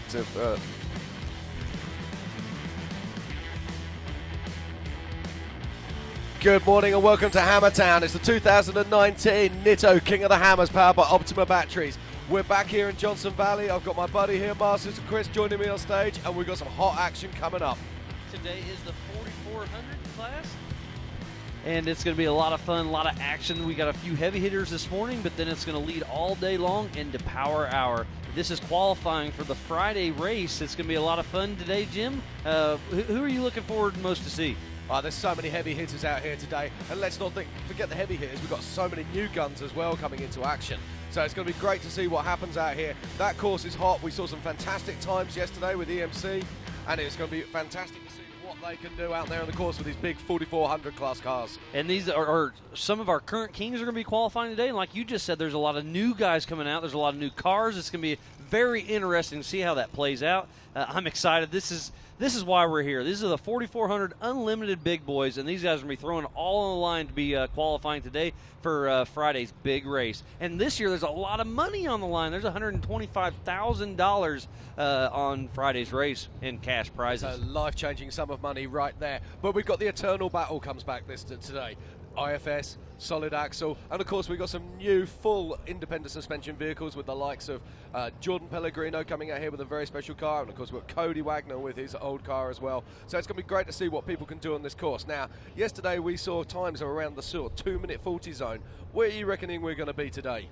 respective Good morning and welcome to Hammertown. It's the 2019 Nitto King of the Hammers powered by Optima batteries. We're back here in Johnson Valley. I've got my buddy here, Masters and Chris, joining me on stage, and we've got some hot action coming up. Today is the 4400 class, and it's going to be a lot of fun, a lot of action. We got a few heavy hitters this morning, but then it's going to lead all day long into Power Hour. This is qualifying for the Friday race. It's going to be a lot of fun today, Jim. Who are you looking forward most to see? Oh, there's so many heavy hitters out here today, and let's not forget the heavy hitters. We've got so many new guns as well coming into action. So it's going to be great to see what happens out here. That course is hot. We saw some fantastic times yesterday with EMC, and it's going to be fantastic to see what they can do out there on the course with these big 4400 class cars. And these are some of our current kings are going to be qualifying today. And like you just said, there's a lot of new guys coming out. There's a lot of new cars. It's going to be very interesting to see how that plays out. I'm excited. This is why we're here. These are the 4400 Unlimited big boys, and these guys are going to be throwing all on the line to be qualifying today for Friday's big race. And this year, there's a lot of money on the line. There's $125,000 on Friday's race in cash prizes. It's a life-changing sum of money right there. But we've got the Eternal Battle comes back today. IFS, solid axle, and of course we've got some new full independent suspension vehicles with the likes of Jordan Pellegrino coming out here with a very special car, and of course we've got Cody Wagner with his old car as well. So it's going to be great to see what people can do on this course. Now, yesterday we saw times around the sort of 2-minute 40 zone. Where are you reckoning we're going to be today?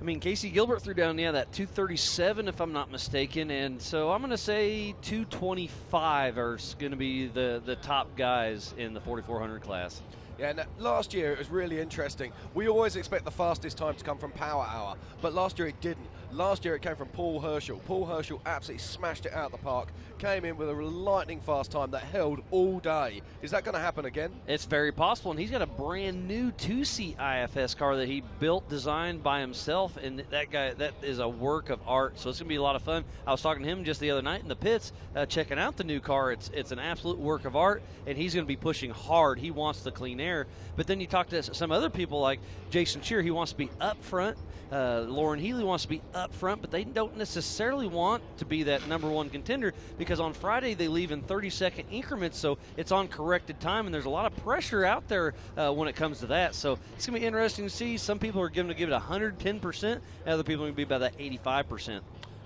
I mean, Casey Gilbert threw down, that 237, if I'm not mistaken, and so I'm going to say 225 are going to be the top guys in the 4400 class. Yeah, and last year it was really interesting. We always expect the fastest time to come from Power Hour, but last year it didn't. Last year it came from Paul Herschel. Paul Herschel absolutely smashed it out of the park, came in with a lightning fast time that held all day. Is that going to happen again? It's very possible, and he's got a brand new 2-seat IFS car that he built, designed by himself, and that is a work of art, so it's going to be a lot of fun. I was talking to him just the other night in the pits, checking out the new car. It's an absolute work of art, and he's going to be pushing hard. He wants the clean air. But then you talk to some other people like Jason Shear, he wants to be up front. Lauren Healy wants to be up front, but they don't necessarily want to be that number one contender because on Friday they leave in 30-second increments, so it's on corrected time, and there's a lot of pressure out there when it comes to that. So it's going to be interesting to see. Some people are going to give it 110%, and other people are going to be about that 85%.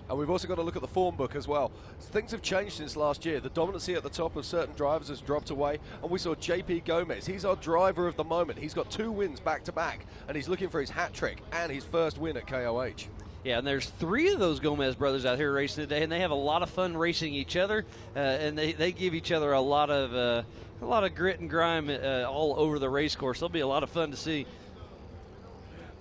And we've also got to look at the form book as well. Things have changed since last year. The dominancy at the top of certain drivers has dropped away, and we saw JP Gomez. He's our driver of the moment. He's got 2 wins back-to-back, and he's looking for his hat trick and his first win at KOH. Yeah, and there's 3 of those Gomez brothers out here racing today, and they have a lot of fun racing each other, and they give each other a lot of grit and grime all over the race course. It'll be a lot of fun to see.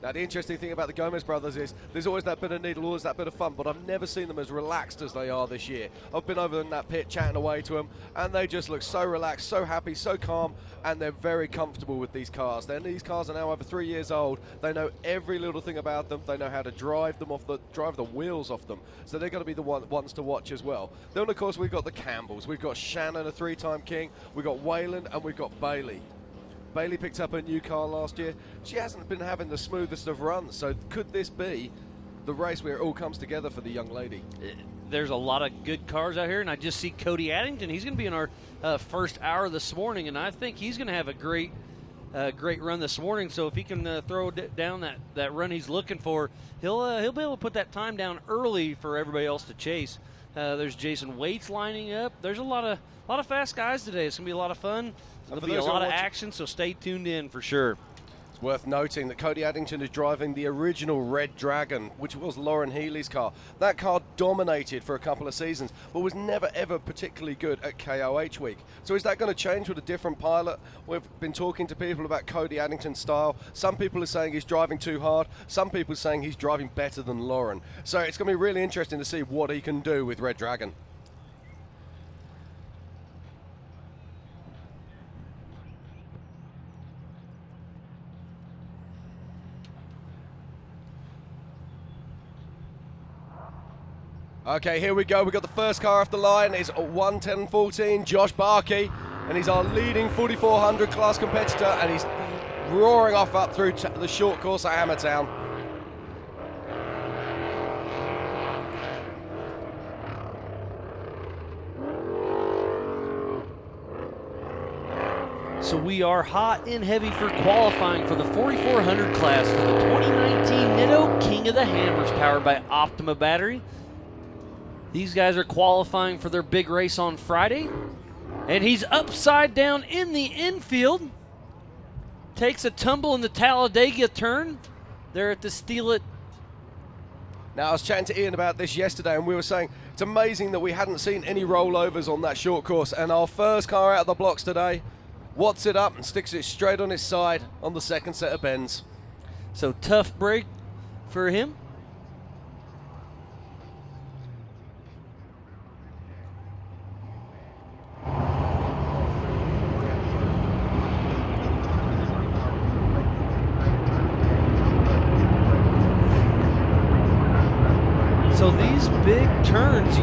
Now, the interesting thing about the Gomez brothers is there's always that bit of needle, always that bit of fun, but I've never seen them as relaxed as they are this year. I've been over in that pit chatting away to them, and they just look so relaxed, so happy, so calm, and they're very comfortable with these cars. These cars are now over 3 years old. They know every little thing about them. They know how to drive the wheels off them. So they're going to be the ones to watch as well. Then, of course, we've got the Campbells. We've got Shannon, a 3-time king. We've got Wayland, and we've got Bailey. Bailey picked up a new car last year. She hasn't been having the smoothest of runs, so could this be the race where it all comes together for the young lady? There's a lot of good cars out here, and I just see Cody Addington. He's going to be in our first hour this morning, and I think he's going to have a great run this morning. So if he can throw down that run he's looking for, he'll be able to put that time down early for everybody else to chase. There's Jason Waits lining up. There's a lot of fast guys today. It's going to be a lot of fun. There'll be a lot of action, so stay tuned in for sure. It's worth noting that Cody Addington is driving the original Red Dragon, which was Lauren Healy's car. That car dominated for a couple of seasons, but was never, ever particularly good at KOH week. So is that going to change with a different pilot? We've been talking to people about Cody Addington's style. Some people are saying he's driving too hard. Some people are saying he's driving better than Lauren. So it's going to be really interesting to see what he can do with Red Dragon. Okay, here we go. We've got the first car off the line. It's 1:10.14, Josh Barkey, and he's our leading 4400 class competitor, and he's roaring off up through the short course at Hammertown. So we are hot and heavy for qualifying for the 4400 class for the 2019 Nitto King of the Hammers powered by Optima battery. These guys are qualifying for their big race on Friday. And he's upside down in the infield. Takes a tumble in the Talladega turn there at the Steal It. Now, I was chatting to Ian about this yesterday, and we were saying it's amazing that we hadn't seen any rollovers on that short course. And our first car out of the blocks today watts it up and sticks it straight on his side on the second set of bends. So tough break for him. So these big turns,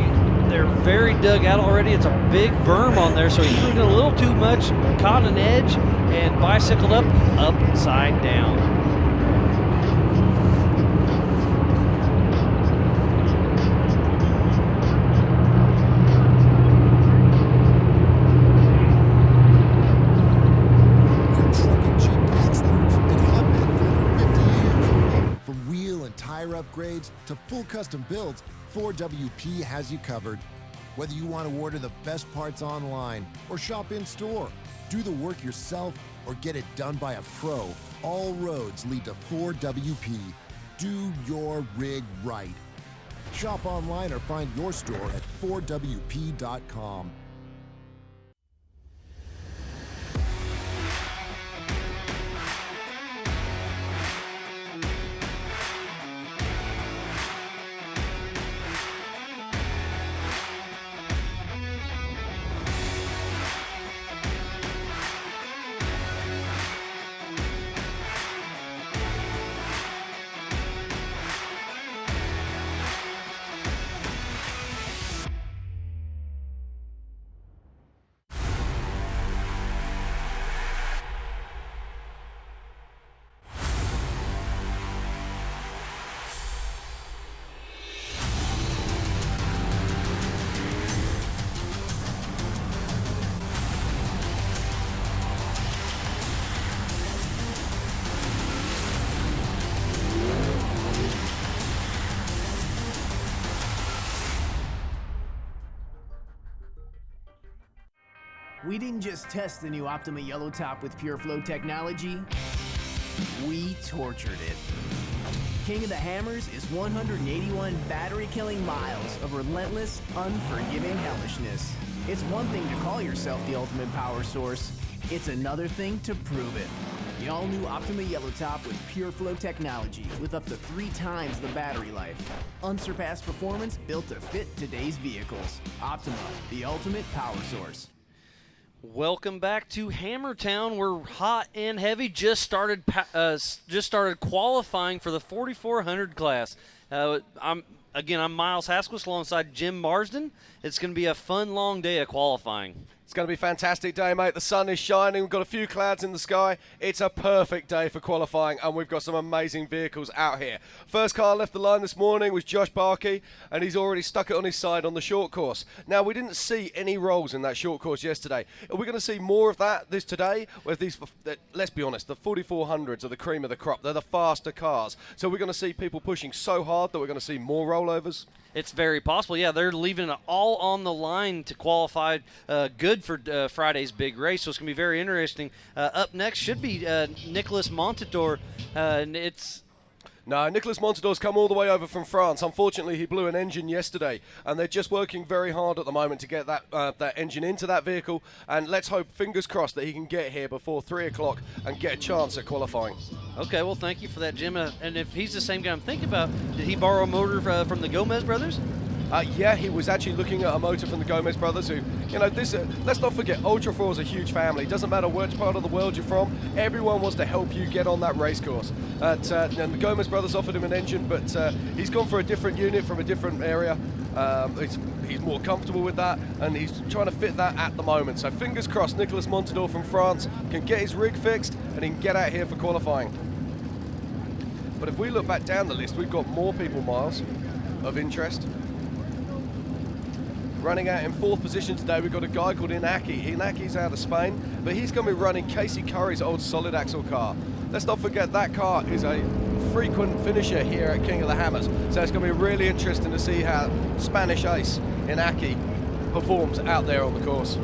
they're very dug out already. It's a big berm on there, so he threw it a little too much, caught an edge, and bicycled up, upside down. We're truck and Jeep experts and have been for over 50 years. From wheel and tire upgrades to full custom builds, 4WP has you covered. Whether you want to order the best parts online or shop in store, do the work yourself, or get it done by a pro, all roads lead to 4WP. Do your rig right. Shop online or find your store at 4WP.com. We didn't just test the new Optima Yellow Top with Pure Flow technology, we tortured it. King of the Hammers is 181 battery-killing miles of relentless, unforgiving hellishness. It's one thing to call yourself the ultimate power source. It's another thing to prove it. The all-new Optima Yellow Top with Pure Flow technology with up to 3 times the battery life. Unsurpassed performance built to fit today's vehicles. Optima, the ultimate power source. Welcome back to Hammertown. We're hot and heavy. Just started qualifying for the 4400 class. I'm Miles Haskell alongside Jim Marsden. It's going to be a fun, long day of qualifying. It's going to be a fantastic day, mate. The sun is shining. We've got a few clouds in the sky. It's a perfect day for qualifying, and we've got some amazing vehicles out here. First car left the line this morning was Josh Barkey, and he's already stuck it on his side on the short course. Now, we didn't see any rolls in that short course yesterday. Are we going to see more of that today? With these, let's be honest, the 4400s are the cream of the crop. They're the faster cars. So we're going to see people pushing so hard that we're going to see more rollovers? It's very possible. Yeah, they're leaving it all on the line to qualify good for Friday's big race. So it's going to be very interesting. Up next should be Nicholas Montador. No, Nicholas Montador's come all the way over from France. Unfortunately, he blew an engine yesterday, and they're just working very hard at the moment to get that engine into that vehicle. And let's hope, fingers crossed, that he can get here before 3 o'clock and get a chance at qualifying. Okay, well, thank you for that, Jim. And if he's the same guy I'm thinking about, did he borrow a motor from the Gomez brothers? Yeah, he was actually looking at a motor from the Gomez brothers who, let's not forget, Ultra 4 is a huge family. It doesn't matter which part of the world you're from, everyone wants to help you get on that race course. And the Gomez brothers offered him an engine, but he's gone for a different unit from a different area. He's more comfortable with that, and he's trying to fit that at the moment. So fingers crossed, Nicholas Montador from France can get his rig fixed and he can get out here for qualifying. But if we look back down the list, we've got more people, Miles, of interest. Running out in 4th position today, we've got a guy called Inaki. Inaki's out of Spain, but he's going to be running Casey Curry's old solid axle car. Let's not forget that car is a frequent finisher here at King of the Hammers. So it's going to be really interesting to see how Spanish ace Inaki performs out there on the course.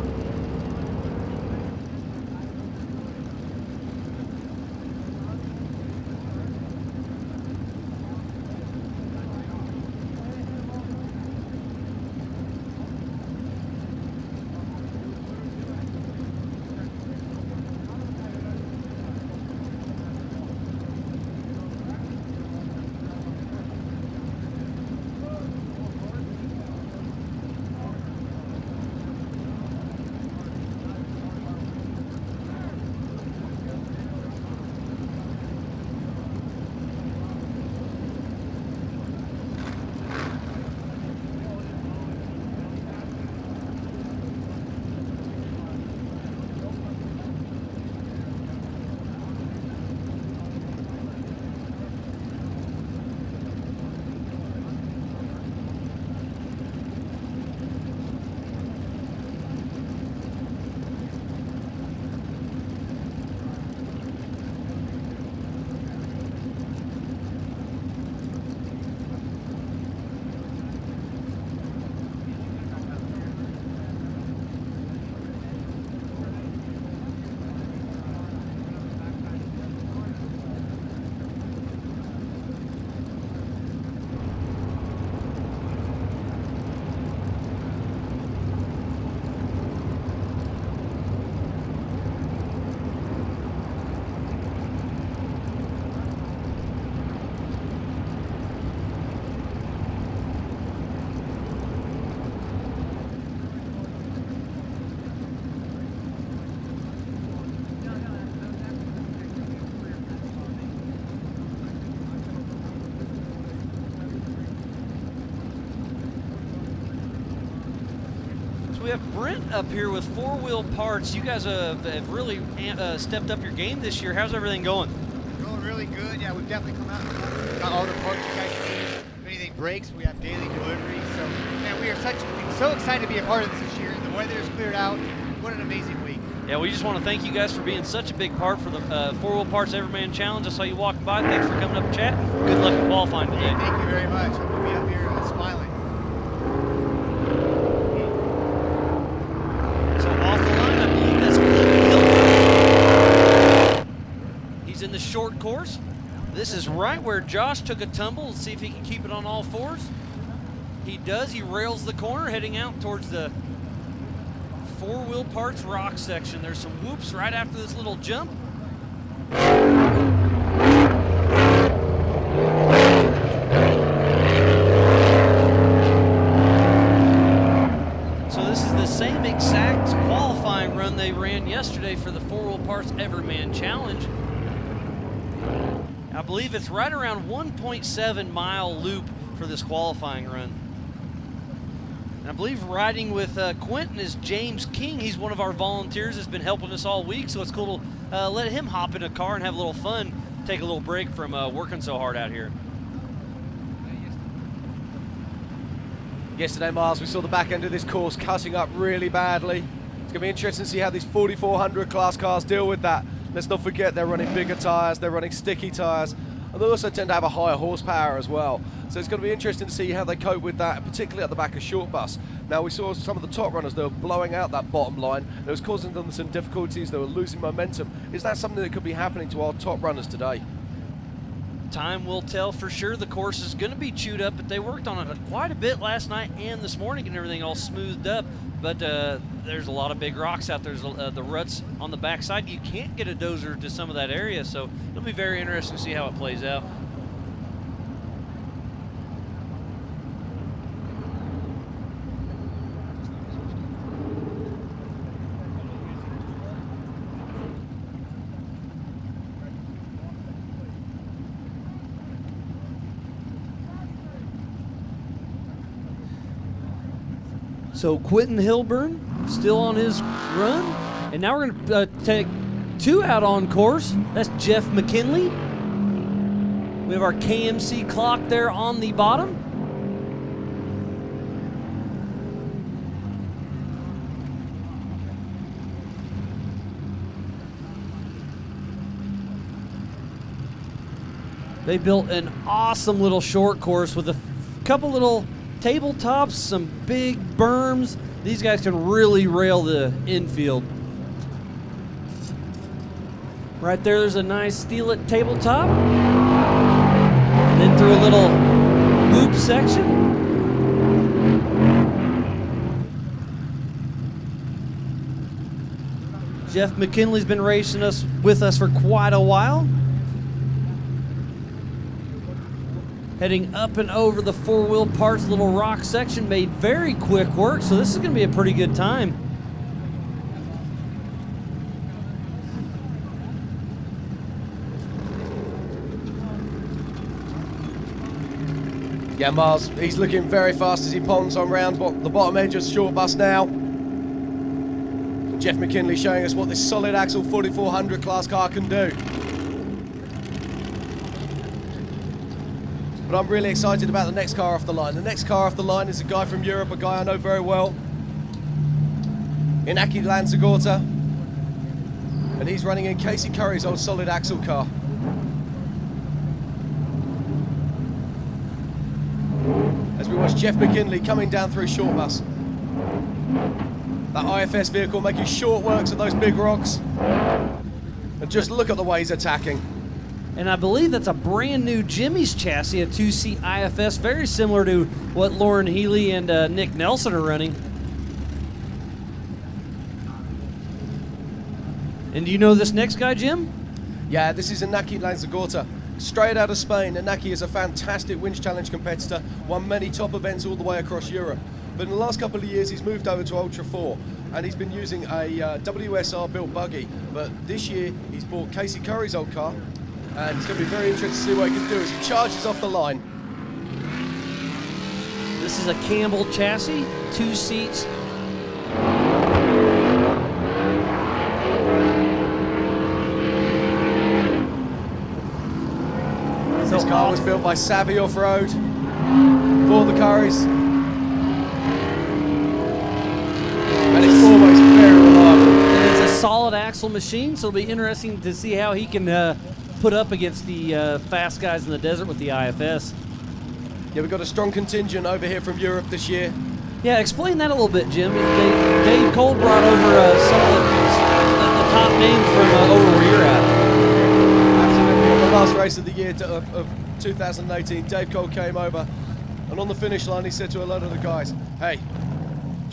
We have Brent up here with 4-wheel parts. You guys have really stepped up your game this year. How's everything going? Going really good. Yeah, we've definitely come out and got all the parts you guys need. If anything breaks, we have daily deliveries. So, man, we are so excited to be a part of this year. The weather has cleared out. What an amazing week. Yeah, we just want to thank you guys for being such a big part for the 4-wheel parts Everyman Challenge. I saw you walking by. Thanks for coming up and chat. Good luck in qualifying today. Thank you very much. Hope to be up here smiling. Off the line, I believe that's Hilton. He's in the short course. This is right where Josh took a tumble. Let's see if he can keep it on all fours. He does. He rails the corner, heading out towards the 4-wheel parts rock section. There's some whoops right after this little jump. Same exact qualifying run they ran yesterday for the 4-wheel parts Everyman Challenge. I believe it's right around 1.7 mile loop for this qualifying run. And I believe riding with Quentin is James King. He's one of our volunteers, has been helping us all week, so it's cool to let him hop in a car and have a little fun, take a little break from working so hard out here. Yesterday, Miles, we saw the back end of this course cutting up really badly. It's going to be interesting to see how these 4400 class cars deal with that. Let's not forget they're running bigger tyres, they're running sticky tyres, and they also tend to have a higher horsepower as well. So it's going to be interesting to see how they cope with that, particularly at the back of short bus. Now, we saw some of the top runners, they were blowing out that bottom line. It was causing them some difficulties, they were losing momentum. Is that something that could be happening to our top runners today? Time will tell for sure. The course is going to be chewed up, but they worked on it quite a bit last night and this morning, and everything all smoothed up. But there's a lot of big rocks out there. There's the ruts on the backside. You can't get a dozer to some of that area, so it'll be very interesting to see how it plays out. So Quentin Hilburn still on his run. And now we're going to take two out on course. That's Jeff McKinley. We have our KMC clock there on the bottom. They built an awesome little short course with a couple little tabletops, some big berms. These guys can really rail the infield. Right there's a nice steel it tabletop. And then through a little loop section. Jeff McKinley's been racing with us for quite a while. Heading up and over the four-wheel parts little rock section, made very quick work, so this is going to be a pretty good time. Yeah, Mars, he's looking very fast as he ponds on round the bottom edge of short bus now. Jeff McKinley showing us what this solid axle 4400 class car can do. But I'm really excited about the next car off the line. The next car off the line is a guy from Europe, a guy I know very well, Inaki Lanzagorta, and he's running in Casey Curry's old solid axle car. As we watch Jeff McKinley coming down through short bus. That IFS vehicle making short works of those big rocks. And just look at the way he's attacking. And I believe that's a brand new Jimmy's chassis, a 2-seat IFS, very similar to what Lauren Healy and Nick Nelson are running. And do you know this next guy, Jim? Yeah, this is Inaki Lanzagorta. Straight out of Spain, Inaki is a fantastic winch challenge competitor, won many top events all the way across Europe. But in the last couple of years, he's moved over to Ultra 4, and he's been using a WSR built buggy. But this year, he's bought Casey Curry's old car, and it's going to be very interesting to see what he can do as he charges off the line. This is a Campbell chassis, 2 seats. This car was built by Savvy Off-Road for the Currys. And it's always very reliable. And it's a solid axle machine, so it'll be interesting to see how he can put up against the fast guys in the desert with the IFS. Yeah, we've got a strong contingent over here from Europe this year. Yeah, explain that a little bit, Jim. Dave Cole brought over some of the top names from over where you're at. Absolutely. On the last race of the year of 2018, Dave Cole came over, and on the finish line he said to a lot of the guys, hey, do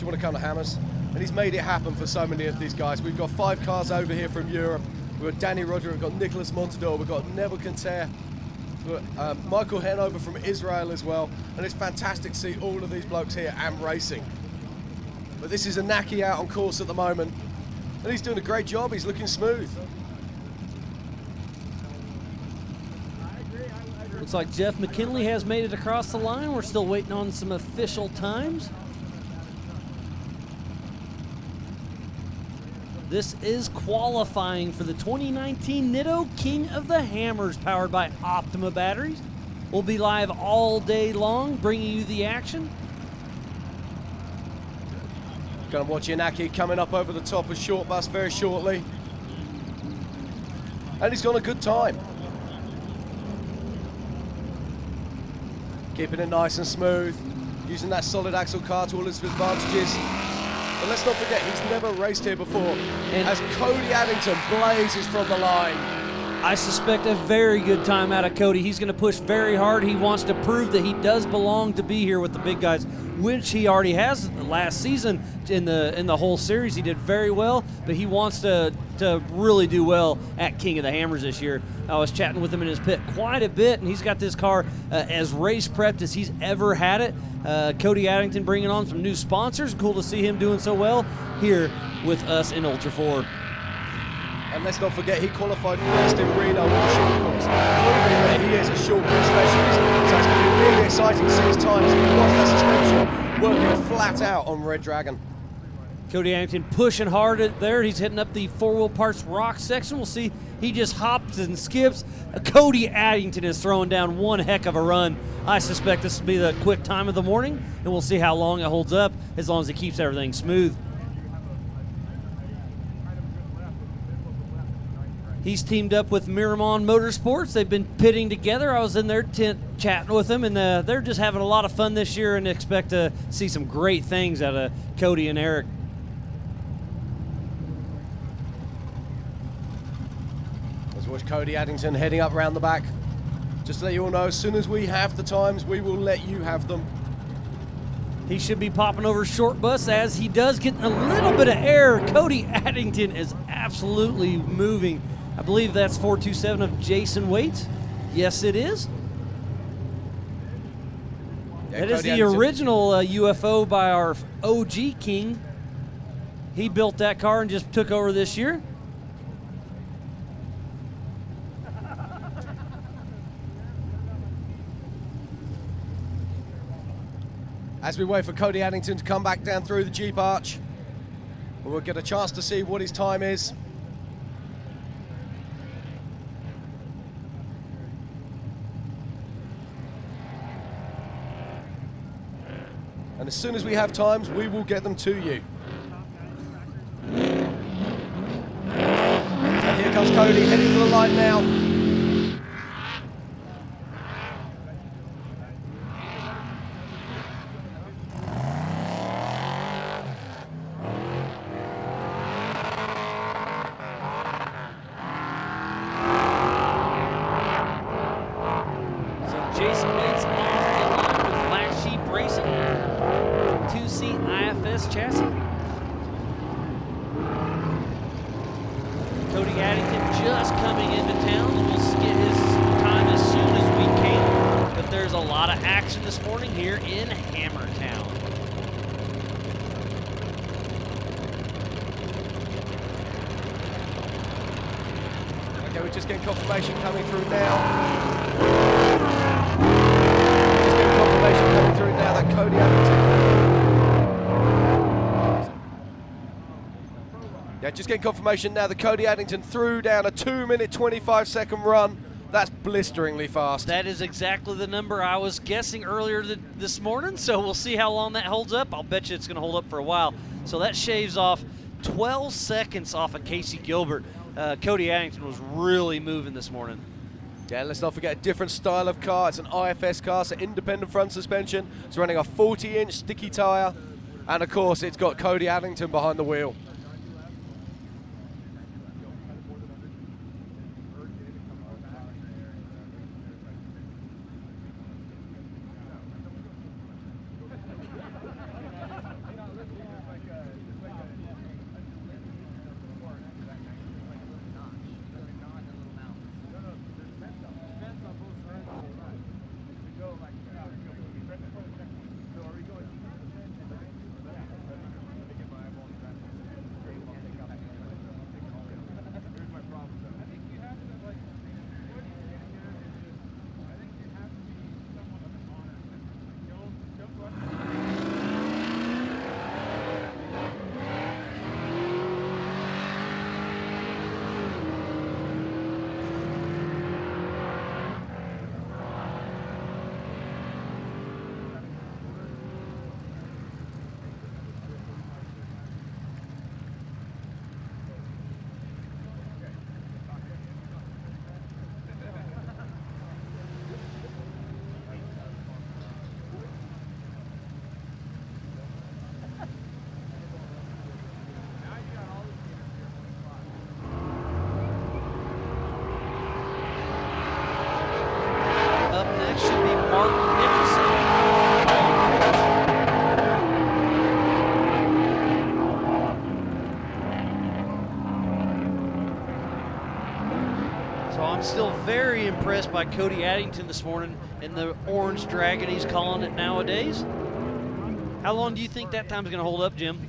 you want to come to Hammers? And he's made it happen for so many of these guys. We've got 5 cars over here from Europe. We've got Danny Roger, we've got Nicholas Montador, we've got Neville Quinter, we've got Michael Hanover from Israel as well. And it's fantastic to see all of these blokes here and racing. But this is Inaki out on course at the moment, and he's doing a great job. He's looking smooth. Looks like Jeff McKinley has made it across the line. We're still waiting on some official times. This is qualifying for the 2019 Nitto King of the Hammers, powered by Optima batteries. We'll be live all day long, bringing you the action. Going to watch Inaki coming up over the top of short bus very shortly. And he's got a good time. Keeping it nice and smooth, using that solid axle car to all its advantages. But let's not forget, he's never raced here before. And as Cody Addington blazes from the line. I suspect a very good time out of Cody. He's going to push very hard. He wants to prove that he does belong to be here with the big guys, which he already has last season in the whole series. He did very well, but he wants to really do well at King of the Hammers this year. I was chatting with him in his pit quite a bit, and he's got this car as race prepped as he's ever had it. Cody Addington bringing on some new sponsors. Cool to see him doing so well here with us in Ultra 4. And let's not forget, he qualified first in Reno with the short course, proving that he is a short course specialist. So it's going to be really exciting to see his times. He lost that suspension, working flat out on Red Dragon. Cody Addington pushing hard there. He's hitting up the four-wheel parts rock section. We'll see. He just hops and skips. Cody Addington is throwing down one heck of a run. I suspect this will be the quick time of the morning, and we'll see how long it holds up, as long as it keeps everything smooth. He's teamed up with Miramon Motorsports. They've been pitting together. I was in their tent chatting with them, and they're just having a lot of fun this year and expect to see some great things out of Cody and Eric. Let's watch Cody Addington heading up around the back. Just to let you all know, as soon as we have the times, we will let you have them. He should be popping over short bus as he does get a little bit of air. Cody Addington is absolutely moving. I believe that's 427 of Jason Waits. Yes, it is. Yeah, that is Cody the Addington. original UFO by our OG King. He built that car and just took over this year. As we wait for Cody Addington to come back down through the Jeep arch, we'll get a chance to see what his time is. And as soon as we have times, we will get them to you. And here comes Cody heading for the line now. Jason Waits off the line with Black Sheep Racing, 2-seat IFS chassis. Cody Addington just coming into town, and we'll get his time as soon as we can. But there's a lot of action this morning here in Hammertown. Okay, we're just getting confirmation coming through now. Coming through now that Cody Addington. Yeah, just getting confirmation now that Cody Addington threw down a 2-minute 25-second run. That's blisteringly fast. That is exactly the number I was guessing earlier this morning, so we'll see how long that holds up. I'll bet you it's going to hold up for a while. So that shaves off 12 seconds off of Casey Gilbert. Cody Addington was really moving this morning. Yeah, let's not forget a different style of car. It's an IFS car, so independent front suspension. It's running a 40-inch sticky tyre. And of course, it's got Cody Addington behind the wheel. Still very impressed by Cody Addington this morning in the orange dragon he's calling it nowadays. How long do you think that time's going to hold up, Jim?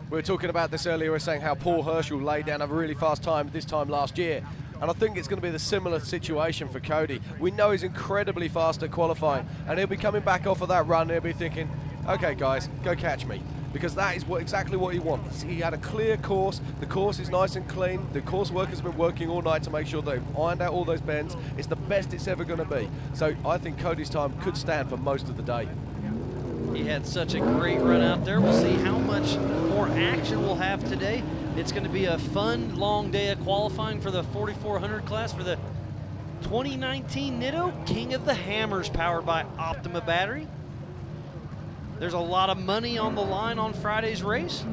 We were talking about this earlier. We were saying how Paul Herschel laid down a really fast time this time last year. And I think it's going to be the similar situation for Cody. We know he's incredibly fast at qualifying, and he'll be coming back off of that run. He'll be thinking, okay, guys, go catch me. Because that is exactly what he wants. He had a clear course. The course is nice and clean. The course workers have been working all night to make sure they've ironed out all those bends. It's the best it's ever going to be. So I think Cody's time could stand for most of the day. He had such a great run out there. We'll see how much more action we'll have today. It's going to be a fun, long day of qualifying for the 4400 class for the 2019 Nitto King of the Hammers, powered by Optima battery. There's a lot of money on the line on Friday's race.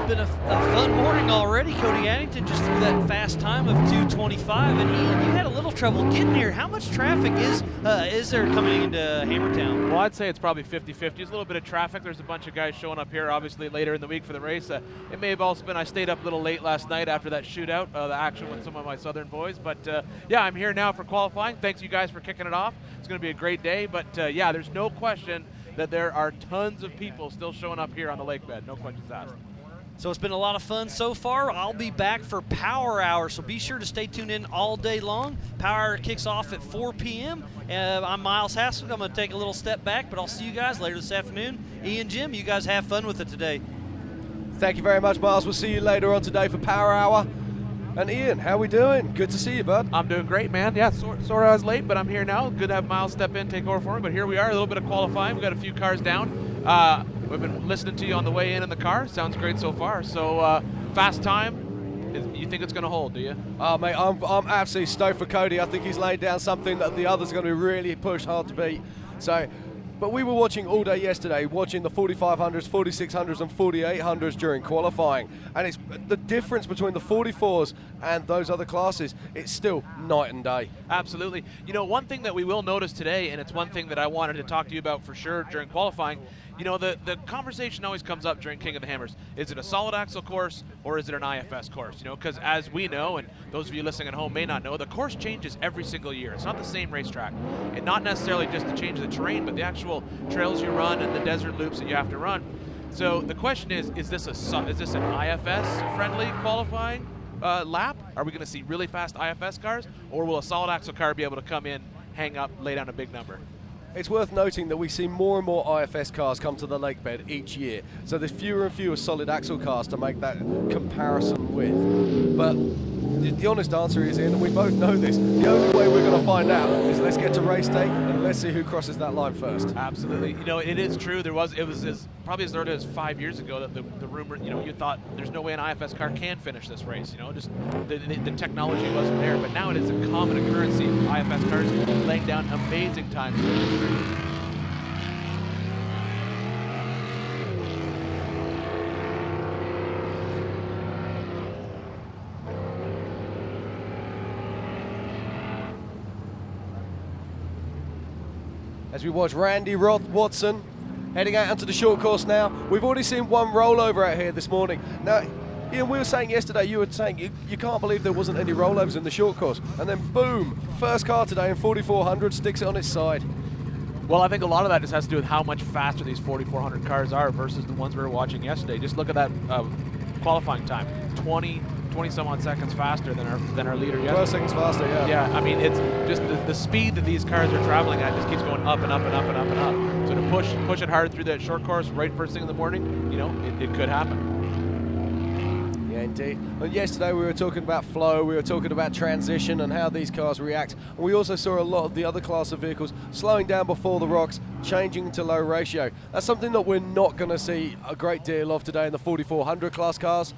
Been a fun morning already. Cody Addington just threw that fast time of 2:25, and Ian, you had a little trouble getting here. How much traffic is there coming into Hammertown? Well, I'd say it's probably 50-50. There's a little bit of traffic. There's a bunch of guys showing up here, obviously, later in the week for the race. It may have also been I stayed up a little late last night after that shootout, the action with some of my Southern boys. But, yeah, I'm here now for qualifying. Thanks, you guys, for kicking it off. It's going to be a great day. But, yeah, there's no question that there are tons of people still showing up here on the lake bed. No questions asked. So it's been a lot of fun so far. I'll be back for Power Hour, so be sure to stay tuned in all day long. Power Hour kicks off at 4 p.m. I'm Miles Haskell. I'm going to take a little step back, but I'll see you guys later this afternoon. Ian, Jim, you guys have fun with it today. Thank you very much, Miles. We'll see you later on today for Power Hour. And Ian, how we doing? Good to see you, bud. I'm doing great, man. Yeah, sorry I was late, but I'm here now. Good to have Miles step in, take over for me. But here we are, a little bit of qualifying. We've got a few cars down. We've been listening to you on the way in the car. Sounds great so far. So fast time. You think it's going to hold, do you? Oh, mate, I'm absolutely stoked for Cody. I think he's laid down something that the others are going to really push hard to beat. So, but we were watching all day yesterday, watching the 4500s, 4600s, and 4800s during qualifying. And it's the difference between the 44s and those other classes, it's still night and day. Absolutely. You know, one thing that we will notice today, and it's one thing that I wanted to talk to you about for sure during qualifying, you know, the conversation always comes up during King of the Hammers. Is it a solid axle course or is it an IFS course? You know, because as we know, and those of you listening at home may not know, the course changes every single year. It's not the same racetrack. And not necessarily just to change the terrain, but the actual trails you run and the desert loops that you have to run. So the question is this an IFS-friendly qualifying lap? Are we going to see really fast IFS cars? Or will a solid axle car be able to come in, hang up, lay down a big number? It's worth noting that we see more and more IFS cars come to the lake bed each year. So there's fewer and fewer solid axle cars to make that comparison with. But the honest answer is, Ian, and we both know this, the only way we're going to find out is let's get to race day and let's see who crosses that line first. Absolutely. You know, it is true. It was probably as early as 5 years ago that the rumor, you know, you thought there's no way an IFS car can finish this race. You know, just the technology wasn't there. But now it is a common occurrence of IFS cars laying down amazing times. As we watch Randy Watson heading out onto the short course now. We've already seen one rollover out here this morning. Now, Ian, we were saying yesterday, you were saying you can't believe there wasn't any rollovers in the short course. And then boom, first car today in 4400 sticks it on its side. Well, I think a lot of that just has to do with how much faster these 4400 cars are versus the ones we were watching yesterday. Just look at that qualifying time, 20 some odd seconds faster than our leader yesterday. 12 seconds faster, yeah. Yeah, I mean, it's just the speed that these cars are traveling at just keeps going up and up and up and up and up. So to push it hard through that short course right first thing in the morning, you know, it could happen. Yeah, indeed. Well, yesterday we were talking about flow, we were talking about transition and how these cars react. And we also saw a lot of the other class of vehicles slowing down before the rocks, changing to low ratio. That's something that we're not going to see a great deal of today in the 4400 class cars.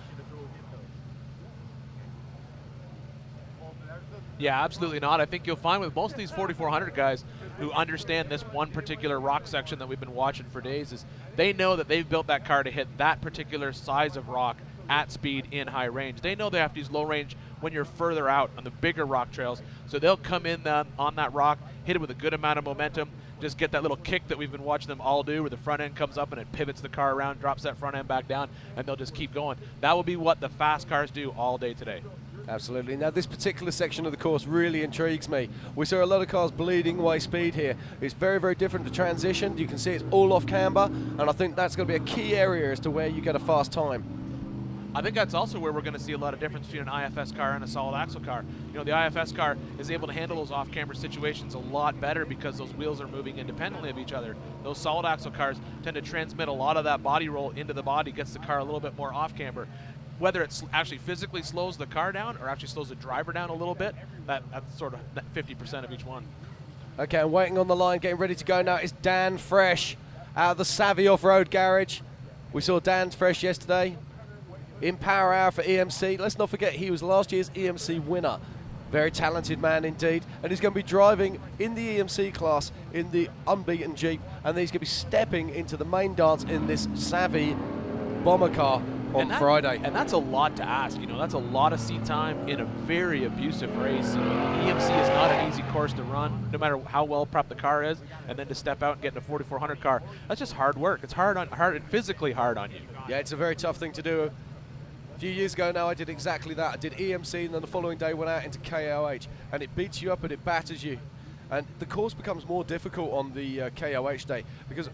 Yeah, absolutely not. I think you'll find with most of these 4400 guys who understand this one particular rock section that we've been watching for days is they know that they've built that car to hit that particular size of rock at speed in high range. They know they have to use low range when you're further out on the bigger rock trails. So they'll come in on that rock, hit it with a good amount of momentum, just get that little kick that we've been watching them all do, where the front end comes up and it pivots the car around, drops that front end back down, and they'll just keep going. That will be what the fast cars do all day today. Absolutely. Now, this particular section of the course really intrigues me. We saw a lot of cars bleeding away speed here. It's very, very different to transition. You can see it's all off camber, and I think that's going to be a key area as to where you get a fast time. I think that's also where we're going to see a lot of difference between an IFS car and a solid axle car. You know, the IFS car is able to handle those off-camber situations a lot better because those wheels are moving independently of each other. Those solid axle cars tend to transmit a lot of that body roll into the body, gets the car a little bit more off-camber. Whether it actually physically slows the car down or actually slows the driver down a little bit, that's sort of 50% of each one. Okay, and waiting on the line, getting ready to go now is Dan Fresh out of the Savvy Off-Road Garage. We saw Dan Fresh yesterday in Power Hour for EMC. Let's not forget he was last year's EMC winner. Very talented man indeed, and he's going to be driving in the EMC class in the unbeaten Jeep, and then he's going to be stepping into the main dance in this Savvy bomber car on Friday. And that's a lot to ask. You know, that's a lot of seat time in a very abusive race. You know, EMC is not an easy course to run, no matter how well prepped the car is, and then to step out and get in a 4400 car, that's just hard work. It's hard and physically hard on you. Yeah, it's a very tough thing to do. A few years ago now, I did exactly that. I did EMC, and then the following day went out into KOH, and it beats you up and it batters you. And the course becomes more difficult on the KOH day because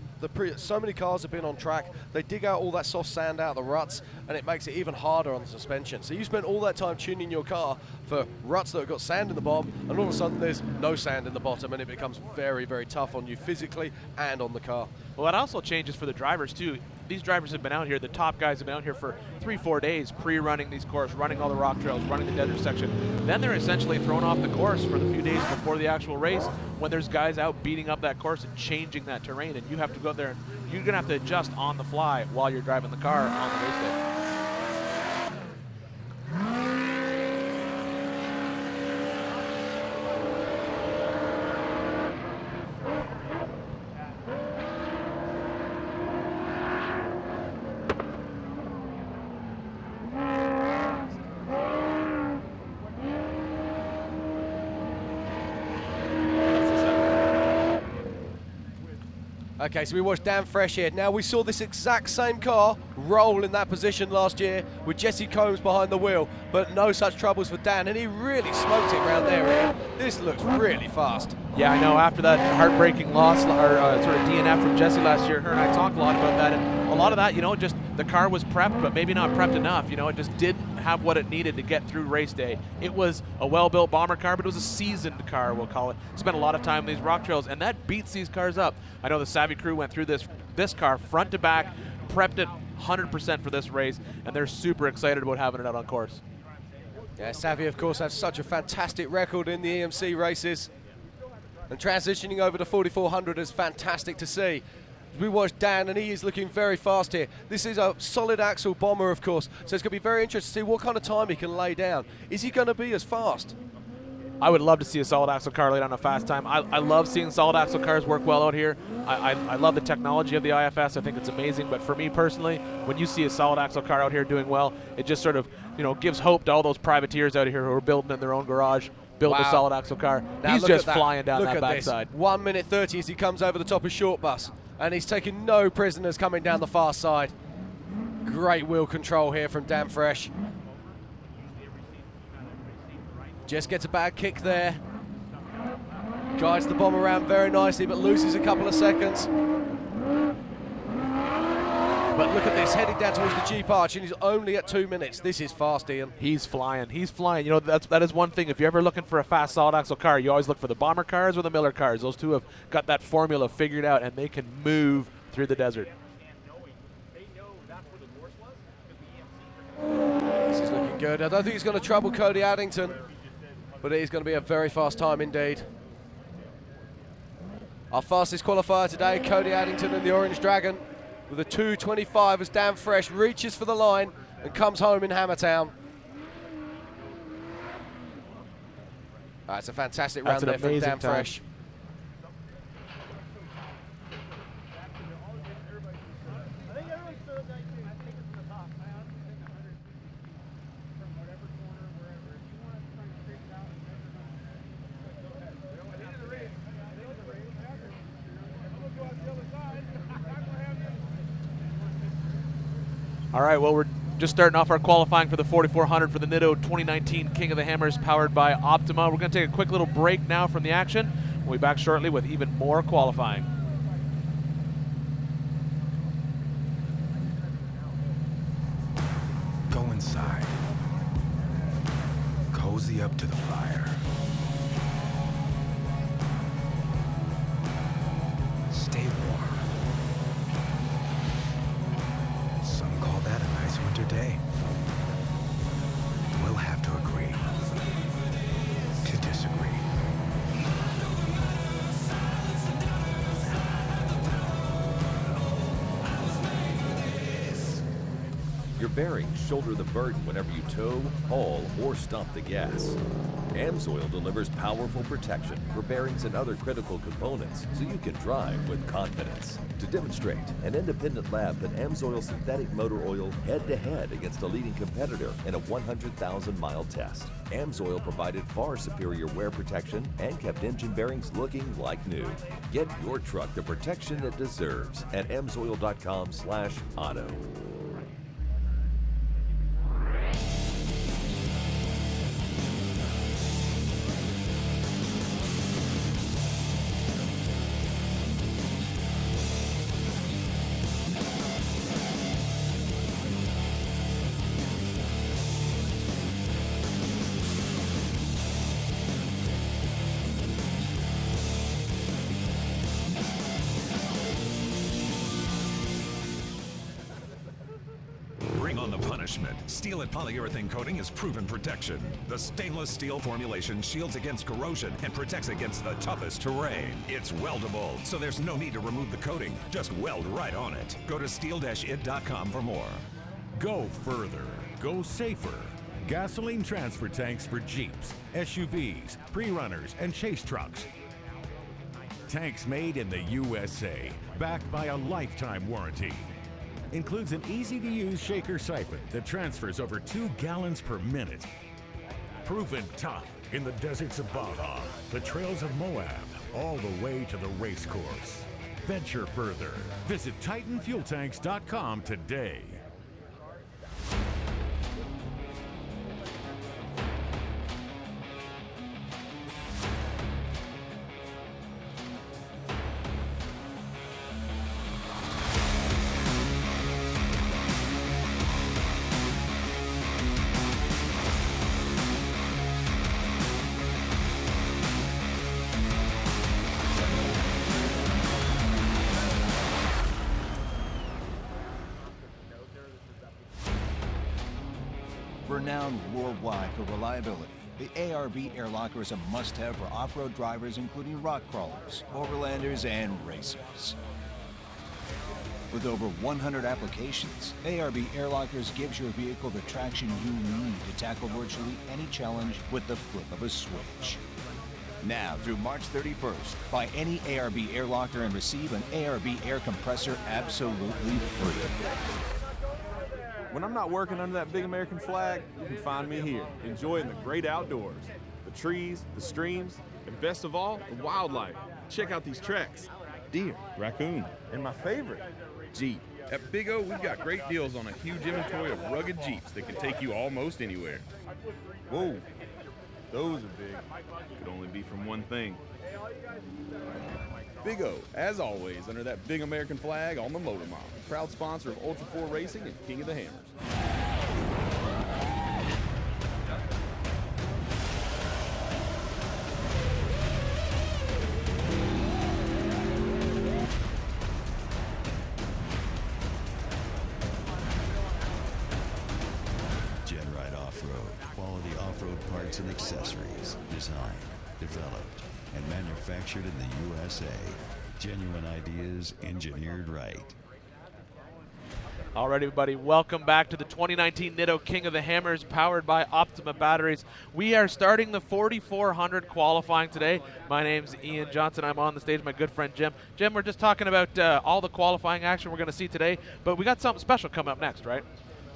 so many cars have been on track. They dig out all that soft sand out of the ruts, and it makes it even harder on the suspension. So you spend all that time tuning your car for ruts that have got sand in the bottom, and all of a sudden there's no sand in the bottom, and it becomes very, very tough on you physically and on the car. Well, that also changes for the drivers too. These drivers have been out here, the top guys have been out here for 3-4 days pre-running these courses, running all the rock trails, running the desert section. Then they're essentially thrown off the course for the few days before the actual race when there's guys out beating up that course and changing that terrain, and you have to go there and you're going to have to adjust on the fly while you're driving the car on the race day. Okay, so we watched Dan Fresh here. Now, we saw this exact same car roll in that position last year with Jesse Combs behind the wheel, but no such troubles for Dan, and he really smoked it around there, Ian. This looks really fast. Yeah, I know. After that heartbreaking loss, or sort of DNF from Jesse last year, her and I talked a lot about that, and a lot of that, you know, just the car was prepped, but maybe not prepped enough. You know, it just didn't have what it needed to get through race day. It was a well-built bomber car, but it was a seasoned car, we'll call it. Spent a lot of time on these rock trails, and that beats these cars up. I know the Savvy crew went through this car front to back, prepped it 100% for this race, and they're super excited about having it out on course. Yeah, Savvy, of course, has such a fantastic record in the EMC races, and transitioning over to 4400 is fantastic to see. We watched Dan, and he is looking very fast here. This is a solid axle bomber, of course, so it's going to be very interesting to see what kind of time he can lay down. Is he going to be as fast? I would love to see a solid axle car lay down a fast time. I love seeing solid axle cars work well out here. I love the technology of the IFS. I think it's amazing. But for me personally, when you see a solid axle car out here doing well, it just sort of, you know, gives hope to all those privateers out here who are building in their own garage, building a solid axle car. Now he's just flying down that backside. 1 minute 30 as he comes over the top of Short Bus, and he's taking no prisoners coming down the far side. Great wheel control here from Dan Fresh. Just gets a bad kick there. Guides the bomb around very nicely, but loses a couple of seconds. But look at this, heading down towards the Jeep Arch, and he's only at 2 minutes. This is fast, Ian. He's flying. He's flying. You know, that is one thing. If you're ever looking for a fast solid axle car, you always look for the bomber cars or the Miller cars. Those two have got that formula figured out, and they can move through the desert. This is looking good. I don't think he's going to trouble Cody Addington, but it is going to be a very fast time indeed. Our fastest qualifier today, Cody Addington in the Orange Dragon, with a 2:25 as Dan Fresh reaches for the line and comes home in Hammertown. That's a fantastic round there from Dan Fresh. All right, well, we're just starting off our qualifying for the 4400 for the Nitto 2019 King of the Hammers powered by Optima. We're going to take a quick little break now from the action. We'll be back shortly with even more qualifying. Go inside. Cozy up to the fire. Stay warm. Some call that a nice winter day. We'll have to agree to disagree. Your bearings shoulder the burden whenever you tow, haul, or stomp the gas. AMSOIL delivers powerful protection for bearings and other critical components so you can drive with confidence. To demonstrate, an independent lab put AMSOIL synthetic motor oil head-to-head against a leading competitor in a 100,000-mile test. AMSOIL provided far superior wear protection and kept engine bearings looking like new. Get your truck the protection it deserves at amsoil.com/auto. Bring on the punishment. Steel-it polyurethane coating is proven protection. The stainless steel formulation shields against corrosion and protects against the toughest terrain. It's weldable, so there's no need to remove the coating. Just weld right on it. Go to steel-it.com for more. Go further. Go safer. Gasoline transfer tanks for Jeeps, SUVs, pre-runners, and chase trucks. Tanks made in the USA, backed by a lifetime warranty. Includes an easy-to-use shaker siphon that transfers over 2 gallons per minute. Proven tough in the deserts of Baja, the trails of Moab, all the way to the race course. Venture further. Visit TitanFuelTanks.com today. Renowned worldwide for reliability, the ARB air locker is a must-have for off-road drivers, including rock crawlers, overlanders, and racers. With over 100 applications, ARB air lockers gives your vehicle the traction you need to tackle virtually any challenge with the flip of a switch. Now through March 31st, buy any ARB air locker and receive an ARB air compressor absolutely free. When I'm not working under that big American flag, you can find me here, enjoying the great outdoors, the trees, the streams, and best of all, the wildlife. Check out these treks. Deer, raccoon, and my favorite, Jeep. At Big O, we've got great deals on a huge inventory of rugged Jeeps that can take you almost anywhere. Whoa, those are big. Could only be from one thing. Big O, as always, under that big American flag on the Motor Mile. Proud sponsor of Ultra 4 Racing and King of the Hammers. Gen-Ride Off-Road. Quality off-road parts and accessories. Designed, developed, and manufactured in the USA. Genuine ideas engineered right. All right, everybody, welcome back to the 2019 Nitto King of the Hammers powered by Optima batteries. We are starting the 4400 qualifying today. My name's Ian Johnson. I'm on the stage with my good friend Jim. Jim, we're just talking about all the qualifying action we're going to see today, but we got something special coming up next, right?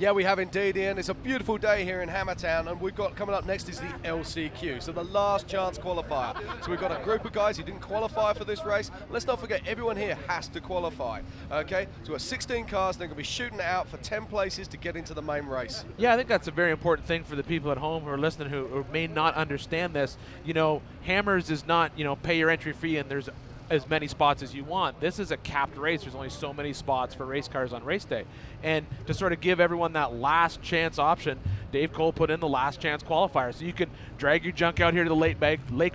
Yeah, we have indeed, Ian. It's a beautiful day here in Hammertown, and we've got coming up next is the LCQ, so the last chance qualifier. So we've got a group of guys who didn't qualify for this race. Let's not forget, everyone here has to qualify. Okay, so we've got 16 cars. They're going to be shooting it out for 10 places to get into the main race. Yeah, I think that's a very important thing for the people at home who are listening who may not understand this. You know, Hammers is not, you know, pay your entry fee and there's as many spots as you want. This is a capped race. There's only so many spots for race cars on race day. And to sort of give everyone that last chance option, Dave Cole put in the last chance qualifier. So you can drag your junk out here to the lake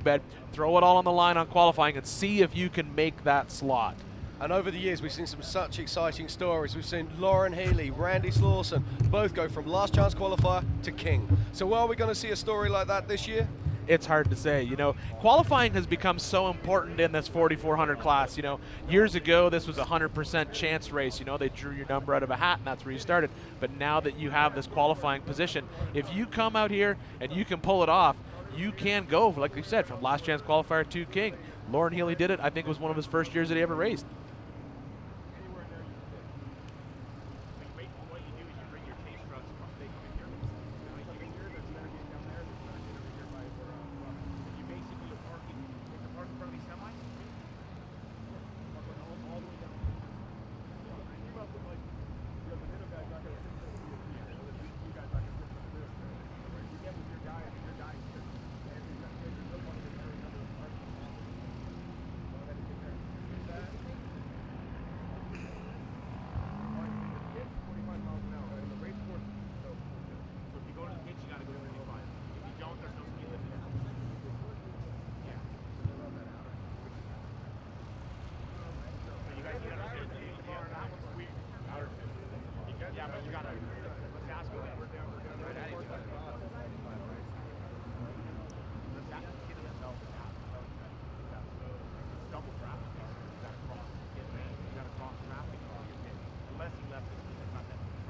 bed, throw it all on the line on qualifying and see if you can make that slot. And over the years, we've seen some such exciting stories. We've seen Lauren Healy, Randy Slauson, both go from last chance qualifier to king. So are we going to see a story like that this year? It's hard to say. You know, qualifying has become so important in this 4,400 class. You know, years ago, this was a 100% chance race. You know, they drew your number out of a hat, and that's where you started. But now that you have this qualifying position, if you come out here and you can pull it off, you can go, like you said, from last chance qualifier to king. Lauren Healy did it. I think it was one of his first years that he ever raced.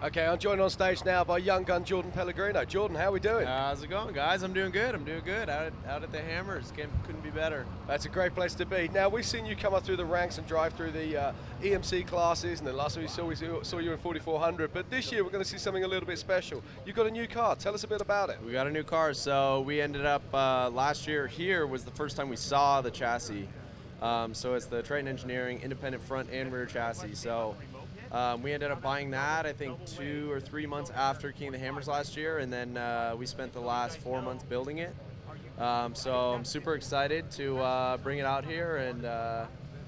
Okay, I'm joined on stage now by young gun Jordan Pellegrino. Jordan, how are we doing? How's it going, guys? I'm doing good. Out at the Hammers. Couldn't be better. That's a great place to be. Now, we've seen you come up through the ranks and drive through the EMC classes, and then last week we saw you in 4400. But this year, we're going to see something a little bit special. You've got a new car. Tell us a bit about it. We got a new car. So we ended up last year here was the first time we saw the chassis. So it's the Triton Engineering independent front and rear chassis. So we ended up buying that, I think, 2 or 3 months after King of the Hammers last year, and then we spent the last 4 months building it. So I'm super excited to bring it out here and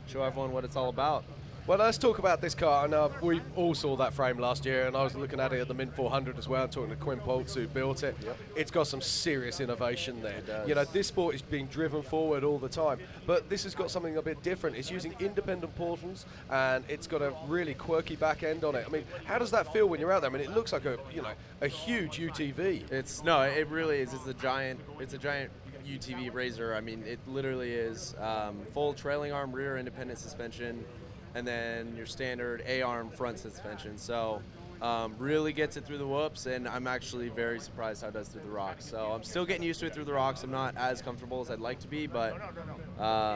show everyone what it's all about. Well, let's talk about this car. And we all saw that frame last year, and I was looking at it at the Min 400 as well, talking to Quinn Poltz, who built it. Yep. It's got some serious innovation there. It does. You know, this sport is being driven forward all the time, but this has got something a bit different. It's using independent portals, and it's got a really quirky back end on it. I mean, how does that feel when you're out there? I mean, it looks like a huge UTV. It really is. It's a giant UTV razor. I mean, it literally is full trailing arm rear independent suspension, and then your standard A-arm front suspension. So really gets it through the whoops, and I'm actually very surprised how it does through the rocks. So I'm still getting used to it through the rocks. I'm not as comfortable as I'd like to be, but...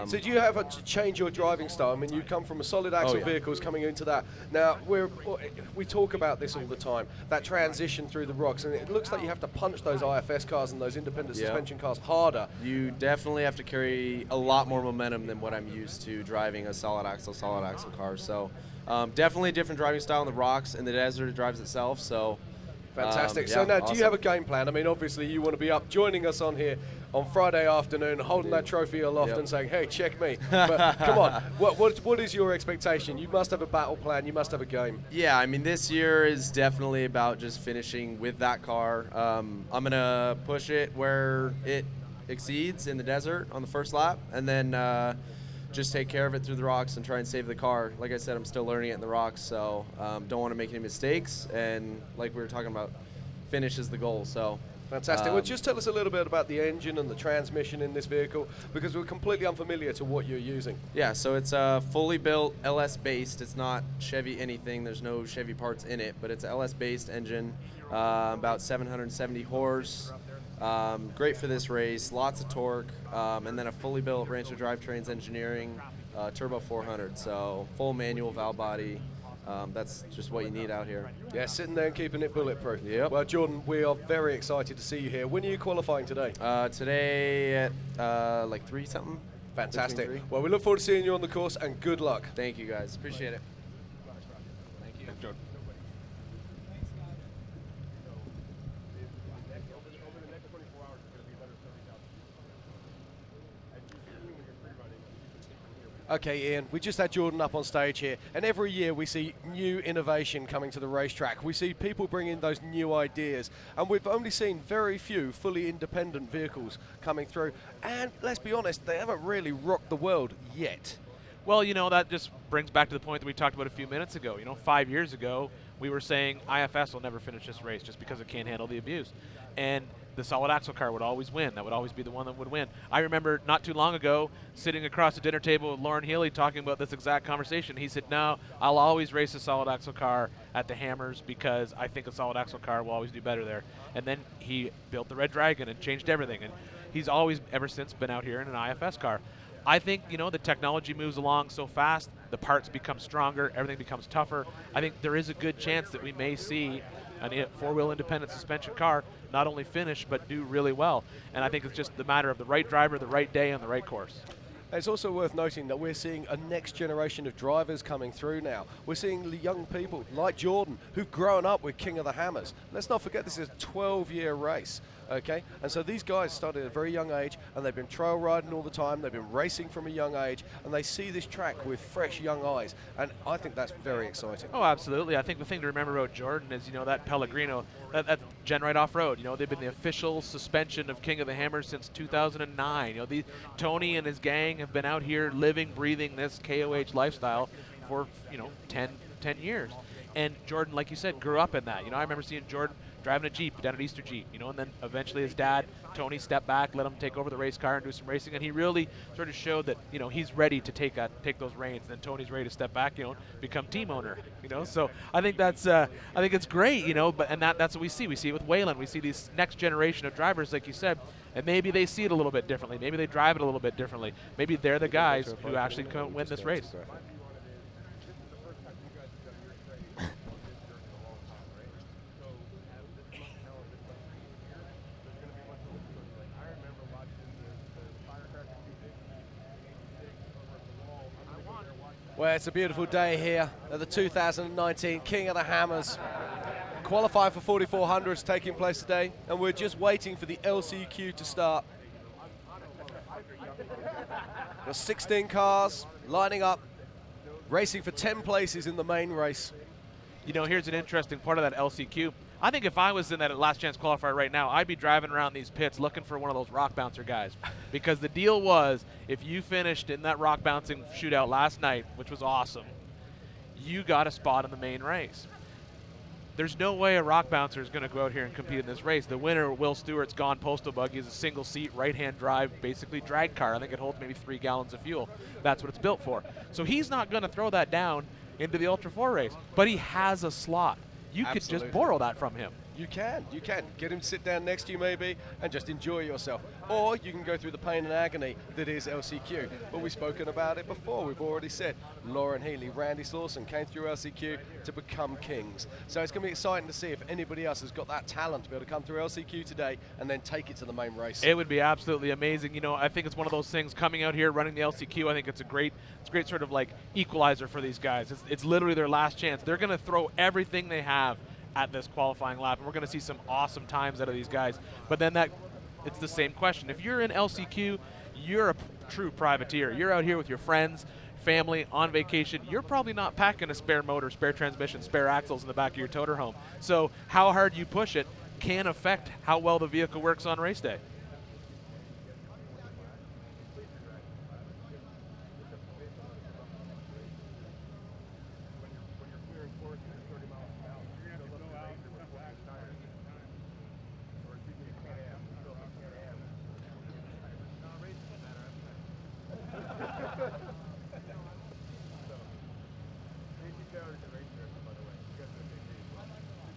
So do you have to change your driving style? I mean, you come from a solid axle vehicles coming into that. Now, we talk about this all the time, that transition through the rocks, and it looks like you have to punch those IFS cars and those independent suspension cars harder. You definitely have to carry a lot more momentum than what I'm used to driving a solid axle car. So definitely a different driving style in the rocks. In the desert, it drives itself. So fantastic. So now, do you have a game plan? I mean, obviously, you want to be up joining us on here on Friday afternoon, holding that trophy aloft and saying, "Hey, check me." But come on, what is your expectation? You must have a battle plan. You must have a game. Yeah, I mean, this year is definitely about just finishing with that car. I'm gonna push it where it exceeds in the desert on the first lap, and then just take care of it through the rocks and try and save the car. Like I said, I'm still learning it in the rocks, so don't want to make any mistakes. And like we were talking about, finish is the goal. So fantastic. Well, just tell us a little bit about the engine and the transmission in this vehicle, because we're completely unfamiliar to what you're using. Yeah, so it's a fully built LS based. It's not Chevy anything. There's no Chevy parts in it, but it's an LS based engine, about 770 horse. Great for this race, lots of torque, and then a fully built Rancho Drivetrains Engineering Turbo 400, so full manual valve body, That's just what you need out here. Yeah, sitting there and keeping it bulletproof. Yep. Well, Jordan, we are very excited to see you here. When are you qualifying today? Today at like 3 something. Fantastic. Between 3. Well, we look forward to seeing you on the course, and good luck. Thank you guys. Appreciate it. Thank you. Jordan. Okay, Ian, we just had Jordan up on stage here, and every year we see new innovation coming to the racetrack. We see people bringing those new ideas, and we've only seen very few fully independent vehicles coming through, and let's be honest, they haven't really rocked the world yet. Well, you know, that just brings back to the point that we talked about a few minutes ago. You know, 5 years ago, we were saying IFS will never finish this race just because it can't handle the abuse. And the solid axle car would always win. That would always be the one that would win. I remember not too long ago sitting across the dinner table with Lauren Healy talking about this exact conversation. He said, no, I'll always race a solid axle car at the Hammers because I think a solid axle car will always do better there. And then he built the Red Dragon and changed everything. And he's always, ever since, been out here in an IFS car. I think, you know, the technology moves along so fast, the parts become stronger, everything becomes tougher. I think there is a good chance that we may see a four-wheel independent suspension car not only finish but do really well. And I think it's just the matter of the right driver, the right day, and the right course. It's also worth noting that we're seeing a next generation of drivers coming through now. We're seeing young people like Jordan who've grown up with King of the Hammers. Let's not forget this is a 12-year race, okay? And so these guys started at a very young age, and they've been trail riding all the time. They've been racing from a young age, and they see this track with fresh young eyes. And I think that's very exciting. Oh, absolutely. I think the thing to remember about Jordan is, you know, that Pellegrino, that Gen Right Off-Road, you know, they've been the official suspension of King of the Hammers since 2009. You know, Tony and his gang have been out here living, breathing this KOH lifestyle for, you know, 10 years. And Jordan, like you said, grew up in that. You know, I remember seeing Jordan driving a Jeep down at Easter Jeep, you know, and then eventually his dad, Tony, stepped back, let him take over the race car and do some racing, and he really sort of showed that, you know, he's ready to take those reins, and then Tony's ready to step back, you know, become team owner, you know. So I think that's, I think it's great, you know, and that's what we see. We see it with Whalen. We see these next generation of drivers, like you said, and maybe they see it a little bit differently. Maybe they drive it a little bit differently. Maybe they're the guys who actually can win this race. Well, it's a beautiful day here at the 2019 King of the Hammers. Qualifying for 4400s taking place today, and we're just waiting for the LCQ to start. There's 16 cars lining up, racing for 10 places in the main race. You know, here's an interesting part of that LCQ. I think if I was in that last chance qualifier right now, I'd be driving around these pits looking for one of those rock bouncer guys. Because the deal was, if you finished in that rock bouncing shootout last night, which was awesome, you got a spot in the main race. There's no way a rock bouncer is going to go out here and compete in this race. The winner, Will Stewart's Gone Postal Buggy, is a single seat, right-hand drive, basically drag car. I think it holds maybe 3 gallons of fuel. That's what it's built for. So he's not going to throw that down into the Ultra 4 race, but he has a slot. You could just borrow that from him. You can. Get him to sit down next to you maybe and just enjoy yourself. Or you can go through the pain and agony that is LCQ. But we've spoken about it before. We've already said Lauren Healy, Randy Slauson came through LCQ to become kings. So it's going to be exciting to see if anybody else has got that talent to be able to come through LCQ today and then take it to the main race. It would be absolutely amazing. You know, I think it's one of those things coming out here, running the LCQ. I think it's a great sort of like equalizer for these guys. It's literally their last chance. They're going to throw everything they have at this qualifying lap, and we're going to see some awesome times out of these guys. But then it's the same question. If you're in LCQ, you're a true privateer. You're out here with your friends, family, on vacation. You're probably not packing a spare motor, spare transmission, spare axles in the back of your toter home. So how hard you push it can affect how well the vehicle works on race day.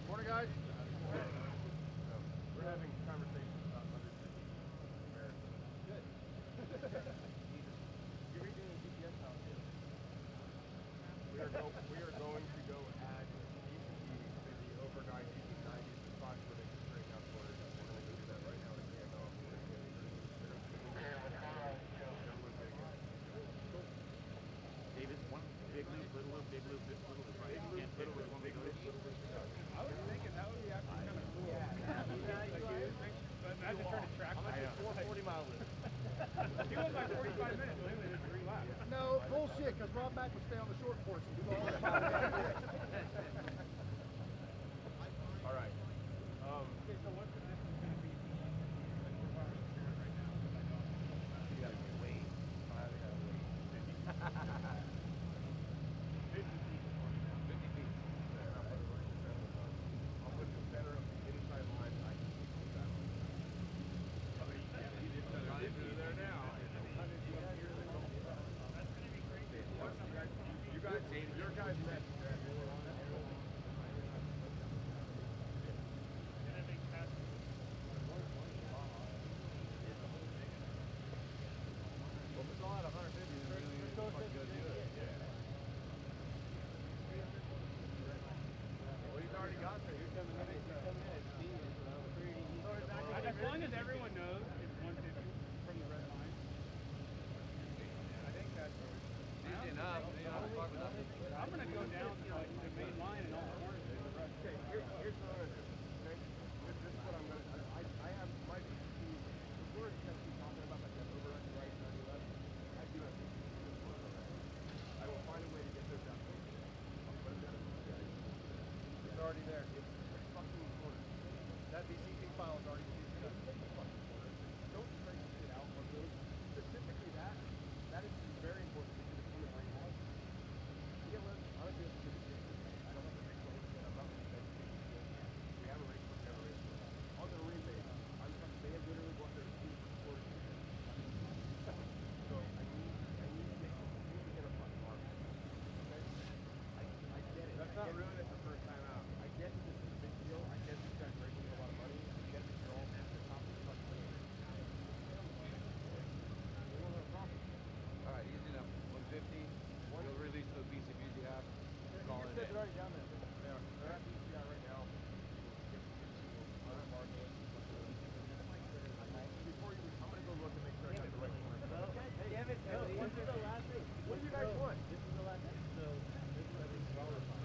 Morning, guys. We're having conversations about Good. You're reading the GPS out here. We are going to go Rob Mack will stay on the short course and do all the power. All right. Okay, so what's the distance going to be? You got to wait. I got to wait. 50 feet. 50 feet. I'll put the center of the inside line. I can see that one. He's there now. You guys, your guys met. Well, if it's all at 150, then really fucking good. Well, he's already got there. He's coming in. As long as everyone knows it's 150 from the red line. I think that's easy enough. I'm going to go down to like the main line and all the corners. Okay, here's what I'm going to do. Okay? This is what I'm going to do. I have my PCT. The word is going to keep talking about like that overrun right and left. I do have PCT. I will find a way to get those out. I'll put them down. It's already there. It's fucking important. That VCT file is already used up. It's fucking important. Don't break shit out of those. Specifically that is very important to the human right now. You get what? I don't do it to the kids. I don't have to make clothes yet. I'm not going to make clothes. We have a race for every race. On the remake, they have literally what they're doing for sports. So I need to get a fucking mark. Okay? I get it. That's not really the first time out. I get this is a big deal. I get these guys raising a lot of money. I get that you're all at the top of the fucking league. We won't have a problem. All right, easy enough. 150. You'll release the BCBs you have. Call it in. They're already down there. They're at BCI right now. Before you, I'm going to go look and make sure I got the right one. Hey, damn it. This is the last thing. What do you guys want? This is the last thing. So, this is, I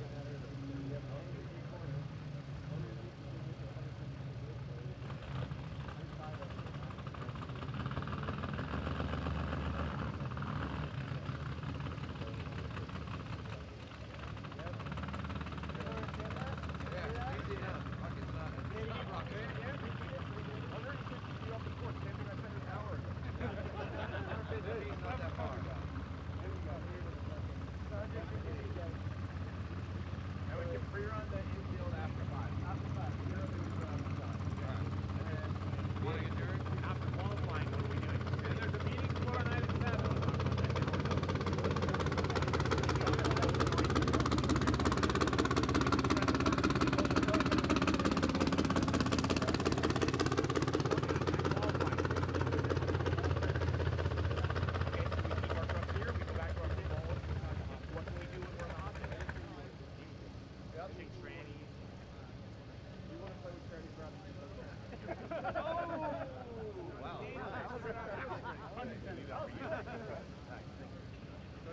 think,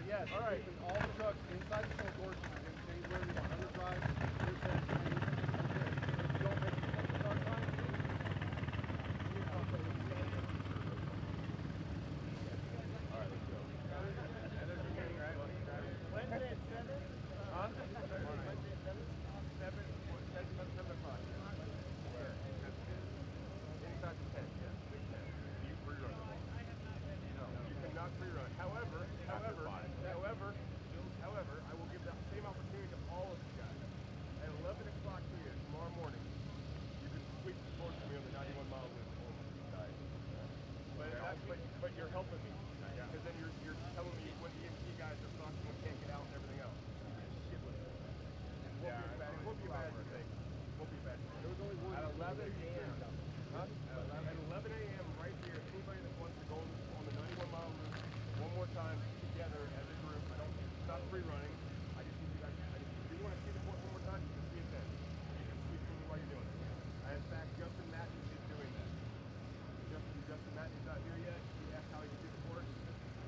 yes, all right. All the trucks inside the short course are going to change where we want. Underdrive, rear set, training. Okay. If you don't make it to the start line, all right, let's go. And there's a meeting, right? Wednesday at 7? Huh? Wednesday at 7? 7 o'clock. Where? Inside the tent, yes. Big tent. Do you free run? No, you cannot free run. However, I will give that same opportunity to all of you guys. At 11 o'clock here tomorrow morning, you can sweep the course for me on the 91-mile loop. But you're helping me. Because then you're telling me when the EMT guys are fucked and can't get out and everything else. Shit with it. It won't be a bad mistake. It won't be a bad mistake. There was only one. At 11 a.m. Huh? At 11 a.m. right here, anybody that wants to go on the 91-mile loop one more time together as a group. It's not free running. I just need you guys. If you want to see the course one more time, you can see it then. You can sweep for me while you're doing it. And in fact, Justin Matthews is doing that. Justin Matthews not here yet. He asked how he could do the course.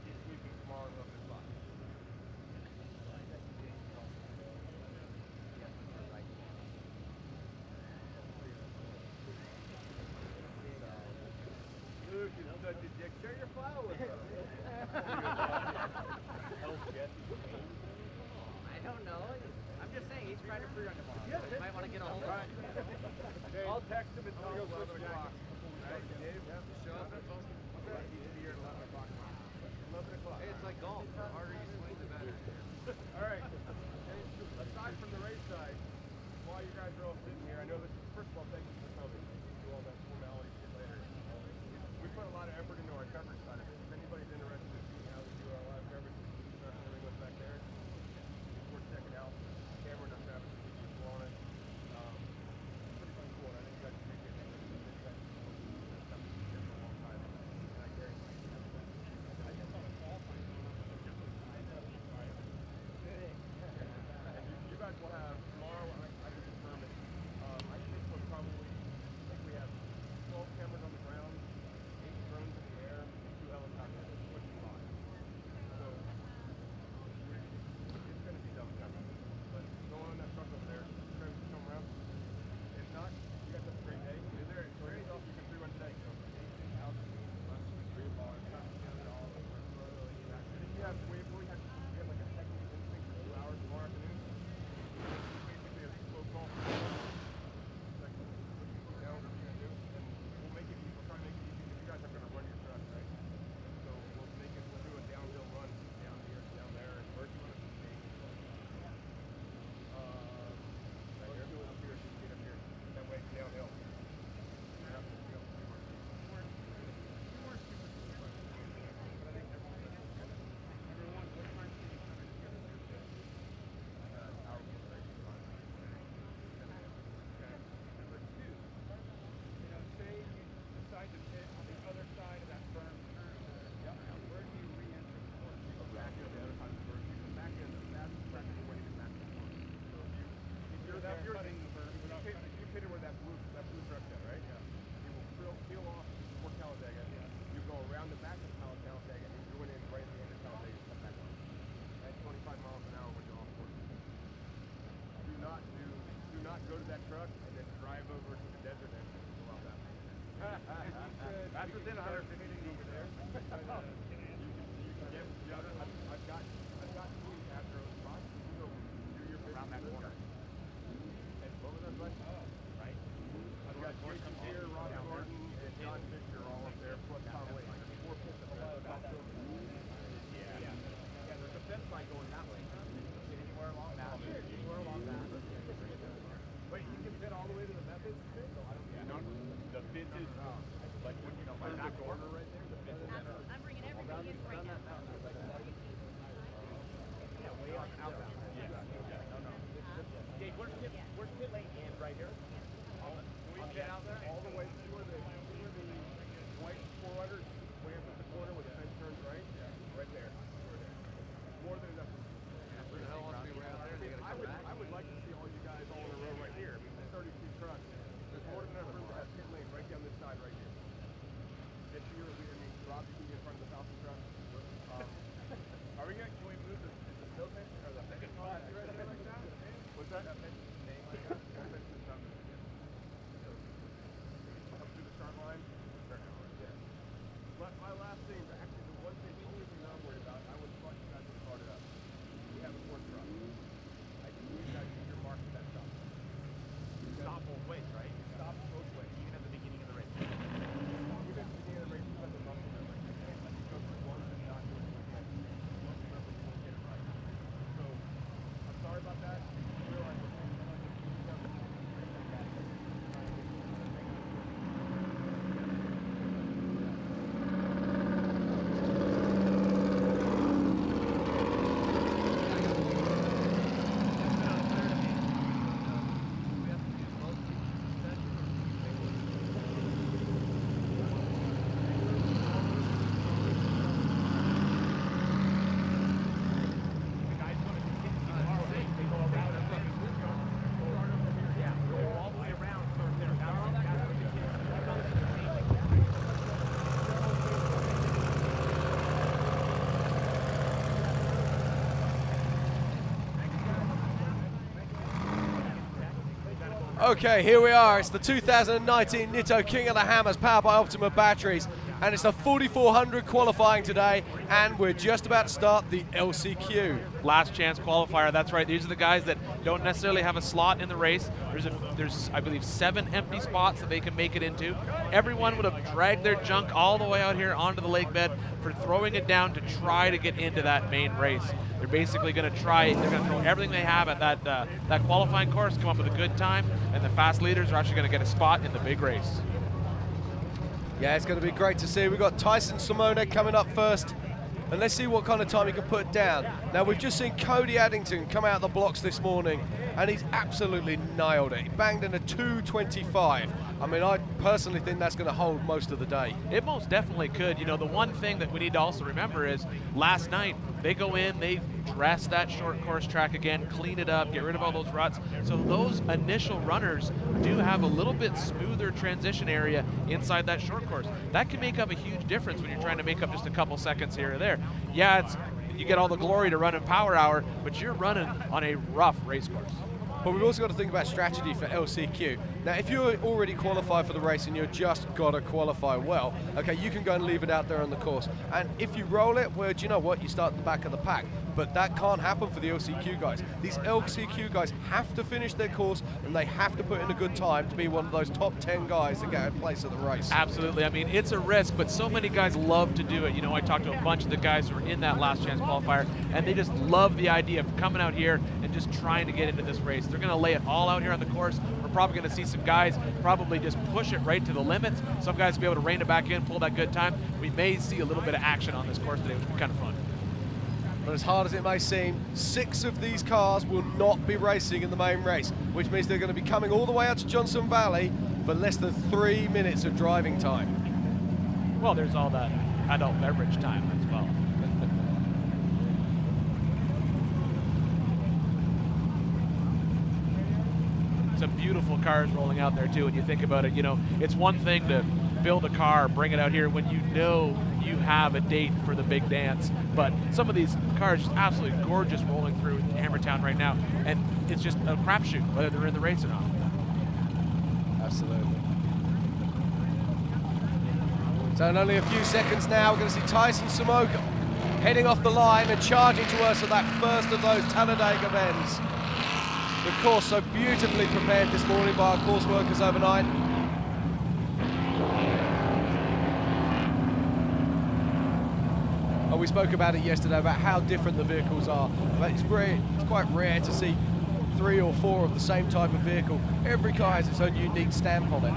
He's sweeping tomorrow at 11 o'clock. Luke is such a dick. Share your file with us. I don't know. I'm just saying he's trying to pre-run tomorrow. So you might want to get a hold of him. I'll text him and tell him 11 o'clock. Right, Dave? Yep. Show up at 11 o'clock. 11 o'clock. Hey, it's like golf. The harder you swing, the better. All right. Aside from the race side, while you guys are all sitting here, I know this is, first of all, thank you for coming. Do all that formality shit later. We put a lot of effort into our coverage side of it. If anybody's interested in seeing how we do our live coverage, everything goes back there. It's worth checking out. Cameron and Travis will keep you on it. Pretty fucking cool, and I think you guys appreciate it. You guys have been here for a long time. And I guarantee you, I guess on the qualifying, you guys will have tomorrow. I can confirm it. I think we'll probably. I think we have 12 cameras on the ground, 8 drones in the air, 2 helicopters, which is a lot. So it's going to be dumb coverage. But go on that truck over there. Travis, come around. If not, you guys have a great day. Is there anything else you can pre-run today? We have like a technical instinct for 2 hours tomorrow afternoon. Basically a slow call. Like, now what we're gonna do, and we'll make it easy. We'll try to make it easy because you guys are gonna run your truck, right? So we'll do a downhill run down here, down there, and where do you want to be? Right here. Do it up here, just get up here. That way it's downhill. Go to that truck and then drive over to the desert and go out that way. That's within 150 feet over there. I've got 3 after those spots. You go do your around that corner. And what was that place? Right. I've got Jason here, Rob Gordon, and John Fisher all up there, plus Tom Wade. 4 pits up there. Yeah. Yeah, there's a fence line going that way. Anywhere along that. Anywhere along that. Wait, you can fit all the way to the Methodist? No, I don't think the fence is like when you turn that corner right there. The fence is I'm bringing everybody in right now. Yeah, way out. Yeah. No. Okay, where's pit lane end right here? Can we get out there? All the way to where the white 400 way up at the corner where the fence turns right? Yeah. Right there. More than enough. Where the hell else do we out there? I would like to see all you guys all in a row right here. I mean, there's 32 trucks. There's more than enough room to have pit lane right down this side right here. This year, Rob, you can be in front of the Falcon truck. Can we move the snow fence or the fence right there like that? What's that? That fence is staying like that? That fence is not moving yet. Up to the start line. Yeah. My last thing, actually the one thing, the only thing I'm worried about, I would thought you guys would have brought it up. We have a 4th truck. I think you guys need your mark at that stop. Stop both ways, right? Stop both ways. Even at the beginning of the race. Even at the beginning of the race, you have the muscle memory. Let me go through one and not do it again. Muscle memory, you won't get it right. So, I'm sorry about that. I realize we're doing Okay, here we are. It's the 2019 Nitto King of the Hammers powered by Optima batteries. and it's the 4400 qualifying today, and we're just about to start the LCQ. Last chance qualifier, that's right. These are the guys that don't necessarily have a slot in the race. There's I believe 7 empty spots that they can make it into. Everyone would have dragged their junk all the way out here onto the lake bed for throwing it down to try to get into that main race. They're basically going to try, they're going to throw everything they have at that qualifying course, come up with a good time, and the fast leaders are actually going to get a spot in the big race. Yeah, it's going to be great to see. We've got Tyson Simone coming up first, and let's see what kind of time he can put down. Now, we've just seen Cody Addington come out of the blocks this morning, and he's absolutely nailed it. He banged in a 2:25. I mean, I personally think that's going to hold most of the day. It most definitely could. You know, the one thing that we need to also remember is last night they go in, they dress that short course track again, clean it up, get rid of all those ruts. So those initial runners do have a little bit smoother transition area inside that short course. That can make up a huge difference when you're trying to make up just a couple seconds here or there. Yeah, you get all the glory to run in Power Hour, but you're running on a rough race course. But we've also got to think about strategy for LCQ. Now, if you're already qualified for the race and you've just got to qualify well, okay, you can go and leave it out there on the course. And if you roll it, well, do you know what? You start at the back of the pack. But that can't happen for the LCQ guys. These LCQ guys have to finish their course, and they have to put in a good time to be one of those top 10 guys that get a place at the race. Absolutely. I mean, it's a risk, but so many guys love to do it. You know, I talked to a bunch of the guys who were in that last chance qualifier, and they just love the idea of coming out here and just trying to get into this race. They're going to lay it all out here on the course. We're probably going to see some guys probably just push it right to the limits. Some guys will be able to rein it back in, pull that good time. We may see a little bit of action on this course today, which will be kind of fun. But as hard as it may seem, 6 of these cars will not be racing in the main race, which means they're going to be coming all the way out to Johnson Valley for less than 3 minutes of driving time. Well, there's all that adult beverage time as well. Some beautiful cars rolling out there too. When you think about it, you know, it's one thing to build a car, bring it out here when you know you have a date for the big dance, but some of these cars just absolutely gorgeous rolling through Hammertown right now, and it's just a crapshoot whether they're in the race or not. Absolutely. So in only a few seconds now, we're going to see Tyson Samoka heading off the line and charging to us at that first of those Talladega bends. The course so beautifully prepared this morning by our course workers overnight. We spoke about it yesterday, about how different the vehicles are. But it's quite rare to see 3 or 4 of the same type of vehicle. Every car has its own unique stamp on it.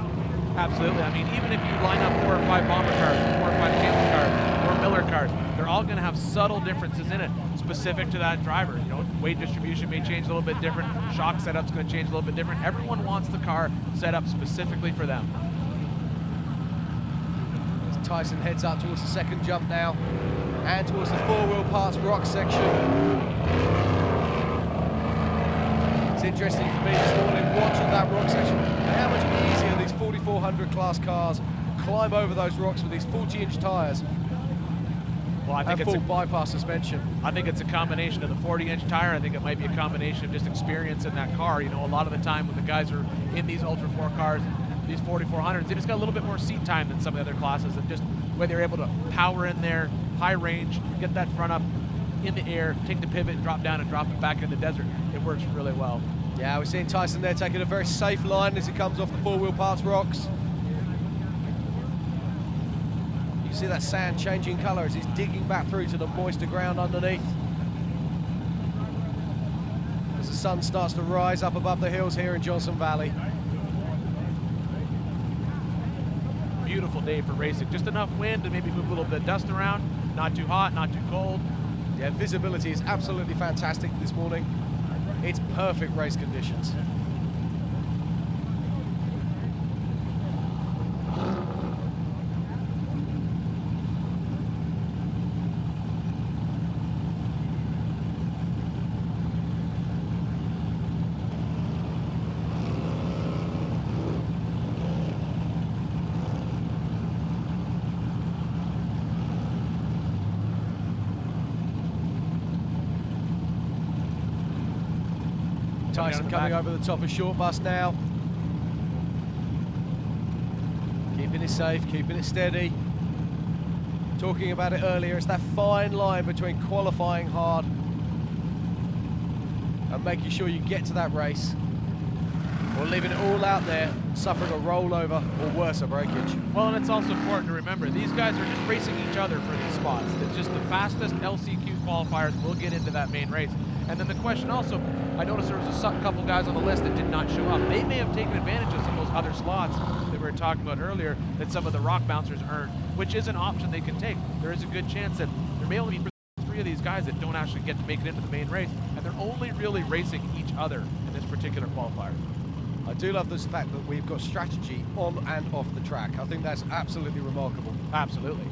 Absolutely. I mean, even if you line up 4 or 5 bomber cars, 4 or 5 Camel cars, or Miller cars, they're all going to have subtle differences in it specific to that driver. You know, weight distribution may change a little bit different. Shock setup's going to change a little bit different. Everyone wants the car set up specifically for them. As Tyson heads up towards the second jump now, and towards the 4-wheel parts rock section. It's interesting for me this morning watching that rock section and how much easier these 4400 class cars climb over those rocks with these 40-inch tyres. Well, I think and full bypass suspension. I think it's a combination of the 40-inch tire. I think it might be a combination of just experience in that car. You know, a lot of the time when the guys are in these Ultra 4 cars, these 4400s, they just got a little bit more seat time than some of the other classes, and just whether they're able to power in there, high range, get that front up in the air, take the pivot, drop down and drop it back in the desert. It works really well. Yeah, we're seeing Tyson there taking a very safe line as he comes off the 4-wheel parts rocks. You see that sand changing colour as he's digging back through to the moister ground underneath. As the sun starts to rise up above the hills here in Johnson Valley. Beautiful day for racing. Just enough wind to maybe move a little bit of dust around. Not too hot, not too cold. Yeah, visibility is absolutely fantastic this morning. It's perfect race conditions. Tyson coming over the top of short bus now. Keeping it safe, keeping it steady. talking about it earlier. It's that fine line between qualifying hard and making sure you get to that race, or leaving it all out there, suffering a rollover or worse, a breakage. Well, and it's also important to remember, these guys are just racing each other for these spots. It's just the fastest LCQ qualifiers will get into that main race. And then the question also, I noticed there was a couple guys on the list that did not show up. They may have taken advantage of some of those other slots that we were talking about earlier that some of the rock bouncers earned, which is an option they can take. There is a good chance that there may only be 3 of these guys that don't actually get to make it into the main race, and they're only really racing each other in this particular qualifier. I do love this fact that we've got strategy on and off the track. I think that's absolutely remarkable. Absolutely.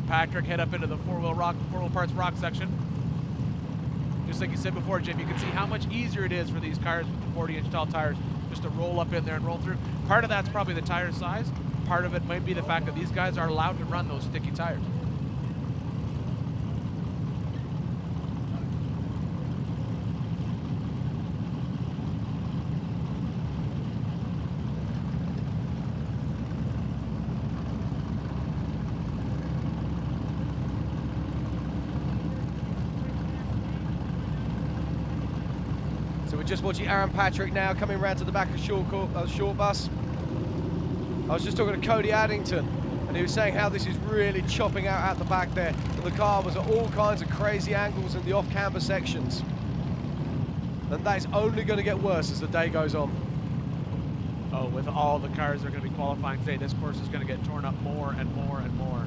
Patrick head up into the four-wheel parts rock section. Just like you said before, Jim, you can see how much easier it is for these cars with the 40-inch tall tires just to roll up in there and roll through. Part of that's probably the tire size. Part of it might be the fact that these guys are allowed to run those sticky tires. Just watching Aaron Patrick now coming around to the back of short bus. I was just talking to Cody Addington, and he was saying how this is really chopping out at the back there. And the car was at all kinds of crazy angles in the off-camber sections. And that is only going to get worse as the day goes on. Oh, with all the cars that are going to be qualifying today, this course is going to get torn up more and more and more.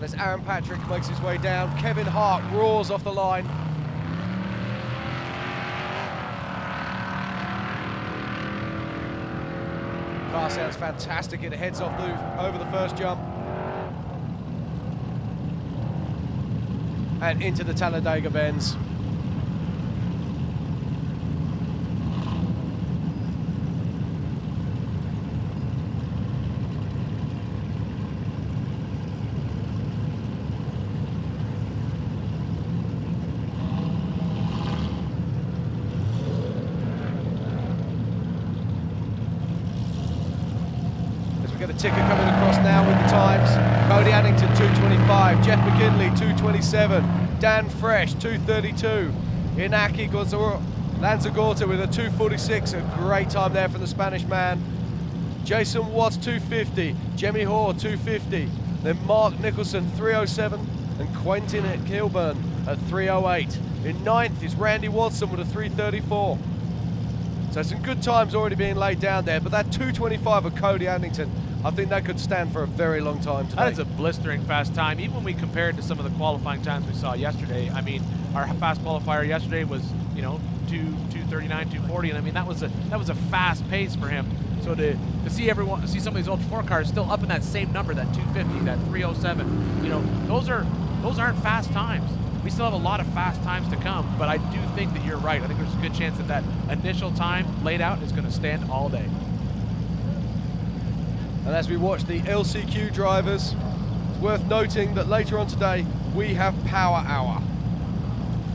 As Aaron Patrick makes his way down, Kevin Hart roars off the line. Car sounds fantastic. It heads off over the first jump and into the Talladega bends. Ticker coming across now with the times. Cody Addington 2:25, Jeff McKinley 2:27, Dan Fresh 2:32, Inaki Lanzagorta with a 2:46, a great time there from the Spanish man. Jason Watts 2:50, Jemmy Hoare 2:50, then Mark Nicholson 3:07, and Quentin Kilburn at 3:08. In 9th is Randy Watson with a 3:34. So some good times already being laid down there, but that 2:25 of Cody Addington, I think that could stand for a very long time today. That is a blistering fast time. Even when we compared to some of the qualifying times we saw yesterday, I mean, our fast qualifier yesterday was, 2:39, 2:40, and I mean that was a fast pace for him. So to see some of these Ultra 4 cars still up in that same number, that 250, that 307, those aren't fast times. We still have a lot of fast times to come, but I do think that you're right. I think there's a good chance that initial time laid out is going to stand all day. And as we watch the LCQ drivers, it's worth noting that later on today, we have Power Hour.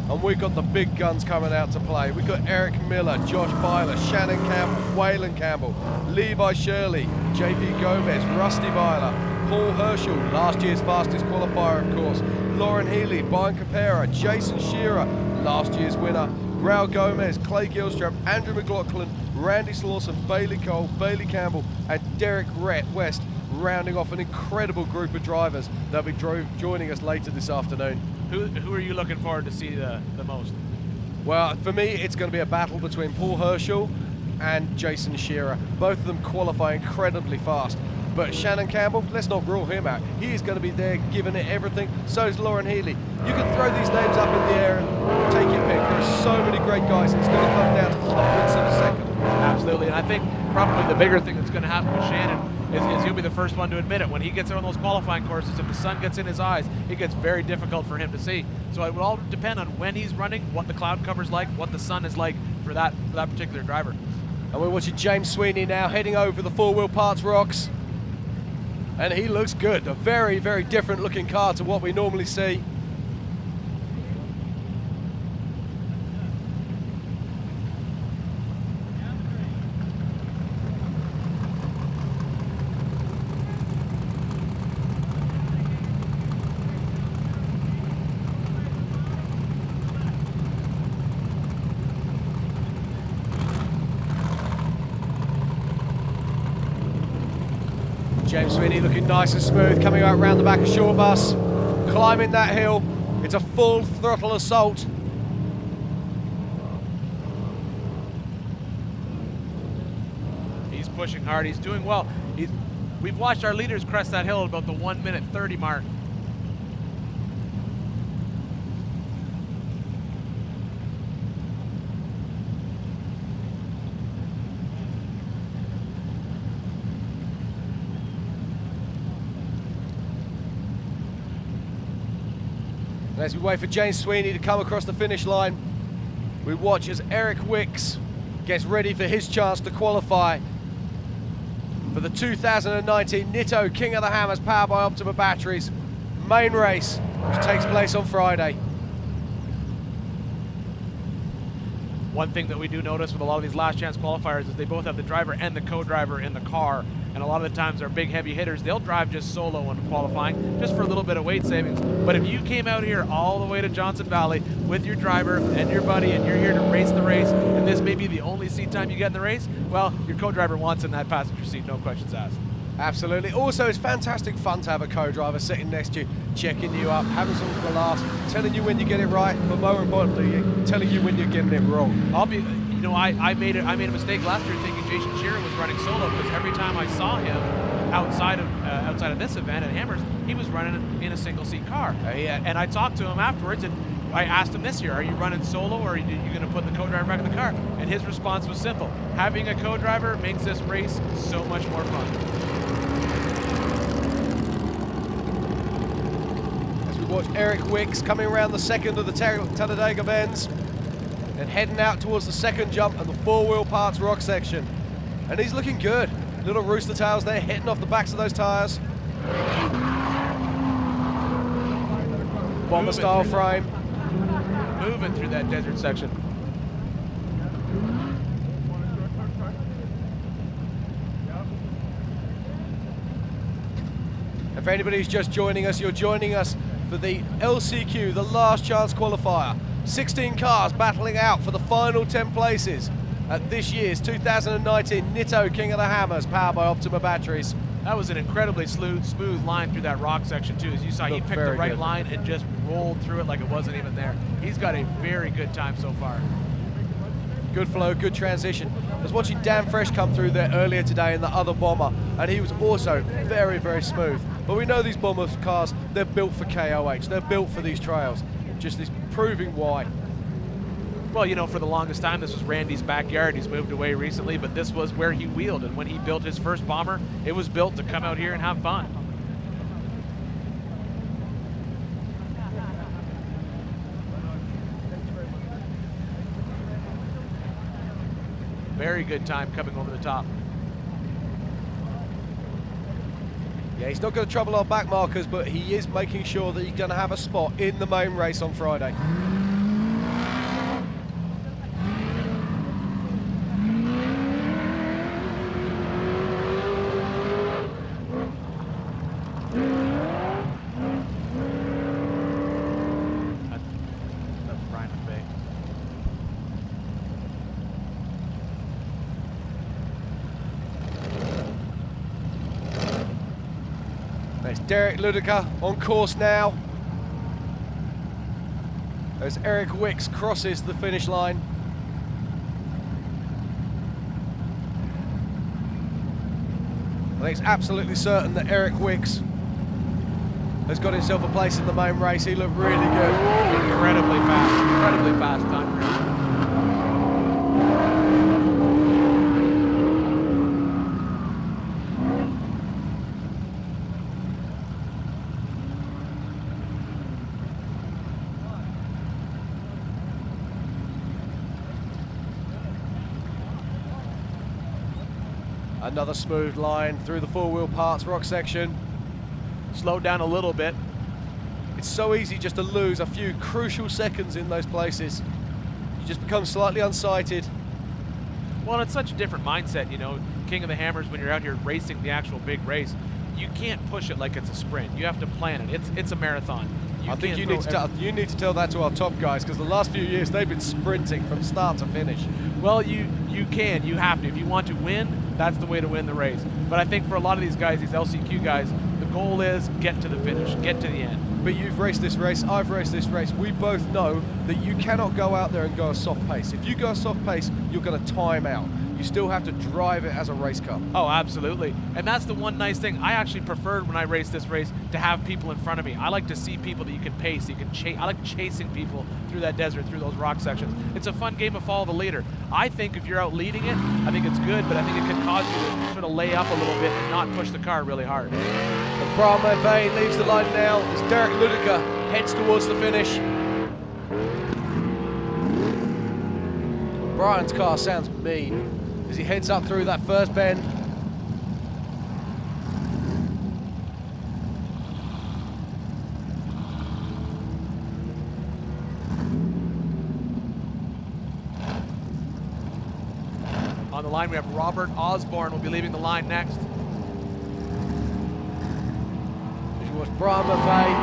And we've got the big guns coming out to play. We've got Eric Miller, Josh Byler, Shannon Campbell, Waylon Campbell, Levi Shirley, JP Gomez, Rusty Byler, Paul Herschel, last year's fastest qualifier, of course, Lauren Healy, Brian Capera, Jason Shearer, last year's winner, Raul Gomez, Clay Gilstrap, Andrew McLaughlin, Randy Slauson, Bailey Cole, Bailey Campbell, and Derek West, rounding off an incredible group of drivers that'll be joining us later this afternoon. Who are you looking forward to see the most? Well, for me, it's going to be a battle between Paul Herschel and Jason Shearer. Both of them qualify incredibly fast. But Shannon Campbell, let's not rule him out. He is going to be there giving it everything. So is Lauren Healy. You can throw these names up in the air and take your pick. There are so many great guys. It's going to come down to hundredths of a second. Absolutely. And I think probably the bigger thing that's going to happen with Shannon is he'll be the first one to admit it. When he gets on those qualifying courses, if the sun gets in his eyes, it gets very difficult for him to see. So it will all depend on when he's running, what the cloud cover's like, what the sun is like for that particular driver. And we're watching James Sweeney now heading over the four-wheel parts rocks. And he looks good. A very, very different looking car to what we normally see. James Sweeney looking nice and smooth, coming out around the back of Short Bus, climbing that hill. It's a full throttle assault. He's pushing hard. He's doing well. We've watched our leaders crest that hill at about the 1:30 mark. As we wait for James Sweeney to come across the finish line, we watch as Eric Wicks gets ready for his chance to qualify for the 2019 Nitto King of the Hammers powered by Optima batteries main race, which takes place on Friday. One thing that we do notice with a lot of these last chance qualifiers is they both have the driver and the co-driver in the car. And a lot of the times they're big heavy hitters. They'll drive just solo when qualifying, just for a little bit of weight savings. But if you came out here all the way to Johnson Valley with your driver and your buddy and you're here to race the race, and this may be the only seat time you get in the race, well, your co-driver wants in that passenger seat, no questions asked. Absolutely. Also, it's fantastic fun to have a co-driver sitting next to you, checking you up, having some of the laughs, telling you when you get it right, but more importantly, telling you when you're getting it wrong. I made a mistake last year thinking Jason Shearer was running solo, because every time I saw him outside of this event at Hammers, he was running in a single seat car. And I talked to him afterwards, and I asked him this year, are you running solo or are you going to put the co-driver back in the car? And his response was simple: having a co-driver makes this race so much more fun. Watch Eric Wicks coming around the second of the Talladega bends and heading out towards the second jump and the four-wheel parts rock section. And he's looking good. Little rooster tails there hitting off the backs of those tires. Bomber style frame. Moving through that desert section. And for anybody who's just joining us, you're joining us for the LCQ, the last chance qualifier. 16 cars battling out for the final 10 places at this year's 2019 Nitto King of the Hammers, powered by Optima batteries. That was an incredibly smooth line through that rock section too. As you saw, he picked the right line and just rolled through it like it wasn't even there. He's got a very good time so far. Good flow, good transition. I was watching Dan Fresh come through there earlier today in the other bomber, and he was also very, very smooth. But we know these bomber cars, they're built for KOH. They're built for these trails. Just is proving why. Well, you know, for the longest time, this was Randy's backyard. He's moved away recently, but this was where he wheeled. And when he built his first bomber, it was built to come out here and have fun. Very good time coming over the top. Yeah, he's not going to trouble our back markers, but he is making sure that he's going to have a spot in the main race on Friday. There's Derek Ludica on course now, as Eric Wicks crosses the finish line. I think it's absolutely certain that Eric Wicks has got himself a place in the main race. He looked really good. Incredibly fast time for him. Another smooth line through the four-wheel parts rock section. Slowed down a little bit. It's so easy just to lose a few crucial seconds in those places. You just become slightly unsighted. Well, it's such a different mindset, you know, King of the Hammers, when you're out here racing the actual big race. You can't push it like it's a sprint. You have to plan it. It's a marathon. I think you need to tell that to our top guys, because the last few years they've been sprinting from start to finish. Well, you have to. If you want to win, that's the way to win the race. But I think for a lot of these guys, these LCQ guys, the goal is get to the finish, get to the end. But you've raced this race, I've raced this race. We both know that you cannot go out there and go a soft pace. If you go a soft pace, you're going to time out. You still have to drive it as a race car. Oh, absolutely. And that's the one nice thing. I actually preferred when I raced this race to have people in front of me. I like to see people that you can pace, you can chase. I like chasing people through that desert, through those rock sections. It's a fun game of follow the leader. I think if you're out leading it, I think it's good, but I think it can cause you to sort of lay up a little bit and not push the car really hard. Brian McVeigh leaves the line now as Derek Ludica heads towards the finish. Brian's car sounds mean as he heads up through that first bend. On the line, we have Robert Osborne will be leaving the line next. As you watch Brian McVeigh.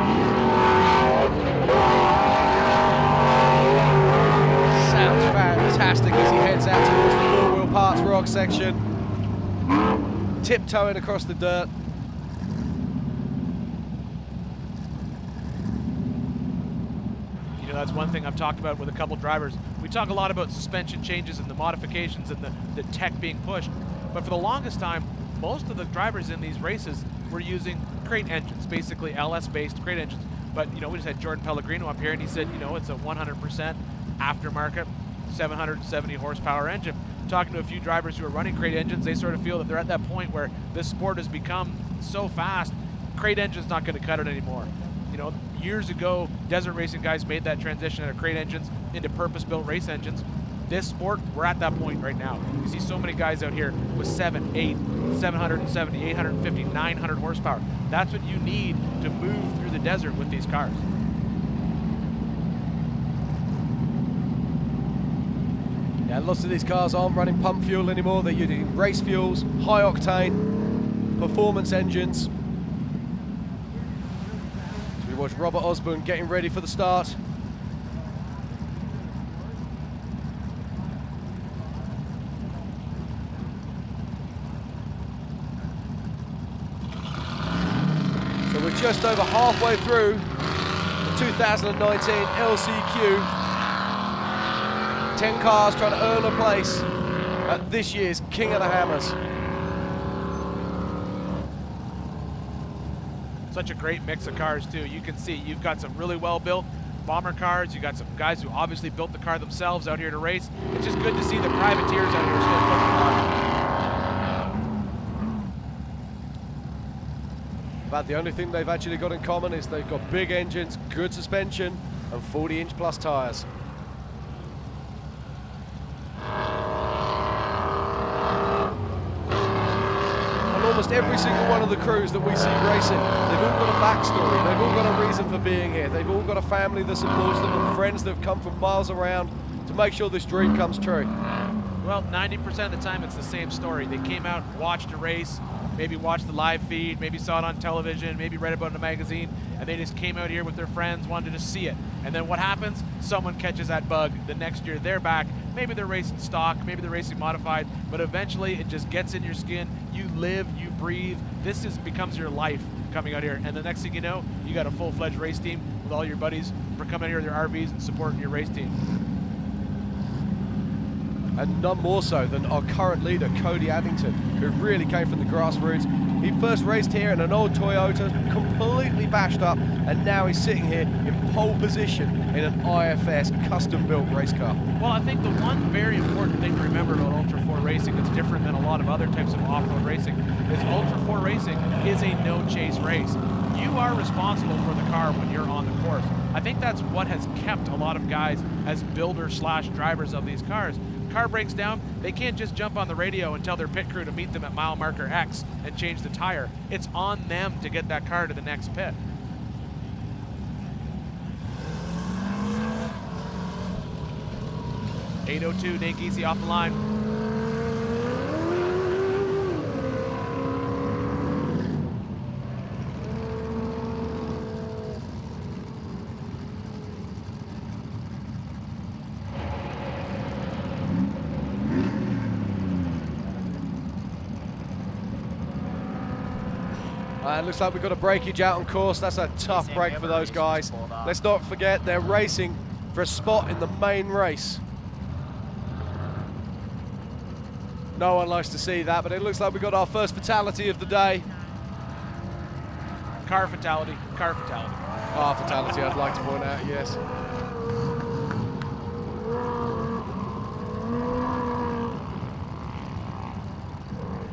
Sounds fantastic as he heads out towards the four-wheel parts rock section. Tiptoeing across the dirt. You know, that's one thing I've talked about with a couple drivers. We talk a lot about suspension changes and the modifications and the tech being pushed. But for the longest time, most of the drivers in these races were using crate engines, basically LS-based crate engines. But, you know, we just had Jordan Pellegrino up here, and he said, you know, it's a 100% aftermarket 770 horsepower engine. Talking to a few drivers who are running crate engines, they sort of feel that they're at that point where this sport has become so fast, crate engine's not going to cut it anymore. You know, years ago, desert racing guys made that transition out of crate engines into purpose-built race engines. This sport, we're at that point right now. You see so many guys out here with 7, 8, 770, 850, 900 horsepower. That's what you need to move through the desert with these cars. Yeah, lots of these cars aren't running pump fuel anymore. They're using race fuels, high octane, performance engines. So we watch Robert Osborne getting ready for the start. So we're just over halfway through the 2019 LCQ. 10 cars trying to earn a place at this year's King of the Hammers. Such a great mix of cars too. You can see you've got some really well built bomber cars. You got some guys who obviously built the car themselves out here to race. It's just good to see the privateers out here still putting the car. But the only thing they've actually got in common is they've got big engines, good suspension, and 40-inch plus tires. Almost every single one of the crews that we see racing, they've all got a backstory, they've all got a reason for being here, they've all got a family that supports them and friends that have come from miles around to make sure this dream comes true. Well, 90% of the time it's the same story. They came out, watched a race, maybe watched the live feed, maybe saw it on television, maybe read about it in a magazine, and they just came out here with their friends, wanted to see it. And then what happens? Someone catches that bug. The next year they're back. Maybe they're racing stock, maybe they're racing modified, but eventually it just gets in your skin. You live, you breathe. This becomes your life coming out here. And the next thing you know, you got a full-fledged race team with all your buddies for coming out here with their RVs and supporting your race team. And none more so than our current leader, Cody Addington, who really came from the grassroots. He first raced here in an old Toyota, completely bashed up, and now he's sitting here in pole position in an IFS custom-built race car. Well, I think the one very important thing to remember about Ultra 4 racing that's different than a lot of other types of off-road racing is Ultra 4 racing is a no-chase race. You are responsible for the car when you're on the course. I think that's what has kept a lot of guys as builders/drivers of these cars. car breaks down, they can't just jump on the radio and tell their pit crew to meet them at mile marker X and change the tire. It's on them to get that car to the next pit. .802, Nate Giese off the line. It looks like we've got a breakage out on course. That's a tough break for those guys. Let's not forget they're racing for a spot in the main race. No one likes to see that, but it looks like we got our first fatality of the day. Car fatality, car fatality. Ah, fatality, I'd like to point out, yes.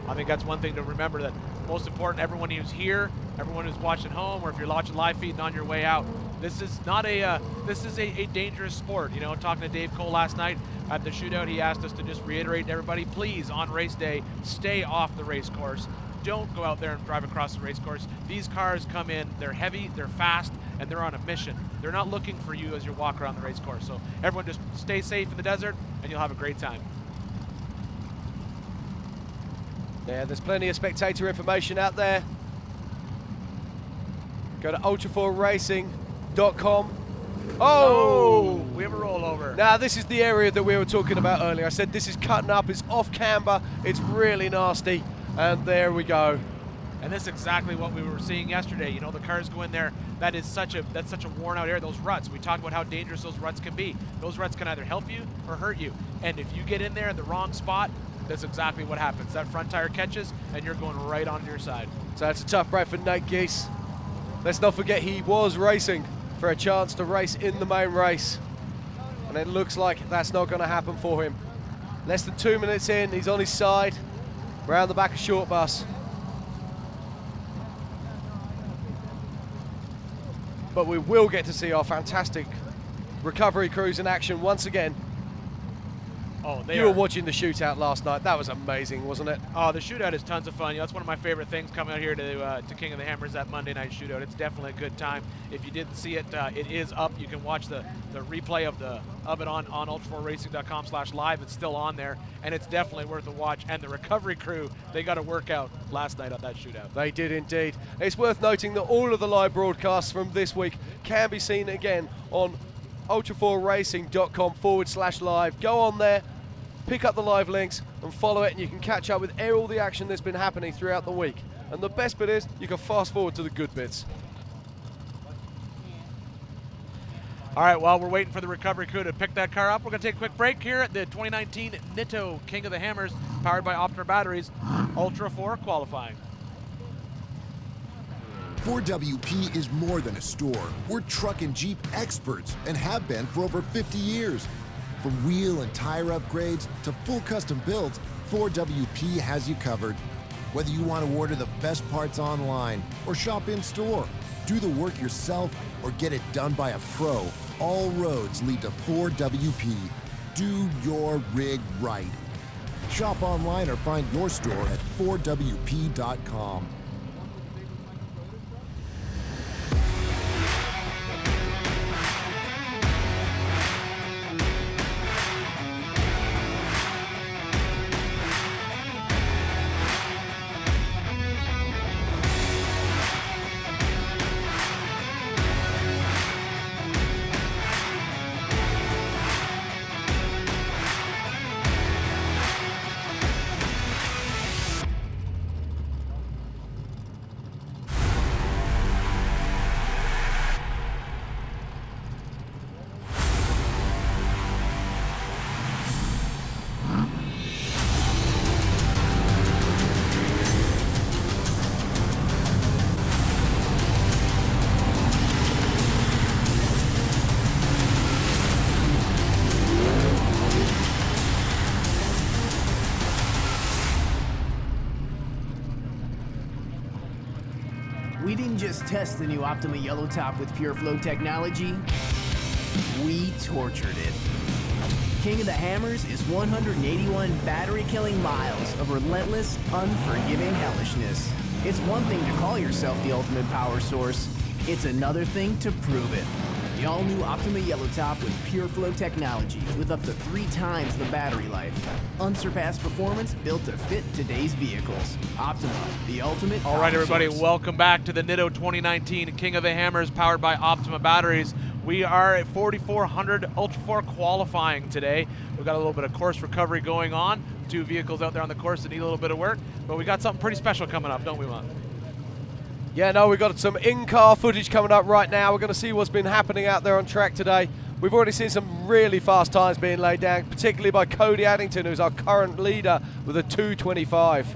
I think that's one thing to remember, that most important, everyone who's here, everyone who's watching home, or if you're watching live feed and on your way out, this is not a this is a dangerous sport. You know, talking to Dave Cole last night at the shootout, he asked us to just reiterate to everybody, please, on race day, stay off the race course. Don't go out there and drive across the race course. These cars come in, they're heavy, they're fast, and they're on a mission. They're not looking for you as you walk around the race course. So everyone just stay safe in the desert, and you'll have a great time. Yeah, there's plenty of spectator information out there. Go to ultra4racing.com. Oh! We have a rollover. Now, this is the area that we were talking about earlier. I said this is cutting up, it's off camber, it's really nasty, and there we go. And this is exactly what we were seeing yesterday. You know, the cars go in there, that's such a worn out area, those ruts. We talked about how dangerous those ruts can be. Those ruts can either help you or hurt you. And if you get in there in the wrong spot, that's exactly what happens. That front tire catches, and you're going right on your side. So it's a tough break for Nate Giese. Let's not forget he was racing for a chance to race in the main race. And it looks like that's not going to happen for him. Less than 2 minutes in, he's on his side, round the back of short bus. But we will get to see our fantastic recovery crews in action once again. Oh, you were watching the shootout last night. That was amazing, wasn't it? Oh, the shootout is tons of fun. You know, that's one of my favorite things coming out here to King of the Hammers, that Monday night shootout. It's definitely a good time. If you didn't see it, it is up. You can watch the replay of it on ultra4racing.com/live. It's still on there, and it's definitely worth a watch. And the recovery crew, they got a workout last night on that shootout. They did indeed. It's worth noting that all of the live broadcasts from this week can be seen again on ultra4racing.com/live. Go on there, pick up the live links and follow it, and you can catch up with all the action that's been happening throughout the week. And the best bit is you can fast forward to the good bits. All right, while we're waiting for the recovery crew to pick that car up, we're going to take a quick break here at the 2019 Nitto King of the Hammers, powered by Optima batteries, Ultra 4 qualifying. 4WP is more than a store. We're truck and Jeep experts and have been for over 50 years. From wheel and tire upgrades to full custom builds, 4WP has you covered. Whether you want to order the best parts online or shop in store, do the work yourself or get it done by a pro, all roads lead to 4WP. Do your rig right. Shop online or find your store at 4WP.com. We didn't just test the new Optima Yellow Top with Pure Flow technology, we tortured it. King of the Hammers is 181 battery-killing miles of relentless, unforgiving hellishness. It's one thing to call yourself the ultimate power source. It's another thing to prove it. The all-new Optima Yellow Top with pure flow technology with up to 3 times the battery life. Unsurpassed performance built to fit today's vehicles. Optima, the ultimate All right, power everybody, source. welcome back to the Nitto 2019 King of the Hammers powered by Optima batteries. We are at 4,400 Ultra 4 qualifying today. We've got a little bit of course recovery going on. 2 vehicles out there on the course that need a little bit of work, but we got something pretty special coming up, don't we, Mont? Yeah, no, we've got some in-car footage coming up right now. We're going to see what's been happening out there on track today. We've already seen some really fast times being laid down, particularly by Cody Addington, who's our current leader with a 2:25.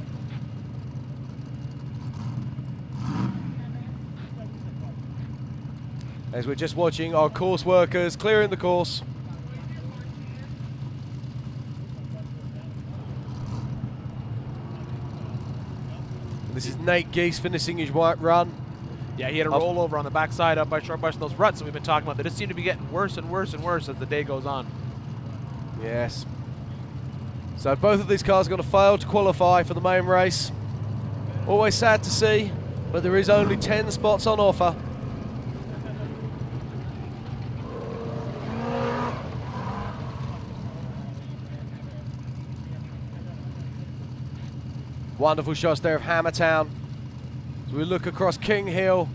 As we're just watching our course workers clearing the course. This is Nate Geese finishing his white run. Yeah, he had a rollover on the backside up by Short Bush, those ruts that we've been talking about. They just seem to be getting worse and worse and worse as the day goes on. Yes. So both of these cars are going to fail to qualify for the main race. Always sad to see, but there is only 10 spots on offer. Wonderful shots there of Hammertown. As we look across King Hill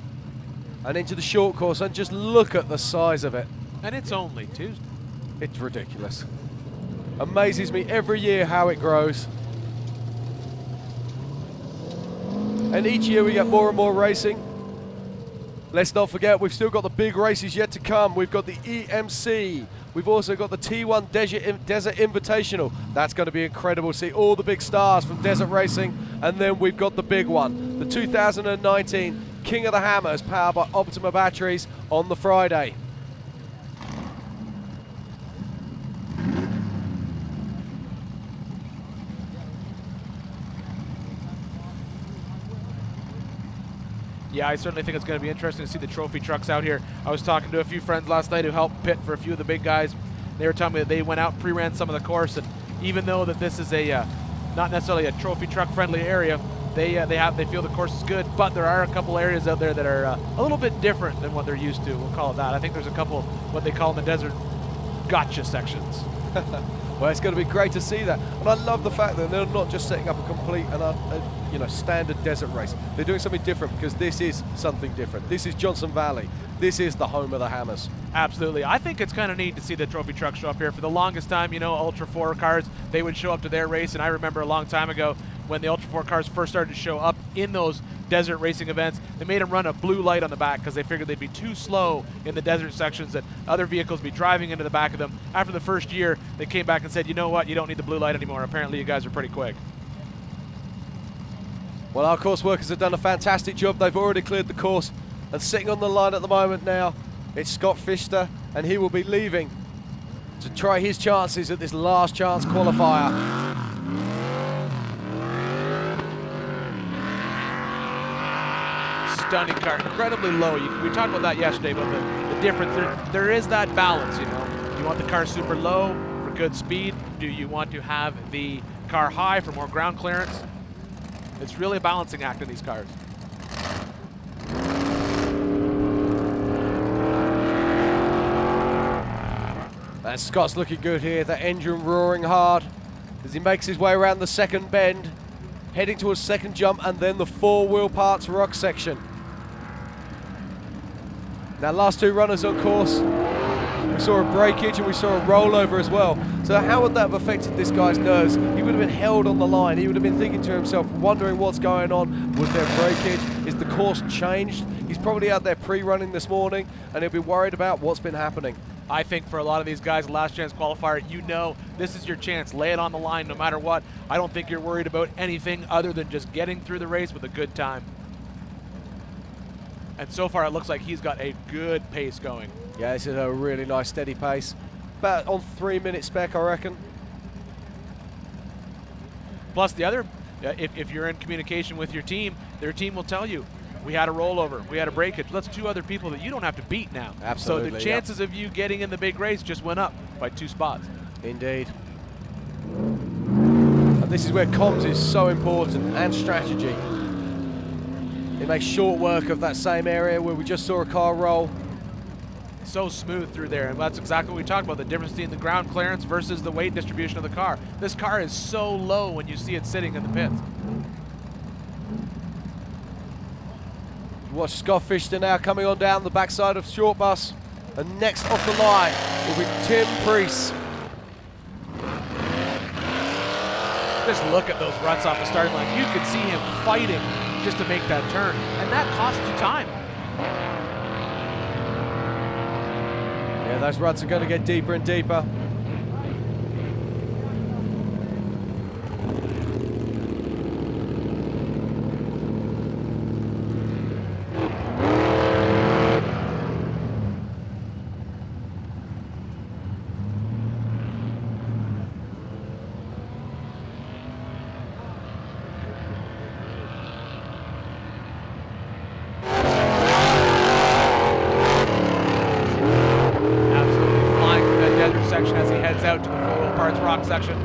and into the short course and just look at the size of it. And it's only Tuesday. It's ridiculous. Amazes me every year how it grows. And each year we get more and more racing. Let's not forget, we've still got the big races yet to come. We've got the EMC. We've also got the T1 Desert Invitational. That's going to be incredible to see all the big stars from Desert Racing. And then we've got the big one, the 2019 King of the Hammers, powered by Optima batteries on the Friday. Yeah, I certainly think it's going to be interesting to see the trophy trucks out here. I was talking to a few friends last night who helped pit for a few of the big guys. They were telling me that they went out, pre-ran some of the course, and even though that this is a not necessarily a trophy truck friendly area, they feel the course is good, but there are a couple areas out there that are a little bit different than what they're used to. We'll call it that. I think there's a couple what they call in the desert gotcha sections. Well, it's going to be great to see that, and I love the fact that they're not just setting up a complete and standard desert race. They're doing something different because this is something different. This is Johnson Valley. This is the home of the Hammers. Absolutely. I think it's kind of neat to see the trophy truck show up here. For the longest time, Ultra 4 cars, they would show up to their race, and I remember a long time ago when the Ultra 4 cars first started to show up in those desert racing events, they made them run a blue light on the back because they figured they'd be too slow in the desert sections, that other vehicles would be driving into the back of them. After the first year, they came back and said, you know what, you don't need the blue light anymore. Apparently you guys are pretty quick. Well, our course workers have done a fantastic job. They've already cleared the course, and sitting on the line at the moment now, it's Scott Fister, and he will be leaving to try his chances at this last chance qualifier. Stunning car, incredibly low. We talked about that yesterday, about the difference. There is that balance, Do you want the car super low for good speed? Do you want to have the car high for more ground clearance? It's really a balancing act in these cars. And Scott's looking good here, the engine roaring hard as he makes his way around the second bend, heading towards second jump and then the four-wheel parts rock section. Now, last 2 runners on course, we saw a breakage and we saw a rollover as well. So how would that have affected this guy's nerves? He would have been held on the line. He would have been thinking to himself, wondering what's going on. Was there breakage? Is the course changed? He's probably out there pre-running this morning and he'll be worried about what's been happening. I think for a lot of these guys, last chance qualifier, this is your chance. Lay it on the line no matter what. I don't think you're worried about anything other than just getting through the race with a good time. And so far, it looks like he's got a good pace going. Yeah, this is a really nice steady pace. About on 3-minute spec, I reckon. Plus the other, if you're in communication with your team, their team will tell you, we had a rollover, we had a breakage. That's 2 other people that you don't have to beat now. Absolutely. So the chances of you getting in the big race just went up by 2 spots. Indeed. And this is where comms is so important, and strategy. It makes short work of that same area where we just saw a car roll. So smooth through there, and that's exactly what we talked about, the difference between the ground clearance versus the weight distribution of the car. This car is so low when you see it sitting in the pits. Watch Scott Fisher now coming on down the backside of Short Bus. And next off the line will be Tim Priest. Just look at those ruts off the starting line. You could see him fighting just to make that turn, and that costs you time. Yeah, those ruts are going to get deeper and deeper. Section as he heads out to the full parts rock section.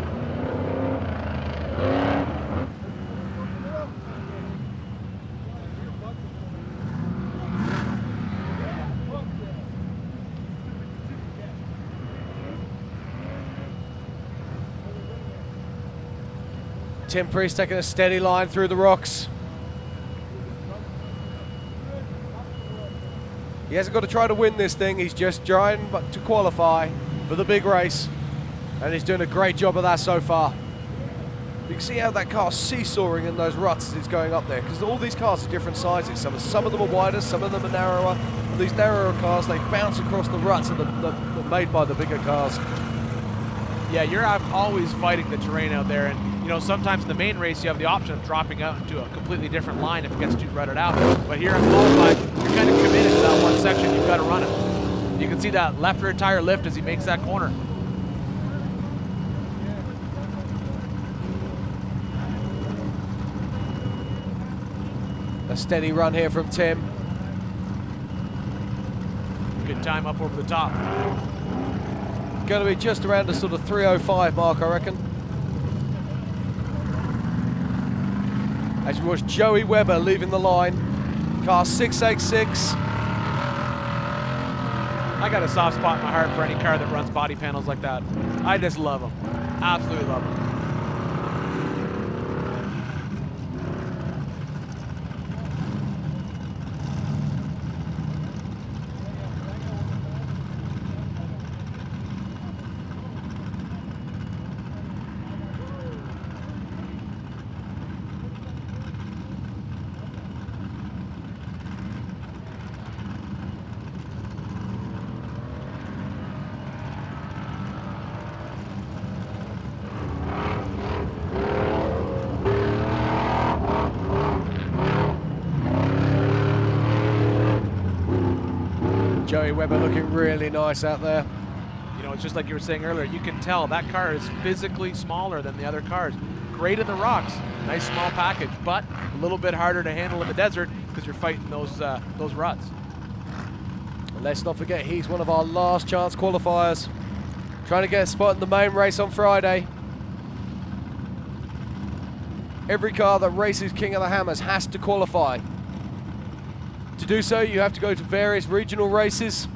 Tim Priest taking a steady line through the rocks. He hasn't got to try to win this thing, he's just trying to qualify for the big race, and he's doing a great job of that so far. You can see how that car's seesawing in those ruts as it's going up there, because all these cars are different sizes. Some of them are wider, some of them are narrower. And these narrower cars, they bounce across the ruts that are made by the bigger cars. Yeah, you're always fighting the terrain out there, and you know, sometimes in the main race you have the option of dropping out into a completely different line if it gets too rutted out. But here in qualifying, you're kind of committed to that one section. You've got to run it. You can see that left rear tire lift as he makes that corner. A steady run here from Tim. Good time up over the top. Going to be just around the sort of 3:05 mark, I reckon. As we watch Joey Webber leaving the line. Car 686. I got a soft spot in my heart for any car that runs body panels like that. I just love them. Absolutely love them. Joey Webber looking really nice out there. You know, it's just like you were saying earlier, you can tell that car is physically smaller than the other cars. Great in the rocks, nice small package, but a little bit harder to handle in the desert because you're fighting those ruts. And let's not forget, he's one of our last chance qualifiers. Trying to get a spot in the main race on Friday. Every car that races King of the Hammers has to qualify. To do so, you have to go to various regional races.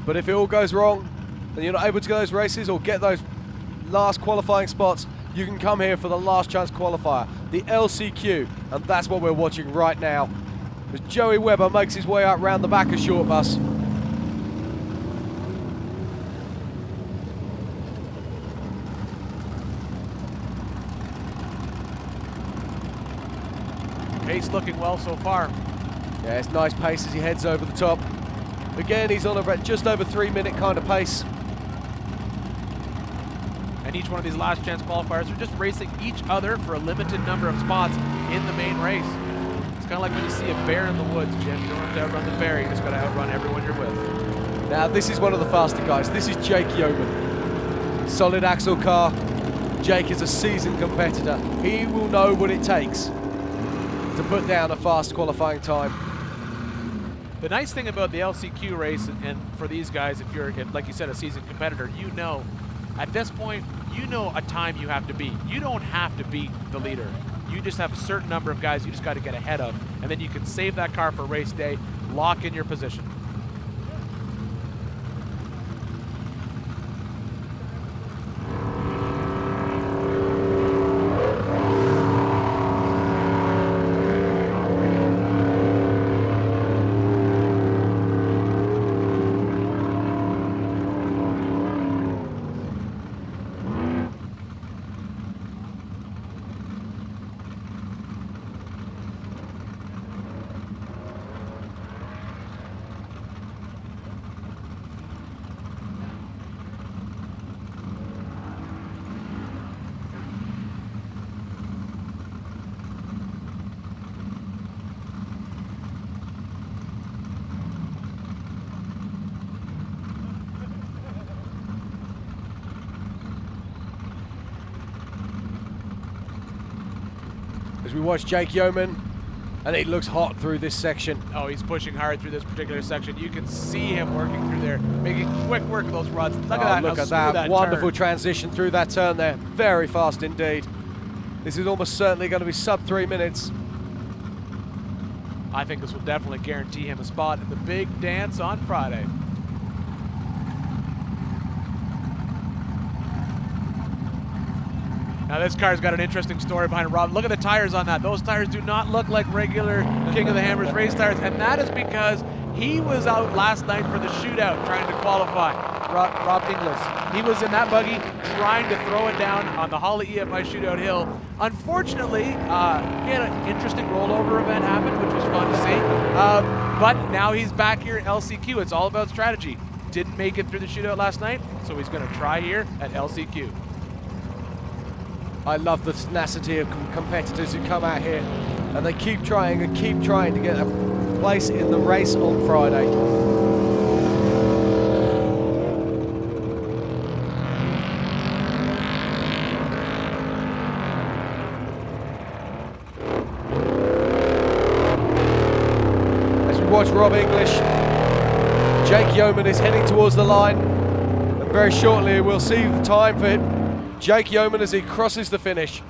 But if it all goes wrong, and you're not able to go to those races or get those last qualifying spots, you can come here for the last chance qualifier, the LCQ, and that's what we're watching right now. As Joey Webber makes his way up round the back of Short Bus. Pace looking well so far. Yeah, it's nice pace as he heads over the top. Again, he's on about just over 3 minute kind of pace. And each one of these last chance qualifiers are just racing each other for a limited number of spots in the main race. It's kind of like when you see a bear in the woods, Jim. You don't have to outrun the bear, you just got to outrun everyone you're with. Now, this is one of the faster guys. This is Jake Yeoman. Solid axle car. Jake is a seasoned competitor. He will know what it takes to put down a fast qualifying time. The nice thing about the LCQ race, and for these guys, if like you said, a seasoned competitor, you know, at this point, you know a time you have to beat. You don't have to beat the leader. You just have a certain number of guys you just got to get ahead of, and then you can save that car for race day, lock in your position. As we watch Jake Yeoman, and he looks hot through this section. Oh, he's pushing hard through this particular section. You can see him working through there, making quick work of those ruts. Look at that. Look at that wonderful transition through that turn there. Very fast indeed. This is almost certainly going to be sub 3 minutes. I think this will definitely guarantee him a spot in the big dance on Friday. Now this car's got an interesting story behind it, Rob. Look at the tires on that. Those tires do not look like regular King of the Hammers race tires, and that is because he was out last night for the shootout trying to qualify. Rob Inglis. He was in that buggy trying to throw it down on the Holly EFI shootout hill. Unfortunately, he had an interesting rollover event happen, which was fun to see. But now he's back here at LCQ. It's all about strategy. Didn't make it through the shootout last night, so he's going to try here at LCQ. I love the tenacity of competitors who come out here and they keep trying to get a place in the race on Friday. As we watch Rob English, Jake Yeoman is heading towards the line, and very shortly we'll see the time for Jake Yeoman as he crosses the finish.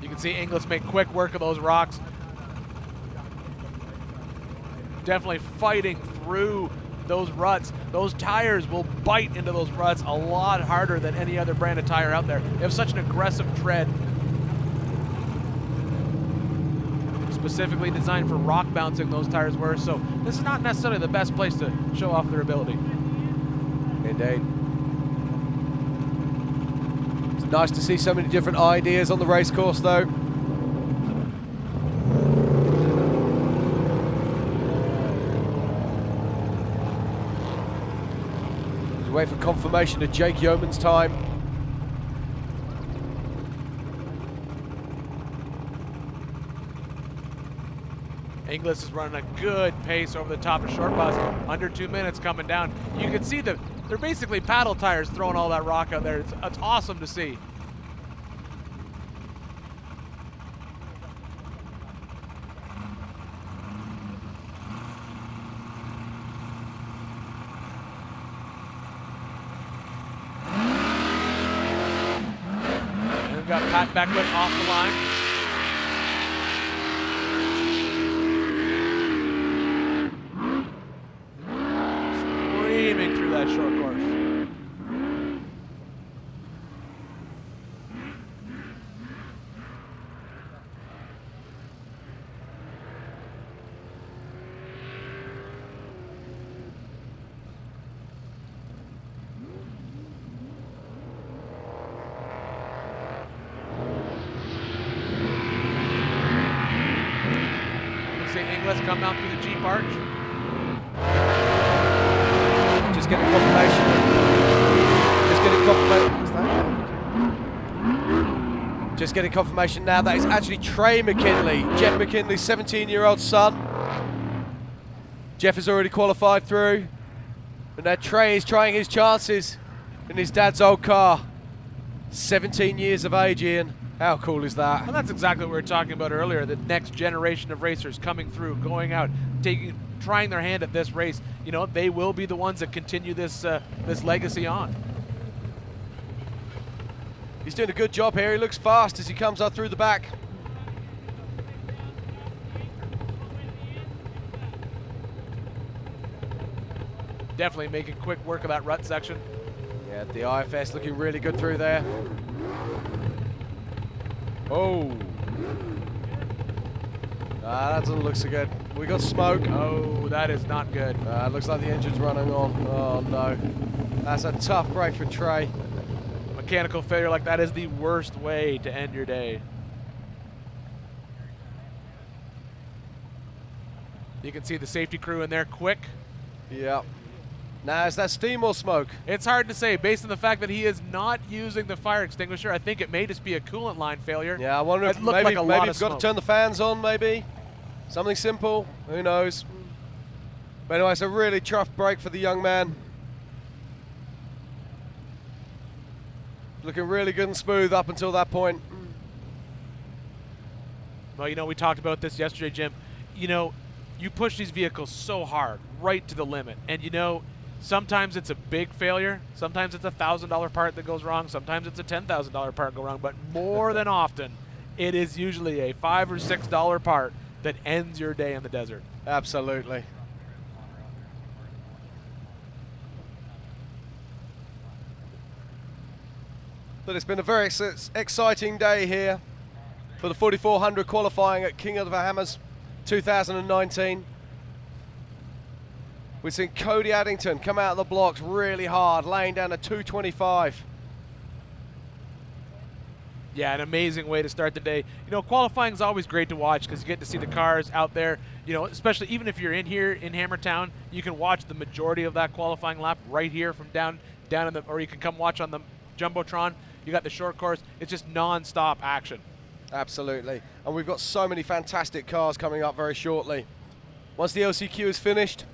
You can see Inglis make quick work of those rocks. Definitely fighting through those ruts. Those tires will bite into those ruts a lot harder than any other brand of tire out there. They have such an aggressive tread. Specifically designed for rock bouncing, those tires were, so this is not necessarily the best place to show off their ability. Indeed. It's nice to see so many different ideas on the race course though. Just wait for confirmation of Jake Yeoman's time. Inglis is running a good pace over the top of short bus. Under 2 minutes coming down. You can see they're basically paddle tires throwing all that rock out there. It's awesome to see. And we've got Pat Beckwith off the line. Through that short course. You see Inglis come out through the Jeep arch. Just getting confirmation. Just getting confirmation now that it's actually Trey McKinley, Jeff McKinley's 17-year-old son. Jeff has already qualified through, and now Trey is trying his chances in his dad's old car. 17 years of age, Ian. How cool is that? And that's exactly what we were talking about earlier, the next generation of racers coming through, going out, trying their hand at this race. You know, they will be the ones that continue this this legacy on. He's doing a good job here. He looks fast as he comes up through the back. Definitely making quick work of that rut section. Yeah, the IFS looking really good through there. Oh. That doesn't look so good. We got smoke. Oh, that is not good. It looks like the engine's running on. Oh, no. That's a tough break for Trey. Mechanical failure like that is the worst way to end your day. You can see the safety crew in there quick. Yep. Now, is that steam or smoke? It's hard to say based on the fact that he is not using the fire extinguisher. I think it may just be a coolant line failure. Yeah, I wonder if maybe he's got to turn the fans on, maybe. Something simple. Who knows? But anyway, it's a really tough break for the young man. Looking really good and smooth up until that point. Well, you know, we talked about this yesterday, Jim. You know, you push these vehicles so hard, right to the limit. And, you know, sometimes it's a big failure. Sometimes it's a $1,000 part that goes wrong. Sometimes it's a $10,000 part go wrong. But more than often, it is usually a $5 or $6 part that ends your day in the desert. Absolutely. But it's been a very exciting day here for the 4400 qualifying at King of the Hammers 2019. We've seen Cody Addington come out of the blocks really hard, laying down a 225. Yeah, an amazing way to start the day. You know, qualifying is always great to watch because you get to see the cars out there. You know, especially even if you're in here in Hammertown, you can watch the majority of that qualifying lap right here from down in the, or you can come watch on the Jumbotron. You got the short course. It's just non-stop action. Absolutely. And we've got so many fantastic cars coming up very shortly. Once the LCQ is finished,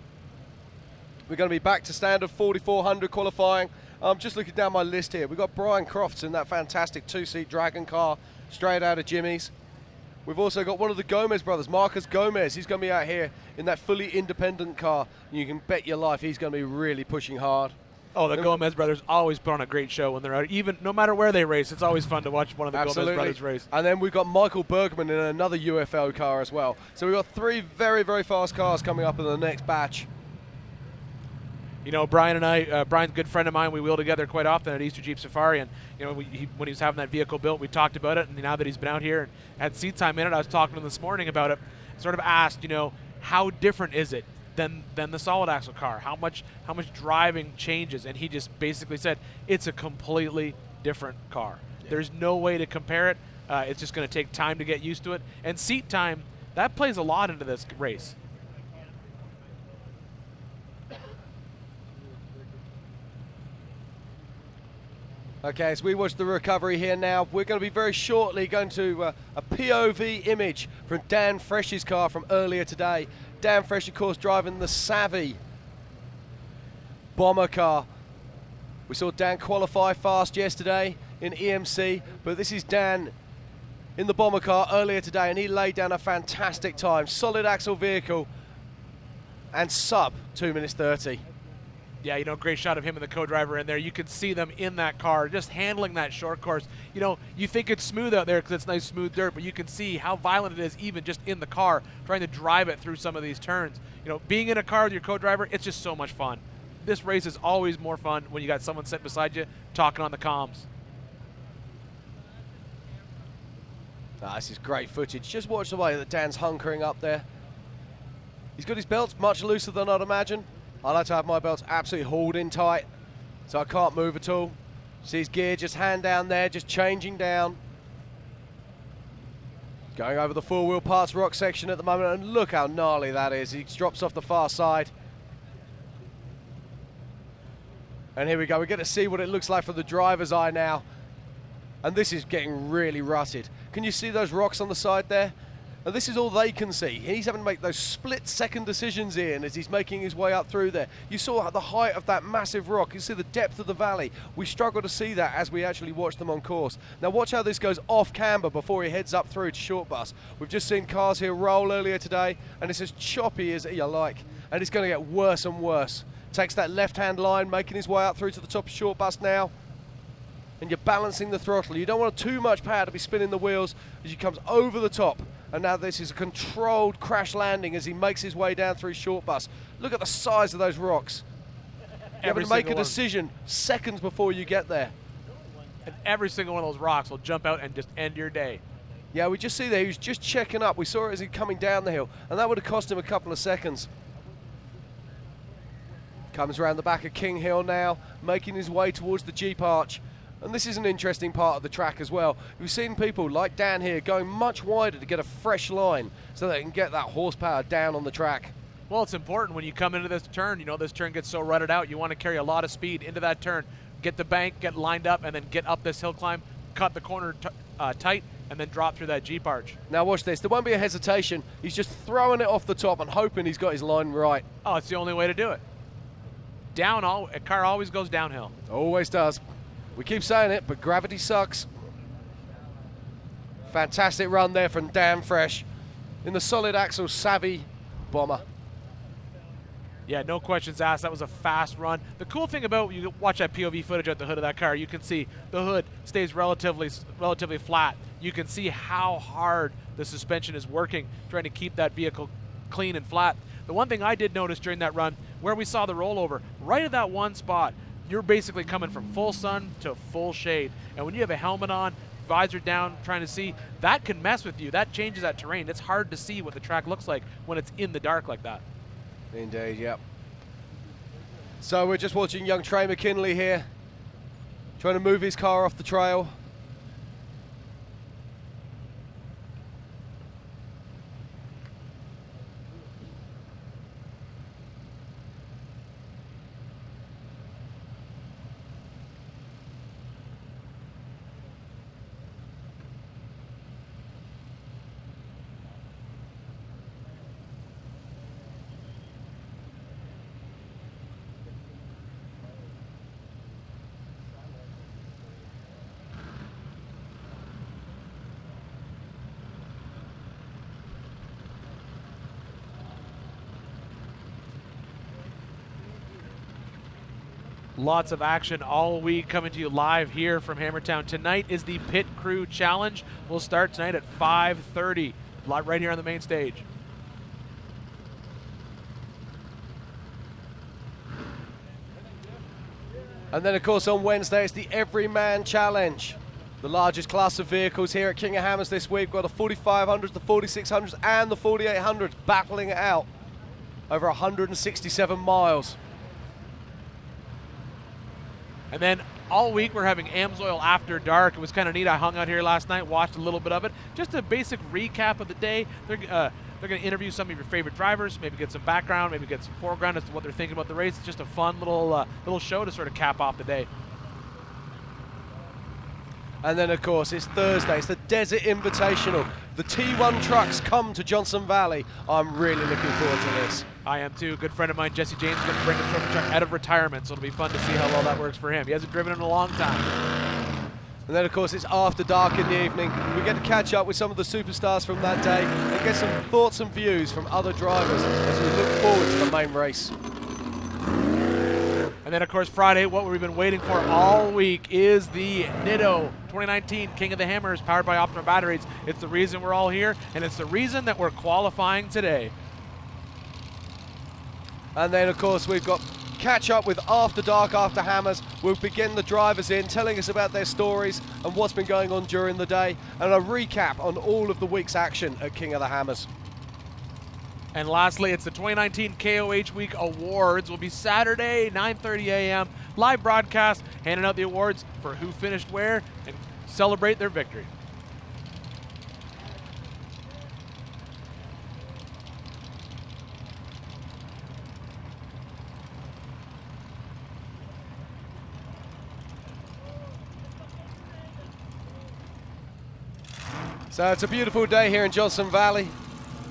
we're going to be back to standard 4400 qualifying. I'm just looking down my list here. We've got Brian Crofts in that fantastic two-seat Dragon car straight out of Jimmy's. We've also got one of the Gomez brothers, Marcus Gomez. He's going to be out here in that fully independent car. You can bet your life he's going to be really pushing hard. Oh, the Gomez brothers always put on a great show when they're out. Even no matter where they race, it's always fun to watch one of the Gomez brothers race. And then we've got Michael Bergman in another UFL car as well. So we've got three very, very fast cars coming up in the next batch. You know, Brian and I, Brian's a good friend of mine. We wheel together quite often at Easter Jeep Safari. And, you know, when he was having that vehicle built, we talked about it. And now that he's been out here and had seat time in it, I was talking to him this morning about it. Sort of asked, you know, how different is it than the solid axle car? How much driving changes? And he just basically said, it's a completely different car. Yeah. There's no way to compare it. It's just going to take time to get used to it. And seat time, that plays a lot into this race. Okay, as we watch the recovery here now, we're going to be very shortly going to a POV image from Dan Fresh's car from earlier today. Dan Fresh, of course, driving the Savvy bomber car. We saw Dan qualify fast yesterday in EMC, but this is Dan in the bomber car earlier today, and he laid down a fantastic time. Solid axle vehicle and sub 2 minutes 30. Yeah, you know, great shot of him and the co-driver in there. You can see them in that car, just handling that short course. You know, you think it's smooth out there because it's nice, smooth dirt, but you can see how violent it is even just in the car, trying to drive it through some of these turns. You know, being in a car with your co-driver, it's just so much fun. This race is always more fun when you got someone sitting beside you talking on the comms. This is great footage. Just watch the way that Dan's hunkering up there. He's got his belts much looser than I'd imagine. I like to have my belts absolutely hauled in tight, so I can't move at all. See his gear just hand down there, just changing down. Going over the four-wheel parts rock section at the moment, and look how gnarly that is. He drops off the far side. And here we go. We get to see what it looks like from the driver's eye now. And this is getting really rutted. Can you see those rocks on the side there? And this is all they can see. He's having to make those split-second decisions, Ian, as he's making his way up through there. You saw the height of that massive rock. You see the depth of the valley. We struggle to see that as we actually watch them on course. Now watch how this goes off camber before he heads up through to short bus. We've just seen cars here roll earlier today, and it's as choppy as you like. And it's going to get worse and worse. Takes that left-hand line, making his way up through to the top of short bus now. And you're balancing the throttle. You don't want too much power to be spinning the wheels as he comes over the top. And now this is a controlled crash landing as he makes his way down through short bus. Look at the size of those rocks. You're having to make a decision seconds before you get there. And every single one of those rocks will jump out and just end your day. Yeah, we just see there, he was just checking up. We saw it as he coming down the hill, and that would have cost him a couple of seconds. Comes around the back of King Hill now, making his way towards the Jeep Arch. And this is an interesting part of the track as well. We've seen people like Dan here going much wider to get a fresh line so they can get that horsepower down on the track. Well, it's important when you come into this turn. You know, this turn gets so rutted out. You want to carry a lot of speed into that turn. Get the bank, get lined up, and then get up this hill climb, cut the corner tight, and then drop through that Jeep Arch. Now watch this. There won't be a hesitation. He's just throwing it off the top and hoping he's got his line right. Oh, it's the only way to do it. A car always goes downhill. Always does. We keep saying it, but gravity sucks. Fantastic run there from Dan Fresh in the solid axle savvy bomber. Yeah, no questions asked. That was a fast run. The cool thing about, you watch that POV footage at the hood of that car, you can see the hood stays relatively flat. You can see how hard the suspension is working, trying to keep that vehicle clean and flat. The one thing I did notice during that run, where we saw the rollover, right at that one spot, you're basically coming from full sun to full shade. And when you have a helmet on, visor down, trying to see, that can mess with you. That changes that terrain. It's hard to see what the track looks like when it's in the dark like that. Indeed, yep. So we're just watching young Trey McKinley here, trying to move his car off the trail. Lots of action all week coming to you live here from Hammertown. Tonight is the Pit Crew Challenge. We'll start tonight at 5:30, right here on the main stage. And then, of course, on Wednesday, it's the Everyman Challenge. The largest class of vehicles here at King of Hammers this week. We've got the 4500s, the 4600s, and the 4800s battling it out over 167 miles. And then all week we're having AMSOIL After Dark. It was kind of neat. I hung out here last night, watched a little bit of it. Just a basic recap of the day. They're going to interview some of your favorite drivers, maybe get some background, maybe get some foreground as to what they're thinking about the race. It's just a fun little show to sort of cap off the day. And then, of course, it's Thursday. It's the Desert Invitational. The T1 trucks come to Johnson Valley. I'm really looking forward to this. I am too. A good friend of mine, Jesse James, is going to bring his trophy truck out of retirement, so it'll be fun to see how well that works for him. He hasn't driven in a long time. And then, of course, it's after dark in the evening. We get to catch up with some of the superstars from that day and get some thoughts and views from other drivers as we look forward to the main race. And then, of course, Friday, what we've been waiting for all week is the Nitto 2019 King of the Hammers powered by Optima batteries. It's the reason we're all here, and it's the reason that we're qualifying today. And then, of course, we've got catch up with After Dark, After Hammers. We'll begin the drivers in, telling us about their stories and what's been going on during the day, and a recap on all of the week's action at King of the Hammers. And lastly, it's the 2019 KOH Week Awards. Will be Saturday, 9:30 a.m. Live broadcast, handing out the awards for who finished where and celebrate their victory. So it's a beautiful day here in Johnson Valley.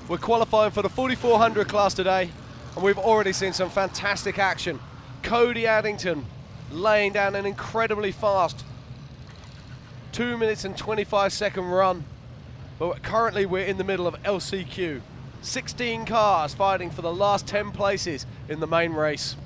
We're qualifying for the 4400 class today, and we've already seen some fantastic action. Cody Addington laying down an incredibly fast 2 minutes and 25-second run. But currently we're in the middle of LCQ. 16 cars fighting for the last 10 places in the main race.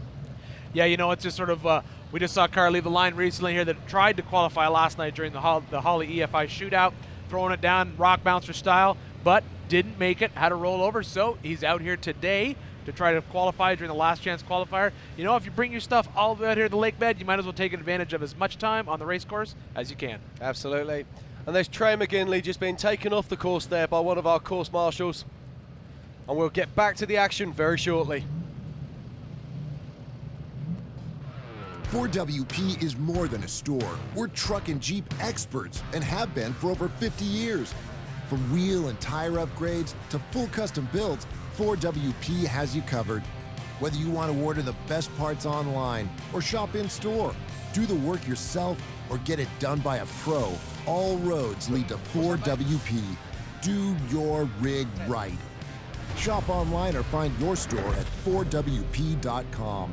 Yeah, you know, it's just sort of, we just saw a car leave the line recently here that tried to qualify last night during the Holly EFI shootout, throwing it down rock bouncer style, but didn't make it, had to roll over, so he's out here today to try to qualify during the last chance qualifier. You know, if you bring your stuff all the way out here to the lake bed, you might as well take advantage of as much time on the race course as you can. Absolutely. And there's Trey McGinley just being taken off the course there by one of our course marshals. And we'll get back to the action very shortly. 4WP is more than a store. We're truck and Jeep experts and have been for over 50 years. From wheel and tire upgrades to full custom builds, 4WP has you covered. Whether you want to order the best parts online or shop in store, do the work yourself or get it done by a pro, all roads lead to 4WP. Do your rig right. Shop online or find your store at 4WP.com.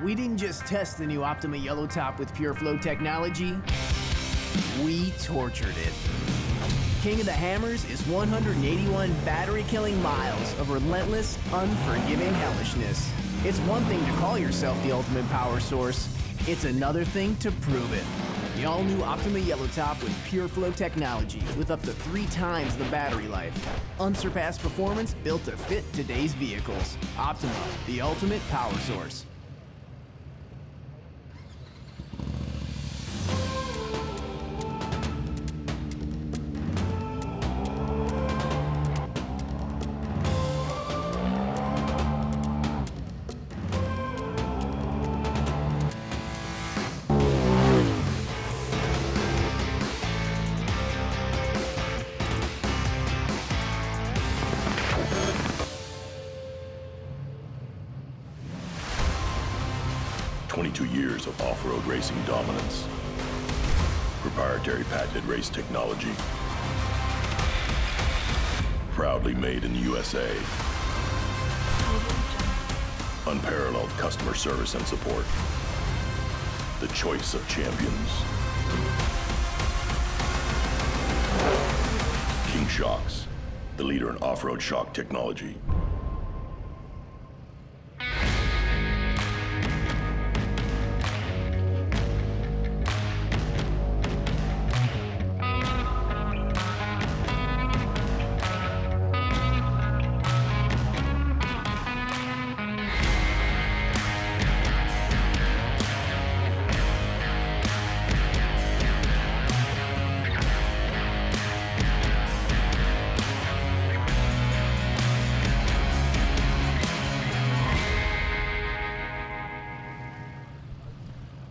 We didn't just test the new Optima Yellow Top with Pure Flow technology, we tortured it. King of the Hammers is 181 battery-killing miles of relentless, unforgiving hellishness. It's one thing to call yourself the ultimate power source. It's another thing to prove it. The all-new Optima Yellow Top with Pure Flow technology with up to 3 times the battery life. Unsurpassed performance built to fit today's vehicles. Optima, the ultimate power source. Years of off-road racing dominance. Proprietary patented race technology. Proudly made in the USA. Unparalleled customer service and support. The choice of champions. King Shocks, the leader in off-road shock technology.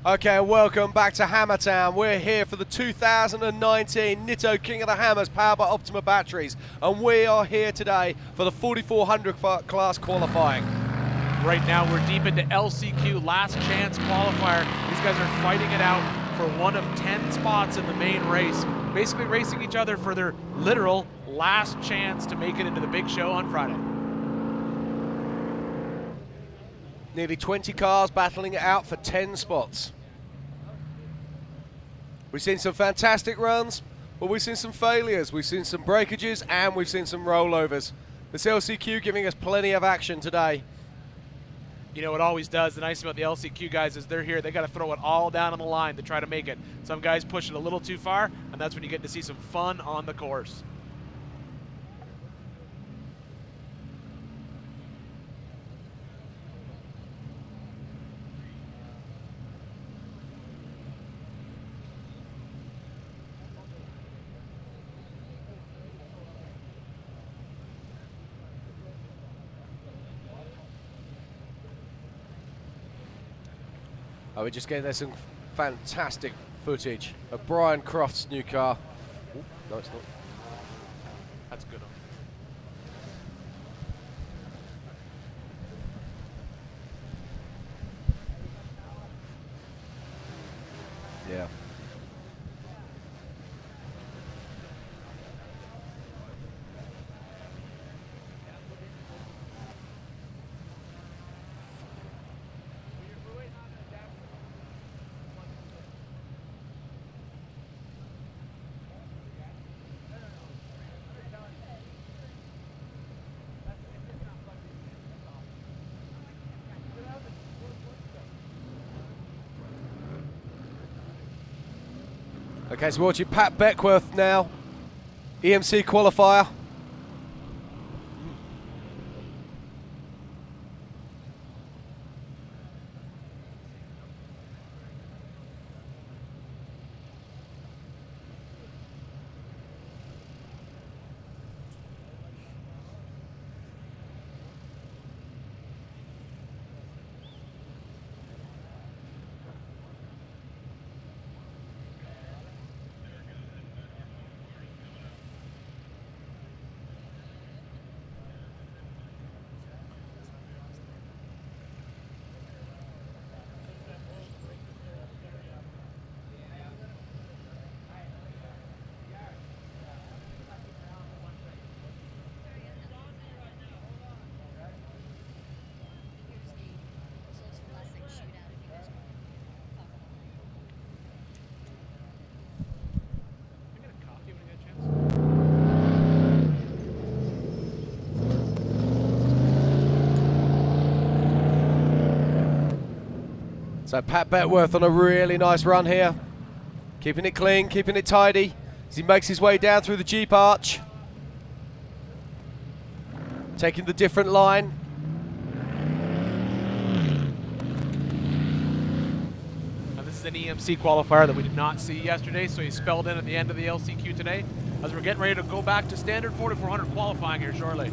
Okay, welcome back to Hammertown. We're here for the 2019 Nitto King of the Hammers powered by Optima batteries, and we are here today for the 4400 class qualifying. Right now we're deep into LCQ, last chance qualifier. These guys are fighting it out for one of 10 spots in the main race, basically racing each other for their literal last chance to make it into the big show on Friday. Nearly 20 cars battling it out for 10 spots. We've seen some fantastic runs, Well, we've seen some failures, we've seen some breakages, and we've seen some rollovers. This LCQ giving us plenty of action today. You know, it always does. The nice thing about the LCQ guys is they're here. They got to throw it all down on the line to try to make it. Some guys push it a little too far, and that's when you get to see some fun on the course. Oh, we're just getting there some fantastic footage of Brian Croft's new car. Ooh, no, it's not. That's good. Yeah. Okay, so we're watching Pat Beckworth now, EMC qualifier. So Pat Beckworth on a really nice run here. Keeping it clean, keeping it tidy as he makes his way down through the Jeep arch. Taking the different line. Now this is an EMC qualifier that we did not see yesterday, so he's spelled in at the end of the LCQ today as we're getting ready to go back to standard 4400 qualifying here shortly.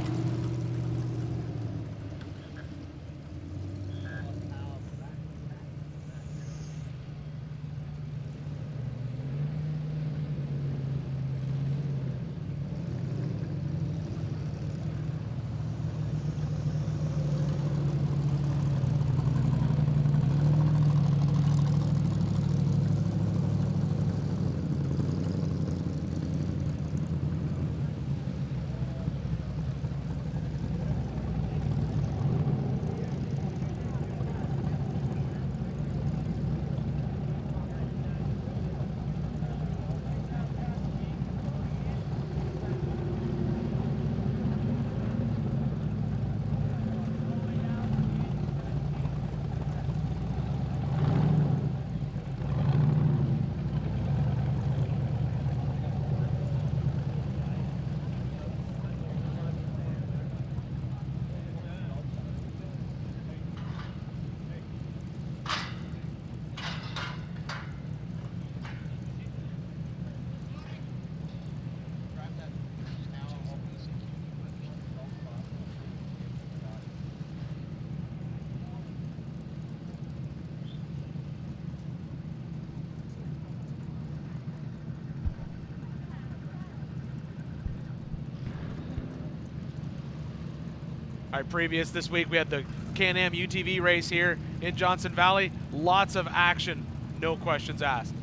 All right, previous this week we had the Can-Am UTV race here in Johnson Valley. Lots of action, no questions asked.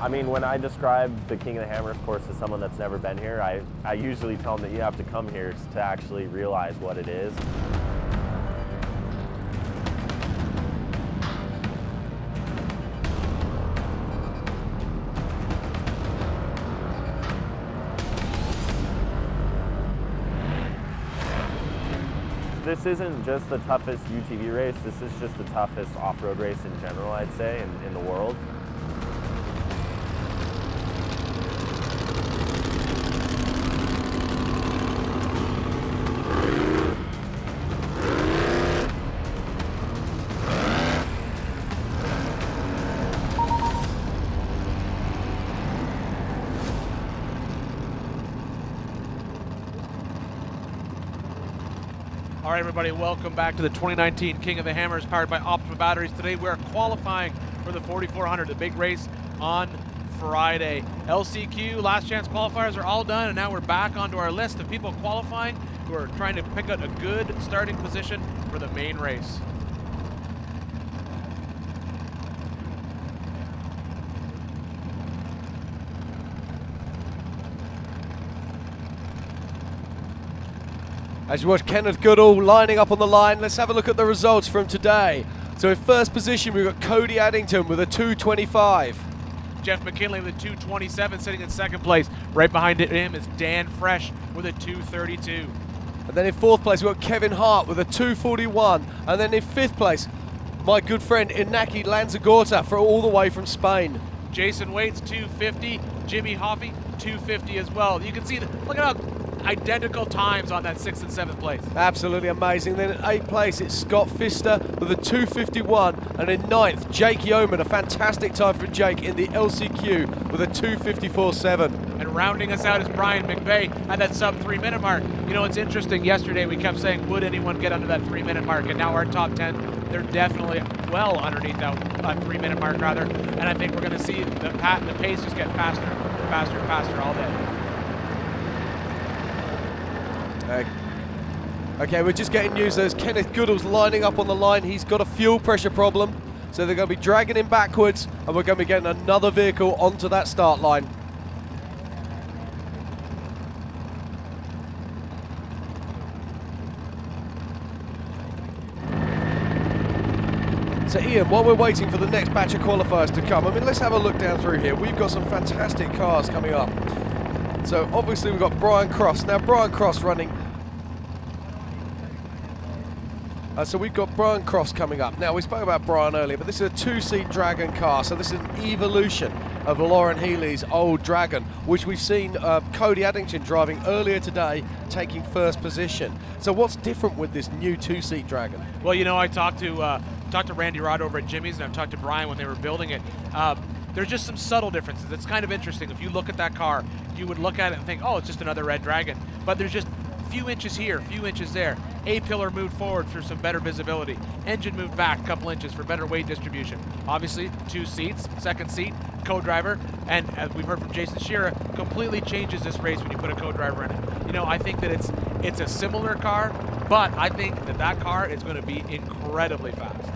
I mean, when I describe the King of the Hammers course to someone that's never been here, I usually tell them that you have to come here to actually realize what it is. this isn't just the toughest UTV race, this is just the toughest off-road race in general, I'd say, in the world. All right, everybody, welcome back to the 2019 King of the Hammers powered by Optima batteries. Today we're qualifying for the 4400, the big race on Friday. LCQ, last chance qualifiers are all done, and now we're back onto our list of people qualifying who are trying to pick out a good starting position for the main race. As you watch Kenneth Goodall lining up on the line, let's have a look at the results from today. So in first position, we've got Cody Addington with a 2:25. Jeff McKinley with a 2:27 sitting in second place. Right behind him is Dan Fresh with a 2:32. And then in fourth place, we've got Kevin Hart with a 2:41. And then in fifth place, my good friend Inaki Lanzagorta all the way from Spain. Jason Waits, 2:50. Jimmy Hoffey, 2:50 as well. You can see, look at how identical times on that 6th and 7th place. Absolutely amazing. Then in 8th place, it's Scott Pfister with a 2:51. And in 9th, Jake Yeoman, a fantastic time for Jake in the LCQ with a 2:54.7. And rounding us out is Brian McVeigh at that sub 3 minute mark. You know, it's interesting. Yesterday we kept saying, would anyone get under that 3 minute mark? And now our top 10, they're definitely well underneath that 3 minute mark rather. And I think we're going to see the pace just get faster, faster, and faster all day. Okay, we're just getting news. There's Kenneth Goodall's lining up on the line. He's got a fuel pressure problem, so they're going to be dragging him backwards, and we're going to be getting another vehicle onto that start line. So Ian, while we're waiting for the next batch of qualifiers to come, I mean, let's have a look down through here. We've got some fantastic cars coming up. So obviously we've got Brian Cross. Now Brian Cross running. So we've got Brian Cross coming up. Now we spoke about Brian earlier, but this is a 2-seat Dragon car. So this is an evolution of Lauren Healy's old Dragon, which we've seen Cody Addington driving earlier today, taking first position. So what's different with this new 2-seat Dragon? Well, you know, I talked to Randy Rod over at Jimmy's, and I've talked to Brian when they were building it. There's just some subtle differences. It's kind of interesting. If you look at that car, you would look at it and think, oh, it's just another red Dragon. But there's just a few inches here, a few inches there. A-pillar moved forward for some better visibility. Engine moved back a couple inches for better weight distribution. Obviously, 2 seats, second seat, co-driver, and as we've heard from Jason Shearer, completely changes this race when you put a co-driver in it. You know, I think that it's a similar car, but I think that car is going to be incredibly fast.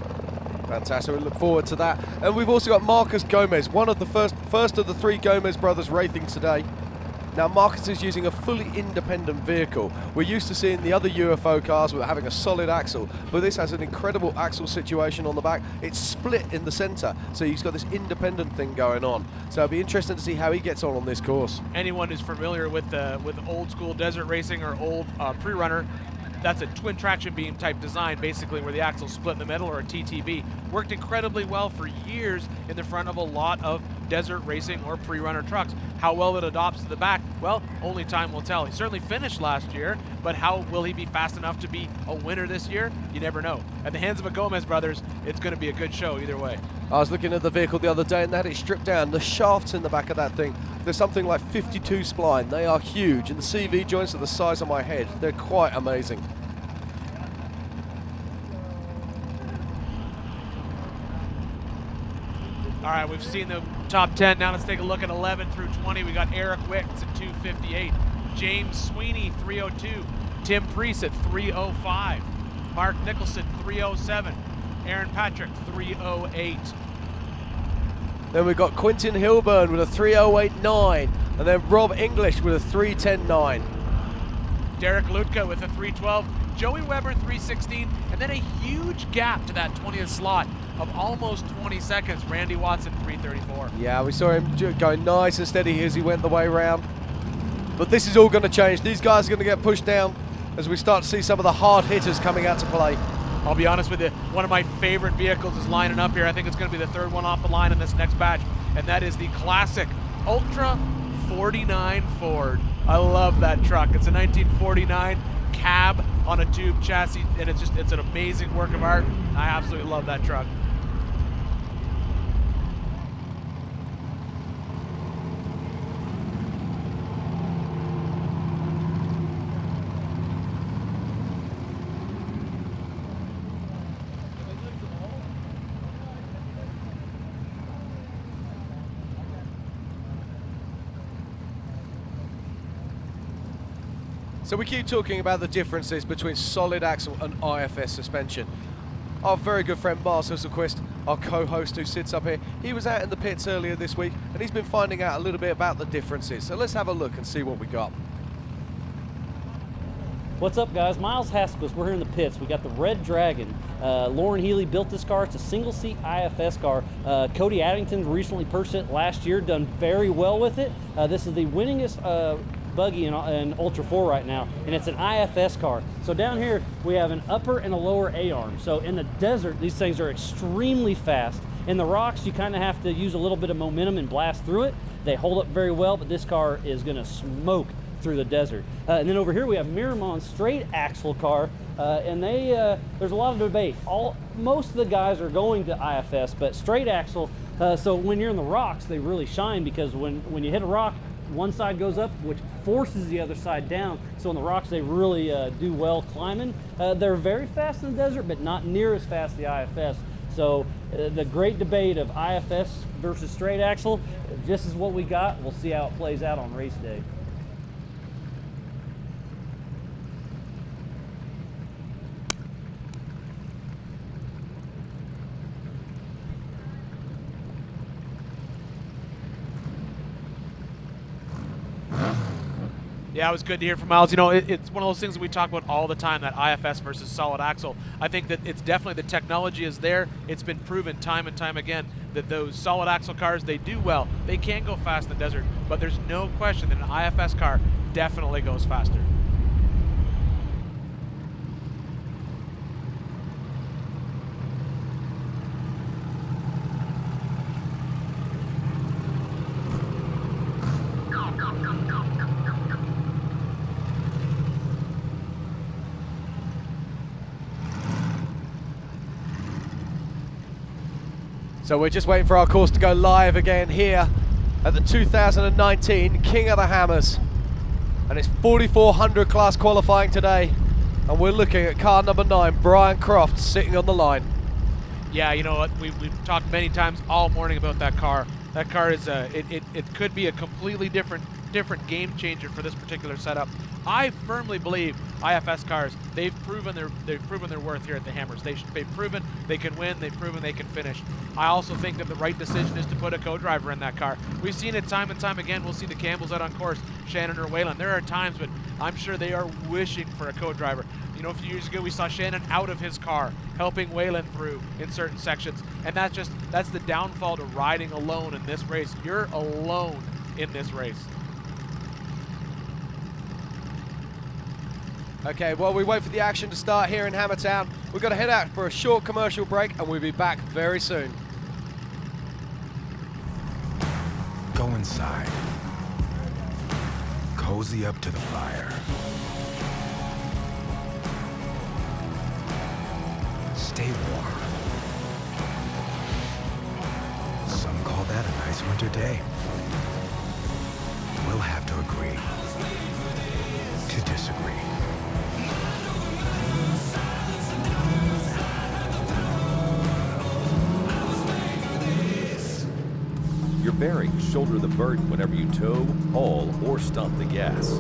Fantastic, we look forward to that. And we've also got Marcus Gomez, one of the first of the 3 Gomez brothers racing today. Now Marcus is using a fully independent vehicle. We're used to seeing the other UFO cars with having a solid axle, but this has an incredible axle situation on the back. It's split in the center, so he's got this independent thing going on. So it'll be interesting to see how he gets on this course. Anyone who's familiar with old school desert racing or old pre-runner, that's a twin traction beam type design, basically where the axle's split in the middle, or a TTB. Worked incredibly well for years in the front of a lot of desert racing or pre-runner trucks. How well it adopts to the back, well, only time will tell. He certainly finished last year, but how will he be fast enough to be a winner this year? You never know. At the hands of a Gomez brothers, it's going to be a good show either way. I was looking at the vehicle the other day and they had it stripped down. The shafts in the back of that thing, there's something like 52 spline. They are huge, and the CV joints are the size of my head. They're quite amazing. All right, we've seen the top 10. Now let's take a look at 11 through 20. We got Eric Wicks at 2:58, James Sweeney 3:02, Tim Priest at 3:05, Mark Nicholson 3:07, Aaron Patrick 3:08. Then we've got Quentin Hilburn with a 3:08.9, and then Rob English with a 3:10.9. Derek Lutka with a 3:12, Joey Weber 3:16, and then a huge gap to that 20th slot of almost 20 seconds. Randy Watson 3:34. Yeah, we saw him going nice and steady as he went the way round. But this is all going to change. These guys are going to get pushed down. as we start to see some of the hard hitters coming out to play. I'll be honest with you, one of my favorite vehicles is lining up here. I think it's going to be the third one off the line in this next batch, and that is the classic Ultra 49 Ford. I love that truck. It's a 1949 cab on a tube chassis, and it's an amazing work of art. I absolutely love that truck. So we keep talking about the differences between solid axle and IFS suspension. Our very good friend Mars Husselquist, our co-host who sits up here, he was out in the pits earlier this week and he's been finding out a little bit about the differences. So let's have a look and see what we got. What's up, guys? Miles Husselquist, we're here in the pits. We got the Red Dragon. Lauren Healy built this car. It's a single-seat IFS car. Cody Addington recently purchased it last year, done very well with it. This is the winningest buggy in Ultra 4 right now, and it's an IFS car. So down here we have an upper and a lower A-arm. So in the desert, these things are extremely fast. In the rocks, you kind of have to use a little bit of momentum and blast through it. They hold up very well, but this car is going to smoke through the desert. And then over here we have Miramon's straight axle car, and there's a lot of debate. Most of the guys are going to IFS, but straight axle, so when you're in the rocks, they really shine, because when you hit a rock, one side goes up, which forces the other side down. So in the rocks, they really do well climbing. They're very fast in the desert, but not near as fast as the IFS. So the great debate of IFS versus straight axle, this is what we got. We'll see how it plays out on race day. Yeah, it was good to hear from Miles. You know, it's one of those things that we talk about all the time, that IFS versus solid axle. I think that it's definitely, the technology is there. It's been proven time and time again that those solid axle cars, they do well. They can go fast in the desert, but there's no question that an IFS car definitely goes faster. So we're just waiting for our course to go live again here at the 2019 King of the Hammers. And it's 4400 class qualifying today. And we're looking at car number 9, Brian Croft, sitting on the line. Yeah, you know what, we've talked many times all morning about that car. That car is, it could be a completely different game changer for this particular setup. I firmly believe IFS cars, they've proven their worth here at the Hammers. They've proven they can win, they've proven they can finish. I also think that the right decision is to put a co-driver in that car. We've seen it time and time again. We'll see the Campbells out on course, Shannon or Waylon. There are times when I'm sure they are wishing for a co-driver. You know, a few years ago we saw Shannon out of his car, helping Waylon through in certain sections. And that's the downfall to riding alone in this race. You're alone in this race. Okay, while we wait for the action to start here in Hammertown, we've got to head out for a short commercial break and we'll be back very soon. Go inside. Cozy up to the fire. Stay warm. Some call that a nice winter day. We'll have to agree to disagree. Your bearings shoulder the burden whenever you tow, haul, or stomp the gas.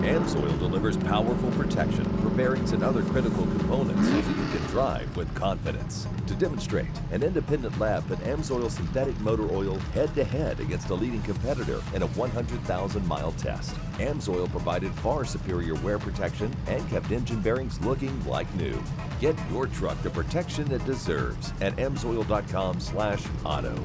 AMSOIL delivers powerful protection for bearings and other critical components so you can drive with confidence. To demonstrate, an independent lab put AMSOIL synthetic motor oil head-to-head against a leading competitor in a 100,000-mile test. AMSOIL provided far superior wear protection and kept engine bearings looking like new. Get your truck the protection it deserves at amsoil.com/auto.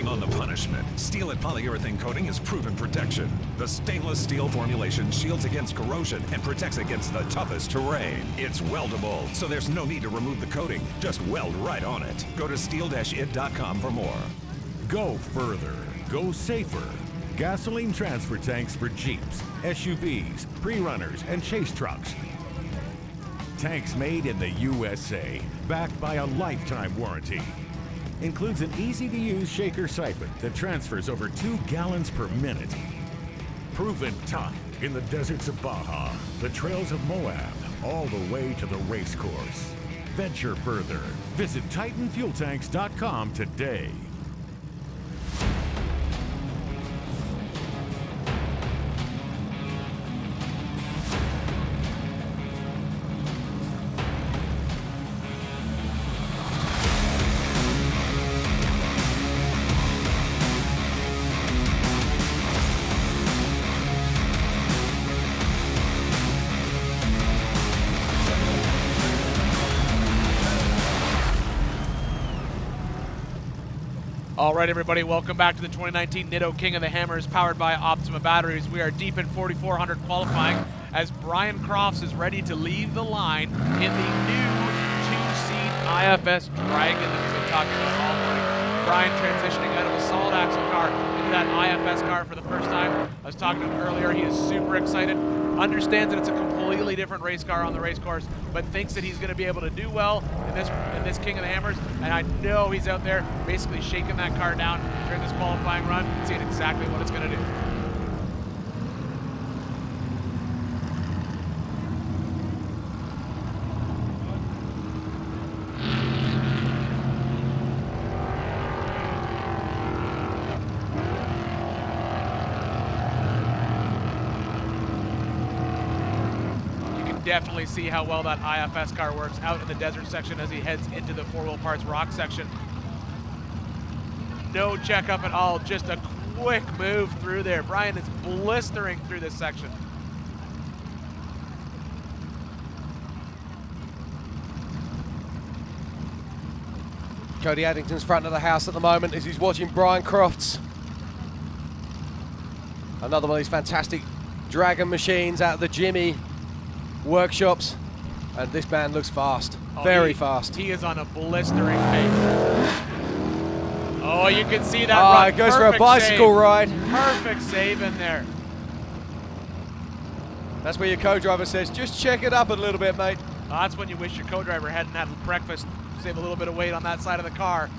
Bring on the punishment. Steel and polyurethane coating is proven protection. The stainless steel formulation shields against corrosion and protects against the toughest terrain. It's weldable, so there's no need to remove the coating. Just weld right on it. Go to steel-id.com for more. Go further. Go safer. Gasoline transfer tanks for Jeeps, SUVs, pre-runners, and chase trucks. Tanks made in the USA, backed by a lifetime warranty. Includes an easy-to-use shaker siphon that transfers over 2 gallons per minute. Proven tough in the deserts of Baja, the trails of Moab, all the way to the race course. Venture further. Visit TitanFuelTanks.com today. All right, everybody, welcome back to the 2019 Nitto King of the Hammers, powered by Optima batteries. We are deep in 4,400 qualifying as Brian Crofts is ready to leave the line in the new 2-seat IFS Dragon that we've been talking about all morning. Brian transitioning out of a solid axle car into that IFS car for the first time. I was talking to him earlier. He is super excited. Understands that it's a completely different race car on the race course, but thinks that he's going to be able to do well in this King of the Hammers. And I know he's out there basically shaking that car down during this qualifying run, seeing exactly what it's going to do. Definitely see how well that IFS car works out in the desert section as he heads into the four-wheel parts rock section. No checkup at all, just a quick move through there. Brian is blistering through this section. Cody Addington's front of the house at the moment as he's watching Brian Crofts. Another one of these fantastic Dragon machines out of the Jimmy workshops, and this man looks fast, very fast. He is on a blistering pace. Oh, you can see that run. It goes for a bicycle ride. Perfect save in there. That's where your co-driver says, just check it up a little bit, mate. That's when you wish your co-driver hadn't had breakfast, save a little bit of weight on that side of the car.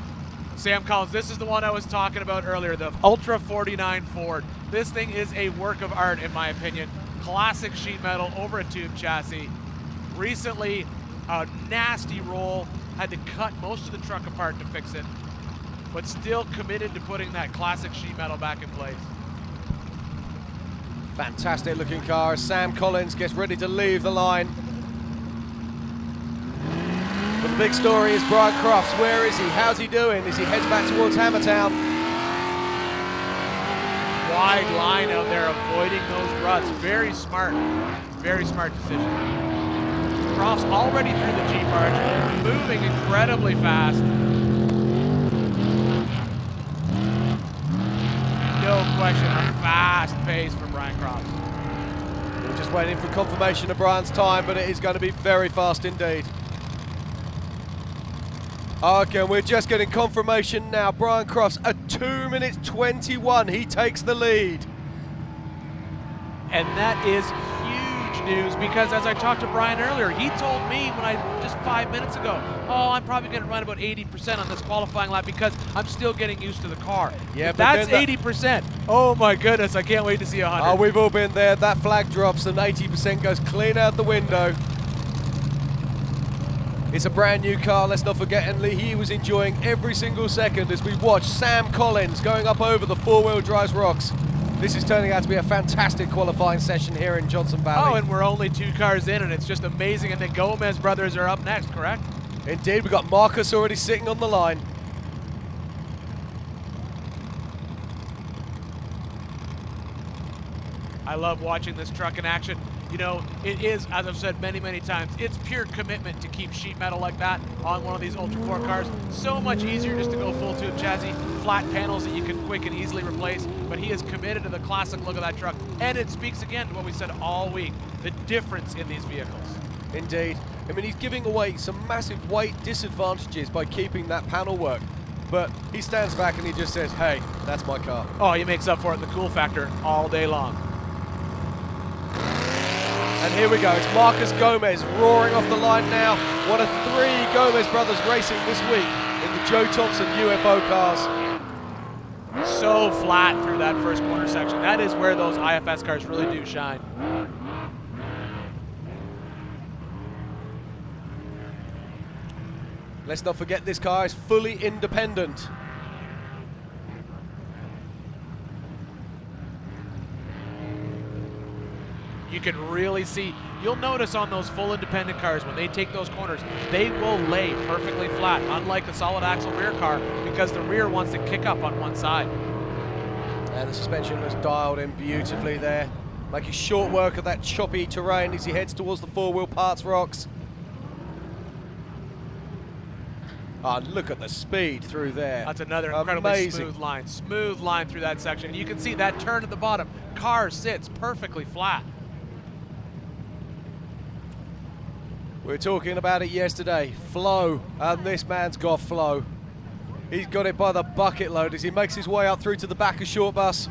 Sam Collins, this is the one I was talking about earlier, the Ultra 49 Ford. This thing is a work of art, in my opinion. Classic sheet metal over a tube chassis. Recently, a nasty roll, had to cut most of the truck apart to fix it, but still committed to putting that classic sheet metal back in place. Fantastic looking car as Sam Collins gets ready to leave the line. But the big story is Brian Crofts. Where is he? How's he doing as he heads back towards Hammertown? Wide line out there, avoiding those ruts. Very smart decision. Crofts already through the Jeep arch, moving incredibly fast. No question, a fast pace for Brian Crofts. We're just waiting for confirmation of Brian's time, but it is going to be very fast indeed. Okay, we're just getting confirmation now. Brian Crofts at 2 minutes 21. He takes the lead. And that is huge news because as I talked to Brian earlier, he told me just 5 minutes ago, oh, I'm probably going to run about 80% on this qualifying lap because I'm still getting used to the car. Yeah, if but that's 80%. Oh my goodness, I can't wait to see 100. Oh, we've all been there. That flag drops and 80% goes clean out the window. It's a brand new car, let's not forget, and he was enjoying every single second as we watched Sam Collins going up over the four-wheel drive rocks. This is turning out to be a fantastic qualifying session here in Johnson Valley. Oh, and we're only 2 cars in, and it's just amazing. And the Gomez brothers are up next, correct? Indeed, we've got Marcus already sitting on the line. I love watching this truck in action. you know, it is, as I've said many, many times, it's pure commitment to keep sheet metal like that on one of these Ultra 4 cars. So much easier just to go full tube chassis, flat panels that you can quick and easily replace, but he is committed to the classic look of that truck, and it speaks again to what we said all week, the difference in these vehicles. Indeed. I mean, he's giving away some massive weight disadvantages by keeping that panel work. But he stands back and he just says, hey, that's my car. Oh, he makes up for it in the cool factor all day long. And here we go. It's Marcus Gomez roaring off the line now. One of 3 Gomez brothers racing this week in the Joe Thompson UFO cars. So flat through that first corner section. That is where those IFS cars really do shine. Let's not forget this car is fully independent. You can really see, you'll notice on those full independent cars, when they take those corners, they will lay perfectly flat, unlike the solid axle rear car, because the rear wants to kick up on one side. And the suspension was dialed in beautifully there, making short work of that choppy terrain as he heads towards the 4-wheel parts rocks. Oh, look at the speed through there. That's another incredibly Amazing. smooth line through that section. And you can see that turn at the bottom. Car sits perfectly flat. We were talking about it yesterday, flow, and this man's got flow. He's got it by the bucket load as he makes his way up through to the back of short bus.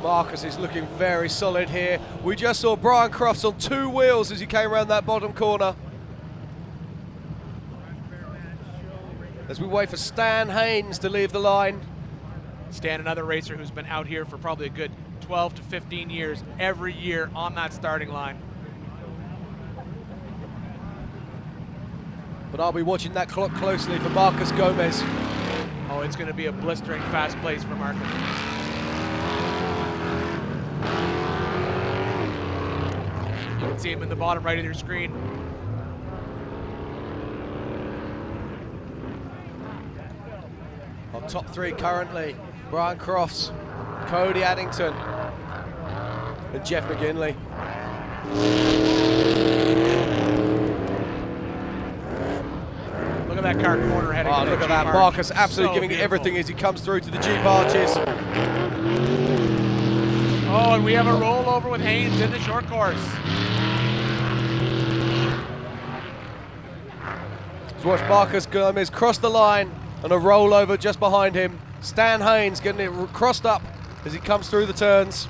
Marcus is looking very solid here. We just saw Brian Crofts on 2 wheels as he came around that bottom corner. As we wait for Stan Haynes to leave the line. Stan, another racer who's been out here for probably a good 12 to 15 years, every year on that starting line. But I'll be watching that clock closely for Marcus Gomez. Oh, it's going to be a blistering fast place for Marcus. You can see him in the bottom right of your screen. Our top 3 currently, Brian Crofts, Cody Addington, and Jeff McGinley. Look at that car corner heading. Oh, look at that. Marcus absolutely giving it everything as he comes through to the Jeep arches. Oh, and we have a rollover with Haynes in the short course. Let's watch Marcus Gomez cross the line and a rollover just behind him. Stan Haynes getting it crossed up as he comes through the turns.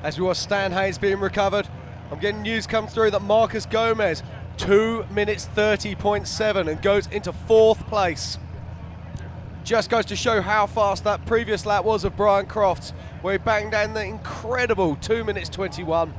As we watch Stan Haynes being recovered, I'm getting news come through that Marcus Gomez, 2 minutes 30.7 and goes into 4th place. Just goes to show how fast that previous lap was of Brian Crofts, where he banged down the incredible 2 minutes 21.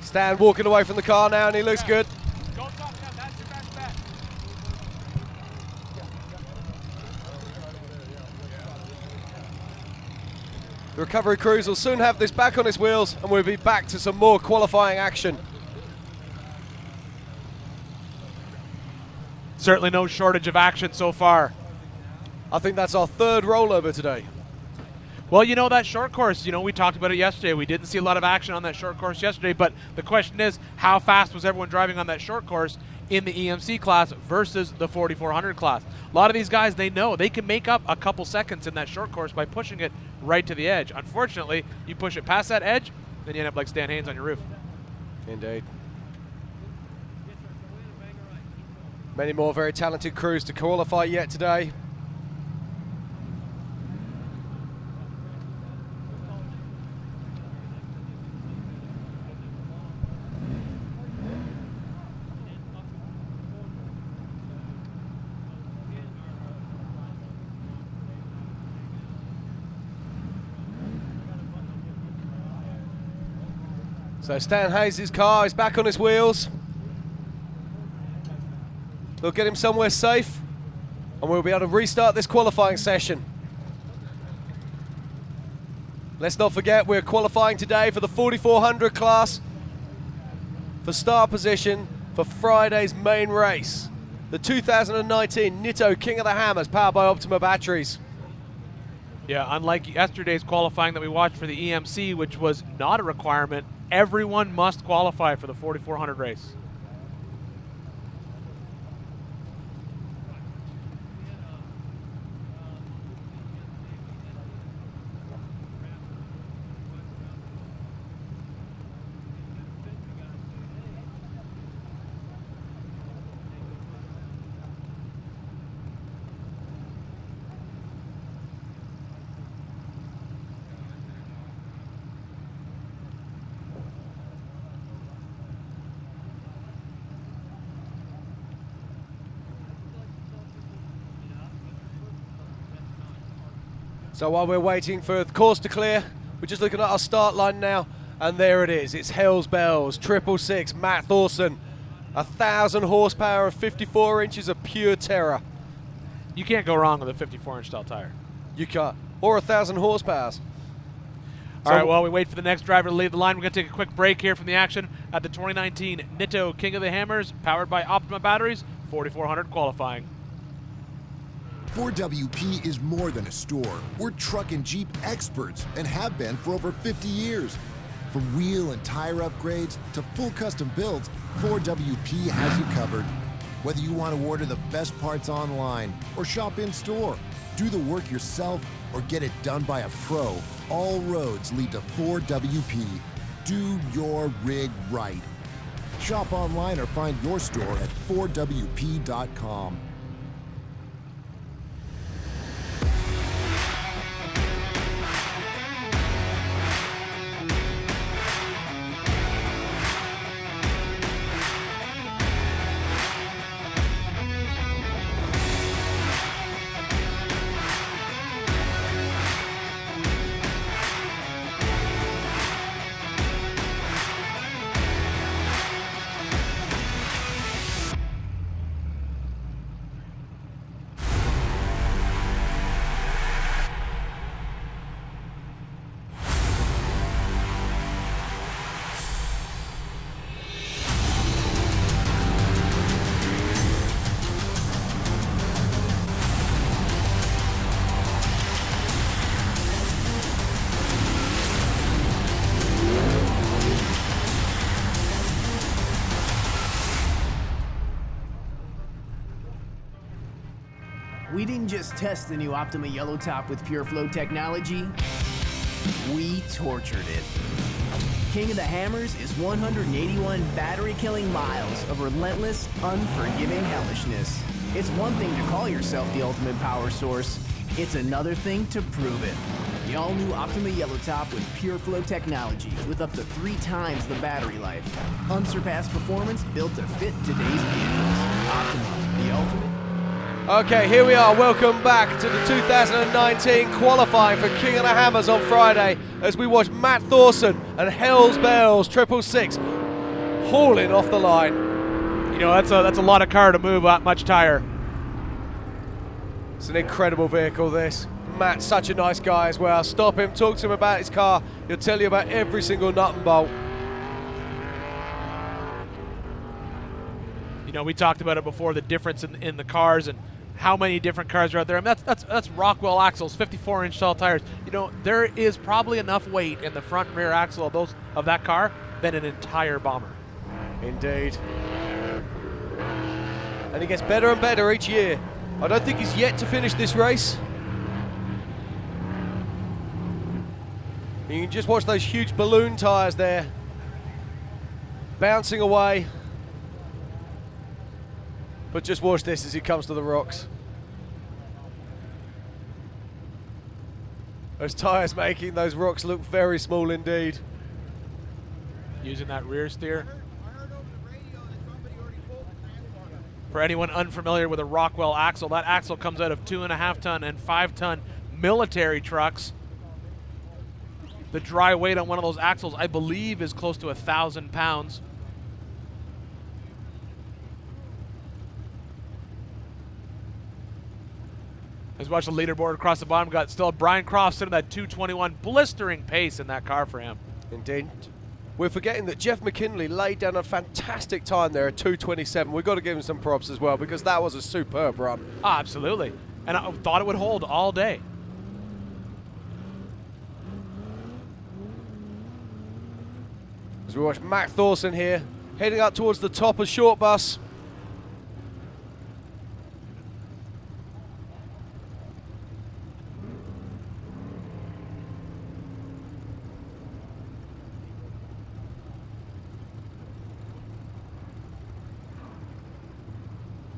Stan walking away from the car now and he looks good. The recovery crews will soon have this back on its wheels, and we'll be back to some more qualifying action. Certainly no shortage of action so far. I think that's our third rollover today. Well, you know, that short course, you know, we talked about it yesterday. We didn't see a lot of action on that short course yesterday, but the question is, how fast was everyone driving on that short course in the EMC class versus the 4400 class? A lot of these guys, they know they can make up a couple seconds in that short course by pushing it right to the edge. Unfortunately, you push it past that edge, then you end up like Stan Haynes on your roof. Indeed. Many more very talented crews to qualify yet today. So Stan Hayes' car is back on his wheels. They'll get him somewhere safe, and we'll be able to restart this qualifying session. Let's not forget, we're qualifying today for the 4400 class for start position for Friday's main race. The 2019 Nitto King of the Hammers, powered by Optima batteries. Yeah, unlike yesterday's qualifying that we watched for the EMC, which was not a requirement, everyone must qualify for the 4400 race. So while we're waiting for the course to clear, we're just looking at our start line now, and there it is. It's Hells Bells, 666, Matt Thorson. 1,000 horsepower and 54 inches of pure terror. You can't go wrong with a 54-inch style tire. You can't. Or 1,000 horsepower. All right, while we wait for the next driver to leave the line, we're going to take a quick break here from the action at the 2019 Nitto King of the Hammers, powered by Optima batteries, 4400 qualifying. 4WP is more than a store. We're truck and Jeep experts and have been for over 50 years. From wheel and tire upgrades to full custom builds, 4WP has you covered. Whether you want to order the best parts online or shop in store, do the work yourself or get it done by a pro, all roads lead to 4WP. Do your rig right. Shop online or find your store at 4WP.com. We didn't just test the new Optima Yellow Top with Pure Flow technology, we tortured it. King of the Hammers is 181 battery-killing miles of relentless, unforgiving hellishness. It's one thing to call yourself the ultimate power source. It's another thing to prove it. The all-new Optima Yellow Top with Pure Flow technology with up to 3 times the battery life. Unsurpassed performance built to fit today's vehicles. Optima, the ultimate. Okay, here we are. Welcome back to the 2019 qualifying for King of the Hammers on Friday as we watch Matt Thorson and Hells Bells 666 hauling off the line. You know, that's a lot of car to move that much tire. It's an incredible vehicle, this. Matt's such a nice guy as well. Stop him, talk to him about his car. He'll tell you about every single nut and bolt. You know, we talked about it before, the difference in the cars and how many different cars are out there. I mean, that's Rockwell axles, 54-inch tall tires. You know, there is probably enough weight in the front and rear axle of that car than an entire bomber. Indeed. And he gets better and better each year. I don't think he's yet to finish this race. You can just watch those huge balloon tires there bouncing away. But just watch this as he comes to the rocks. Those tires making those rocks look very small indeed. Using that rear steer. For anyone unfamiliar with a Rockwell axle, that axle comes out of 2.5-ton and 5-ton military trucks. The dry weight on one of those axles, I believe, is close to 1,000 pounds. Let's watch the leaderboard across the bottom. Got still Brian Croft sitting at that 221, blistering pace in that car for him. Indeed. We're forgetting that Jeff McKinley laid down a fantastic time there at 227. We've got to give him some props as well because that was a superb run. Oh, absolutely. And I thought it would hold all day. As we watch Matt Thorson here, heading up towards the top of short bus.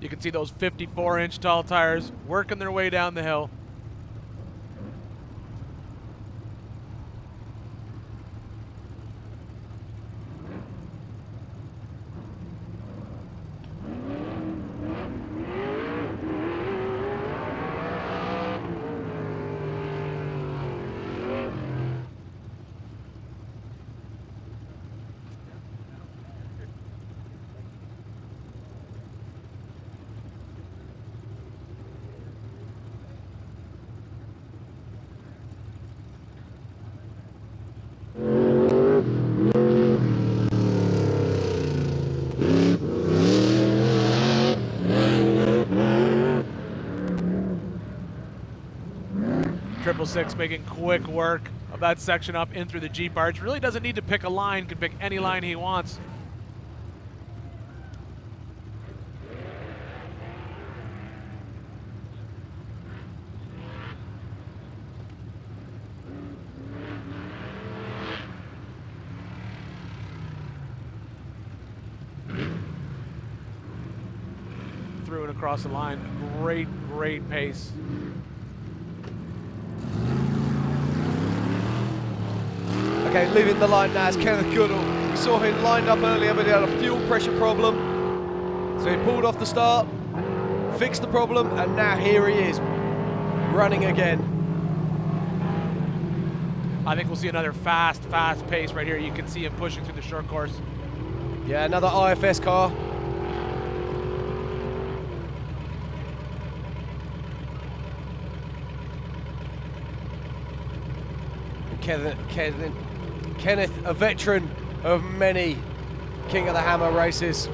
You can see those 54-inch tall tires working their way down the hill. Six making quick work of that section up in through the Jeep arch. Really doesn't need to pick a line, can pick any line he wants. Through and across the line, great pace. Okay, leaving the line now is Kenneth Goodall. We saw him lined up earlier, but he had a fuel pressure problem. So he pulled off the start, fixed the problem, and now here he is, running again. I think we'll see another fast pace right here. You can see him pushing through the short course. Yeah, another IFS car. Kenneth, a veteran of many King of the Hammer races.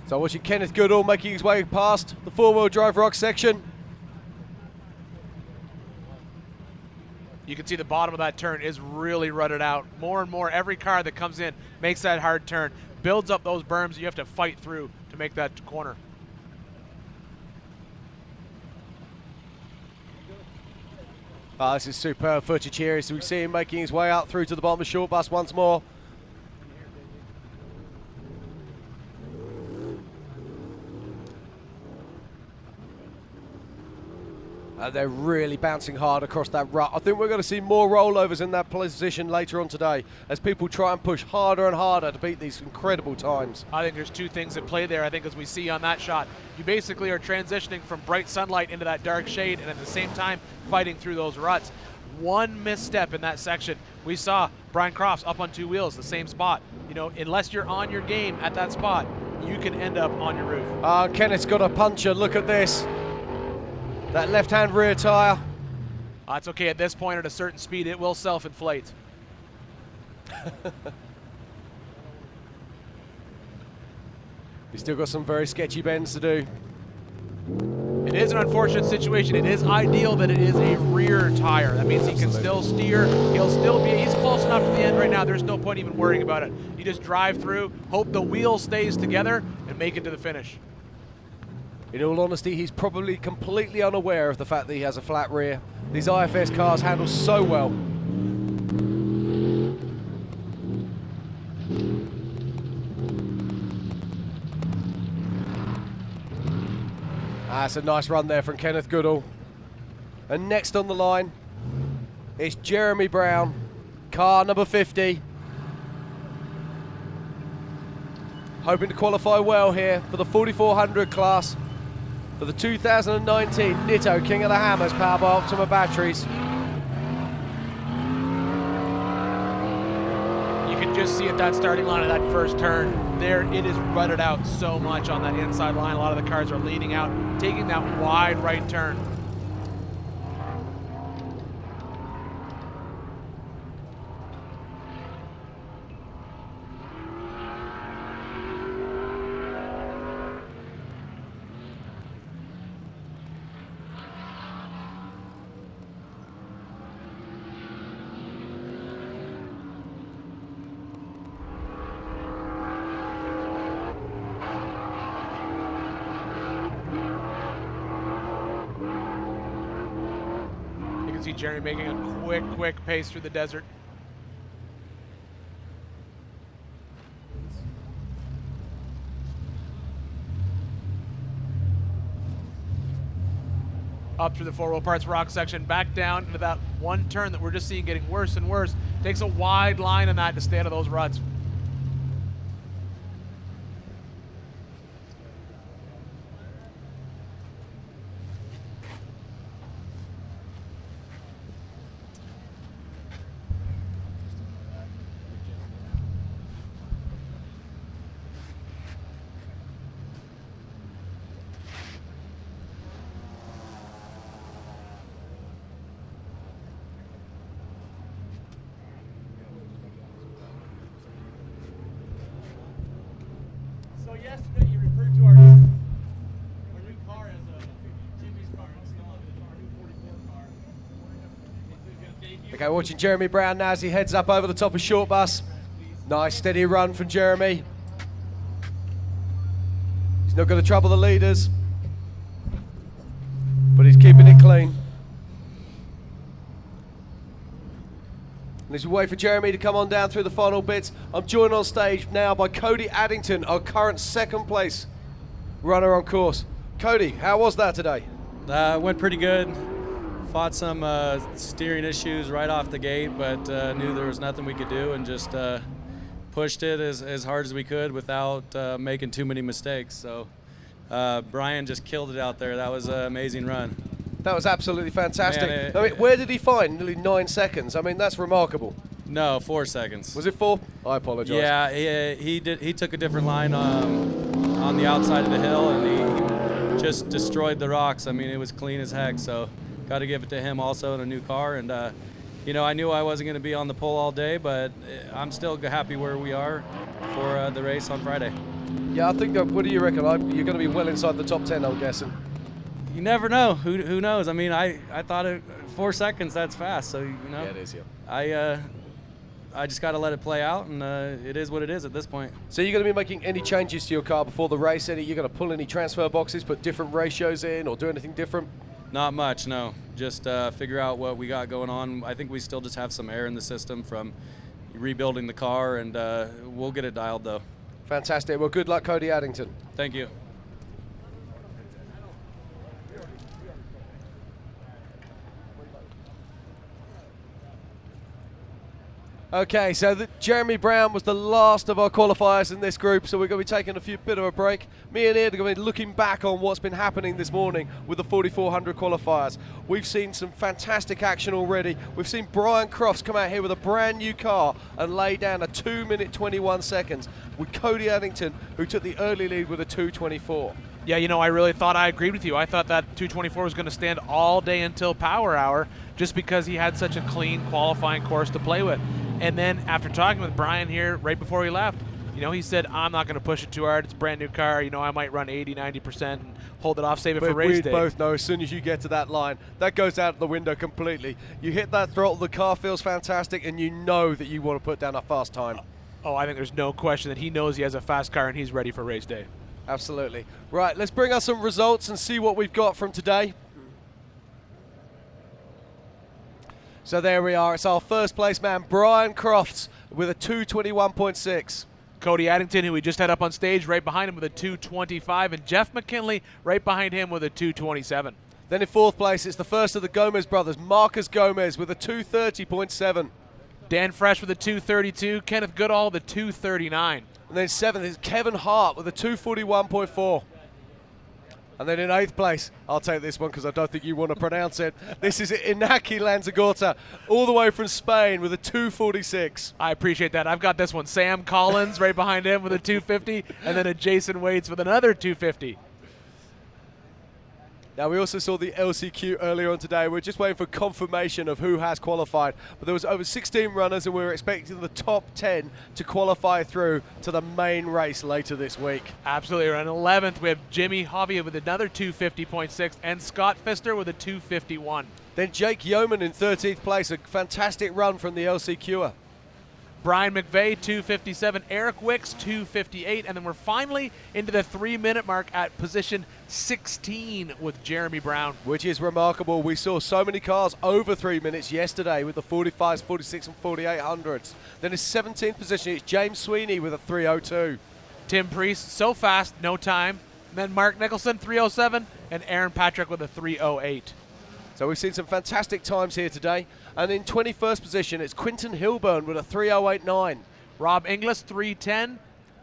So watching Kenneth Goodall making his way past the four-wheel drive rock section. You can see the bottom of that turn is really rutted out. More and more, every car that comes in makes that hard turn, builds up those berms that you have to fight through to make that corner. Oh, this is superb footage here as we see him making his way out through to the bottom of short bus once more. They're really bouncing hard across that rut. I think we're going to see more rollovers in that position later on today as people try and push harder and harder to beat these incredible times. I think there's two things at play there. I think as we see on that shot, you basically are transitioning from bright sunlight into that dark shade and at the same time fighting through those ruts. One misstep in that section, we saw Brian Crofts up on two wheels, the same spot. You know, unless you're on your game at that spot, you can end up on your roof. Kenneth's got a puncher. Look at this. That left-hand rear tire. That's okay. At this point, at a certain speed, it will self-inflate. He's still got some very sketchy bends to do. It is an unfortunate situation. It is ideal that it is a rear tire. That means he can still steer. He'll still be, he's close enough to the end right now. There's no point even worrying about it. You just drive through, hope the wheel stays together, and make it to the finish. In all honesty, he's probably completely unaware of the fact that he has a flat rear. These IFS cars handle so well. That's a nice run there from Kenneth Goodall. And next on the line is Jeremy Brown, car number 50. Hoping to qualify well here for the 4400 class for the 2019 Nitto King of the Hammers powered by Optima batteries. You can just see at that starting line of that first turn, there it is rutted out so much on that inside line. A lot of the cars are leaning out, taking that wide right turn. See Jeremy making a quick pace through the desert. Up through the four-wheel parts rock section, back down into that one turn that we're just seeing getting worse and worse. Takes a wide line on that to stay out of those ruts. Yesterday you referred to our new car as Jimmy's car. It's not our new 44 car. Okay, watching Jeremy Brown now as he heads up over the top of Short Bus. Nice steady run from Jeremy. He's not going to trouble the leaders, but he's keeping it clean. And as we wait for Jeremy to come on down through the final bits, I'm joined on stage now by Cody Addington, our current second place runner on course. Cody, how was that today? Went pretty good. Fought some steering issues right off the gate, but knew there was nothing we could do and just pushed it as hard as we could without making too many mistakes. So Brian just killed it out there. That was an amazing run. That was absolutely fantastic. Man, I mean, where did he find nearly 9 seconds? I mean, that's remarkable. No, 4 seconds. Was it 4? I apologize. Yeah, he took a different line on the outside of the hill, and he just destroyed the rocks. I mean, it was clean as heck. So, got to give it to him also in a new car. And you know, I knew I wasn't going to be on the pole all day, but I'm still happy where we are for the race on Friday. Yeah, I think. What do you reckon? You're going to be well inside the top 10, I'm guessing. You never know. Who knows? I mean, I thought 4 seconds, that's fast. So, you know. Yeah, it is, yeah. I just got to let it play out, and it is what it is at this point. So you're going to be making any changes to your car before the race? You're going to pull any transfer boxes, put different ratios in, or do anything different? Not much, no. Just figure out what we got going on. I think we still just have some air in the system from rebuilding the car, and we'll get it dialed, though. Fantastic. Well, good luck, Cody Addington. Thank you. Okay, so Jeremy Brown was the last of our qualifiers in this group, so we're going to be taking a bit of a break. Me and Ed are going to be looking back on what's been happening this morning with the 4,400 qualifiers. We've seen some fantastic action already. We've seen Brian Crofts come out here with a brand new car and lay down a 2 minute 21 seconds with Cody Addington, who took the early lead with a 2:24. Yeah, you know, I really thought I agreed with you. I thought that 224 was going to stand all day until Power Hour just because he had such a clean qualifying course to play with. And then after talking with Brian here right before we left, you know, he said, I'm not going to push it too hard. It's a brand new car. You know, I might run 80, 90% and hold it off, save it for race day. We both know as soon as you get to that line, that goes out the window completely. You hit that throttle, the car feels fantastic, and you know that you want to put down a fast time. Oh, I think there's no question that he knows he has a fast car and he's ready for race day. Absolutely. Right, let's bring us some results and see what we've got from today. So there we are. It's our first place man, Brian Crofts, with a 2:21.6. Cody Addington, who we just had up on stage, right behind him with a 2:25, and Jeff McKinley right behind him with a 2:27. Then in fourth place, it's the first of the Gomez brothers, Marcus Gomez, with a 2:30.7. Dan Fresh with a 2:32, Kenneth Goodall with a 2:39. And then seventh is Kevin Hart with a 2:41.4. And then in eighth place, I'll take this one because I don't think you want to pronounce it. This is Inaki Lanzagorta, all the way from Spain with a 2:46. I appreciate that. I've got this one. Sam Collins right behind him with a 2:50, and then a Jason Waits with another 2:50. Now, we also saw the LCQ earlier on today. We're just waiting for confirmation of who has qualified. But there was over 16 runners, and we were expecting the top 10 to qualify through to the main race later this week. Absolutely. In 11th, we have Jimmy Hovia with another 2:50.6 and Scott Pfister with a 2:51. Then Jake Yeoman in 13th place, a fantastic run from the LCQer. Brian McVeigh, 2:57. Eric Wicks, 2:58. And then we're finally into the 3-minute mark at position 16 with Jeremy Brown. Which is remarkable. We saw so many cars over 3 minutes yesterday with the 45s, 46 and 4800s. Then in 17th position, it's James Sweeney with a 3:02. Tim Priest, so fast, no time. And then Mark Nicholson, 3:07. And Aaron Patrick with a 3:08. So we've seen some fantastic times here today. And in 21st position, it's Quinton Hilburn with a 3:089. Rob Inglis, 3:10.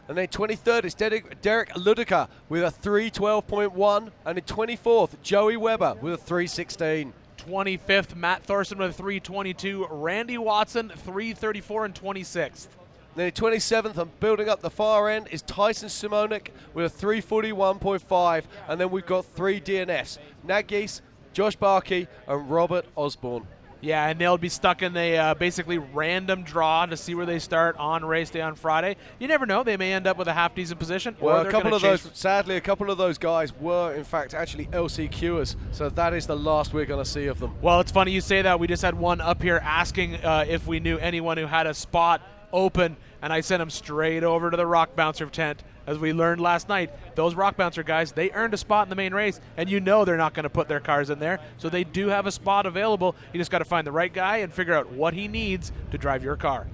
And then 23rd is Derek Ludica with a 3:12.1. And in 24th, Joey Weber with a 3:16. 25th, Matt Thorson with a 3:22. Randy Watson, 3:34 and 26th. Then in 27th, and building up the far end, is Tyson Simonik with a 3:41.5. And then we've got 3 DNFs. Nat Geese, Josh Barkey, and Robert Osborne. Yeah, and they'll be stuck in a basically random draw to see where they start on race day on Friday. You never know; they may end up with a half-decent position. Well, or a couple of those, sadly, a couple of those guys were in fact actually LCQers, so that is the last we're going to see of them. Well, it's funny you say that. We just had one up here asking if we knew anyone who had a spot open, and I sent him straight over to the Rock Bouncer tent. As we learned last night, those Rock Bouncer guys, they earned a spot in the main race, and you know they're not going to put their cars in there, so they do have a spot available. You just got to find the right guy and figure out what he needs to drive your car.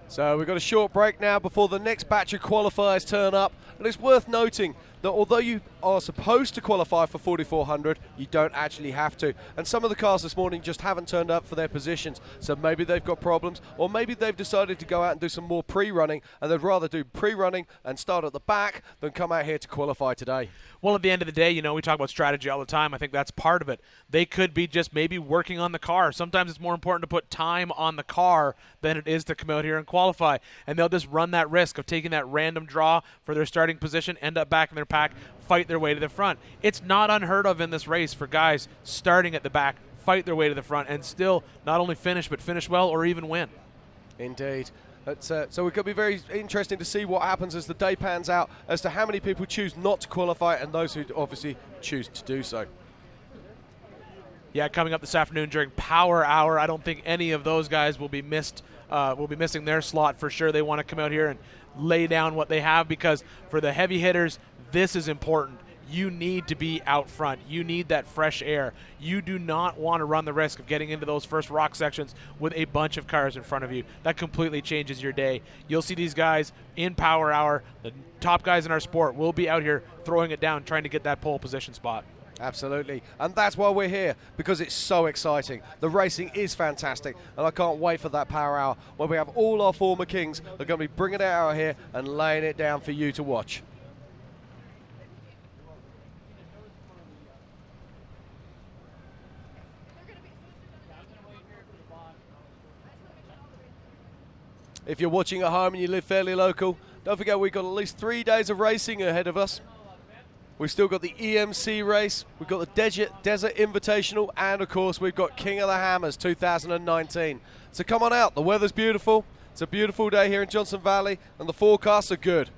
So we've got a short break now before the next batch of qualifiers turn up. And it's worth noting that although you are supposed to qualify for 4,400, you don't actually have to. And some of the cars this morning just haven't turned up for their positions. So maybe they've got problems, or maybe they've decided to go out and do some more pre-running, and they'd rather do pre-running and start at the back than come out here to qualify today. Well, at the end of the day, you know, we talk about strategy all the time. I think that's part of it. They could be just maybe working on the car. Sometimes it's more important to put time on the car than it is to come out here and qualify. And they'll just run that risk of taking that random draw for their starting position, end up back in their pack, fight their way to the front. It's not unheard of in this race for guys starting at the back, fight their way to the front, and still not only finish, but finish well or even win. Indeed. So it could be very interesting to see what happens as the day pans out as to how many people choose not to qualify and those who obviously choose to do so. Yeah, coming up this afternoon during Power Hour, I don't think any of those guys will be missing their slot for sure. They want to come out here and lay down what they have, because for the heavy hitters, this is important. You need to be out front. You need that fresh air. You do not want to run the risk of getting into those first rock sections with a bunch of cars in front of you. That completely changes your day. You'll see these guys in Power Hour, the top guys in our sport, will be out here throwing it down, trying to get that pole position spot. Absolutely, and that's why we're here, because it's so exciting. The racing is fantastic, and I can't wait for that Power Hour where we have all our former kings that are going to be bringing it out here and laying it down for you to watch. If you're watching at home and you live fairly local, don't forget we've got at least 3 days of racing ahead of us. We've still got the EMC race, we've got the Desert Invitational, and of course we've got King of the Hammers 2019. So come on out, the weather's beautiful, it's a beautiful day here in Johnson Valley, and the forecasts are good.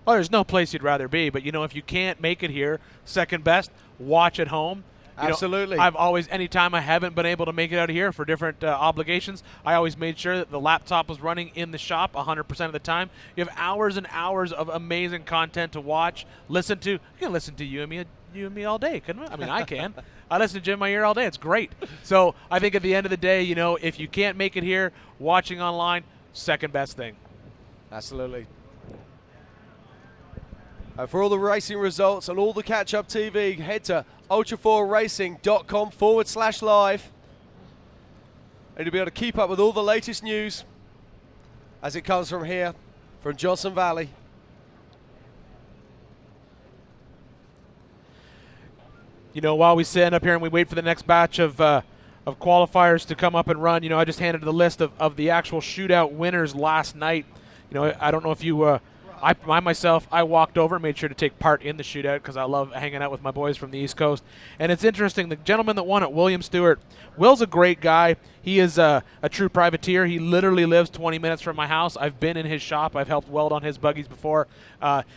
Well, there's no place you'd rather be, but if you can't make it here, second best, watch at home. Absolutely. I've always, anytime I haven't been able to make it out of here for different obligations, I always made sure that the laptop was running in the shop 100% of the time. You have hours and hours of amazing content to watch, listen to. You can listen to you and me all day, couldn't I? I mean, I can. I listen to Jim in my ear all day. It's great. So I think at the end of the day, if you can't make it here, watching online, second best thing. Absolutely. For all the racing results and all the catch-up TV, head to ultra4racing.com/live. And you'll be able to keep up with all the latest news as it comes from here, from Johnson Valley. While we stand up here and we wait for the next batch of qualifiers to come up and run, I just handed the list of the actual shootout winners last night. I don't know if you... I walked over and made sure to take part in the shootout because I love hanging out with my boys from the East Coast. And it's interesting, the gentleman that won it, William Stewart, Will's a great guy. He is a true privateer. He literally lives 20 minutes from my house. I've been in his shop. I've helped weld on his buggies before.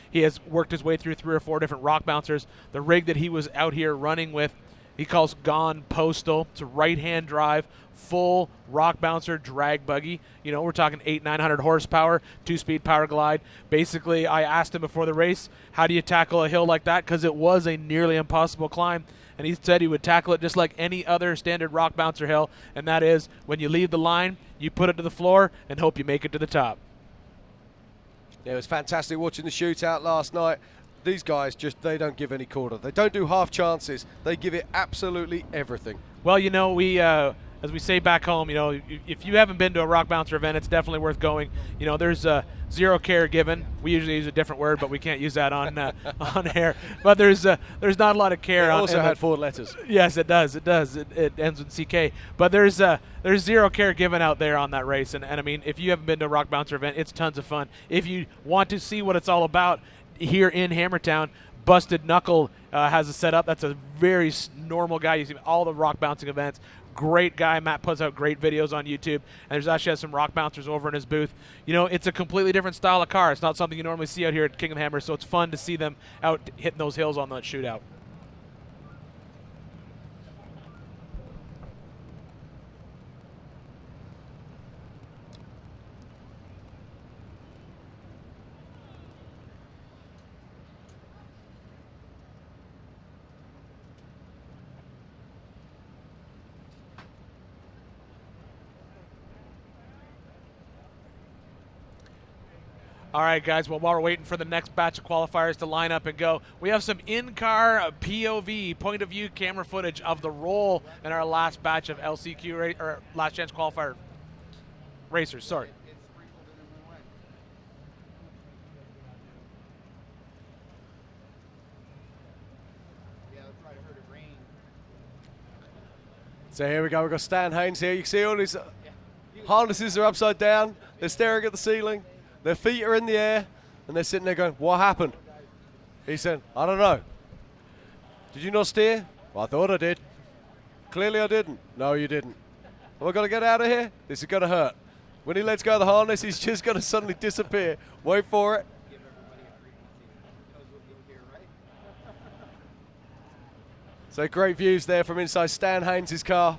He has worked his way through 3 or 4 different rock bouncers. The rig that he was out here running with, he calls Gone Postal. It's a right-hand drive, full rock bouncer drag buggy. We're talking 800-900 horsepower, 2-speed power glide. Basically, I asked him before the race, how do you tackle a hill like that? Because it was a nearly impossible climb. And he said he would tackle it just like any other standard rock bouncer hill. And that is, when you leave the line, you put it to the floor and hope you make it to the top. Yeah, it was fantastic watching the shootout last night. These guys they don't give any quarter. They don't do half chances. They give it absolutely everything. Well, we, as we say back home, if you haven't been to a rock bouncer event, it's definitely worth going. There's zero care given. We usually use a different word, but we can't use that on air. But there's not a lot of care. It also had 4 letters. Yes, it does. It does. It ends with CK. But there's zero care given out there on that race. And I mean, if you haven't been to a rock bouncer event, it's tons of fun. If you want to see what it's all about, here in Hammertown, Busted Knuckle has a setup. That's a very normal guy. You see all the rock bouncing events. Great guy. Matt puts out great videos on YouTube. And there's actually some rock bouncers over in his booth. It's a completely different style of car. It's not something you normally see out here at King of the Hammer, so it's fun to see them out hitting those hills on that shootout. All right, guys, well, while we're waiting for the next batch of qualifiers to line up and go, we have some in-car POV, point of view camera footage of the roll in our last batch of LCQ, or last chance qualifier racers, sorry. So here we go, we've got Stan Haynes here. You can see all his harnesses are upside down. They're staring at the ceiling. Their feet are in the air, and they're sitting there going, what happened? He said, I don't know. Did you not steer? Well, I thought I did. Clearly I didn't. No, you didn't. Have I got to get out of here? This is going to hurt. When he lets go of the harness, he's just going to suddenly disappear. Wait for it. So great views there from inside Stan Haynes' car.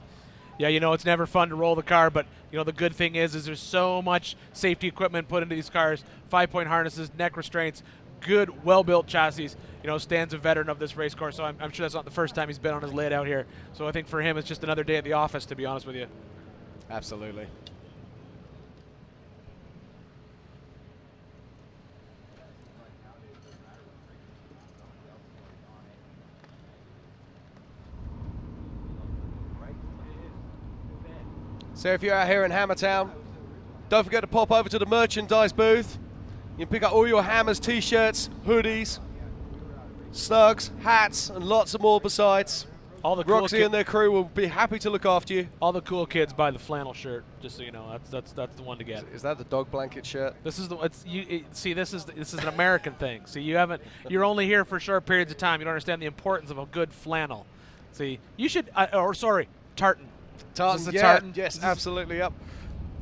Yeah, it's never fun to roll the car, but, the good thing is there's so much safety equipment put into these cars, 5-point harnesses, neck restraints, good, well-built chassis. You know, Stan's a veteran of this race course, so I'm sure that's not the first time he's been on his lid out here. So I think for him, it's just another day at the office, to be honest with you. Absolutely. So if you're out here in Hammertown, don't forget to pop over to the merchandise booth. You can pick up all your Hammers t-shirts, hoodies, snugs, hats, and lots of more besides. All the cool Roxy and their crew will be happy to look after you. All the cool kids buy the flannel shirt, just so you know. That's the one to get. Is that the dog blanket shirt? This is see, this is an American thing. See, you're only here for short periods of time. You don't understand the importance of a good flannel. See, you should tartan. Tartan, yeah, tartan. Yes, absolutely. Yep.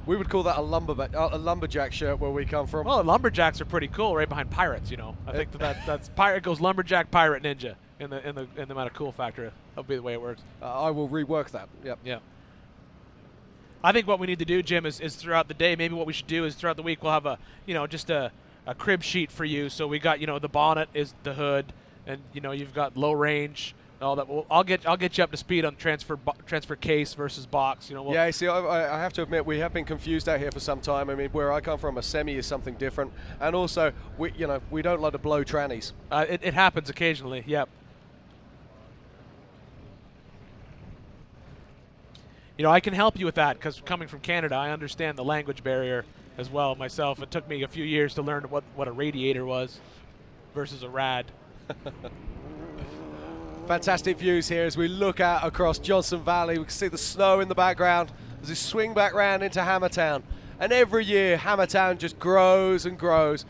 We would call that a lumberjack shirt where we come from. Well, lumberjacks are pretty cool, right behind pirates. You know, I think that's pirate goes lumberjack, pirate, ninja in the amount of cool factor. That'll be the way it works. I will rework that. Yep. Yeah. I think what we need to do, Jim, is throughout the day. Maybe what we should do is throughout the week we'll have just a crib sheet for you. So we got the bonnet is the hood, and you've got low range. All that. Well, I'll get you up to speed on transfer case versus box. Yeah, see, I have to admit we have been confused out here for some time. I mean, where I come from, a semi is something different, and also we don't like to blow trannies. It happens occasionally. Yep. I can help you with that because coming from Canada, I understand the language barrier as well myself. It took me a few years to learn what a radiator was versus a rad. Fantastic views here as we look out across Johnson Valley. We can see the snow in the background as we swing back round into Hammertown. And every year, Hammertown just grows and grows.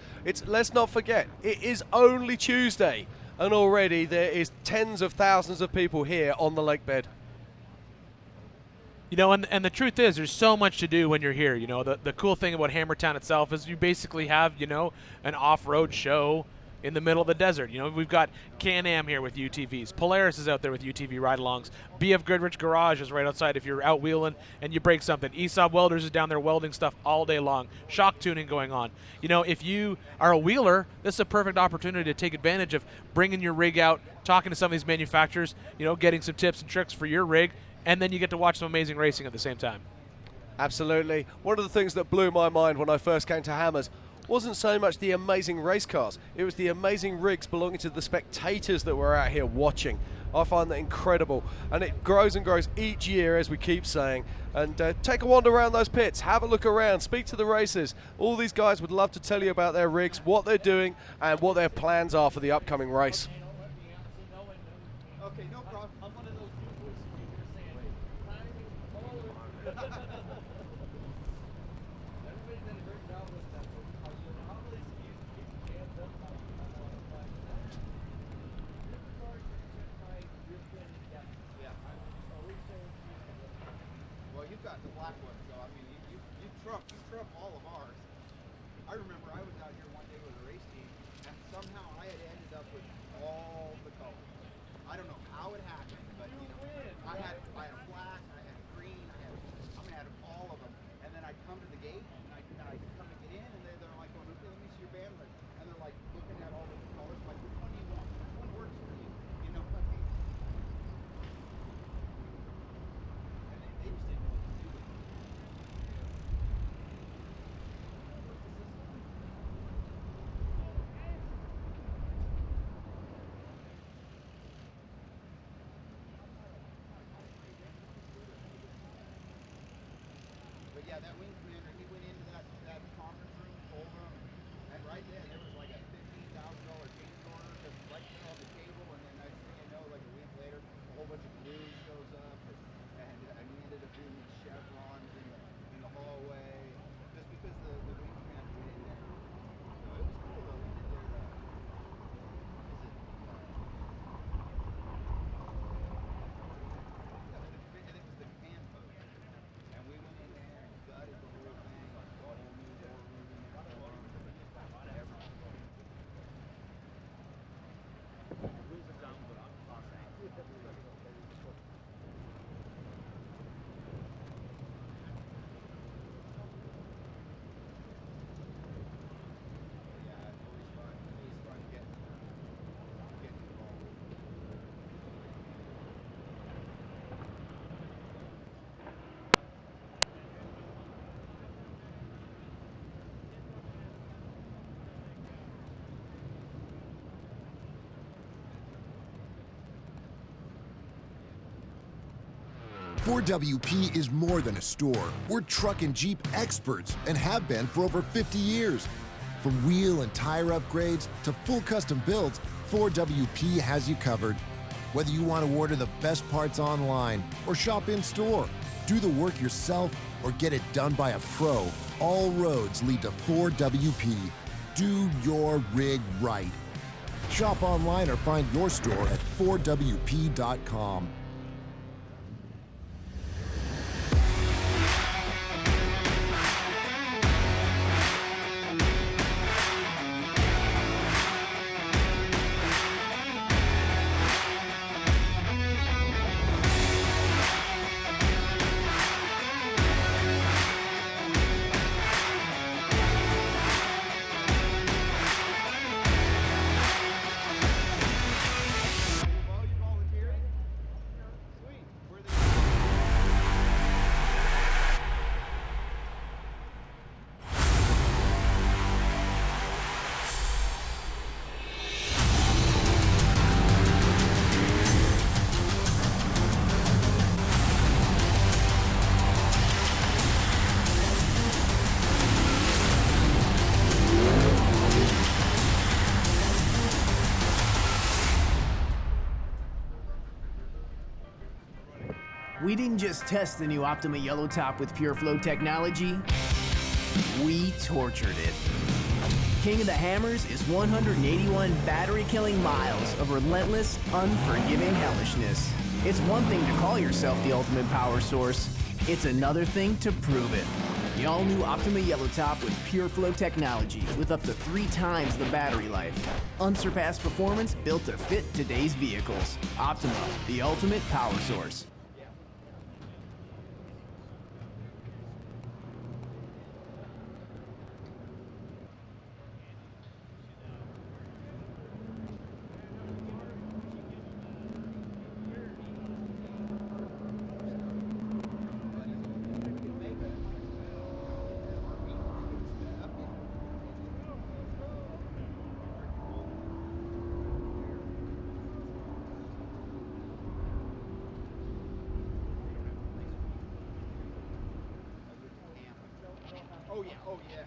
Let's not forget, it is only Tuesday, and already there is tens of thousands of people here on the lake bed. And the truth is, there's so much to do when you're here. The cool thing about Hammertown itself is you basically have, an off-road show in the middle of the desert. We've got Can-Am here with UTVs. Polaris is out there with UTV ride-alongs. BF Goodrich Garage is right outside if you're out wheeling and you break something. ESOB Welders is down there welding stuff all day long. Shock tuning going on. If you are a wheeler, this is a perfect opportunity to take advantage of bringing your rig out, talking to some of these manufacturers, getting some tips and tricks for your rig, and then you get to watch some amazing racing at the same time. Absolutely. One of the things that blew my mind when I first came to Hammers wasn't so much the amazing race cars, it was the amazing rigs belonging to the spectators that were out here watching. I find that incredible, and it grows and grows each year, as we keep saying. And take a wander around those pits, have a look around, speak to the racers. All these guys would love to tell you about their rigs, what they're doing, and what their plans are for the upcoming race. Okay, no problem. I'm one of those people Everybody did a great job with that. How many skis do you get them? Well, you've got the black one, so I mean, you trump all of ours. I remember I was out here one day with a race team, and somehow I had ended up with all the colors. I don't know how it happened, but I had a black, I had a green, I had all of them. And then I'd come to the gate, and I'd come to get in, and they're like, well, okay, let me see your band list. And they're like looking at all the colors, like, which one do you want? Which one works for you? And they just didn't know what to do with it. But yeah, that wing commander, he went into that conference room, told them, and right then there was like a $15,000 change order just right there on the table, and then next thing you know, like a week later, a whole bunch of glue shows up, and we ended up doing these chevrons in the hallway, just because the wing commander went in there. So it was cool though. We did their, I think it was the command post, and we went in there and gutted the whole thing, a whole new war room and everything. 4WP is more than a store. We're truck and Jeep experts and have been for over 50 years. From wheel and tire upgrades to full custom builds, 4WP has you covered. Whether you want to order the best parts online or shop in store, do the work yourself or get it done by a pro, all roads lead to 4WP. Do your rig right. Shop online or find your store at 4WP.com. We didn't just test the new Optima Yellow Top with Pure Flow technology, we tortured it. King of the Hammers is 181 battery-killing miles of relentless, unforgiving hellishness. It's one thing to call yourself the ultimate power source. It's another thing to prove it. The all-new Optima Yellow Top with Pure Flow technology with up to 3 times the battery life. Unsurpassed performance built to fit today's vehicles. Optima, the ultimate power source. Oh yeah, oh yeah.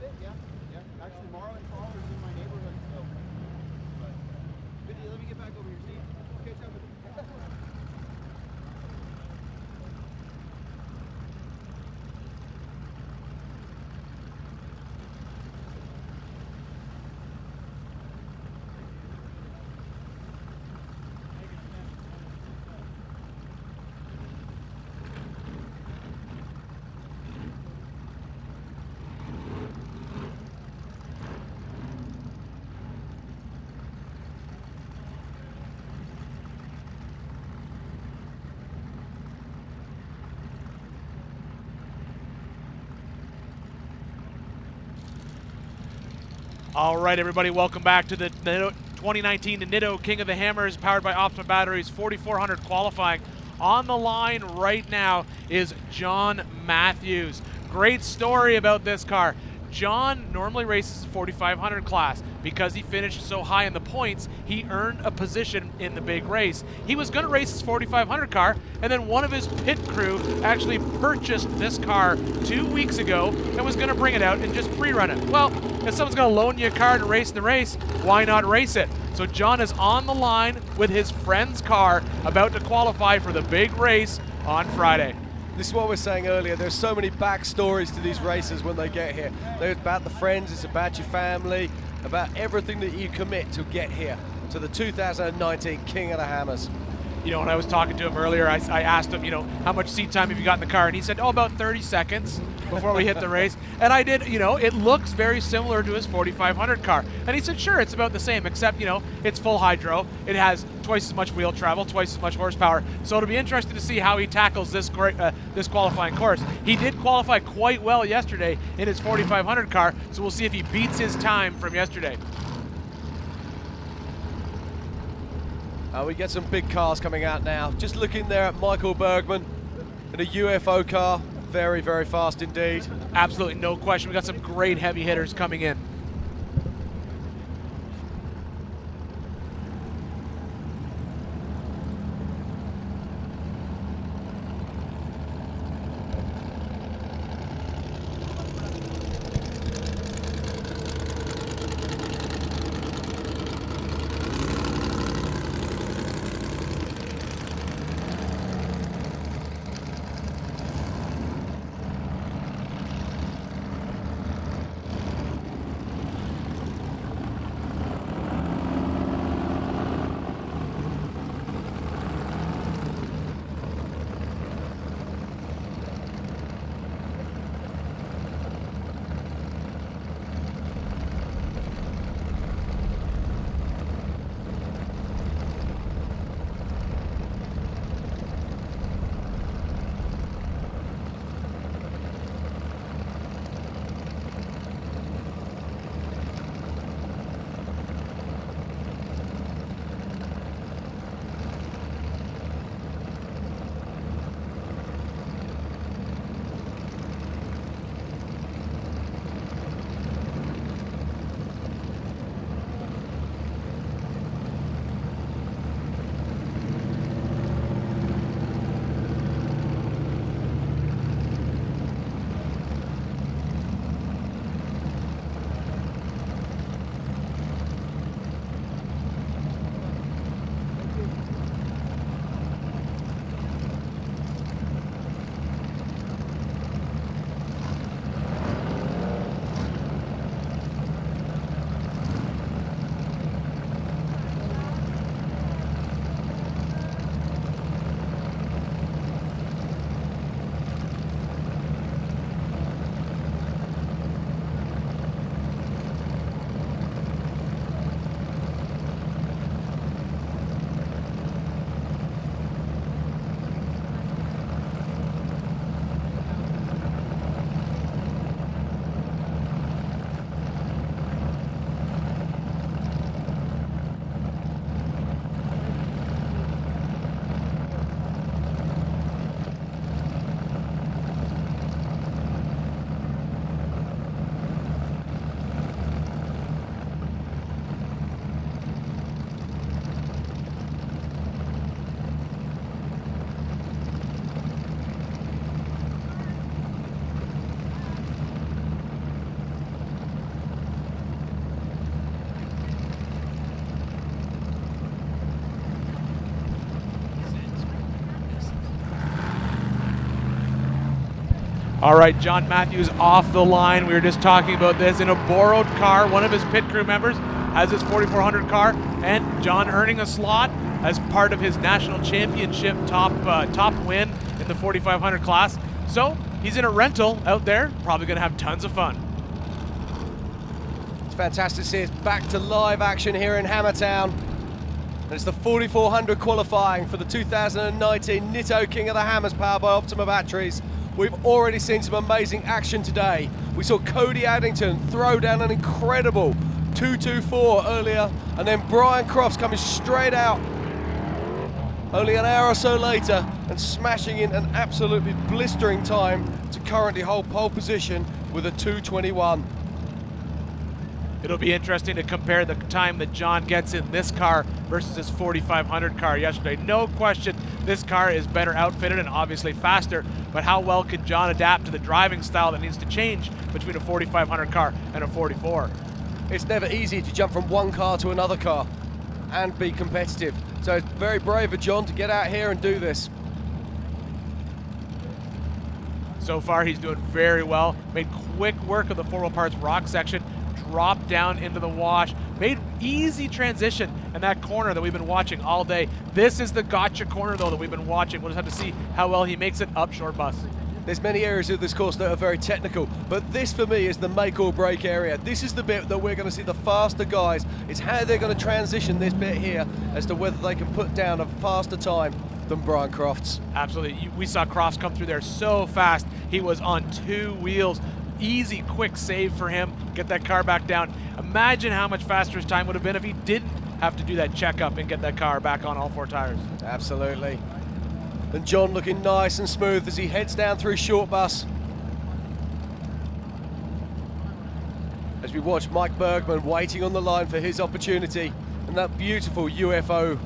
it? Yeah. Actually, Marlon Crawler's in my neighborhood, so. Vinny, let me get back over here, Steve. Okay, tell me. All right, everybody, welcome back to the Nitto 2019 Nitto King of the Hammers, powered by Optima Batteries, 4400 qualifying. On the line right now is John Matthews. Great story about this car. John normally races 4500 class. Because he finished so high in the points, he earned a position in the big race. He was going to race his 4500 car, and then one of his pit crew actually purchased this car 2 weeks ago and was going to bring it out and just pre-run it. Well, if someone's going to loan you a car to race the race, why not race it? So John is on the line with his friend's car, about to qualify for the big race on Friday. This is what we were saying earlier. There's so many backstories to these races when they get here. They're about the friends, it's about your family, about everything that you commit to get here to the 2019 King of the Hammers. You know, when I was talking to him earlier, I asked him, you know, how much seat time have you got in the car? And he said, oh, about 30 seconds before we hit the race. And I did, you know, it looks very similar to his 4500 car. And he said, sure, it's about the same, except, you know, it's full hydro. It has twice as much wheel travel, twice as much horsepower. So it'll be interesting to see how he tackles this this qualifying course. He did qualify quite well yesterday in his 4500 car, so we'll see if he beats his time from yesterday. We get some big cars coming out now. Just looking there at Michael Bergman in a UFO car. Very, very fast indeed. Absolutely, no question. We got some great heavy hitters coming in. All right, John Matthews off the line. We were just talking about this in a borrowed car. One of his pit crew members has his 4400 car, and John earning a slot as part of his national championship top win in the 4500 class. So he's in a rental out there, probably going to have tons of fun. It's fantastic to see us back to live action here in Hammertown. And it's the 4400 qualifying for the 2019 Nitto King of the Hammers powered by Optima batteries. We've already seen some amazing action today. We saw Cody Addington throw down an incredible 224 earlier, and then Brian Crofts coming straight out only an hour or so later and smashing in an absolutely blistering time to currently hold pole position with a 221. It'll be interesting to compare the time that John gets in this car versus his 4500 car yesterday. No question, this car is better outfitted and obviously faster, but how well can John adapt to the driving style that needs to change between a 4500 car and a 44? It's never easy to jump from one car to another car and be competitive. So it's very brave of John to get out here and do this. So far, he's doing very well. Made quick work of the 4-wheel parts rock section, dropped down into the wash, made easy transition in that corner that we've been watching all day. This is the gotcha corner, though, that we've been watching. We'll just have to see how well he makes it up short bus. There's many areas of this course that are very technical, but this for me is the make or break area. This is the bit that we're going to see the faster guys. It's how they're going to transition this bit here as to whether they can put down a faster time than Brian Crofts. Absolutely. We saw Crofts come through there so fast. He was on 2 wheels. Easy, quick save for him. Get that car back down. Imagine how much faster his time would have been if he didn't have to do that checkup and get that car back on all 4 tires. Absolutely. And John looking nice and smooth as he heads down through short bus. As we watch Mike Bergman waiting on the line for his opportunity, and that beautiful UFO.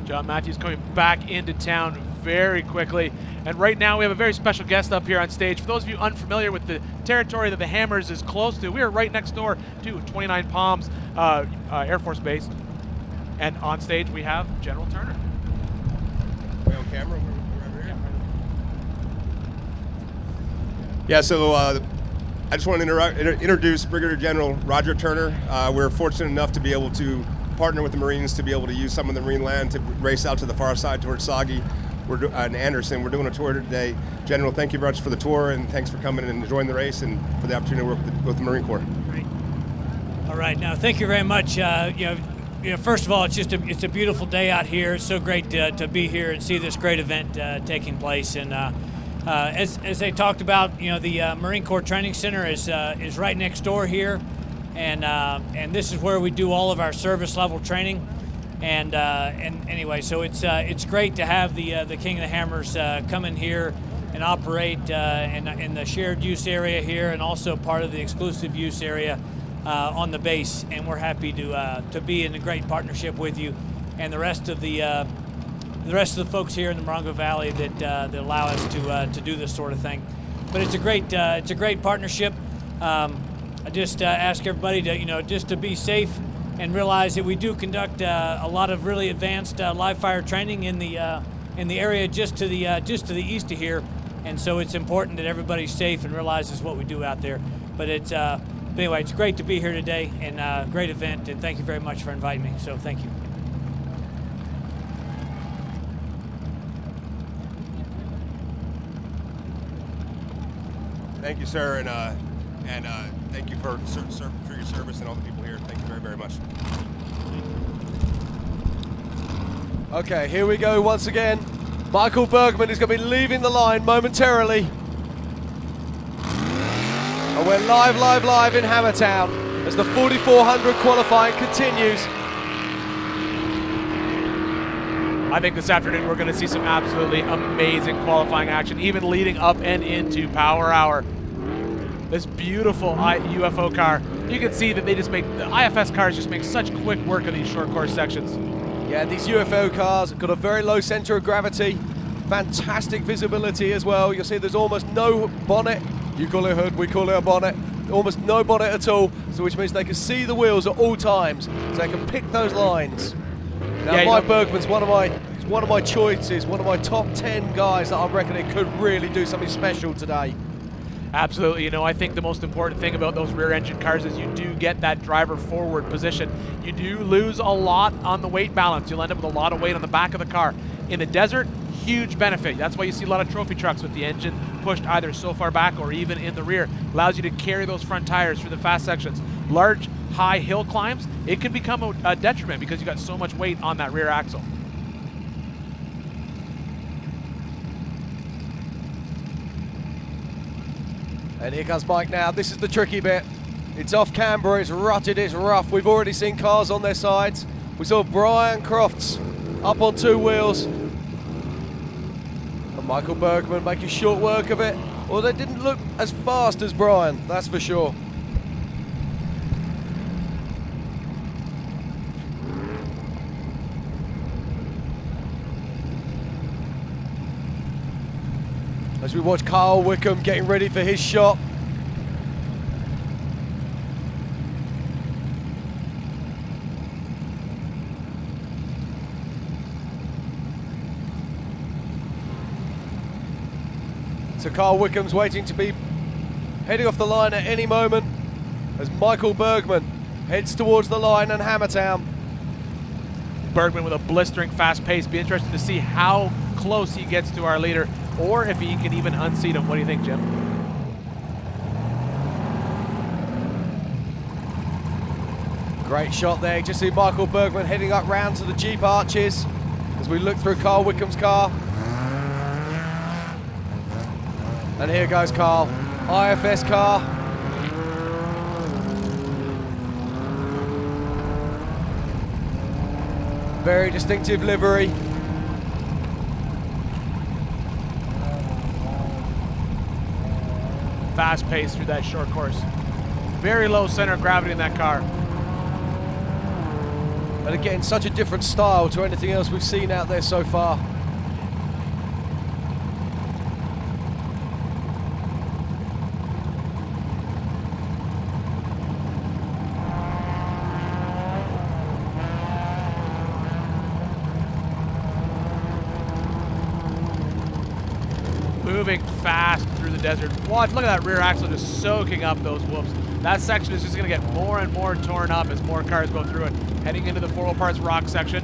John Matthews coming back into town very quickly. And right now we have a very special guest up here on stage. For those of you unfamiliar with the territory that the Hammers is close to, we are right next door to 29 Palms Air Force Base. And on stage we have General Turner. Are we on camera? We're over here. Yeah, so I just want to introduce Brigadier General Roger Turner. We're fortunate enough to be able to partner with the Marines to be able to use some of the Marine land to race out to the far side towards Soggy and Anderson. We're doing a tour today. General, thank you very much for the tour, and thanks for coming and enjoying the race and for the opportunity to work with the Marine Corps. Great. All right, now thank you very much. First of all, it's a beautiful day out here. It's so great to be here and see this great event taking place. And as they talked about, the Marine Corps Training Center is right next door here. And this is where we do all of our service level training, and anyway, so it's great to have the King of the Hammers come in here and operate in the shared use area here, and also part of the exclusive use area on the base. And we're happy to be in a great partnership with you and the rest of the folks here in the Morongo Valley that allow us to do this sort of thing. But it's a great partnership. I just ask everybody to, just to be safe and realize that we do conduct a lot of really advanced live fire training in the area just to the east of here, and so it's important that everybody's safe and realizes what we do out there. But anyway, it's great to be here today, and great event, and thank you very much for inviting me. So thank you. Thank you, sir, and thank you for your service and all the people here. Thank you very, very much. Okay, here we go once again. Michael Bergman is going to be leaving the line momentarily. And we're live in Hammertown as the 4400 qualifying continues. I think this afternoon we're going to see some absolutely amazing qualifying action, even leading up and into Power Hour. This beautiful UFO car, you can see that the IFS cars just make such quick work of these short course sections. Yeah, these UFO cars have got a very low center of gravity, fantastic visibility as well. You'll see there's almost no bonnet. You call it a hood, we call it a bonnet. Almost no bonnet at all, so which means they can see the wheels at all times, so they can pick those lines. Now, Mike Bergman's one of my choices, one of my top 10 guys that I'm reckoning could really do something special today. Absolutely. You know, I think the most important thing about those rear engine cars is you do get that driver forward position. You do lose a lot on the weight balance. You'll end up with a lot of weight on the back of the car. In the desert, huge benefit. That's why you see a lot of trophy trucks with the engine pushed either so far back or even in the rear. Allows you to carry those front tires through the fast sections. Large, high hill climbs, it can become a detriment because you got so much weight on that rear axle. And here comes Mike now. This is the tricky bit. It's off camber, it's rutted, it's rough. We've already seen cars on their sides. We saw Brian Crofts up on two wheels. And Michael Bergman making short work of it. Well, they didn't look as fast as Brian, that's for sure. As we watch Carl Wickham getting ready for his shot. So Carl Wickham's waiting to be heading off the line at any moment as Michael Bergman heads towards the line and Hammertown. Bergman with a blistering fast pace. Be interesting to see how close he gets to our leader, or if he can even unseat him. What do you think, Jim? Great shot there. Just see Michael Bergman heading up round to the Jeep arches as we look through Carl Wickham's car. And here goes Carl. IFS car. Very distinctive livery. Fast pace through that short course. Very low center of gravity in that car. And again, such a different style to anything else we've seen out there so far. Moving fast through the desert. Watch, look at that rear axle just soaking up those whoops. That section is just going to get more and more torn up as more cars go through it. Heading into the 4 parts rock section.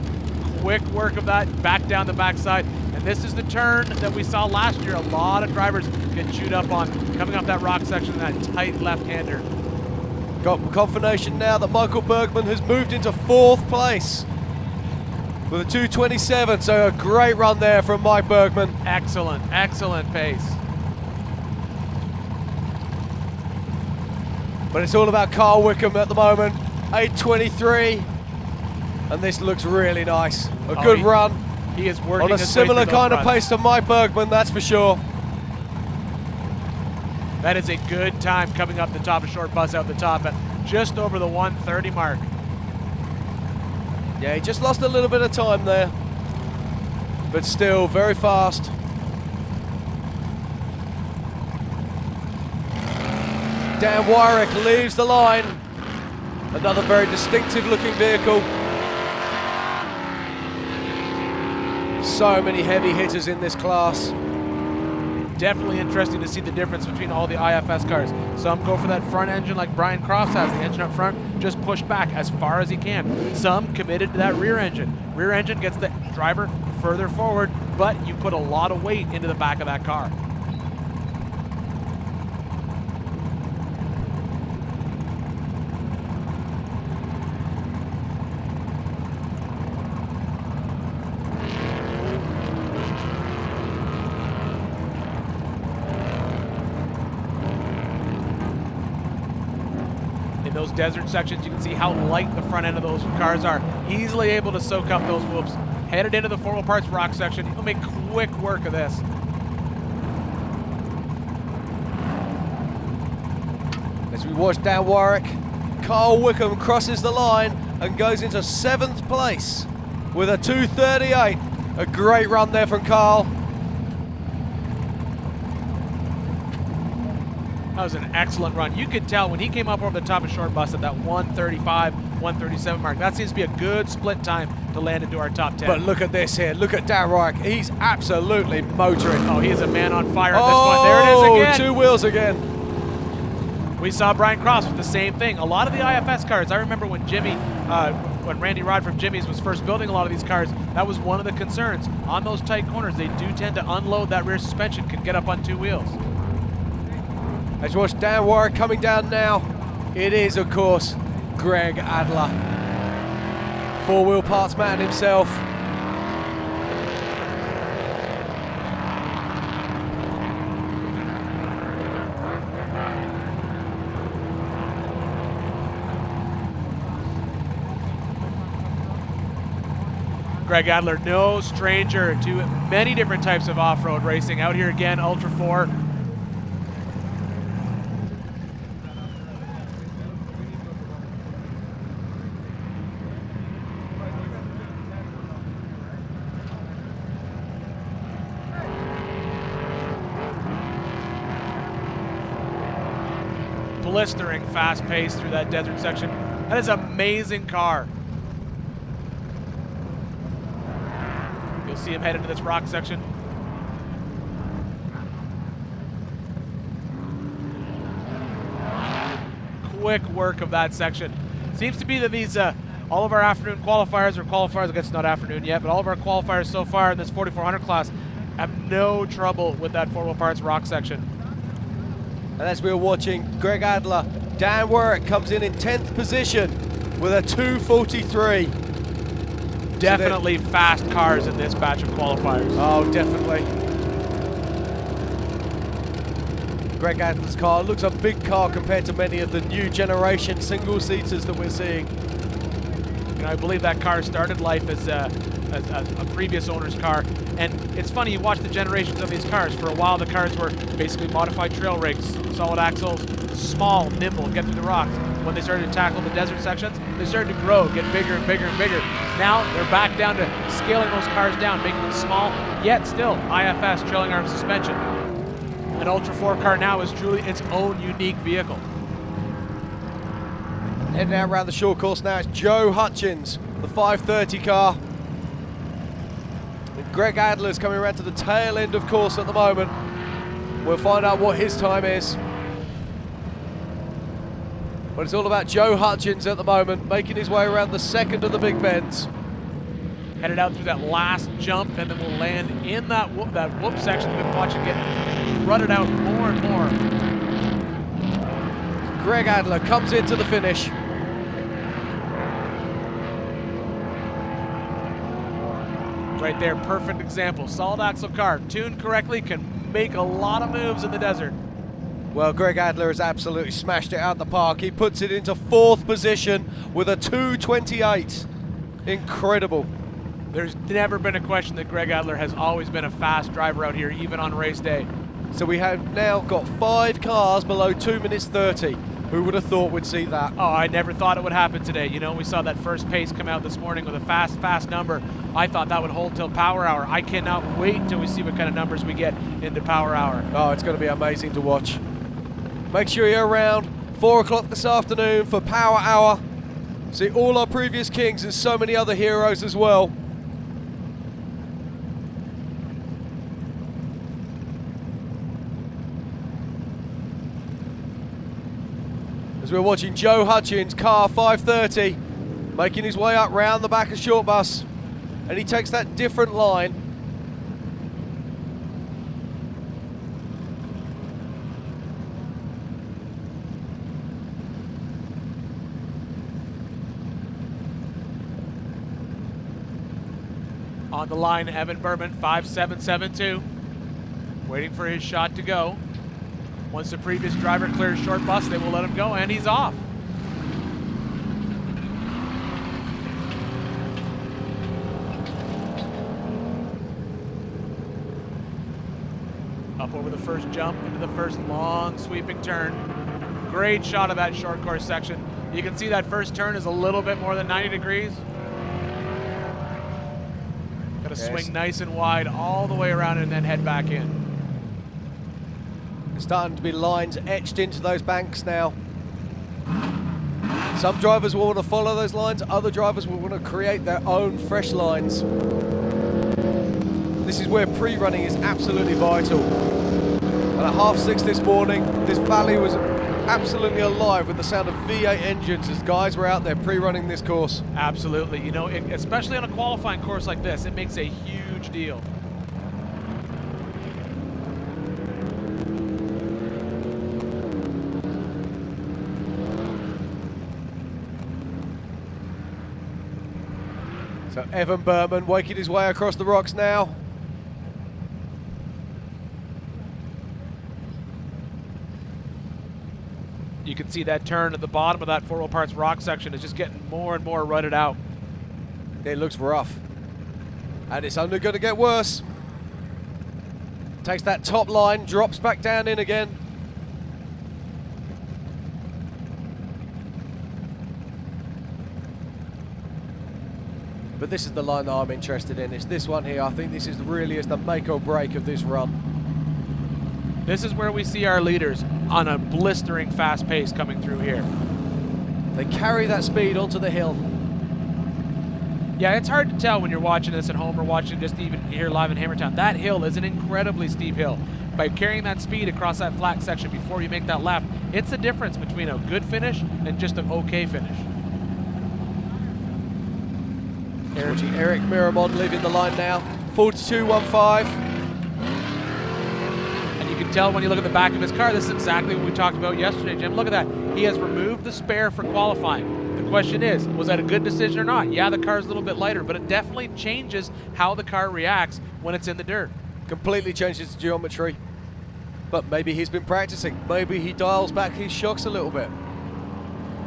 Quick work of that, back down the backside. And this is the turn that we saw last year. A lot of drivers get chewed up on coming up that rock section, that tight left-hander. Got confirmation now that Michael Bergman has moved into 4th place with a 2:27, so a great run there from Mike Bergman. Excellent, excellent pace. But it's all about Carl Wickham at the moment, 8:23, and this looks really nice. A good run. He is working on a similar kind of pace to Mike Bergman, that's for sure. That is a good time coming up the top, a short bus out the top at just over the 1:30 mark. Yeah, he just lost a little bit of time there, but still very fast. Dan Wyrick leaves the line. Another very distinctive looking vehicle. So many heavy hitters in this class. Definitely interesting to see the difference between all the IFS cars. Some go for that front engine like Brian Crofts has, the engine up front, just pushed back as far as he can. Some committed to that rear engine. Rear engine gets the driver further forward, but you put a lot of weight into the back of that car. those desert sections. You can see how light the front end of those cars are. Easily able to soak up those whoops. Headed into the 4-wheel parts rock section. He'll make quick work of this. As we watch Dan Warwick, Carl Wickham crosses the line and goes into 7th place with a 2:38. A great run there from Carl. That was an excellent run. You could tell when he came up over the top of short bus at that 135, 137 mark. That seems to be a good split time to land into our top 10. But look at this here. Look at Dan Warwick. He's absolutely motoring. Oh, he is a man on fire at this point. There it is again. 2 wheels again. We saw Brian Cross with the same thing. A lot of the IFS cars, I remember when when Randy Rod from Jimmy's was first building a lot of these cars, that was one of the concerns. On those tight corners, they do tend to unload that rear suspension, can get up on 2 wheels. As you watch Dan Warwick coming down now, it is, of course, Greg Adler. 4-wheel parts man himself. Greg Adler, no stranger to many different types of off-road racing. Out here again, Ultra 4. Blistering fast pace through that desert section. That is an amazing car. You'll see him head into this rock section. Quick work of that section. Seems to be that these, all of our afternoon qualifiers, I guess it's not afternoon yet, but all of our qualifiers so far in this 4400 class have no trouble with that 4-wheel parts rock section. And as we were watching Greg Adler, Dan Warwick comes in 10th position with a 2:43. Definitely fast cars in this batch of qualifiers. Oh, definitely. Greg Adler's car looks a big car compared to many of the new generation single-seaters that we're seeing. You know, I believe that car started life as a previous owner's car. And it's funny, you watch the generations of these cars. For a while, the cars were basically modified trail rigs, solid axles, small, nimble, get through the rocks. When they started to tackle the desert sections, they started to grow, get bigger and bigger and bigger. Now they're back down to scaling those cars down, making them small, yet still IFS trailing arm suspension. An Ultra 4 car now is truly its own unique vehicle. Heading out around the short course now, it's Joe Hutchins, the 530 car. And Greg Adler's coming around to the tail end of course at the moment. We'll find out what his time is. But it's all about Joe Hutchins at the moment, making his way around the second of the big bends. Headed out through that last jump, and then we'll land in that whoop section we've been watching get rutted out more and more. Greg Adler comes into the finish. Right there, perfect example. Solid axle car, tuned correctly, can make a lot of moves in the desert. Well, Greg Adler has absolutely smashed it out the park. He puts it into 4th position with a 2:28. Incredible. There's never been a question that Greg Adler has always been a fast driver out here, even on race day. So we have now got 5 cars below 2 minutes 30. Who would have thought we'd see that? Oh, I never thought it would happen today. You know, we saw that first pace come out this morning with a fast number. I thought that would hold till power hour. I cannot wait until we see what kind of numbers we get into power hour. Oh, it's going to be amazing to watch. Make sure you're around 4 o'clock this afternoon for power hour. See all our previous kings and so many other heroes as well. As we're watching Joe Hutchins, car 530, making his way up round the back of short bus. And he takes that different line. On the line, Evan Berman, 5772, waiting for his shot to go. Once the previous driver clears short bus, they will let him go, and he's off. up over the first jump into the first long sweeping turn. Great shot of that short course section. You can see that first turn is a little bit more than 90 degrees. Got to swing nice and wide all the way around and then head back in. There's starting to be lines etched into those banks now. Some drivers will want to follow those lines, other drivers will want to create their own fresh lines. This is where pre-running is absolutely vital. And at 6:30 this morning, this valley was absolutely alive with the sound of V8 engines as guys were out there pre-running this course. Absolutely. You know, especially on a qualifying course like this, it makes a huge deal. So Evan Berman waking his way across the rocks now. You can see that turn at the bottom of that 4 wheel parts rock section is just getting more and more rutted out. It looks rough. And it's only going to get worse. Takes that top line, drops back down in again. But this is the line that I'm interested in. It's this one here. I think this really is the make or break of this run. This is where we see our leaders on a blistering fast pace coming through here. They carry that speed onto the hill. Yeah, it's hard to tell when you're watching this at home or watching just even here live in Hammertown. That hill is an incredibly steep hill. By carrying that speed across that flat section before you make that lap, it's the difference between a good finish and just an okay finish. Eric Miramon leaving the line now. 42.15. You can tell when you look at the back of his car, this is exactly what we talked about yesterday, Jim. Look at that. He has removed the spare for qualifying. The question is, was that a good decision or not? Yeah, the car's a little bit lighter, but it definitely changes how the car reacts when it's in the dirt. Completely changes the geometry. But maybe he's been practicing. Maybe he dials back his shocks a little bit.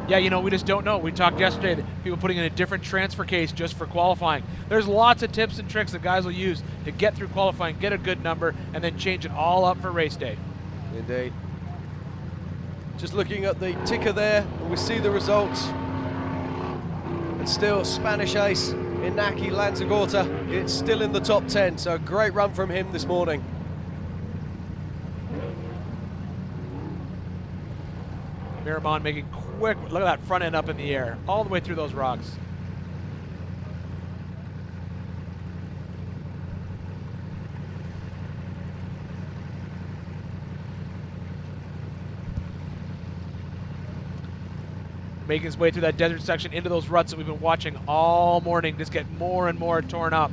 Yeah, you know, we just don't know. We talked yesterday that people putting in a different transfer case just for qualifying. There's lots of tips and tricks that guys will use to get through qualifying, get a good number, and then change it all up for race day. Indeed. Just looking at the ticker there, we see the results. And still Spanish ace Inaki Lanzagorta. It's still in the top 10, so a great run from him this morning. Miramon making quick, look at that front end up in the air, all the way through those rocks. Making his way through that desert section into those ruts that we've been watching all morning, just get more and more torn up.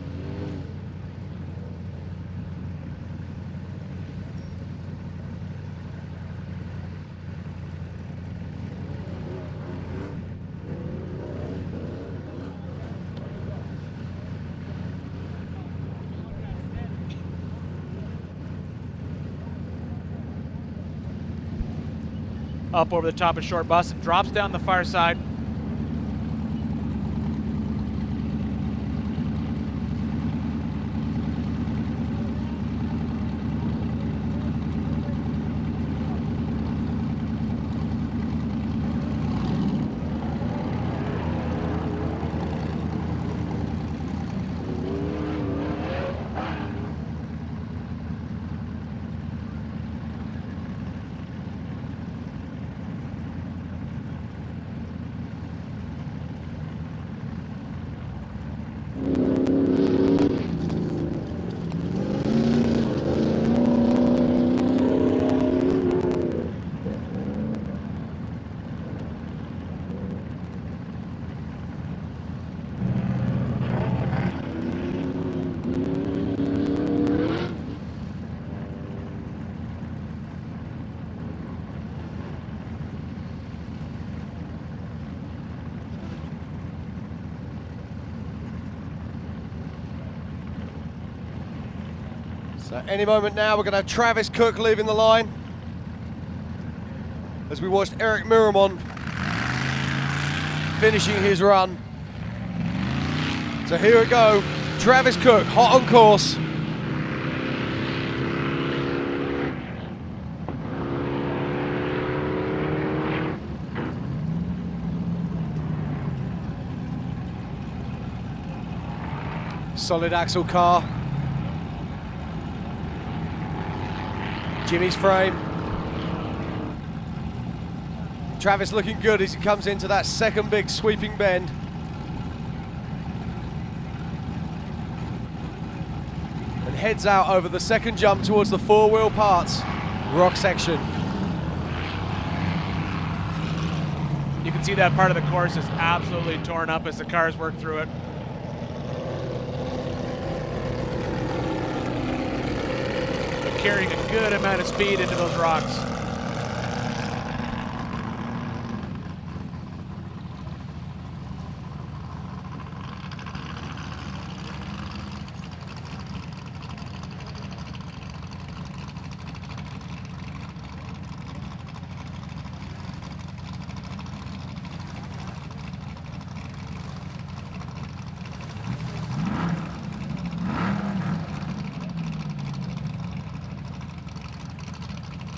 Up over the top of short bus, drops down the far side. So any moment now, we're going to have Travis Cook leaving the line. As we watched Eric Miramon finishing his run. So here we go, Travis Cook, hot on course. Solid axle car. Jimmy's frame. Travis looking good as he comes into that second big sweeping bend. And heads out over the second jump towards the four-wheel parts rock section. You can see that part of the course is absolutely torn up as the cars work through it. They're carrying a good amount of speed into those rocks.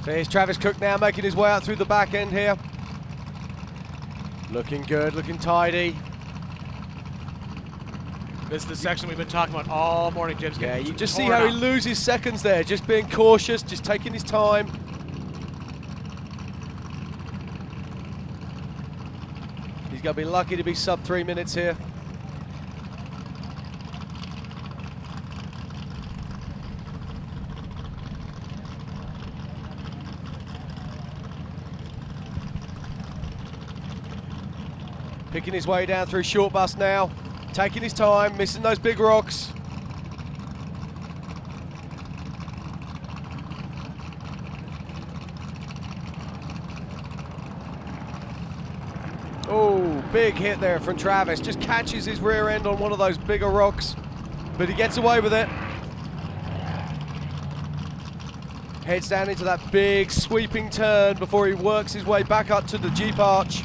So here's Travis Cook now making his way out through the back end here. Looking good, looking tidy. This is the section we've been talking about all morning, Jim's. Yeah, you just see how he loses seconds there, just being cautious, just taking his time. He's going to be lucky to be sub 3 minutes here. Picking his way down through short bus now, taking his time, missing those big rocks. Oh, big hit there from Travis. Just catches his rear end on one of those bigger rocks, but he gets away with it. Heads down into that big sweeping turn before he works his way back up to the Jeep arch.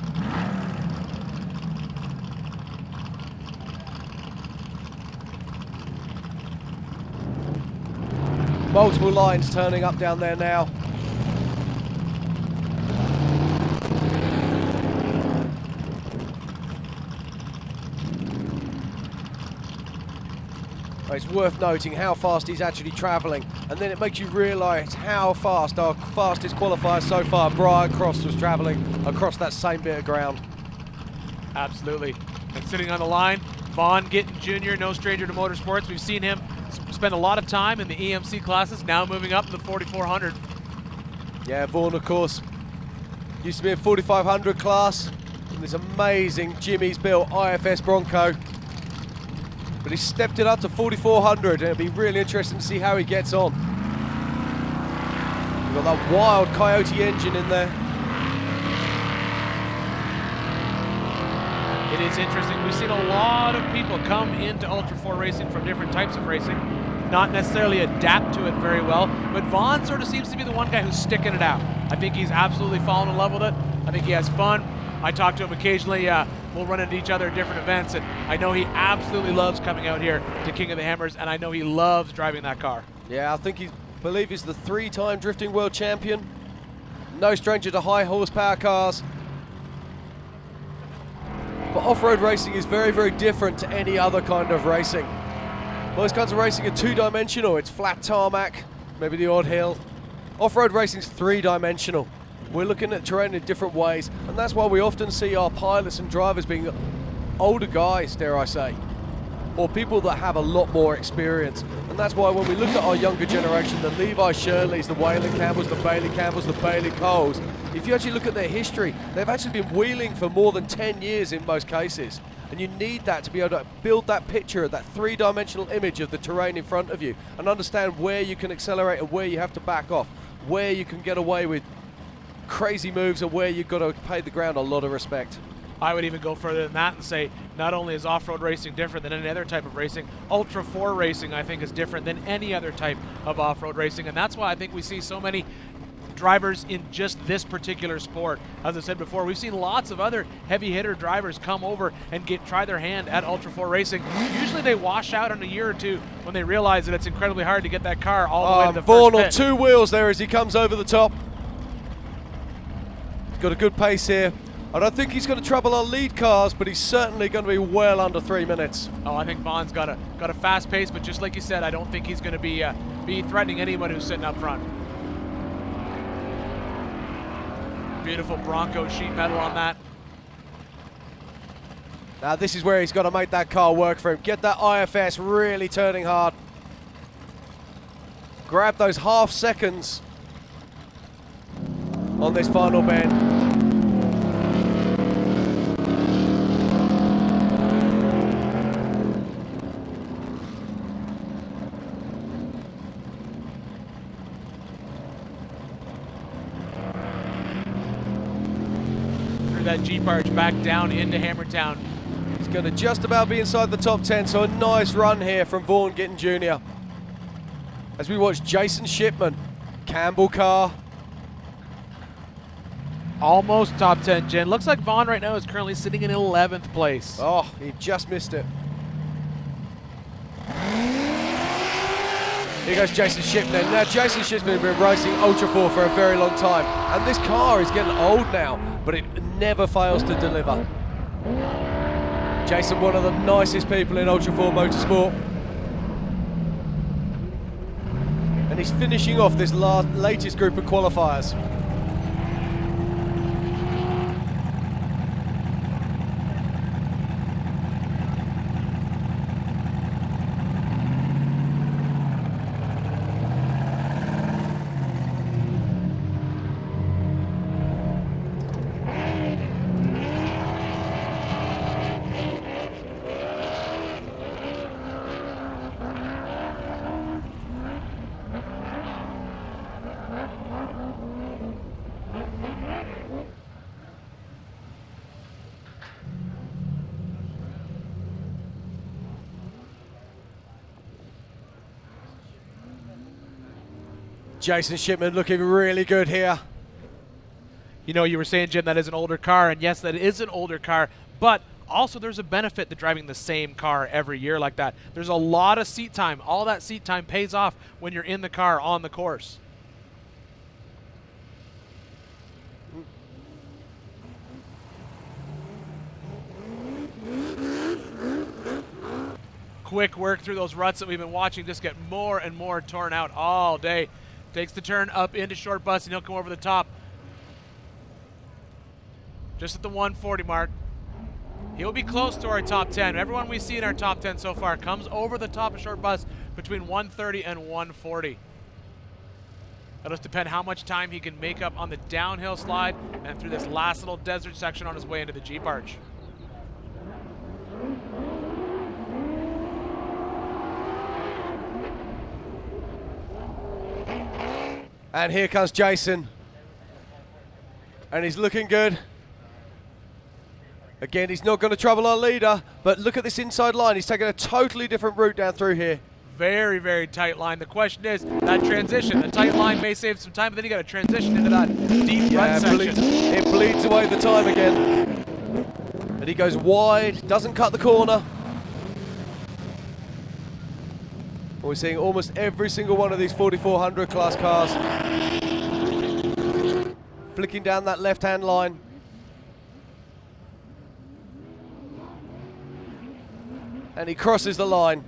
Multiple lines turning up down there now. It's worth noting how fast he's actually travelling, and then it makes you realise how fast our fastest qualifier so far, Brian Cross, was travelling across that same bit of ground. Absolutely. And sitting on the line, Vaughn Gittin Jr., no stranger to motorsports. We've seen him spend a lot of time in the EMC classes, now moving up to the 4400. Yeah, Vaughn, of course, used to be a 4500 class in this amazing Jimmy's built IFS Bronco. But he stepped it up to 4400, and it'll be really interesting to see how he gets on. We've got that wild Coyote engine in there. It is interesting. We've seen a lot of people come into Ultra 4 racing from different types of racing, not necessarily adapt to it very well, but Vaughn sort of seems to be the one guy who's sticking it out. I think he's absolutely fallen in love with it. I think he has fun. I talk to him occasionally. We'll run into each other at different events, and I know he absolutely loves coming out here to King of the Hammers, and I know he loves driving that car. Yeah, I believe he's the 3-time drifting world champion. No stranger to high horsepower cars. But off-road racing is very, very different to any other kind of racing. Most kinds of racing are two-dimensional. It's flat tarmac, maybe the odd hill. Off-road racing is three-dimensional. We're looking at terrain in different ways, and that's why we often see our pilots and drivers being older guys, dare I say, or people that have a lot more experience. And that's why when we look at our younger generation, the Levi Shirleys, the Waylon Campbells, the Bailey Campbells, the Bailey Coles, if you actually look at their history, they've actually been wheeling for more than 10 years in most cases. And you need that to be able to build that picture, that three-dimensional image of the terrain in front of you, and understand where you can accelerate and where you have to back off, where you can get away with crazy moves and where you've got to pay the ground a lot of respect. I would even go further than that and say not only is off-road racing different than any other type of racing, Ultra 4 racing I think is different than any other type of off-road racing, and that's why I think we see so many drivers in just this particular sport. As I said before, we've seen lots of other heavy hitter drivers come over and try their hand at Ultra 4 racing. Usually they wash out in a year or two when they realize that it's incredibly hard to get that car all the way to the Vaughn first on pit. 2 wheels there as he comes over the top. He's got a good pace here. I don't think he's going to trouble our lead cars, but he's certainly going to be well under 3 minutes. Oh, I think Vaughn's got a fast pace, but just like you said, I don't think he's going to be threatening anyone who's sitting up front. Beautiful Bronco sheet metal on that. Now this is where he's got to make that car work for him. Get that IFS really turning hard. Grab those half seconds on this final bend. Through that Jeep arch back down into Hammertown. He's going to just about be inside the top 10, so a nice run here from Vaughn Gittin Jr. As we watch Jason Shipman, Campbell car. Almost top 10, Jen. Looks like Vaughn right now is currently sitting in 11th place. Oh, he just missed it. Here goes Jason Shipman. Now, Jason Shipman has been racing Ultra 4 for a very long time, and this car is getting old now, but it never fails to deliver. Jason, one of the nicest people in Ultra 4 Motorsport. And he's finishing off this latest group of qualifiers. Jason Shipman looking really good here. You know, you were saying, Jim, that is an older car, and yes, that is an older car, but also there's a benefit to driving the same car every year like that. There's a lot of seat time. All that seat time pays off when you're in the car on the course. Quick work through those ruts that we've been watching just get more and more torn out all day. Takes the turn up into short bus, and he'll come over the top. Just at the 140 mark. He'll be close to our top 10. Everyone we see in our top 10 so far comes over the top of short bus between 130 and 140. It'll just depend how much time he can make up on the downhill slide and through this last little desert section on his way into the Jeep arch. And here comes Jason. And he's looking good. Again, he's not going to trouble our leader, but look at this inside line. He's taking a totally different route down through here. Very, very tight line. The question is, that transition. The tight line may save some time, but then you got to transition into that deep run section. It bleeds away the time again. And he goes wide, doesn't cut the corner. We're seeing almost every single one of these 4400 class cars flicking down that left-hand line. And he crosses the line.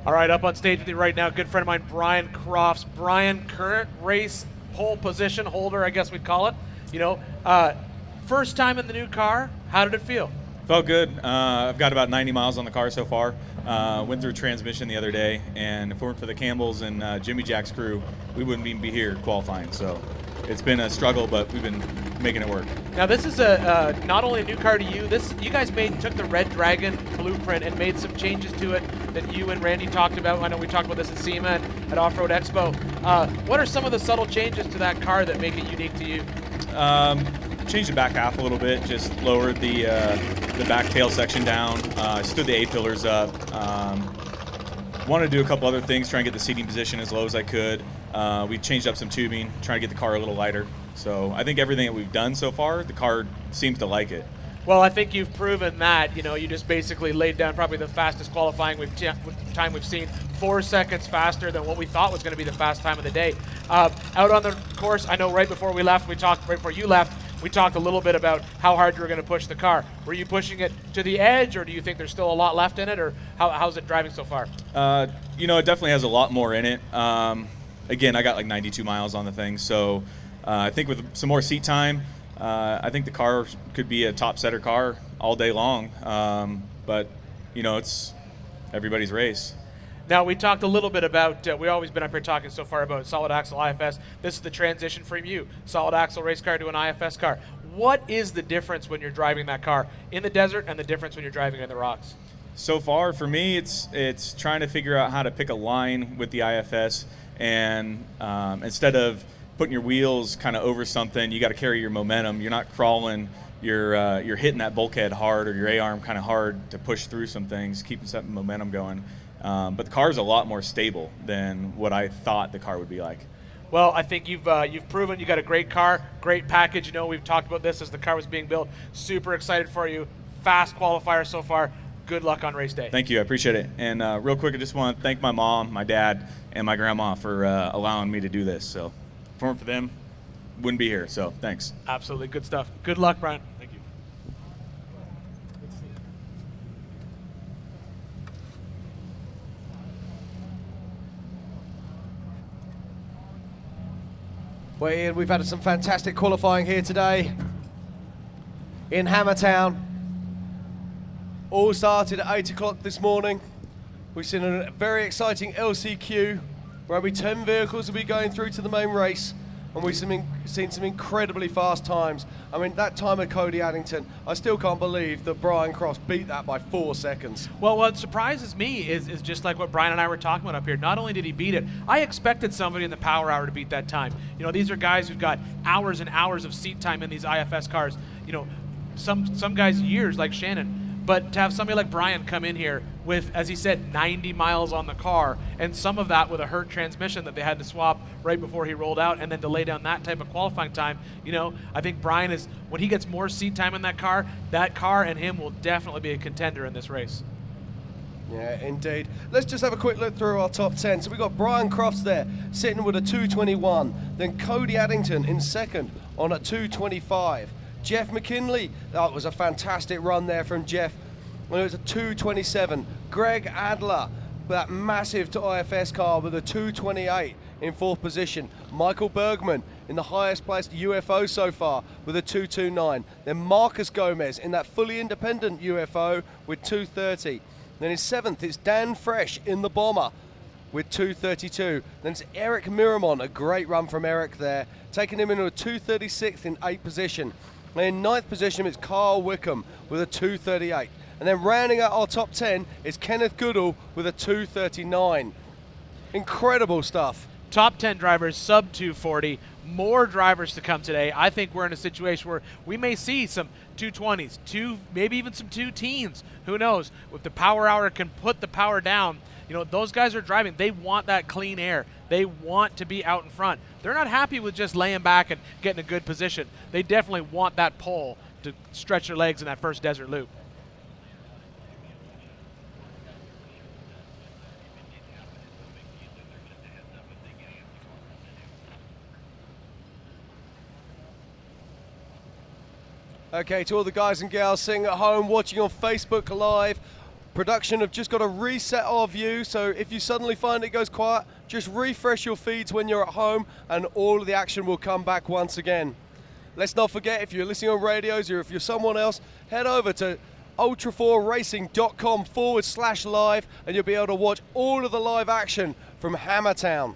All right, up on stage with you right now, good friend of mine, Brian Crofts. Brian, current race pole position holder, I guess we'd call it. You know, first time in the new car, how did it feel? Felt good. I've got about 90 miles on the car so far. Went through transmission the other day, and if it weren't for the Campbells and Jimmy Jack's crew, we wouldn't even be here qualifying. So it's been a struggle, but we've been making it work. Now this is a not only a new car to you. You guys took the Red Dragon blueprint and made some changes to it that you and Randy talked about. I know we talked about this at SEMA at Off-Road Expo. What are some of the subtle changes to that car that make it unique to you? Changed the back half a little bit, just lowered the back tail section down, stood the A-pillars up. Wanted to do a couple other things, try and get the seating position as low as I could. We changed up some tubing, trying to get the car a little lighter. So I think everything that we've done so far, the car seems to like it. Well, I think you've proven that. You just basically laid down probably the fastest qualifying time we've seen, 4 seconds faster than what we thought was going to be the fast time of the day. Out on the course, I know right before you left, we talked a little bit about how hard you were going to push the car. Were you pushing it to the edge, or do you think there's still a lot left in it, or how's it driving so far? It definitely has a lot more in it. Again, I got like 92 miles on the thing, so I think with some more seat time, I think the car could be a top setter car all day long, but it's everybody's race. Now, we talked a little bit about, we've always been up here talking so far about solid axle IFS. This is the transition from you, solid axle race car to an IFS car. What is the difference when you're driving that car in the desert and the difference when you're driving in the rocks? So far, for me, it's trying to figure out how to pick a line with the IFS, and instead of putting your wheels kind of over something, you got to carry your momentum. You're not crawling. You're hitting that bulkhead hard or your A-arm kind of hard to push through some things, keeping some momentum going. But the car's a lot more stable than what I thought the car would be like. Well, I think you've proven you got a great car, great package. We've talked about this as the car was being built. Super excited for you. Fast qualifier so far. Good luck on race day. Thank you. I appreciate it. And real quick, I just want to thank my mom, my dad, and my grandma for allowing me to do this. So if it weren't for them, wouldn't be here. So thanks. Absolutely. Good stuff. Good luck, Brian. Thank you. Well, Ian, we've had some fantastic qualifying here today in Hammertown. All started at 8 o'clock this morning. We've seen a very exciting LCQ where only 10 vehicles will be going through to the main race, and we've seen some incredibly fast times. I mean, that time of Cody Addington, I still can't believe that Brian Cross beat that by 4 seconds. Well, what surprises me is just like what Brian and I were talking about up here. Not only did he beat it, I expected somebody in the power hour to beat that time. These are guys who've got hours and hours of seat time in these IFS cars. Some guys years, like Shannon. But to have somebody like Brian come in here with, as he said, 90 miles on the car, and some of that with a hurt transmission that they had to swap right before he rolled out, and then to lay down that type of qualifying time, I think Brian is, when he gets more seat time in that car and him will definitely be a contender in this race. Yeah, indeed. Let's just have a quick look through our top 10. So we've got Brian Crofts there, sitting with a 221. Then Cody Addington in second on a 225. Jeff McKinley, that was a fantastic run there from Jeff. Well, it was a 227. Greg Adler, that massive IFS car with a 228 in fourth position. Michael Bergman in the highest placed UFO so far with a 229. Then Marcus Gomez in that fully independent UFO with 230. Then in seventh, it's Dan Fresh in the Bomber with 232. Then it's Eric Miramon, a great run from Eric there, taking him into a 236th in eighth position. And in ninth position, it's Carl Wickham with a 238. And then rounding out our top 10 is Kenneth Goodall with a 239. Incredible stuff. Top 10 drivers, sub 240. More drivers to come today. I think we're in a situation where we may see some 220s, maybe even some 210s. Who knows? If the power hour can put the power down, those guys are driving. They want that clean air. They want to be out in front. They're not happy with just laying back and getting a good position. They definitely want that pole to stretch their legs in that first desert loop. Okay, to all the guys and gals sitting at home watching on Facebook Live, production have just got to reset our view, so if you suddenly find it goes quiet, just refresh your feeds when you're at home and all of the action will come back once again. Let's not forget, if you're listening on radios or if you're someone else, head over to ultra4racing.com/live and you'll be able to watch all of the live action from Hammertown.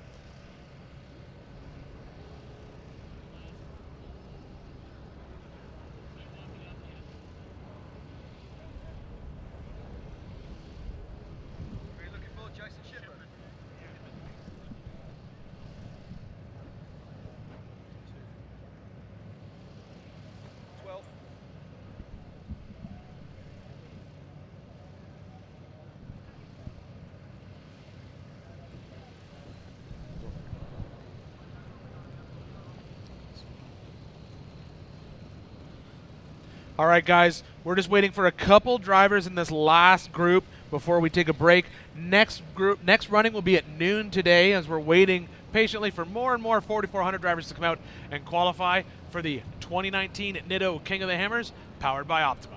All right, guys, We're just waiting for a couple drivers in this last group before we take a break. Next running will be at noon today as we're waiting patiently for more and more 4,400 drivers to come out and qualify for the 2019 Nitto King of the Hammers, powered by Optima.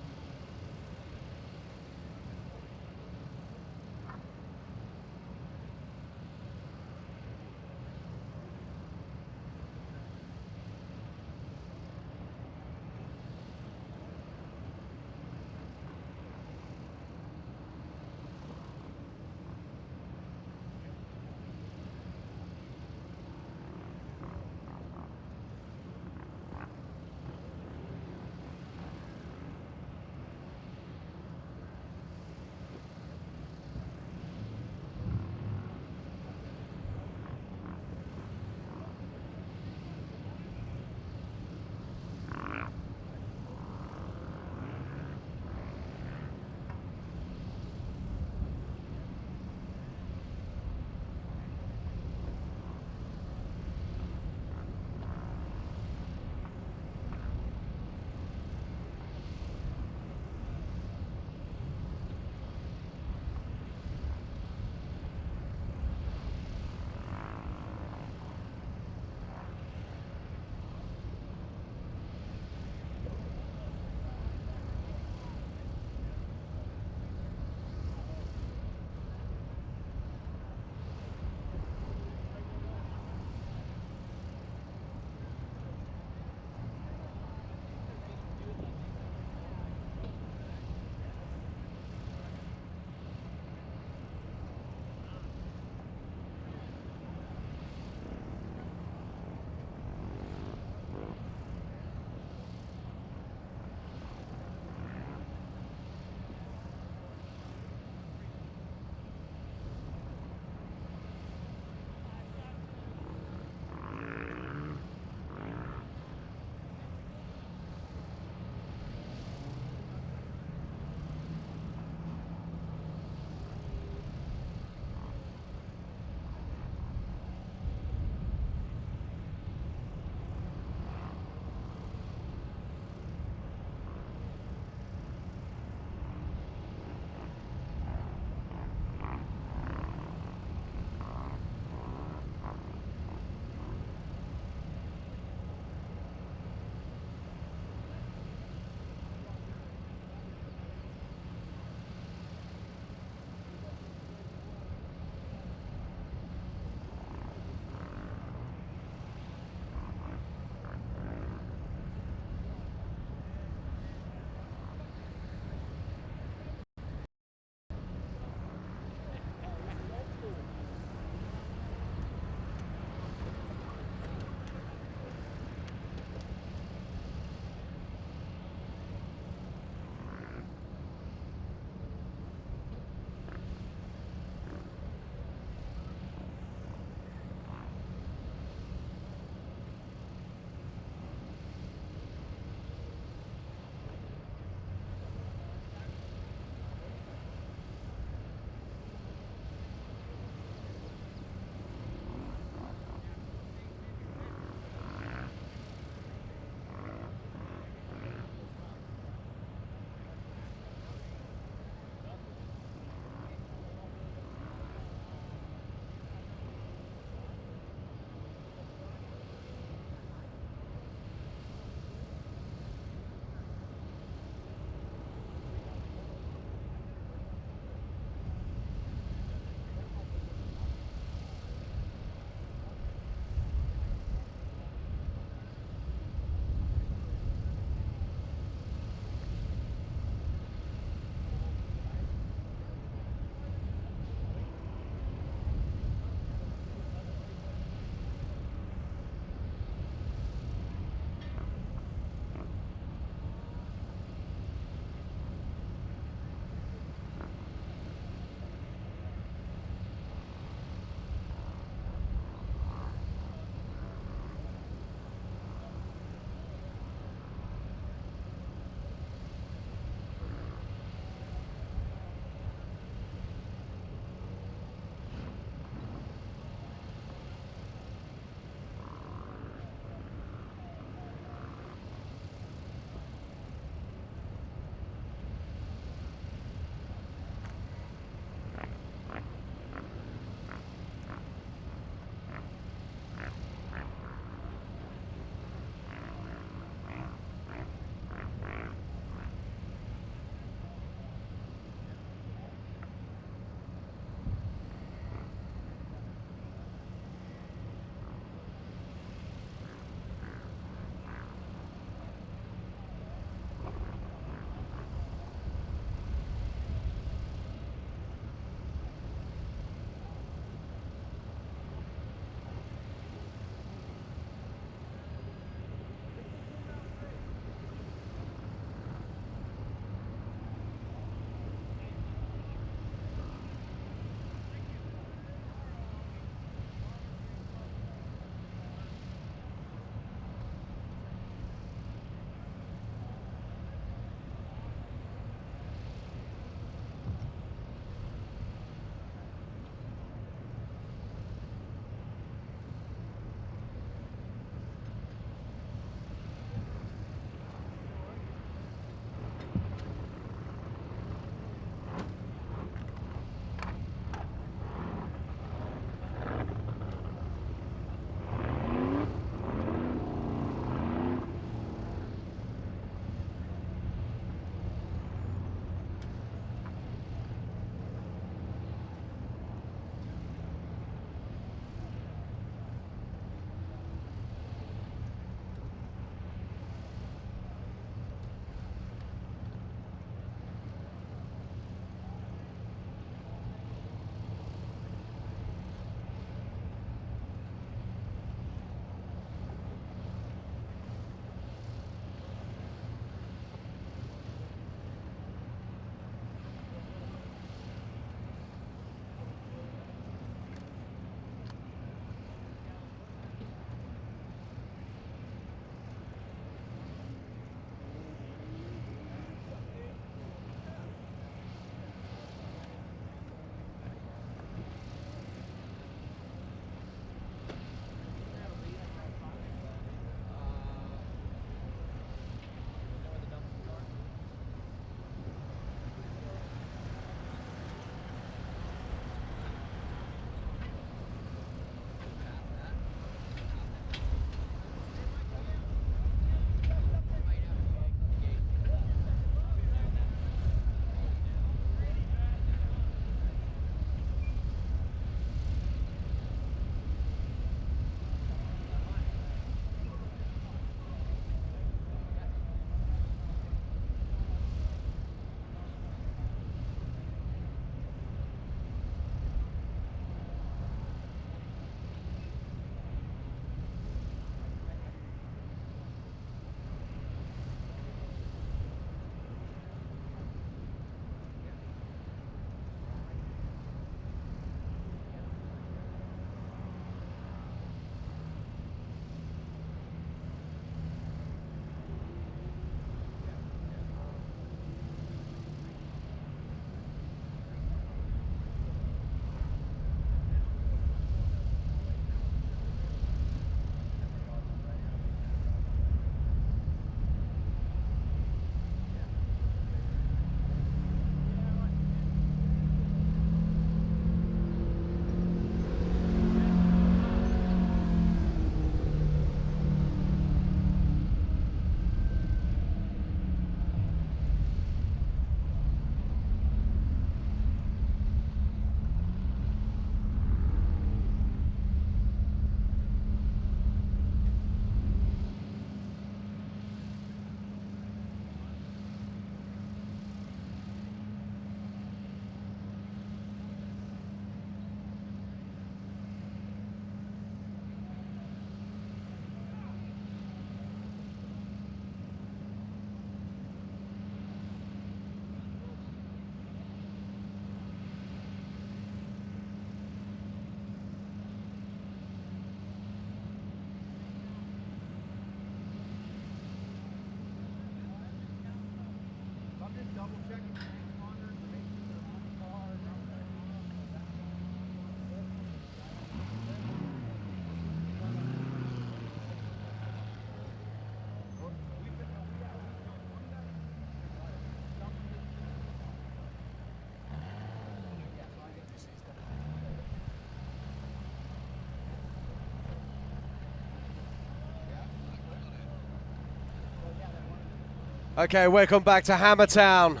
Okay, welcome back to Hammertown.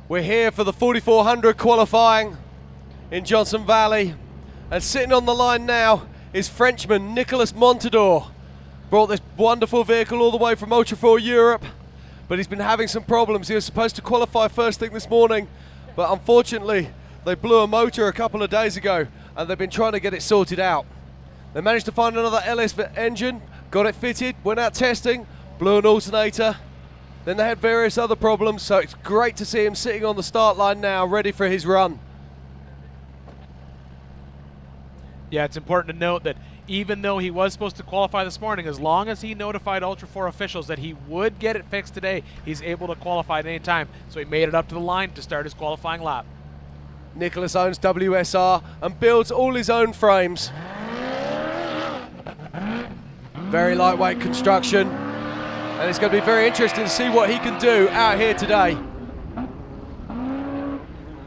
We're here for the 4400 qualifying in Johnson Valley. And sitting on the line now is Frenchman Nicolas Montador. Brought this wonderful vehicle all the way from Ultra 4 Europe, but he's been having some problems. He was supposed to qualify first thing this morning, but unfortunately they blew a motor a couple of days ago and they've been trying to get it sorted out. They managed to find another LS engine, got it fitted, went out testing, blew an alternator. Then they had various other problems, so it's great to see him sitting on the start line now, ready for his run. Yeah, it's important to note that even though he was supposed to qualify this morning, as long as he notified Ultra 4 officials that he would get it fixed today, he's able to qualify at any time. So he made it up to the line to start his qualifying lap. Nicholas owns WSR and builds all his own frames. Very lightweight construction. And it's going to be very interesting to see what he can do out here today.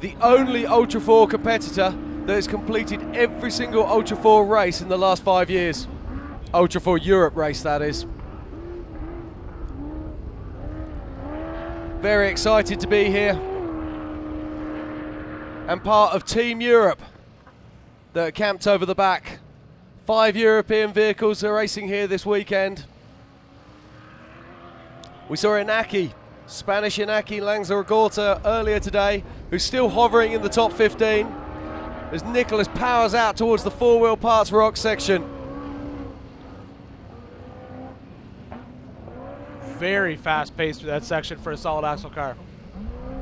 The only Ultra 4 competitor that has completed every single Ultra 4 race in the last 5 years. Ultra 4 Europe race, that is. Very excited to be here. And part of Team Europe that are camped over the back. 5 European vehicles are racing here this weekend. We saw Inaki, Spanish Inaki Lanzarote earlier today, who's still hovering in the top 15 as Nicholas powers out towards the four-wheel parts rock section. Very fast pace through that section for a solid axle car.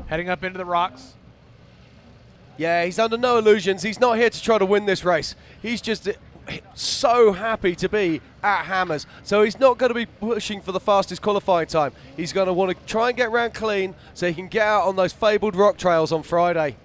Heading up into the rocks. Yeah, he's under no illusions. He's not here to try to win this race. He's just so happy to be at Hammers. So he's not going to be pushing for the fastest qualifying time. He's going to want to try and get around clean so he can get out on those fabled rock trails on Friday.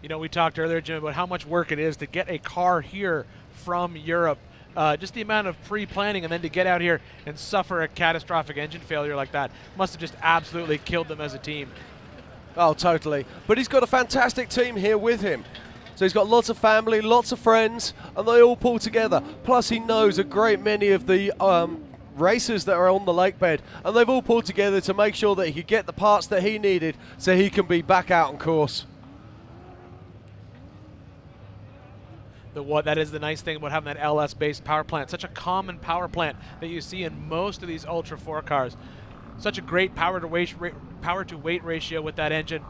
You know, we talked earlier, Jim, about how much work it is to get a car here from Europe. Just the amount of pre-planning and then to get out here and suffer a catastrophic engine failure like that must have just absolutely killed them as a team. Oh, totally. But he's got a fantastic team here with him. So he's got lots of family, lots of friends, and they all pull together. Plus he knows a great many of the racers that are on the lake bed, and they've all pulled together to make sure that he could get the parts that he needed so he can be back out on course. That is the nice thing about having that LS-based power plant. Such a common power plant that you see in most of these Ultra 4 cars. Such a great power to weight ratio with that engine.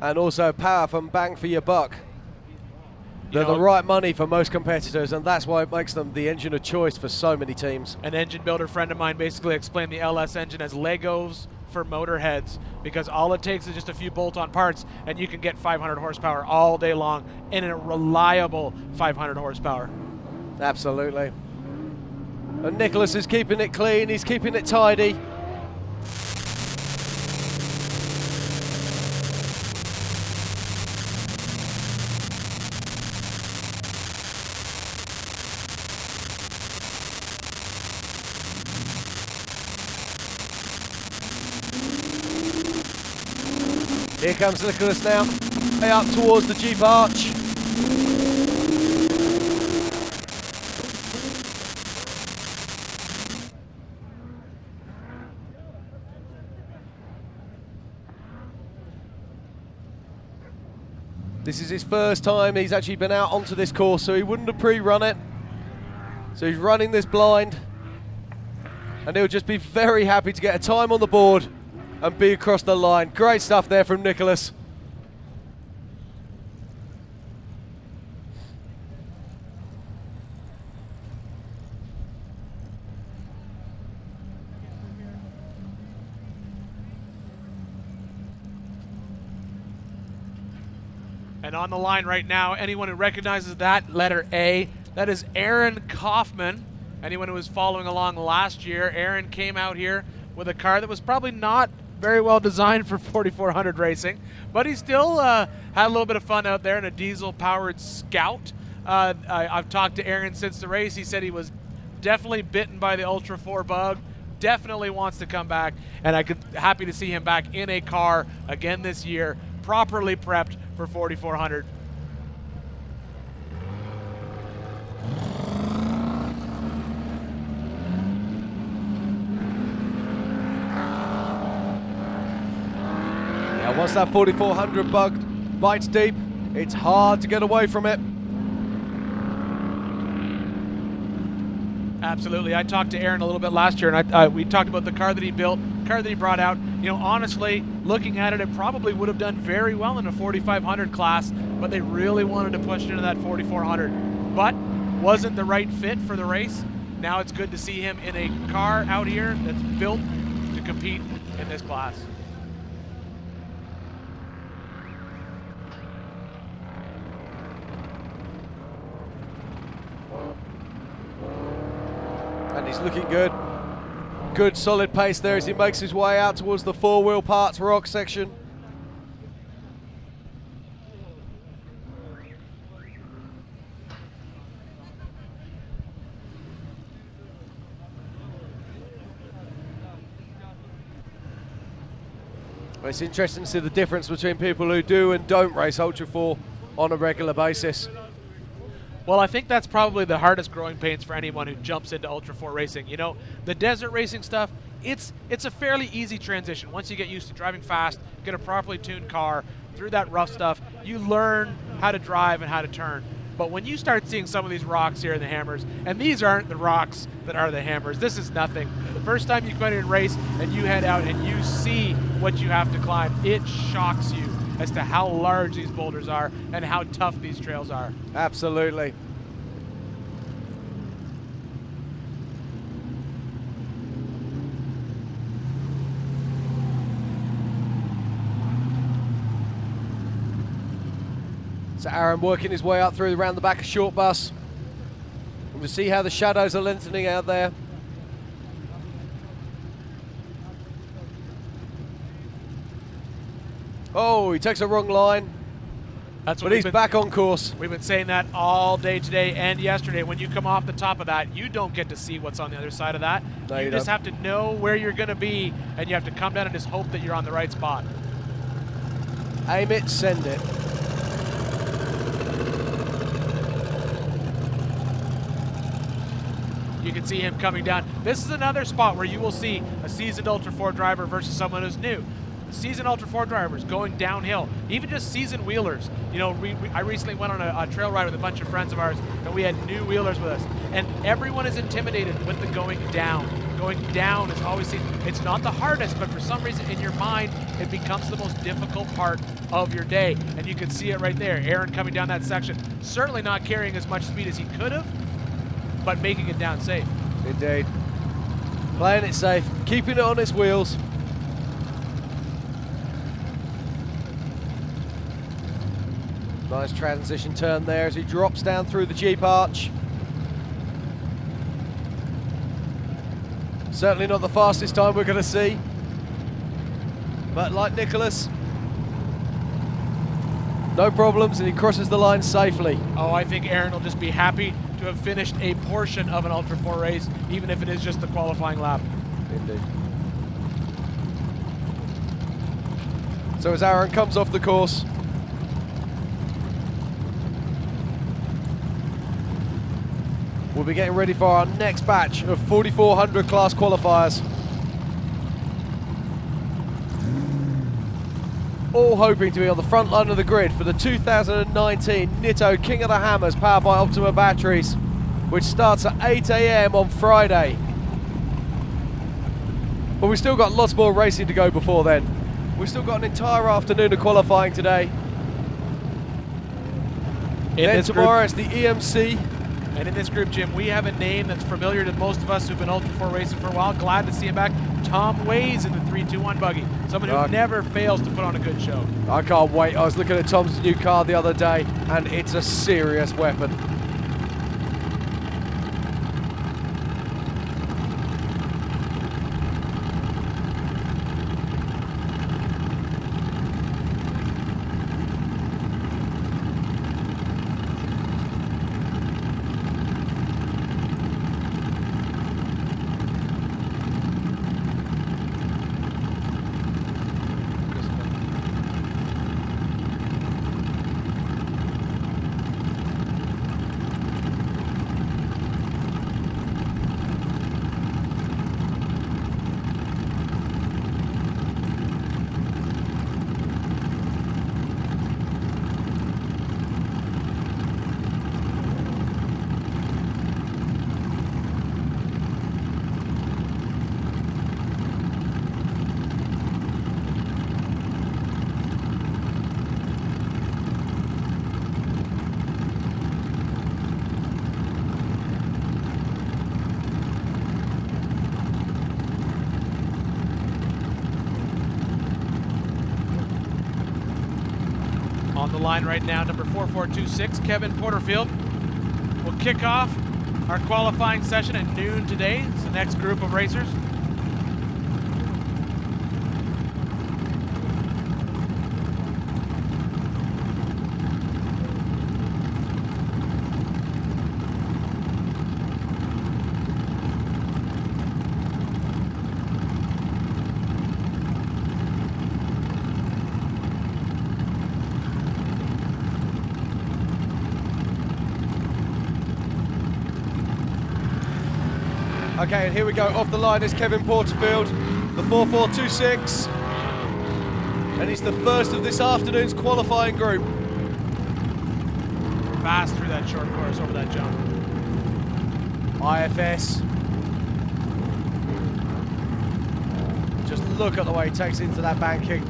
And also power from bang for your buck. They're the right money for most competitors, and that's why it makes them the engine of choice for so many teams. An engine builder friend of mine basically explained the LS engine as Legos for motor heads, because all it takes is just a few bolt-on parts and you can get 500 horsepower all day long in a reliable 500 horsepower. Absolutely. And Nicholas is keeping it clean, he's keeping it tidy. Here comes Nicholas now, way up towards the Jeep arch. This is his first time he's actually been out onto this course, so he wouldn't have pre-run it. So he's running this blind, and he'll just be very happy to get a time on the board and be across the line. Great stuff there from Nicholas. And on the line right now, anyone who recognizes that letter A, that is Aaron Kaufman. Anyone who was following along last year, Aaron came out here with a car that was probably not very well designed for 4400 racing, but he still had a little bit of fun out there in a diesel-powered Scout. I've talked to Aaron since the race. He said he was definitely bitten by the Ultra 4 bug, definitely wants to come back, and happy to see him back in a car again this year, properly prepped for 4400. Now, once that 4400 bug bites deep, it's hard to get away from it. Absolutely. I talked to Aaron a little bit last year, and we talked about the car that he built, car that he brought out. You know, honestly, looking at it, it probably would have done very well in a 4500 class, but they really wanted to push it into that 4400. But wasn't the right fit for the race. Now it's good to see him in a car out here that's built to compete in this class. And he's looking good. Good solid pace there as he makes his way out towards the four-wheel parts rock section. Well, it's interesting to see the difference between people who do and don't race Ultra 4 on a regular basis. Well, I think that's probably the hardest growing pains for anyone who jumps into Ultra 4 racing. You know, the desert racing stuff, it's a fairly easy transition. Once you get used to driving fast, get a properly tuned car, through that rough stuff, you learn how to drive and how to turn. But when you start seeing some of these rocks here in the hammers, and these aren't the rocks that are the hammers, this is nothing. The first time you come in and race and you head out and you see what you have to climb, it shocks you as to how large these boulders are and how tough these trails are. Absolutely. So Aaron working his way up through around the back of short bus. And we'll see how the shadows are lengthening out there. Oh, he takes a wrong line. But he's back on course. We've been saying that all day today and yesterday. When you come off the top of that, you don't get to see what's on the other side of that. No, you just don't. have to know where you're going to be, and you have to come down and just hope that you're on the right spot. Aim it, send it. You can see him coming down. This is another spot where you will see a seasoned Ultra 4 driver versus someone who's new. Seasoned Ultra 4 drivers going downhill, even just seasoned wheelers. You know, I recently went on a trail ride with a bunch of friends of ours, and we had new wheelers with us. And everyone is intimidated with the going down. Going down is always seen, it's not the hardest, but for some reason in your mind, it becomes the most difficult part of your day. And you can see it right there. Aaron coming down that section, certainly not carrying as much speed as he could have, but making it down safe. Indeed. Playing it safe, keeping it on its wheels. Nice transition turn there as he drops down through the Jeep arch. Certainly not the fastest time we're going to see. But like Nicholas, no problems, and he crosses the line safely. Oh, I think Aaron will just be happy to have finished a portion of an Ultra 4 race, even if it is just the qualifying lap. Indeed. So as Aaron comes off the course, we'll be getting ready for our next batch of 4400 class qualifiers. All hoping to be on the front line of the grid for the 2019 Nitto King of the Hammers powered by Optima batteries, which starts at 8 AM on Friday. But we've still got lots more racing to go before then. We've still got an entire afternoon of qualifying today. Then tomorrow it's the EMC. And in this group, Jim, we have a name that's familiar to most of us who've been Ultra 4 racing for a while. Glad to see him back. Tom Ways in the 321 buggy. Someone who never fails to put on a good show. I can't wait. I was looking at Tom's new car the other day, and it's a serious weapon. the line right now, number 4426, Kevin Porterfield. We'll kick off our qualifying session at noon today. It's the next group of racers. Okay, and here we go. Off the line is Kevin Porterfield, the 4426. And he's the first of this afternoon's qualifying group. Fast through that short course over that jump. IFS. Just look at the way he takes into that banking.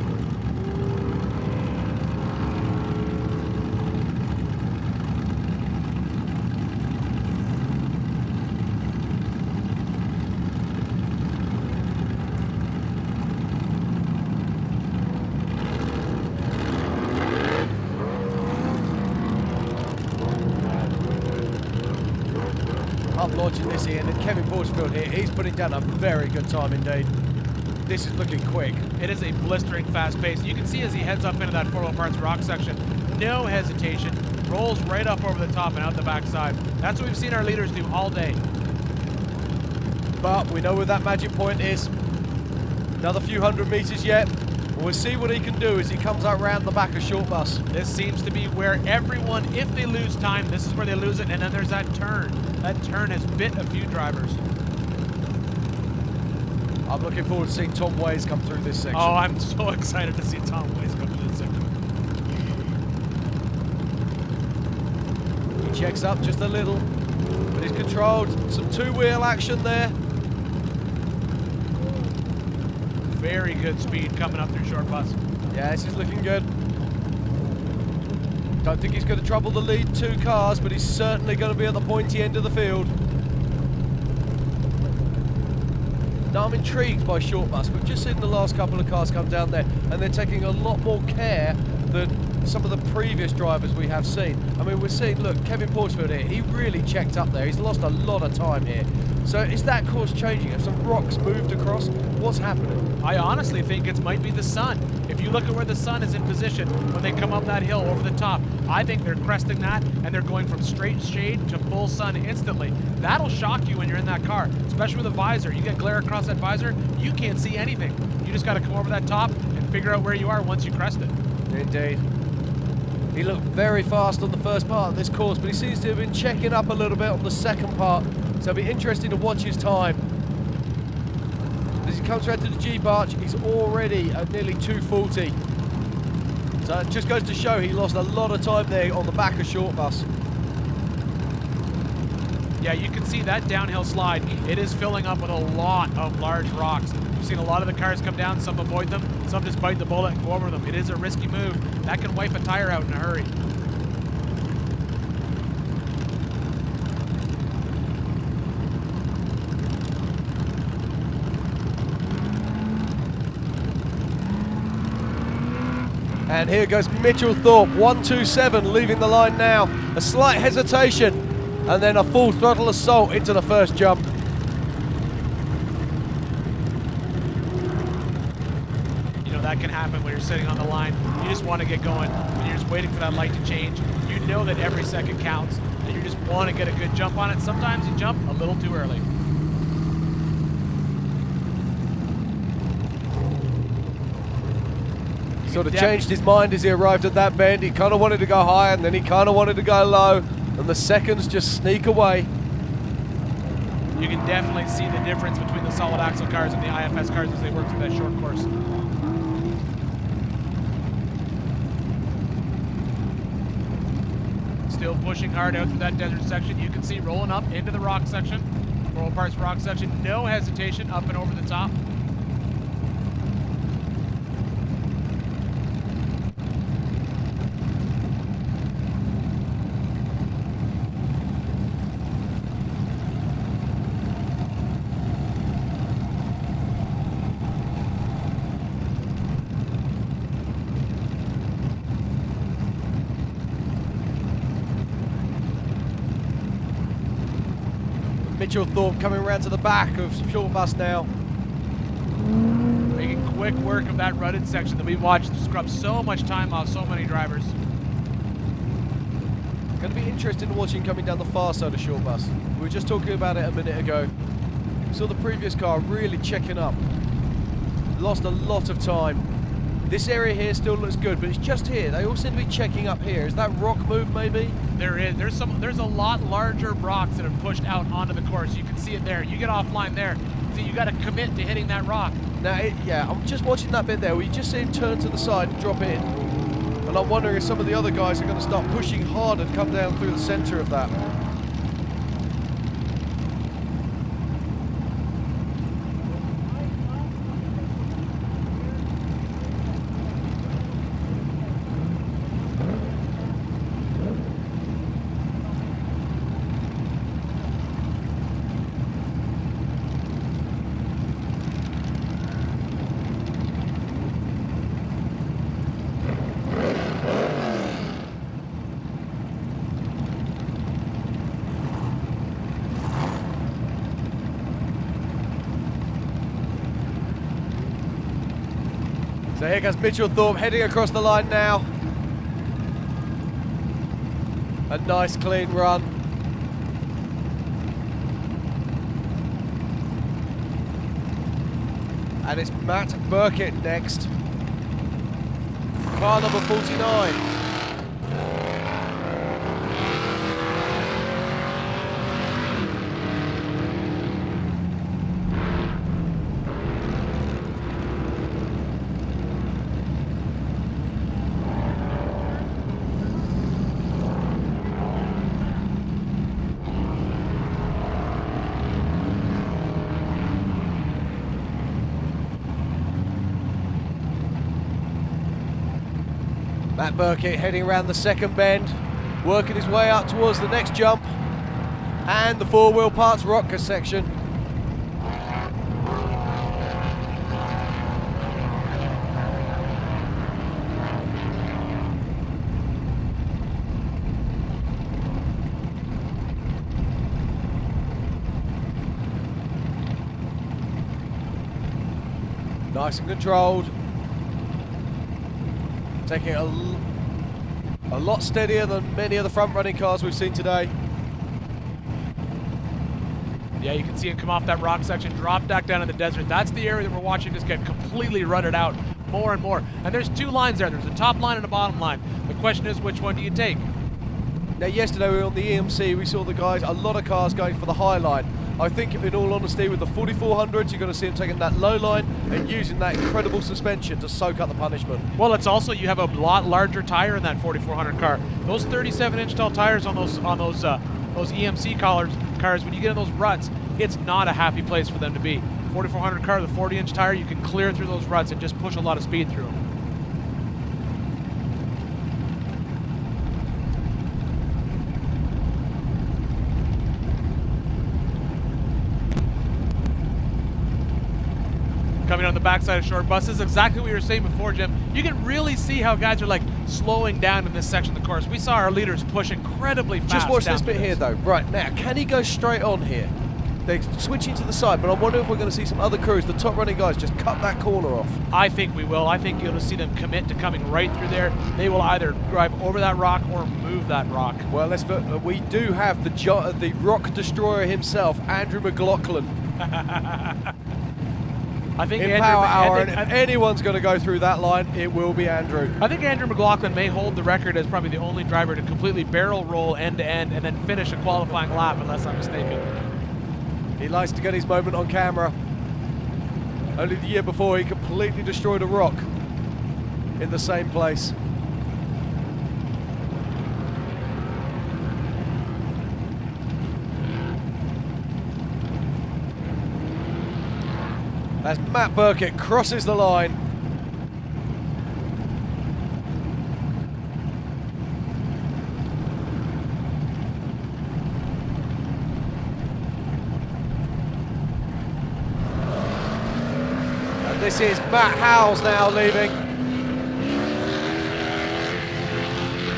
Launching this in, and Kevin Porterfield here, he's putting down a very good time indeed. This is looking quick. It is a blistering fast pace. You can see as he heads up into that 4 parts rock section, no hesitation, rolls right up over the top and out the backside. That's what we've seen our leaders do all day. But we know where that magic point is. Another few hundred meters yet. We'll see what he can do as he comes out round the back of Short Bus. This seems to be where everyone, if they lose time, this is where they lose it, and then there's that turn. That turn has bit a few drivers. I'm looking forward to seeing Tom Ways come through this section. Oh, I'm so excited to see Tom Ways come through this section. He checks up just a little, but he's controlled. Some two-wheel action there. Very good speed coming up through Short Bus. Yeah, this is looking good. Don't think he's going to trouble the lead 2 cars, but he's certainly going to be at the pointy end of the field. Now I'm intrigued by Short Bus. We've just seen the last couple of cars come down there, and they're taking a lot more care than some of the previous drivers we have seen. I mean, we're seeing, look, Kevin Porterfield here, he really checked up there. He's lost a lot of time here. So is that course changing? Have some rocks moved across? What's happening? I honestly think it might be the sun. If you look at where the sun is in position when they come up that hill over the top, I think they're cresting that and they're going from straight shade to full sun instantly. That'll shock you when you're in that car, especially with a visor. You get glare across that visor, you can't see anything. You just got to come over that top and figure out where you are once you crest it. Indeed. He looked very fast on the first part of this course, but he seems to have been checking up a little bit on the second part. So it'll be interesting to watch his time. As he comes around to the Jeep arch, he's already at nearly 240. So it just goes to show he lost a lot of time there on the back of Short Bus. Yeah, you can see that downhill slide. It is filling up with a lot of large rocks. We've seen a lot of the cars come down, some avoid them, some just bite the bullet and go over them. It is a risky move. That can wipe a tire out in a hurry. And here goes Mitchell Thorpe, 127, leaving the line now. A slight hesitation, and then a full throttle assault into the first jump. You know, that can happen when you're sitting on the line. You just want to get going, and you're just waiting for that light to change. You know that every second counts, and you just want to get a good jump on it. Sometimes you jump a little too early. Sort of changed his mind as he arrived at that bend. He kind of wanted to go high, and then he kind of wanted to go low, and the seconds just sneak away. You can definitely see the difference between the solid axle cars and the IFS cars as they work through that short course. Still pushing hard out through that desert section. You can see rolling up into the rock section. 4 parts rock section, no hesitation, up and over the top. Mitchell Thorpe coming around to the back of Short Bus now. Making quick work of that rutted section that we've watched scrub so much time off so many drivers. Going to be interesting to watch him coming down the far side of Short Bus. We were just talking about it a minute ago. Saw the previous car really checking up. Lost a lot of time. This area here still looks good, but it's just here. They all seem to be checking up here. Is that rock move maybe? There is. There's a lot larger rocks that have pushed out onto the course. You can see it there. You get offline there, so you got to commit to hitting that rock. Now, yeah, I'm just watching that bit there where you just see him turn to the side and drop in. And I'm wondering if some of the other guys are going to start pushing hard and come down through the center of that. So here comes Mitchell Thorpe heading across the line now. A nice clean run. And it's Matt Burkett next. Car number 49. Matt Burkett heading around the second bend, working his way up towards the next jump and the four-wheel parts rocker section. Nice and controlled. Taking it a lot steadier than many of the front-running cars we've seen today. Yeah, you can see him come off that rock section, drop back down in the desert. That's the area that we're watching just get completely rutted out more and more. And there's two lines there. There's a top line and a bottom line. The question is, which one do you take? Now, yesterday we were on the EMC. We saw the guys, a lot of cars going for the high line. I think, in all honesty, with the 4400s, you're going to see them taking that low line and using that incredible suspension to soak up the punishment. Well, it's also, you have a lot larger tire in that 4400 car. Those 37-inch tall tires on those EMC cars, when you get in those ruts, it's not a happy place for them to be. 4400 car, the 40-inch tire, you can clear through those ruts and just push a lot of speed through them. Coming on the backside of Short Bus. This is exactly what you were saying before, Jim. You can really see how guys are like slowing down in this section of the course. We saw our leaders push incredibly fast. Just watch this bit here though. Right, now, can he go straight on here? They're switching to the side, but I wonder if we're going to see some other crews, the top running guys, just cut that corner off. I think we will. I think you'll see them commit to coming right through there. They will either drive over that rock or move that rock. Well, we do have the rock destroyer himself, Andrew McLaughlin. I think in Power Hour, and if anyone's going to go through that line, it will be Andrew. I think Andrew McLaughlin may hold the record as probably the only driver to completely barrel roll end-to-end and then finish a qualifying lap, unless I'm mistaken. He likes to get his moment on camera. Only the year before, he completely destroyed a rock in the same place. As Matt Burkett crosses the line. And this is Matt Howells now leaving.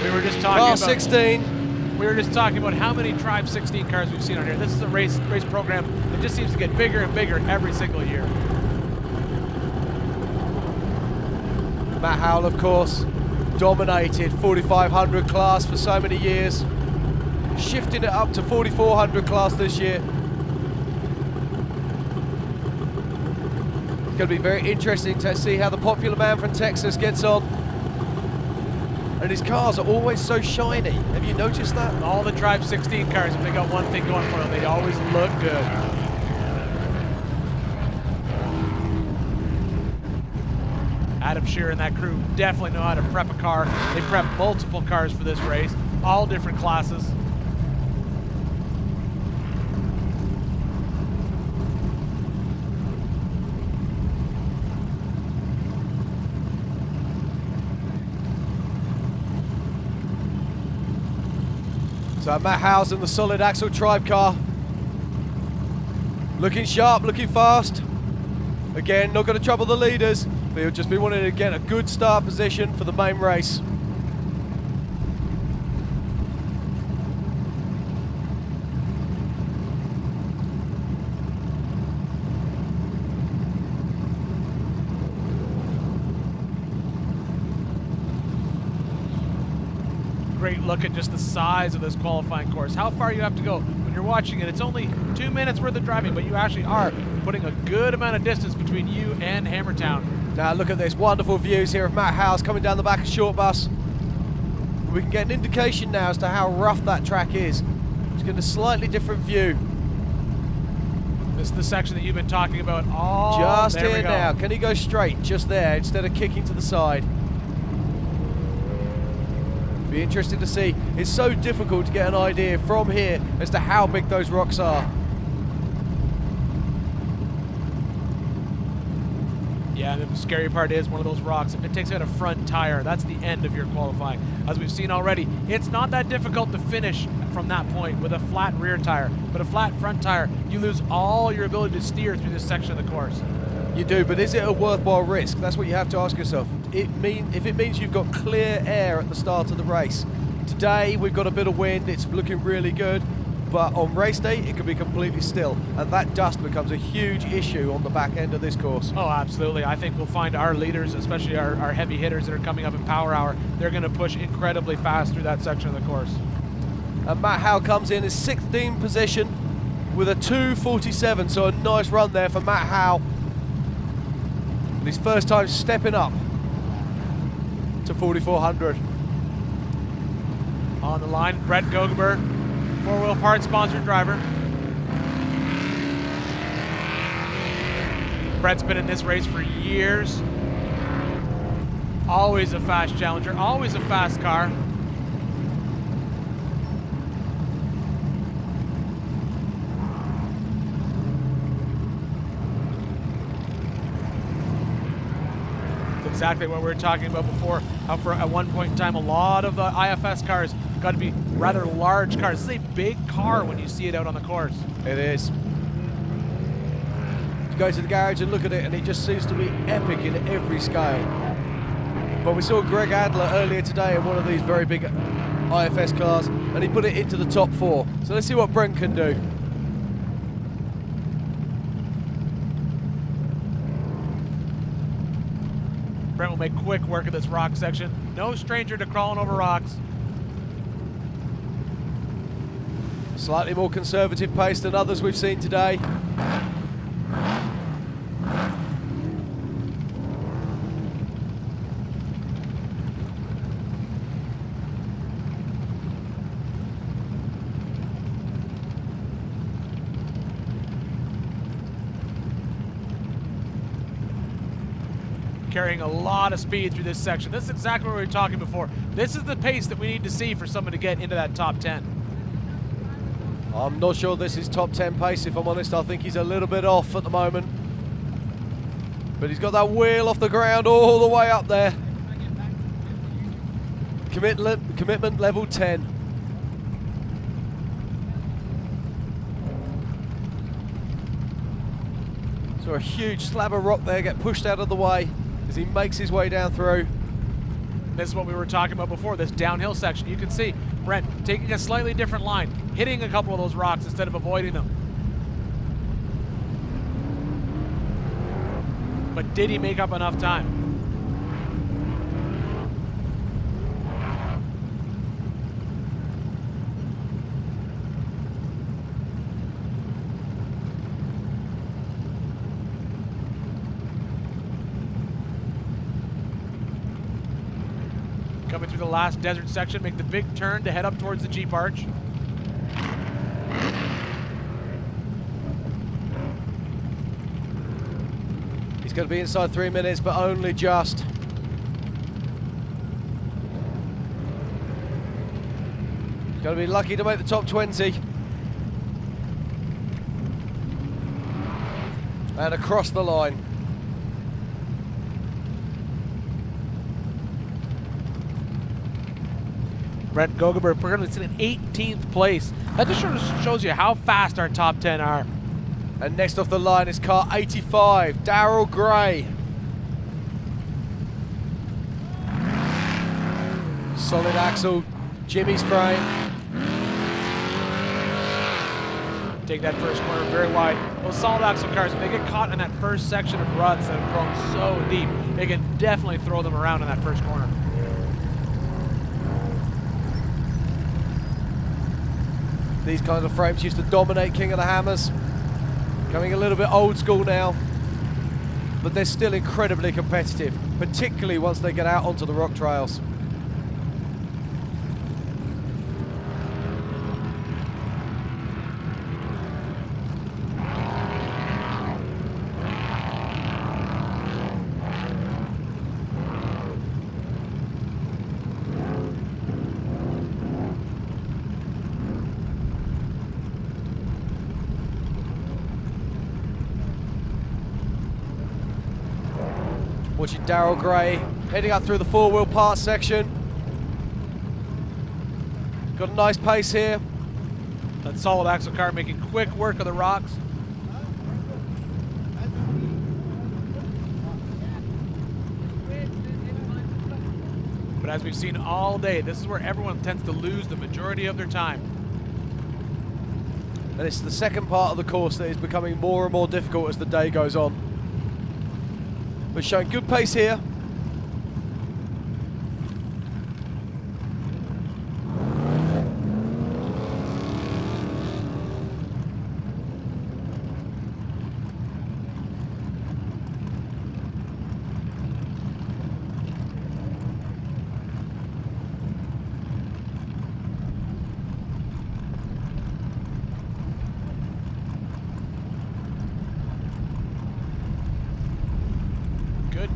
We were just talking Car about 16. We were just talking about how many Tribe 16 cars we've seen on here. This is a race program that just seems to get bigger and bigger every single year. Matt Howell, of course, dominated 4500 class for so many years, shifting it up to 4400 class this year. It's going to be very interesting to see how the popular man from Texas gets on. And his cars are always so shiny. Have you noticed that? All the Tribe 16 cars, if they got one thing going for them, they always look good. Adam Shearer and that crew definitely know how to prep a car. They prep multiple cars for this race, all different classes. So Matt Howes in the solid axle Tribe car. Looking sharp, looking fast. Again, not going to trouble the leaders, but he'll just be wanting to get a good start position for the main race. Great look at just the size of this qualifying course. How far you have to go. When you're watching it, it's only 2 minutes worth of driving, but you actually are putting a good amount of distance between you and Hammertown. Now look at this, wonderful views here of Matt Howes coming down the back of Short Bus. We can get an indication now as to how rough that track is. It's getting a slightly different view. This is the section that you've been talking about. Oh, just there here we go. now. Can he go straight just there instead of kicking to the side? Be interesting to see. It's so difficult to get an idea from here as to how big those rocks are. Yeah, the scary part is one of those rocks, if it takes out a front tire, that's the end of your qualifying. As we've seen already, it's not that difficult to finish from that point with a flat rear tire, but a flat front tire, you lose all your ability to steer through this section of the course. You do, but is it a worthwhile risk? That's what you have to ask yourself. If it means you've got clear air at the start of the race. Today we've got a bit of wind, it's looking really good, but on race day it can be completely still, and that dust becomes a huge issue on the back end of this course. Oh, absolutely. I think we'll find our leaders, especially our heavy hitters that are coming up in power hour, they're going to push incredibly fast through that section of the course. And Matt Howe comes in 16th position with a 2:47, so a nice run there for Matt Howe. His first time stepping up to 4,400. On the line, Brett Gogeber, 4 Wheel Parts sponsored driver. Brett's been in this race for years. Always a fast challenger, always a fast car. Exactly what we were talking about before, how for at one point in time a lot of the IFS cars got to be rather large cars. This is a big car when you see it out on the course. It is. You go to the garage and look at it and it just seems to be epic in every scale. But we saw Greg Adler earlier today in one of these very big IFS cars and he put it into the top 4. So let's see what Brent can do. Brent will make quick work of this rock section. No stranger to crawling over rocks. Slightly more conservative pace than others we've seen today. Carrying a lot of speed through this section. This is exactly what we were talking before. This is the pace that we need to see for someone to get into that top 10. I'm not sure this is top 10 pace, if I'm honest. I think he's a little bit off at the moment. But he's got that wheel off the ground all the way up there. Commitment level 10. So a huge slab of rock there get pushed out of the way as he makes his way down through. This is what we were talking about before, this downhill section. You can see Brent taking a slightly different line, hitting a couple of those rocks instead of avoiding them. But did he make up enough time? Coming through the last desert section, make the big turn to head up towards the Jeep Arch. He's going to be inside 3 minutes, but only just. Going to be lucky to make the top 20. And across the line. Brent Gogenberg currently sitting in 18th place. That just sort of shows you how fast our top 10 are. And next off the line is car 85, Daryl Gray. Solid axle, Jimmy's frame. Take that first corner very wide. Those solid axle cars, if they get caught in that first section of ruts that have grown so deep, they can definitely throw them around in that first corner. These kinds of frames used to dominate King of the Hammers. Coming a little bit old school now, but they're still incredibly competitive, particularly once they get out onto the rock trails. Watching Daryl Gray heading up through the four-wheel parts section. Got a nice pace here. That solid axle car making quick work of the rocks. But as we've seen all day, this is where everyone tends to lose the majority of their time. And it's the second part of the course that is becoming more and more difficult as the day goes on. But showing good pace here.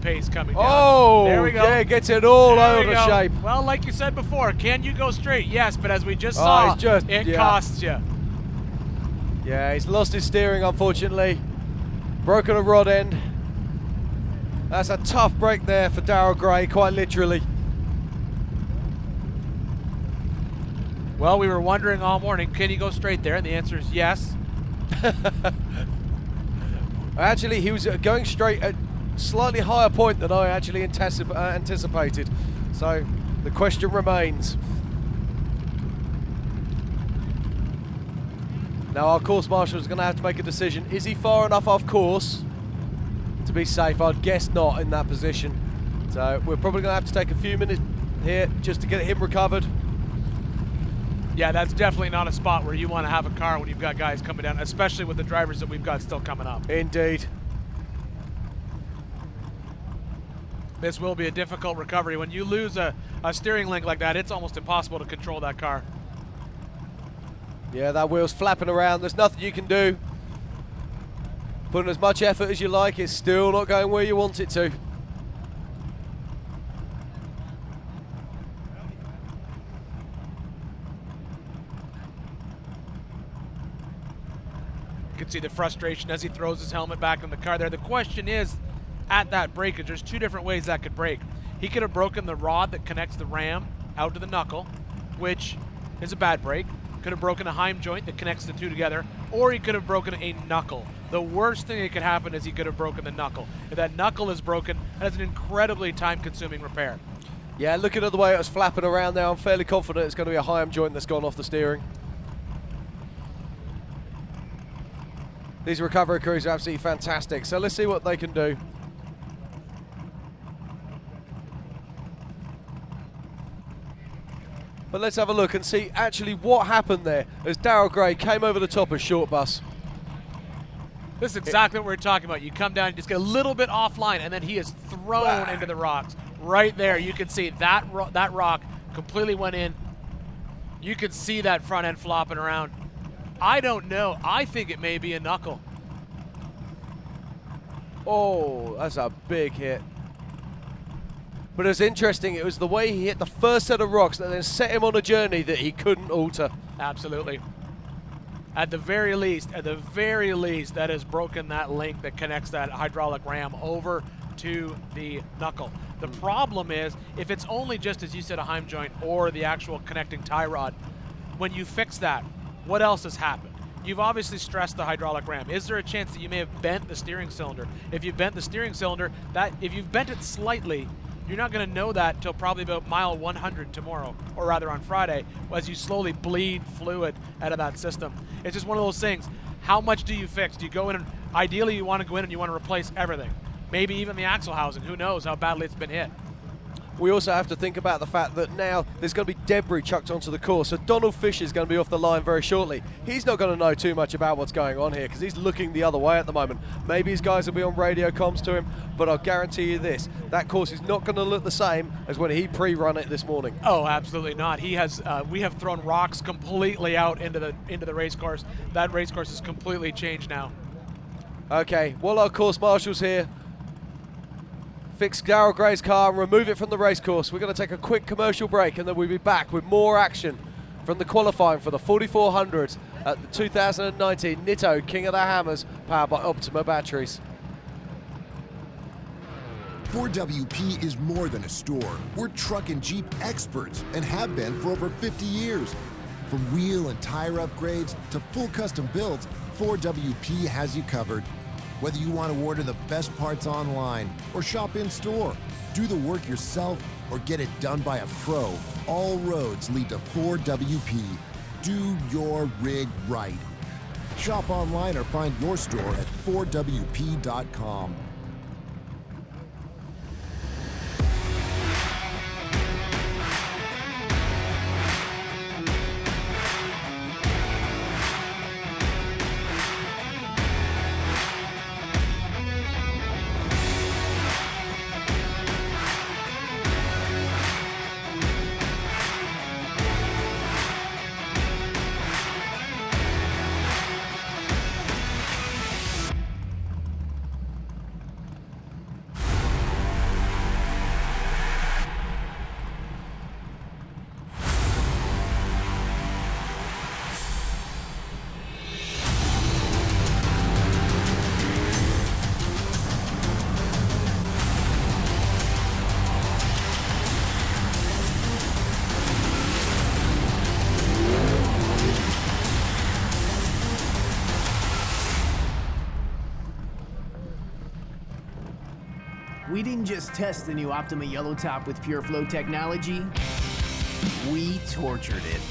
Pace coming down. Oh, there we go. Yeah, gets it all over the shape. Well, like you said before, can you go straight? Yes, but as we just saw, it costs you. Yeah, he's lost his steering, unfortunately. Broken a rod end. That's a tough break there for Daryl Gray, quite literally. Well, we were wondering all morning, can he go straight there? And the answer is yes. Actually, he was going straight at slightly higher point than I actually anticipated. So the question remains. Now our course marshal is going to have to make a decision. Is he far enough off course to be safe? I'd guess not in that position. So we're probably going to have to take a few minutes here just to get him recovered. Yeah, that's definitely not a spot where you want to have a car when you've got guys coming down, especially with the drivers that we've got still coming up. Indeed. This will be a difficult recovery. When you lose a steering link like that, it's almost impossible to control that car. Yeah, that wheel's flapping around. There's nothing you can do. Put in as much effort as you like, it's still not going where you want it to. You can see the frustration as he throws his helmet back in the car there. The question is, at that breakage, there's two different ways that could break. He could have broken the rod that connects the ram out to the knuckle, which is a bad break. Could have broken a Heim joint that connects the two together, or he could have broken a knuckle. The worst thing that could happen is he could have broken the knuckle. If that knuckle is broken, that is an incredibly time-consuming repair. Yeah, looking at the way it was flapping around there, I'm fairly confident it's going to be a high-arm joint that's gone off the steering. These recovery crews are absolutely fantastic, so let's see what they can do. But let's have a look and see actually what happened there as Daryl Gray came over the top of Short Bus. This is exactly what we're talking about. You come down, you just get a little bit offline, and then he is thrown into the rocks. Right there, you can see that rock completely went in. You can see that front end flopping around. I don't know. I think it may be a knuckle. Oh, that's a big hit. But it's interesting, it was the way he hit the first set of rocks that then set him on a journey that he couldn't alter. Absolutely. At the very least, that has broken that link that connects that hydraulic ram over to the knuckle. The problem is, if it's only just, as you said, a Heim joint or the actual connecting tie rod, when you fix that, what else has happened? You've obviously stressed the hydraulic ram. Is there a chance that you may have bent the steering cylinder? If you've bent the steering cylinder, if you've bent it slightly, you're not going to know that until probably about mile 100 tomorrow, or rather on Friday, as you slowly bleed fluid out of that system. It's just one of those things. How much do you fix? Do you go in and, ideally you want to go in and you want to replace everything. Maybe even the axle housing. Who knows how badly it's been hit. We also have to think about the fact that now there's going to be debris chucked onto the course. So Donald Fisher is going to be off the line very shortly. He's not going to know too much about what's going on here because he's looking the other way at the moment. Maybe his guys will be on radio comms to him, but I'll guarantee you this, that course is not going to look the same as when he pre-run it this morning. Oh, absolutely not. He has. We have thrown rocks completely out into the race course. That race course is completely changed now. Okay, well, our course marshals here fix Daryl Gray's car and remove it from the race course. We're going to take a quick commercial break and then we'll be back with more action from the qualifying for the 4400s at the 2019 Nitto King of the Hammers, powered by Optima batteries. 4WP is more than a store. We're truck and Jeep experts and have been for over 50 years. From wheel and tire upgrades to full custom builds, 4WP has you covered. Whether you want to order the best parts online or shop in store, do the work yourself or get it done by a pro, all roads lead to 4WP. Do your rig right. Shop online or find your store at 4WP.com. We didn't just test the new Optima Yellow Top with Pure Flow technology, we tortured it.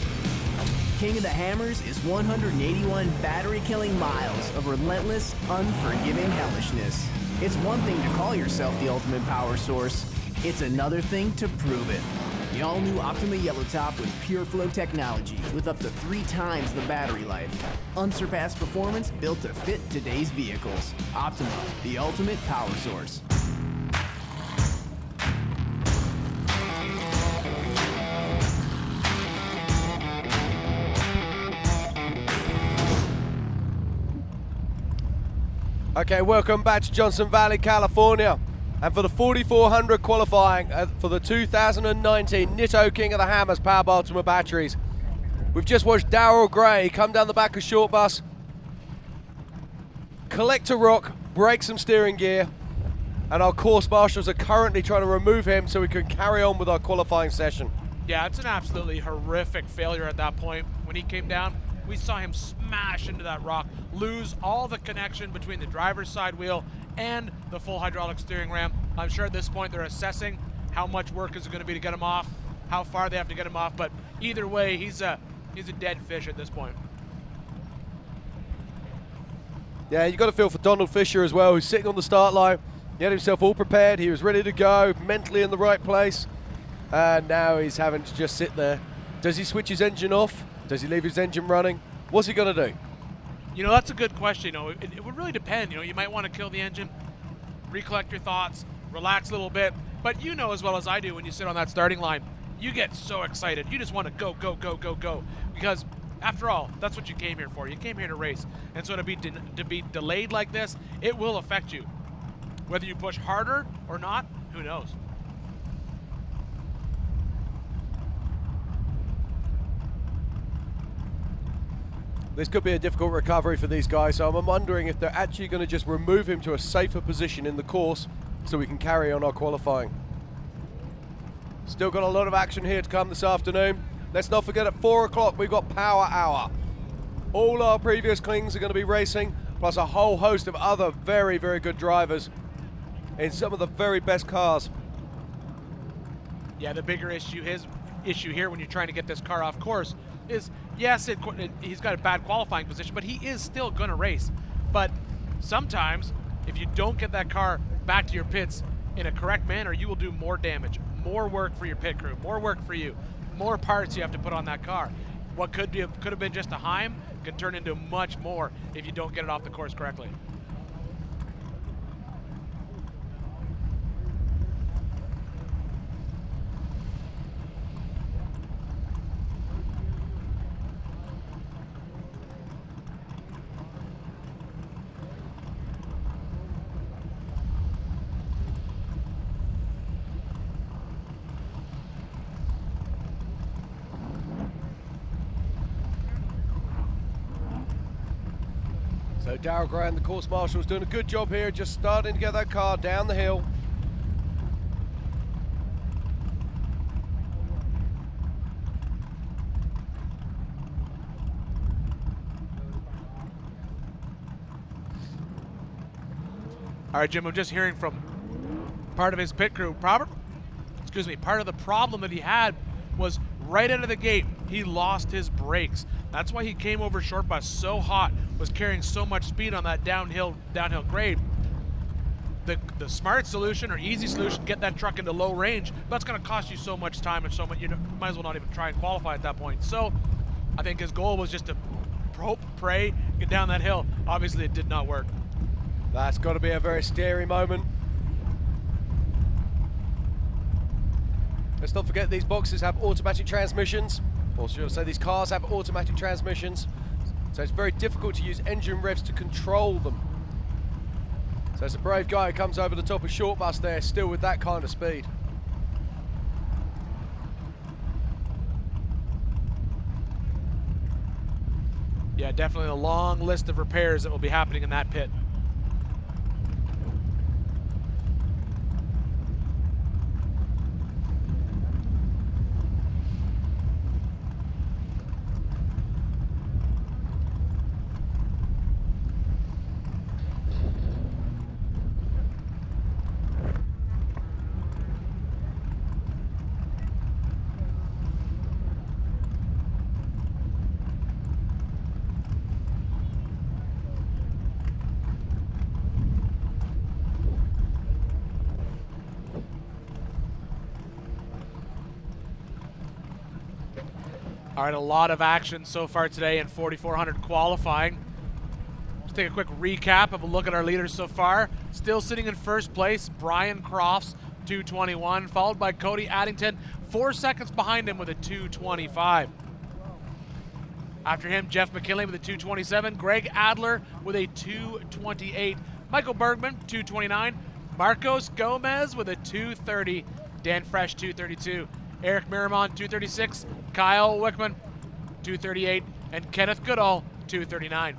King of the Hammers is 181 battery-killing miles of relentless, unforgiving hellishness. It's one thing to call yourself the ultimate power source. It's another thing to prove it. The all-new Optima Yellow Top with Pure Flow technology with up to 3 times the battery life. Unsurpassed performance built to fit today's vehicles. Optima, the ultimate power source. Okay, welcome back to Johnson Valley, California. And for the 4400 qualifying for the 2019 Nitto King of the Hammers powered by Optima batteries. We've just watched Daryl Gray come down the back of Short Bus, collect a rock, break some steering gear, and our course marshals are currently trying to remove him so we can carry on with our qualifying session. Yeah, it's an absolutely horrific failure at that point. When he came down, we saw him smash into that rock, lose all the connection between the driver's side wheel and the full hydraulic steering ram. I'm sure at this point they're assessing how much work is it going to be to get him off, how far they have to get him off. But either way, he's a dead fish at this point. Yeah, you got to feel for Donald Fisher as well, who's sitting on the start line. He had himself all prepared. He was ready to go, mentally in the right place. And now he's having to just sit there. Does he switch his engine off? Does he leave his engine running? What's he going to do? You know, that's a good question. You know, it would really depend. You know, you might want to kill the engine, recollect your thoughts, relax a little bit. But you know as well as I do, when you sit on that starting line, you get so excited. You just want to go, go, go, go, go. Because after all, that's what you came here for. You came here to race. And so to be delayed like this, it will affect you. Whether you push harder or not, who knows? This could be a difficult recovery for these guys, so I'm wondering if they're actually going to just remove him to a safer position in the course so we can carry on our qualifying. Still got a lot of action here to come this afternoon. Let's not forget at 4 o'clock we've got Power Hour. All our previous Klings are going to be racing, plus a whole host of other very, very good drivers in some of the very best cars. Yeah, the bigger issue here when you're trying to get this car off course is, yes, he's got a bad qualifying position, but he is still going to race. But sometimes, if you don't get that car back to your pits in a correct manner, you will do more damage, more work for your pit crew, more work for you, more parts you have to put on that car. What could have been just a Heim can turn into much more if you don't get it off the course correctly. So Darryl Grant, the course marshal, is doing a good job here, just starting to get that car down the hill. All right, Jim, I'm just hearing from part of his pit crew. Part of the problem that he had was right out of the gate, he lost his brakes. That's why he came over short bus so hot, was carrying so much speed on that downhill grade. The smart solution or easy solution, get that truck into low range, but it's going to cost you so much time and so much, you might as well not even try and qualify at that point. So I think his goal was just to hope, pray, get down that hill. Obviously it did not work. That's got to be a very scary moment. Let's not forget these boxes have automatic transmissions, or should I say these cars have automatic transmissions, so it's very difficult to use engine revs to control them. So it's a brave guy who comes over the top of short bus there, still with that kind of speed. Yeah, definitely a long list of repairs that will be happening in that pit. All right, a lot of action so far today in 4,400 qualifying. Let's take a quick recap of a look at our leaders so far. Still sitting in first place, Brian Crofts, 2:21, followed by Cody Addington, 4 seconds behind him with a 2:25. After him, Jeff McKinley with a 2:27, Greg Adler with a 2:28, Michael Bergman, 2:29, Marcos Gomez with a 2:30, Dan Fresh, 2:32, Eric Miramon, 2:36, Kyle Wickman, 2:38, and Kenneth Goodall, 2:39.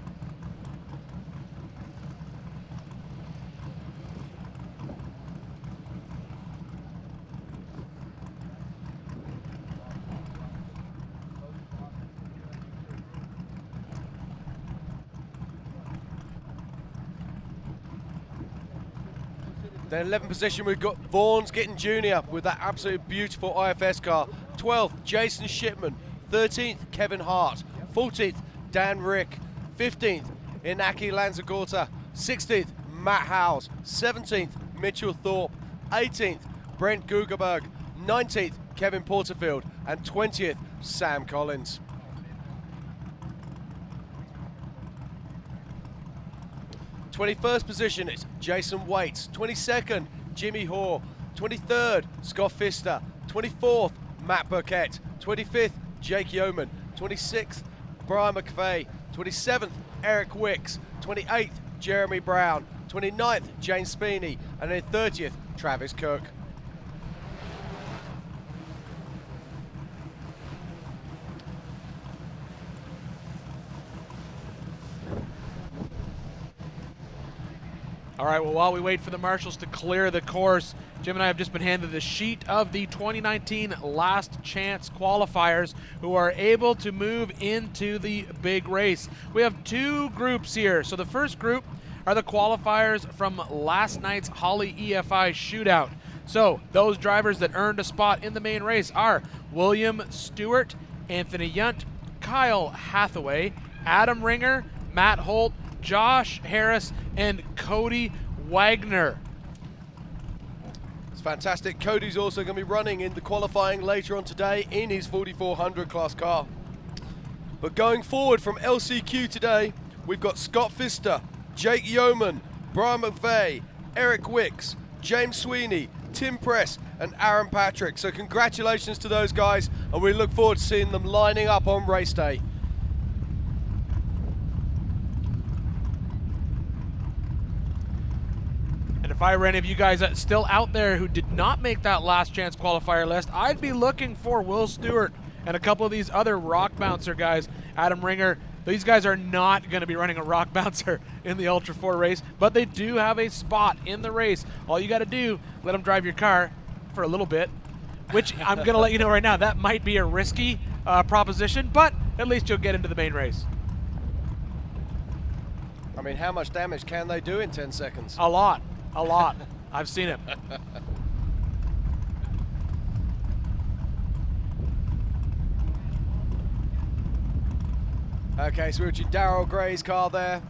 Then 11th position, we've got Vaughan's getting junior with that absolutely beautiful IFS car. 12th, Jason Shipman. 13th, Kevin Hart. 14th, Dan Rick. 15th, Inaki Lanzagorta. 16th, Matt Howes. 17th, Mitchell Thorpe. 18th, Brent Gugerberg. 19th, Kevin Porterfield. And 20th, Sam Collins. '21st position, it's Jason Waits. 22nd, Jimmy Hoare. 23rd, Scott Pfister. 24th, Matt Burkett. 25th, Jake Yeoman. 26th, Brian McVeigh. 27th, Eric Wicks. 28th, Jeremy Brown. 29th, Jane Speeney. And then 30th, Travis Cook. All right, well, while we wait for the marshals to clear the course, Jim and I have just been handed the sheet of the 2019 Last Chance qualifiers who are able to move into the big race. We have two groups here. So the first group are the qualifiers from last night's Holly EFI Shootout. So those drivers that earned a spot in the main race are William Stewart, Anthony Yunt, Kyle Hathaway, Adam Ringer, Matt Holt, Josh Harris, and Cody Wagner. It's fantastic. Cody's also going to be running in the qualifying later on today in his 4400 class car. But going forward from LCQ today, we've got Scott Pfister, Jake Yeoman, Brian McVeigh, Eric Wicks, James Sweeney, Tim Press, and Aaron Patrick. So congratulations to those guys, and we look forward to seeing them lining up on race day. If I were any of you guys still out there who did not make that Last Chance qualifier list, I'd be looking for Will Stewart and a couple of these other rock bouncer guys. Adam Ringer, these guys are not going to be running a rock bouncer in the Ultra 4 race, but they do have a spot in the race. All you got to do, let them drive your car for a little bit, which I'm going to let you know right now, that might be a risky proposition, but at least you'll get into the main race. I mean, how much damage can they do in 10 seconds? A lot. A lot. I've seen it. Okay, so we're watching Darryl Gray's car there.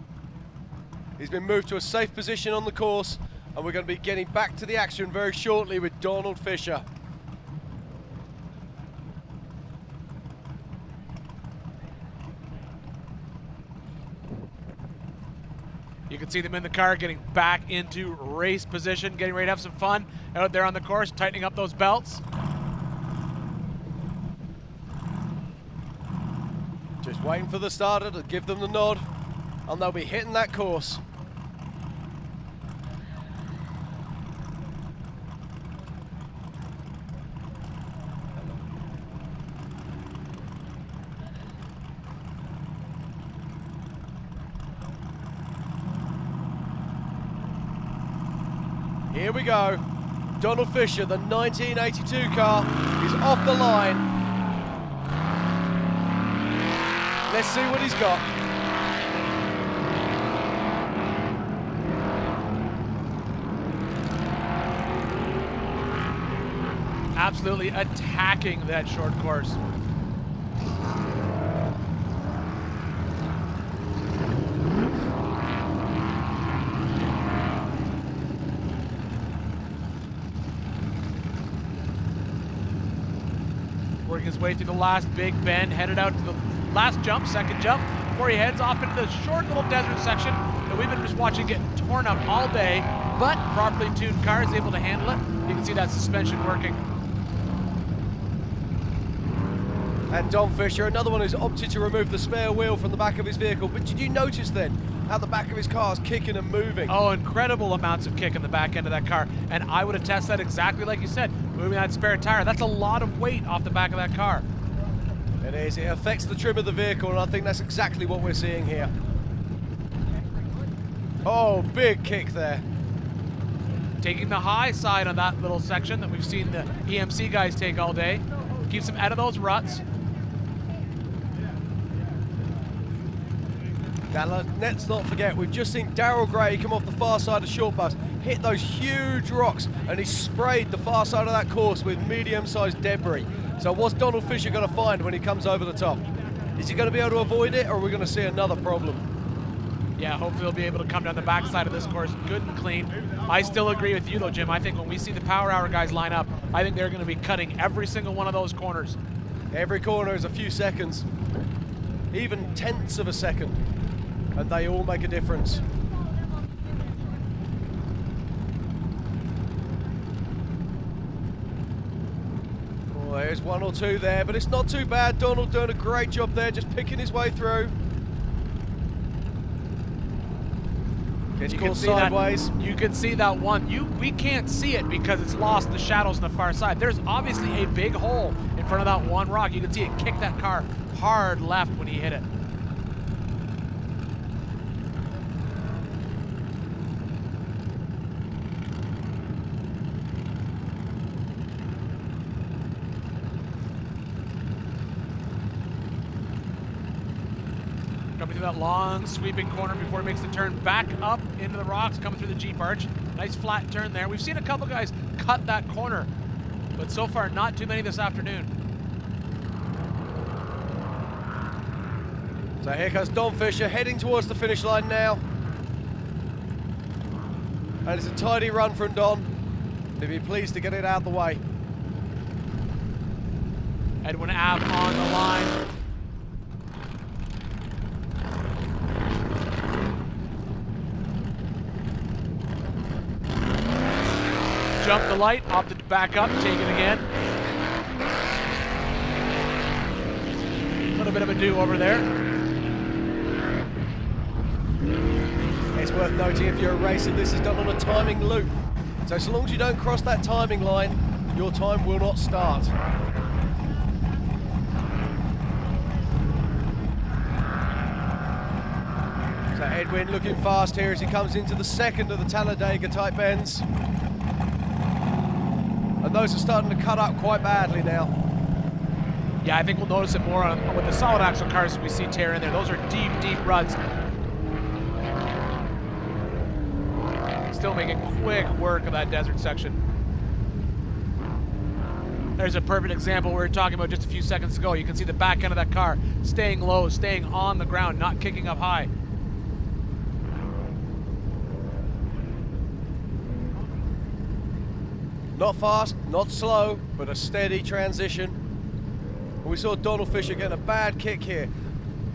He's been moved to a safe position on the course, and we're going to be getting back to the action very shortly with Donald Fisher. You can see them in the car getting back into race position, getting ready to have some fun out there on the course, tightening up those belts. Just waiting for the starter to give them the nod, and they'll be hitting that course. Here we go. Donald Fisher, the 1982 car, is off the line. Let's see what he's got. Absolutely attacking that short course. Working his way through the last big bend, headed out to the last jump, second jump, before he heads off into the short little desert section that we've been just watching get torn up all day, but properly tuned car is able to handle it. You can see that suspension working. And Don Fisher, another one who's opted to remove the spare wheel from the back of his vehicle. But did you notice then how the back of his car is kicking and moving? Oh, incredible amounts of kick in the back end of that car. And I would attest that exactly like you said, moving that spare tire. That's a lot of weight off the back of that car. It is. It affects the trim of the vehicle, and I think that's exactly what we're seeing here. Oh, big kick there. Taking the high side on that little section that we've seen the EMC guys take all day. Keeps them out of those ruts. Now, let's not forget, we've just seen Daryl Gray come off the far side of short bus, hit those huge rocks, and he sprayed the far side of that course with medium-sized debris. So what's Donald Fisher going to find when he comes over the top? Is he going to be able to avoid it, or are we going to see another problem? Yeah, hopefully he'll be able to come down the backside of this course good and clean. I still agree with you, though, Jim. I think when we see the Power Hour guys line up, I think they're going to be cutting every single one of those corners. Every corner is a few seconds, even tenths of a second, and they all make a difference. Oh, there's one or two there, but it's not too bad. Donald doing a great job there, just picking his way through. Gets caught sideways. You can see that one. We can't see it because it's lost in the shadows on the far side. There's obviously a big hole in front of that one rock. You can see it kick that car hard left when he hit it. Coming through that long sweeping corner before he makes the turn back up into the rocks, coming through the Jeep arch. Nice flat turn there. We've seen a couple guys cut that corner, but so far not too many this afternoon. So here comes Don Fisher heading towards the finish line now. And it's a tidy run from Don. He'll be pleased to get it out of the way. Edwin Abb on the line. Jump the light, opted back up, take it again. A little bit of a do over there. It's worth noting, if you're a racer, this is done on a timing loop. So long as you don't cross that timing line, your time will not start. So Edwin looking fast here as he comes into the second of the Talladega type bends. And those are starting to cut up quite badly now. Yeah, I think we'll notice it more with the solid axle cars that we see tear in there. Those are deep, deep ruts. Still making quick work of that desert section. There's a perfect example we were talking about just a few seconds ago. You can see the back end of that car staying low, staying on the ground, not kicking up high. Not fast, not slow, but a steady transition. We saw Donald Fisher getting a bad kick here.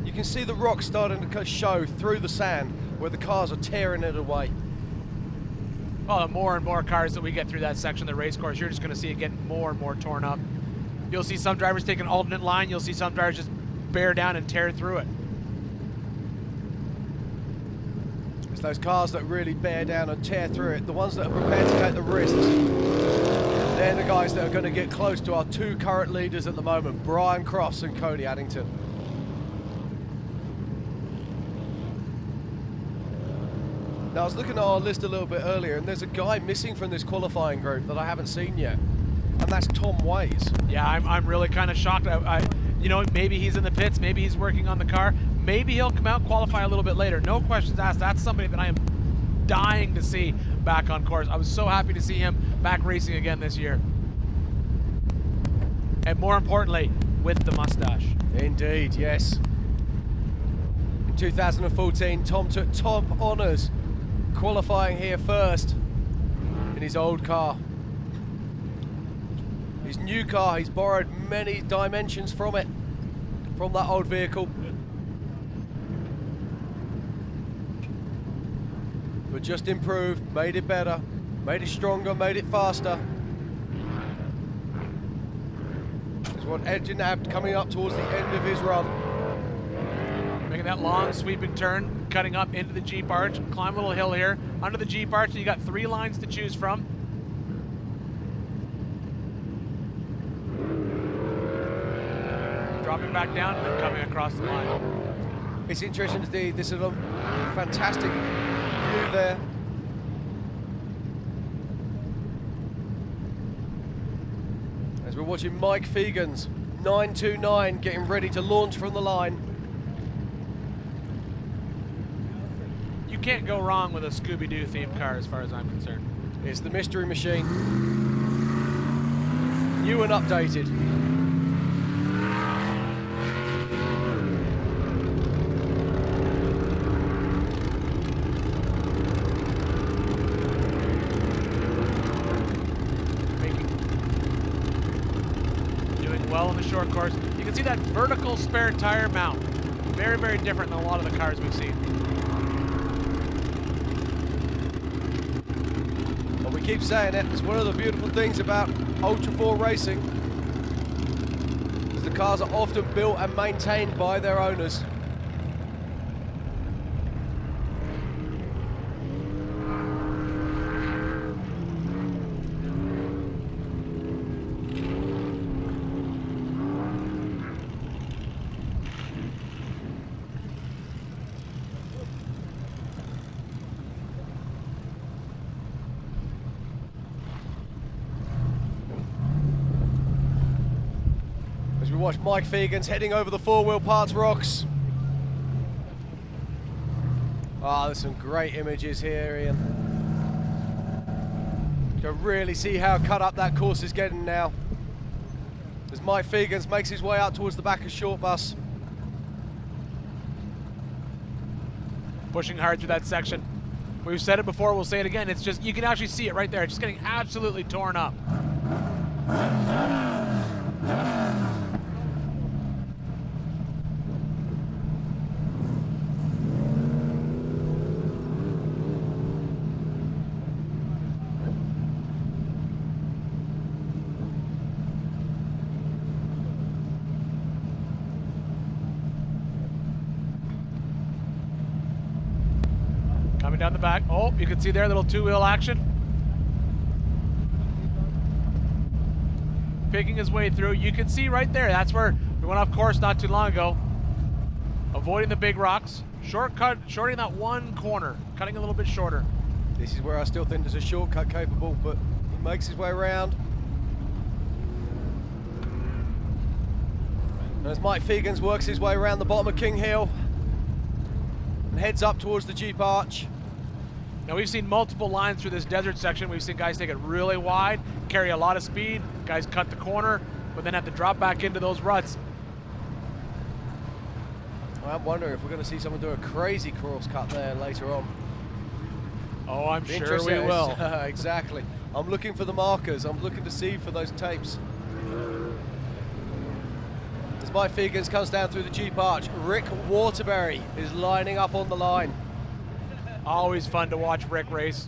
You can see the rock starting to show through the sand where the cars are tearing it away. Well, the more and more cars that we get through that section of the race course, you're just going to see it getting more and more torn up. You'll see some drivers take an alternate line. You'll see some drivers just bear down and tear through it. It's those cars that really bear down and tear through it, the ones that are prepared to take the risks. They're the guys that are going to get close to our two current leaders at the moment, Brian Crofts and Cody Addington. Now, I was looking at our list a little bit earlier, and there's a guy missing from this qualifying group that I haven't seen yet, and that's Tom Ways. Yeah, I'm really kind of shocked. You know, maybe he's in the pits, maybe he's working on the car, maybe he'll come out and qualify a little bit later. No questions asked. That's somebody that I am dying to see back on course. I was so happy to see him back racing again this year. And more importantly, with the mustache. Indeed, yes. In 2014, Tom took top honours qualifying here first in his old car. His new car, he's borrowed many dimensions from it, from that old vehicle. But just improved, made it better, made it stronger, made it faster. That's what Edwin Abb coming up towards the end of his run. Making that long sweeping turn, cutting up into the Jeep arch, climb a little hill here. Under the Jeep arch, you got 3 lines to choose from. Dropping back down and then coming across the line. It's interesting to see this little fantastic view there. As we're watching Mike Fegan's 929 getting ready to launch from the line. you can't go wrong with a Scooby-Doo themed car as far as I'm concerned. It's the Mystery Machine. New and updated. Doing well on the short course. You can see that vertical spare tire mount. Very, very different than a lot of the cars we've seen. But we keep saying it, it's one of the beautiful things about Ultra 4 racing, is the cars are often built and maintained by their owners. As we watch Mike Fegans heading over the four-wheel parts rocks. Ah, there's some great images here, Ian. You can really see how cut up that course is getting now. As Mike Fegans makes his way out towards the back of Short Bus. Pushing hard through that section. We've said it before, we'll say it again. It's just, you can actually see it right there. It's just getting absolutely torn up. Coming down the back. Oh, you can see there, little two-wheel action. Picking his way through. You can see right there, that's where we went off course not too long ago. Avoiding the big rocks. Shorting that one corner. Cutting a little bit shorter. This is where I still think there's a shortcut capable, but he makes his way around. And as Mike Fegans works his way around the bottom of King Hill and heads up towards the Jeep Arch. Now we've seen multiple lines through this desert section. We've seen guys take it really wide, carry a lot of speed, guys cut the corner, but then have to drop back into those ruts. Well, I'm wondering if we're going to see someone do a crazy cross cut there later on. Oh, I'm sure we will. Exactly. I'm looking for the markers. I'm looking to see for those tapes. As Mike Fegans comes down through the Jeep Arch, Rick Waterbury is lining up on the line. Always fun to watch Rick race.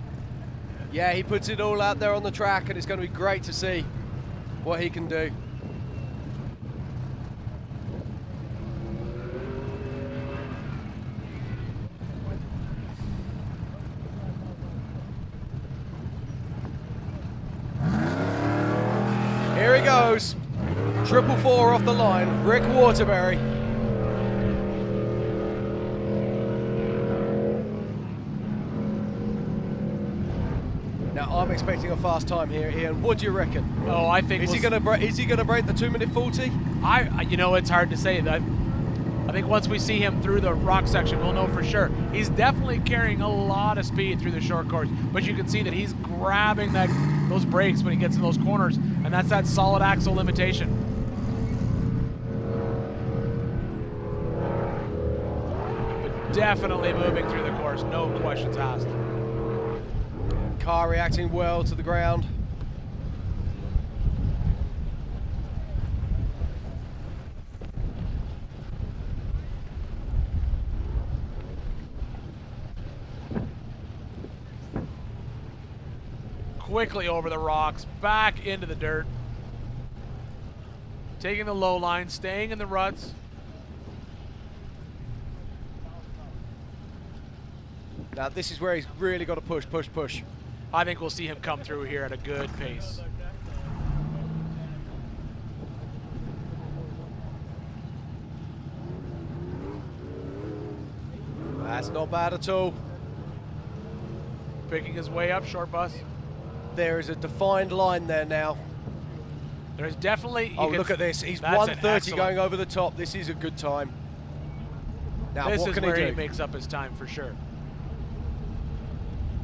Yeah, he puts it all out there on the track, and it's going to be great to see what he can do. Here he goes. 444 off the line, Rick Waterbury. Now I'm expecting a fast time here, Ian. What do you reckon? Oh, I think is he going to break the 2-minute 40? You know, it's hard to say. That I think once we see him through the rock section, we'll know for sure. He's definitely carrying a lot of speed through the short course, but you can see that he's grabbing those brakes when he gets in those corners, and that's that solid axle limitation. But definitely moving through the course, no questions asked. Car reacting well to the ground. Quickly over the rocks, back into the dirt. Taking the low line, staying in the ruts. Now this is where he's really got to push. I think we'll see him come through here at a good pace. That's not bad at all. Picking his way up, short bus. There is a defined line there now. There's definitely... Oh, look at this. He's 130 going over the top. This is a good time. Now, this what is can where he do? He makes up his time for sure.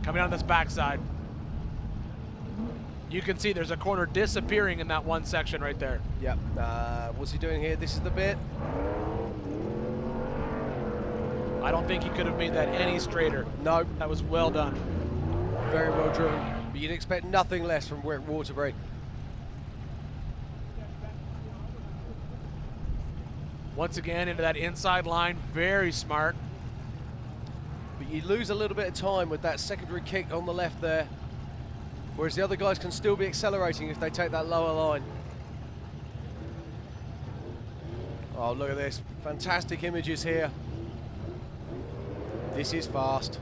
Coming on this backside. You can see there's a corner disappearing in that one section right there. Yep. What's he doing here? This is the bit. I don't think he could have made that any straighter. No. That was well done. Very well driven. But you'd expect nothing less from Rick Waterbury. Once again into that inside line, very smart. But you lose a little bit of time with that secondary kick on the left there. Whereas the other guys can still be accelerating if they take that lower line. Oh, look at this. Fantastic images here. This is fast.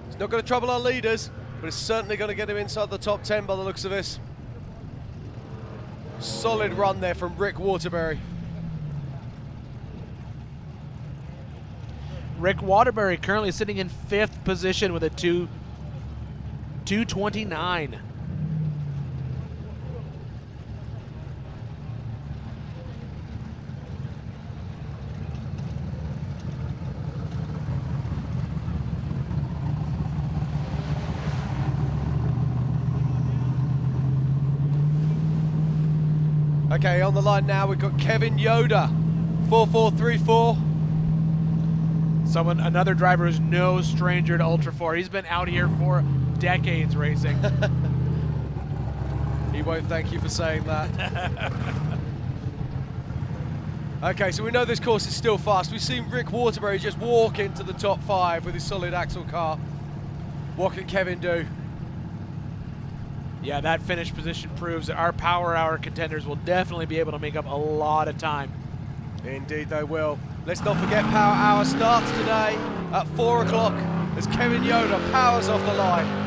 It's not going to trouble our leaders, but it's certainly going to get him inside the top 10 by the looks of this. Solid run there from Rick Waterbury. Rick Waterbury currently sitting in 5th position with a 2:29. Okay, on the line now we've got Kevin Yoder, 4434. Another driver who's no stranger to Ultra 4. He's been out here for decades racing. He won't thank you for saying that. Okay, so we know this course is still fast. We've seen Rick Waterbury just walk into the top 5 with his solid axle car. What can Kevin do? Yeah, that finish position proves that our Power Hour contenders will definitely be able to make up a lot of time. Indeed they will. Let's not forget Power Hour starts today at 4 o'clock as Kevin Yoder powers off the line.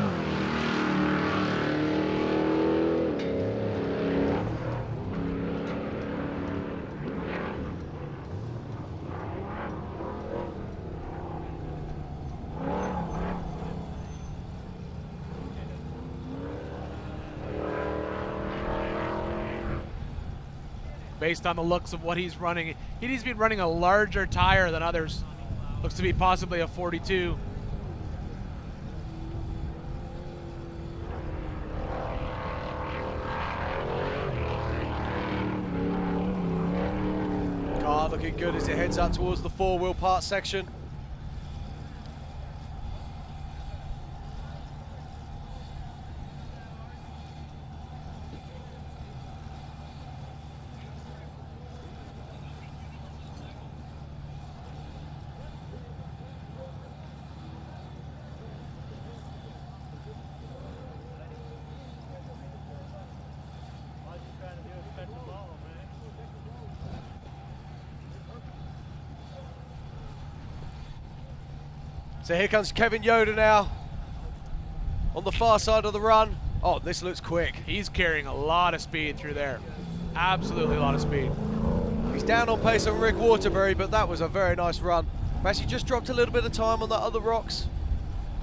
Based on the looks of what he's running, he's been running a larger tire than others. Looks to be possibly a 42. Car looking good as it heads out towards the 4-wheel part section. So here comes Kevin Yoder now on the far side of the run. Oh, this looks quick. He's carrying a lot of speed through there. Absolutely a lot of speed. He's down on pace on Rick Waterbury, but that was a very nice run. Actually just dropped a little bit of time on the other rocks.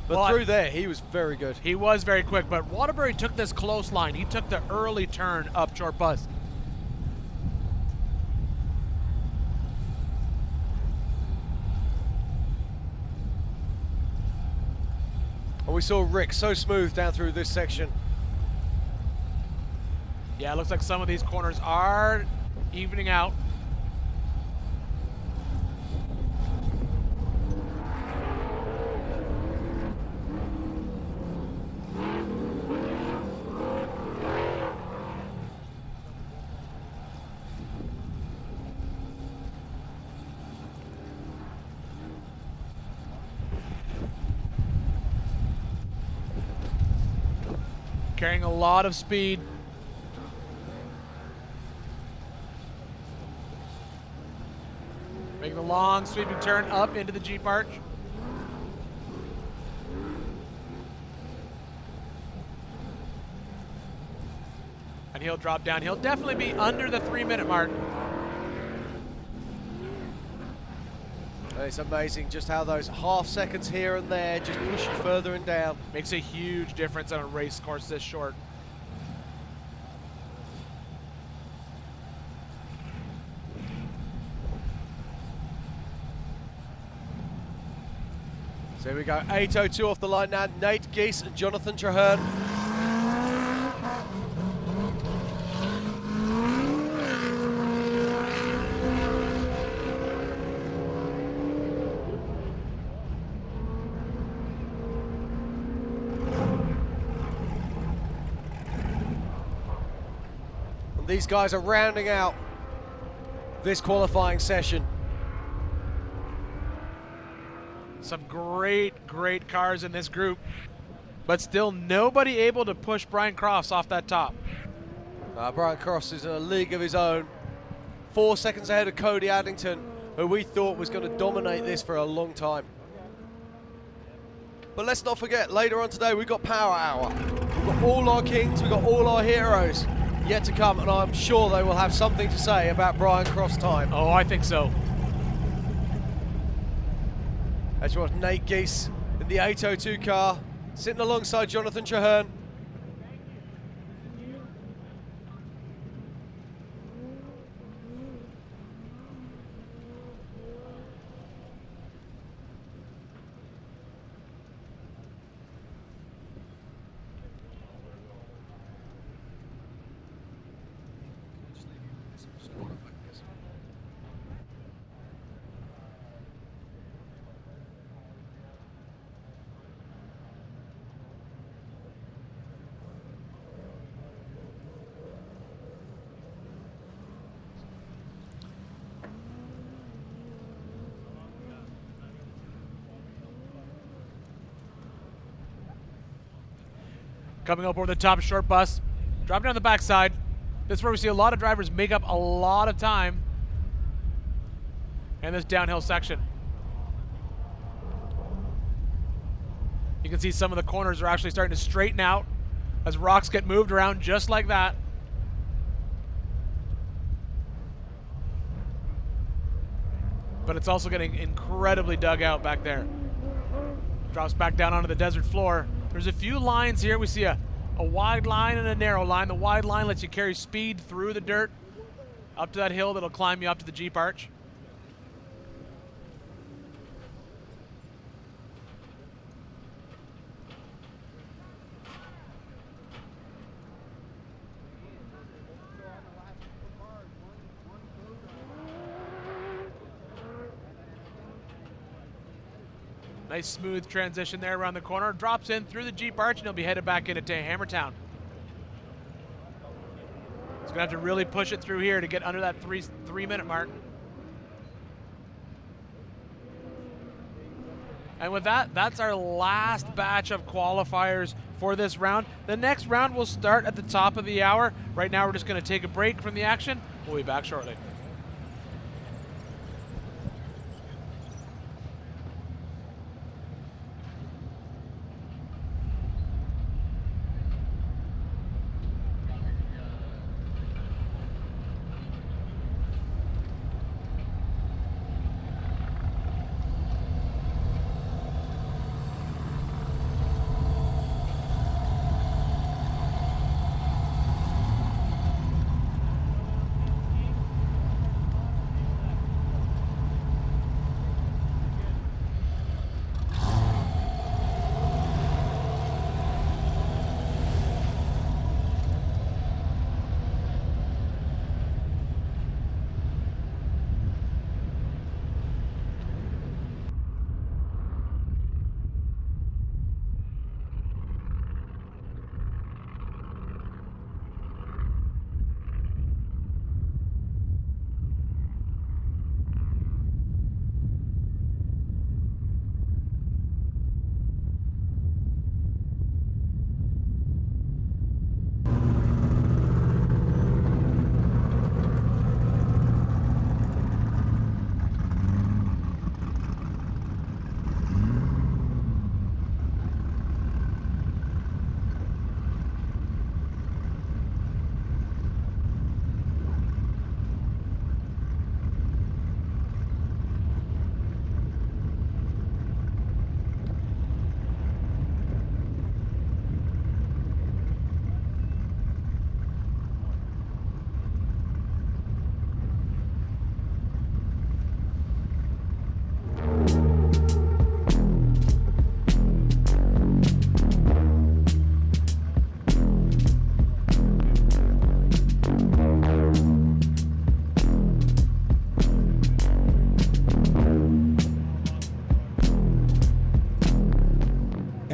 But through there, he was very good. He was very quick, but Waterbury took this close line. He took the early turn up short bus. And we saw Rick so smooth down through this section. Yeah, it looks like some of these corners are evening out. Carrying a lot of speed. Making a long sweeping turn up into the Jeep arch. And he'll drop down. He'll definitely be under the 3-minute mark. It's amazing just how those half seconds here and there just push you further and down. Makes a huge difference on a race course this short. So here we go, 8:02 off the line now. Nate Geese and Jonathan Traherne. And these guys are rounding out this qualifying session. Some great cars in this group, but still nobody able to push Brian Crofts off that top. Brian Crofts is in a league of his own. 4 seconds ahead of Cody Addington, who we thought was going to dominate this for a long time. But let's not forget, later on today, we've got Power Hour. We've got all our kings, we've got all our heroes yet to come, and I'm sure they will have something to say about Brian Crofts' time. Oh, I think so. As you watch Nate Geese in the 802 car, sitting alongside Jonathan Traherne. Coming up over the top, short bus, dropping down the backside. This is where we see a lot of drivers make up a lot of time in this downhill section. You can see some of the corners are actually starting to straighten out as rocks get moved around just like that. But it's also getting incredibly dug out back there. Drops back down onto the desert floor. There's a few lines here. We see a wide line and a narrow line. The wide line lets you carry speed through the dirt up to that hill that'll climb you up to the Jeep arch. Nice smooth transition there around the corner. Drops in through the Jeep arch and he'll be headed back into Hammertown. He's gonna have to really push it through here to get under that three minute mark. And with that, that's our last batch of qualifiers for this round. The next round will start at the top of the hour. Right now we're just gonna take a break from the action. We'll be back shortly.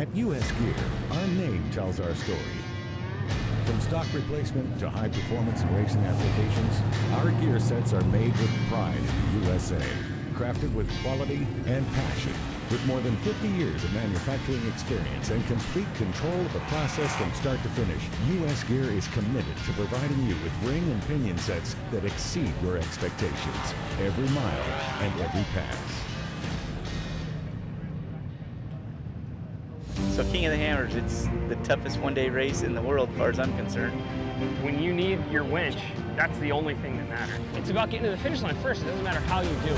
At US Gear, our name tells our story. From stock replacement to high performance and racing applications, our gear sets are made with pride in the USA, crafted with quality and passion. With more than 50 years of manufacturing experience and complete control of the process from start to finish, US Gear is committed to providing you with ring and pinion sets that exceed your expectations, every mile and every pass. So King of the Hammers, it's the toughest one-day race in the world as far as I'm concerned. When you need your winch, that's the only thing that matters. It's about getting to the finish line first. It doesn't matter how you do it.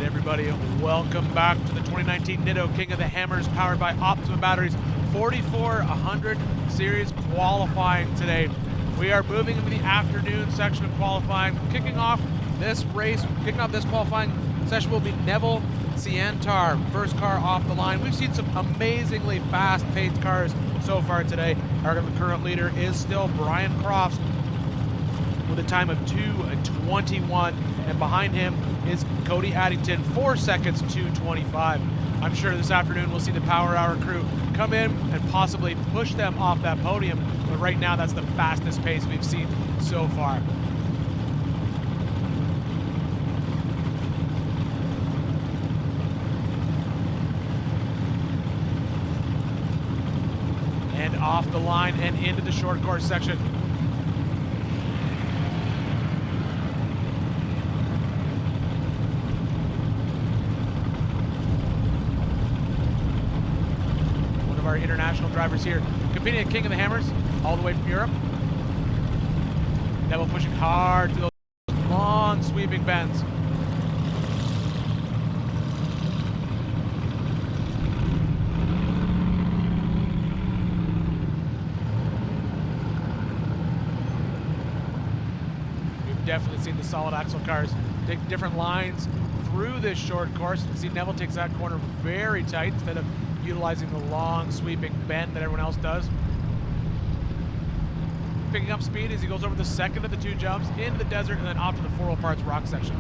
Everybody, welcome back to the 2019 Nitto King of the Hammers, powered by Optima batteries. 4400 series qualifying today. We are moving into the afternoon section of qualifying. Kicking off this qualifying session will be Neville Ciantar, first car off the line. We've seen some amazingly fast-paced cars so far today. Our current leader is still Brian Crofts with a time of 2:21, and behind him is Cody Addington, 4 seconds, 2:25. I'm sure this afternoon we'll see the Power Hour crew come in and possibly push them off that podium, but right now that's the fastest pace we've seen so far. And off the line and into the short course section. Our international drivers here competing at King of the Hammers all the way from Europe. Neville pushing hard to those long sweeping bends. We've definitely seen the solid axle cars take different lines through this short course. You can see Neville takes that corner very tight instead of utilizing the long sweeping bend that everyone else does. Picking up speed as he goes over the second of the two jumps into the desert and then off to the 4 wheel parts rock section.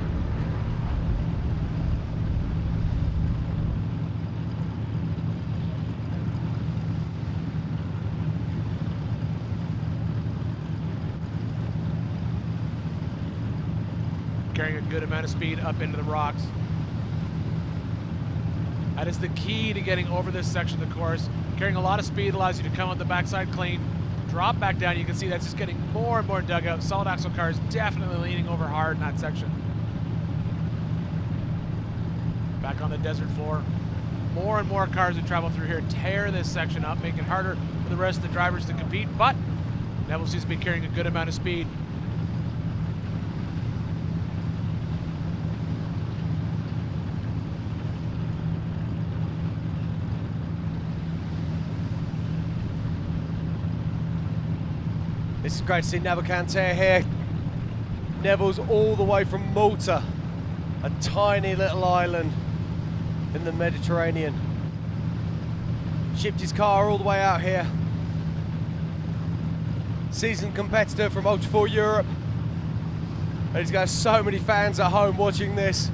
carrying a good amount of speed up into the rocks. That is the key to getting over this section of the course. Carrying a lot of speed allows you to come out the backside clean, drop back down. You can see that's just getting more and more dug out. Solid axle cars definitely leaning over hard in that section. Back on the desert floor. More and more cars that travel through here tear this section up, making it harder for the rest of the drivers to compete, but Neville seems to be carrying a good amount of speed. This is great to see Neville Canter here. Neville's all the way from Malta, a tiny little island in the Mediterranean. Shipped his car all the way out here. Seasoned competitor from Ultra 4 Europe. And he's got so many fans at home watching this.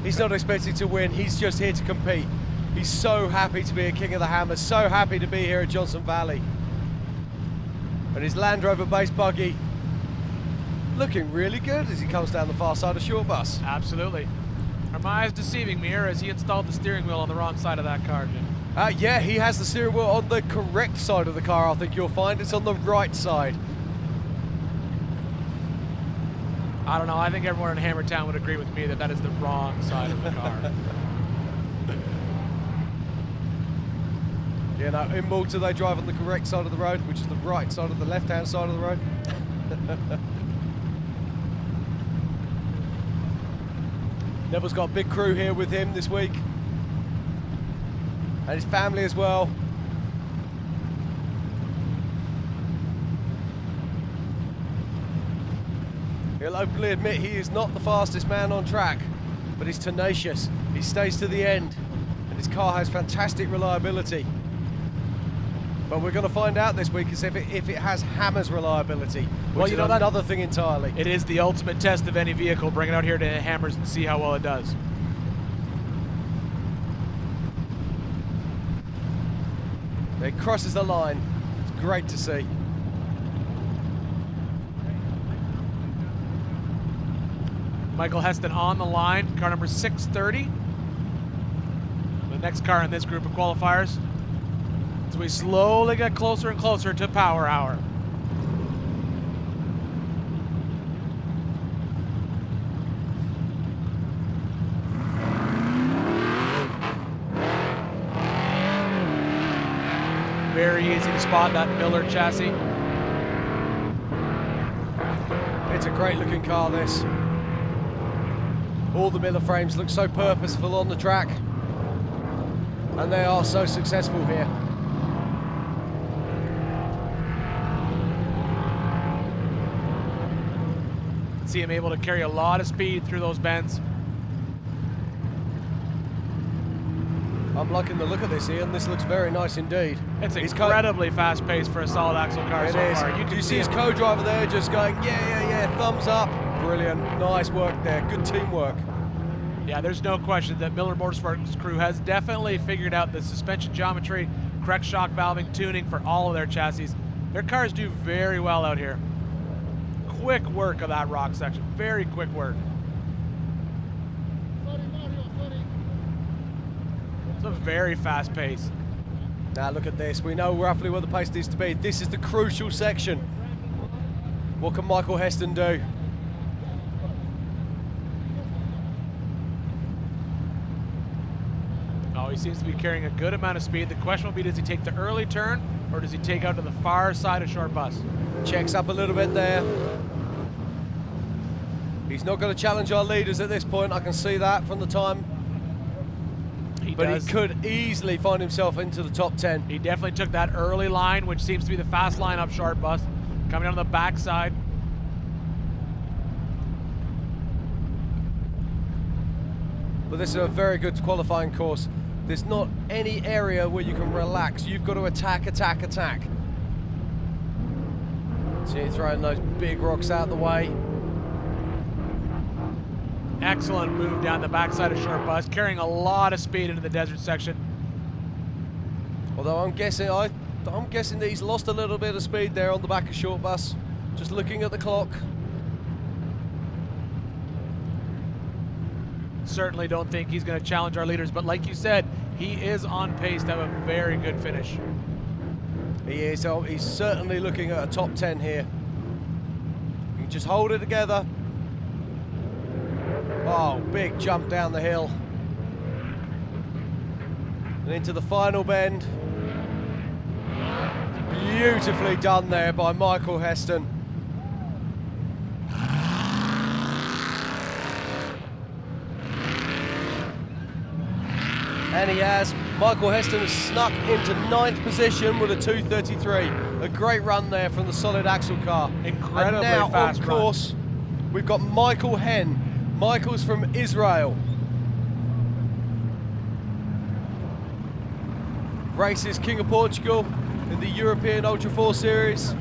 He's not expecting to win, he's just here to compete. He's so happy to be a King of the Hammers, so happy to be here at Johnson Valley. And his Land Rover base buggy looking really good as he comes down the far side of Short Bus. Absolutely. Are my eyes deceiving me here as he installed the steering wheel on the wrong side of that car, Jim? Yeah, he has the steering wheel on the correct side of the car, I think you'll find. It's on the right side. I don't know, I think everyone in Hammertown would agree with me that that is the wrong side of the car. You know, in Malta they drive on the correct side of the road, which is the right side of the left-hand side of the road. Neville's got a big crew here with him this week. And his family as well. He'll openly admit he is not the fastest man on track, but he's tenacious. He stays to the end, and his car has fantastic reliability. But we're going to find out this week is if it has Hammer's reliability, which is another thing entirely. It is the ultimate test of any vehicle. Bring it out here to Hammers and see how well it does. It crosses the line. It's great to see. Michael Heston on the line, car number 630. The next car in this group of qualifiers. As we slowly get closer and closer to Power Hour. Very easy to spot that Miller chassis. It's a great looking car, this. All the Miller frames look so purposeful on the track. And they are so successful here. See him able to carry a lot of speed through those bends. I'm liking the look of this, Ian. This looks very nice indeed. It's incredibly fast paced for a solid axle car so far. You can see his co-driver there just going, yeah, thumbs up. Brilliant, nice work there, good teamwork. Yeah, there's no question that Miller Motorsports crew has definitely figured out the suspension geometry, correct shock valving, tuning for all of their chassis. Their cars do very well out here. Quick work of that rock section, very quick work. It's a very fast pace. Now look at this, we know roughly where the pace needs to be. This is the crucial section. What can Michael Heston do? Oh, he seems to be carrying a good amount of speed. The question will be, does he take the early turn or does he take out to the far side of Short Bus? Checks up a little bit there. He's not going to challenge our leaders at this point, I can see that from the time. He could easily find himself into the top 10. He definitely took that early line, which seems to be the fast line up Short Bus. Coming down the backside. But this is a very good qualifying course. There's not any area where you can relax. You've got to attack, attack, attack. So you're throwing those big rocks out the way. Excellent move down the backside of Short Bus, carrying a lot of speed into the desert section. Although I'm guessing that he's lost a little bit of speed there on the back of Short Bus. Just looking at the clock. Certainly don't think he's going to challenge our leaders, but like you said, he is on pace to have a very good finish. He is. Oh, he's certainly looking at a top 10 here. You can just hold it together. Oh, big jump down the hill. And into the final bend. Beautifully done there by Michael Heston. And he has. Michael Heston has snuck into 9th position with a 2:33. A great run there from the solid axle car. Incredibly and now fast on course, we've got Michael Henn. Michael's from Israel. Races King of Portugal in the European Ultra 4 Series.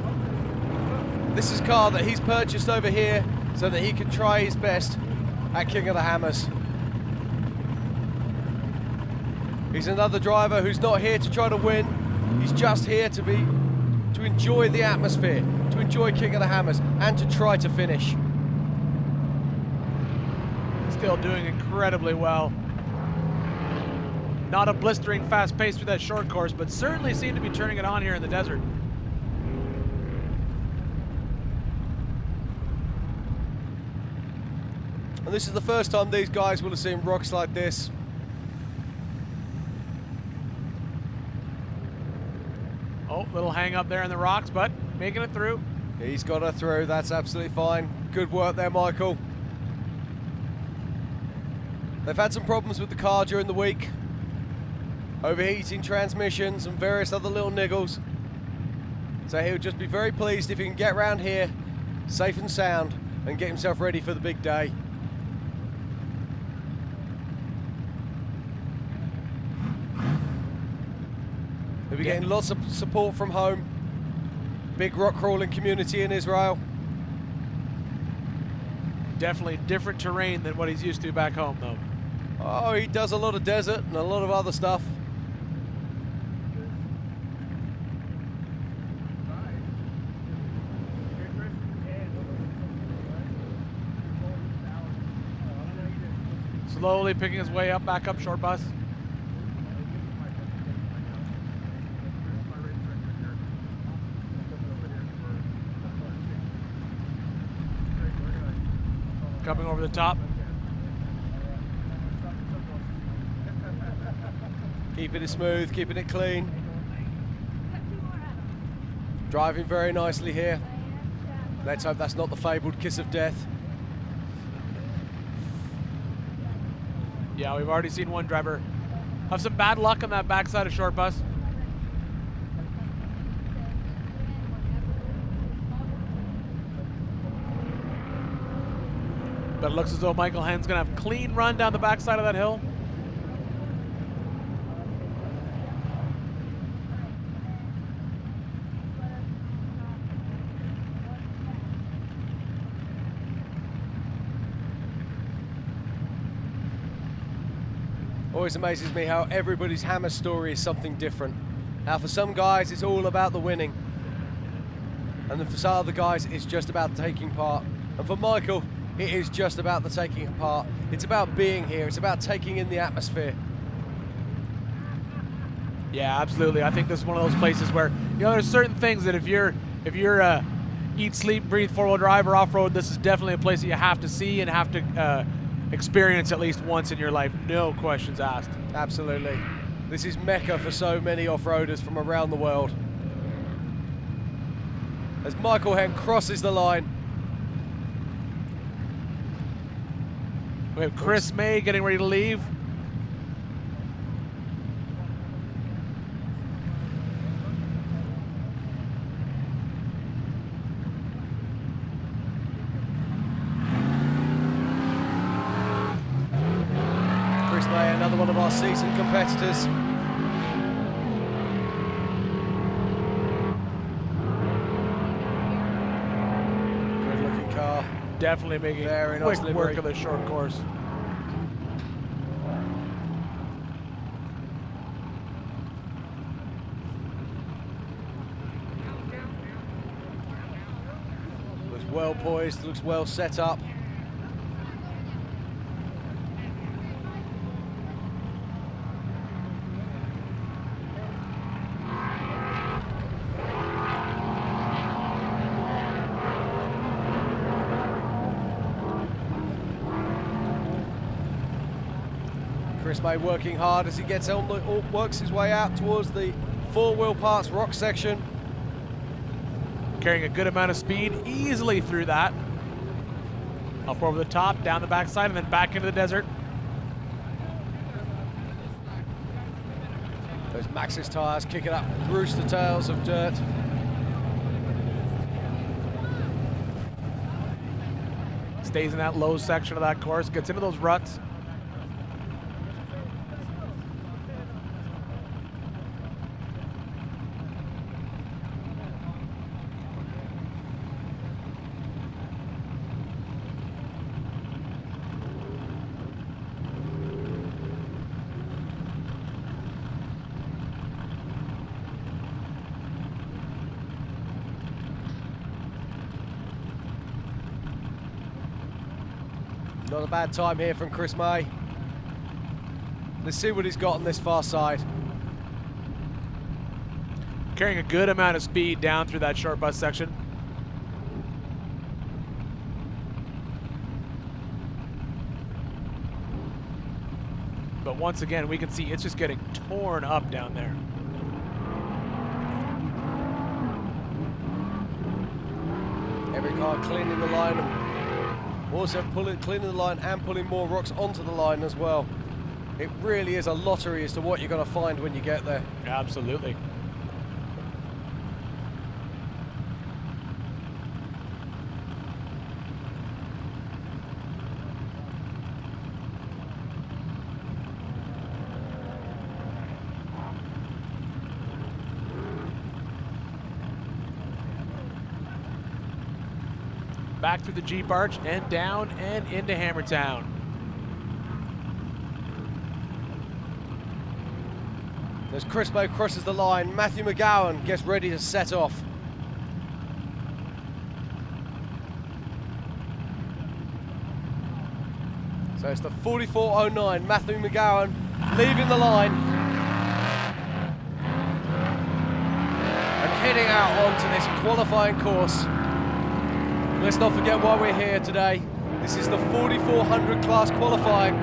This is a car that he's purchased over here so that he can try his best at King of the Hammers. He's another driver who's not here to try to win. He's just here to enjoy the atmosphere, to enjoy King of the Hammers, and to try to finish. Still doing incredibly well. Not a blistering fast pace through that short course, but certainly seem to be turning it on here in the desert. And this is the first time these guys will have seen rocks like this. Oh, little hang up there in the rocks, but making it through. He's got her through, that's absolutely fine. Good work there, Michael. They've had some problems with the car during the week. Overheating transmissions and various other little niggles. So he'll just be very pleased if he can get around here, safe and sound, and get himself ready for the big day. He'll be getting lots of support from home. Big rock crawling community in Israel. Definitely different terrain than what he's used to back home, though. Oh, he does a lot of desert and a lot of other stuff. Slowly picking his way up, back up short bus. Coming over the top. Keeping it smooth, keeping it clean. Driving very nicely here. Let's hope that's not the fabled kiss of death. Yeah, we've already seen one driver have some bad luck on that backside of short bus. But it looks as though Michael Henn's gonna have a clean run down the backside of that hill. Always amazes me how everybody's hammer story is something different. Now for some guys it's all about the winning. And then for some other guys it's just about taking part. And for Michael, it is just about the taking part. It's about being here, it's about taking in the atmosphere. Yeah, absolutely. I think this is one of those places where, you know, there's certain things that if you're eat, sleep, breathe, four-wheel drive or off-road, this is definitely a place that you have to see and have to experience at least once in your life, no questions asked. Absolutely. This is Mecca for so many off-roaders from around the world. As Michael Henn crosses the line. We have Chris May getting ready to leave. Chris May, another one of our seasoned competitors. Good looking car. Definitely making very quick nice work of the short course. well poised, looks well set up. Chris May working hard as he gets on, works his way out towards the four-wheel parts rock section. Carrying a good amount of speed easily through that. Up over the top, down the backside, and then back into the desert. Those Maxxis tires kicking up rooster tails of dirt. Stays in that low section of that course, gets into those ruts. Not a bad time here from Chris May. Let's see what he's got on this far side. Carrying a good amount of speed down through that short bus section. But once again, we can see it's just getting torn up down there. Every car cleaning the line, and also cleaning the line and pulling more rocks onto the line as well. It really is a lottery as to what you're going to find when you get there. Absolutely. Back through the Jeep Arch and down and into Hammertown. As Chris May crosses the line, Matthew McGowan gets ready to set off. So it's the 44.09, Matthew McGowan leaving the line and heading out onto this qualifying course. Let's not forget why we're here today. This is the 4400 class qualifying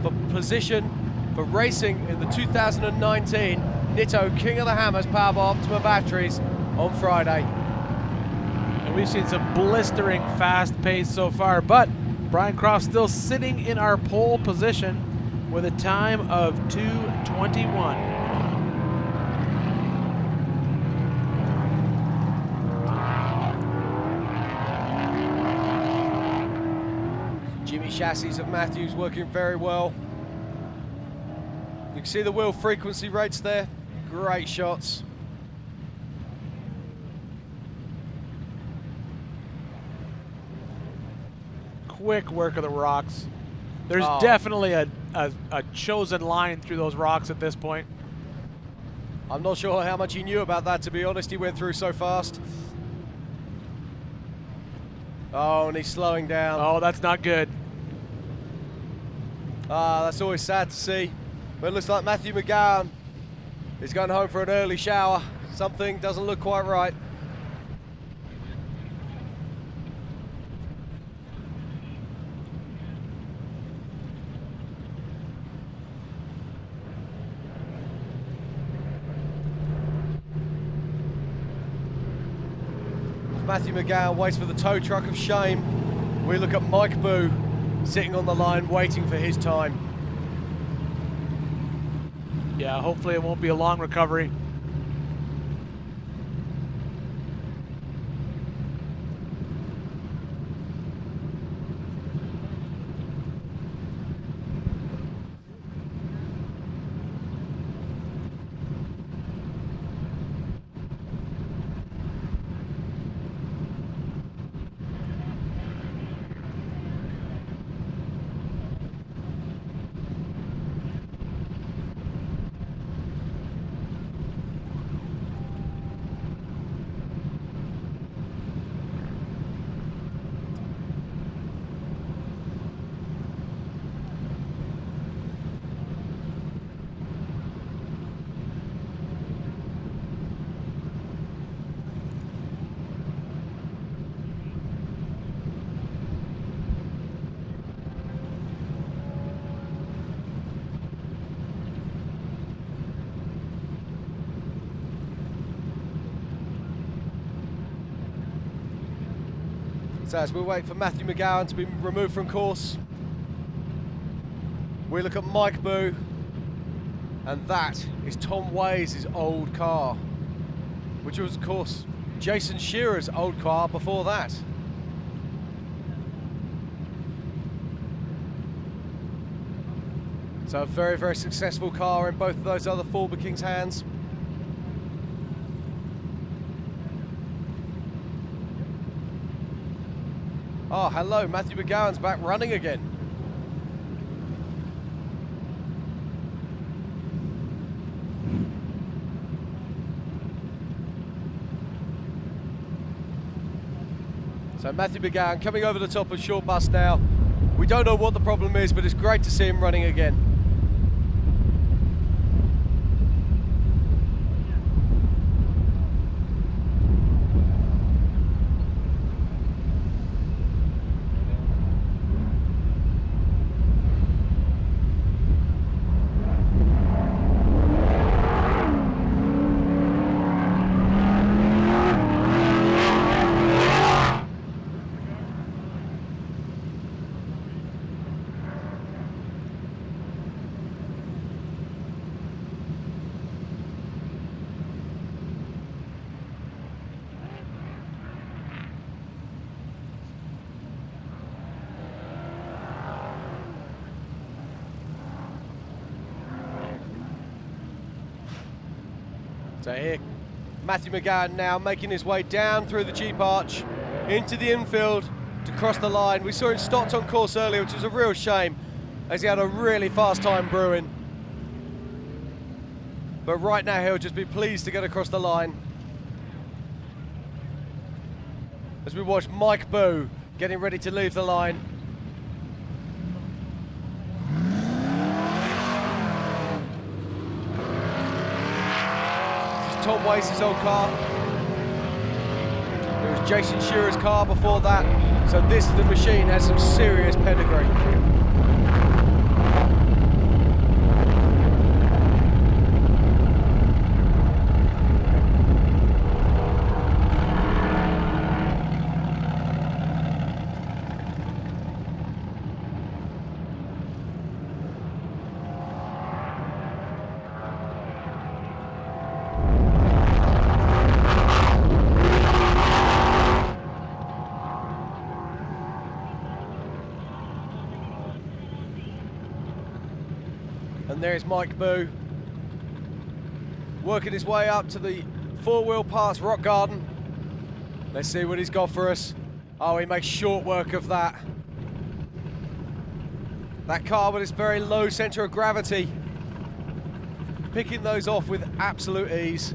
for position for racing in the 2019 Nitto King of the Hammers powered by Optima batteries on Friday. And we've seen some blistering fast pace so far, but Brian Croft still sitting in our pole position with a time of 2:21. Jimmy chassis of Matthews working very well. You can see the wheel frequency rates there. Great shots. Quick work of the rocks. There's definitely a chosen line through those rocks at this point. I'm not sure how much he knew about that, to be honest. He went through so fast. Oh, and he's slowing down. Oh, that's not good. That's always sad to see. But it looks like Matthew McGowan is going home for an early shower. Something doesn't look quite right. Matthew McGowan waits for the tow truck of shame. We look at Mike Boo sitting on the line waiting for his time. Yeah, hopefully it won't be a long recovery. So as we wait for Matthew McGowan to be removed from course, we look at Mike Boo, and that is Tom Ways' old car, which was, of course, Jason Shearer's old car before that. So a very, very successful car in both of those other Forber Kings' hands. Oh, hello, Matthew McGowan's back running again. So Matthew McGowan coming over the top of short bus now. We don't know what the problem is, but it's great to see him running again. So here, Matthew McGowan now making his way down through the Jeep arch into the infield to cross the line. We saw him stopped on course earlier, which was a real shame, as he had a really fast time brewing. But right now he'll just be pleased to get across the line. As we watch Mike Boo getting ready to leave the line. Tom Waits' old car. It was Jason Shearer's car before that. So the machine has some serious pedigree. And there's Mike Boo, working his way up to the four-wheel parts rock garden. Let's see what he's got for us. Oh, he makes short work of that. That car with its very low center of gravity, picking those off with absolute ease.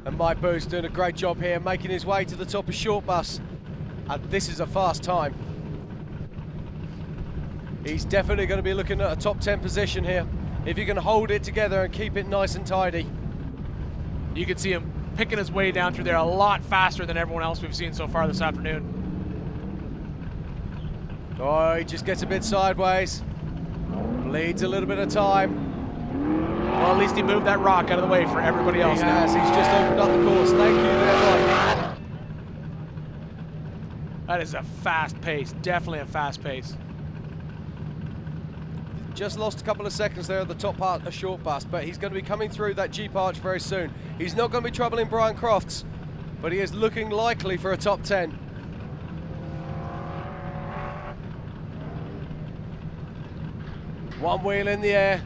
And Mike Boo's doing a great job here, making his way to the top of short bus. And this is a fast time. He's definitely going to be looking at a top 10 position here, if you can hold it together and keep it nice and tidy. You can see him picking his way down through there a lot faster than everyone else we've seen so far this afternoon. Oh, he just gets a bit sideways. Bleeds a little bit of time. Well, at least he moved that rock out of the way for everybody else. He has. He's just opened up the course. Thank you there, Mike. That is a fast pace. Definitely a fast pace. Just lost a couple of seconds there at the top part of short bus, but he's going to be coming through that Jeep arch very soon. He's not going to be troubling Brian Crofts, but he is looking likely for a top 10. One wheel in the air.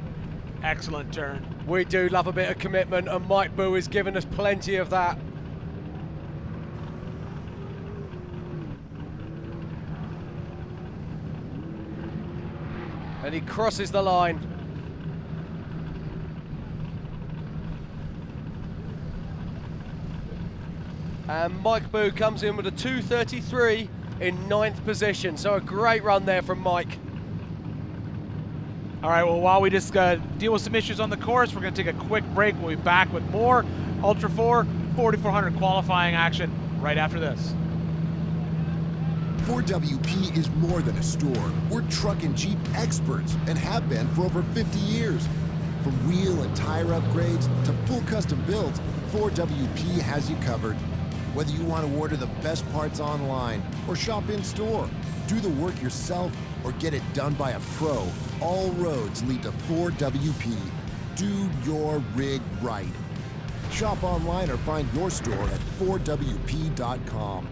Excellent turn. We do love a bit of commitment, and Mike Boo is giving us plenty of that. And he crosses the line. And Mike Boo comes in with a 2:33 in 9th position. So a great run there from Mike. All right, well, while we just deal with some issues on the course, we're going to take a quick break. We'll be back with more Ultra 4 4400 qualifying action right after this. 4WP is more than a store. We're truck and Jeep experts and have been for over 50 years. From wheel and tire upgrades to full custom builds, 4WP has you covered. Whether you want to order the best parts online or shop in store, do the work yourself or get it done by a pro, all roads lead to 4WP. Do your rig right. Shop online or find your store at 4WP.com.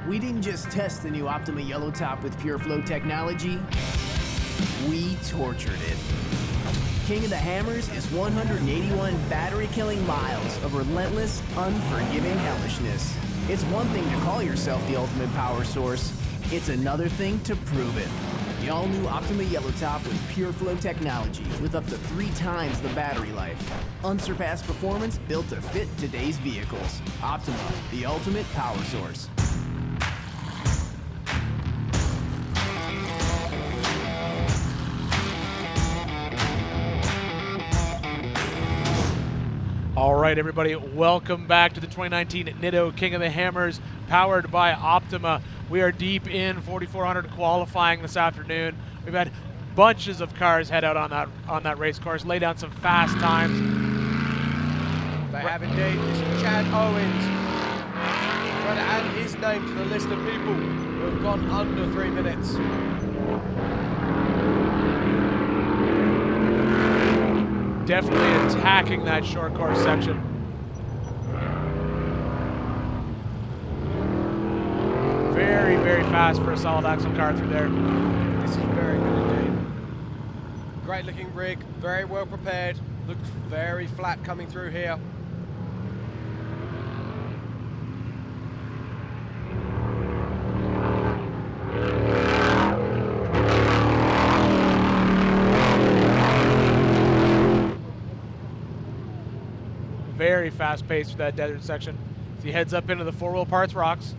We didn't just test the new Optima Yellow Top with Pure Flow technology, we tortured it. King of the Hammers is 181 battery-killing miles of relentless, unforgiving hellishness. It's one thing to call yourself the ultimate power source. It's another thing to prove it. The all-new Optima Yellow Top with Pure Flow technology with up to 3 times the battery life. Unsurpassed performance built to fit today's vehicles. Optima, the ultimate power source. All right, everybody, welcome back to the 2019 Nitto King of the Hammers, powered by Optima. We are deep in 4400 qualifying this afternoon. We've had bunches of cars head out on that race course, lay down some fast times. They have indeed. This is Chad Owens trying to add his name to the list of people who have gone under 3 minutes. Definitely attacking that short course section. Very, very fast for a solid axle car through there. This is very good indeed. Great looking rig, very well prepared. Looks very flat coming through here. Very fast pace for that desert section. So he heads up into the 4-wheel parts rocks.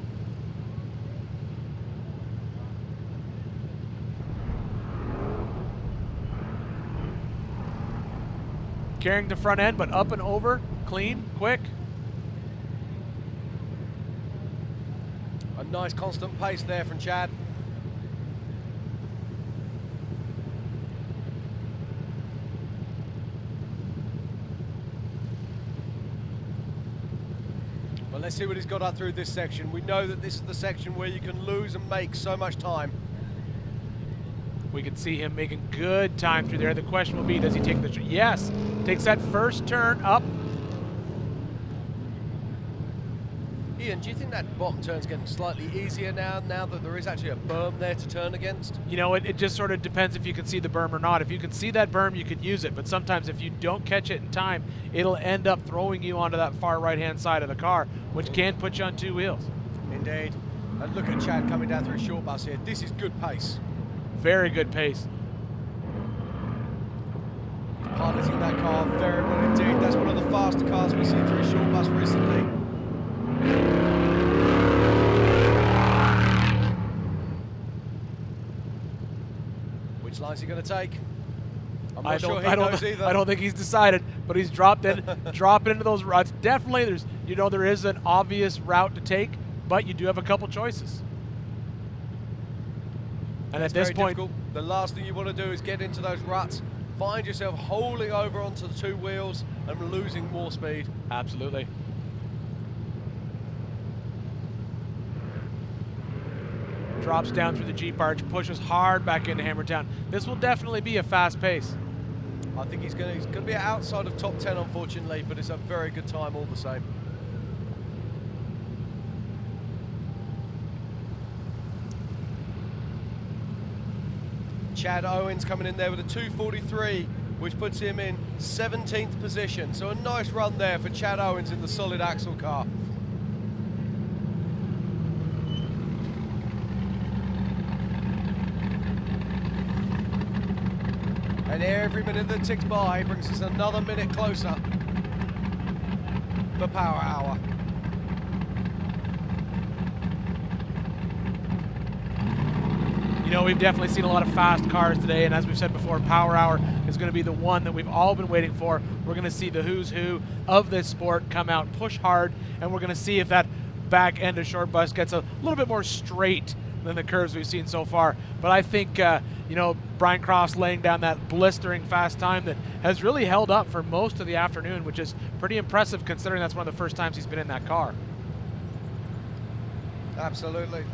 Carrying the front end, but up and over, clean, quick. A nice constant pace there from Chad. Well, let's see what he's got up through this section. We know that this is the section where you can lose and make so much time. We can see him making good time through there. The question will be, does he take the... Yes, takes that first turn up. Ian, do you think that bottom turn's getting slightly easier now that there is actually a berm there to turn against? You know, it just sort of depends if you can see the berm or not. If you can see that berm, you can use it. But sometimes if you don't catch it in time, it'll end up throwing you onto that far right-hand side of the car, which can put you on 2 wheels. Indeed. And look at Chad coming down through a short bus here. This is good pace. Very good pace. Piloting that car very well indeed. That's one of the faster cars we've seen through a short bus recently. Which line's he going to take? I'm not sure he knows either. I don't think he's decided, but he's dropped in, dropping into those routes. Definitely, there is an obvious route to take, but you do have a couple choices. And it's at this very point, difficult. The last thing you want to do is get into those ruts, find yourself holding over onto the two wheels and losing more speed. Absolutely. Drops down through the Jeep arch, pushes hard back into Hammertown. This will definitely be a fast pace. I think he's going to be outside of top 10, unfortunately, but it's a very good time all the same. Chad Owens coming in there with a 2:43, which puts him in 17th position. So a nice run there for Chad Owens in the solid axle car. And every minute that ticks by brings us another minute closer for Power Hour. You know, we've definitely seen a lot of fast cars today, and as we've said before, Power Hour is going to be the one that we've all been waiting for. We're going to see the who's who of this sport come out, push hard, and we're going to see if that back end of short bus gets a little bit more straight than the curves we've seen so far. But I think, you know, Brian Cross laying down that blistering fast time that has really held up for most of the afternoon, which is pretty impressive considering that's one of the first times he's been in that car. Absolutely.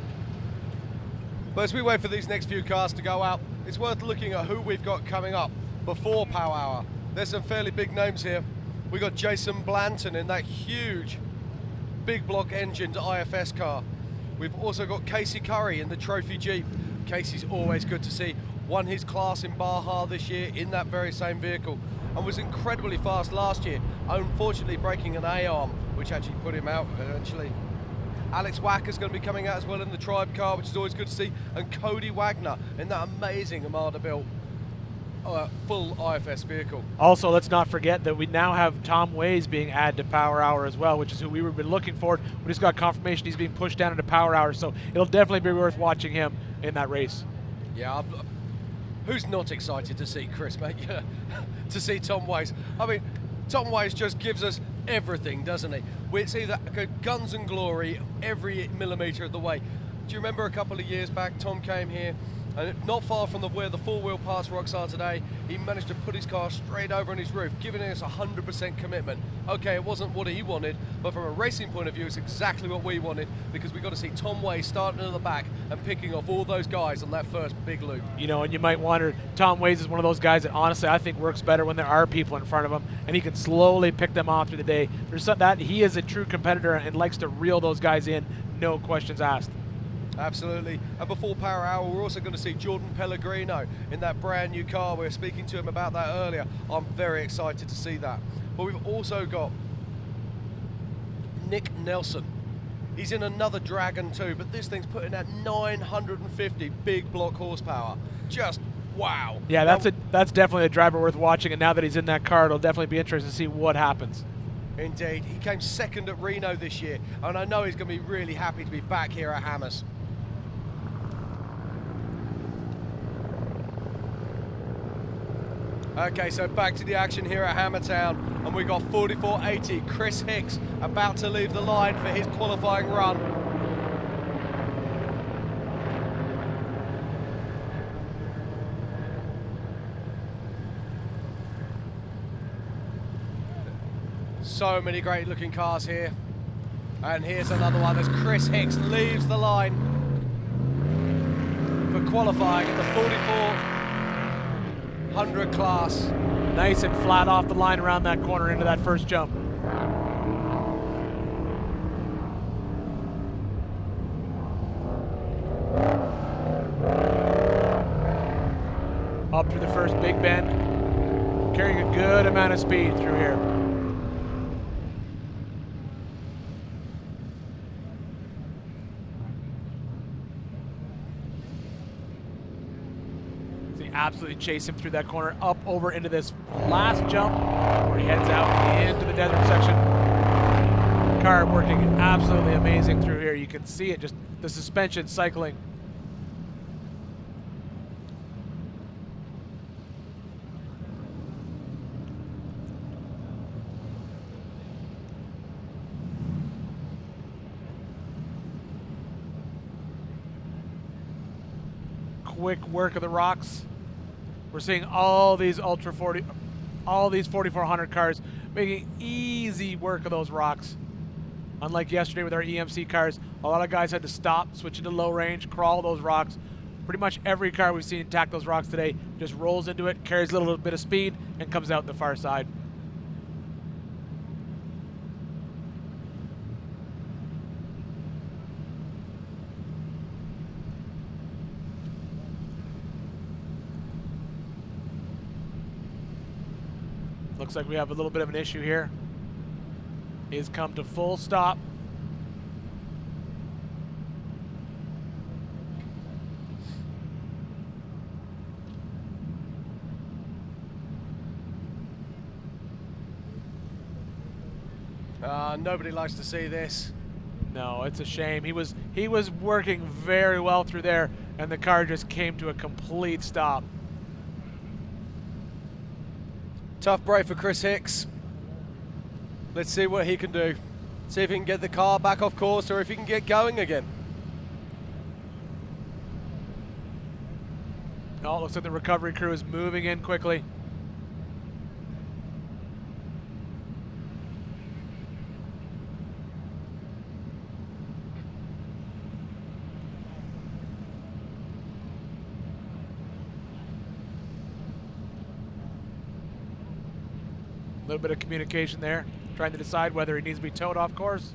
But as we wait for these next few cars to go out, it's worth looking at who we've got coming up before Power Hour. There's some fairly big names here. We got Jason Blanton in that huge big block engined IFS car. We've also got Casey Curry in the Trophy Jeep. Casey's always good to see. Won his class in Baja this year in that very same vehicle and was incredibly fast last year, unfortunately breaking an A-arm, which actually put him out eventually. Alex Wacker's going to be coming out as well in the Tribe car, which is always good to see. And Cody Wagner in that amazing Armada-built full IFS vehicle. Also, let's not forget that we now have Tom Ways being added to Power Hour as well, which is who we were been looking for. We just got confirmation he's being pushed down into Power Hour, so it'll definitely be worth watching him in that race. Yeah, who's not excited to see Chris, mate? Yeah, to see Tom Ways. I mean, Tom Ways just gives us everything, doesn't he? We see that guns and glory every millimetre of the way. Do you remember a couple of years back, Tom came here, and not far from where the four-wheel parts rocks are today, he managed to put his car straight over on his roof, giving us 100% commitment. Okay, it wasn't what he wanted, but from a racing point of view, it's exactly what we wanted, because we got to see Tom Ways starting at the back and picking off all those guys on that first big loop. You know, and you might wonder, Tom Ways is one of those guys that honestly I think works better when there are people in front of him, and he can slowly pick them off through the day. There's that he is a true competitor and likes to reel those guys in, no questions asked. Absolutely. And before Power Hour, we're also going to see Jordan Pellegrino in that brand new car. We were speaking to him about that earlier. I'm very excited to see that. But we've also got Nick Nelson. He's in another Dragon too, but this thing's putting out 950 big block horsepower. Just wow. Yeah, that's definitely a driver worth watching, and now that he's in that car, it'll definitely be interesting to see what happens. Indeed. He came second at Reno this year, and I know he's going to be really happy to be back here at Hammers. Okay, so back to the action here at Hammertown, and we got 4480 Chris Hicks about to leave the line for his qualifying run. So many great looking cars here. And here's another one as Chris Hicks leaves the line for qualifying in the 4400 class. Nice and flat off the line around that corner into that first jump. Up through the first big bend, carrying a good amount of speed through here. Absolutely chase him through that corner, up over into this last jump where he heads out into the desert section. Car working absolutely amazing through here. You can see it, just the suspension cycling. quick work of the rocks. We're seeing all these Ultra 40, all these 4400 cars making easy work of those rocks. Unlike yesterday with our EMC cars, a lot of guys had to stop, switch into low range, crawl those rocks. Pretty much every car we've seen attack those rocks today just rolls into it, carries a little bit of speed, and comes out the far side. Looks like we have a little bit of an issue here. He's come to full stop. Nobody likes to see this. No, it's a shame. He was working very well through there, and the car just came to a complete stop. Tough break for Chris Hicks. Let's see what he can do. See if he can get the car back off course or if he can get going again. Oh, it looks like the recovery crew is moving in quickly. A little bit of communication there, trying to decide whether he needs to be towed off course.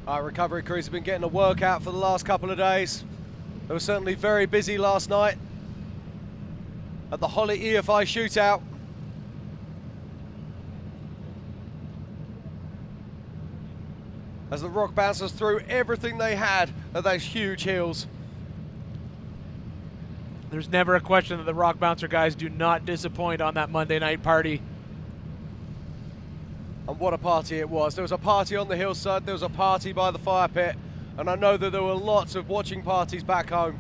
Our recovery crews have been getting a workout for the last couple of days. They were certainly very busy last night at the Holly EFI Shootout. As the rock bouncers threw everything they had at those huge hills. There's never a question that the rock bouncer guys do not disappoint on that Monday night party. And what a party it was. There was a party on the hillside, there was a party by the fire pit, and I know that there were lots of watching parties back home.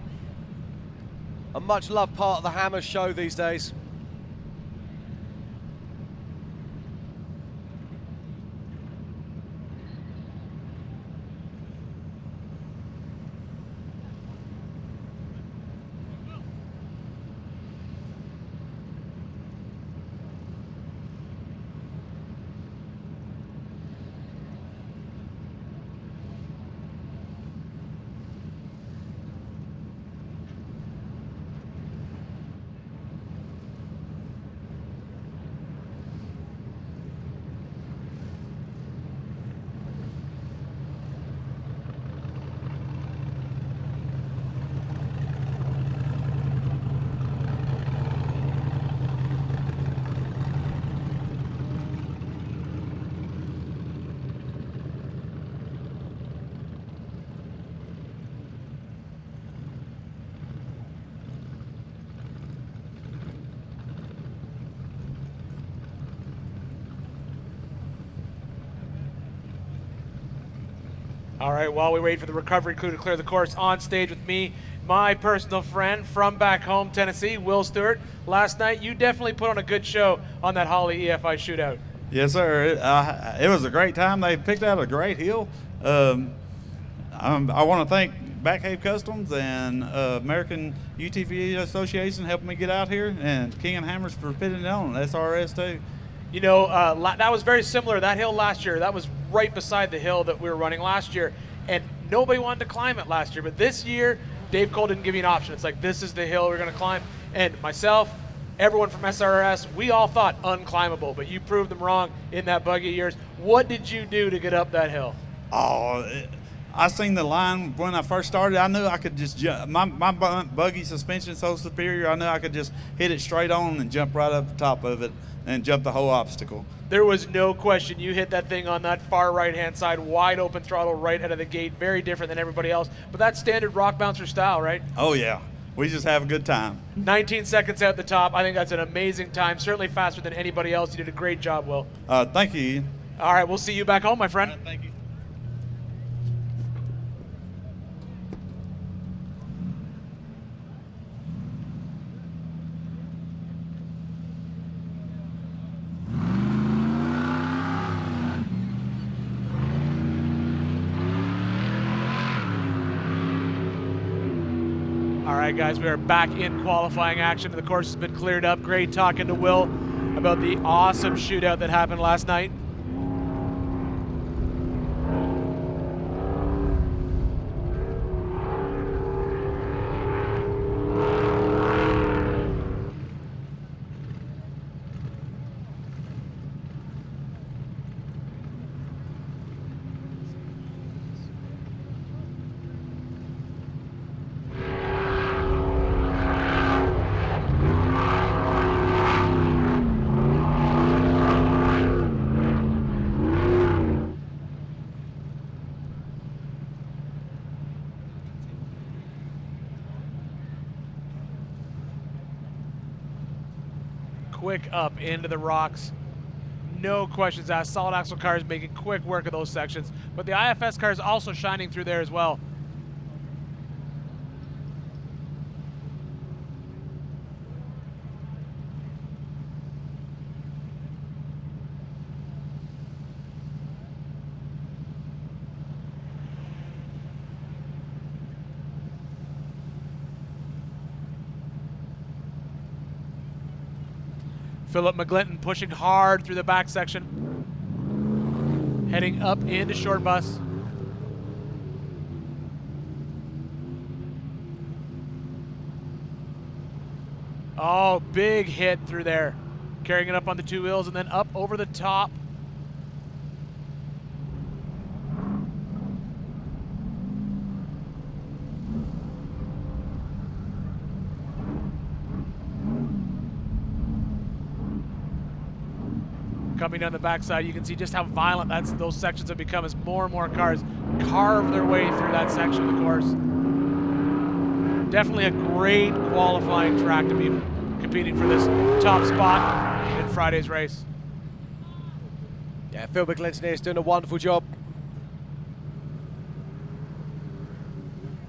A much loved part of the Hammers show these days. All right, while we wait for the recovery crew to clear the course, on stage with me, my personal friend from back home, Tennessee, Will Stewart. Last night, you definitely put on a good show on that Holly EFI Shootout. Yes, sir. It was a great time. They picked out a great hill. I want to thank Backcave Customs and American UTV Association helping me get out here, and King and Hammers for fitting it on, SRS too. You know, that was very similar. That hill last year, that was right beside the hill that we were running last year, and nobody wanted to climb it last year. But this year, Dave Cole didn't give you an option. It's like, this is the hill we're going to climb. And myself, everyone from SRS, we all thought unclimbable, but you proved them wrong in that buggy of yours. What did you do to get up that hill? Oh, I seen the line when I first started. I knew I could just jump. My buggy suspension is so superior, I knew I could just hit it straight on and jump right up the top of it and jump the whole obstacle. There was no question. You hit that thing on that far right-hand side, wide open throttle right out of the gate. Very different than everybody else. But that's standard rock bouncer style, right? Oh, yeah. We just have a good time. 19 seconds out the top. I think that's an amazing time. Certainly faster than anybody else. You did a great job, Will. Thank you, Ian. All right, we'll see you back home, my friend. Thank you. right, guys, we are back in qualifying action. The course has been cleared up. Great talking to Will about the awesome shootout that happened last night. Quick up into the rocks. No questions asked. Solid axle cars making quick work of those sections, but the IFS cars also shining through there as well. Philip McGlinton pushing hard through the back section, heading up into short bus. Oh, big hit through there. Carrying it up on the two wheels and then up over the top. Coming down the backside, you can see just how violent those sections have become as more and more cars carve their way through that section of the course. Definitely a great qualifying track to be competing for this top spot in Friday's race. Yeah, Phil McGlinton here is doing a wonderful job.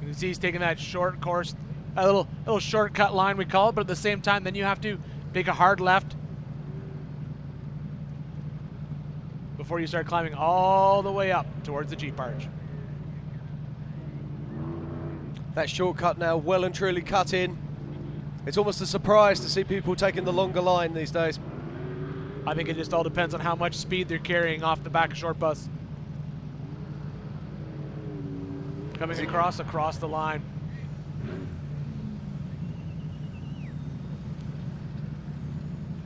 You can see he's taking that short course, a little shortcut line we call it, but at the same time, then you have to take a hard left before you start climbing all the way up towards the Jeep arch. That shortcut now well and truly cut in. It's almost a surprise to see people taking the longer line these days. I think it just all depends on how much speed they're carrying off the back of short bus. Coming across the line.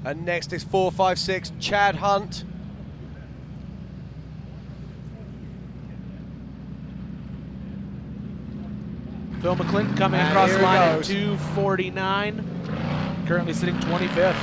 And next is 456 Chad Hunt. Phil McGlinton coming across the line at 2:49, currently sitting 25th.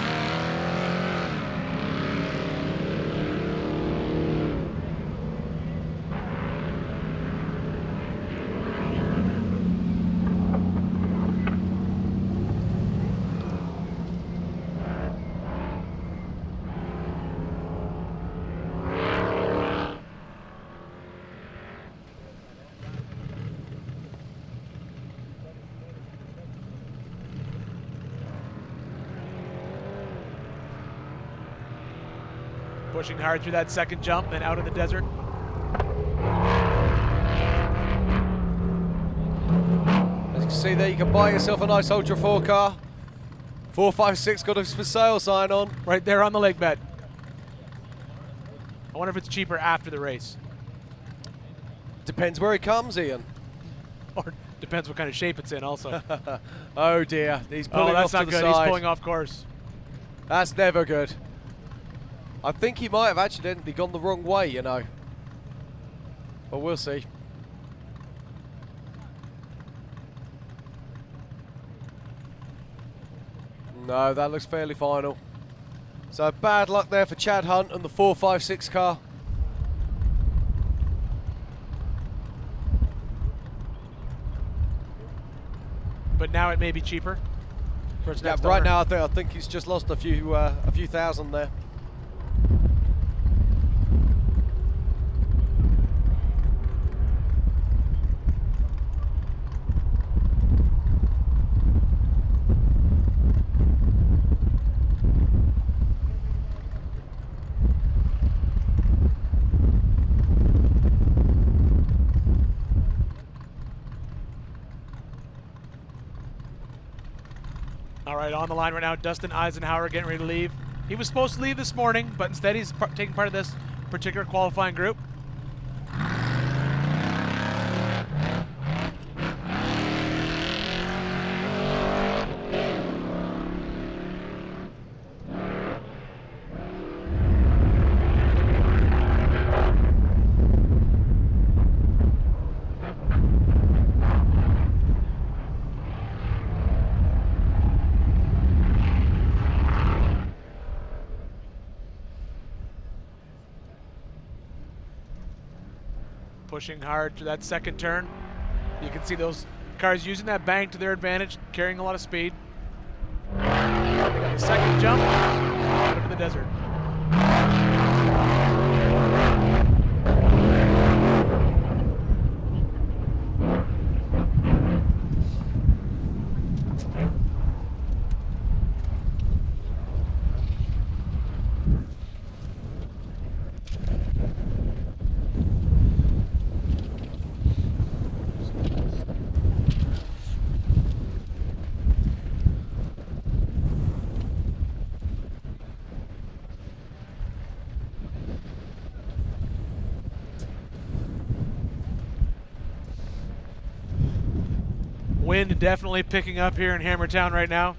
Pushing hard through that second jump, then out in the desert. As you can see there, you can buy yourself a nice Ultra 4 car. 456 got a for sale sign on. Right there on the leg bed. I wonder if it's cheaper after the race. Depends where he comes, Ian. Or depends what kind of shape it's in also. Oh dear, he's pulling off to the side. That's not good, he's pulling off course. That's never good. I think he might have accidentally gone the wrong way, you know. But we'll see. No, that looks fairly final. So bad luck there for Chad Hunt and the 456 car. But now it may be cheaper. Yeah, right now I think he's just lost a few thousand there. right, on the line right now, Dustin Eisenhower getting ready to leave. He was supposed to leave this morning, but instead he's taking part of this particular qualifying group. Pushing hard to that second turn. You can see those cars using that bank to their advantage, carrying a lot of speed. They got the second jump out into the desert. Wind definitely picking up here in Hammertown right now.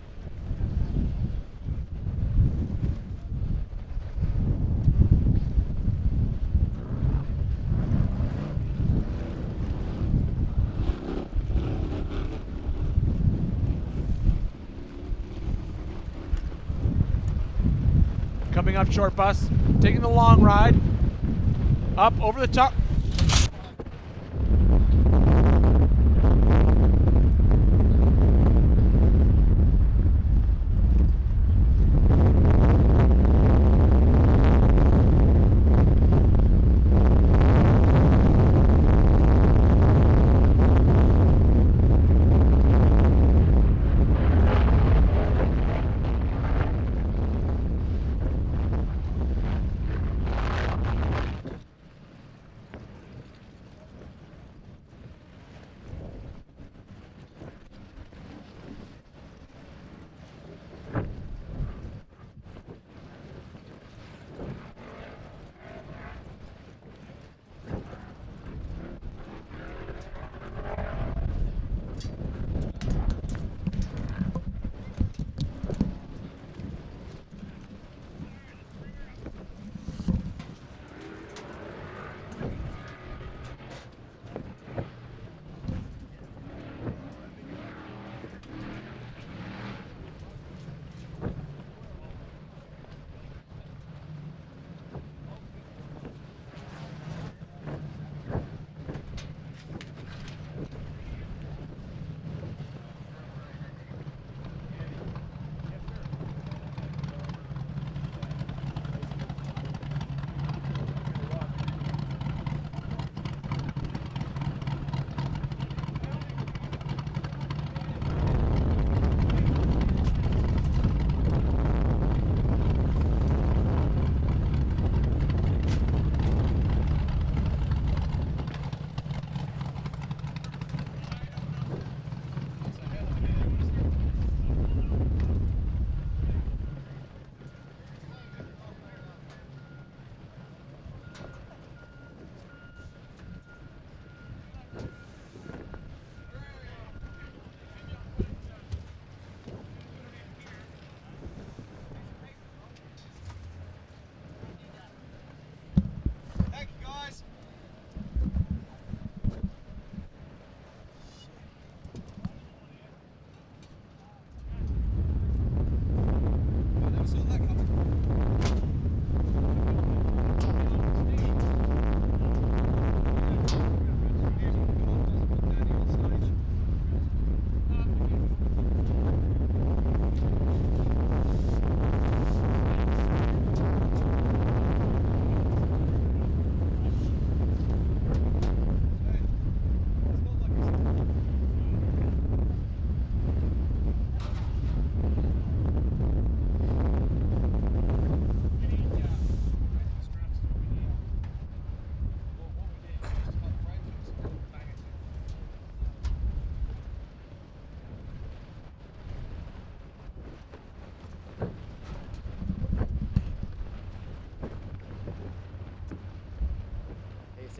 Coming up short bus, taking the long ride, up over the top.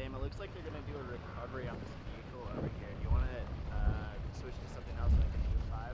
Sam, it looks like they're going to do a recovery on this vehicle over here. Do you want to switch to something else so I can do 5?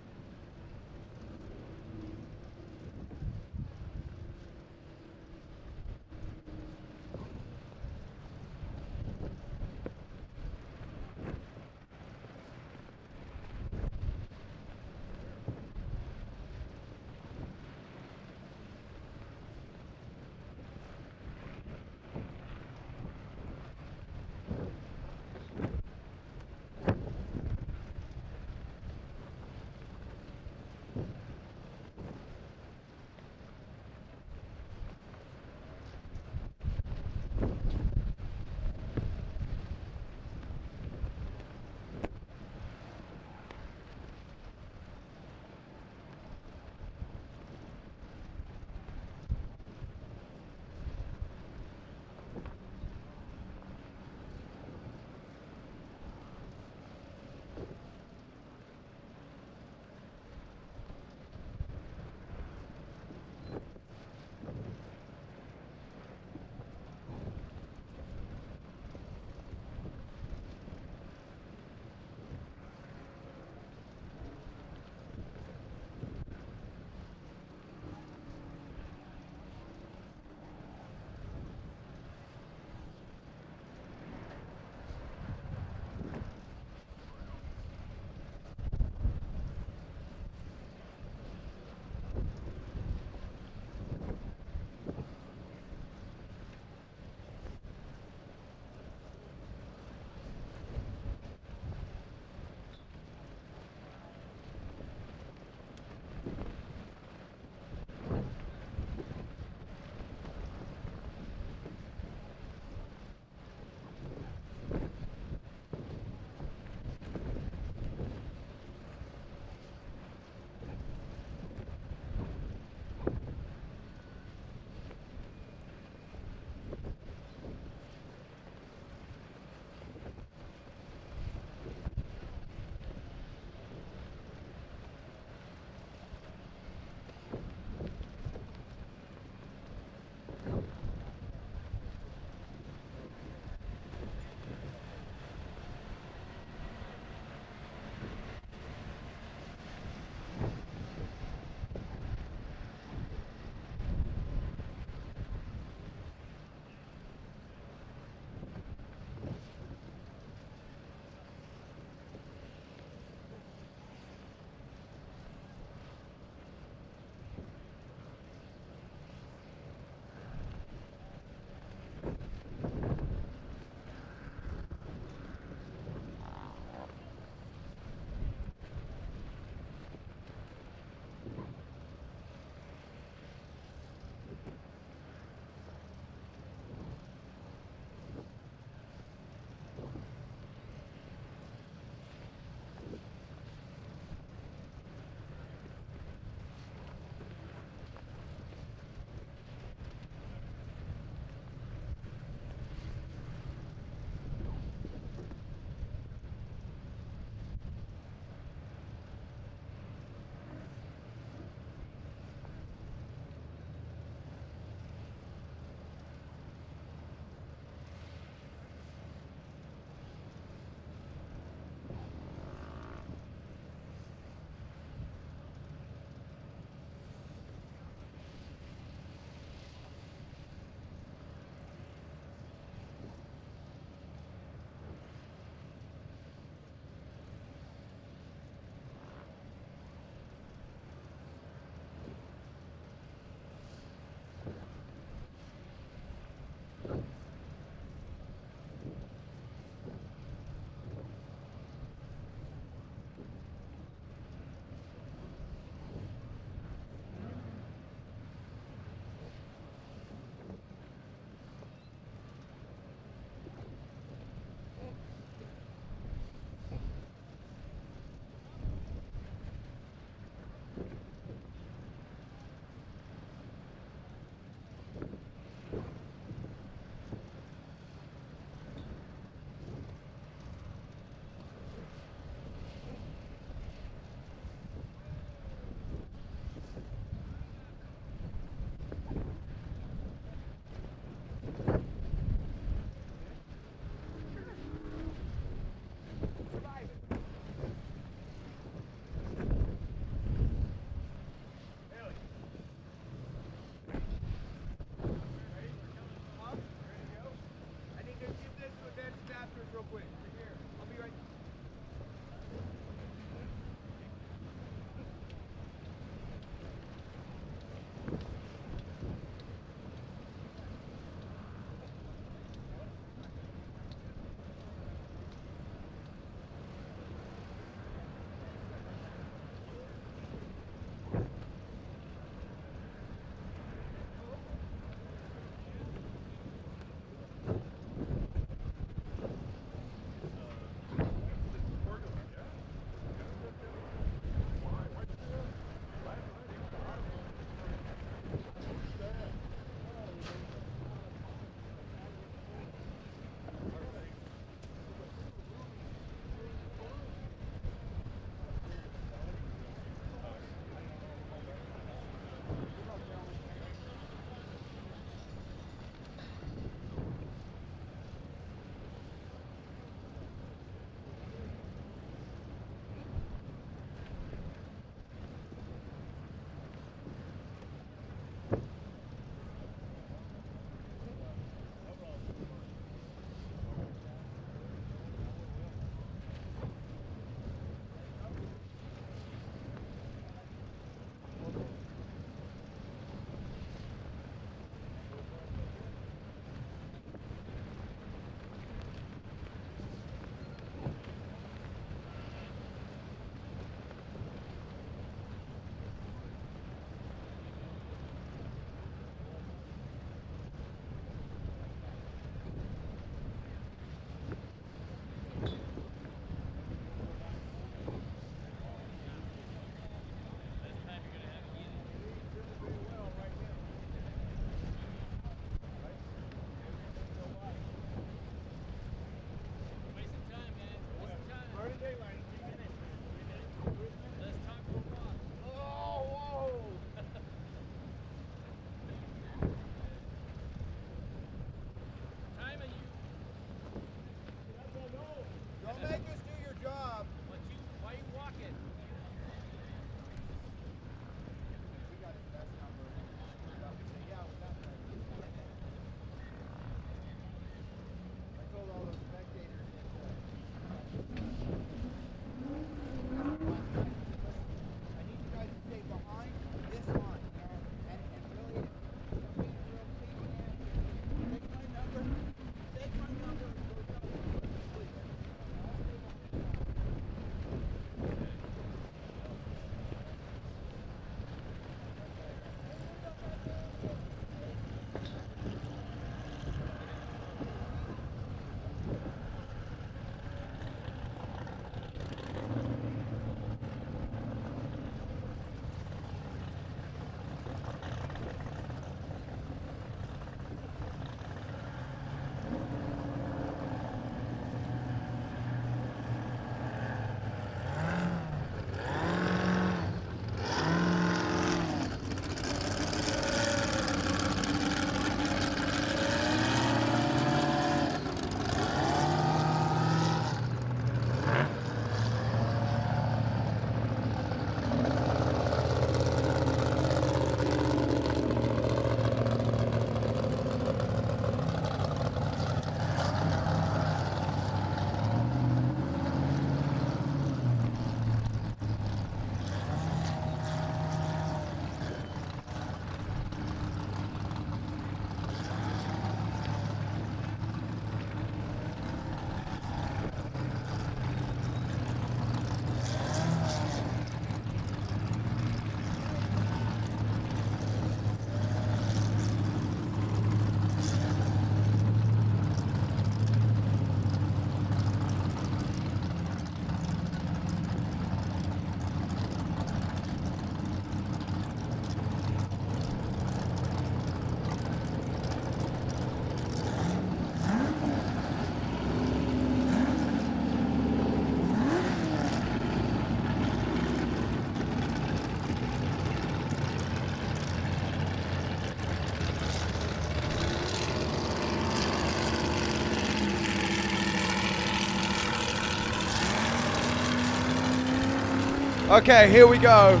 Okay, here we go.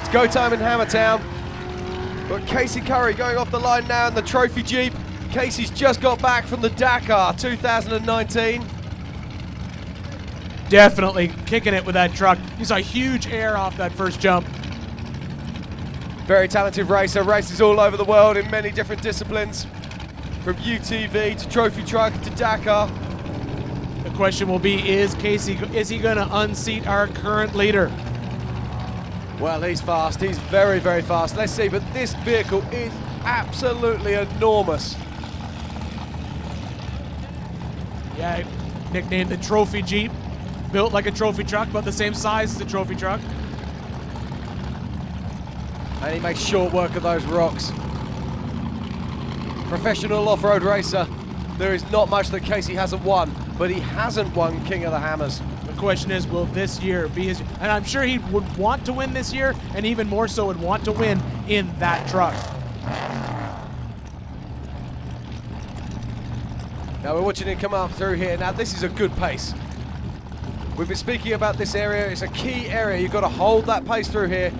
It's go time in Hammertown. But Casey Curry going off the line now in the trophy Jeep. Casey's just got back from the Dakar 2019. Definitely kicking it with that truck. You saw huge air off that first jump. Very talented racer, races all over the world in many different disciplines. From UTV to trophy truck to Dakar. The question will be, is he going to unseat our current leader? Well, he's fast. He's very, very fast. Let's see, but this vehicle is absolutely enormous. Yeah, nicknamed the Trophy Jeep. Built like a trophy truck, about the same size as a trophy truck. And he makes short work of those rocks. Professional off-road racer. There is not much that Casey hasn't won, but he hasn't won King of the Hammers. The question is, will this year be his? And I'm sure he would want to win this year, and even more so would want to win in that truck. Now we're watching him come up through here. Now this is a good pace. We've been speaking about this area. It's a key area. You've got to hold that pace through here.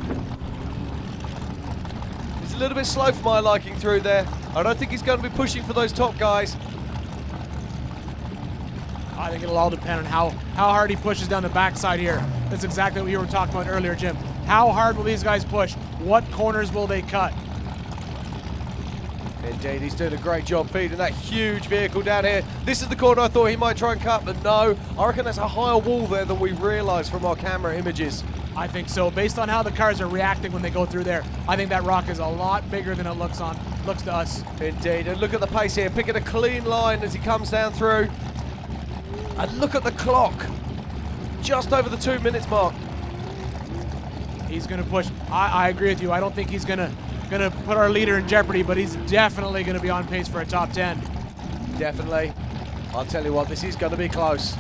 It's a little bit slow for my liking through there. I don't think he's going to be pushing for those top guys. I think it'll all depend on how hard he pushes down the backside here. That's exactly what you were talking about earlier, Jim. How hard will these guys push? What corners will they cut? Indeed, he's doing a great job feeding that huge vehicle down here. This is the corner I thought he might try and cut, but no. I reckon there's a higher wall there than we realised from our camera images. I think so. Based on how the cars are reacting when they go through there, I think that rock is a lot bigger than it looks to us. Indeed, and look at the pace here, picking a clean line as he comes down through. And look at the clock, just over the 2 minutes mark. He's going to push. I agree with you. I don't think he's going to put our leader in jeopardy, but he's definitely going to be on pace for a top 10. Definitely. I'll tell you what, this is going to be close.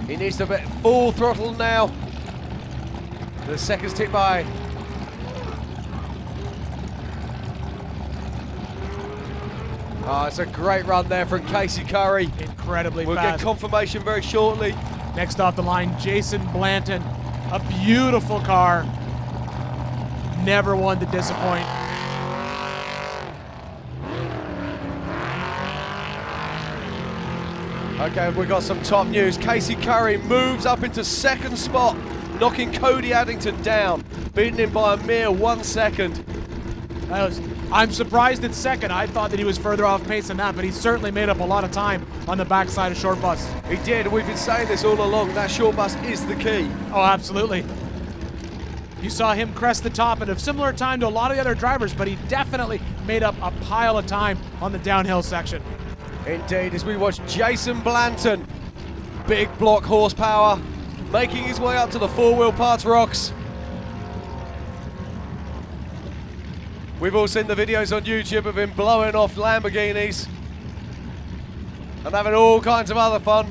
He needs to be full throttle now. The seconds tick by. Oh, it's a great run there from Casey Curry. Incredibly fast. We'll get confirmation very shortly. Next off the line, Jason Blanton. A beautiful car. Never one to disappoint. Okay, we've got some top news. Casey Curry moves up into second spot, knocking Cody Addington down, beating him by a mere 1 second. I'm surprised at second. I thought that he was further off pace than that, but he certainly made up a lot of time on the backside of Short Bus. He did. We've been saying this all along. That Short Bus is the key. Oh, absolutely. You saw him crest the top at a similar time to a lot of the other drivers, but he definitely made up a pile of time on the downhill section. Indeed, as we watch Jason Blanton, big block horsepower, making his way up to the four-wheel parts rocks. We've all seen the videos on YouTube of him blowing off Lamborghinis and having all kinds of other fun.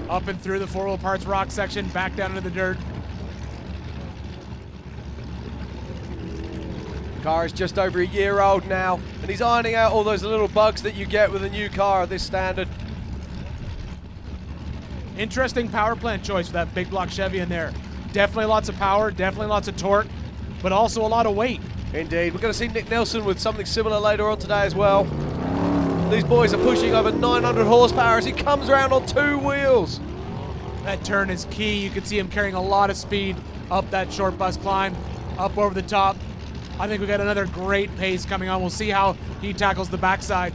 Up and through the four-wheel parts rock section, back down into the dirt. Car is just over a year old now, and he's ironing out all those little bugs that you get with a new car at this standard. Interesting power plant choice for that big block Chevy in there. Definitely lots of power, definitely lots of torque, but also a lot of weight. Indeed. We're going to see Nick Nelson with something similar later on today as well. These boys are pushing over 900 horsepower as he comes around on two wheels. That turn is key. You can see him carrying a lot of speed up that Short Bus climb, up over the top. I think we got another great pace coming on. We'll see how he tackles the backside.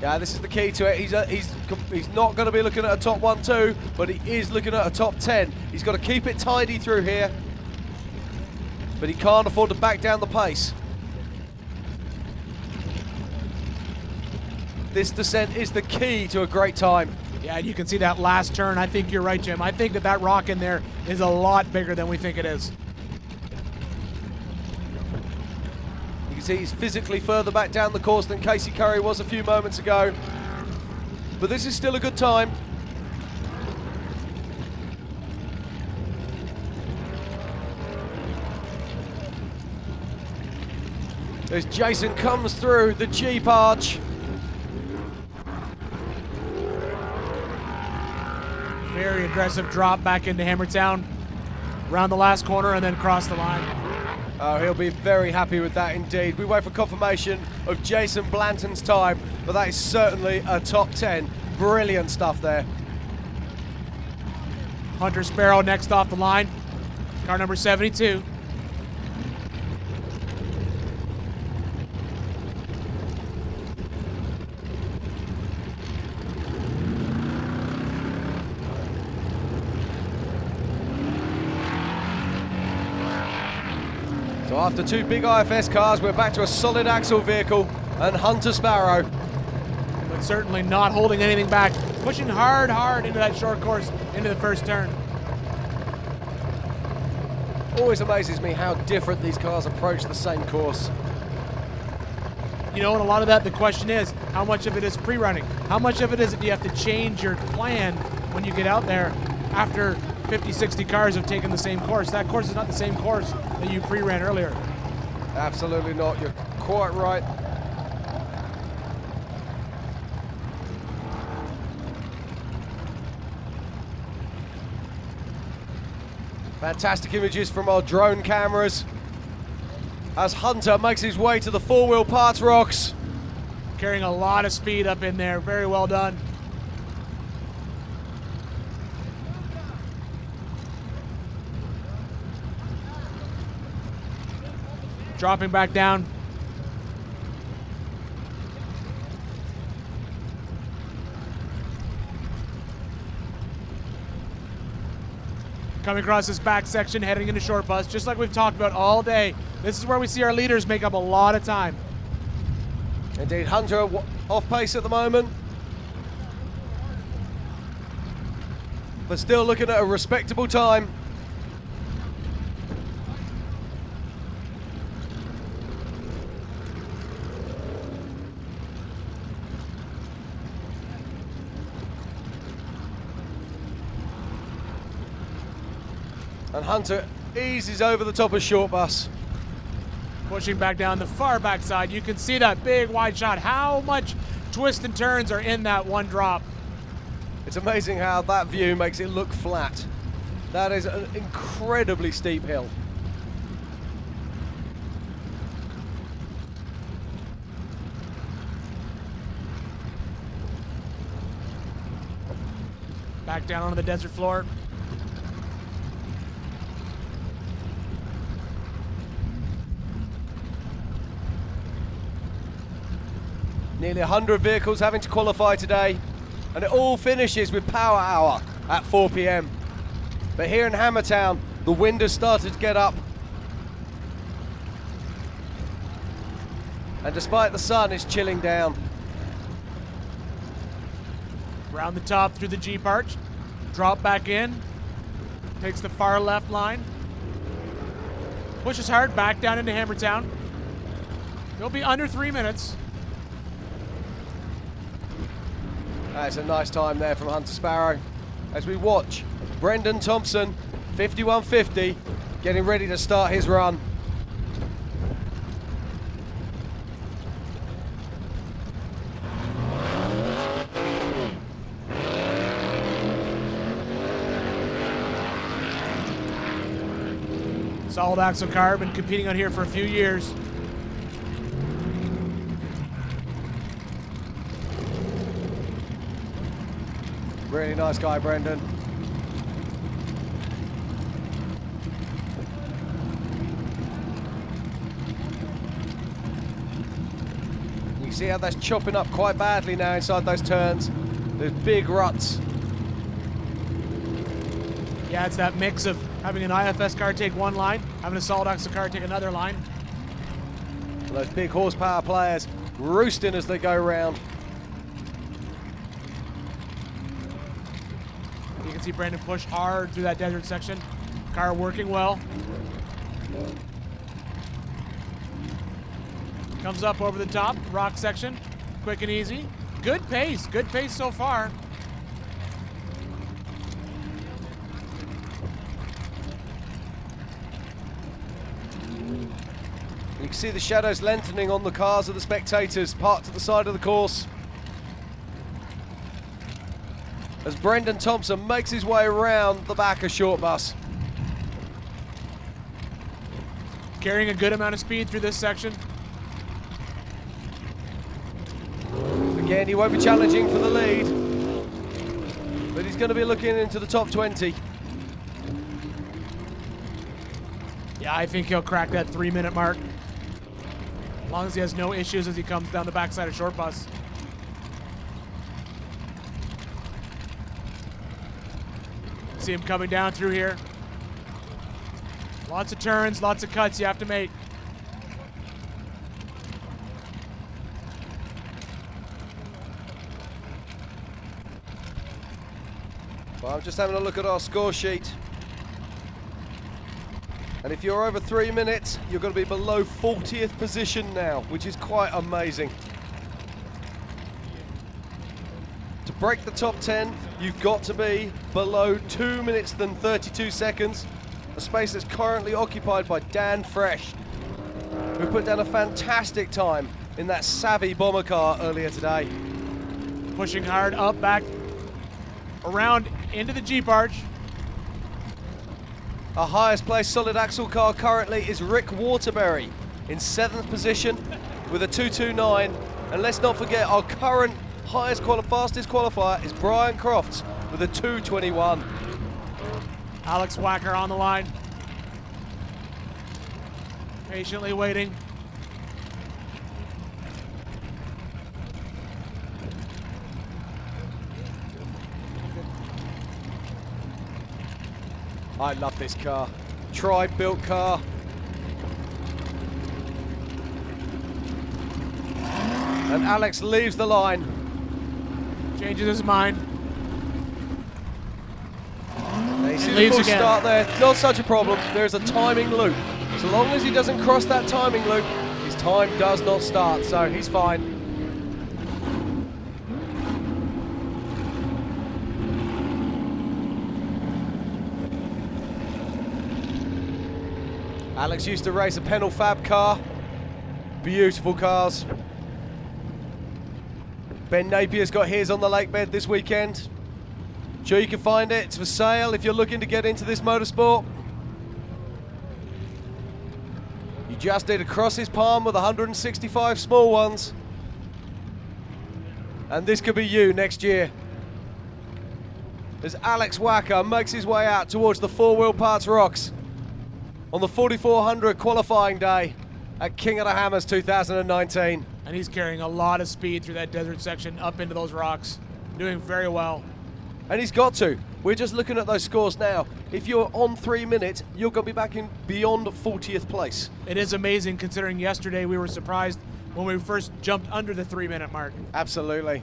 Yeah, this is the key to it. He's not going to be looking at a top 1-2, but he is looking at a top 10. He's got to keep it tidy through here, but he can't afford to back down the pace. This descent is the key to a great time. Yeah, and you can see that last turn. I think you're right, Jim. I think that rock in there is a lot bigger than we think it is. You can see he's physically further back down the course than Casey Curry was a few moments ago. But this is still a good time. As Jason comes through the Jeep arch. Very aggressive drop back into Hammertown. Around the last corner and then across the line. Oh, he'll be very happy with that indeed. We wait for confirmation of Jason Blanton's time, but that is certainly a top 10. Brilliant stuff there. Hunter Sparrow next off the line. Car number 72. So after two big IFS cars, we're back to a solid axle vehicle and Hunter Sparrow. But certainly not holding anything back. Pushing hard into that short course, into the first turn. Always amazes me how different these cars approach the same course. You know, and a lot of that, the question is, how much of it is pre-running? How much of it is that you have to change your plan when you get out there after 50, 60 cars have taken the same course? That course is not the same course that you pre-ran earlier. Absolutely not. You're quite right. Fantastic images from our drone cameras as Hunter makes his way to the four-wheel parts rocks. Carrying a lot of speed up in there. Very well done. Dropping back down. Coming across this back section, heading into short bus, just like we've talked about all day. This is where we see our leaders make up a lot of time. Indeed, Hunter off pace at the moment. But still looking at a respectable time. And Hunter eases over the top of short bus. Pushing back down the far back side. You can see that big wide shot. How much twists and turns are in that one drop. It's amazing how that view makes it look flat. That is an incredibly steep hill. Back down onto the desert floor. Nearly 100 vehicles having to qualify today, and it all finishes with power hour at 4 p.m. But here in Hammertown, the wind has started to get up. And despite the sun, it's chilling down. Round the top through the Jeep arch. Drop back in. Takes the far left line. Pushes hard back down into Hammertown. He'll be under 3 minutes. That's a nice time there from Hunter Sparrow as we watch Brendan Thompson, 5150, getting ready to start his run. Solid axle car, been competing on here for a few years. Really nice guy, Brendan. You see how that's chopping up quite badly now inside those turns. There's big ruts. Yeah, it's that mix of having an IFS car take one line, having a solid axle car take another line. Those big horsepower players roosting as they go round. You can see Brandon push hard through that desert section. Car working well. Comes up over the top, rock section, quick and easy. Good pace so far. You can see the shadows lengthening on the cars of the spectators parked at the side of the course. as Brendan Thompson makes his way around the back of Short Bus. Carrying a good amount of speed through this section. Again, he won't be challenging for the lead, but he's going to be looking into the top 20. Yeah, I think he'll crack that 3-minute mark. As long as he has no issues as he comes down the backside of Short Bus. See him coming down through here. Lots of turns, lots of cuts you have to make. Well, I'm just having a look at our score sheet. And if you're over 3 minutes, you're going to be below 40th position now, which is quite amazing. To break the top 10, you've got to be below 2 minutes and 32 seconds, a space that's currently occupied by Dan Fresh, who put down a fantastic time in that savvy bomber car earlier today. Pushing hard up, back, around into the Jeep arch. Our highest placed solid axle car currently is Rick Waterbury in 7th position with a 229. And let's not forget our current fastest qualifier is Brian Crofts with a 221. Alex Wacker on the line. Patiently waiting. I love this car. Tri-built car. And Alex leaves the line. Changes his mind. And you see the leaves full again. start there. Not such a problem. There's a timing loop. So long as he doesn't cross that timing loop, his time does not start. So he's fine. Alex used to race a Pennell Fab car. Beautiful cars. Ben Napier's got his on the lake bed this weekend. Sure you can find it. It's for sale if you're looking to get into this motorsport. You just need to cross his palm with 165 small ones. And this could be you next year. As Alex Wacker makes his way out towards the 4 Wheel Parts Rocks on the 4400 qualifying day at King of the Hammers 2019. And he's carrying a lot of speed through that desert section up into those rocks. Doing very well. And he's got to. We're just looking at those scores now. If you're on 3 minutes, you're going to be back in beyond 40th place. It is amazing considering yesterday we were surprised when we first jumped under the 3-minute mark. Absolutely.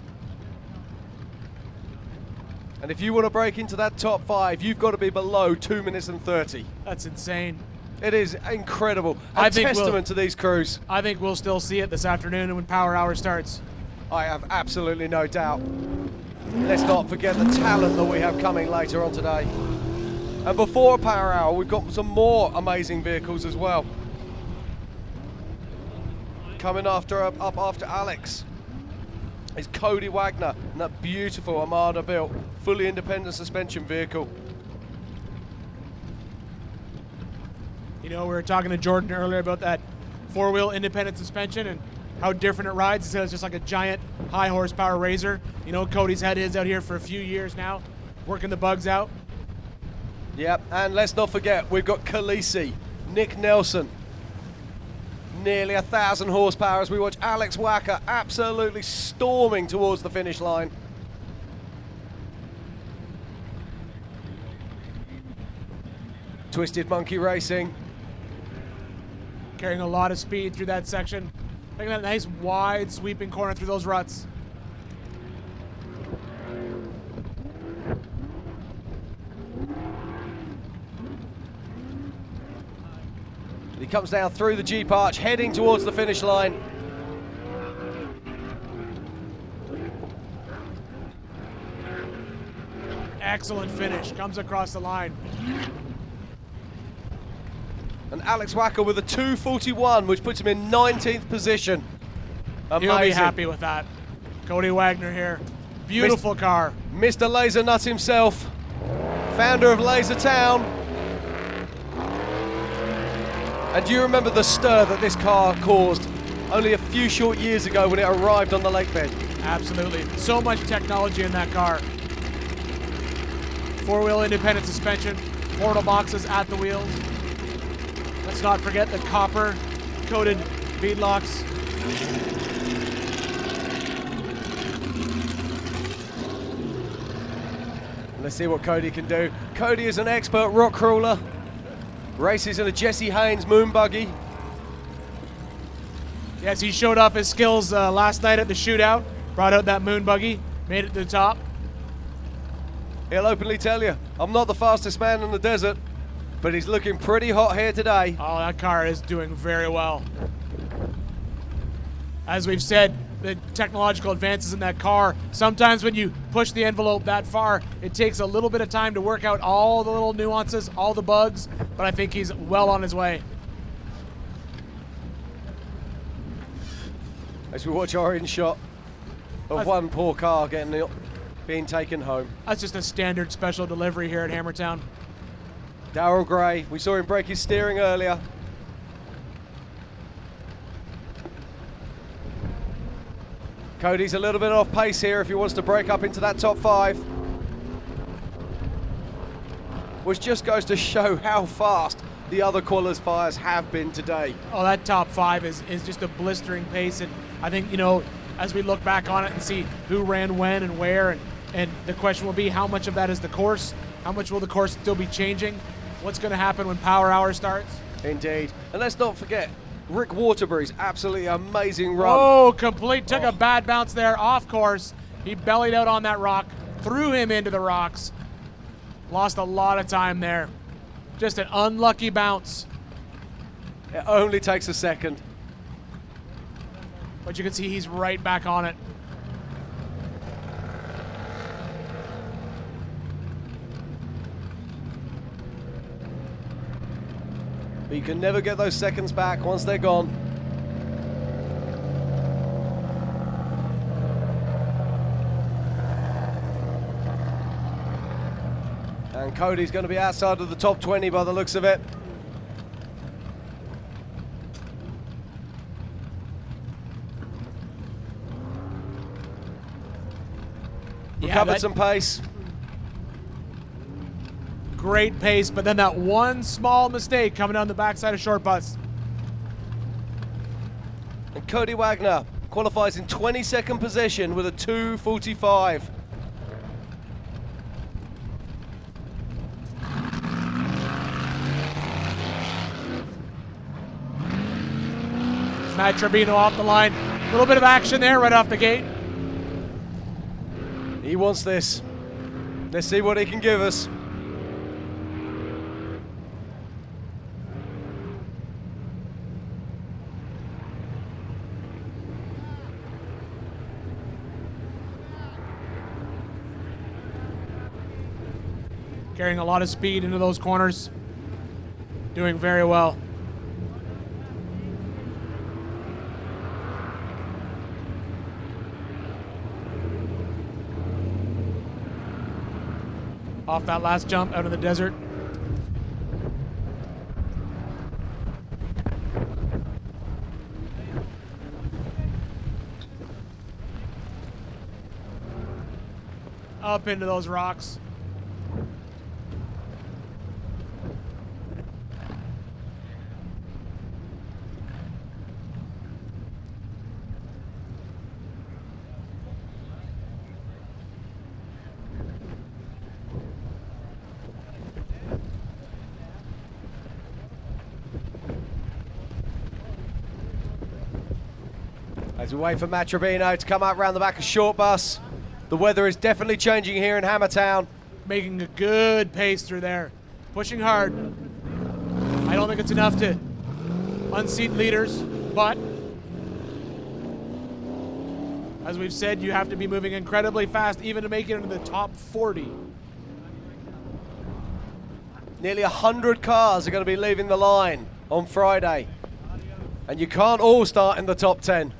And if you want to break into that top 5, you've got to be below 2 minutes and 30. That's insane. It is incredible. A testament to these crews. I think we'll still see it this afternoon when Power Hour starts. I have absolutely no doubt. Let's not forget the talent that we have coming later on today. And before Power Hour, we've got some more amazing vehicles as well. Coming up after Alex is Cody Wagner and that beautiful Armada built, fully independent suspension vehicle. You know, we were talking to Jordan earlier about that 4-wheel independent suspension and how different it rides. He said it's just like a giant high horsepower razor. You know, Cody's had his out here for a few years now, working the bugs out. Yep, and let's not forget, we've got Khaleesi, Nick Nelson. Nearly 1,000 horsepower as we watch Alex Wacker absolutely storming towards the finish line. Twisted Monkey Racing. Carrying a lot of speed through that section. Making that nice wide sweeping corner through those ruts. He comes down through the Jeep arch, heading towards the finish line. Excellent finish, comes across the line. And Alex Wacker with a 241, which puts him in 19th position. Amazing. He'll be happy with that. Cody Wagner here. Beautiful car. Mr. Laser Nut himself, founder of Laser Town. And do you remember the stir that this car caused only a few short years ago when it arrived on the lake bed? Absolutely. So much technology in that car. Four-wheel independent suspension, portal boxes at the wheels. Let's not forget the copper-coated beadlocks. Let's see what Cody can do. Cody is an expert rock crawler. Races in a Jesse Haynes moon buggy. Yes, he showed off his skills last night at the shootout. Brought out that moon buggy, made it to the top. He'll openly tell you, I'm not the fastest man in the desert, but he's looking pretty hot here today. Oh, that car is doing very well. As we've said, the technological advances in that car, sometimes when you push the envelope that far, it takes a little bit of time to work out all the little nuances, all the bugs, but I think he's well on his way. As we watch our in-shot of one poor car being taken home. That's just a standard special delivery here at Hammertown. Darryl Gray, we saw him break his steering earlier. Cody's a little bit off pace here if he wants to break up into that top 5. Which just goes to show how fast the other qualifiers have been today. Oh, that top 5 is just a blistering pace, and I think, you know, as we look back on it and see who ran when and where, and the question will be how much of that is the course, how much will the course still be changing, what's going to happen when Power Hour starts. Indeed. And let's not forget, Rick Waterbury's absolutely amazing run. Oh, took a bad bounce there off course. He bellied out on that rock, threw him into the rocks. Lost a lot of time there. Just an unlucky bounce. It only takes a second. But you can see he's right back on it. But you can never get those seconds back once they're gone. And Cody's going to be outside of the top 20 by the looks of it. Recovered some pace. Great pace, but then that one small mistake coming down the backside of short butts. And Cody Wagner qualifies in 22nd position with a 2:45. Matt Trabino off the line. A little bit of action there right off the gate. He wants this. Let's see what he can give us. Carrying a lot of speed into those corners. Doing very well. Off that last jump out of the desert. Up into those rocks. As we wait for Matt Trabino to come up around the back of short bus. The weather is definitely changing here in Hammertown. Making a good pace through there. Pushing hard. I don't think it's enough to unseat leaders, but as we've said, you have to be moving incredibly fast even to make it into the top 40. Nearly 100 cars are going to be leaving the line on Friday. And you can't all start in the top 10.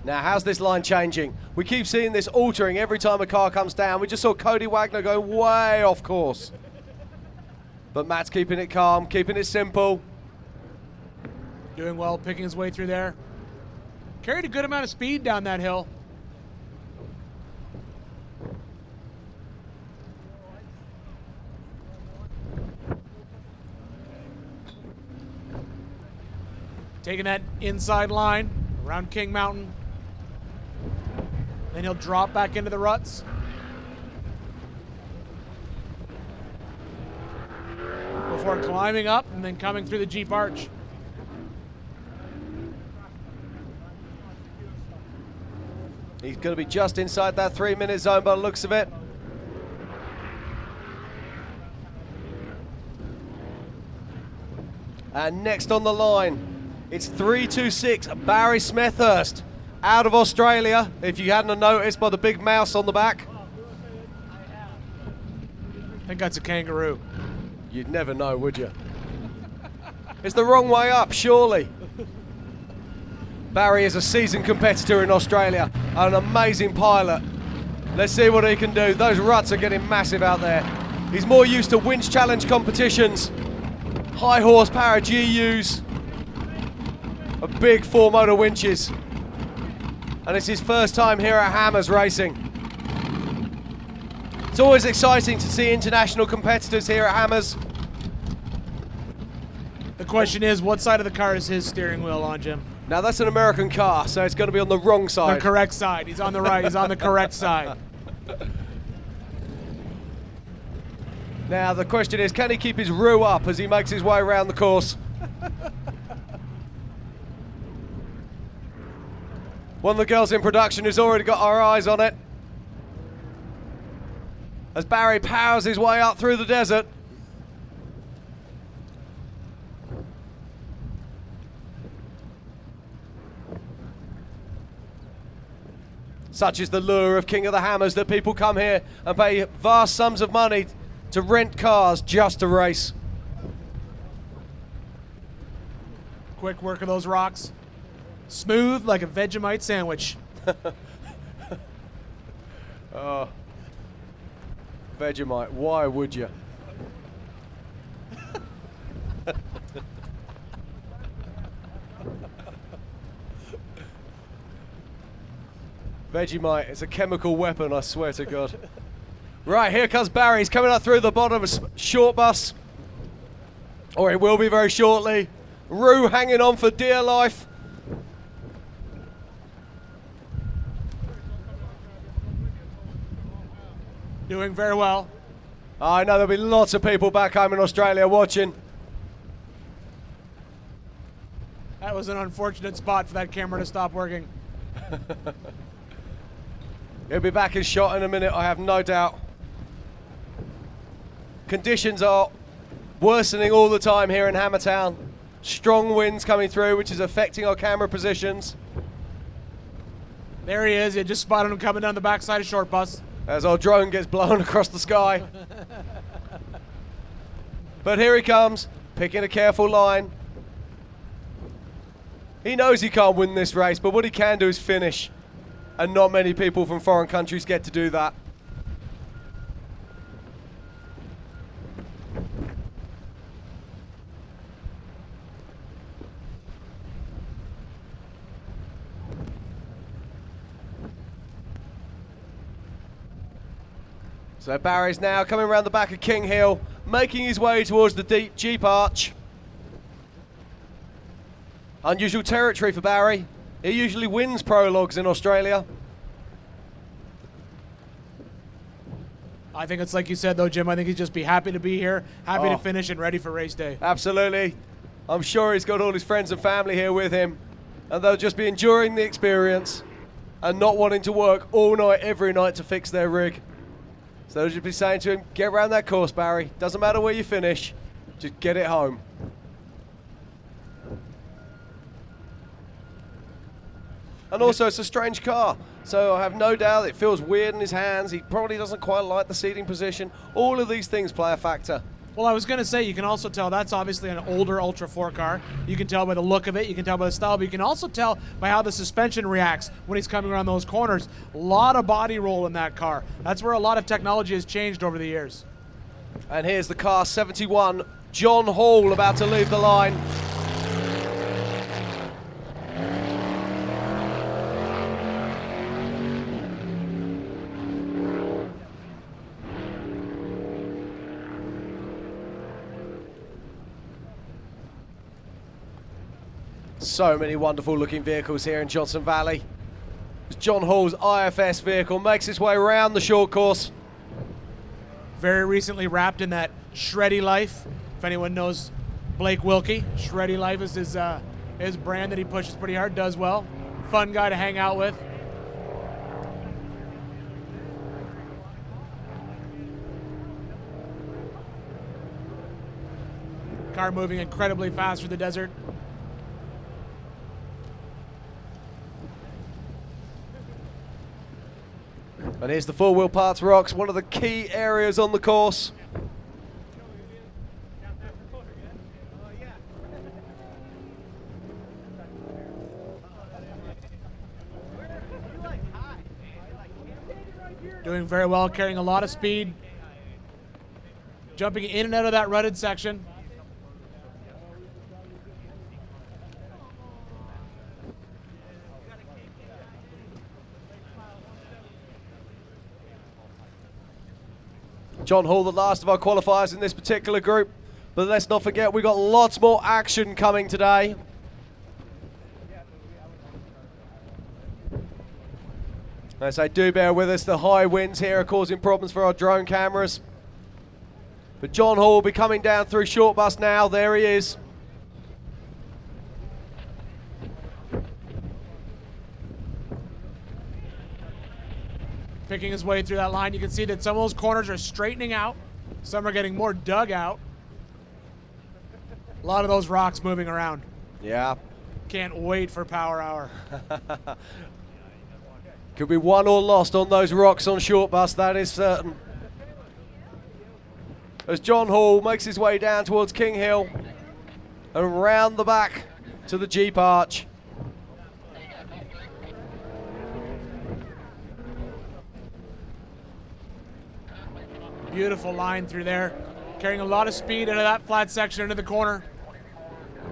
Now, how's this line changing? We keep seeing this altering every time a car comes down. We just saw Cody Wagner going way off course. But Matt's keeping it calm, keeping it simple. Doing well, picking his way through there. Carried a good amount of speed down that hill. Taking that inside line around King Mountain. Then he'll drop back into the ruts. Before climbing up and then coming through the Jeep arch. He's going to be just inside that 3-minute zone by the looks of it. And next on the line, it's 3:26, Barry Smethurst out of Australia, if you hadn't noticed by the big mouse on the back. I think that's a kangaroo. You'd never know, would you? It's the wrong way up, surely. Barry is a seasoned competitor in Australia, an amazing pilot. Let's see what he can do. Those ruts are getting massive out there. He's more used to winch challenge competitions, high horsepower GUs, big 4-motor winches. And it's his first time here at Hammers racing. It's always exciting to see international competitors here at Hammers. The question is, what side of the car is his steering wheel on, Jim? Now that's an American car, so it's going to be on the wrong side. The correct side. He's on the right. He's on the correct side. Now the question is, can he keep his roux up as he makes his way around the course? One of the girls in production who's already got our eyes on it. As Barry powers his way up through the desert. Such is the lure of King of the Hammers that people come here and pay vast sums of money to rent cars just to race. Quick work of those rocks. Smooth like a Vegemite sandwich. Oh, Vegemite, why would you? Vegemite, it's a chemical weapon, I swear to God. Right, here comes Barry. He's coming up through the bottom of a short bus. Or it will be very shortly. Roux hanging on for dear life. Doing very well. I know there'll be lots of people back home in Australia watching. That was an unfortunate spot for that camera to stop working. He'll be back in shot in a minute, I have no doubt. Conditions are worsening all the time here in Hammertown. Strong winds coming through, which is affecting our camera positions. There he is. You just spotted him coming down the backside of short bus. As our drone gets blown across the sky. But here he comes, picking a careful line. He knows he can't win this race, but what he can do is finish. And not many people from foreign countries get to do that. So Barry's now coming around the back of King Hill, making his way towards the deep Jeep arch. Unusual territory for Barry. He usually wins prologues in Australia. I think it's like you said, though, Jim. I think he'd just be happy to be here, happy to finish, and ready for race day. Absolutely. I'm sure he's got all his friends and family here with him, and they'll just be enjoying the experience and not wanting to work all night, every night to fix their rig. So they'll just be saying to him, get around that course, Barry. Doesn't matter where you finish, just get it home. And also, it's a strange car, so I have no doubt it feels weird in his hands. He probably doesn't quite like the seating position. All of these things play a factor. Well, I was going to say, you can also tell that's obviously an older Ultra 4 car. You can tell by the look of it, you can tell by the style, but you can also tell by how the suspension reacts when he's coming around those corners. A lot of body roll in that car. That's where a lot of technology has changed over the years. And here's the car 71, John Hall, about to leave the line. So many wonderful looking vehicles here in Johnson Valley. John Hall's IFS vehicle makes its way around the short course. Very recently wrapped in that Shreddy Life. If anyone knows Blake Wilkie, Shreddy Life is his brand that he pushes pretty hard, does well. Fun guy to hang out with. Car moving incredibly fast through the desert. And here's the four-wheel parts rocks, one of the key areas on the course. Doing very well, carrying a lot of speed. Jumping in and out of that rutted section. John Hall, the last of our qualifiers in this particular group. But let's not forget, we've got lots more action coming today. As I do bear with us, the high winds here are causing problems for our drone cameras. But John Hall will be coming down through short bus now. There he is. Picking his way through that line. You can see that some of those corners are straightening out. Some are getting more dug out. A lot of those rocks moving around. Yeah. Can't wait for Power Hour. Could be won or lost on those rocks on short bus, that is certain. As John Hall makes his way down towards King Hill and round the back to the Jeep Arch. Beautiful line through there. Carrying a lot of speed into that flat section into the corner.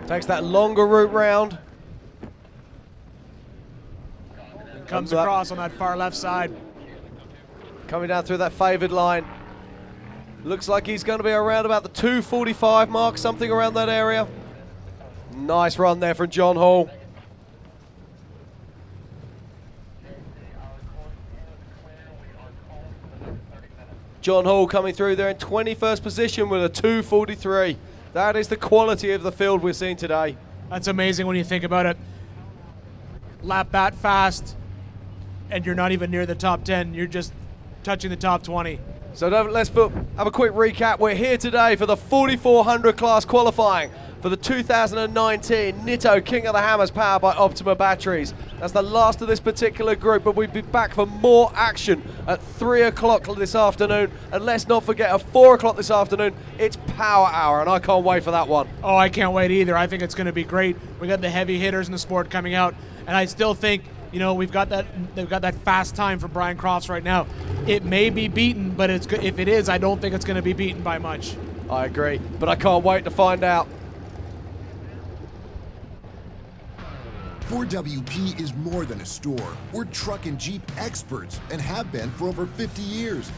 Takes that longer route round. And comes across on that far left side. Coming down through that favoured line. Looks like he's going to be around about the 2:45 mark, something around that area. Nice run there from John Hall. John Hall coming through there in 21st position with a 2:43. That is the quality of the field we're seeing today. That's amazing when you think about it. Lap that fast, and you're not even near the top 10. You're just touching the top 20. So let's have a quick recap. We're here today for the 4400 class qualifying for the 2019 Nitto King of the Hammers powered by Optima batteries. That's the last of this particular group, but we'll be back for more action at 3 o'clock this afternoon. And let's not forget, at 4 o'clock this afternoon, it's Power Hour, and I can't wait for that one. Oh, I can't wait either. I think it's going to be great. We got the heavy hitters in the sport coming out, and I still think, you know, they've got that fast time for Brian Crofts right now. It may be beaten, but if it is, I don't think it's going to be beaten by much. I agree, but I can't wait to find out. 4WP is more than a store. We're truck and Jeep experts and have been for over 50 years.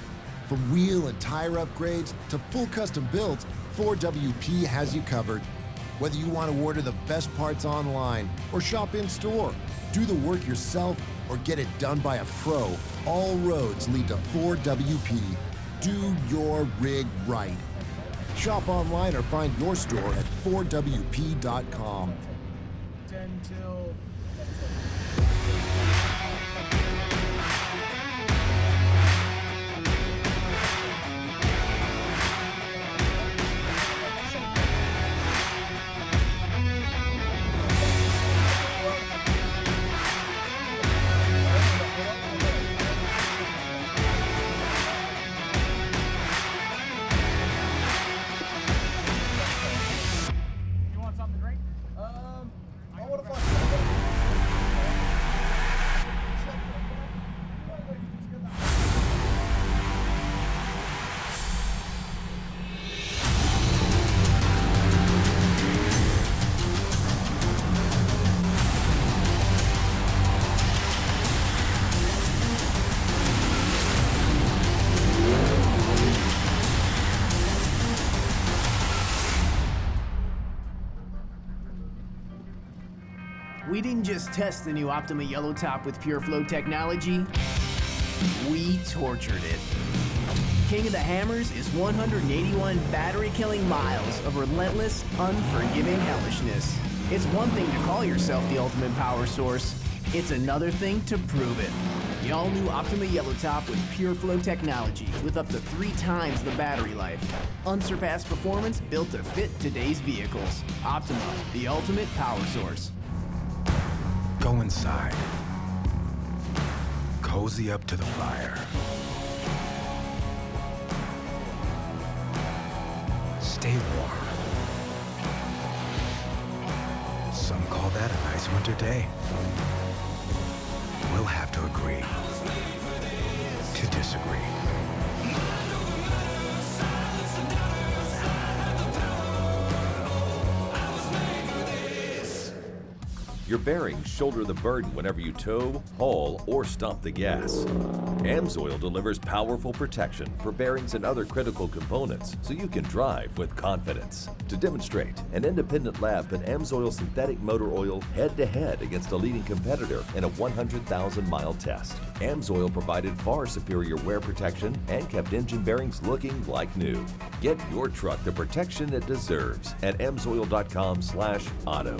From wheel and tire upgrades to full custom builds, 4WP has you covered. Whether you want to order the best parts online or shop in store, do the work yourself, or get it done by a pro, all roads lead to 4WP. Do your rig right. Shop online or find your store at 4WP.com. 10 till... We didn't just test the new Optima Yellow Top with Pure Flow technology, we tortured it. King of the Hammers is 181 battery-killing miles of relentless, unforgiving hellishness. It's one thing to call yourself the ultimate power source. It's another thing to prove it. The all-new Optima Yellow Top with Pure Flow technology with up to 3 times the battery life. Unsurpassed performance built to fit today's vehicles. Optima, the ultimate power source. Go inside. Cozy up to the fire. Stay warm. Some call that a nice winter day. We'll have to agree to disagree. Your bearings shoulder the burden whenever you tow, haul, or stomp the gas. AMSOIL delivers powerful protection for bearings and other critical components so you can drive with confidence. To demonstrate, an independent lab put AMSOIL synthetic motor oil head-to-head against a leading competitor in a 100,000-mile test. AMSOIL provided far superior wear protection and kept engine bearings looking like new. Get your truck the protection it deserves at amsoil.com/auto.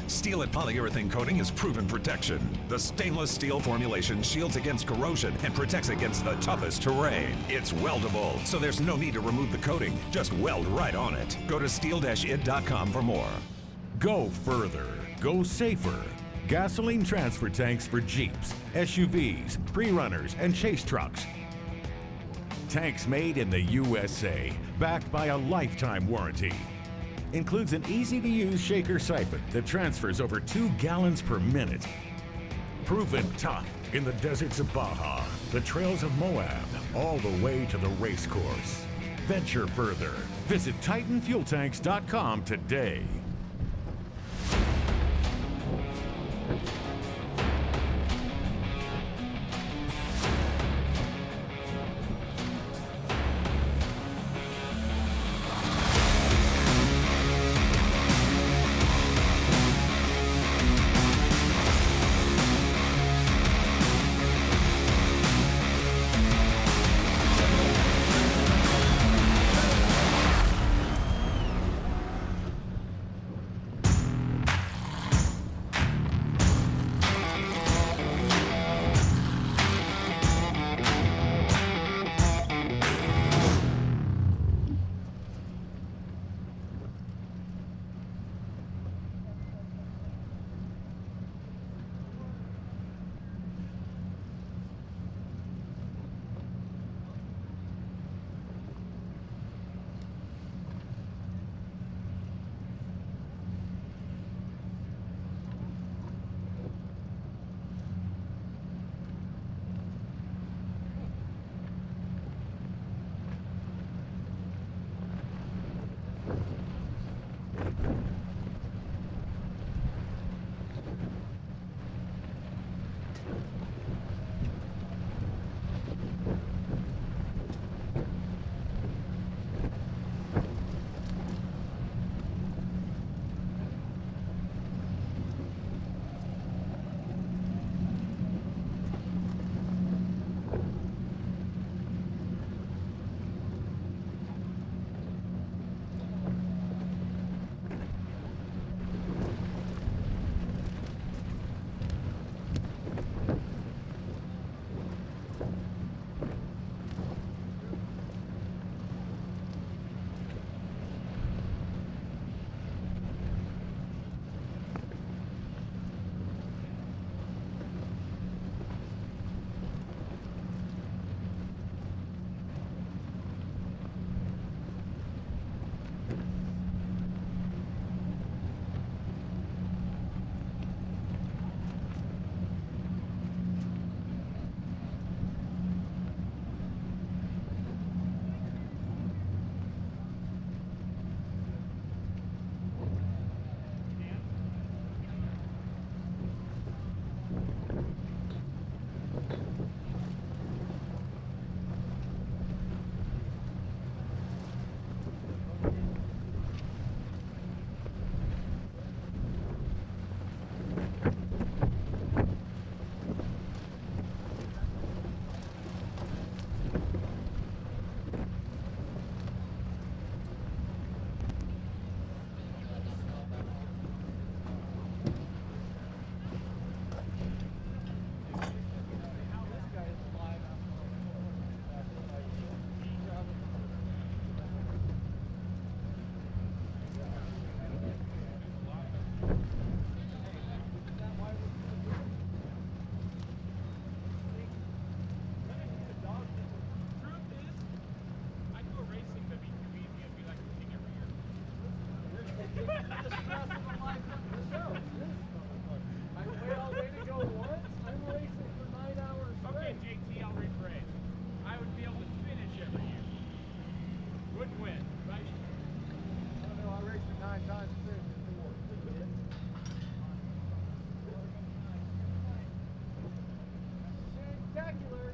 Steel-it polyurethane coating is proven protection. The stainless steel formulation shields against corrosion and protects against the toughest terrain. It's weldable, so there's no need to remove the coating. Just weld right on it. Go to steel-it.com for more. Go further. Go safer. Gasoline transfer tanks for Jeeps, SUVs, pre-runners, and chase trucks. Tanks made in the USA, backed by a lifetime warranty. Includes an easy-to-use shaker siphon that transfers over 2 gallons per minute. Proven tough in the deserts of Baja, the trails of Moab, all the way to the race course. Venture further. Visit TitanFuelTanks.com today. Okay, JT, I'll rephrase. I would be able to finish every year. Wouldn't win, right? I know, I raced it 9 times and finished it 4. Spectacular.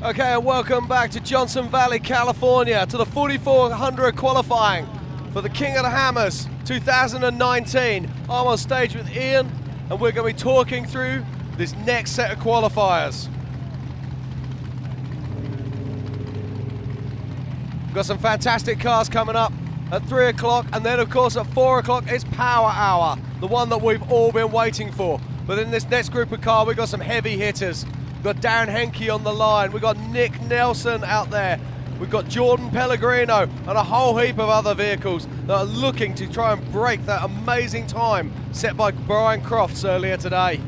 Okay, and welcome back to Johnson Valley, California, to the 4400 qualifying for the King of the Hammers 2019. I'm on stage with Ian, and we're going to be talking through this next set of qualifiers. We've got some fantastic cars coming up at 3 o'clock, and then of course at 4 o'clock it's Power Hour, the one that we've all been waiting for. But in this next group of cars, we've got some heavy hitters. We've got Darren Henke on the line, we've got Nick Nelson out there, we've got Jordan Pellegrino, and a whole heap of other vehicles that are looking to try and break that amazing time set by Brian Crofts earlier today.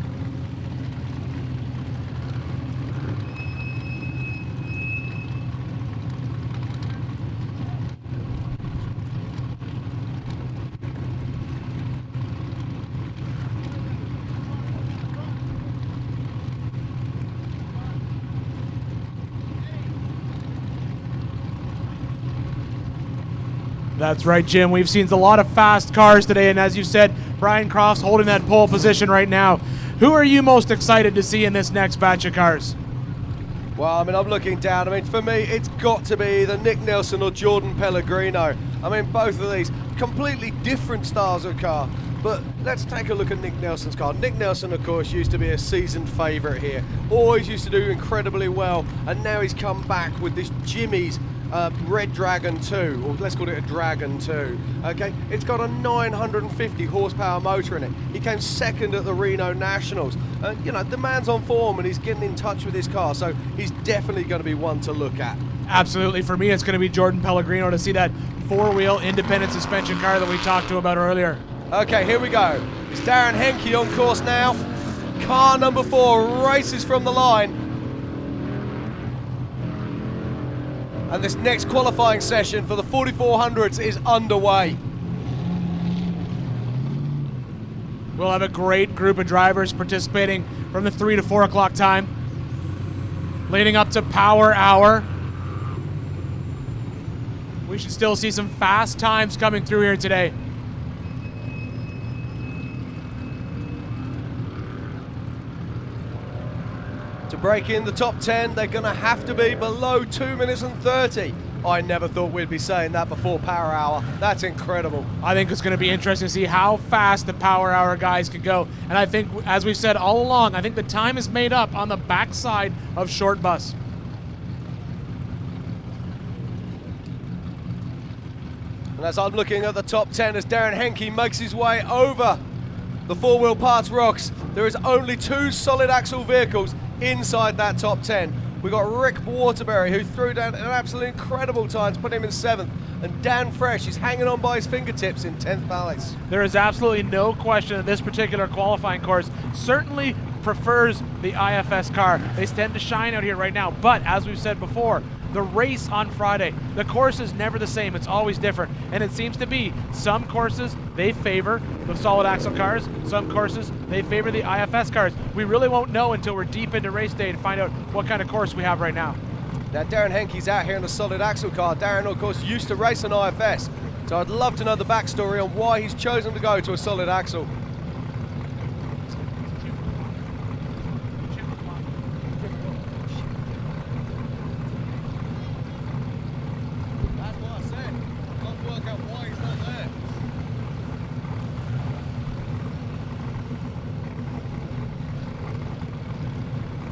That's right, Jim. We've seen a lot of fast cars today, and as you said, Brian Crofts holding that pole position right now. Who are you most excited to see in this next batch of cars? Well, I mean, I'm looking down. I mean, for me, it's got to be either Nick Nelson or Jordan Pellegrino. I mean, both of these completely different styles of car. But let's take a look at Nick Nelson's car. Nick Nelson, of course, used to be a seasoned favourite here. Always used to do incredibly well, and now he's come back with this Jimmy's Red Dragon 2, or let's call it a Dragon 2. Okay, it's got a 950 horsepower motor in it. He came second at the Reno Nationals. You know, the man's on form and he's getting in touch with his car, so he's definitely going to be one to look at. Absolutely. For me, it's going to be Jordan Pellegrino to see that four-wheel independent suspension car that we talked to about earlier. Okay, here we go. It's Darren Henke on course now. Car number 4 races from the line. And this next qualifying session for the 4400s is underway. We'll have a great group of drivers participating from the 3 to 4 o'clock time, leading up to Power Hour. We should still see some fast times coming through here today. To break in the top 10, they're going to have to be below 2 minutes and 30. I never thought we'd be saying that before Power Hour. That's incredible. I think it's going to be interesting to see how fast the Power Hour guys can go. And I think, as we've said all along, I think the time is made up on the backside of Short Bus. And as I'm looking at the top 10, as Darren Henke makes his way over the four-wheel parts rocks, there is only 2 solid axle vehicles inside that top 10. We've got Rick Waterbury, who threw down an absolutely incredible time to put him in 7th. And Dan Fresh is hanging on by his fingertips in 10th place. There is absolutely no question that this particular qualifying course certainly prefers the IFS car. They tend to shine out here right now. But as we've said before, the race on Friday, the course is never the same. It's always different. And it seems to be some courses they favor the solid axle cars, some courses they favor the IFS cars. We really won't know until we're deep into race day to find out what kind of course we have right now. Now Darren Henke's out here in a solid axle car. Darren, of course, used to race an IFS. So I'd love to know the backstory on why he's chosen to go to a solid axle.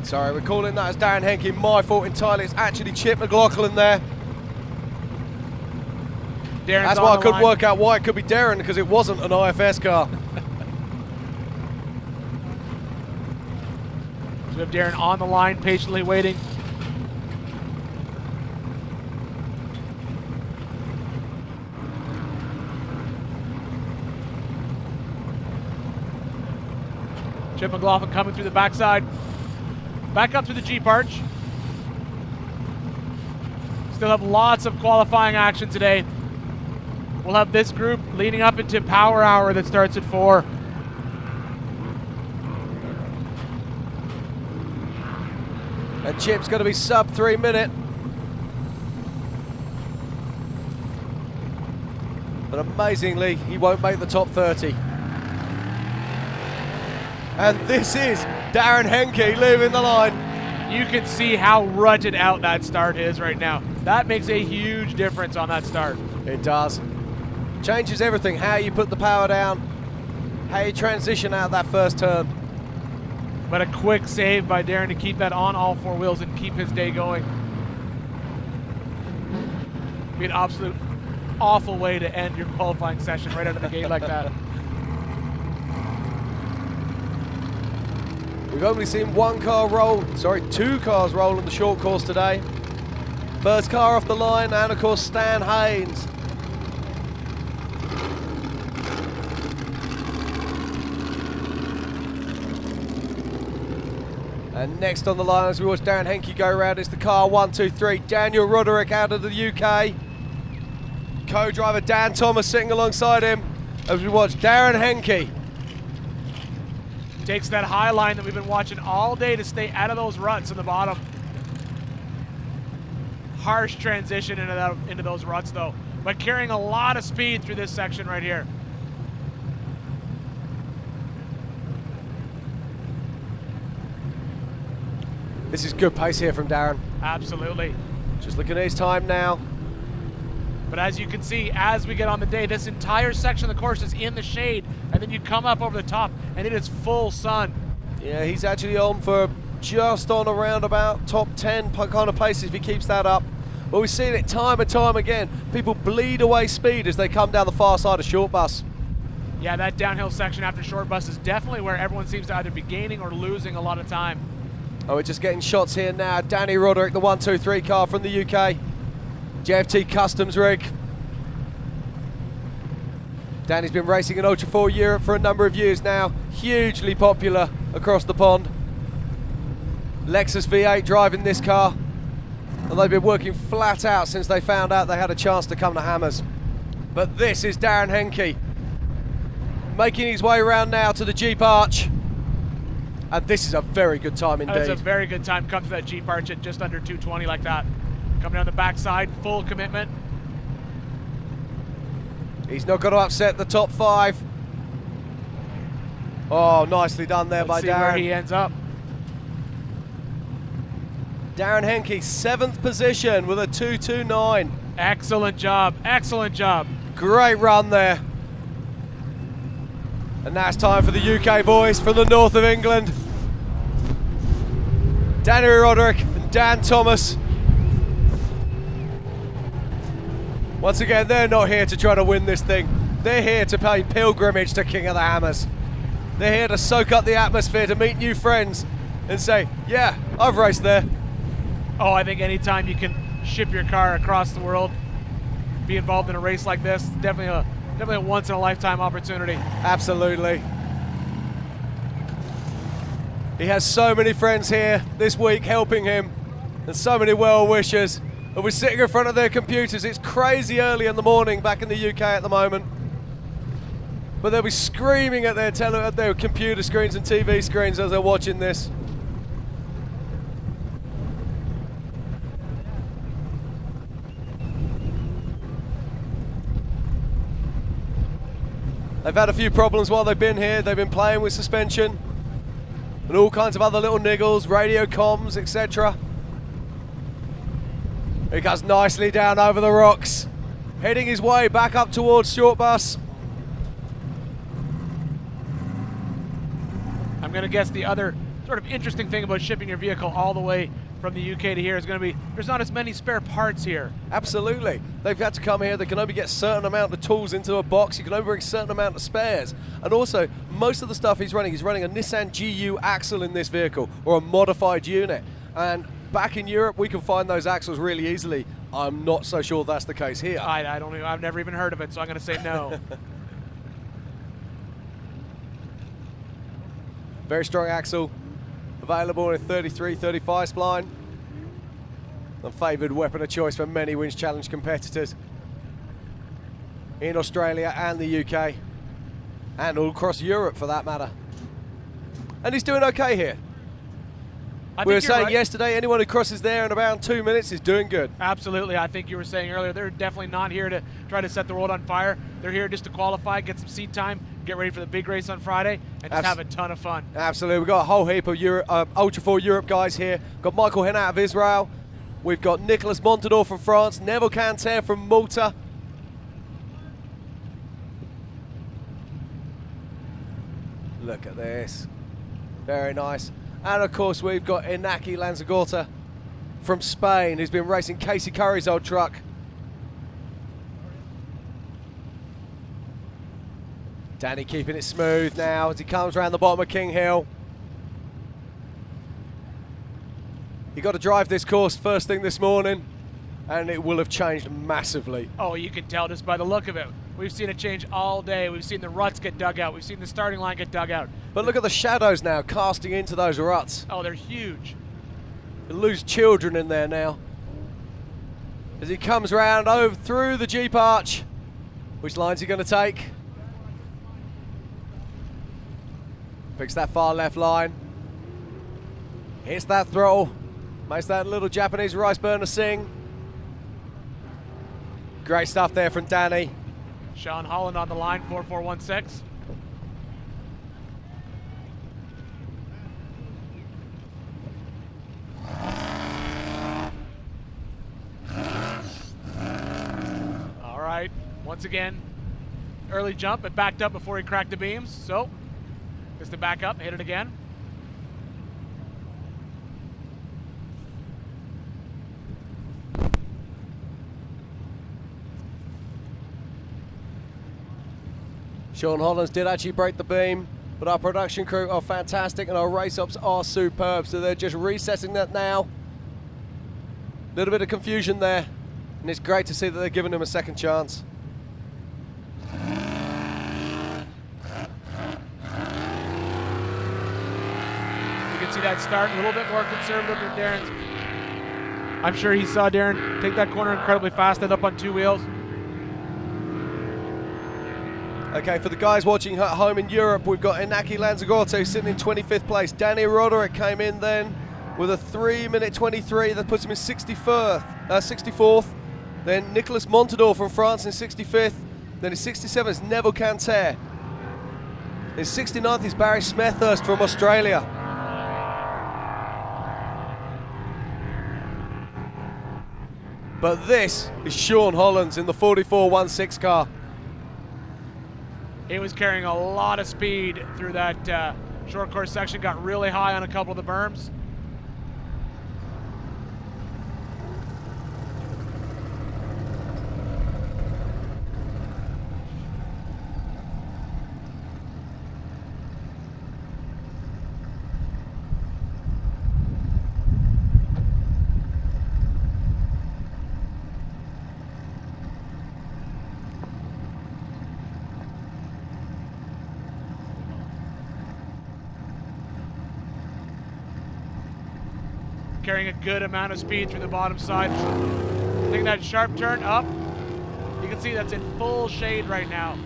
Sorry, we're calling that as Darren Henke. My fault entirely. It's actually Chip McLaughlin there. That's why I couldn't work out why it could be Darren, because it wasn't an IFS car. So we have Darren on the line, patiently waiting. Chip McLaughlin coming through the backside. Back up to the Jeep arch. Still have lots of qualifying action today. We'll have this group leading up into Power Hour that starts at 4. And Chip's going to be sub 3 minute. But amazingly, he won't make the top 30. And this is Darren Henke leaving the line. You can see how rutted out that start is right now. That makes a huge difference on that start. It does. Changes everything, how you put the power down, how you transition out that first turn. But a quick save by Darren to keep that on all four wheels and keep his day going. Be an absolute awful way to end your qualifying session right out of the gate like that. We've only seen two cars roll on the short course today. First car off the line, and of course Stan Haynes. And next on the line, as we watch Darren Henke go around, is the car 1, 2, 3. Daniel Roderick out of the UK. Co-driver Dan Thomas sitting alongside him as we watch Darren Henke. Takes that high line that we've been watching all day to stay out of those ruts in the bottom. Harsh transition into those ruts though, but carrying a lot of speed through this section right here. This is good pace here from Darren. Absolutely. Just looking at his time now. But as you can see, as we get on the day, this entire section of the course is in the shade, and then you come up over the top, and it is full sun. Yeah, he's actually on for just on around about top 10 kind of paces if he keeps that up. But we've seen it time and time again. People bleed away speed as they come down the far side of short bus. Yeah, that downhill section after short bus is definitely where everyone seems to either be gaining or losing a lot of time. Oh, we're just getting shots here now. Danny Roderick, the 1, 2, 3 car from the UK. JFT Customs rig. Danny's been racing in Ultra 4 Europe for a number of years now. Hugely popular across the pond. Lexus V8 driving this car. And they've been working flat out since they found out they had a chance to come to Hammers. But this is Darren Henke making his way around now to the Jeep Arch. And this is a very good time indeed. That's a very good time. Come to that Jeep Arch at just under 220 like that. Coming down the backside, full commitment. He's not going to upset the top 5. Oh, nicely done there by Let's see Darren. where he ends up. Darren Henke, 7th position with a 2:29. Excellent job, excellent job. Great run there. And now it's time for the UK boys from the north of England. Danny Roderick and Dan Thomas. Once again, they're not here to try to win this thing. They're here to pay pilgrimage to King of the Hammers. They're here to soak up the atmosphere, to meet new friends and say, yeah, I've raced there. Oh, I think anytime you can ship your car across the world, be involved in a race like this, definitely a once-in-a-lifetime opportunity. Absolutely. He has so many friends here this week helping him, and so many well-wishers. And we're sitting in front of their computers. It's crazy early in the morning back in the UK at the moment. But they'll be screaming at their computer screens and TV screens as they're watching this. They've had a few problems while they've been here. They've been playing with suspension and all kinds of other little niggles, radio comms, etc. He goes nicely down over the rocks, heading his way back up towards short bus. I'm going to guess the other sort of interesting thing about shipping your vehicle all the way from the UK to here is going to be there's not as many spare parts here. Absolutely. They've had to come here. They can only get a certain amount of tools into a box. You can only bring a certain amount of spares. And also, most of the stuff he's running a Nissan GU axle in this vehicle, or a modified unit. And back in Europe, we can find those axles really easily. I'm not so sure that's the case here. I don't know. I've never even heard of it, so I'm going to say no. Very strong axle, available in a 33, 35 spline. The favoured weapon of choice for many Winch Challenge competitors in Australia and the UK, and all across Europe for that matter. And he's doing okay here. We were think you're saying right. yesterday, anyone who crosses there in about 2 minutes is doing good. Absolutely. I think you were saying earlier, they're definitely not here to try to set the world on fire. They're here just to qualify, get some seat time, get ready for the big race on Friday, and just have a ton of fun. Absolutely. We've got a whole heap of Ultra 4 Europe guys here. Got Michael Hen out of Israel. We've got Nicolas Montador from France, Neville Canter from Malta. Look at this. Very nice. And of course we've got Inaki Lanzagorta from Spain, who's been racing Casey Curry's old truck. Danny keeping it smooth now as he comes around the bottom of King Hill. You got to drive this course first thing this morning, and it will have changed massively. Oh, you can tell just by the look of it. We've seen it change all day. We've seen the ruts get dug out. We've seen the starting line get dug out. But look at the shadows now casting into those ruts. Oh, they're huge. You lose children in there now. As he comes round over through the Jeep arch. Which line's he going to take? Picks that far left line. Hits that throttle. Makes that little Japanese rice burner sing. Great stuff there from Danny. Sean Holland on the line, 4416. All right, once again, early jump, it backed up before he cracked the beams, so just to back up, hit it again. Sean Hollands did actually break the beam, but our production crew are fantastic and our race ops are superb, so they're just resetting that now. A little bit of confusion there, and it's great to see that they're giving him a second chance. You can see that start a little bit more conservative than Darren's. I'm sure he saw Darren take that corner incredibly fast, end up on two wheels. Okay, for the guys watching at home in Europe, we've got Inaki Lanzagorta sitting in 25th place. Danny Roderick came in then with a 3:23 that puts him in 64th. Then Nicolas Montador from France in 65th. Then in 67th is Neville Canter. In 69th is Barry Smethurst from Australia. But this is Sean Hollands in the 4416 car. He was carrying a lot of speed through that short course section, got really high on a couple of the berms. Carrying a good amount of speed through the bottom side. Taking that sharp turn up. You can see that's in full shade right now.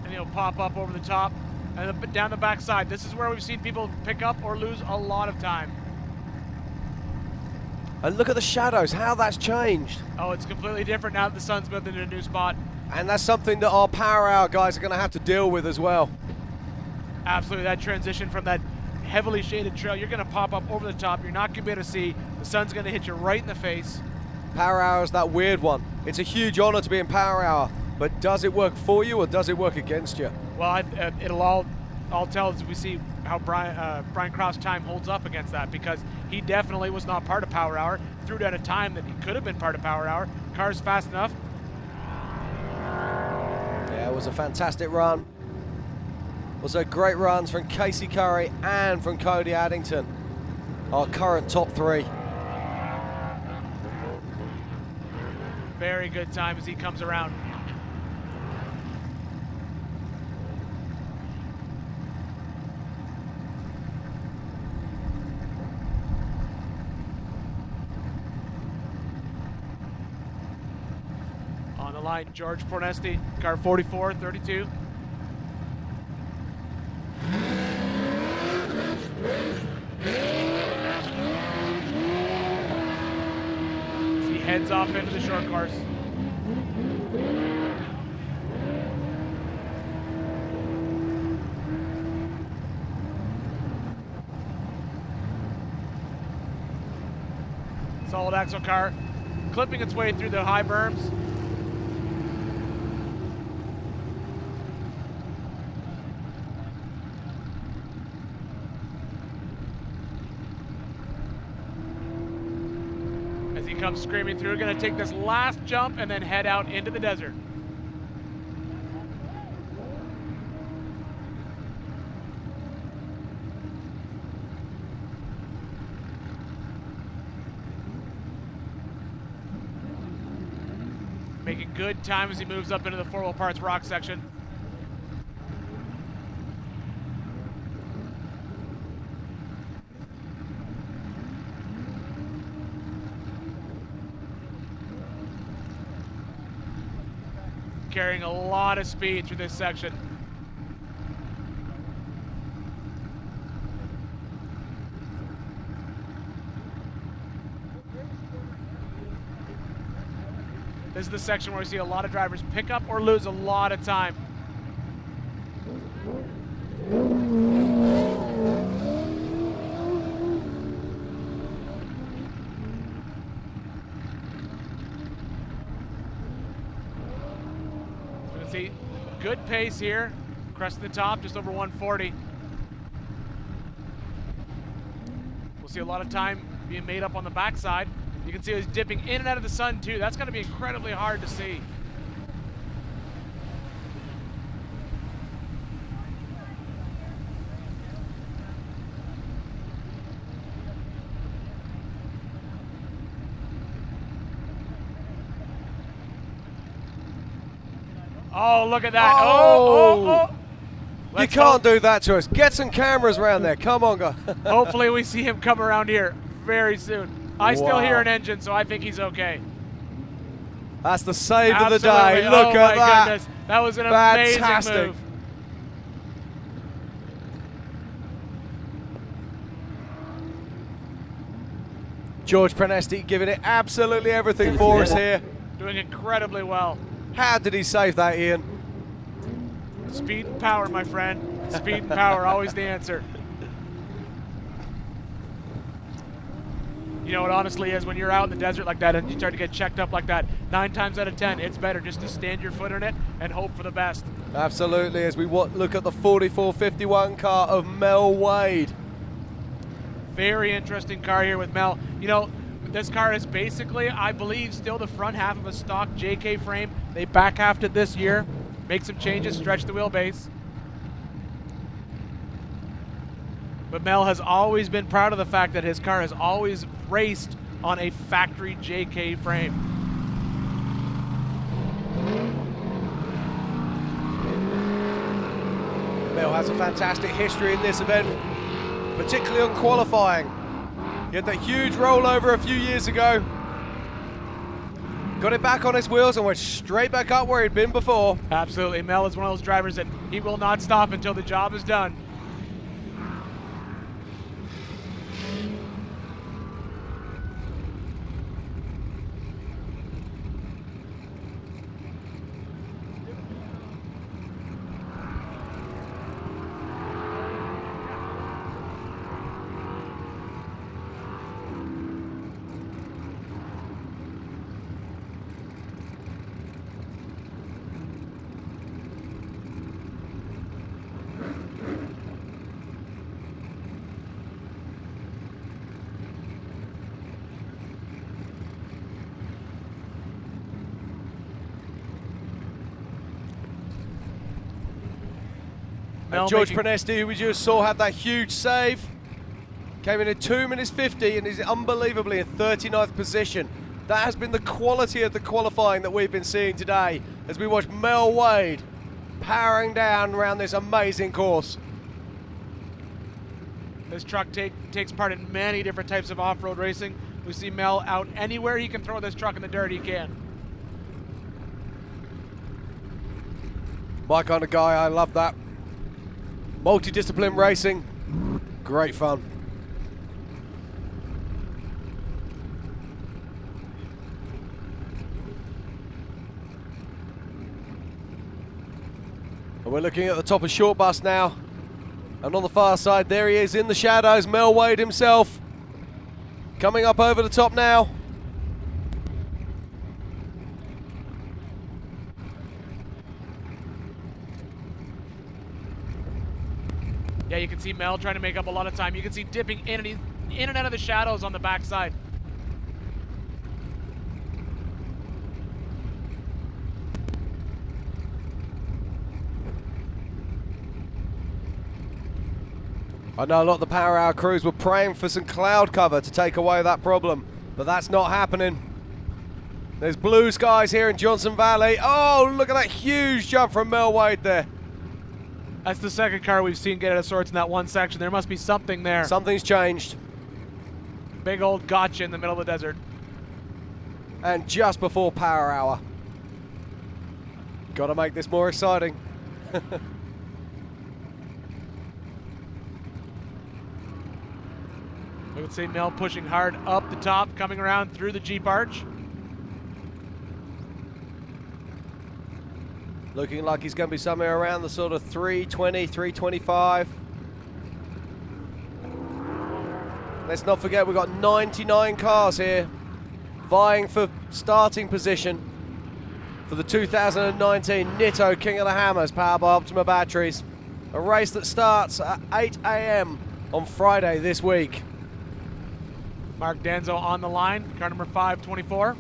And he'll pop up over the top and down the back side. This is where we've seen people pick up or lose a lot of time. And look at the shadows, how that's changed. Oh, it's completely different now that the sun's moved into a new spot. And that's something that our Power Hour guys are going to have to deal with as well. Absolutely, that transition from that heavily shaded trail, you're going to pop up over the top. You're not going to be able to see. The sun's going to hit you right in the face. Power Hour is that weird one. It's a huge honor to be in Power Hour, but does it work for you or does it work against you? Well, it'll all tell as we see how Brian Kraft's time holds up against that, because he definitely was not part of Power Hour. Threw down a time that he could have been part of Power Hour. Car's fast enough. Yeah, it was a fantastic run. Also great runs from Casey Curry and from Cody Addington, our current top three. Very good time as he comes around. On the the line, George Pornesti, car 4432. He heads off into the short course. Solid axle car, clipping its way through the high berms. As he comes screaming through, gonna take this last jump and then head out into the desert. Making good time as he moves up into the 4-wheel parts rock section. Carrying a lot of speed through this section. This is the section where we see a lot of drivers pick up or lose a lot of time. So you can see good pace here, cresting the top, just over 140. We'll see a lot of time being made up on the backside. You can see he's dipping in and out of the sun too. That's going to be incredibly hard to see. Oh, look at that. Oh. You can't do that to us. Get some cameras around there. Come on, go. Hopefully we see him come around here very soon. I still hear an engine, so I think he's okay. That's the save Absolutely. of the day. Look at that. Goodness. That was an Fantastic. amazing move. George Prenesti giving it absolutely everything for us here. Doing incredibly well. How did he save that, Ian? Speed and power, my friend. Speed and power, always the answer. You know, it honestly is when you're out in the desert like that and you start to get checked up like that, 9 times out of 10, it's better just to stand your foot in it and hope for the best. Absolutely, as we look at the 4451 car of Mel Wade. Very interesting car here with Mel. You know, this car is basically, I believe, still the front half of a stock JK frame. They back halved it this year, make some changes, stretch the wheelbase. But Mel has always been proud of the fact that his car has always raced on a factory JK frame. Mel has a fantastic history in this event, particularly on qualifying. He had that huge rollover a few years ago. Got it back on his wheels and went straight back up where he'd been before. Absolutely, Mel is one of those drivers that he will not stop until the job is done. George Prenesti, who we just saw have that huge save, came in at 2 minutes 50 and is unbelievably in 39th position. That has been the quality of the qualifying that we've been seeing today as we watch Mel Wade powering down around this amazing course. This truck takes part in many different types of off-road racing. We see Mel out anywhere he can throw this truck in the dirt, he can. My kind of guy, I love that. Multidiscipline racing, great fun. And we're looking at the top of Short Bus now. And on the far side, there he is in the shadows, Mel Wade himself. Coming up over the top now. Yeah, you can see Mel trying to make up a lot of time. You can see dipping in and out of the shadows on the backside. I know a lot of the Power Hour crews were praying for some cloud cover to take away that problem, but that's not happening. There's blue skies here in Johnson Valley. Oh, look at that huge jump from Mel Wade there. That's the second car we've seen get out of sorts in that one section. There must be something there. Something's changed. Big old gotcha in the middle of the desert. And just before Power Hour. Got to make this more exciting. We can see Mel pushing hard up the top, coming around through the Jeep arch. Looking like he's going to be somewhere around the sort of 320, 325. Let's not forget we've got 99 cars here vying for starting position for the 2019 Nitto King of the Hammers powered by Optima batteries. A race that starts at 8 a.m. on Friday this week. Mark Danzo on the line, car number 524.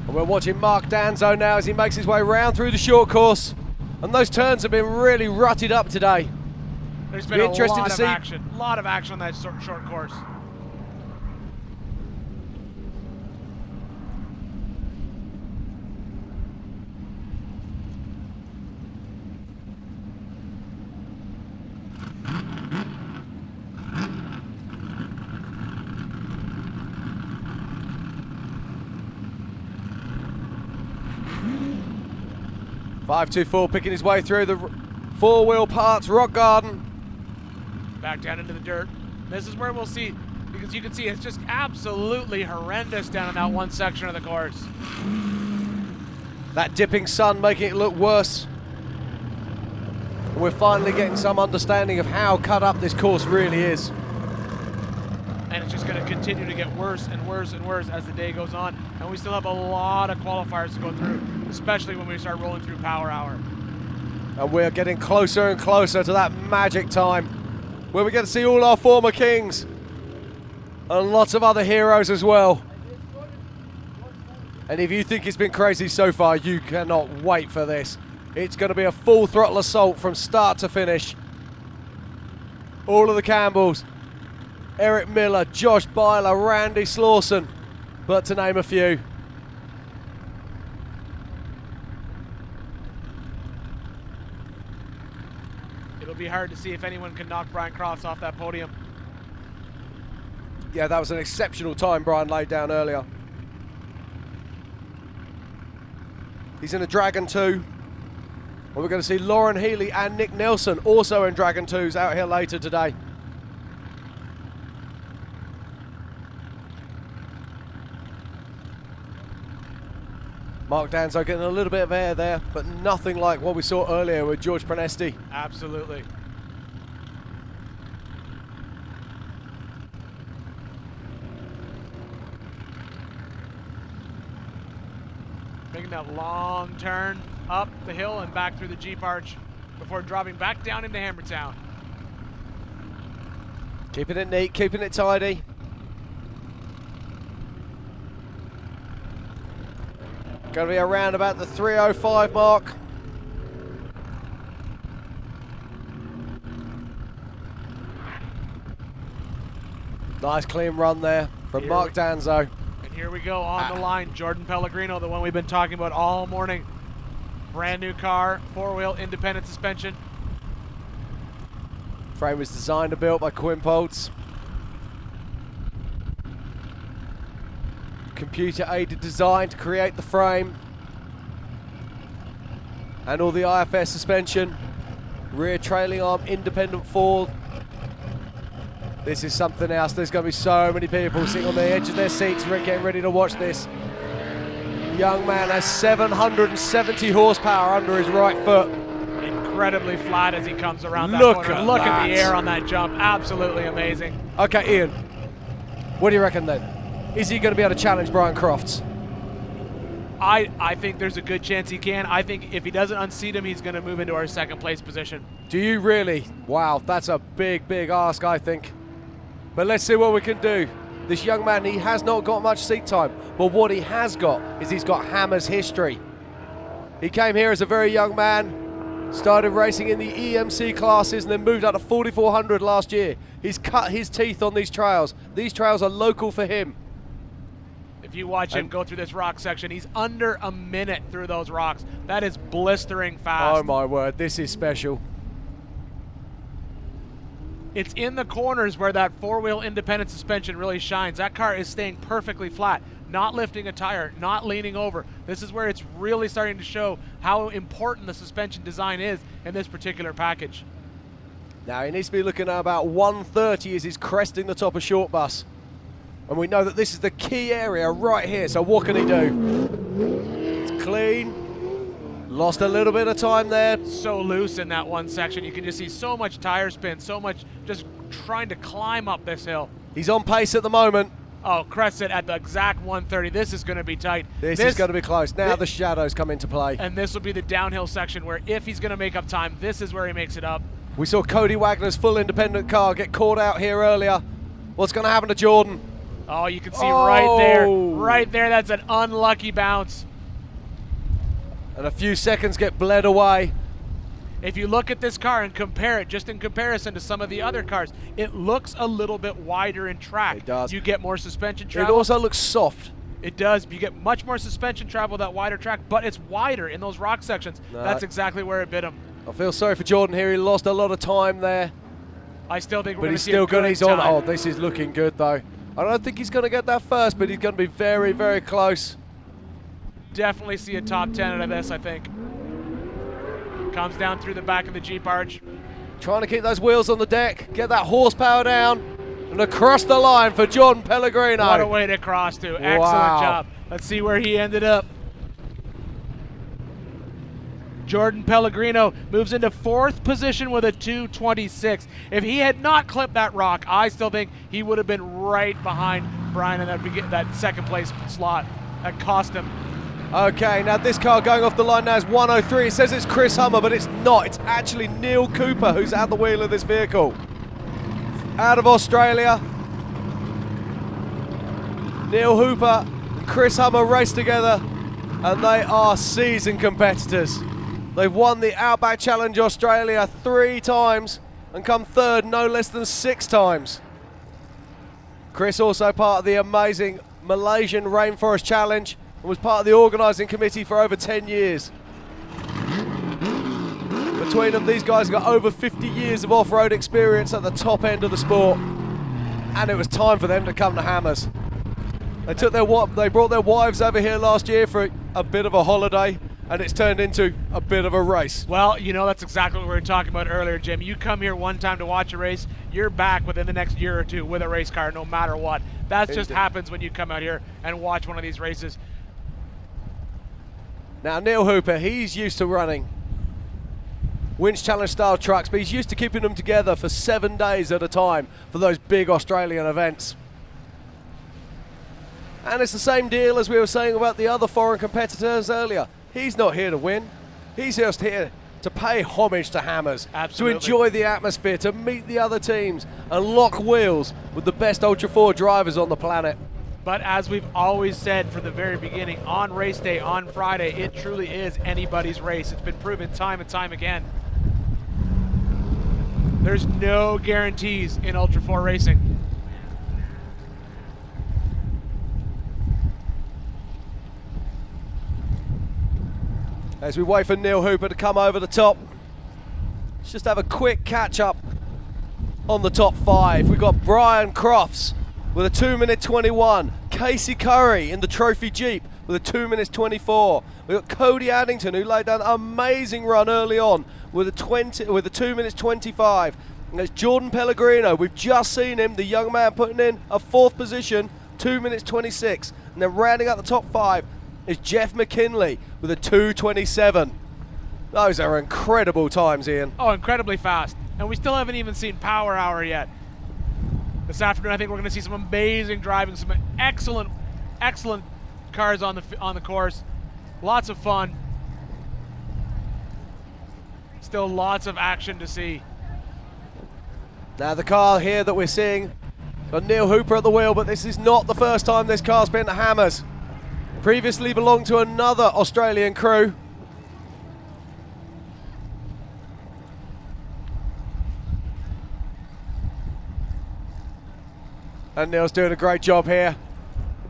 We're watching Mark Danzo now as he makes his way round through the short course. And those turns have been really rutted up today. There's been a lot of action on that short course. .524 picking his way through the four-wheel parts rock garden. Back down into the dirt. This is where we'll see, because you can see it's just absolutely horrendous down in that one section of the course. That dipping sun making it look worse. We're finally getting some understanding of how cut up this course really is. And it's just going to continue to get worse and worse and worse as the day goes on. And we still have a lot of qualifiers to go through, especially when we start rolling through Power Hour. And we're getting closer and closer to that magic time where we get to see all our former kings and lots of other heroes as well. And if you think it's been crazy so far, you cannot wait for this. It's going to be a full throttle assault from start to finish. All of the Campbells, Eric Miller, Josh Byler, Randy Slauson, but to name a few. It'll be hard to see if anyone can knock Brian Crofts off that podium. Yeah, that was an exceptional time Brian laid down earlier. He's in a Dragon 2. And we're going to see Lauren Healy and Nick Nelson also in Dragon 2s out here later today. Mark Danzo getting a little bit of air there, but nothing like what we saw earlier with George Prenesti. Absolutely. Making that long turn up the hill and back through the Jeep arch before dropping back down into Hammertown. Keeping it neat, keeping it tidy. Going to be around about the 3:05 mark. Nice clean run there from Mark Danzo. And here we go on the line. Jordan Pellegrino, the one we've been talking about all morning. Brand new car, 4-wheel independent suspension. Frame was designed and built by Quimpoltz. Computer aided design to create the frame. And all the IFS suspension. Rear trailing arm, independent fall. This is something else. There's going to be so many people sitting on the edge of their seats getting ready to watch this. Young man has 770 horsepower under his right foot. Incredibly flat as he comes around that Look corner. at Look that. at the air on that jump. Absolutely amazing. Okay, Ian, what do you reckon then? Is he going to be able to challenge Brian Crofts? I think there's a good chance he can. I think if he doesn't unseat him, he's going to move into our second place position. Do you really? Wow, that's a big, big ask, I think. But let's see what we can do. This young man, he has not got much seat time, but what he has got is he's got Hammers history. He came here as a very young man, started racing in the EMC classes and then moved out to 4400 last year. He's cut his teeth on these trails. These trails are local for him. If you watch him go through this rock section, he's under a minute through those rocks. That is blistering fast. Oh my word, this is special. It's in the corners where that 4-wheel independent suspension really shines. That car is staying perfectly flat, not lifting a tire, not leaning over. This is where it's really starting to show how important the suspension design is in this particular package. Now he needs to be looking at about 130 as he's cresting the top of Short Bus. And we know that this is the key area right here, so what can he do? It's clean. Lost a little bit of time there. So loose in that one section. You can just see so much tire spin, so much just trying to climb up this hill. He's on pace at the moment. Oh, crested at the exact 130. This is going to be tight. This is going to be close. Now the shadows come into play. And this will be the downhill section where if he's going to make up time, this is where he makes it up. We saw Cody Wagner's full independent car get caught out here earlier. What's going to happen to Jordan? Oh, you can see right there, that's an unlucky bounce. And a few seconds get bled away. If you look at this car and compare it, just in comparison to some of the other cars, it looks a little bit wider in track. It does. You get more suspension travel. It also looks soft. It does. You get much more suspension travel with that wider track, but it's wider in those rock sections. No. That's exactly where it bit him. I feel sorry for Jordan here. He lost a lot of time there. I still think we're But going he's to see still a good good. He's time. on. Oh, this is looking good though. I don't think he's going to get that first, but he's going to be very, very close. Definitely see a top 10 out of this, I think. Comes down through the back of the Jeep arch. Trying to keep those wheels on the deck, get that horsepower down, and across the line for Jordan Pellegrino. What a way to cross to. Excellent job. Let's see where he ended up. Jordan Pellegrino moves into 4th position with a 2:26. If he had not clipped that rock, I still think he would have been right behind Brian in that second place slot. That cost him. Okay, now this car going off the line now is 103. It says it's Chris Hummer, but it's not. It's actually Neil Cooper who's at the wheel of this vehicle. Out of Australia. Neil Hooper and Chris Hummer race together, and they are seasoned competitors. They've won the Outback Challenge Australia 3 times and come 3rd no less than 6 times. Chris also part of the amazing Malaysian Rainforest Challenge and was part of the organising committee for over 10 years. Between them, these guys got over 50 years of off-road experience at the top end of the sport, and it was time for them to come to Hammers. They brought their wives over here last year for a bit of a holiday, and it's turned into a bit of a race. Well, you know, that's exactly what we were talking about earlier, Jim. You come here one time to watch a race, you're back within the next year or two with a race car, no matter what. That just happens when you come out here and watch one of these races. Now, Neil Hooper, he's used to running winch challenge style trucks, but he's used to keeping them together for 7 days at a time for those big Australian events. And it's the same deal as we were saying about the other foreign competitors earlier. He's not here to win. He's just here to pay homage to Hammers, Absolutely. to enjoy the atmosphere, to meet the other teams and lock wheels with the best Ultra 4 drivers on the planet. But as we've always said from the very beginning, on race day, on Friday, it truly is anybody's race. It's been proven time and time again. There's no guarantees in Ultra 4 racing. As we wait for Neil Hooper to come over the top, let's just have a quick catch up on the top 5. We've got Brian Crofts with a 2 minute 21. Casey Curry in the Trophy Jeep with a 2 minutes 24. We've got Cody Addington, who laid down an amazing run early on with a 2 minutes 25. And it's Jordan Pellegrino. We've just seen him, the young man, putting in a 4th position, 2 minutes 26. And then rounding out the top 5 is Jeff McKinley with a 2:27. Those are incredible times, Ian. Oh, incredibly fast. And we still haven't even seen Power Hour yet. This afternoon, I think we're going to see some amazing driving, some excellent cars on the course. Lots of fun. Still lots of action to see. Now the car here that we're seeing, got Neil Hooper at the wheel, but this is not the first time this car's been to hammers. Previously belonged to another Australian crew. And Neil's doing a great job here.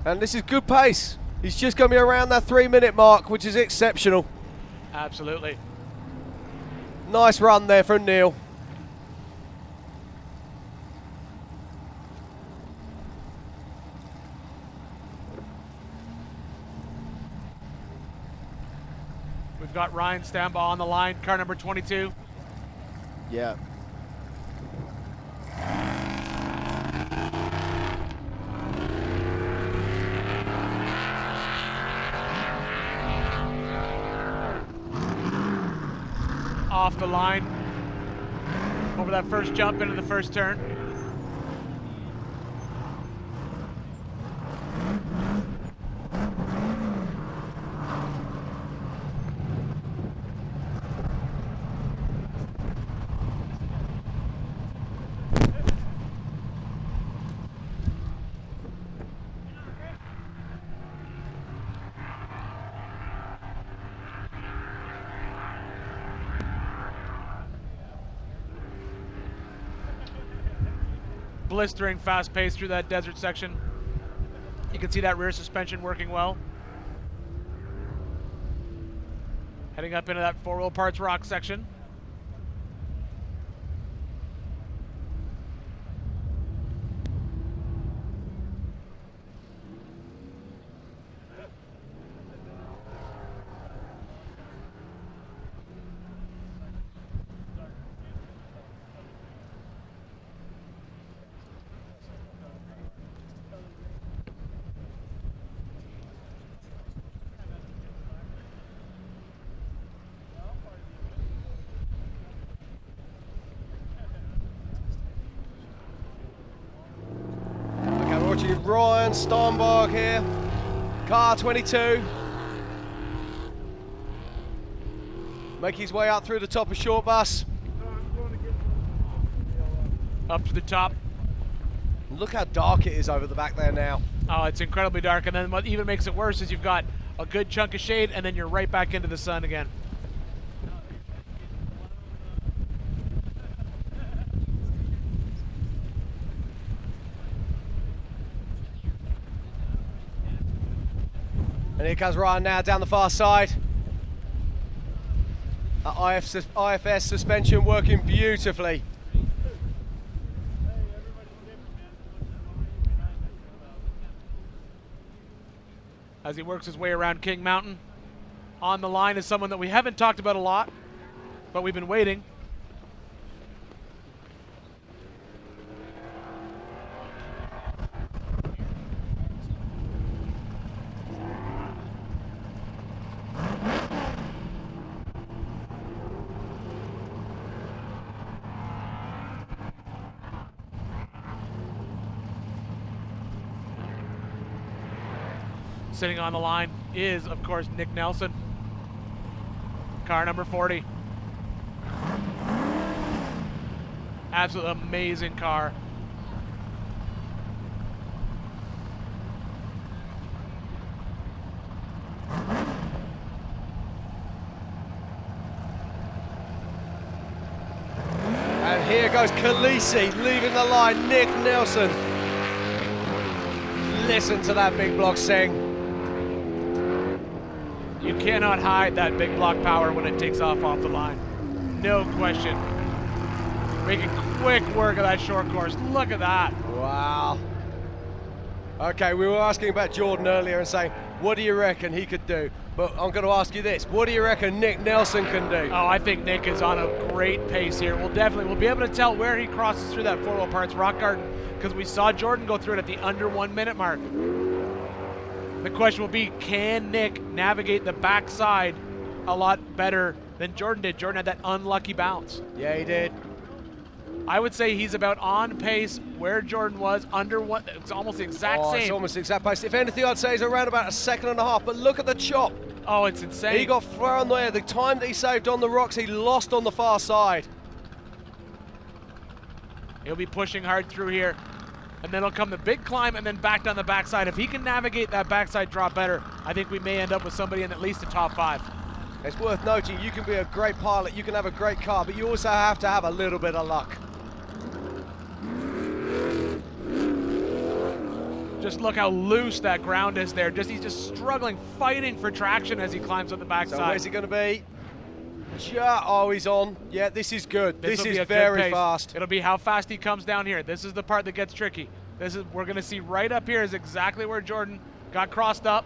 And this is good pace. He's just going to be around that 3 minute mark, which is exceptional. Absolutely. Nice run there from Neil. We've got Ryan Stambaugh on the line, car number 22. Yeah. Off the line, over that first jump into the first turn. Blistering fast pace through that desert section. You can see that rear suspension working well. Heading up into that 4-wheel parts rock section. Watching Ryan Steinberg here, car 22. Make his way out through the top of short bus. Up to the top. Look how dark it is over the back there now. Oh, it's incredibly dark. And then what even makes it worse is you've got a good chunk of shade and then you're right back into the sun again. And here comes Ryan now down the far side. IFS suspension working beautifully. As he works his way around King Mountain. On the line is someone that we haven't talked about a lot, but we've been waiting. Sitting on the line is, of course, Nick Nelson. Car number 40. Absolutely amazing car. goes Khaleesi leaving the line. Nick Nelson. Listen to that big block sing. You cannot hide that big block power when it takes off the line. No question. Making quick work of that short course. Look at that. Wow. Okay, we were asking about Jordan earlier and saying, what do you reckon he could do? But I'm going to ask you this. What do you reckon Nick Nelson can do? Oh, I think Nick is on a great pace here. We'll be able to tell where he crosses through that 4-wheel parts rock garden, because we saw Jordan go through it at the under 1 minute mark. The question will be, can Nick navigate the backside a lot better than Jordan did? Jordan had that unlucky bounce. Yeah, he did. I would say he's about on pace where Jordan was, under one. It's almost the exact same. It's almost the exact pace. If anything, I'd say he's around about 1.5 seconds. But look at the chop. Oh, it's insane. He got thrown there. The time that he saved on the rocks, he lost on the far side. He'll be pushing hard through here. And then he'll come the big climb and then back down the backside. If he can navigate that backside drop better, I think we may end up with somebody in at least the top 5. It's worth noting, you can be a great pilot, you can have a great car, but you also have to have a little bit of luck. Just look how loose that ground is there. He's just struggling, fighting for traction as he climbs up the backside. So where's he going to be? Oh, he's on. Yeah, this is good. This is be a very good pace. fast. It'll be how fast he comes down here. This is the part that gets tricky. We're going to see right up here is exactly where Jordan got crossed up.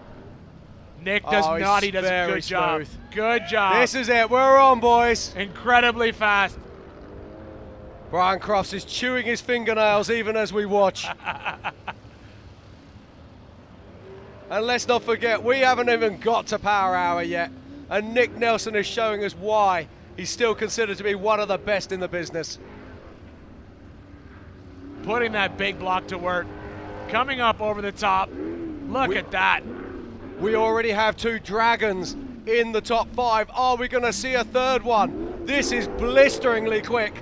Nick does not. He does a good job. Good job. This is it. We're on, boys. Incredibly fast. Brian Crofts is chewing his fingernails even as we watch. And let's not forget, we haven't even got to Power Hour yet. And Nick Nelson is showing us why he's still considered to be one of the best in the business. Putting that big block to work. Coming up over the top. Look at that. We already have 2 dragons in the top 5. Are we going to see a third one? This is blisteringly quick.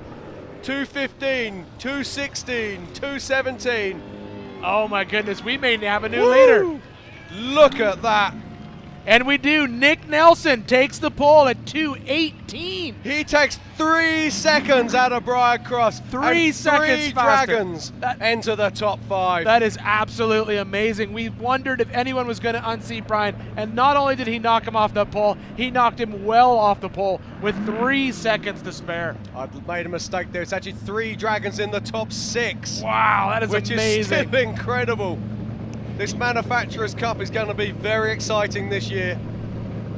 2:15, 2:16, 2:17. Oh my goodness, we may have a new leader. Look at that. And we do. Nick Nelson takes the pole at 2:18. He takes 3 seconds out of Brian Crofts. 3 seconds faster. Dragons enter the top 5. That is absolutely amazing. We wondered if anyone was going to unseat Brian. And not only did he knock him off the pole, he knocked him well off the pole with 3 seconds to spare. I've made a mistake there. It's actually 3 dragons in the top 6. Wow, that is amazing. Which is still incredible. This Manufacturers' Cup is going to be very exciting this year.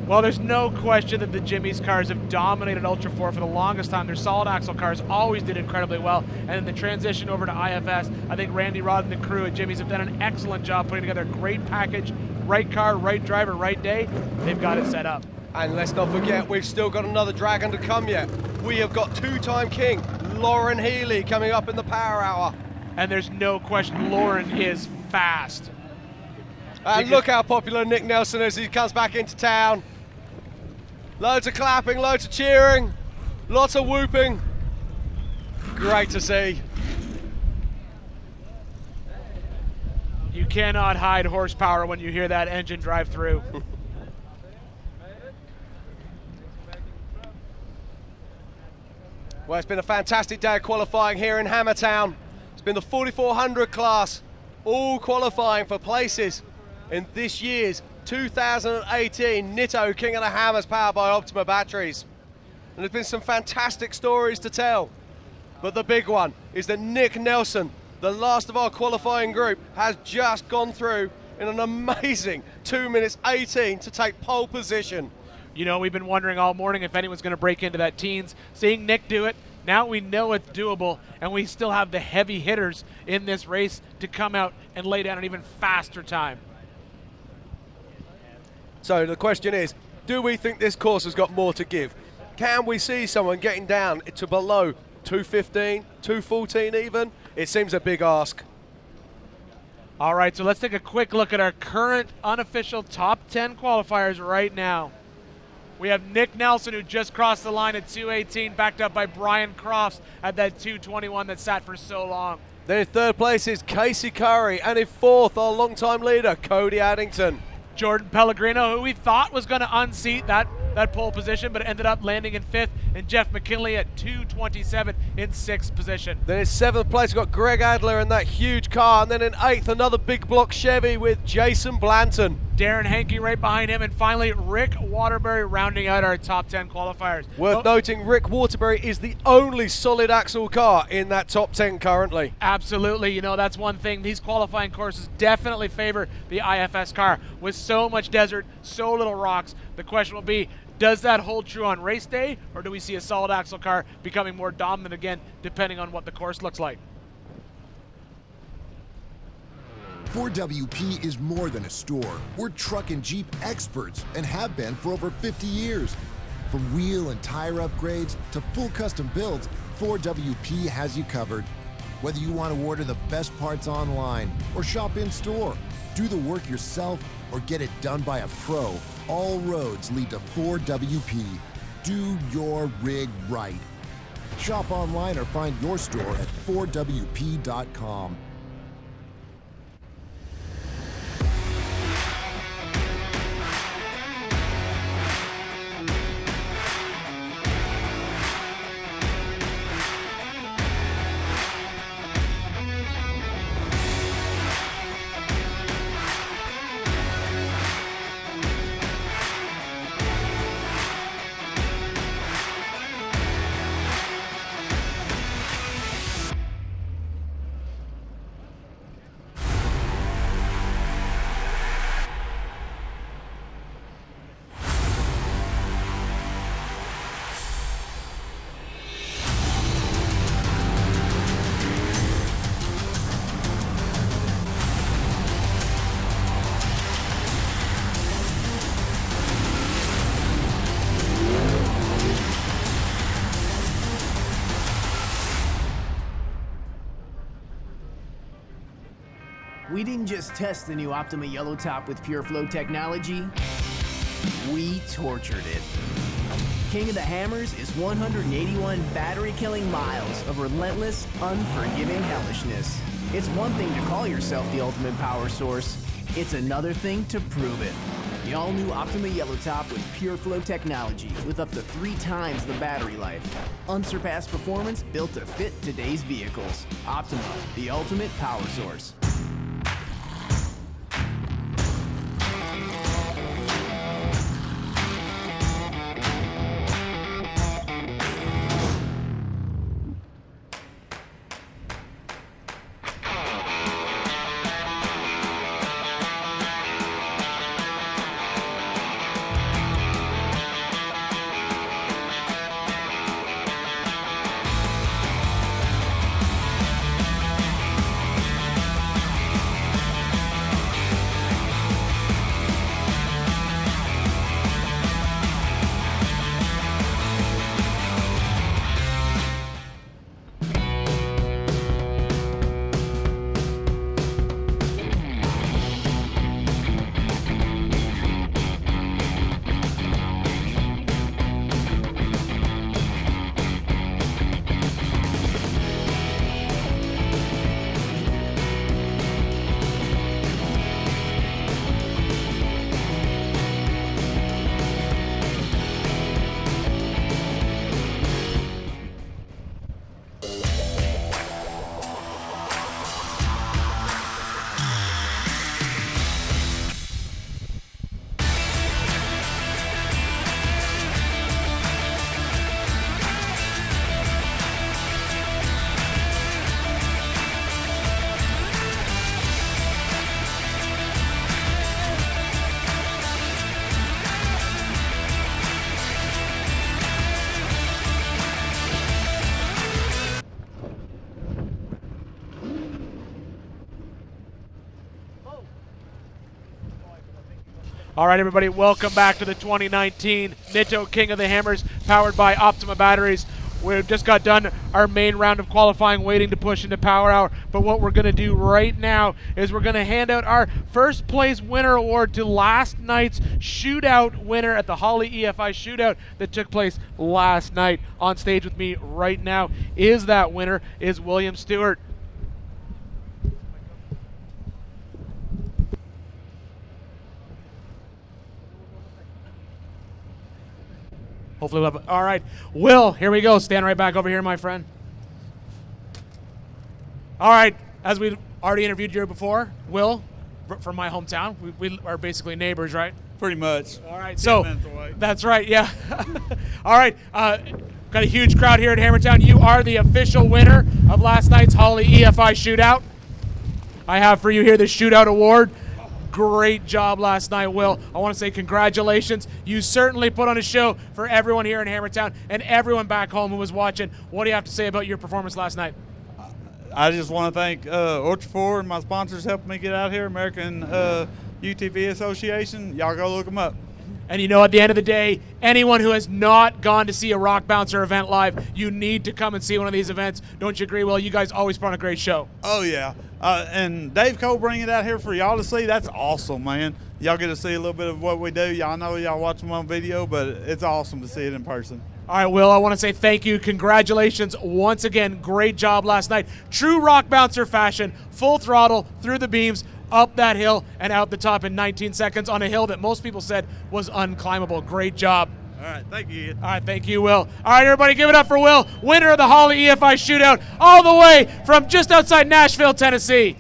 Well, there's no question that the Jimmy's cars have dominated Ultra 4 for the longest time. Their solid axle cars always did incredibly well. And then the transition over to IFS, I think Randy Rod and the crew at Jimmy's have done an excellent job putting together a great package. Right car, right driver, right day. They've got it set up. And let's not forget, we've still got another dragon to come yet. We have got 2-time king, Lauren Healy, coming up in the Power Hour. And there's no question, Lauren is fast. And look how popular Nick Nelson is. He comes back into town. Loads of clapping, loads of cheering, lots of whooping. Great to see. You cannot hide horsepower when you hear that engine drive through. Well, it's been a fantastic day of qualifying here in Hammertown. It's been the 4400 class, all qualifying for places in this year's 2018 Nitto King of the Hammers powered by Optima batteries. And there's been some fantastic stories to tell. But the big one is that Nick Nelson, the last of our qualifying group, has just gone through in an amazing 2 minutes 18 to take pole position. You know, we've been wondering all morning if anyone's going to break into that teens. Seeing Nick do it, now we know it's doable, and we still have the heavy hitters in this race to come out and lay down an even faster time. So the question is, do we think this course has got more to give? Can we see someone getting down to below 2:15, 2:14 even? It seems a big ask. All right, so let's take a quick look at our current unofficial top 10 qualifiers right now. We have Nick Nelson, who just crossed the line at 2:18, backed up by Brian Crofts at that 2:21 that sat for so long. Then in third place is Casey Curry, and in fourth, our longtime leader, Cody Addington. Jordan Pellegrino, who we thought was going to unseat that that pole position, but ended up landing in 5th, and Jeff McKinley at 2:27 in 6th position. Then in 7th place, we've got Greg Adler in that huge car, and then in 8th, another big block Chevy with Jason Blanton. Darren Hankey right behind him, and finally Rick Waterbury rounding out our top 10 qualifiers. Worth noting, Rick Waterbury is the only solid axle car in that top 10 currently. Absolutely, you know, that's one thing. These qualifying courses definitely favor the IFS car. With so much desert, so little rocks, the question will be, does that hold true on race day, or do we see a solid axle car becoming more dominant again, depending on what the course looks like? 4WP is more than a store. We're truck and Jeep experts and have been for over 50 years. From wheel and tire upgrades to full custom builds, 4WP has you covered. Whether you want to order the best parts online or shop in store, do the work yourself or get it done by a pro, all roads lead to 4WP. Do your rig right. Shop online or find your store at 4WP.com. We didn't just test the new Optima Yellow Top with Pure Flow technology, we tortured it. King of the Hammers is 181 battery-killing miles of relentless, unforgiving hellishness. It's one thing to call yourself the ultimate power source. It's another thing to prove it. The all-new Optima Yellow Top with Pure Flow technology with up to 3 times the battery life. Unsurpassed performance built to fit today's vehicles. Optima, the ultimate power source. All right, everybody, welcome back to the 2019 Nitto King of the Hammers, powered by Optima batteries. We've just got done our main round of qualifying, waiting to push into Power Hour. But what we're going to do right now is we're going to hand out our first place winner award to last night's Shootout winner at the Holly EFI Shootout that took place last night. On stage with me right now is that winner, is William Stewart. Hopefully we'll have, all right. Will, here we go. Stand right back over here, my friend. All right, as we already interviewed you before, Will, from my hometown. We are basically neighbors, right? Pretty much. All right, 10 so minutes away. that's right, yeah. All right, got a huge crowd here at Hammertown. You are the official winner of last night's Holly EFI Shootout. I have for you here the Shootout Award. Great job last night, Will. I want to say congratulations. You certainly put on a show for everyone here in Hammertown and everyone back home who was watching. What do you have to say about your performance last night? I just want to thank Ultra 4 and my sponsors helping me get out here, American UTV Association. Y'all go look them up. And you know, at the end of the day, anyone who has not gone to see a Rock Bouncer event live, you need to come and see one of these events. Don't you agree, Will? You guys always put on a great show. Oh, yeah. And Dave Cole bringing it out here for y'all to see, that's awesome, man. Y'all get to see a little bit of what we do. Y'all know y'all watch them on video, but it's awesome to see it in person. All right, Will, I want to say thank you. Congratulations once again. Great job last night. True Rock Bouncer fashion, full throttle, through the beams, up that hill, and out the top in 19 seconds on a hill that most people said was unclimbable. Great job. All right, thank you. All right, thank you, Will. All right, everybody, give it up for Will, winner of the Holly EFI Shootout, all the way from just outside Nashville, Tennessee.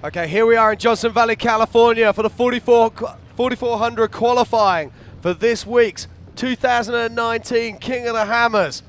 Okay, here we are in Johnson Valley, California for the 4400 qualifying for this week's 2019 King of the Hammers.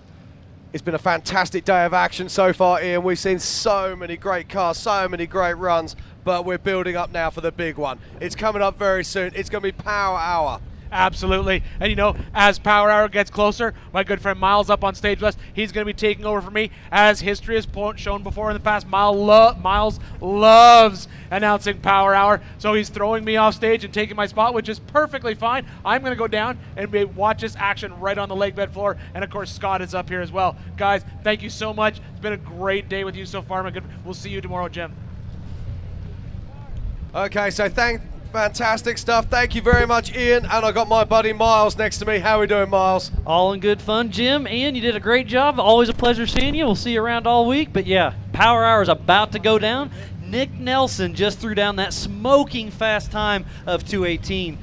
It's been a fantastic day of action so far, Ian. We've seen so many great cars, so many great runs, but we're building up now for the big one. It's coming up very soon. It's going to be Power Hour. Absolutely. And you know, as Power Hour gets closer, my good friend Miles up on stage with us, he's going to be taking over for me. As history has shown before in the past, Miles loves announcing Power Hour, so he's throwing me off stage and taking my spot, which is perfectly fine. I'm going to go down and watch this action right on the lake bed floor, and of course Scott is up here as well. Guys, thank you so much. It's been a great day with you so far. We'll see you tomorrow, Jim. Okay, so fantastic stuff. Thank you very much, Ian. And I got my buddy Miles next to me. How are we doing, Miles? All in good fun, Jim. Ian, you did a great job. Always a pleasure seeing you. We'll see you around all week. But yeah, Power Hour is about to go down. Nick Nelson just threw down that smoking fast time of 2:18.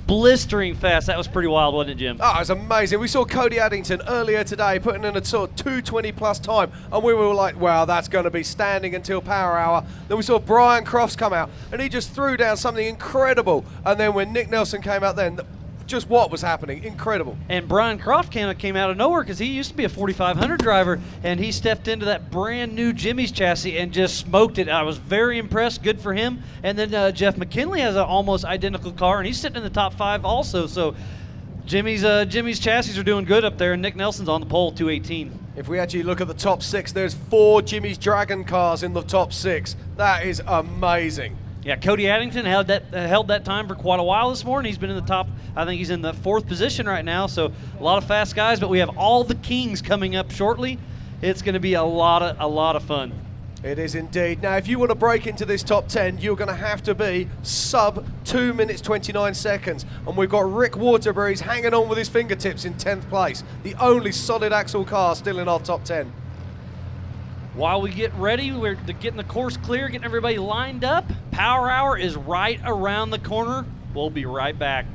Blistering fast. That was pretty wild, wasn't it, Jim? Oh, it was amazing. We saw Cody Addington earlier today putting in a sort of 2:20 plus time, and we were like, wow, that's going to be standing until Power Hour. Then we saw Brian Crofts come out, and he just threw down something incredible. And then when Nick Nelson came out then, just what was happening? Incredible. And Brian Croft came out of nowhere because he used to be a 4500 driver, and he stepped into that brand new Jimmy's chassis and just smoked it. I was very impressed. Good for him. And then Jeff McKinley has an almost identical car, and he's sitting in the top 5 also. So Jimmy's chassis are doing good up there, and Nick Nelson's on the pole, 2:18. If we actually look at the top 6, there's 4 Jimmy's Dragon cars in the top 6. That is amazing. Yeah, Cody Addington held that time for quite a while this morning. He's been in the top, I think he's in the 4th position right now, so a lot of fast guys, but we have all the Kings coming up shortly. It's going to be a lot of fun. It is indeed. Now, if you want to break into this top 10, you're going to have to be sub 2 minutes 29 seconds. And we've got Rick Waterbury's hanging on with his fingertips in 10th place, the only solid axle car still in our top 10. While we get ready, we're getting the course clear, getting everybody lined up. Power Hour is right around the corner. We'll be right back.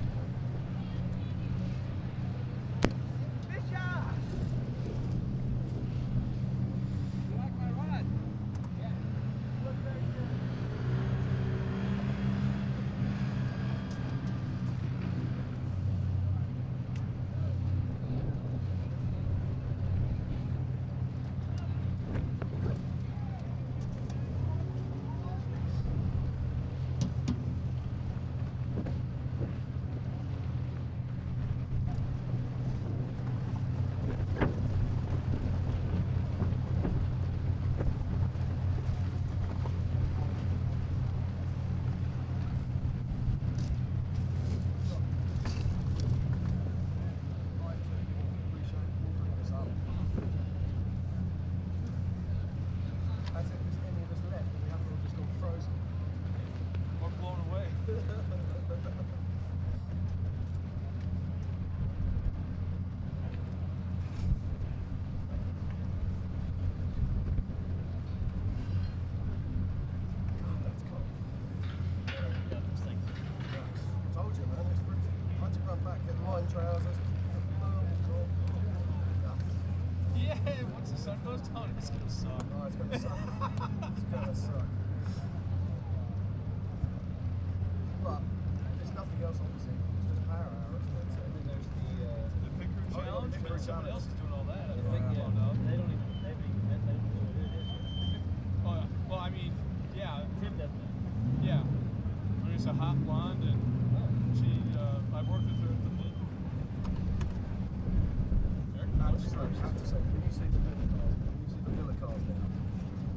goes down, it's gonna suck. Oh, it's gonna suck. It's gonna suck. But there's nothing else on the scene. It's just power hour, isn't it? So, I mean, there's the pit crew challenge, but someone else is doing all that. I think, yeah. They don't even, they haven't even met who it is yet. Oh, well, I mean, yeah. Tim doesn't know. Yeah. I mean, it's a hot blonde, and she, I've worked with her at the meet. I have to say, when you see the Villa cars, when you see the Villa cars now,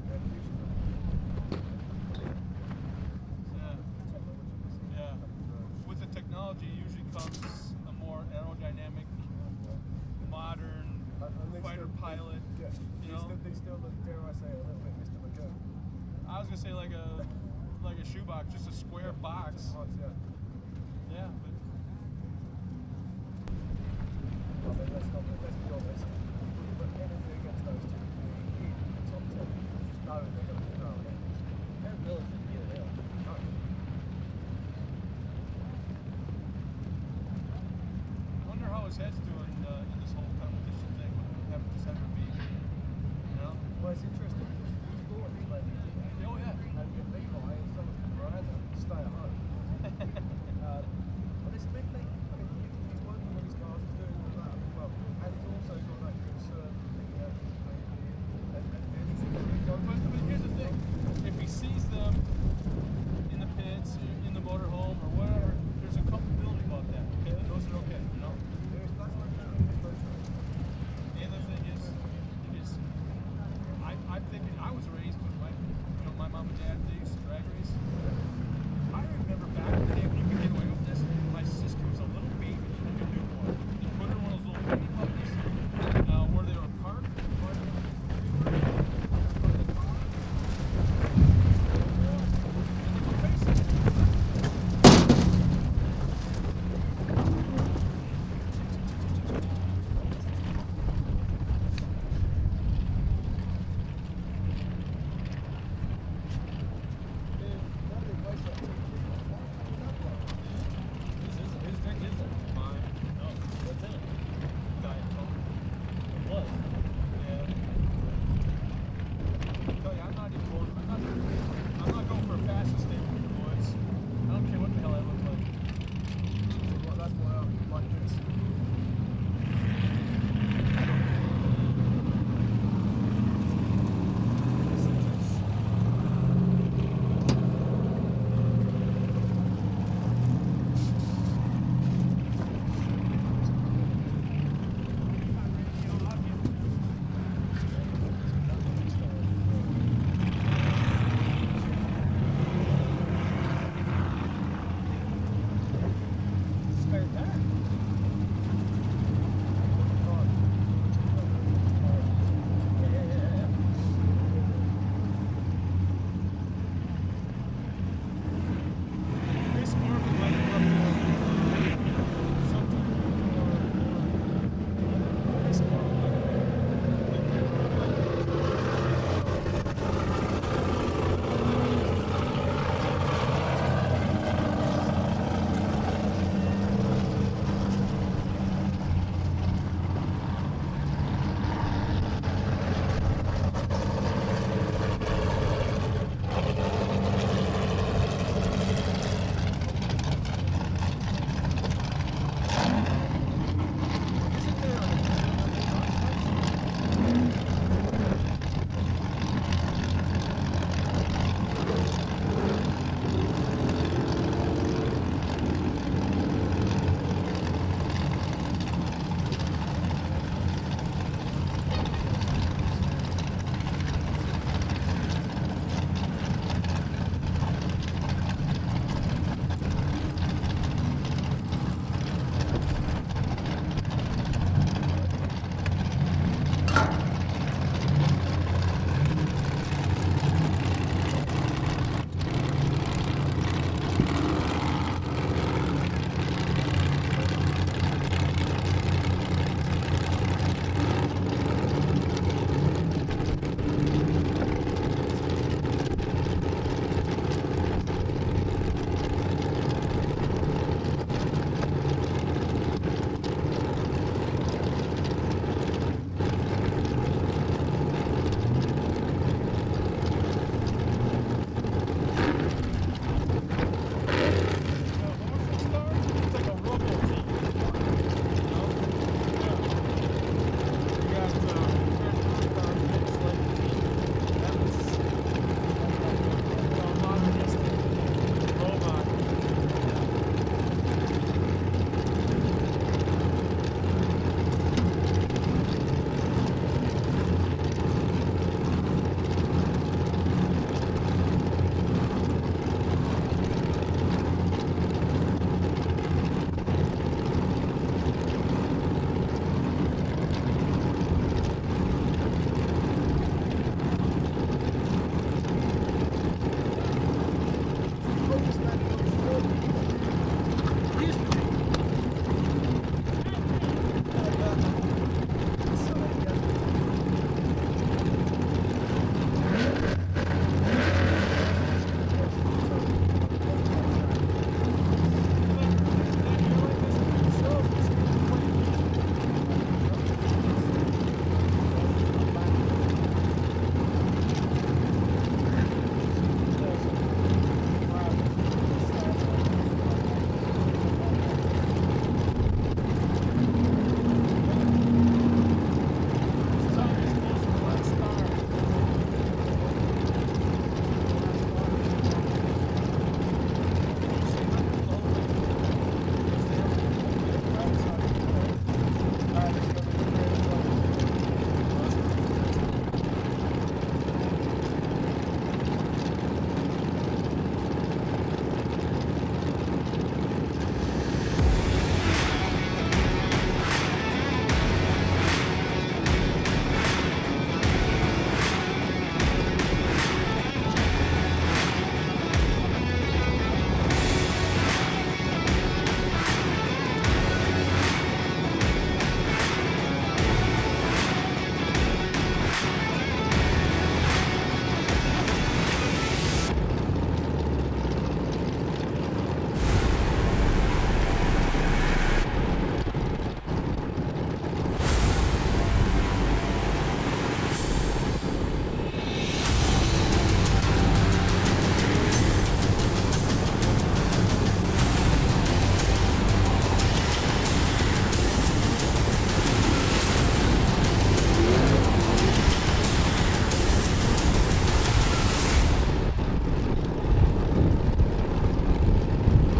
they're beautiful. Yeah. With the technology usually comes a more aerodynamic, modern fighter pilot. Yeah. You know? They still look, dare I say, a little bit Mr. McGill. I was gonna say like a shoebox, just a square box. Yeah. Yeah, but. I mean, let's be honest. But anything against those two, in the top 10, just know they're going to throw it. Their ability to get it out. I wonder how his head's doing in this whole competition thing, having just had a beat. You know? Well, it's interesting. He's born, he's like, oh yeah. And Levi and some of them rather stay at home. But it's a big thing. I mean, he's working with his cars, he's doing all that as well. And he's also got that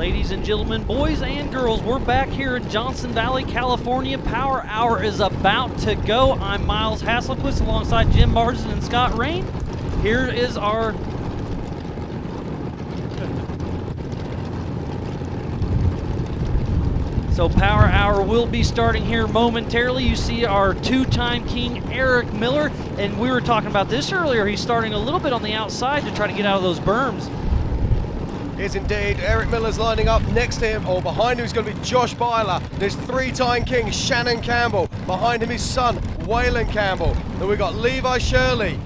Ladies and gentlemen, boys and girls, we're back here in Johnson Valley, California. Power Hour is about to go. I'm Miles Hasselquist alongside Jim Marsden and Scott Rain. Here is our So Power Hour will be starting here momentarily. You see our two-time king, Eric Miller, and we were talking about this earlier. He's starting a little bit on the outside to try to get out of those berms. Is indeed. Eric Miller's lining up next to him, or behind him is going to be Josh Byler. There's three-time king Shannon Campbell. Behind him his son, Waylon Campbell. Then we've got Levi Shirley,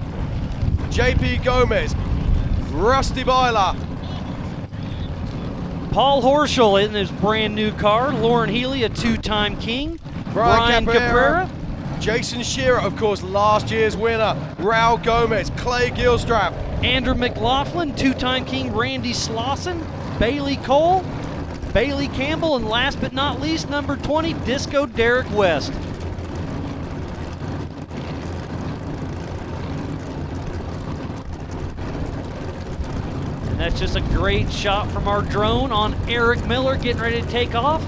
JP Gomez, Rusty Byler, Paul Horschel in his brand new car. Lauren Healy, a two-time king. Brian Caprera. Jason Shearer, of course, last year's winner. Raul Gomez, Clay Gilstrap. Andrew McLaughlin, two-time king Randy Slauson. Bailey Cole, Bailey Campbell, and last but not least, number 20, Disco Derek West. That's just a great shot from our drone on Eric Miller getting ready to take off.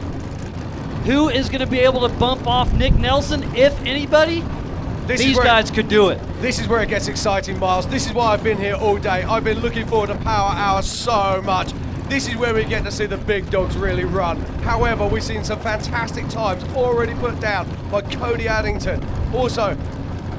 Who is going to be able to bump off Nick Nelson, if anybody? These guys could do it. This is where it gets exciting, Miles. This is why I've been here all day. I've been looking forward to Power Hour so much. This is where we get to see the big dogs really run. However, we've seen some fantastic times already put down by Cody Addington. Also,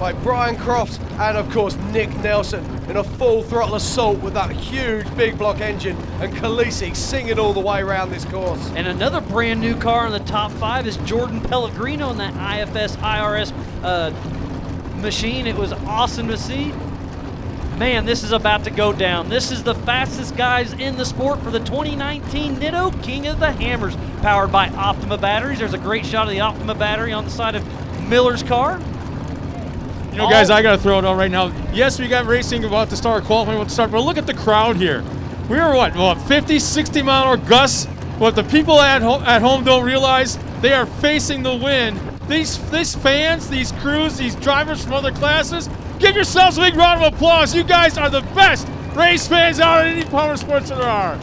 by Brian Crofts and of course Nick Nelson in a full throttle assault with that huge big block engine, and Khaleesi singing all the way around this course. And another brand new car in the top 5 is Jordan Pellegrino in that IFS IRS machine. It was awesome to see. Man, this is about to go down. This is the fastest guys in the sport for the 2019 Nitto King of the Hammers, powered by Optima batteries. There's a great shot of the Optima battery on the side of Miller's car. You know, guys, I got to throw it out right now. Yes, we got racing about to start, qualifying about to start, but look at the crowd here. We are what 50, 60 mile an hour gusts. What the people at home don't realize, they are facing the wind. These fans, these crews, these drivers from other classes, give yourselves a big round of applause. You guys are the best race fans out of any power sports there are.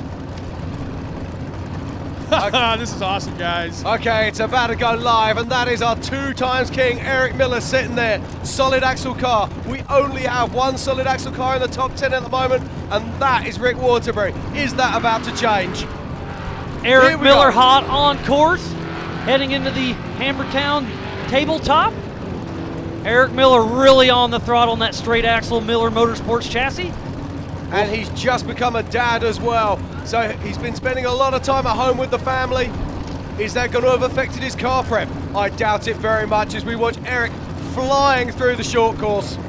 This is awesome, guys. Okay, it's about to go live, and that is our two-times king, Eric Miller, sitting there. Solid axle car. We only have one solid axle car in the top 10 at the moment, and that is Rick Waterbury. Is that about to change? Eric Miller hot on course, heading into the Hammertown tabletop. Eric Miller really on the throttle in that straight axle Miller Motorsports chassis. And he's just become a dad as well. So he's been spending a lot of time at home with the family. Is that going to have affected his car prep? I doubt it very much as we watch Eric flying through the short course.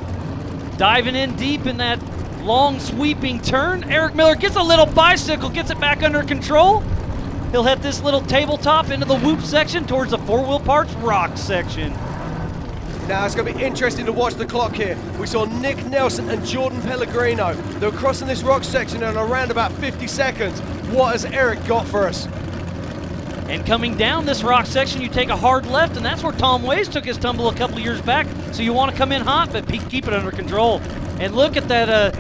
Diving in deep in that long sweeping turn. Eric Miller gets a little bicycle, gets it back under control. He'll hit this little tabletop into the whoop section towards the four-wheel parts rock section. Now it's going to be interesting to watch the clock here. We saw Nick Nelson and Jordan Pellegrino. They were crossing this rock section in around about 50 seconds. What has Eric got for us? And coming down this rock section, you take a hard left, and that's where Tom Ways took his tumble a couple of years back. So you want to come in hot, but keep it under control. And look at that,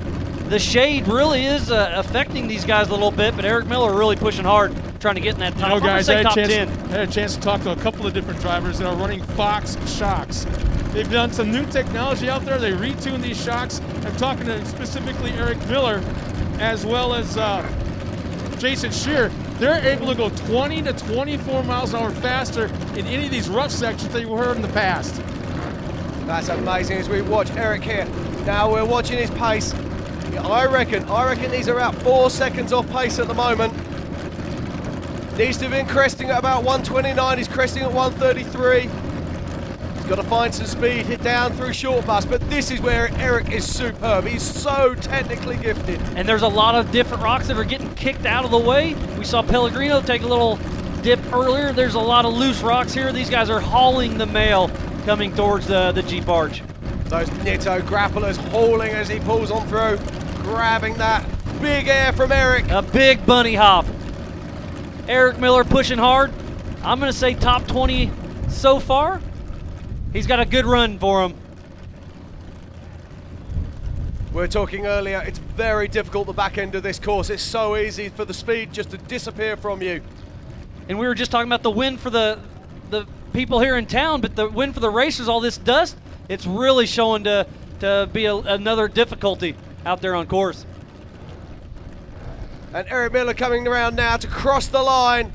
the shade really is affecting these guys a little bit, but Eric Miller really pushing hard, trying to get in that top, guys, I top 10. had a chance to talk to a couple of different drivers that are running Fox shocks. They've done some new technology out there. They retune these shocks. I'm talking to specifically Eric Miller as well as Jason Shearer. They're able to go 20 to 24 miles an hour faster in any of these rough sections that you heard in the past. That's amazing as we watch Eric here. Now we're watching his pace. I reckon he's about 4 seconds off pace at the moment. Needs to have been cresting at about 129. He's cresting at 133. He's got to find some speed, hit down through short bus, but this is where Eric is superb. He's so technically gifted. And there's a lot of different rocks that are getting kicked out of the way. We saw Pellegrino take a little dip earlier. There's a lot of loose rocks here. These guys are hauling the mail coming towards the Jeep Arch. Those Nitto grapplers hauling as he pulls on through, grabbing that big air from Eric. A big bunny hop. Eric Miller pushing hard. I'm going to say top 20 so far. He's got a good run for him. We were talking earlier, it's very difficult, the back end of this course. It's so easy for the speed just to disappear from you. And we were just talking about the win for the people here in town, but the win for the racers, all this dust, it's really showing to be another difficulty out there on course. And Eric Miller coming around now to cross the line.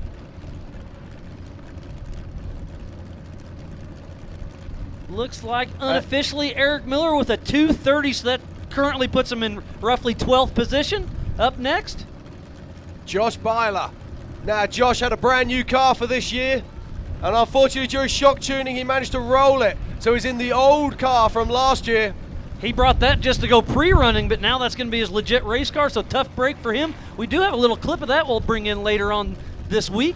Looks like unofficially Eric Miller with a 2:30, so that currently puts him in roughly 12th position. Up next, Josh Byler. Now, Josh had a brand new car for this year, and unfortunately during shock tuning he managed to roll it. So he's in the old car from last year. he brought that just to go pre-running, but now that's going to be his legit race car, so tough break for him. We do have a little clip of that we'll bring in later on this week.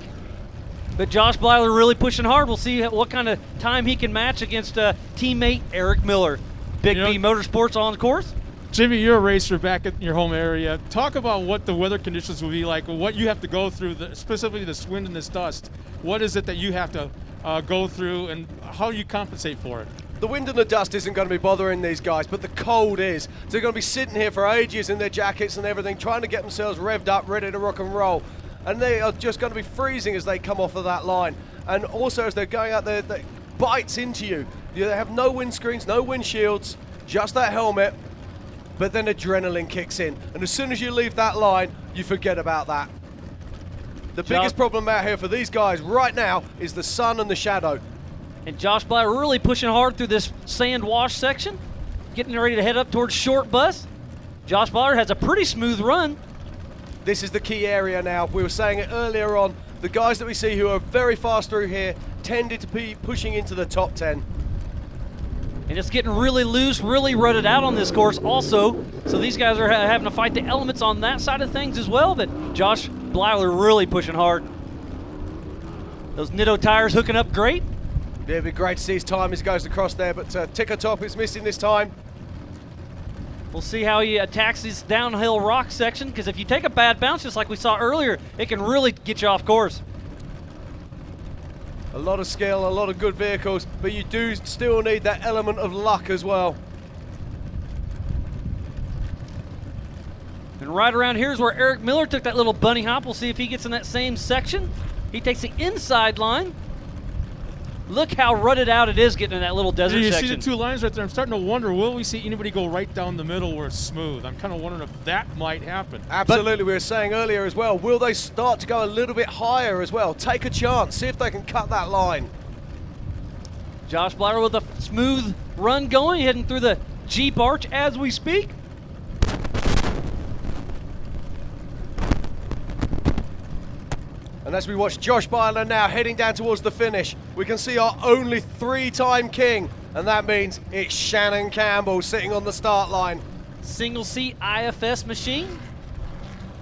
But Josh Blyler really pushing hard. We'll see what kind of time he can match against teammate Eric Miller. Big B Motorsports on course. Jimmy, you're a racer back in your home area. Talk about what the weather conditions will be like, what you have to go through, specifically this wind and this dust. What is it that you have to go through, and how do you compensate for it? The wind and the dust isn't going to be bothering these guys, but the cold is. So they're going to be sitting here for ages in their jackets and everything, trying to get themselves revved up, ready to rock and roll. And they are just going to be freezing as they come off of that line. And also as they're going out there, that bites into you. They have no windscreens, no windshields, just that helmet. But then adrenaline kicks in. And as soon as you leave that line, you forget about that. The biggest problem out here for these guys right now is the sun and the shadow. And Josh Blyler really pushing hard through this sand wash section, getting ready to head up towards Short Bus. Josh Blyler has a pretty smooth run. This is the key area now. We were saying it earlier on. The guys that we see who are very fast through here tended to be pushing into the top 10. And it's getting really loose, really rutted out on this course also. So these guys are having to fight the elements on that side of things as well. But Josh Blyler really pushing hard. Those Nitto tires hooking up great. Yeah, it'd be great to see his time as he goes across there, but Ticker Top is missing this time. We'll see how he attacks this downhill rock section, because if you take a bad bounce, just like we saw earlier, it can really get you off course. A lot of skill, a lot of good vehicles, but you do still need that element of luck as well. And right around here is where Eric Miller took that little bunny hop. We'll see if he gets in that same section. He takes the inside line. Look how rutted out it is getting in that little desert section. You see the two lines right there. I'm starting to wonder, will we see anybody go right down the middle where it's smooth? I'm kind of wondering if that might happen. Absolutely, we were saying earlier as well, will they start to go a little bit higher as well? Take a chance, see if they can cut that line. Josh Blyler with a smooth run going, heading through the Jeep Arch as we speak. And as we watch Josh Byler now heading down towards the finish, we can see our only three-time king, and that means it's Shannon Campbell sitting on the start line. Single seat IFS machine.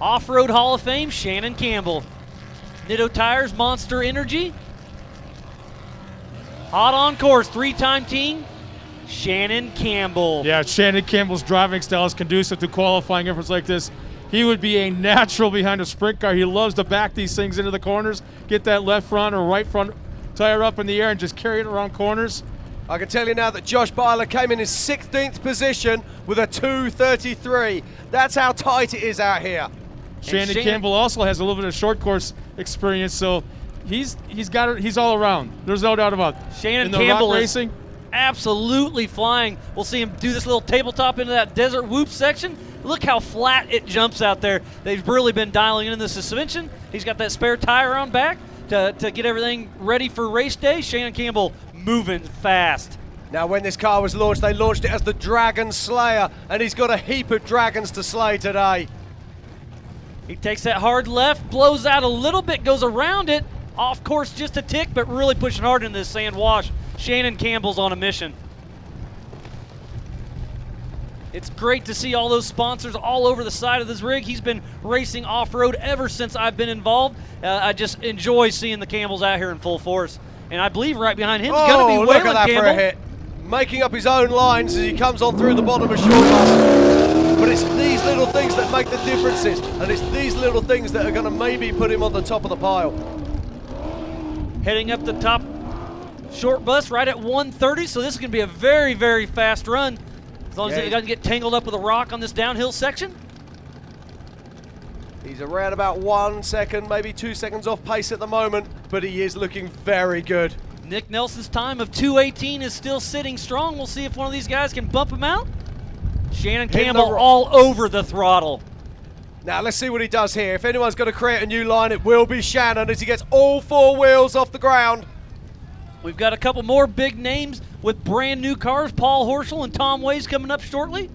Off-road Hall of Fame, Shannon Campbell. Nitto Tires, Monster Energy. Hot on course, three-time team, Shannon Campbell. Yeah, Shannon Campbell's driving style is conducive to qualifying efforts like this. He would be a natural behind a sprint car. He loves to back these things into the corners, get that left front or right front tire up in the air and just carry it around corners. I can tell you now that Josh Byler came in his 16th position with a 2:33. That's how tight it is out here. Shannon Campbell also has a little bit of short course experience, so he's got it. He's all around. There's no doubt about it. Shannon in the Campbell rock is racing, absolutely flying. We'll see him do this little tabletop into that desert whoop section. Look how flat it jumps out there. They've really been dialing in the suspension. He's got that spare tire on back to get everything ready for race day. Shannon Campbell moving fast. Now, when this car was launched, they launched it as the Dragon Slayer, and he's got a heap of dragons to slay today. He takes that hard left, blows out a little bit, goes around it, off course just a tick, but really pushing hard in this sand wash. Shannon Campbell's on a mission. It's great to see all those sponsors all over the side of this rig. He's been racing off-road ever since I've been involved. I just enjoy seeing the Campbells out here in full force. And I believe right behind him is going to be look Waylon at that Campbell. for a hit. Making up his own lines as he comes on through the bottom of Short Bus. But it's these little things that make the differences, and it's these little things that are going to maybe put him on the top of the pile. Heading up the top Short Bus right at 1:30, so this is going to be a very, very fast run. As long as he doesn't get tangled up with a rock on this downhill section. He's around about 1 second, maybe 2 seconds off pace at the moment, but he is looking very good. Nick Nelson's time of 2:18 is still sitting strong. We'll see if one of these guys can bump him out. Shannon Campbell all over the throttle. Now let's see what he does here. If anyone's going to create a new line, it will be Shannon as he gets all 4 wheels off the ground. We've got a couple more big names with brand new cars. Paul Horschel and Tom Ways coming up shortly.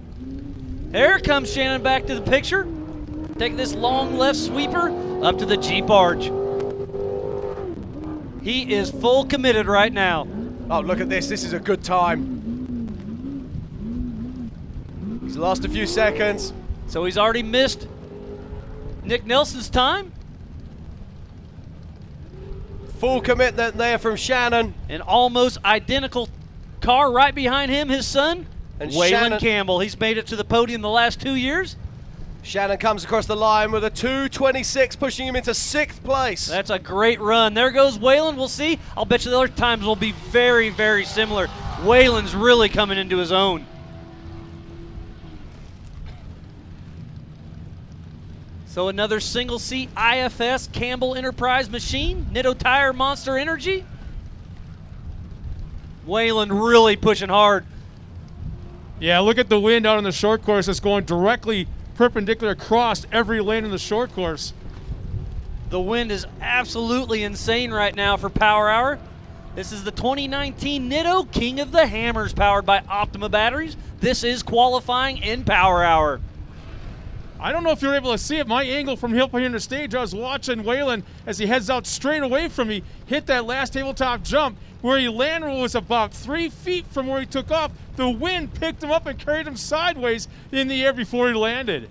There comes Shannon back to the picture. Taking this long left sweeper up to the Jeep arch. He is full committed right now. Oh, look at this. This is a good time. He's lost a few seconds. So he's already missed Nick Nelson's time. Full commitment there from Shannon. An almost identical car right behind him, his son, and Waylon Campbell. He's made it to the podium the last 2 years. Shannon comes across the line with a 2:26, pushing him into 6th place. That's a great run. There goes Waylon. We'll see. I'll bet you the other times will be very, very similar. Waylon's really coming into his own. So another single seat IFS Campbell Enterprise machine, Nitto Tire Monster Energy. Waylon really pushing hard. Yeah, look at the wind out on the short course. It's going directly perpendicular across every lane in the short course. The wind is absolutely insane right now for Power Hour. This is the 2019 Nitto King of the Hammers powered by Optima batteries. This is qualifying in Power Hour. I don't know if you're able to see it. My angle from up here in the stage, I was watching Waylon as he heads out straight away from me, hit that last tabletop jump. Where he landed was about 3 feet from where he took off. The wind picked him up and carried him sideways in the air before he landed.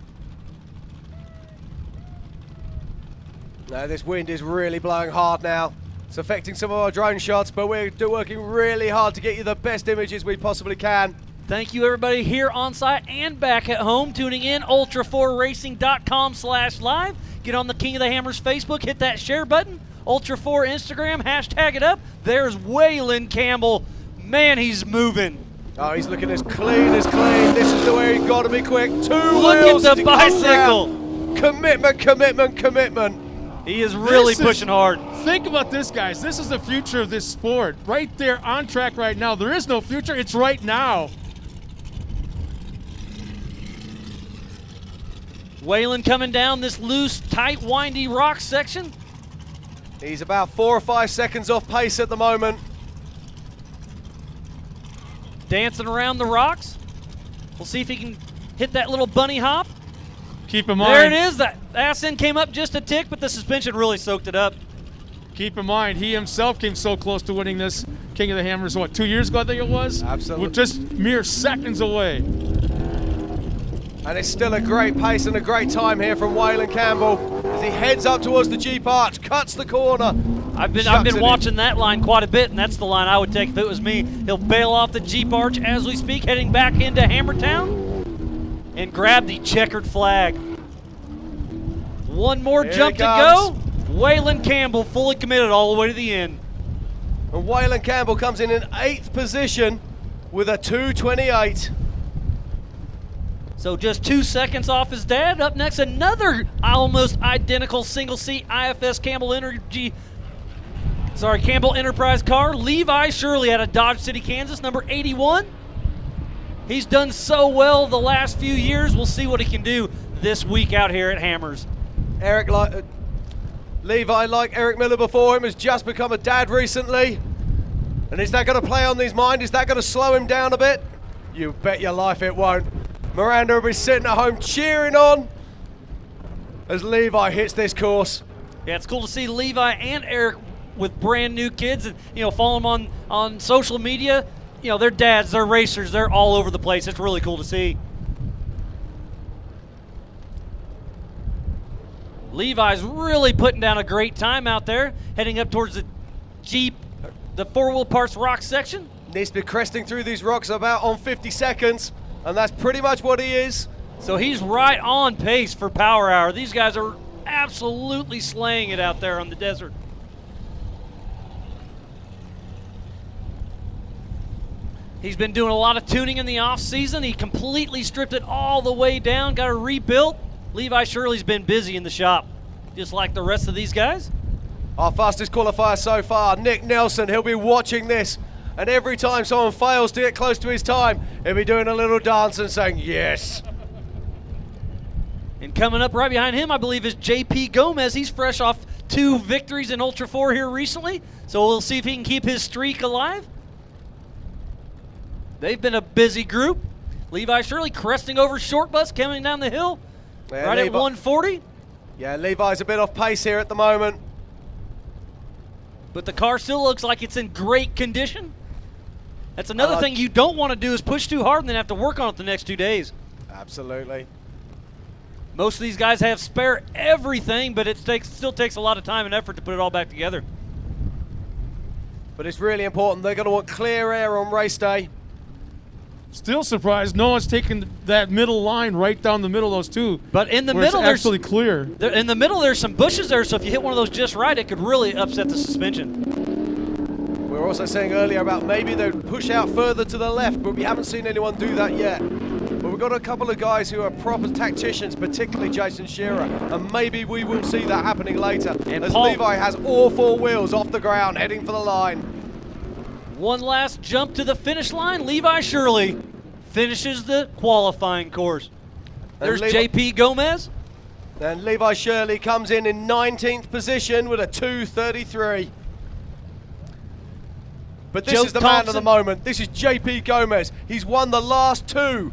Now this wind is really blowing hard now. It's affecting some of our drone shots, but we're working really hard to get you the best images we possibly can. Thank you everybody here on site and back at home tuning in. Ultra4racing.com/live. Get on the King of the Hammers Facebook, hit that share button. Ultra4 Instagram, hashtag it up. There's Waylon Campbell. Man, he's moving. Oh, he's looking as clean as clean. This is the way you've got to be quick. 2 Look wheels. at the bicycle. Commitment, commitment, commitment. He is really pushing hard. Think about this, guys. This is the future of this sport. Right there on track right now. There is no future. It's right now. Waylon coming down this loose, tight, windy rock section. He's about 4 or 5 seconds off pace at the moment. Dancing around the rocks. We'll see if he can hit that little bunny hop. Keep in mind. There it is. That ass end came up just a tick, but the suspension really soaked it up. Keep in mind, he himself came so close to winning this King of the Hammers, what, 2 years ago I think it was? Absolutely. We're just mere seconds away. And it's still a great pace and a great time here from Waylon Campbell as he heads up towards the Jeep arch, cuts the corner. I've been watching that line quite a bit, and that's the line I would take if it was me. He'll bail off the Jeep arch as we speak, heading back into Hammertown, and grab the checkered flag. One more jump to go. Waylon Campbell fully committed all the way to the end. And Waylon Campbell comes in 8th position with a 2:28. So just 2 seconds off his dad. Up next, another almost identical single-seat IFS Campbell Enterprise car. Levi Shirley out of Dodge City, Kansas, number 81. He's done so well the last few years. We'll see what he can do this week out here at Hammers. Levi, like Eric Miller before him, has just become a dad recently. And is that going to play on his mind? Is that going to slow him down a bit? You bet your life it won't. Miranda will be sitting at home cheering on as Levi hits this course. Yeah, it's cool to see Levi and Eric with brand new kids, and follow them on social media. They're dads, they're racers, they're all over the place. It's really cool to see. Levi's really putting down a great time out there, heading up towards the Jeep, the 4-wheel parts rock section. Needs to be cresting through these rocks about on 50 seconds. And that's pretty much what he is. So he's right on pace for Power Hour. These guys are absolutely slaying it out there on the desert. He's been doing a lot of tuning in the off season. He completely stripped it all the way down, got it rebuilt. Levi Shirley's been busy in the shop, just like the rest of these guys. Our fastest qualifier so far, Nick Nelson. He'll be watching this, and every time someone fails to get close to his time, he'll be doing a little dance and saying, yes. And coming up right behind him, I believe, is JP Gomez. He's fresh off 2 victories in Ultra 4 here recently, so we'll see if he can keep his streak alive. They've been a busy group. Levi Shirley cresting over short bus, coming down the hill, right at 140. Yeah, Levi's a bit off pace here at the moment. But the car still looks like it's in great condition. That's another thing you don't want to do, is push too hard and then have to work on it the next 2 days. Absolutely. Most of these guys have spare everything, but it still takes a lot of time and effort to put it all back together. But it's really important. They're going to want clear air on race day. Still surprised no one's taken that middle line right down the middle of those two. But in the where middle, it's actually clear. In the middle, there's some bushes there, so if you hit one of those just right, it could really upset the suspension. We were also saying earlier about maybe they'd push out further to the left, but we haven't seen anyone do that yet. But we've got a couple of guys who are proper tacticians, particularly Jason Shearer, and maybe we will see that happening later, as Levi has all 4 wheels off the ground, heading for the line. One last jump to the finish line. Levi Shirley finishes the qualifying course. There's JP Gomez. And Levi Shirley comes in 19th position with a 2:33. But this is the man of the moment. This is JP Gomez. He's won the last 2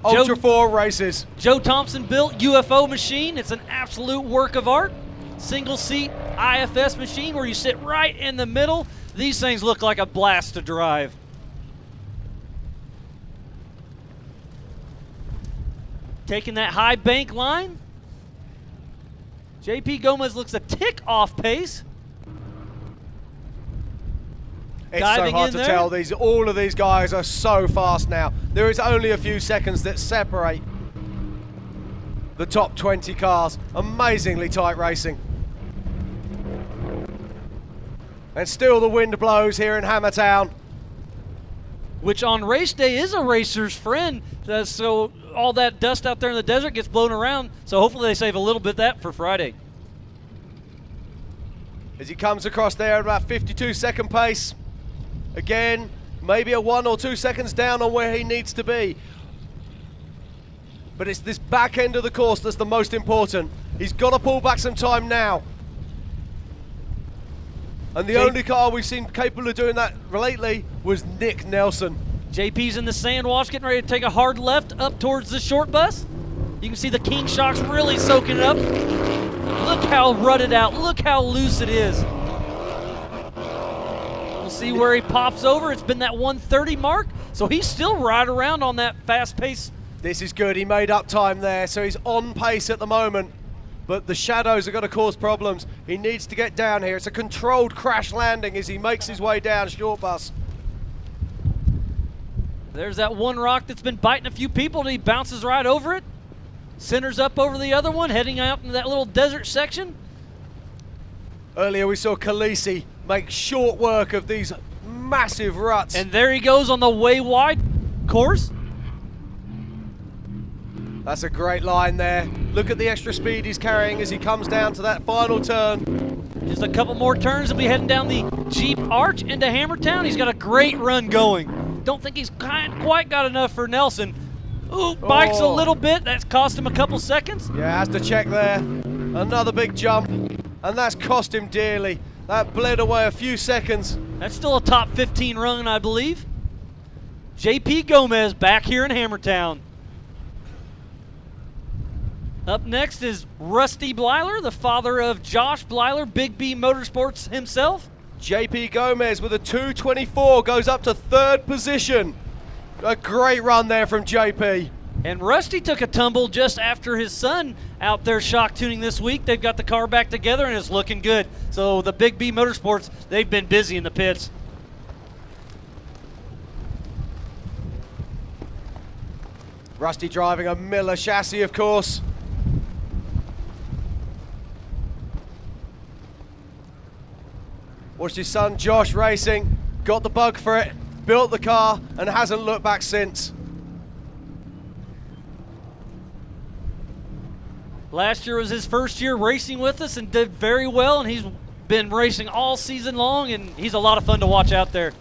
Ultra 4 races. Joe Thompson built UFO machine. It's an absolute work of art. Single seat IFS machine where you sit right in the middle. These things look like a blast to drive. Taking that high bank line. JP Gomez looks a tick off pace. It's so hard to tell. All of these guys are so fast now. There is only a few seconds that separate the top 20 cars. Amazingly tight racing. And still the wind blows here in Hammertown. Which on race day is a racer's friend. So all that dust out there in the desert gets blown around. So hopefully they save a little bit of that for Friday. As he comes across there at about 52-second pace. Again, maybe a 1 or 2 seconds down on where he needs to be. But it's this back end of the course that's the most important. He's got to pull back some time now. And the only car we've seen capable of doing that lately was Nick Nelson. JP's in the sand wash, getting ready to take a hard left up towards the short bus. You can see the King shocks really soaking it up. Look how rutted out. Look how loose it is. We'll see where he pops over. It's been that 130 mark, so he's still right around on that fast pace. This is good. He made up time there, so he's on pace at the moment. But the shadows are going to cause problems. He needs to get down here. It's a controlled crash landing as he makes his way down short bus. There's that one rock that's been biting a few people, and he bounces right over it. Centers up over the other one, heading out into that little desert section. Earlier we saw Khaleesi make short work of these massive ruts. And there he goes on the way wide course. That's a great line there. Look at the extra speed he's carrying as he comes down to that final turn. Just a couple more turns, he'll be heading down the Jeep Arch into Hammertown. He's got a great run going. Don't think he's quite got enough for Nelson. Ooh, bikes a little bit. That's cost him a couple seconds. Yeah, has to check there. Another big jump, and that's cost him dearly. That bled away a few seconds. That's still a top 15 run, I believe. JP Gomez back here in Hammertown. Up next is Rusty Blyler, the father of Josh Blyler, Big B Motorsports himself. JP Gomez with a 2:24 goes up to 3rd position. A great run there from JP. And Rusty took a tumble just after his son out there shock tuning this week. They've got the car back together and it's looking good. So the Big B Motorsports, they've been busy in the pits. Rusty driving a Miller chassis, of course. Watched his son Josh racing, got the bug for it. built the car and hasn't looked back since. Last year was his first year racing with us and did very well, and he's been racing all season long, and he's a lot of fun to watch out there.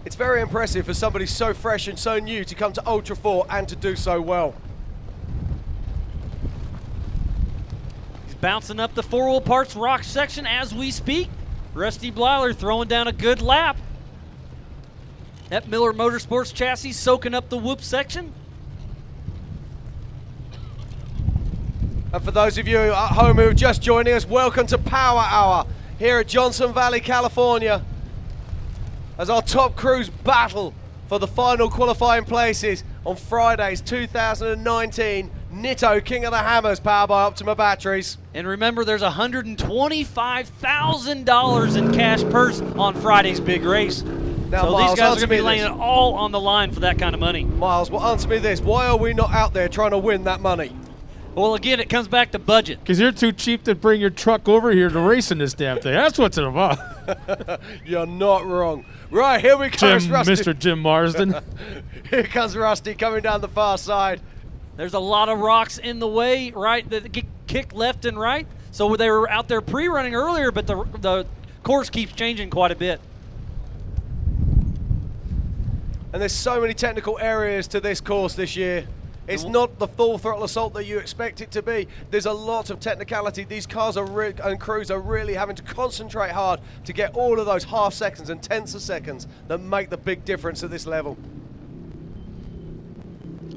It's very impressive for somebody so fresh and so new to come to Ultra 4 and to do so well. He's bouncing up the four-wheel parts rock section as we speak. Rusty Blyler throwing down a good lap. That Miller Motorsports chassis soaking up the whoop section. And for those of you at home who are just joining us, welcome to Power Hour here at Johnson Valley, California, as our top crews battle for the final qualifying places on Friday's 2019 Nitto King of the Hammers powered by Optima batteries. And remember, there's $125,000 in cash purse on Friday's big race. Now, so Miles, these guys are going to be answer me laying this. it all on the line for that kind of money. Miles, well, answer me this. Why are we not out there trying to win that money? Well, again, it comes back to budget. Because you're too cheap to bring your truck over here to race in this damn thing. That's what's it about. You're not wrong. Right, here we go, Rusty. Mr. Jim Marsden. Here comes Rusty coming down the far side. There's a lot of rocks in the way, right, that get kicked left and right. So they were out there pre-running earlier, but the course keeps changing quite a bit. And there's so many technical areas to this course this year. It's not the full throttle assault that you expect it to be. There's a lot of technicality. These cars and crews are really having to concentrate hard to get all of those half seconds and tenths of seconds that make the big difference at this level.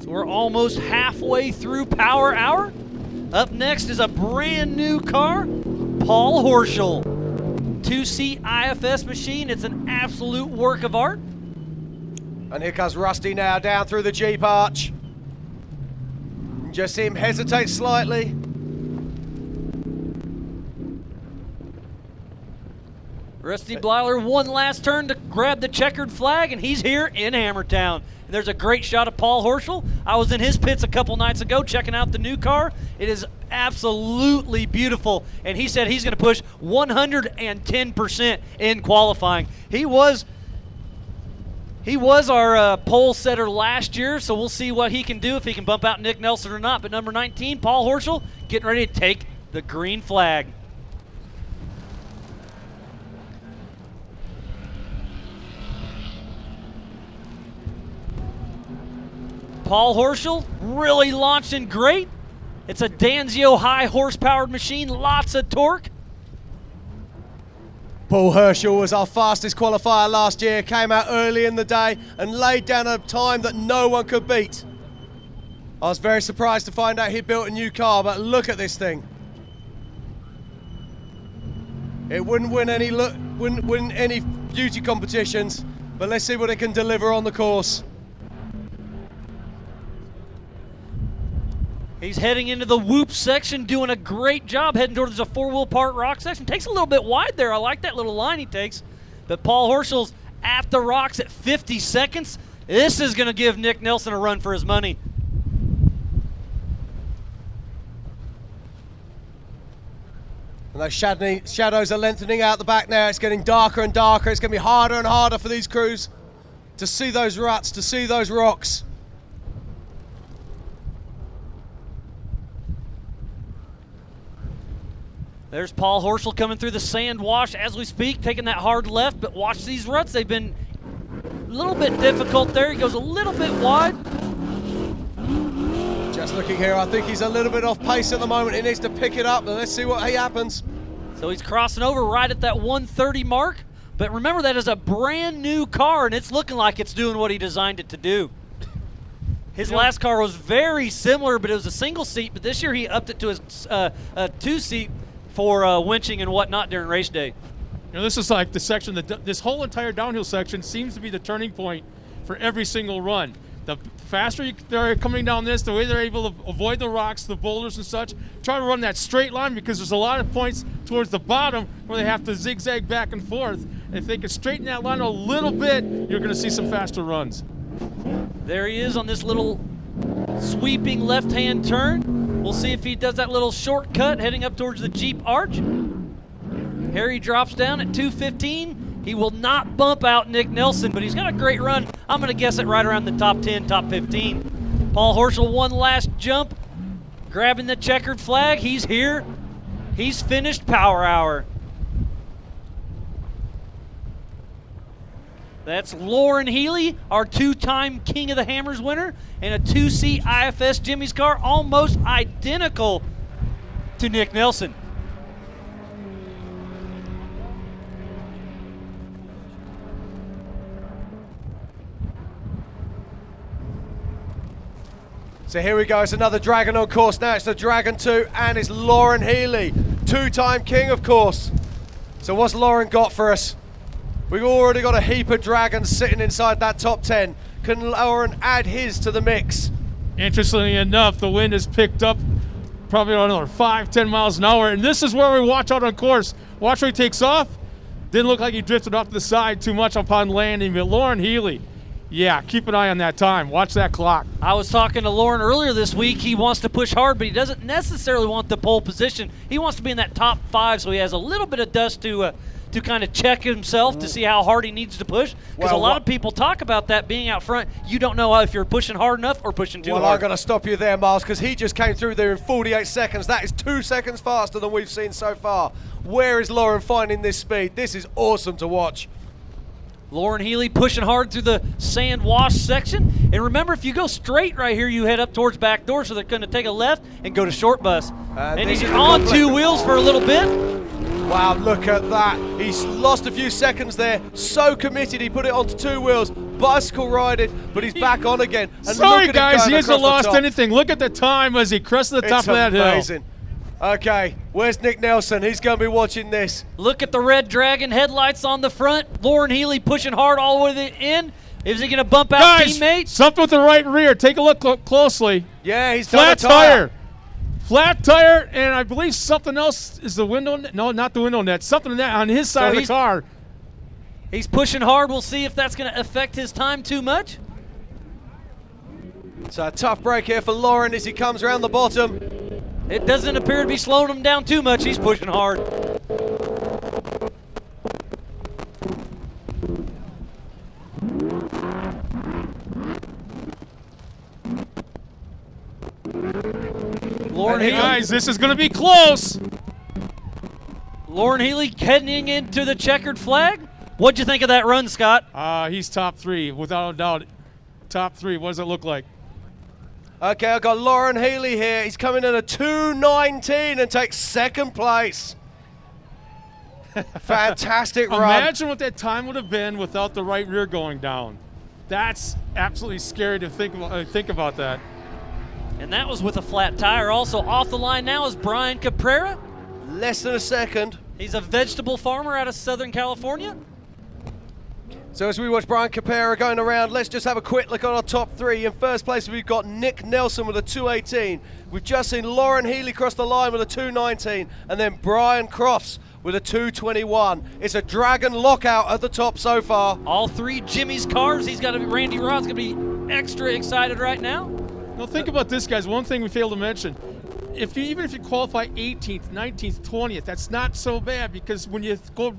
So we're almost halfway through Power Hour. Up next is a brand new car, Paul Horschel. 2-seat IFS machine. It's an absolute work of art. And here comes Rusty now down through the Jeep arch. Just see him hesitate slightly. Rusty Blyler, one last turn to grab the checkered flag, and he's here in Hammertown. And there's a great shot of Paul Horschel. I was in his pits a couple nights ago checking out the new car. It is absolutely beautiful, and he said he's going to push 110% in qualifying. He was our pole setter last year, so we'll see what he can do, if he can bump out Nick Nelson or not. But number 19, Paul Horschel, getting ready to take the green flag. Paul Horschel really launching great. It's a Danzio high horsepowered machine, lots of torque. Paul Horschel was our fastest qualifier last year, came out early in the day and laid down a time that no one could beat. I was very surprised to find out he built a new car, but look at this thing. It wouldn't win any beauty competitions, but let's see what it can deliver on the course. He's heading into the whoop section, doing a great job heading towards a four-wheel part rock section. Takes a little bit wide there. I like that little line he takes. But Paul Horschel's at the rocks at 50 seconds. This is going to give Nick Nelson a run for his money. And those shadows are lengthening out the back now. It's getting darker and darker. It's going to be harder and harder for these crews to see those ruts, to see those rocks. There's Paul Horschel coming through the sand wash as we speak, taking that hard left, but watch these ruts. They've been a little bit difficult there. He goes a little bit wide. Just looking here, I think he's a little bit off pace at the moment. He needs to pick it up, but let's see what happens. So he's crossing over right at that 130 mark. But remember, that is a brand new car, and it's looking like it's doing what he designed it to do. His last car was very similar, but it was a single seat, but this year he upped it to his a two-seat for winching and whatnot during race day. You know, this is like the section that this whole entire downhill section seems to be the turning point for every single run. The faster they're coming down this, the way they're able to avoid the rocks, the boulders and such, try to run that straight line, because there's a lot of points towards the bottom where they have to zigzag back and forth. And if they can straighten that line a little bit, you're going to see some faster runs. There he is on this little sweeping left-hand turn. We'll see if he does that little shortcut heading up towards the Jeep arch. Harry drops down at 215. He will not bump out Nick Nelson, but he's got a great run. I'm going to guess it right around the top 10, top 15. Paul Horschel, one last jump, grabbing the checkered flag. He's here. He's finished Power Hour. That's Lauren Healy, our two-time King of the Hammers winner, and a 2C IFS Jimmy's car, almost identical to Nick Nelson. So here we go, it's another Dragon on course now. It's the Dragon 2 and it's Lauren Healy, two-time king of course. So what's Lauren got for us? We've already got a heap of Dragons sitting inside that top 10. Can Lauren add his to the mix? Interestingly enough, the wind has picked up probably another 5-10 miles an hour, and this is where we watch out on course. Watch where he takes off. Didn't look like he drifted off to the side too much upon landing, but Lauren Healy, yeah, keep an eye on that time. Watch that clock. I was talking to Lauren earlier this week. He wants to push hard, but he doesn't necessarily want the pole position. He wants to be in that top 5, so he has a little bit of dust to kind of check himself to see how hard he needs to push. Because a lot of people talk about that being out front. You don't know if you're pushing hard enough or pushing too hard. Well, I'm going to stop you there, Miles, because he just came through there in 48 seconds. That is 2 seconds faster than we've seen so far. Where is Lauren finding this speed? This is awesome to watch. Lauren Healy pushing hard through the sand wash section. And remember, if you go straight right here, you head up towards back door, so they're going to take a left and go to short bus. And he's on 2 wheels for a little bit. Wow, look at that. He's lost a few seconds there. So committed, he put it onto 2 wheels. Bicycle riding, but he's back on again. And sorry, guys, he hasn't lost anything. Look at the time as he crested the top of that hill. Amazing. Okay, where's Nick Nelson? He's going to be watching this. Look at the red Dragon headlights on the front. Lauren Healy pushing hard all the way to the end. Is he going to bump out teammates? Something with the right rear. Take a look closely. Yeah, he's flat done a tire. Flat tire, and I believe something else is the window net. No, not the window net. Something on his side of the car. He's pushing hard. We'll see if that's going to affect his time too much. So a tough break here for Lauren as he comes around the bottom. It doesn't appear to be slowing him down too much. He's pushing hard. Hey guys, this is going to be close. Lauren Healy heading into the checkered flag. What'd you think of that run, Scott? He's top 3, without a doubt. Top 3. What does it look like? Okay, I've got Lauren Healy here. He's coming in at 2:19 and takes second place. Fantastic run. Imagine what that time would have been without the right rear going down. That's absolutely scary to think about that. And that was with a flat tire. Also off the line now is Brian Caprera. Less than a second. He's a vegetable farmer out of Southern California. So as we watch Brian Caprera going around, let's just have a quick look at our top 3. In first place, we've got Nick Nelson with a 2:18. We've just seen Lauren Healy cross the line with a 2:19, and then Brian Crofts with a 2:21. It's a Dragon lockout at the top so far. All 3 Jimmy's cars. He's got to be, Randy Rod's going to be extra excited right now. Now think about this, guys. One thing we failed to mention. Even if you qualify 18th, 19th, 20th, that's not so bad, because when you go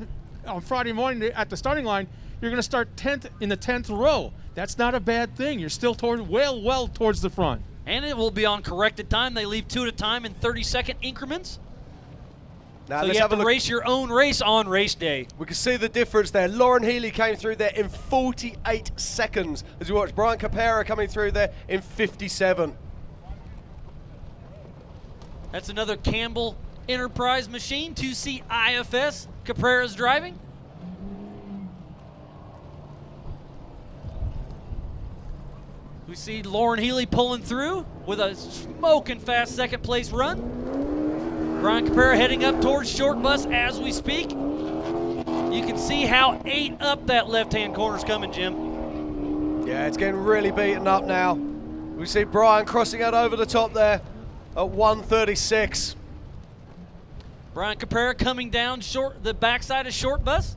on Friday morning at the starting line, you're going to start 10th in the 10th row. That's not a bad thing. You're still well towards the front. And it will be on corrected time. They leave 2 at a time in 30-second increments. Now so you have to race your own race on race day. We can see the difference there. Lauren Healy came through there in 48 seconds as we watch Brian Caprera coming through there in 57. That's another Campbell Enterprise machine, 2C IFS. Caprera's driving. We see Lauren Healy pulling through with a smoking fast second place run. Brian Caprera heading up towards short bus as we speak. You can see how 8 up that left-hand corner's coming, Jim. Yeah, it's getting really beaten up now. We see Brian crossing out over the top there at 1:36. Brian Caprera coming down the backside of short bus.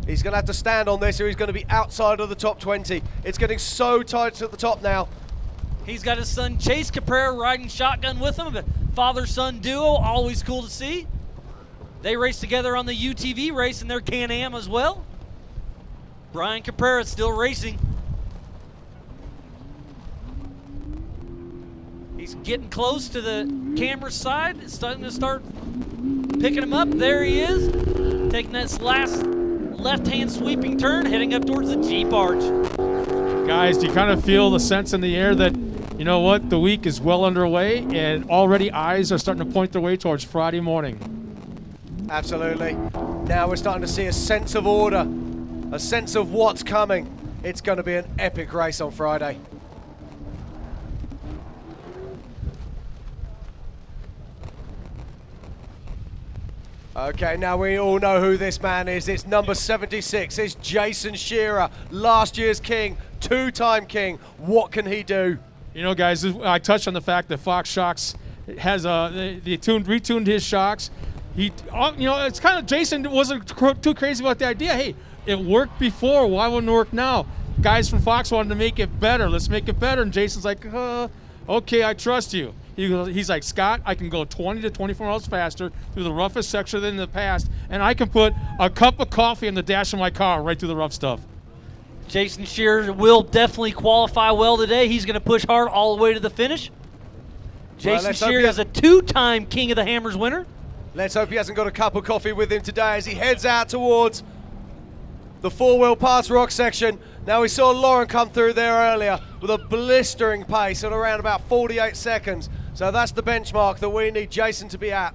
He's going to have to stand on this or he's going to be outside of the top 20. It's getting so tight at the top now. He's got his son Chase Caprera riding shotgun with him. A father-son duo, always cool to see. They race together on the UTV race in their Can-Am as well. Brian Caprera still racing. He's getting close to the camera side. It's starting to start picking him up. There he is, taking that last left-hand sweeping turn, heading up towards the Jeep arch. Guys, do you kind of feel the sense in the air that, you know what, the week is well underway and already eyes are starting to point their way towards Friday morning? Absolutely. Now we're starting to see a sense of order, a sense of what's coming. It's going to be an epic race on Friday. Okay, now we all know who this man is. It's number 76. It's Jason Shearer, last year's king, two-time king. What can he do? You know, guys, I touched on the fact that Fox Shocks has retuned his shocks. It's kind of, Jason wasn't too crazy about the idea. Hey, it worked before. Why wouldn't it work now? Guys from Fox wanted to make it better. Let's make it better. And Jason's like, okay, I trust you. He's like, Scott, I can go 20 to 24 miles faster through the roughest section than in the past, and I can put a cup of coffee in the dash of my car right through the rough stuff. Jason Shearer will definitely qualify well today. He's going to push hard all the way to the finish. Jason Shearer is a two-time King of the Hammers winner. Let's hope he hasn't got a cup of coffee with him today as he heads out towards the four-wheel parts rock section. Now we saw Lauren come through there earlier with a blistering pace at around about 48 seconds. So that's the benchmark that we need Jason to be at.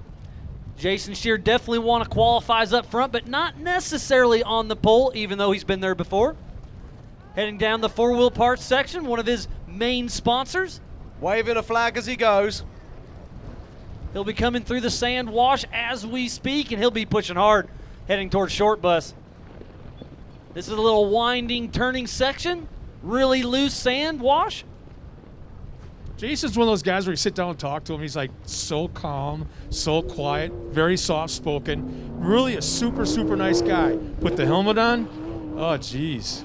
Jason Shearer definitely want to qualifies up front, but not necessarily on the pole, even though he's been there before. Heading down the four-wheel parts section, one of his main sponsors. Waving a flag as he goes. He'll be coming through the sand wash as we speak, and he'll be pushing hard, heading towards short bus. This is a little winding, turning section. Really loose sand wash. Jason's one of those guys where you sit down and talk to him. He's like so calm, so quiet, very soft-spoken. Really a super, super nice guy. Put the helmet on. Oh, geez.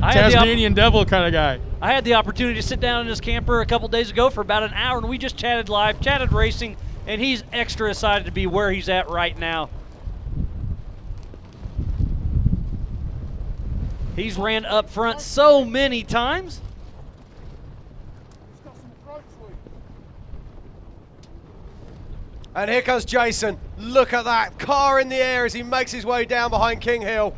Tasmanian devil kind of guy. I had the opportunity to sit down in his camper a couple days ago for about an hour, and we just chatted live, chatted racing, and he's extra excited to be where he's at right now. He's ran up front so many times. And here comes Jason. Look at that. Car in the air as he makes his way down behind King Hill.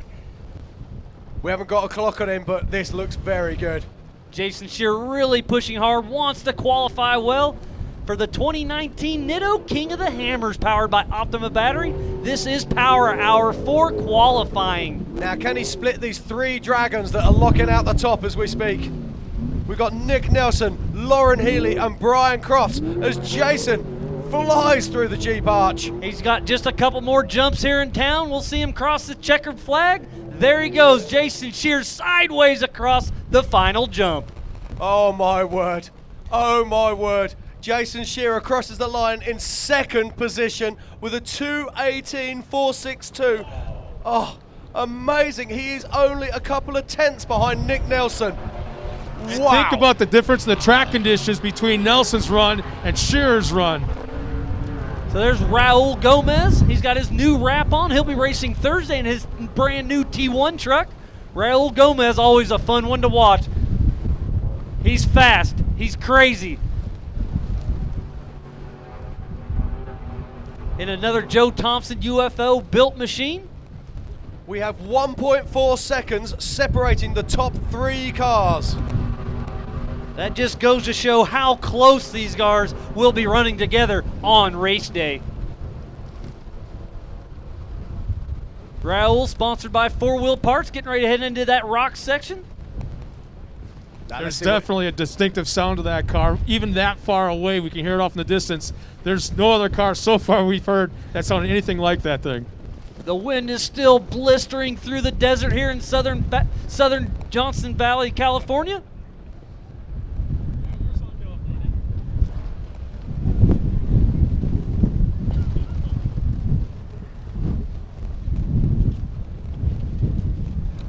We haven't got a clock on him, but this looks very good. Jason Shearer really pushing hard, wants to qualify well for the 2019 Nitto King of the Hammers powered by Optima battery. This is Power Hour for qualifying. Now, can he split these three dragons that are locking out the top as we speak? We've got Nick Nelson, Lauren Healy, and Brian Crofts as Jason flies through the Jeep arch. He's got just a couple more jumps here in town. We'll see him cross the checkered flag. There he goes, Jason Shearer sideways across the final jump. Oh my word, oh my word. Jason Shearer crosses the line in second position with a 2:18.462. Oh, amazing. He is only a couple of tenths behind Nick Nelson. Wow. Think about the difference in the track conditions between Nelson's run and Shearer's run. So there's Raul Gomez. He's got his new wrap on. He'll be racing Thursday in his brand new T1 truck. Raul Gomez, always a fun one to watch. He's fast. He's crazy. In another Joe Thompson UFO built machine. We have 1.4 seconds separating the top three cars. That just goes to show how close these cars will be running together on race day. Raul, sponsored by 4-Wheel Parts, getting ready to head into that rock section. There's definitely a distinctive sound to that car. Even that far away, we can hear it off in the distance. There's no other car so far we've heard that sounded anything like that thing. The wind is still blistering through the desert here in southern Johnson Valley, California.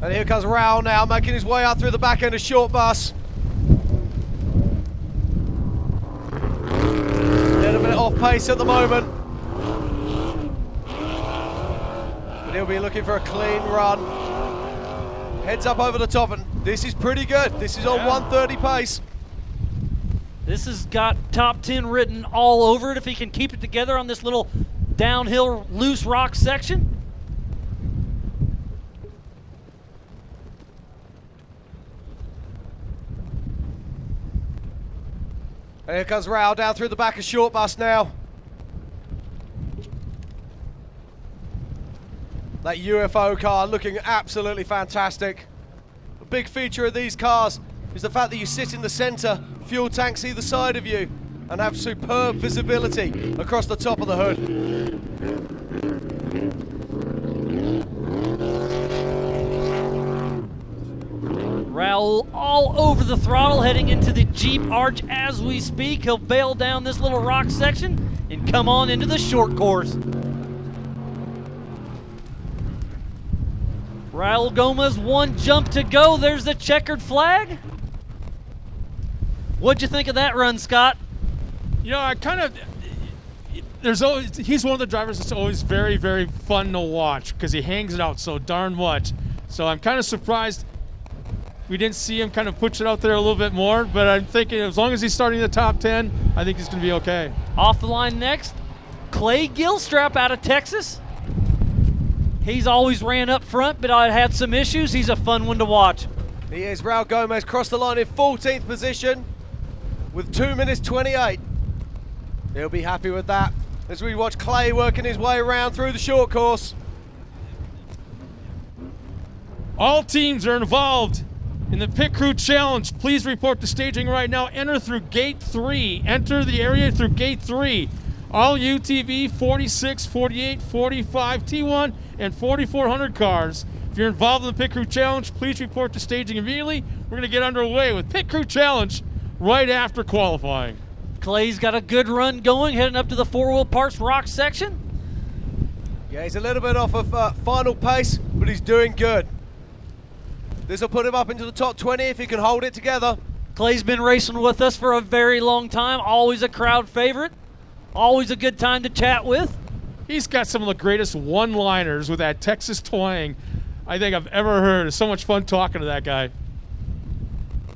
And here comes Raul now, making his way out through the back end of short bus. A little bit off pace at the moment. But he'll be looking for a clean run. Heads up over the top, and this is pretty good. This is on 130 pace. This has got top 10 written all over it if he can keep it together on this little downhill loose rock section. And here comes Raul down through the back of short bus now. That UFO car looking absolutely fantastic. A big feature of these cars is the fact that you sit in the center, fuel tanks either side of you, and have superb visibility across the top of the hood. Raul all over the throttle heading into the Jeep arch as we speak. He'll bail down this little rock section and come on into the short course. Raul Gomez, one jump to go. There's the checkered flag. What'd you think of that run, Scott? You know, I kind of, he's one of the drivers that's always very, very fun to watch because he hangs it out so darn much. So I'm kind of surprised we didn't see him kind of push it out there a little bit more, but I'm thinking as long as he's starting the top 10, I think he's going to be okay. Off the line next, Clay Gilstrap out of Texas. He's always ran up front, but I had some issues. He's a fun one to watch. He is. Raul Gomez crossed the line in 14th position with 2 minutes 28. He'll be happy with that as we watch Clay working his way around through the short course. All teams are involved in the Pit Crew Challenge. Please report to staging right now. Enter through gate 3. Enter the area through gate 3. All UTV 46, 48, 45, T1, and 4400 cars. If you're involved in the Pit Crew Challenge, please report to staging immediately. We're going to get underway with Pit Crew Challenge right after qualifying. Clay's got a good run going, heading up to the four-wheel parts rock section. Yeah, he's a little bit off of final pace, but he's doing good. This will put him up into the top 20 if he can hold it together. Clay's been racing with us for a very long time, always a crowd favorite, always a good time to chat with. He's got some of the greatest one-liners with that Texas twang I think I've ever heard. It's so much fun talking to that guy.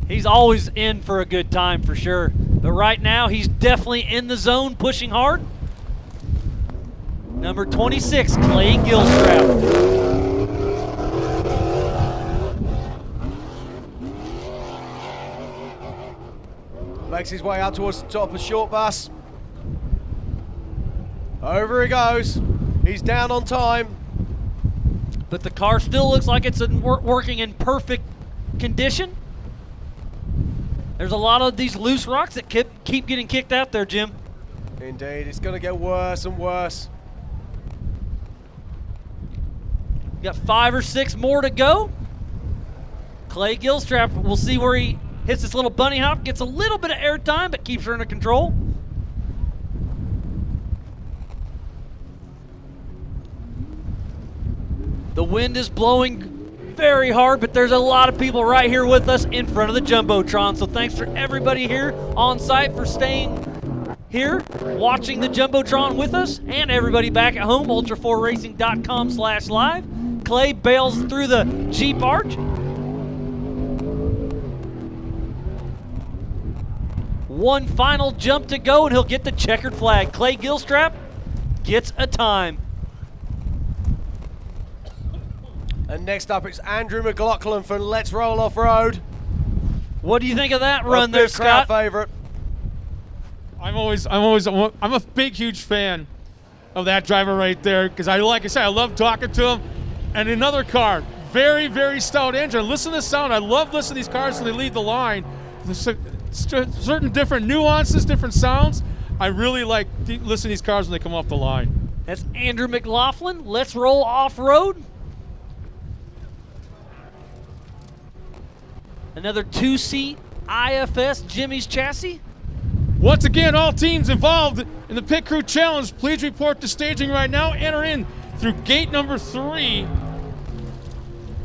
He's always in for a good time for sure. But right now, he's definitely in the zone, pushing hard. Number 26, Clay Gilstrap. Makes his way out towards the top of short bus. Over he goes. He's down on time. But the car still looks like it's working in perfect condition. There's a lot of these loose rocks that keep getting kicked out there, Jim. Indeed, it's going to get worse and worse. We got 5 or 6 more to go. Clay Gilstrap, we'll see where he hits this little bunny hop, gets a little bit of air time, but keeps her under control. The wind is blowing very hard, but there's a lot of people right here with us in front of the Jumbotron. So thanks for everybody here on site for staying here, watching the Jumbotron with us, and everybody back at home, ultra4racing.com/live. Clay bails through the Jeep arch. One final jump to go, and he'll get the checkered flag. Clay Gilstrap gets a time. And next up, it's Andrew McLaughlin from Let's Roll Off-Road. What do you think of that run there, Scott? Crowd favorite. I'm a big, huge fan of that driver right there because like I said, I love talking to him. And another car, very, very stout engine. Listen to the sound. I love listening to these cars when they lead the line. There's certain different nuances, different sounds. I really like listening to these cars when they come off the line. That's Andrew McLaughlin. Let's Roll Off-Road. Another 2-seat IFS Jimmy's chassis. Once again, all teams involved in the Pit Crew Challenge, please report to staging right now. Enter in through gate number 3.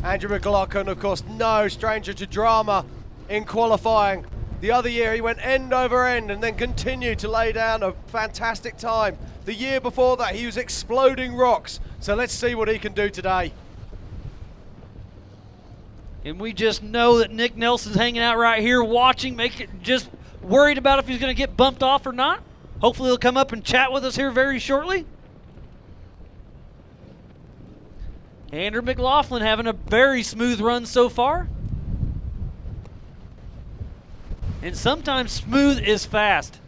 Andrew McLaughlin, of course, no stranger to drama in qualifying. The other year, he went end over end and then continued to lay down a fantastic time. The year before that, he was exploding rocks. So let's see what he can do today. And we just know that Nick Nelson's hanging out right here watching, just worried about if he's going to get bumped off or not. Hopefully he'll come up and chat with us here very shortly. Andrew McLaughlin having a very smooth run so far. And sometimes smooth is fast.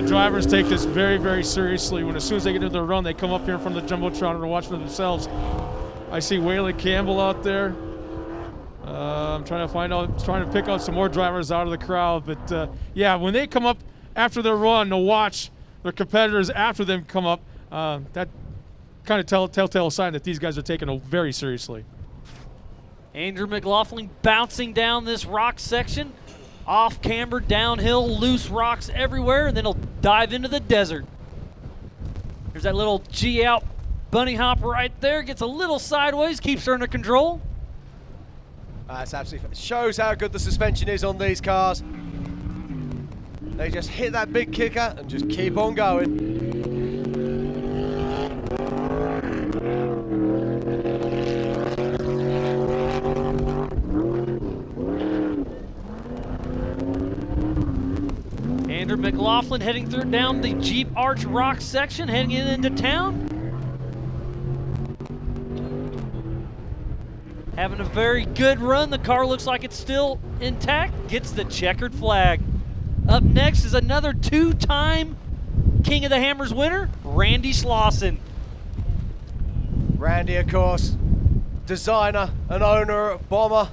Drivers take this very, very seriously. When as soon as they get into their run, they come up here in front of the Jumbotron and are watching it themselves. I see Waylon Campbell out there. I'm trying to pick out some more drivers out of the crowd. But yeah, when they come up after their run to watch their competitors after them come up, that kind of telltale sign that these guys are taking it very seriously. Andrew McLaughlin bouncing down this rock section. Off camber, downhill, loose rocks everywhere, and then he'll dive into the desert. There's that little G out bunny hop right there. Gets a little sideways, keeps her under control. That's absolutely shows how good the suspension is on these cars. They just hit that big kicker and just keep on going. Andrew McLaughlin heading down the Jeep Arch Rock section, heading into town. Having a very good run. The car looks like it's still intact. Gets the checkered flag. Up next is another two-time King of the Hammers winner, Randy Slauson. Randy, of course, designer and owner of Bomber.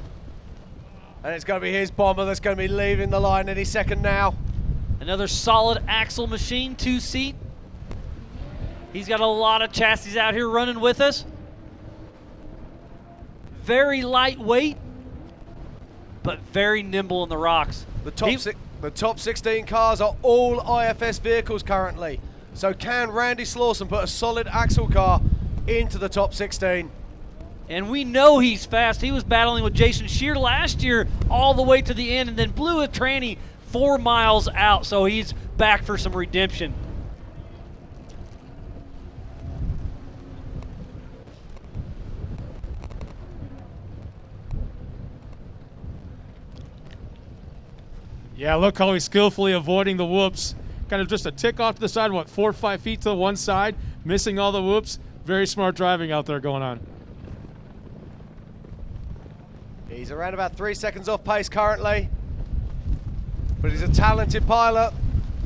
And it's going to be his Bomber that's going to be leaving the line any second now. Another solid axle machine, two-seat. He's got a lot of chassis out here running with us. Very lightweight, but very nimble in the rocks. The top 16 cars are all IFS vehicles currently. So can Randy Slauson put a solid axle car into the top 16? And we know he's fast. He was battling with Jason Shear last year all the way to the end and then blew a tranny 4 miles out, so he's back for some redemption. Yeah, look how he's skillfully avoiding the whoops. Kind of just a tick off to the side, 4 or 5 feet to one side, missing all the whoops. Very smart driving out there going on. He's around about 3 seconds off pace currently. But he's a talented pilot,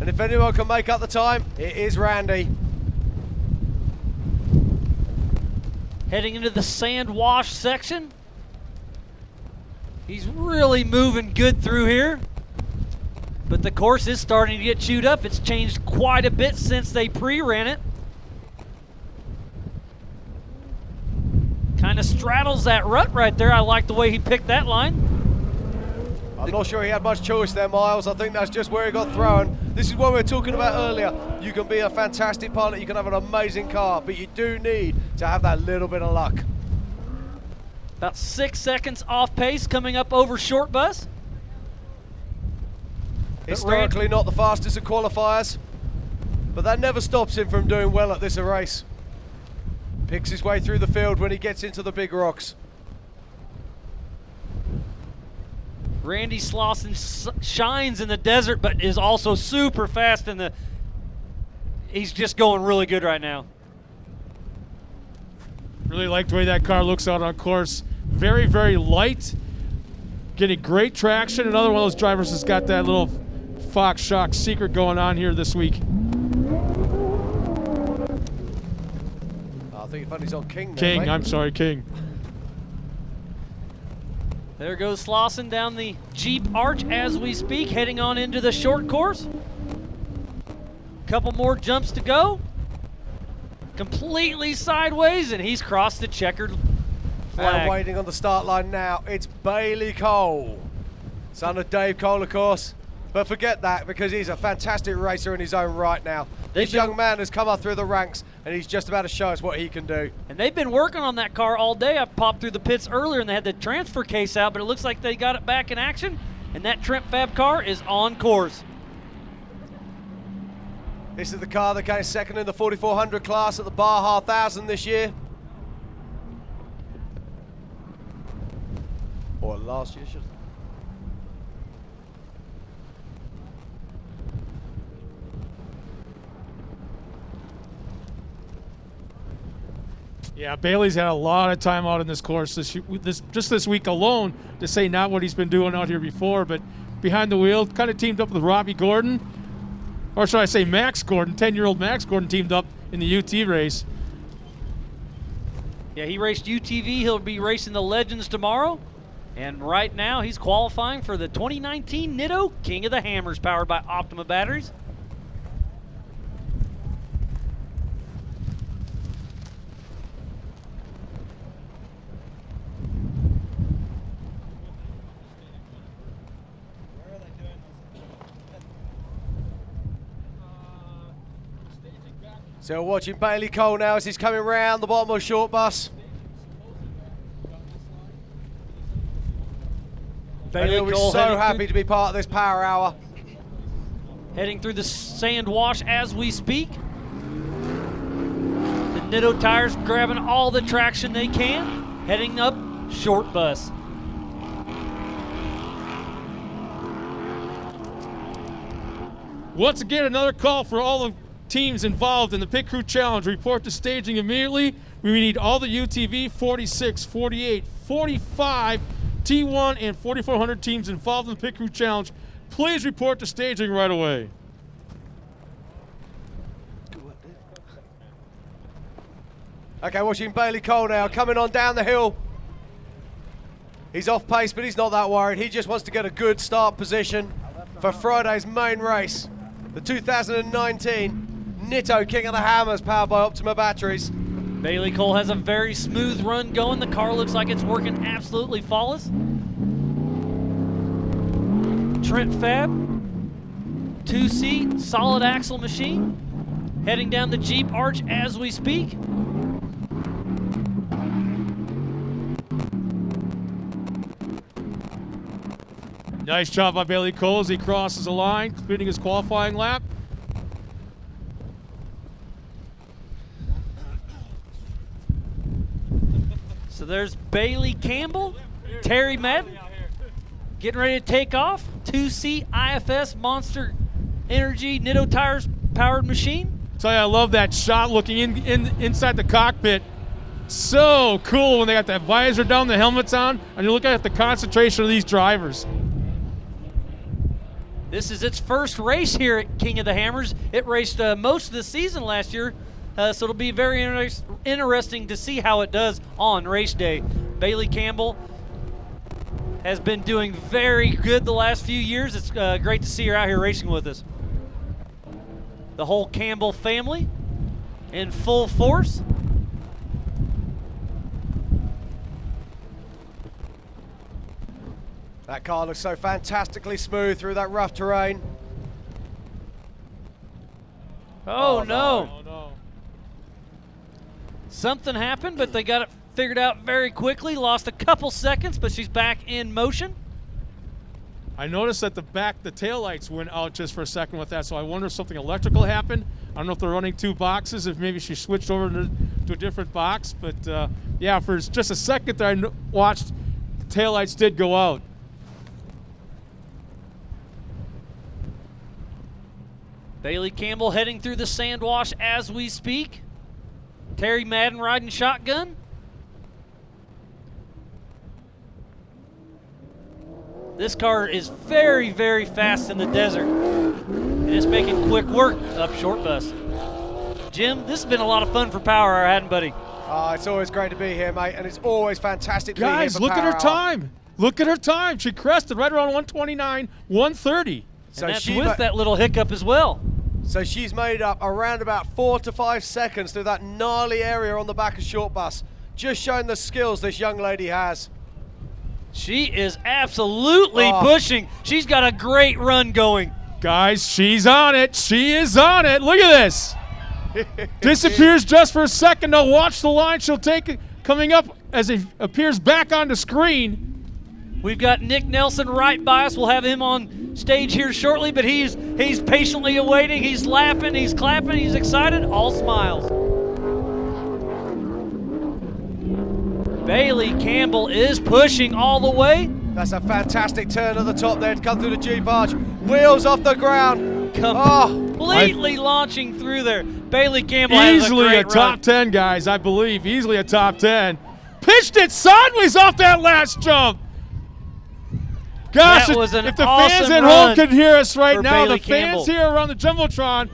and if anyone can make up the time, it is Randy. Heading into the sand wash section. He's really moving good through here. But the course is starting to get chewed up. It's changed quite a bit since they pre-ran it. Kind of straddles that rut right there. I like the way he picked that line. I'm not sure he had much choice there, Miles. I think that's just where he got thrown. This is what we were talking about earlier. You can be a fantastic pilot, you can have an amazing car, but you do need to have that little bit of luck. About 6 seconds off pace coming up over short bus. Historically not the fastest at qualifiers, but that never stops him from doing well at this race. Picks his way through the field when he gets into the big rocks. Randy Slauson shines in the desert, but is also super fast in the... He's just going really good right now. Really like the way that car looks out on course. Very, very light. Getting great traction. Another one of those drivers has got that little Fox Shock secret going on here this week. I think he's on King there, King, mate. I'm sorry, King. There goes Slauson down the Jeep Arch as we speak, heading on into the short course. Couple more jumps to go. Completely sideways, and he's crossed the checkered flag. And waiting on the start line now, it's Bailey Cole. Son of Dave Cole, of course. But forget that, because he's a fantastic racer in his own right now. This young man has come up through the ranks, and he's just about to show us what he can do. And they've been working on that car all day. I popped through the pits earlier, and they had the transfer case out, but it looks like they got it back in action. and that Trent Fab car is on course. This is the car that came second in the 4400 class at the Baja 1000 this year. Or last year, should Yeah, Bailey's had a lot of time out in this course this week alone, to say not what he's been doing out here before, but behind the wheel, kind of teamed up with Robbie Gordon, or should I say Max Gordon, 10-year-old Max Gordon teamed up in the UT race. Yeah, he raced UTV. He'll be racing the Legends tomorrow. And right now, he's qualifying for the 2019 Nitto King of the Hammers, powered by Optima batteries. So we're watching Bailey Cole now as he's coming round the bottom of the short bus. Bailey and he'll Cole be so happy to be part of this power hour. Heading through the sand wash as we speak. The Nitto tires grabbing all the traction they can. Heading up short bus. Once again, another call for all the teams involved in the Pit Crew Challenge. Report to staging immediately. We need all the UTV 46, 48, 45, T1, and 4400 teams involved in the Pit Crew Challenge. Please report to staging right away. Okay, watching Bailey Cole now, coming on down the hill. He's off pace, but he's not that worried. He just wants to get a good start position for Friday's main race. The 2019 Nitto King of the Hammers, powered by Optima batteries. Bailey Cole has a very smooth run going. The car looks like it's working absolutely flawless. Trent Fab, 2-seat, solid axle machine. Heading down the Jeep arch as we speak. Nice job by Bailey Cole as he crosses the line, completing his qualifying lap. So there's Bailey Campbell, Terry Madden, getting ready to take off. 2-seat IFS Monster Energy Nitto tires powered machine. Tell you, I love that shot looking inside the cockpit. So cool when they got that visor down, the helmets on, and you're looking at the concentration of these drivers. This is its first race here at King of the Hammers. It raced most of the season last year, so it'll be very interesting to see how it does on race day. Bailey Campbell has been doing very good the last few years. It's great to see her out here racing with us. The whole Campbell family in full force. That car looks so fantastically smooth through that rough terrain. Oh, no. Something happened, but they got it figured out very quickly. Lost a couple seconds, but she's back in motion. I noticed that the taillights went out just for a second with that, so I wonder if something electrical happened. I don't know if they're running two boxes, if maybe she switched over to a different box, but yeah, for just a second there I watched, the taillights did go out. Bailey Campbell heading through the sand wash as we speak. Terry Madden riding shotgun. This car is very, very fast in the desert. And it's making quick work up short bus. Jim, this has been a lot of fun for Power Hour, hadn't buddy? It's always great to be here, mate, and it's always fantastic to Guys, be here for look at her Power Hour. time. Look at her time. She crested right around 129, 130. So and that's with that little hiccup as well. So she's made up around about 4 to 5 seconds through that gnarly area on the back of short bus. Just showing the skills this young lady has. She is absolutely pushing. She's got a great run going. Guys, she's on it. She is on it. Look at this. Disappears just for a second. Now watch the line she'll take it coming up as it appears back on the screen. We've got Nick Nelson right by us. We'll have him on stage here shortly, but he's patiently awaiting. He's laughing, he's clapping, he's excited, all smiles. Bailey Campbell is pushing all the way. That's a fantastic turn at the top there to come through the G-barge. Wheels off the ground. Completely launching through there. Bailey Campbell has Easily a a great top run. 10, guys, I believe. Easily a top 10. Pitched it sideways off that last jump. Gosh, That was an if the awesome fans at run home could hear us right for now, Bailey the fans Campbell. here around the Jumbotron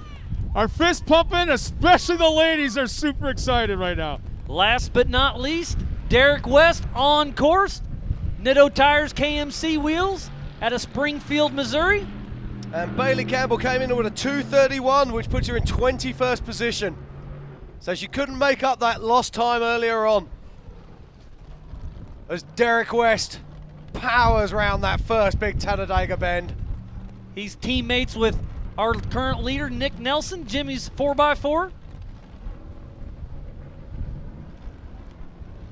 are fist pumping, especially the ladies are super excited right now. Last but not least, Derek West on course. Nitto Tires KMC wheels out of Springfield, Missouri. And Bailey Campbell came in with a 2:31, which puts her in 21st position. So she couldn't make up that lost time earlier on. As Derek West powers round that first big Talladega bend. He's teammates with our current leader, Nick Nelson, Jimmy's 4x4.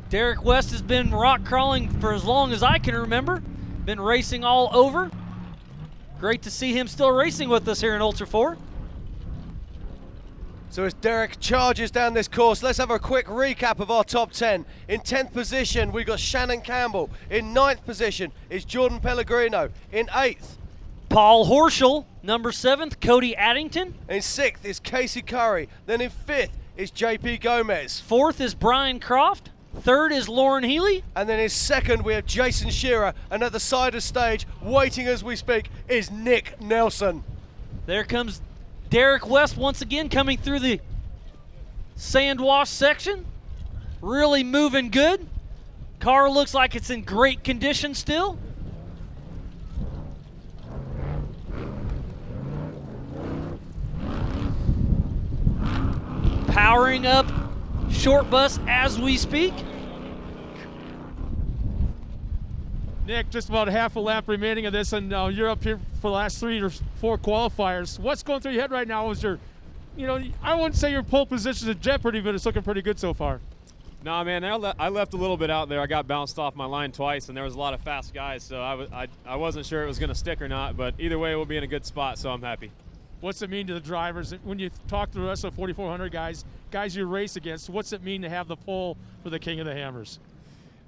Derek West has been rock crawling for as long as I can remember. Been racing all over. Great to see him still racing with us here in Ultra 4. So as Derek charges down this course, let's have a quick recap of our top 10. In 10th position, we've got Shannon Campbell. In 9th position is Jordan Pellegrino. In 8th, Paul Horschel. Number 7th, Cody Addington. In 6th is Casey Curry. Then in 5th is JP Gomez. 4th is Brian Croft. 3rd is Lauren Healy. And then in 2nd, we have Jason Shearer. And at the side of stage, waiting as we speak, is Nick Nelson. There comes Derek West once again coming through the sand wash section. Really moving good. Car looks like it's in great condition still. Powering up short bus as we speak. Nick, just about half a lap remaining of this, and you're up here for the last 3 or 4 qualifiers. What's going through your head right now is I wouldn't say your pole position's in jeopardy, but it's looking pretty good so far. Nah, man, I left a little bit out there. I got bounced off my line twice, and there was a lot of fast guys, so I wasn't sure it was going to stick or not, but either way, we'll be in a good spot, so I'm happy. What's it mean to the drivers when you talk to the rest of the 4,400 guys you race against? What's it mean to have the pole for the King of the Hammers?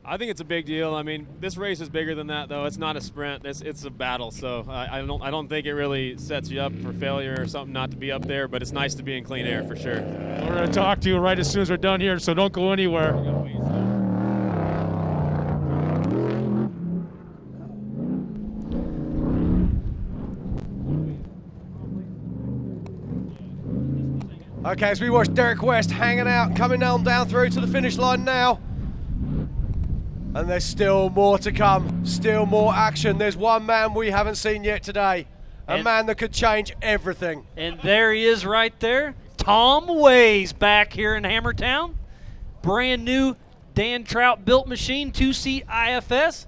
I think it's a big deal. I mean, this race is bigger than that, though. It's not a sprint. It's a battle. So I don't think it really sets you up for failure or something not to be up there. But it's nice to be in clean air for sure. We're going to talk to you right as soon as we're done here. So don't go anywhere. Okay, as we watch Derek West hanging out, coming down through to the finish line now. And there's still more to come, still more action. There's one man we haven't seen yet today, a man that could change everything. And there he is right there, Tom Ways back here in Hammertown. Brand new Dan Trout built machine, 2-seat IFS.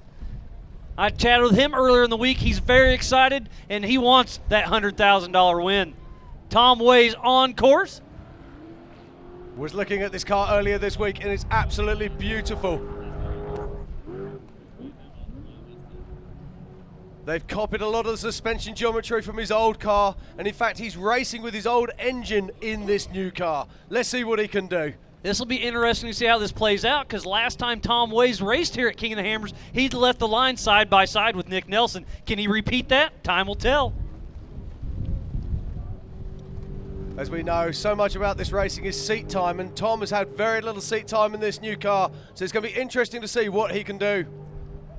I chatted with him earlier in the week. He's very excited, and he wants that $100,000 win. Tom Ways on course. Was looking at this car earlier this week, and it's absolutely beautiful. They've copied a lot of the suspension geometry from his old car, and in fact, he's racing with his old engine in this new car. Let's see what he can do. This will be interesting to see how this plays out, because last time Tom Ways raced here at King of the Hammers, he left the line side by side with Nick Nelson. Can he repeat that? Time will tell. As we know, so much about this racing is seat time, and Tom has had very little seat time in this new car, so it's going to be interesting to see what he can do.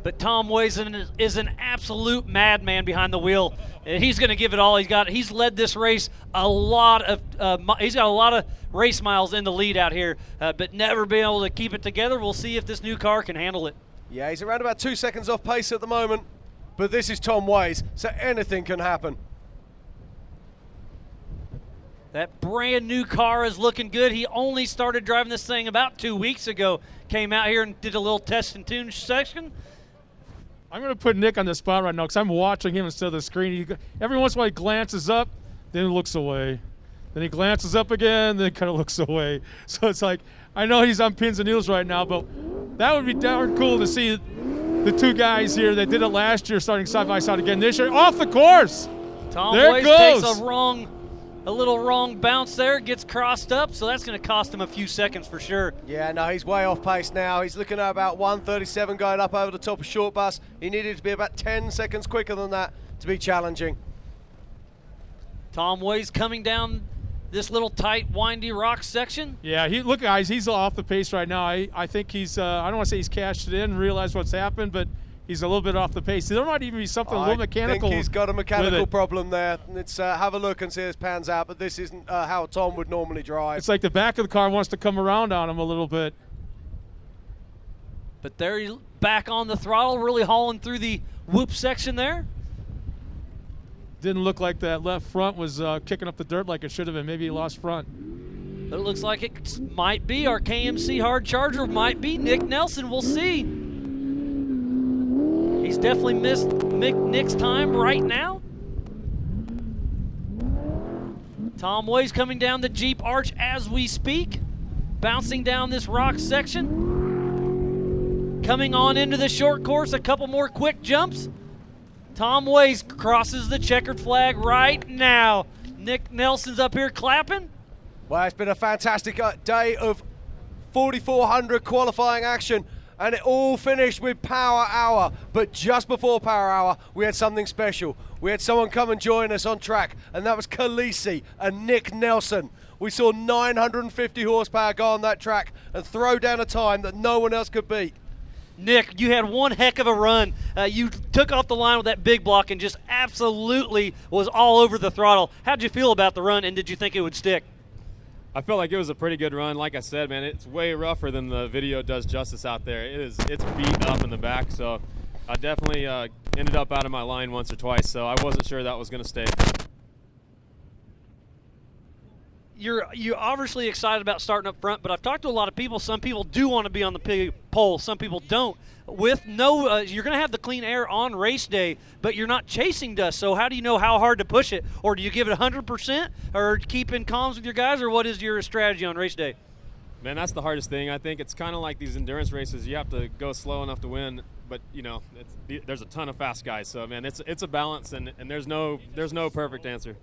But Tom Ways is an absolute madman behind the wheel. He's going to give it all he's got. He's led this race he's got a lot of race miles in the lead out here, but never been able to keep it together. We'll see if this new car can handle it. Yeah, he's around about 2 seconds off pace at the moment, but this is Tom Ways, so anything can happen. That brand new car is looking good. He only started driving this thing about 2 weeks ago. Came out here and did a little test and tune section. I'm going to put Nick on the spot right now because I'm watching him instead of the screen. Every once in a while he glances up, then he looks away. Then he glances up again, then kind of looks away. So it's like, I know he's on pins and needles right now, but that would be darn cool to see the two guys here that did it last year starting side by side again this year. Off the course. Tom there Waits it goes. takes a little wrong bounce there, gets crossed up, so that's going to cost him a few seconds for sure. Yeah, no, he's way off pace now. He's looking at about 1:37 going up over the top of Short Bus. He needed to be about 10 seconds quicker than that to be challenging. Tom Waits coming down this little tight, windy rock section. Yeah, look, guys, he's off the pace right now. I think he's, I don't want to say he's cashed it in and realized what's happened, but he's a little bit off the pace. There might even be something a little mechanical. I think he's got a mechanical with it. problem there. Let's have a look and see how this pans out, but this isn't how Tom would normally drive. It's like the back of the car wants to come around on him a little bit. But there he's back on the throttle, really hauling through the whoop section there. Didn't look like that left front was kicking up the dirt like it should have been. Maybe he lost front. But it looks like it might be our KMC hard charger, might be Nick Nelson. We'll see. He's definitely missed Nick's time right now. Tom Waits coming down the Jeep arch as we speak, bouncing down this rock section. Coming on into the short course, a couple more quick jumps. Tom Waits crosses the checkered flag right now. Nick Nelson's up here clapping. Well, it's been a fantastic day of 4,400 qualifying action, and it all finished with Power Hour. But just before Power Hour, we had something special. We had someone come and join us on track, and that was Khaleesi and Nick Nelson. We saw 950 horsepower go on that track and throw down a time that no one else could beat. Nick, you had one heck of a run. You took off the line with that big block and just absolutely was all over the throttle. How'd you feel about the run, and did you think it would stick? I felt like it was a pretty good run. Like I said, man, it's way rougher than the video does justice out there. It's beat up in the back, so I definitely ended up out of my line once or twice, so I wasn't sure that was going to stay. You're obviously excited about starting up front, but I've talked to a lot of people. Some people do want to be on the pole. Some people don't. With no, you're going to have the clean air on race day, but you're not chasing dust. So how do you know how hard to push it? Or do you give it 100% or keep in comms with your guys, or what is your strategy on race day? Man, that's the hardest thing. I think it's kind of like these endurance races. You have to go slow enough to win, but you know, there's a ton of fast guys. So man, it's a balance, and there's no perfect answer.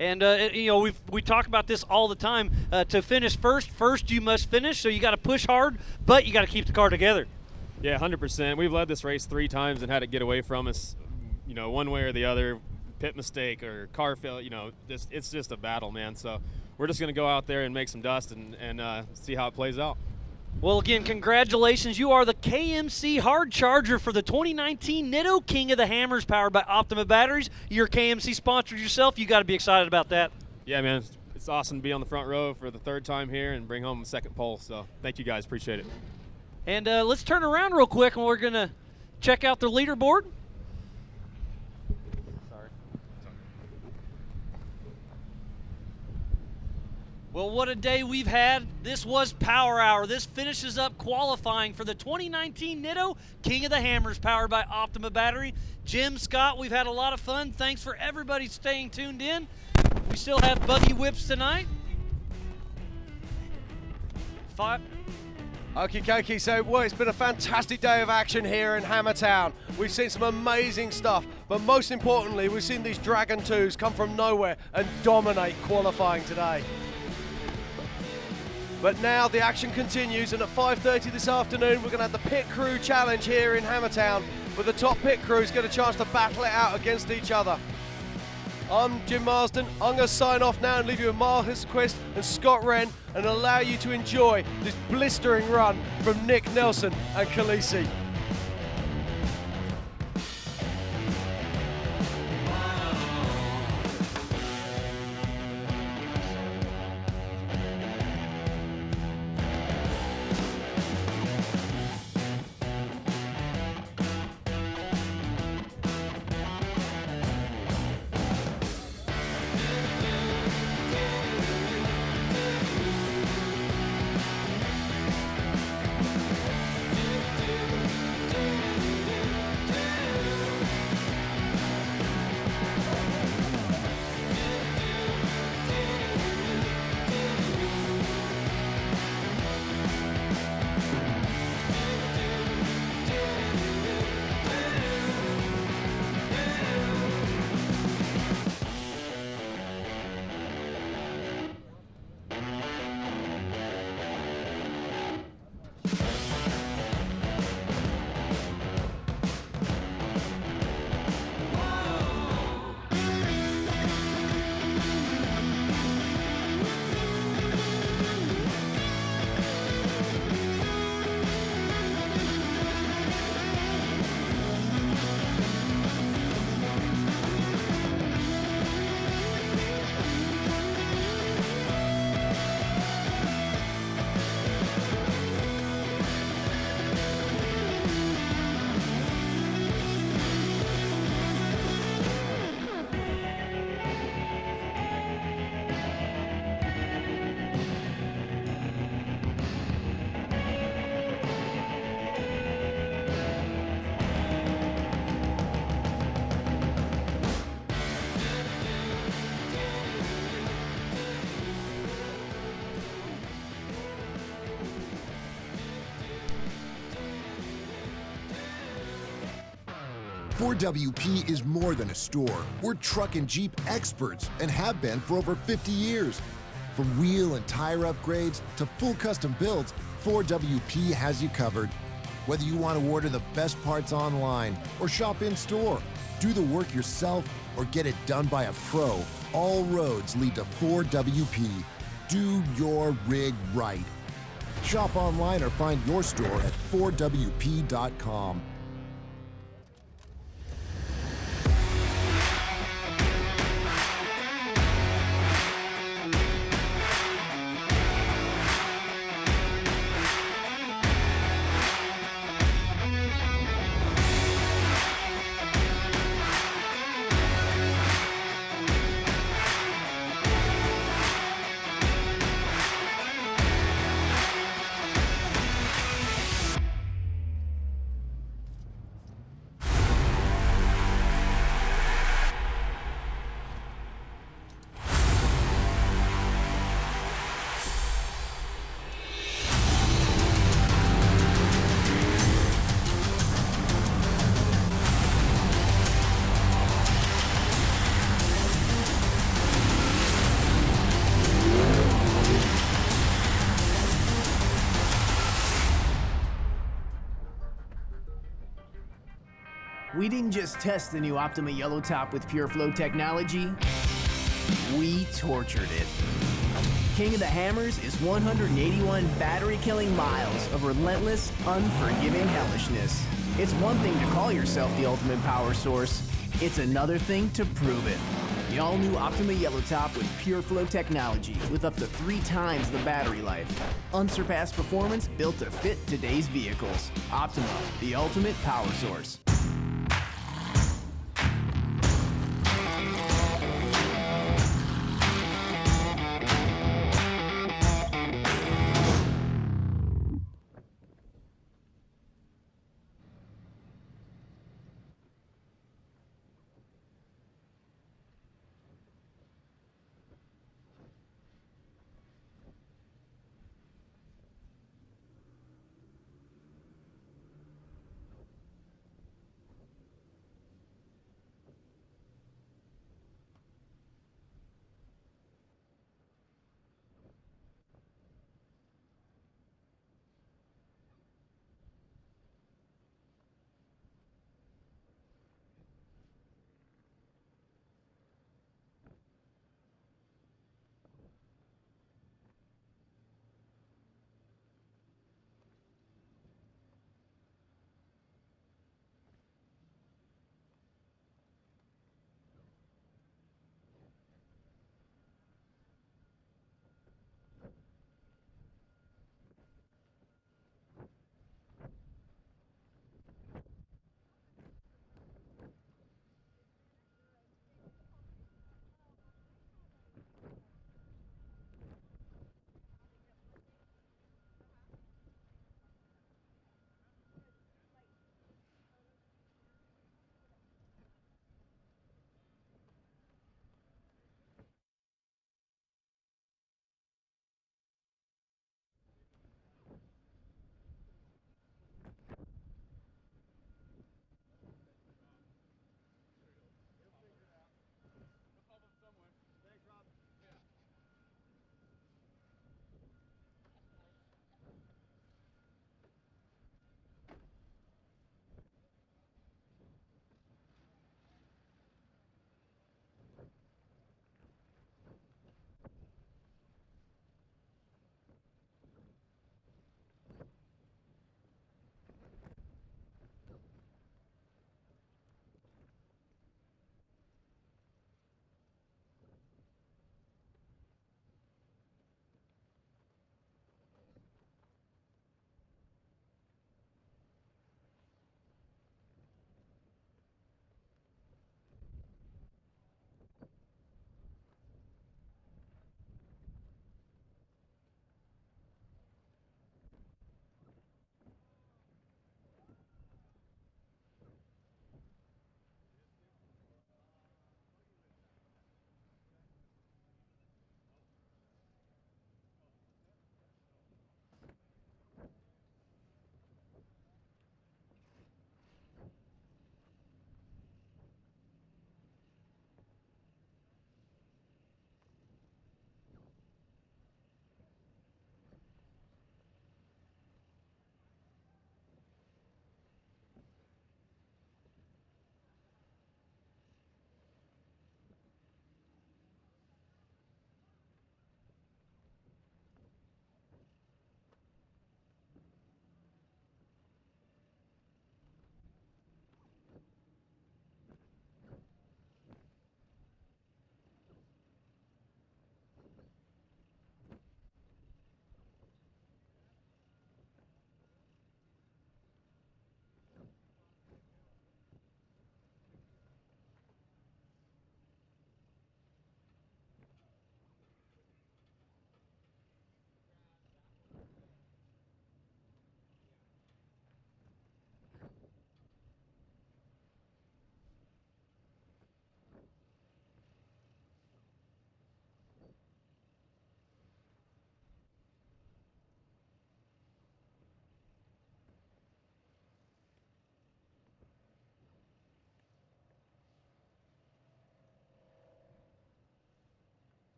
And you know, we talk about this all the time. To finish first you must finish. So you got to push hard, but you got to keep the car together. Yeah, 100%. We've led this race 3 times and had it get away from us, you know, one way or the other, pit mistake or car fail. You know, it's just a battle, man. So we're just going to go out there and make some dust and see how it plays out. Well, again, congratulations. You are the KMC hard charger for the 2019 Nitto King of the Hammers, powered by Optima batteries. You're KMC sponsored yourself. You got to be excited about that. Yeah, man. It's awesome to be on the front row for the 3rd time here and bring home a 2nd pole. So thank you guys. Appreciate it. And let's turn around real quick, and we're going to check out the leaderboard. Well, what a day we've had. This was Power Hour. This finishes up qualifying for the 2019 Nitto King of the Hammers, powered by Optima Battery. Jim, Scott, we've had a lot of fun. Thanks for everybody staying tuned in. We still have buggy whips tonight. Okie dokie, so well, it's been a fantastic day of action here in Hammertown. We've seen some amazing stuff, but most importantly, we've seen these Dragon 2s come from nowhere and dominate qualifying today. But now the action continues, and at 5:30 this afternoon, we're going to have the Pit Crew Challenge here in Hammertown, where the top pit crews get a chance to battle it out against each other. I'm Jim Marsden. I'm going to sign off now and leave you with Marcus Quist and Scott Wren and allow you to enjoy this blistering run from Nick Nelson and Khaleesi. 4WP is more than a store. We're truck and Jeep experts and have been for over 50 years. From wheel and tire upgrades to full custom builds, 4WP has you covered. Whether you want to order the best parts online or shop in store, do the work yourself or get it done by a pro, all roads lead to 4WP. Do your rig right. Shop online or find your store at 4WP.com. We didn't just test the new Optima Yellow Top with Pure Flow technology, we tortured it. King of the Hammers is 181 battery-killing miles of relentless, unforgiving hellishness. It's one thing to call yourself the ultimate power source. It's another thing to prove it. The all-new Optima Yellow Top with Pure Flow technology with up to 3 times the battery life. Unsurpassed performance built to fit today's vehicles. Optima, the ultimate power source.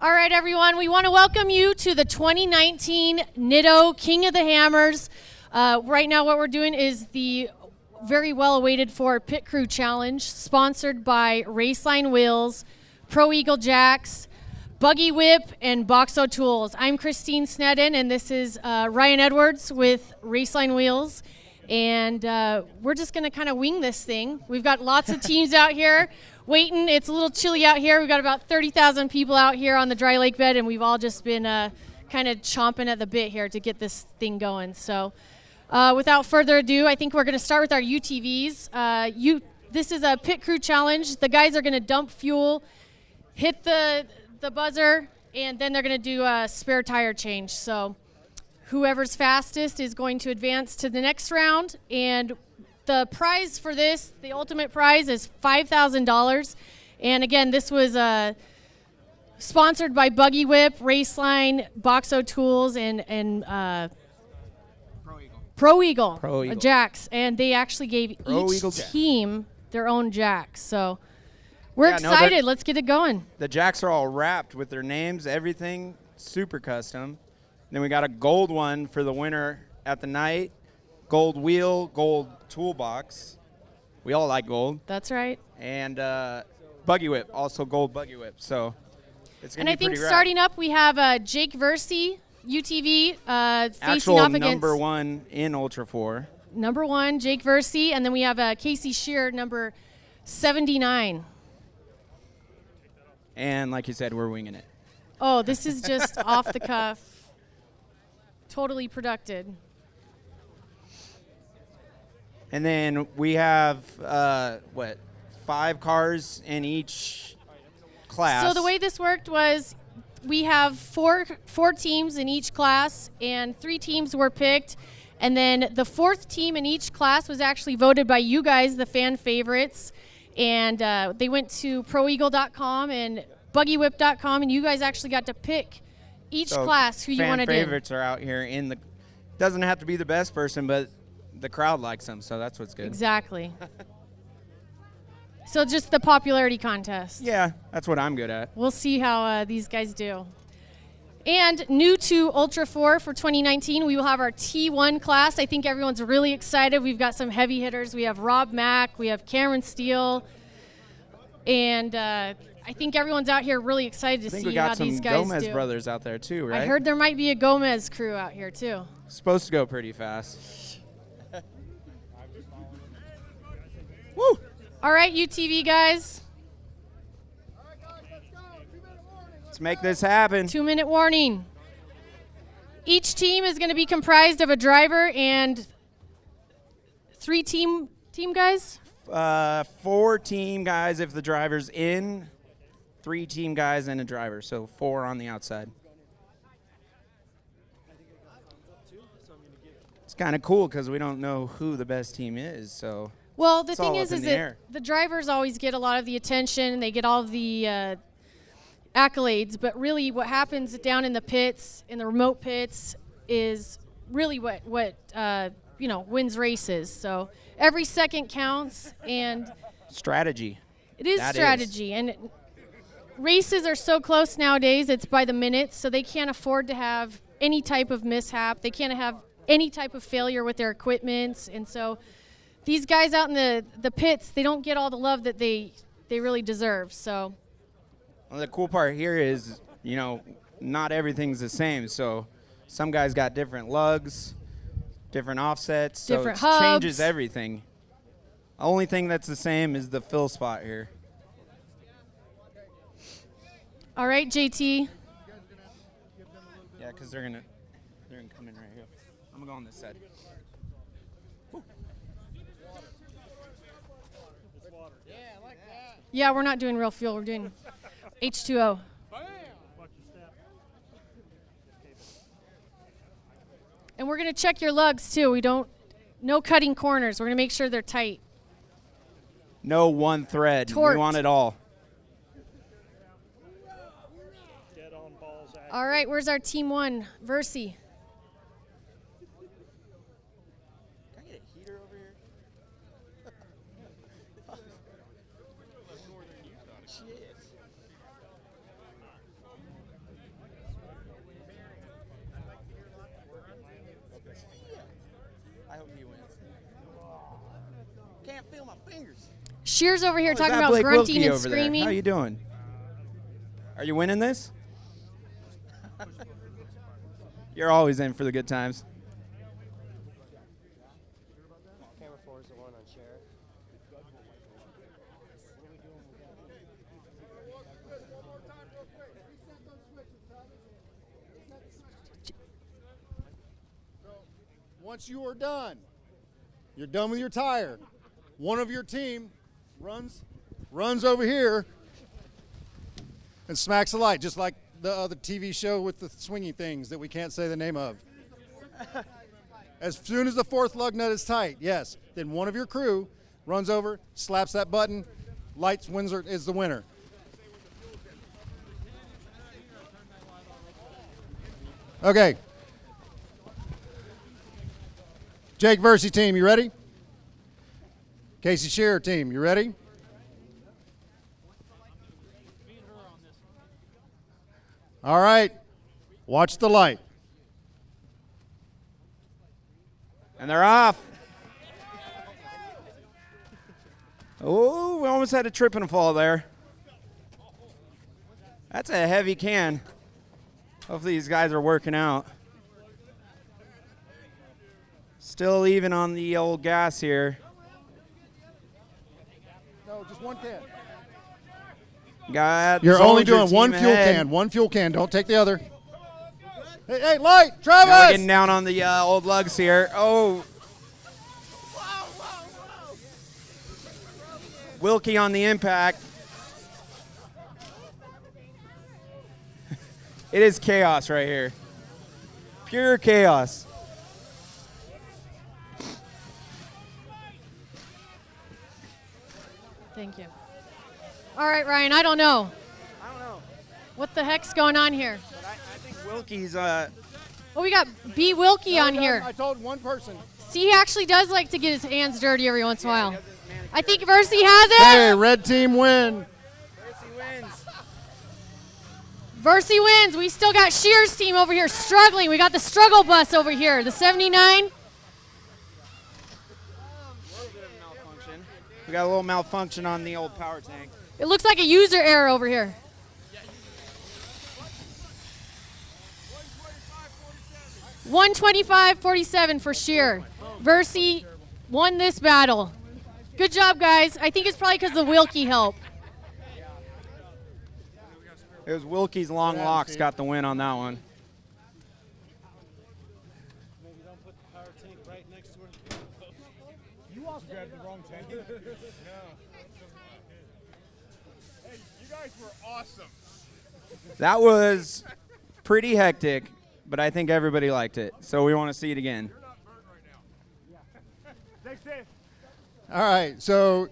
All right, everyone, we want to welcome you to the 2019 Nitto King of the Hammers. Right now what we're doing is the very well awaited for Pit Crew Challenge, sponsored by Raceline Wheels, Pro Eagle Jacks, Buggy Whip, and Boxo Tools. I'm Christine Snedden, and this is Ryan Edwards with Raceline Wheels. And we're just going to kind of wing this thing. We've got lots of teams out here waiting. It's a little chilly out here. We've got about 30,000 people out here on the dry lake bed, and we've all just been kind of chomping at the bit here to get this thing going. So without further ado, I think we're going to start with our UTVs. This is a pit crew challenge. The guys are going to dump fuel, hit the buzzer, and then they're going to do a spare tire change. So whoever's fastest is going to advance to the next round, and the prize for this, the ultimate prize, is $5,000. And again, this was sponsored by Buggy Whip, Raceline, Boxo Tools, and Pro Eagle Jacks. And they actually gave each team their own jacks. So we're excited. Let's get it going. The jacks are all wrapped with their names, everything, super custom. Then we got a gold one for the winner at the night. Gold wheel, gold toolbox. We all like gold. That's right. And Buggy Whip, also gold Buggy Whip. So it's going to be pretty rad. And I think starting up, we have Jake Versey, UTV, facing up against number one in Ultra 4. Number one, Jake Versey. And then we have Casey Shear, number 79. And like you said, we're winging it. Oh, this is just off the cuff. Totally produced. And then we have, 5 cars in each class. So the way this worked was we have four teams in each class, and 3 teams were picked. And then the 4th team in each class was actually voted by you guys, the fan favorites. And they went to proeagle.com and buggywhip.com, and you guys actually got to pick each class who you wanted in. Fan favorites are out here in the, doesn't have to be the best person, but the crowd likes them, so that's what's good. Exactly. So just the popularity contest. Yeah, that's what I'm good at. We'll see how these guys do. And new to Ultra 4 for 2019, we will have our T1 class. I think everyone's really excited. We've got some heavy hitters. We have Rob Mack, we have Cameron Steele, and I think everyone's out here really excited to see how these guys do. I think we got some Gomez brothers out there too, right? I heard there might be a Gomez crew out here too. Supposed to go pretty fast. Woo! All right, UTV guys. Let's make this happen. 2-minute warning. Each team is going to be comprised of a driver and 3 team guys? 4 team guys if the driver's in, 3 team guys and a driver, so 4 on the outside. It's kind of cool because we don't know who the best team is, so. Well, the thing is that the drivers always get a lot of the attention. They get all of the accolades, but really what happens down in the pits, in the remote pits, is really what wins races. So every second counts, and strategy. It is strategy, and races are so close nowadays. It's by the minute, so they can't afford to have any type of mishap. They can't have any type of failure with their equipment, and so these guys out in the pits, they don't get all the love that they really deserve. So. Well, the cool part here is, not everything's the same. So some guys got different lugs, different offsets, different so it hubs. Changes everything. The only thing that's the same is the fill spot here. All right, JT. Yeah, because they're gonna come in right here. I'm gonna go on this side. Yeah, we're not doing real fuel. We're doing H2O. And we're going to check your lugs, too. No cutting corners. We're going to make sure they're tight. No one thread. Torqued. We want it all. All right, where's our team 1? Versey. Shear's over here Is talking that about Blake grunting Wilkie and over there? screaming. How you doing? Are you winning this? You're always in for the good times. Camera 4 is the one on share. Once you are done, you're done with your tire. One of your team runs over here and smacks a light, just like the other TV show with the swinging things that we can't say the name of. As soon as the fourth lug nut is tight, yes, then one of your crew runs over, slaps that button, lights Windsor is the winner. Okay. Jake Versey team, you ready? Casey Shearer team, you ready? All right. Watch the light. And they're off. Oh, we almost had a trip and a fall there. That's a heavy can. Hopefully these guys are working out. Still even on the old gas here. No, just one can. Got You're only doing Soldier one team fuel ahead. can. One fuel can. Don't take the other. Hey, light, Travis! Now we're getting down on the old lugs here. Oh. Wilkie on the impact. It is chaos right here. Pure chaos. Thank you. All right, Ryan, I don't know. I don't know. What the heck's going on here? But I think Wilkie's Oh, we got B. Wilkie on here. I told one person. See, he actually does like to get his hands dirty every once in a while. I think Versey has it. Hey, red team win. Versey wins. We still got Shear's team over here struggling. We got the struggle bus over here, the 79. We got a little malfunction on the old power tank. It looks like a user error over here. $125.47 for Shear. Versey won this battle. Good job, guys. I think it's probably because of the Wilkie help. It was Wilkie's long locks got the win on that one. You also grabbed the wrong tank. No. Hey, you guys were awesome. That was pretty hectic, but I think everybody liked it. So we want to see it again. All right, so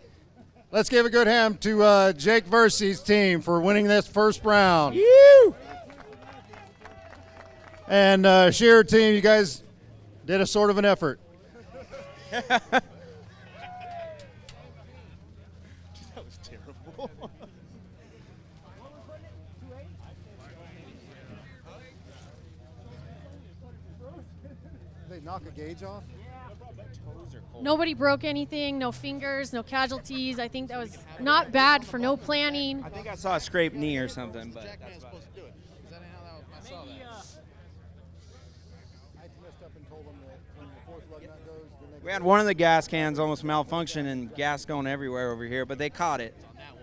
let's give a good hand to Jake Versey's team for winning this first round. And Shearer team, you guys did a sort of an effort. That was terrible. They knock a gauge off? Nobody broke anything, no fingers, no casualties. I think that was not bad for no planning. I think I saw a scraped knee or something, but that's about it. We had one of the gas cans almost malfunction and gas going everywhere over here, but they caught it.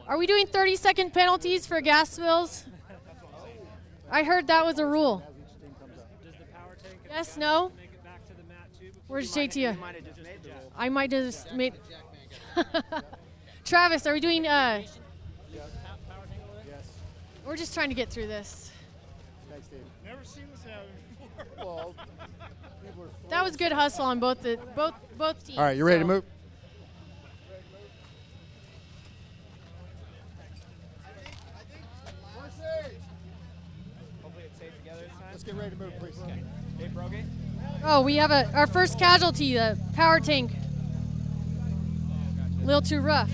Are we doing 30-second penalties for gas spills? I heard that was a rule. Yes, no? Where's JT? I might have just made. Travis, are we doing? We're just trying to get through this. Thanks, Dave. Never seen this happen before. That was good hustle on both teams. All right, you ready to move? Let's get ready to move, please. They broke it? Oh, we have our first casualty, the power tank. A little too rough.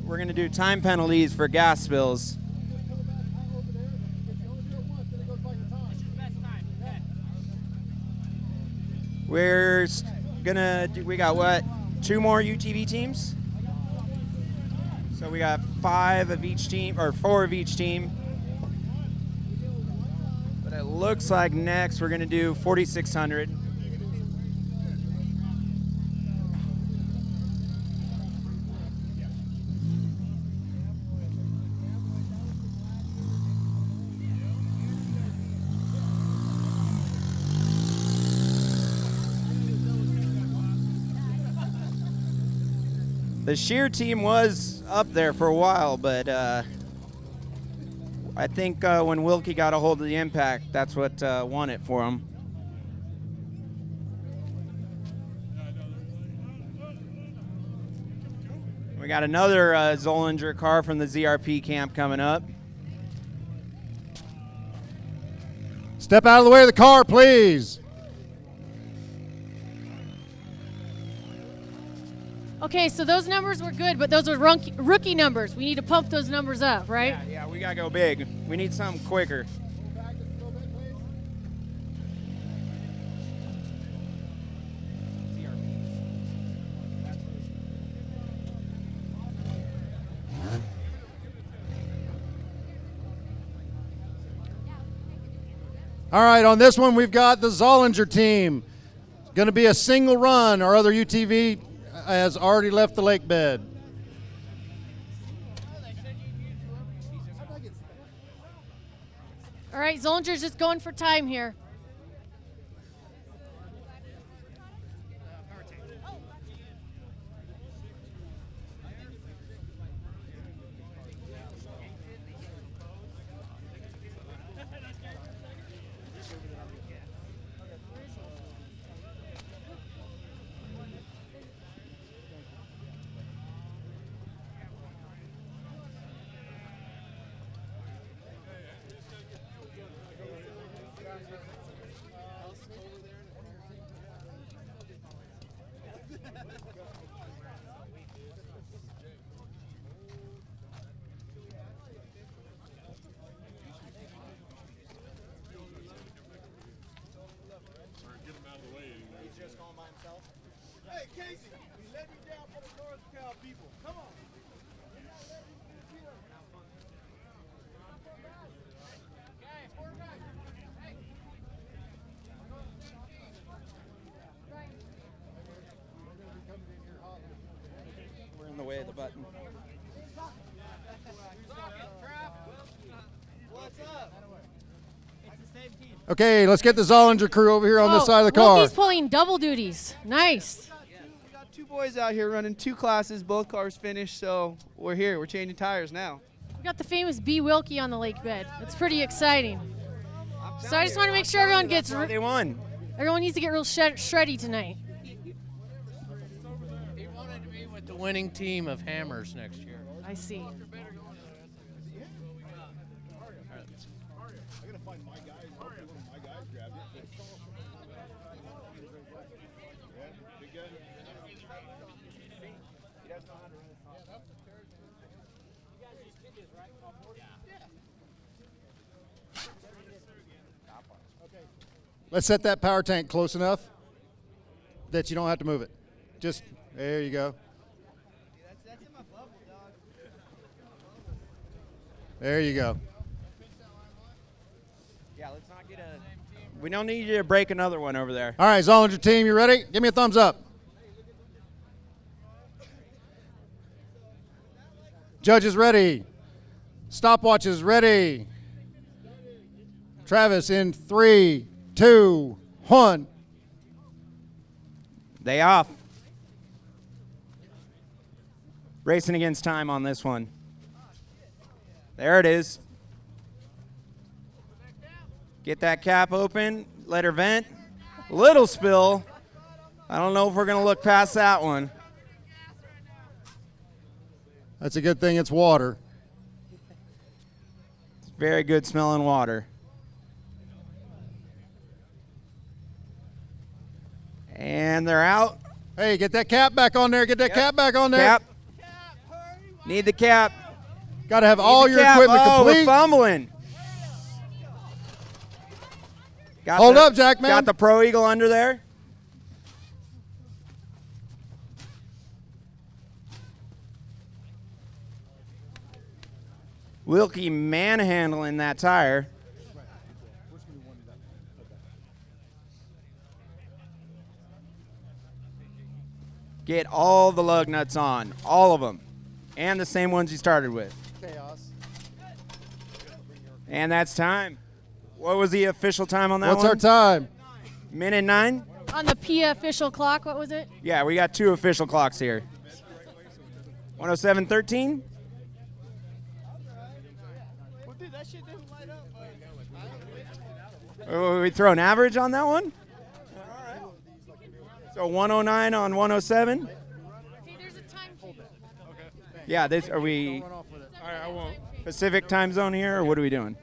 We're going to do time penalties for gas spills. We got what? 2 more UTV teams? So we got 5 of each team, or 4 of each team. But it looks like next we're gonna do 4,600. The sheer team was up there for a while, but I think when Wilkie got a hold of the impact, that's what won it for him. We got another Zollinger car from the ZRP camp coming up. Step out of the way of the car, please. Okay, so those numbers were good, but those are rookie numbers. We need to pump those numbers up, right? Yeah, we gotta go big. We need something quicker. All right, on this one, we've got the Zollinger team. It's going to be a single run. Our other UTV has already left the lake bed. All right, Zollinger's just going for time here. Hey, Casey, we let you down for the North Cal people. Come on. We're in the way of the button. What's up? It's the same team. Okay, let's get the Zollinger crew over here on this side of the car. Wilkie's pulling double duties. Nice. We got 2 boys out here running 2 classes. Both cars finished, so we're here. We're changing tires now. We got the famous B. Wilkie on the lake bed. It's pretty exciting. So I just want to make sure everyone gets. They won. Everyone needs to get real shreddy tonight. He wanted to be with the winning team of Hammers next year. I see. Let's set that power tank close enough that you don't have to move it. Just, there you go. There you go. Yeah, let's not get a. We don't need you to break another one over there. All right, Zollinger team, you ready? Give me a thumbs up. Judges ready. Stopwatches ready. Travis in 3, 2, 1. They off. Racing against time on this one. There it is. Get that cap open. Let her vent. Little spill. I don't know if we're going to look past that one. That's a good thing it's water. It's very good smelling water. And they're out. Hey, get that cap back on there. Get that cap back on there. Cap. Need the cap. Got to have all your equipment complete. We're fumbling. Hold up, Jack, man. Got the Pro Eagle under there. Wilkie manhandling that tire. Get all the lug nuts on, all of them, and the same ones you started with. Chaos. And that's time. What was the official time on that one? What's our time? Minute 9? On the PIA official clock, what was it? Yeah, we got 2 official clocks here. 107.13? Oh, we throw an average on that one? So 109 on 107? Yeah, this are we Pacific time zone here, or what are we doing?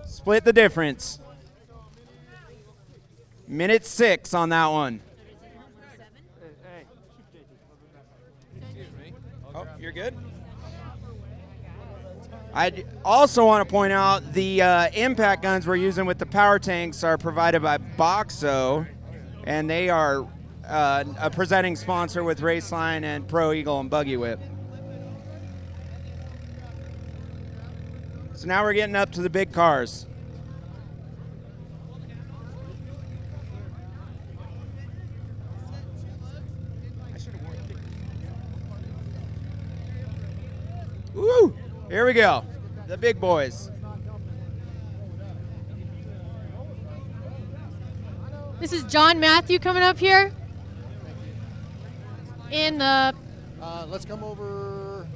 Split the difference. Minute 6 on that one. Oh, you're good? I also want to point out the impact guns we're using with the power tanks are provided by Boxo, and they are a presenting sponsor with Raceline and Pro Eagle and Buggy Whip. So now we're getting up to the big cars. Woo! Here we go. The big boys. This is John Matthew coming up here. In the. Let's come over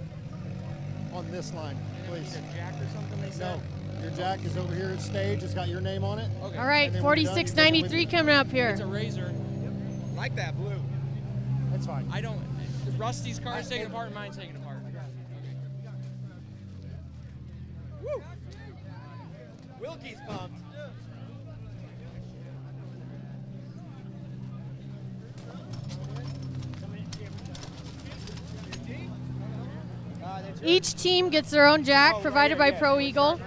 on this line, please. Jack or something they said? No, your jack is over here at stage. It's got your name on it. Okay. All right, 4693 coming up here. It's a Razor. Like that blue. That's fine. I don't. Rusty's car is taken apart and mine's taken apart. Woo! Wilkie's pumped. Each team gets their own jack provided by Pro Eagle.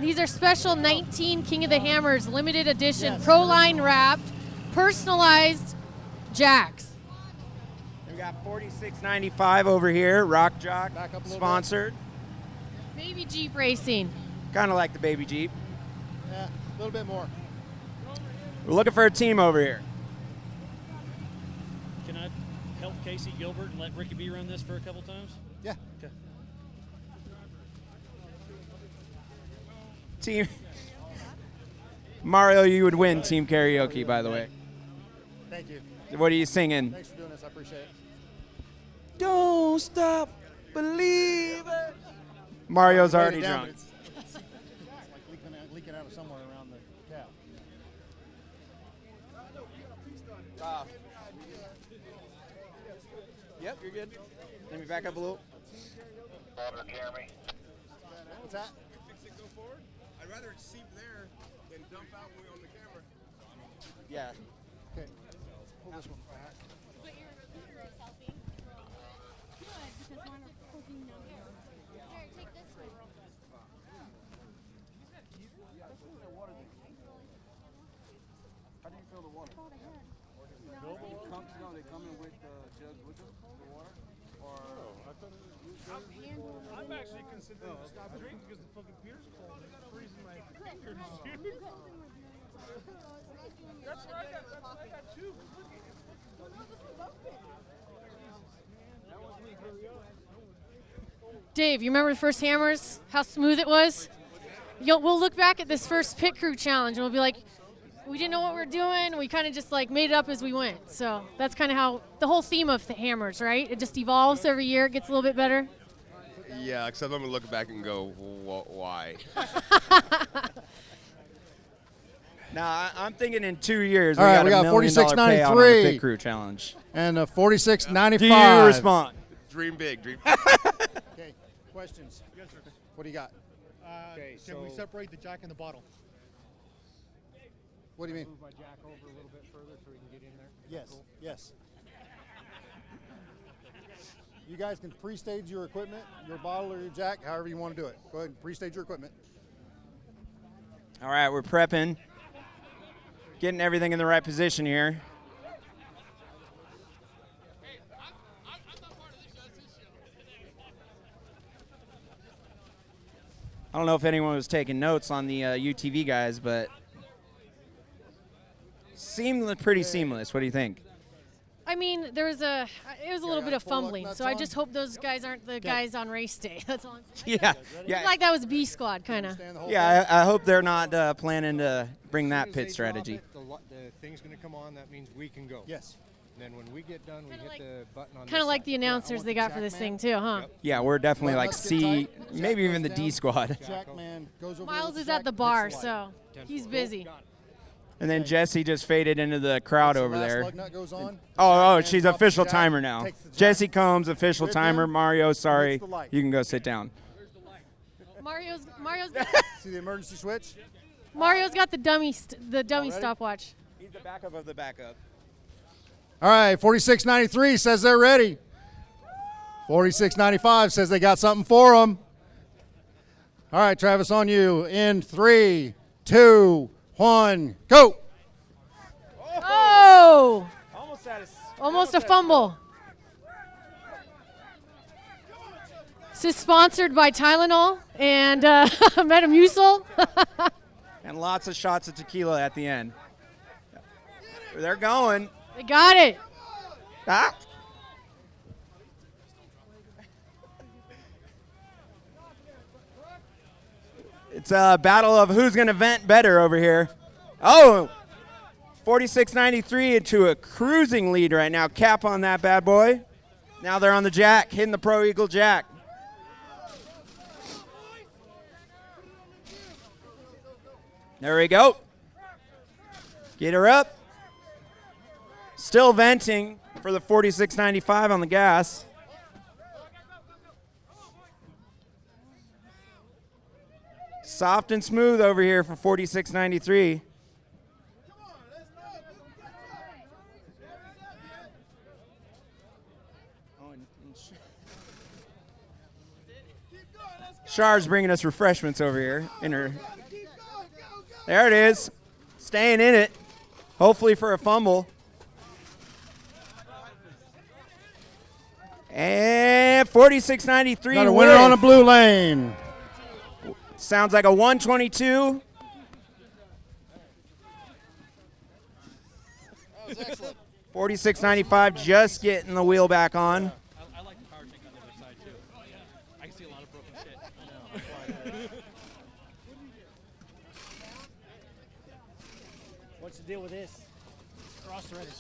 These are special 19 King of the Hammers limited edition Pro Line wrapped personalized jacks. We got 4695 over here, Rock Jock sponsored. Baby Jeep Racing. Kind of like the Baby Jeep. Yeah, a little bit more. We're looking for a team over here. Can I help Casey Gilbert and let Ricky B run this for a couple times? Yeah. Okay. Team Mario, you would win team karaoke, by the way. Thank you. What are you singing? Thanks for doing this. I appreciate it. Don't stop believing. Mario's already drunk. It's like leaking out of somewhere around the cab. Yep, you're good. Let me back up a little. What's that? I'd rather seep there than dump out when we're on the camera. Yeah. Okay. Pull this one back. How do you feel the water? No, they come in with jugs with them, the water? Or I'm actually considering to stop drinking because the fucking beer's cold. It's freezing my fingers. That's where I got two. Dave, you remember the first Hammers? How smooth it was? We'll look back at this first pit crew challenge and we'll be like, we didn't know what we were doing. We kind of just like made it up as we went. So that's kind of how the whole theme of the Hammers, right? It just evolves every year. It gets a little bit better. Yeah, except I'm gonna look back and go, why? Now, I'm thinking in 2 years All right, we got $1 million payout on the 46.93 pit crew challenge. and 46.95. Do you respond? Dream big, dream. Okay, questions? Yes, sir. What do you got? Can we separate the jack and the bottle? What do you mean? Move my jack over a little bit further so we can get in there. Yes, yes. You guys can pre-stage your equipment, your bottle or your jack, however you want to do it. Go ahead and pre-stage your equipment. All right, we're prepping. Getting everything in the right position here. don't know if anyone was taking notes on the UTV guys, but pretty seamless. What do you think? I mean, it was a little bit of fumbling, so I just hope those guys aren't the guys on race day. That's all I'm saying. Yeah. Looked like that was B squad, kind of. Yeah, I hope they're not planning to bring that pit strategy. The thing's going to come on. That means we can go. Yes. And then when we get done, we hit the button on Kind of like the announcers they got for this thing, too, huh? Yeah, we're definitely like C, maybe even the D squad. Miles is at the bar, so he's busy. And then Jesse just faded into the crowd over there. Lug nut goes on. Oh, she's official timer now. Jesse Combs, official timer. Mario, sorry, you can go sit down. Mario's See the emergency switch? Mario's got the dummy stopwatch. He's the backup of the backup. All right, 4693 says they're ready. 4695 says they got something for them. All right, Travis, on you. In 3, 2, 1, go. Oh! Almost a fumble. This is sponsored by Tylenol and Metamucil. And lots of shots of tequila at the end. They're going. They got it. Ah. It's a battle of who's going to vent better over here. Oh, 4693 into a cruising lead right now. Cap on that bad boy. Now they're on the jack, hitting the Pro Eagle jack. There we go. Get her up. Still venting for the 4695 on the gas. Soft and smooth over here for 4693. Char's bringing us refreshments over here. There it is. Staying in it. Hopefully for a fumble. And 4693. Got a winner on the blue lane. Sounds like a 122. 4695 just getting the wheel back on. I like the power tank on the other side too. I can see a lot of broken shit. What's the deal with this? Cross-threaded.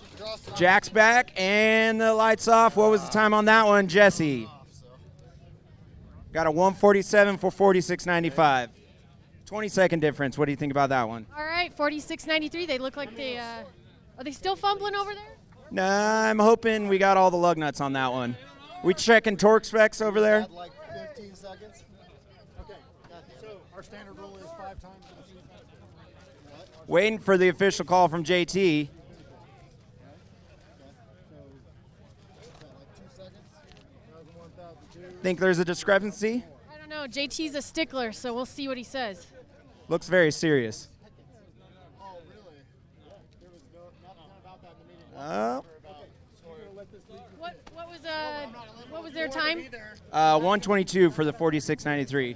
Jack's back and the lights off. What was the time on that one, Jesse? Got a 147 for 4695. 20-second difference. What do you think about that one? All right, 4693. They look like they are they still fumbling over there? Nah, I'm hoping we got all the lug nuts on that one. We checking torque specs over there? Like 15 seconds. Okay, so our standard rule is 5 times. Waiting for the official call from JT. Think there's a discrepancy? I don't know. JT's a stickler, so we'll see what he says. Looks very serious. What was their time? 122 for the 4693.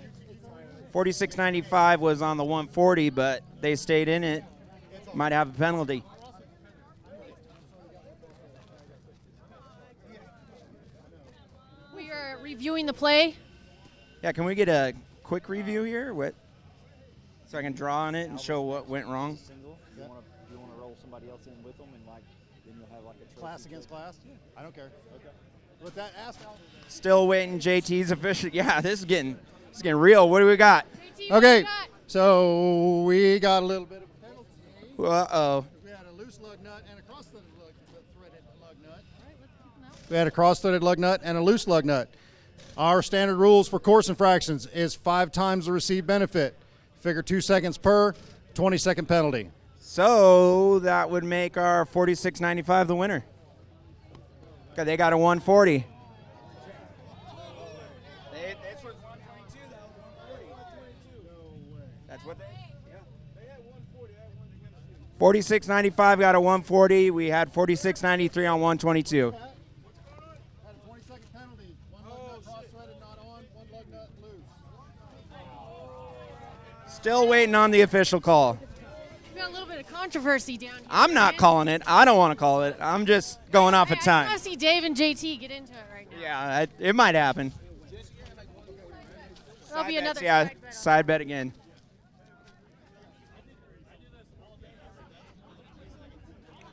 4695 was on the 140, but they stayed in it. Might have a penalty. We are reviewing the play. Yeah, can we get a quick review here? So I can draw on it and show what went wrong. Do you want to roll somebody else in with them and then you'll have like a Class against class? Yeah, I don't care. Okay. With that, ask Al. Still waiting JT's official. Yeah, this is getting real. What do we got? Okay, so we got a little bit of a penalty. Uh-oh. We had a loose lug nut and a cross-threaded lug nut. We had a cross-threaded lug nut and a loose lug nut. Our standard rules for course infractions is 5 times the received benefit. Figure 2 seconds per, 20-second penalty. So that would make our 4695 the winner. Okay, they got a 140. This was 122 though. That's what they. Yeah. They had 140. 4695 got a 140. We had 4693 on 122. Had a 20-second penalty. One lug nut cross-threaded not on, one lug nut loose. Still waiting on the official call. We got a little bit of controversy down here. I'm not calling it. I don't want to call it. I'm just going off of I time. want to see Dave and JT get into it right now. Yeah, it might happen. That'll be another Yeah, side bet. side bet again.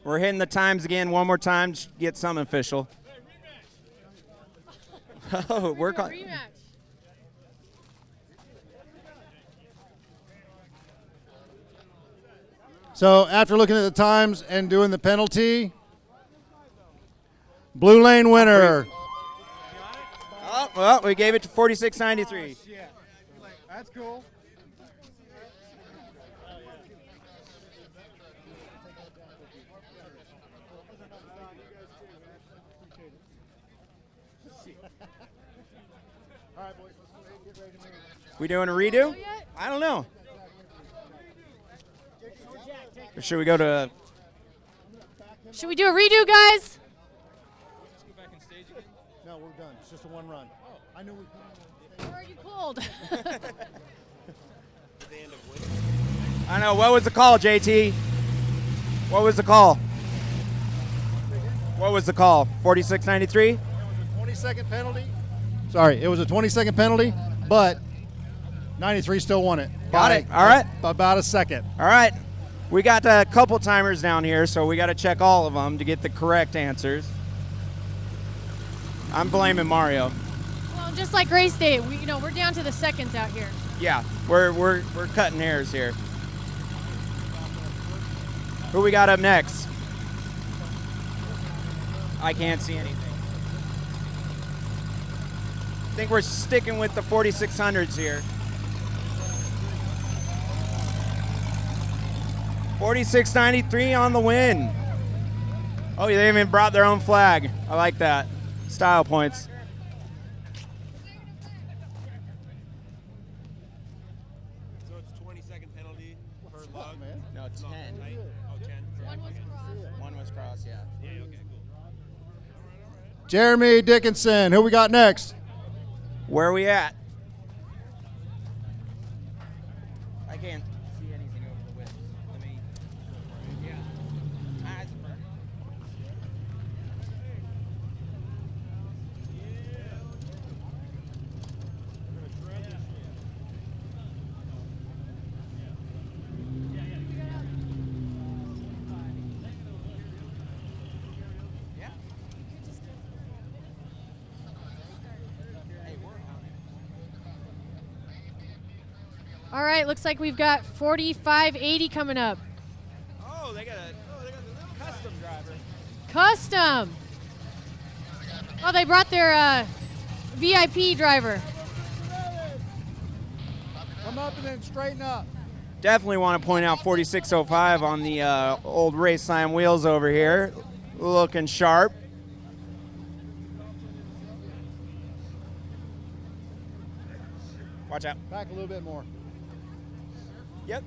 We're hitting the times again one more time. Just get something official. Oh, we're calling. So after looking at the times and doing the penalty, blue lane winner. Oh, well, we gave it to 46.93. That's cool. We doing a redo? I don't know. Or should we go to? Should we do a redo, guys? No, we're done. It's just a one run. I knew we. We're already pulled. I know. What was the call, JT? What was the call? What was the call? 46.93. 20-second penalty. Sorry, it was a 20-second penalty, but 93 still won it. Got it. All right. About a second. All right. We got a couple timers down here, so we got to check all of them to get the correct answers. I'm blaming Mario. Well, just like race day, we're down to the seconds out here. Yeah, we're cutting hairs here. Who we got up next? I can't see anything. I think we're sticking with the 4600s here. 46.93 on the win. Oh, they even brought their own flag. I like that. Style points. So it's 20-second penalty per lug? No, 10. Oh, 10? One was cross, yeah. Yeah, okay, cool. Jeremy Dickinson. Who we got next? Where are we at? I can't see anything over the width. Let me. Yeah. Eyes are burning. All right, looks like we've got 4580 coming up. Oh, they got a little custom driver. Custom. Oh, they brought their VIP driver. Come up and then straighten up. Definitely want to point out 4605 on the old race sign wheels over here. Looking sharp. Watch out. Back a little bit more. Yep.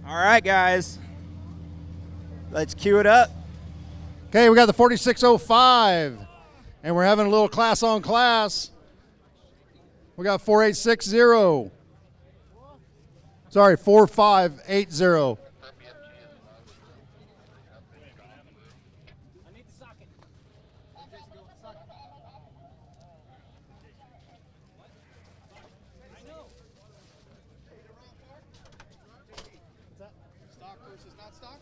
All right, guys. Let's cue it up. Okay, we got the 4605, and we're having a little class on class. We got 4860. Sorry, 4580. Stock versus not stock?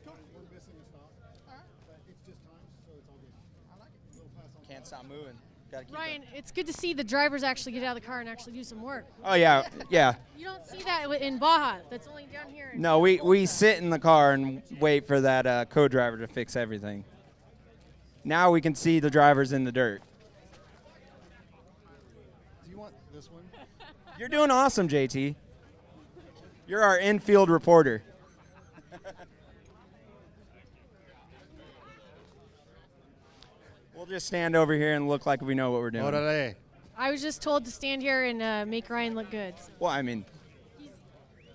Cool. We're missing a stock. All right. But it's just times, so it's all good. I like it. Little class on Can't stop moving. Gotta keep Ryan, it's good to see the drivers actually get out of the car and actually do some work. Oh, yeah. Yeah. You don't see that in Baja. That's only down here. in No, we sit in the car and wait for that co-driver to fix everything. Now we can see the drivers in the dirt. Do you want this one? You're doing awesome, JT. You're our infield reporter. We'll just stand over here and look like we know what we're doing. Orale. I was just told to stand here and make Ryan look good. Well, I mean,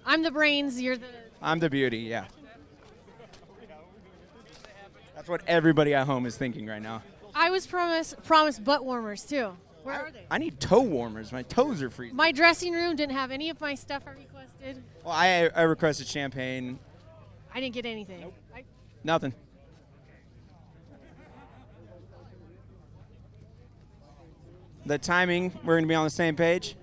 I'm the brains, you're the... I'm the beauty, yeah. That's what everybody at home is thinking right now. I was promised butt warmers, too. Where are they? I need toe warmers. My toes are freezing. My dressing room didn't have any of my stuff I requested. Well, I requested champagne. I didn't get anything. Nope. Nothing. The timing, we're going to be on the same page.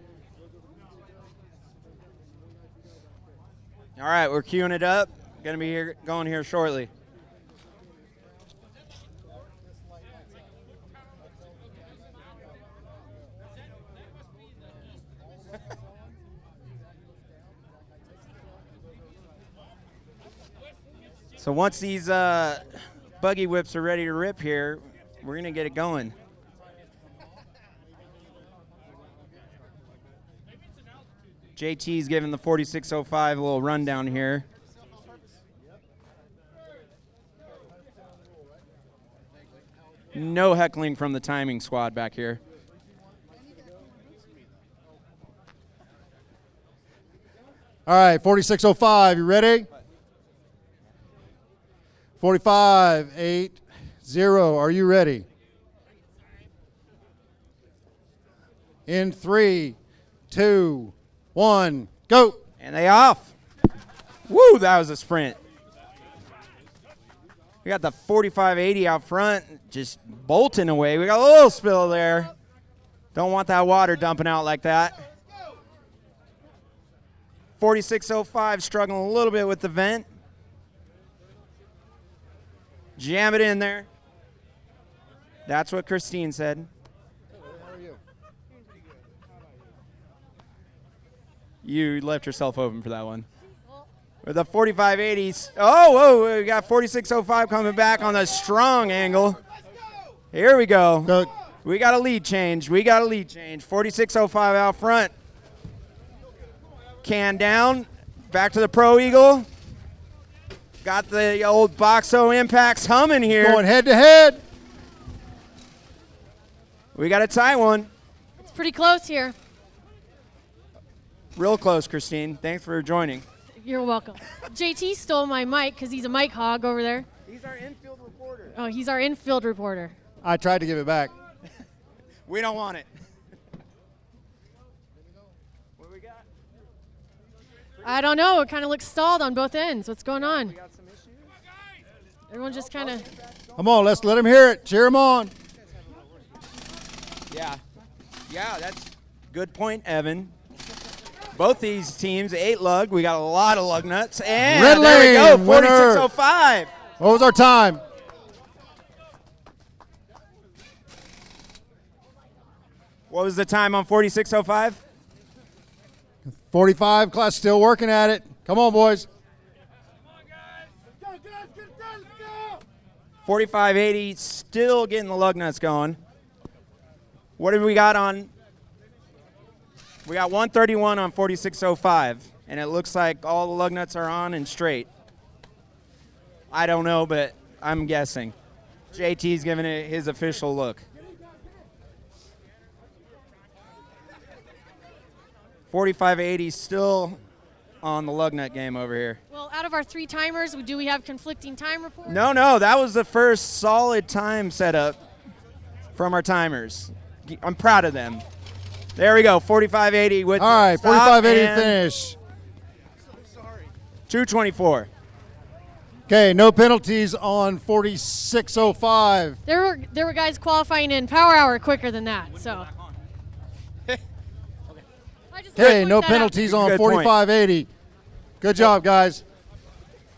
All right, we're queuing it up. Going to be going here shortly. So once these buggy whips are ready to rip here, we're going to get it going. JT's giving the 4605 a little rundown here. No heckling from the timing squad back here. All right, 4605, you ready? 4580, are you ready? In 3, 2, 1, go. And they off. Woo, that was a sprint. We got the 4580 out front, just bolting away. We got a little spill there. Don't want that water dumping out like that. 4605 struggling a little bit with the vent. Jam it in there. That's what Christine said. You left yourself open for that one. With the 4580s. Oh, whoa, we got 4605 coming back on the strong angle. Here we go. We got a lead change. 4605 out front. Can down. Back to the Pro Eagle. Got the old Boxo Impacts humming here. Going head to head. We got a tight one. It's pretty close here. Real close, Christine. Thanks for joining. You're welcome. JT stole my mic because he's a mic hog over there. He's our infield reporter. Oh, he's our infield reporter. I tried to give it back. We don't want it. I don't know. It kind of looks stalled on both ends. What's going on? Everyone just kind of. Come on, let's let him hear it. Cheer him on. Yeah, that's good point, Evan. Both these teams, 8 lug. We got a lot of lug nuts. And Red there we go, lane, 4605. What was our time? What was the time on 4605? 45 class still working at it. Come on, boys. 4580 still getting the lug nuts going. What have we got on? We got 131 on 4605, and it looks like all the lug nuts are on and straight. I don't know, but I'm guessing. JT's giving it his official look. 4580 still on the lug nut game over here. Well, out of our 3 timers, do we have conflicting time reports? No, that was the first solid time setup from our timers. I'm proud of them. There we go, 4580 with all right, 4580 finish. 224. Okay, no penalties on 4605. There were guys qualifying in power hour quicker than that, so. Okay, no penalties on 4580. Good job, guys.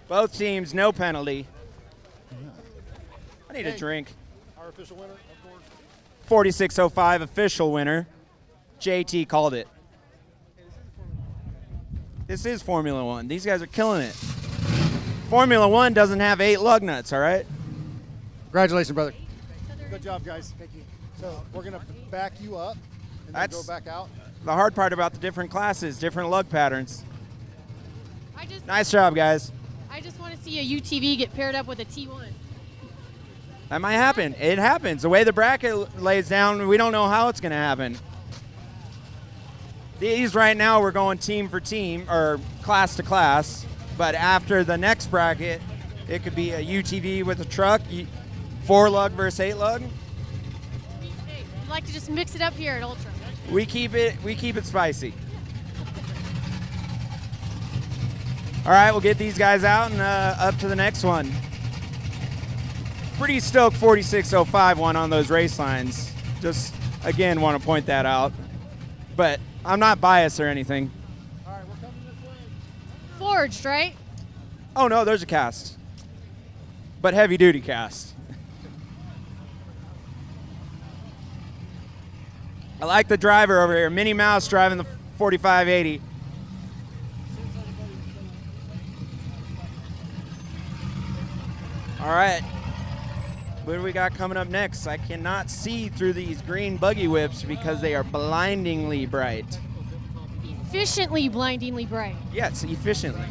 Both teams, no penalty. I need a drink. Our official winner, of course. 4605 official winner. JT called it. This is Formula One. These guys are killing it. Formula One doesn't have 8 lug nuts, all right? Congratulations, brother. Good job, guys. Thank you. So we're going to back you up and then go back out. The hard part about the different classes, different lug patterns. Nice job, guys. I just want to see a UTV get paired up with a T1. That might happen. It happens. The way the bracket lays down, we don't know how it's going to happen. These right now, we're going team for team, or class to class. But after the next bracket, it could be a UTV with a truck, 4 lug versus 8 lug. We like to just mix it up here at Ultra. We keep it spicy. All right, we'll get these guys out and up to the next one. Pretty stoked 46.05 one on those race lines. Just, again, want to point that out. But I'm not biased or anything. Forged, right? Oh, no, there's a cast. But heavy-duty cast. I like the driver over here. Minnie Mouse driving the 4580. All right. What do we got coming up next? I cannot see through these green buggy whips because they are blindingly bright. Efficiently, blindingly bright. Yes, efficiently.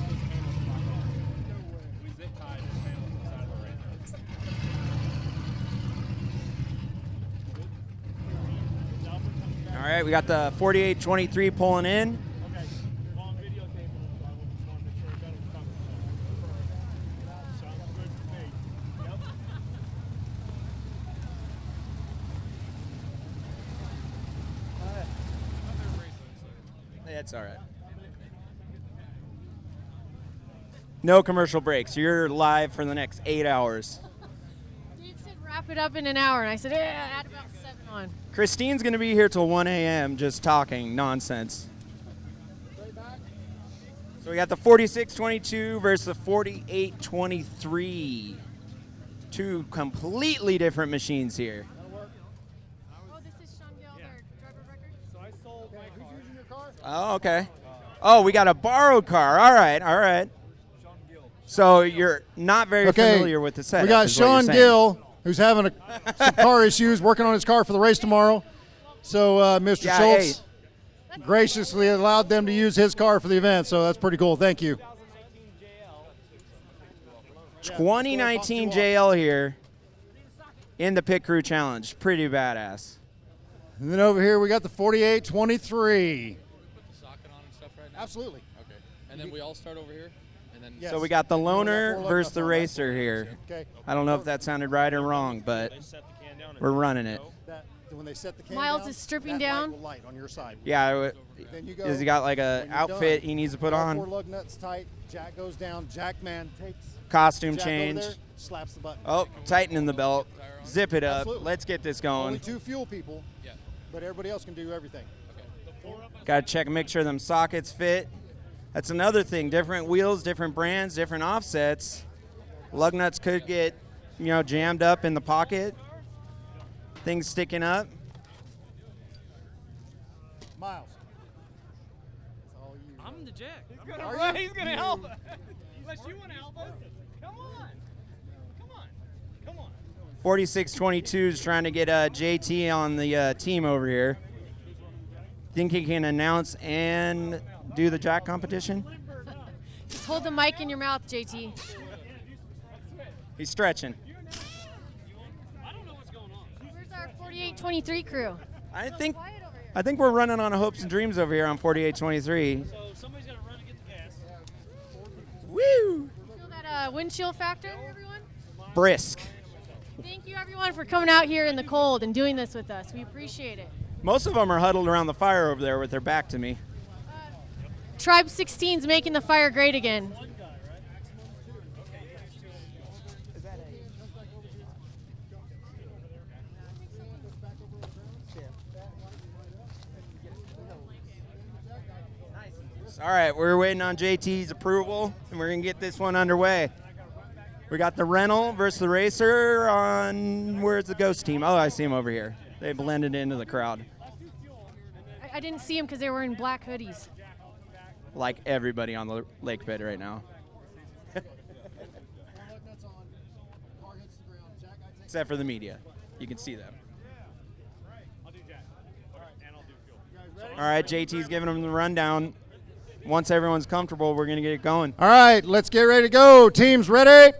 All right, we got the 4823 pulling in. That's all right. No commercial breaks. You're live for the next 8 hours. Dave said wrap it up in an hour, and I said, add about 7 on. Christine's going to be here till 1 a.m. just talking nonsense. So we got the 4622 versus the 4823. Two completely different machines here. Oh, this is Sean Gill, their driver record. So I sold my car. Who's using your car? Oh, okay. Oh, we got a borrowed car. All right, all right. So you're not very familiar with the setup. We got is what you're Sean saying. Gill, who's having some car issues, working on his car for the race tomorrow. So Mr. Yeah, Schultz graciously allowed them to use his car for the event. So that's pretty cool. Thank you. 2019 JL here in the Pit Crew Challenge. Pretty badass. And then over here we got the 4823. Socket on and stuff right now? Absolutely. Okay. And then we all start over here? And then So we got the loaner versus the racer here. Okay. I don't know if that sounded right or wrong, but we're running it. When they set the can Miles down, is stripping that light down. will light on your side. Yeah, Then you go, has he got like a when you're outfit done, he needs to put all on? 4 lug nuts tight. Jack goes down. Jack man takes Costume Jack change. over there, slaps the button. Oh, tightening the belt. Zip it up. Absolutely. Let's get this Only going. 2 fuel people, but everybody else can do everything. Got to check and make sure them sockets fit. That's another thing. Different wheels, different brands, different offsets. Lug nuts could get, jammed up in the pocket. Things sticking up. Miles. I'm the jack. He's gonna help us. Unless you want to help us. Come on. Come on. Come on. 4622 is trying to get JT on the team over here. Think he can announce and do the jack competition? Just hold the mic in your mouth, JT. He's stretching. Where's our 4823 crew? I think we're running on a hopes and dreams over here on 4823. So somebody's got to run and get the gas. Woo! Feel that windshield factor, everyone? Brisk. Thank you, everyone, for coming out here in the cold and doing this with us. We appreciate it. Most of them are huddled around the fire over there with their back to me. Tribe 16's making the fire great again. All right, we're waiting on JT's approval, and we're going to get this one underway. We got the rental versus the racer on, where's the ghost team? Oh, I see him over here. They blended into the crowd. I didn't see them because they were in black hoodies. Like everybody on the lake bed right now. Except for the media. You can see them. All right, JT's giving them the rundown. Once everyone's comfortable, we're going to get it going. All right, let's get ready to go. Teams ready?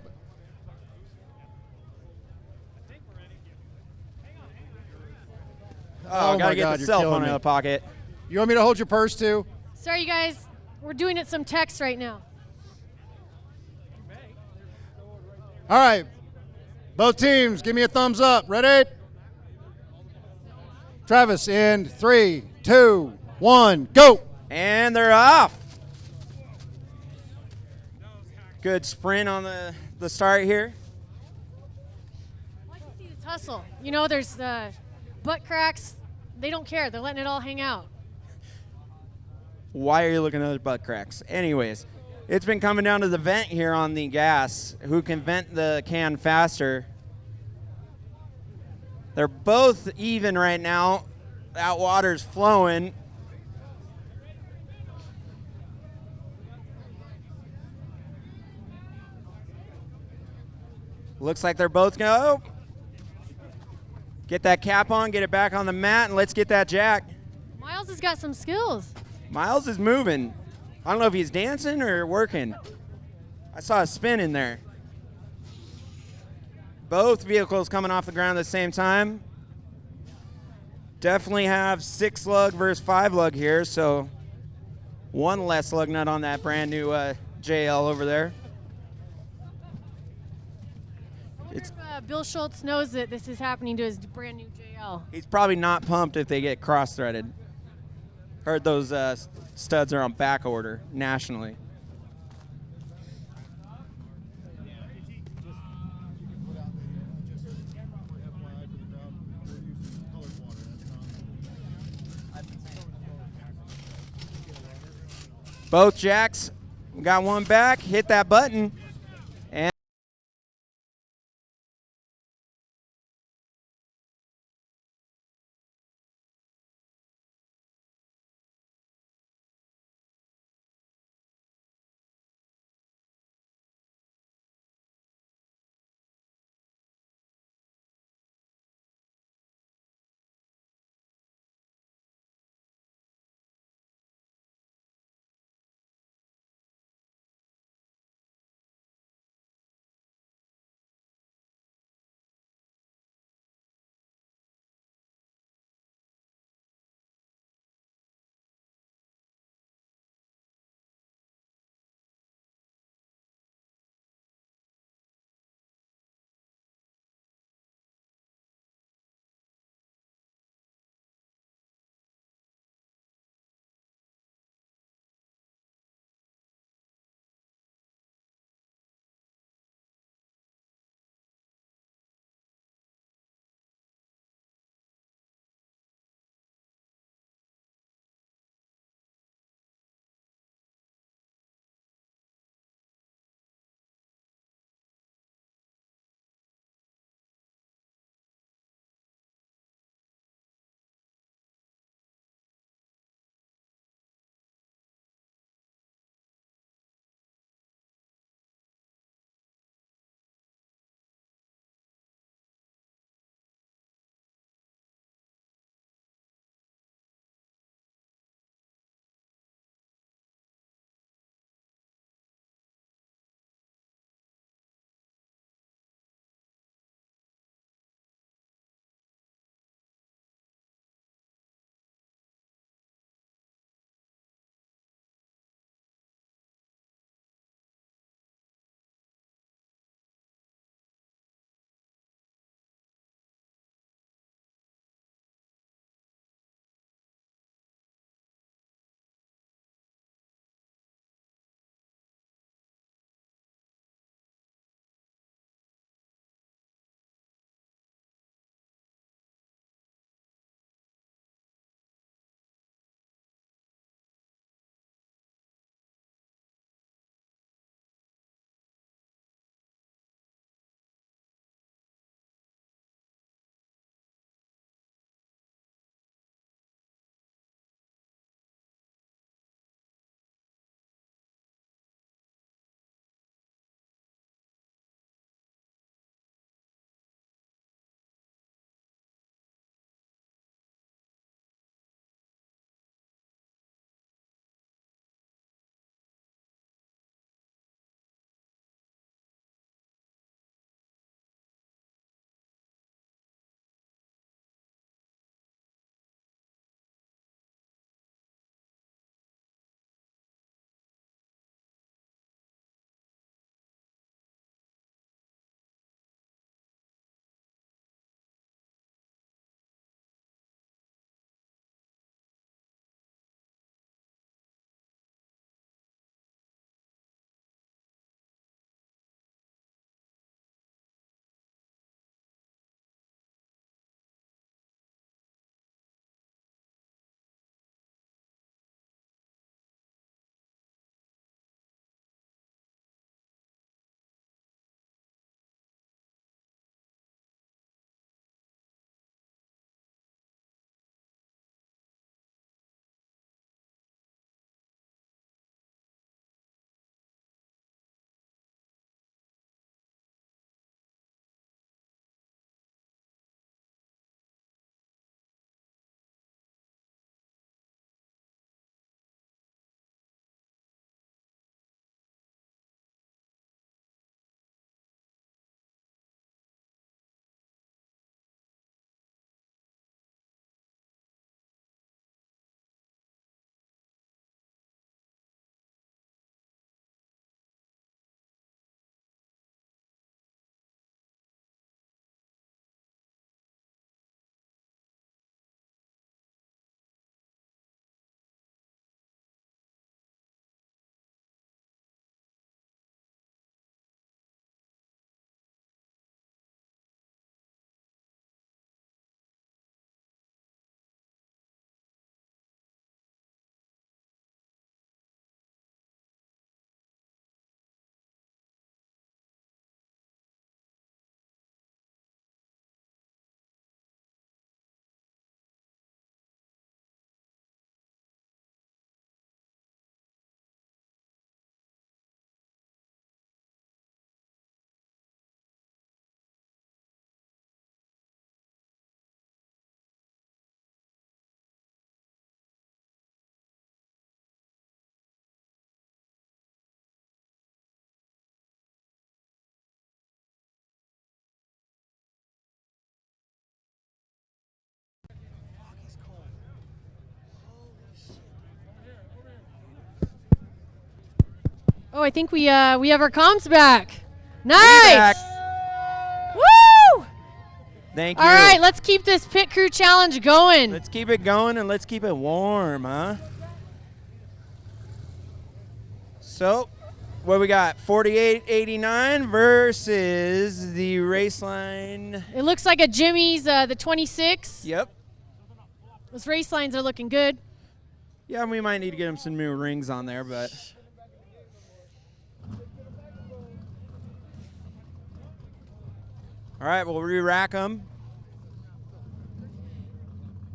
Oh, got my to get God, the you're cell killing phone in me. the pocket. You want me to hold your purse too? Sorry, you guys. We're doing it some text right now. All right. Both teams, give me a thumbs up. Ready? Travis in 3, 2, 1, go. And they're off. Good sprint on the start here. I like to see this hustle. You know, there's butt cracks. They don't care. They're letting it all hang out. Why are you looking at those butt cracks? Anyways, it's been coming down to the vent here on the gas. Who can vent the can faster? They're both even right now. That water's flowing. Looks like they're both going to get that cap on, get it back on the mat, and let's get that jack. Miles has got some skills. Miles is moving. I don't know if he's dancing or working. I saw a spin in there. Both vehicles coming off the ground at the same time. Definitely have 6 lug versus 5 lug here, so one less lug nut on that brand new JL over there. If, Bill Schultz knows that this is happening to his brand new JL. He's probably not pumped if they get cross-threaded. Heard those studs are on back order nationally. Both jacks got one back, hit that button. Oh, I think we have our comms back. Nice. Back. Woo! Thank you. All right, let's keep this pit crew challenge going. Let's keep it going and let's keep it warm, huh? So, what we got? 48.89 versus the race line. It looks like a Jimmy's, the 26. Yep. Those race lines are looking good. Yeah, we might need to get him some new rings on there, but. All right, we'll re-rack them.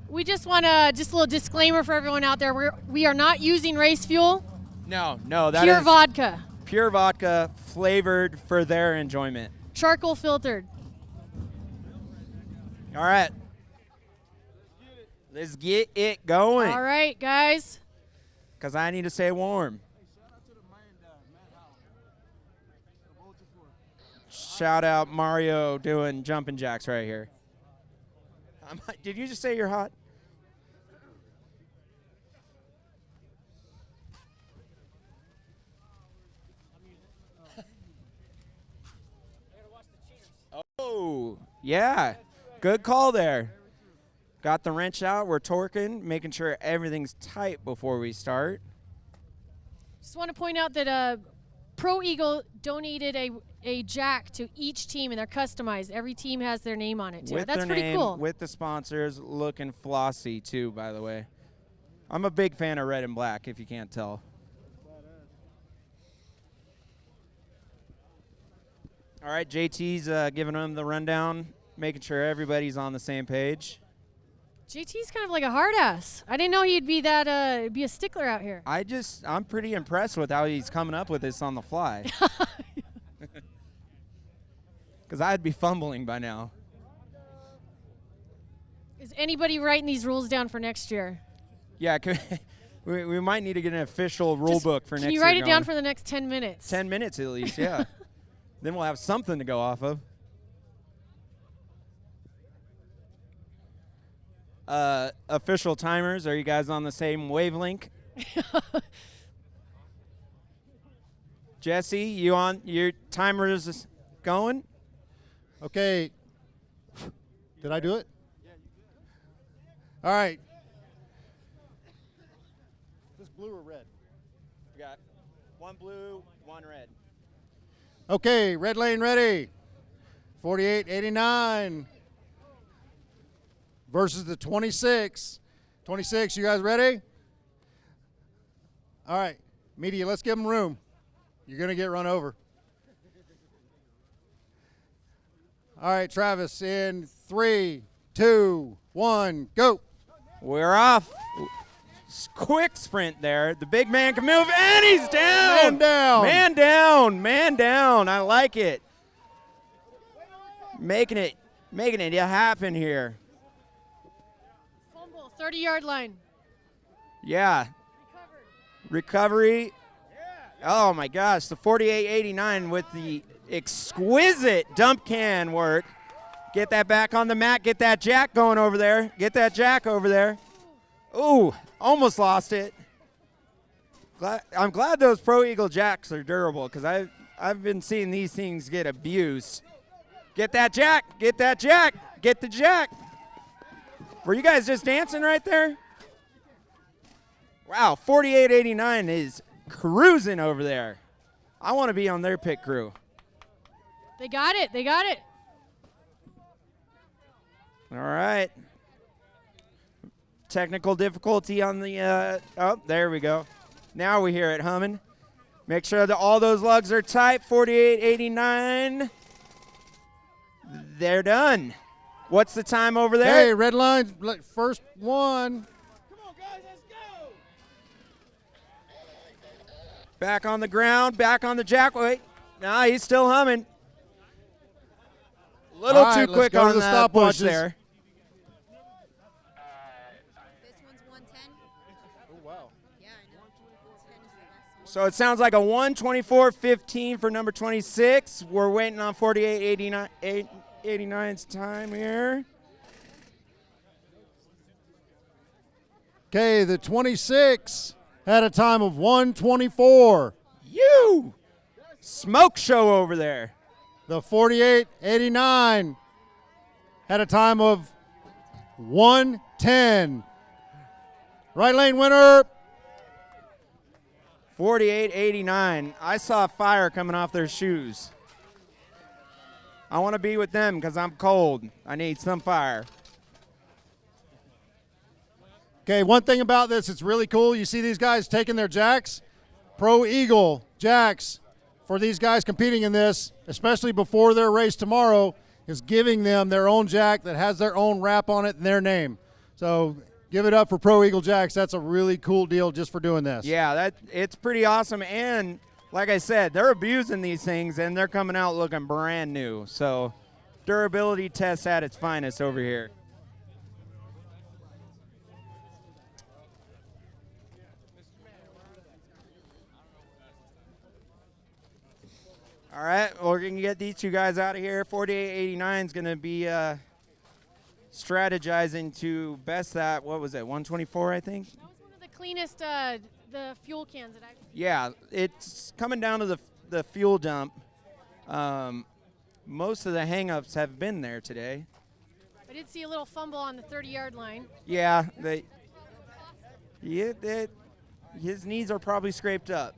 We just want to, just a little disclaimer for everyone out there. We are not using race fuel. No, that Pure is vodka. Pure vodka flavored for their enjoyment. Charcoal filtered. All right. Let's get it going. All right, guys. Because I need to stay warm. Shout out Mario doing jumping jacks right here. Did you just say you're hot? Oh, yeah. Good call there. Got the wrench out. We're torquing, making sure everything's tight before we start. Just want to point out that Pro Eagle donated a jack to each team, and they're customized. Every team has their name on it, too. With That's their pretty name, cool. with the sponsors, looking flossy, too, by the way. I'm a big fan of red and black, if you can't tell. All right, JT's giving them the rundown, making sure everybody's on the same page. JT's kind of like a hard ass. I didn't know he'd be that be a stickler out here. I'm pretty impressed with how he's coming up with this on the fly. Because I'd be fumbling by now. Is anybody writing these rules down for next year? Yeah, we might need to get an official rule book for next year. Can you write it down for the next 10 minutes? 10 minutes at least, yeah. Then we'll have something to go off of. Official timers, are you guys on the same wavelength? Jesse, you on? Your timer is going? Okay. Did I do it? All right. This blue or red? We got one blue, one red. Okay, red lane ready. 48.89 versus the 26. 26, you guys ready? All right, media, let's give them room. You're going to get run over. All right, Travis, in 3, 2, 1, go. We're off. Quick sprint there. The big man can move, and he's down. Man down. Man down. Man down. I like it. Making it happen here. Fumble, 30-yard line. Yeah. Recovery. Oh, my gosh. The 48.89 with the exquisite dump can work. Get that back on the mat. Get that jack going over there. Get that jack over there. Ooh, almost lost it. I'm glad those Pro Eagle jacks are durable because I've been seeing these things get abused. Get that jack. Get that jack. Get the jack. Were you guys just dancing right there? Wow, 48.89 is cruising over there. I want to be on their pit crew. They got it. They got it. All right. Technical difficulty on the, oh, there we go. Now we hear it humming. Make sure that all those lugs are tight. 48.89. They're done. What's the time over there? Hey, red line, first one. Back on the ground, back on the jack. Wait, no, he's still humming. A little right, too quick on the push there. This one's 110. Oh, wow. Yeah, I know. 110 is the best. So it sounds like a 1:24.15 for number 26. We're waiting on 48.89's time here. Okay, the 26 had a time of 1:24. Woo! Smoke show over there. The 48.89 had a time of 1:10. Right lane winner. 48.89. I saw fire coming off their shoes. I want to be with them because I'm cold. I need some fire. Okay, one thing about this, it's really cool. You see these guys taking their jacks. Pro Eagle jacks for these guys competing in this, especially before their race tomorrow, is giving them their own jack that has their own wrap on it and their name. So give it up for Pro Eagle jacks. That's a really cool deal just for doing this. Yeah, it's pretty awesome. And like I said, they're abusing these things, and they're coming out looking brand new. So durability test at its finest over here. All right, well, we're going to get these two guys out of here. 48.89 is going to be strategizing to best that, what was it, 124, I think? That was one of the cleanest the fuel cans that I've seen. Yeah, it's coming down to the fuel dump. Most of the hang-ups have been there today. I did see a little fumble on the 30-yard line. Yeah, his knees are probably scraped up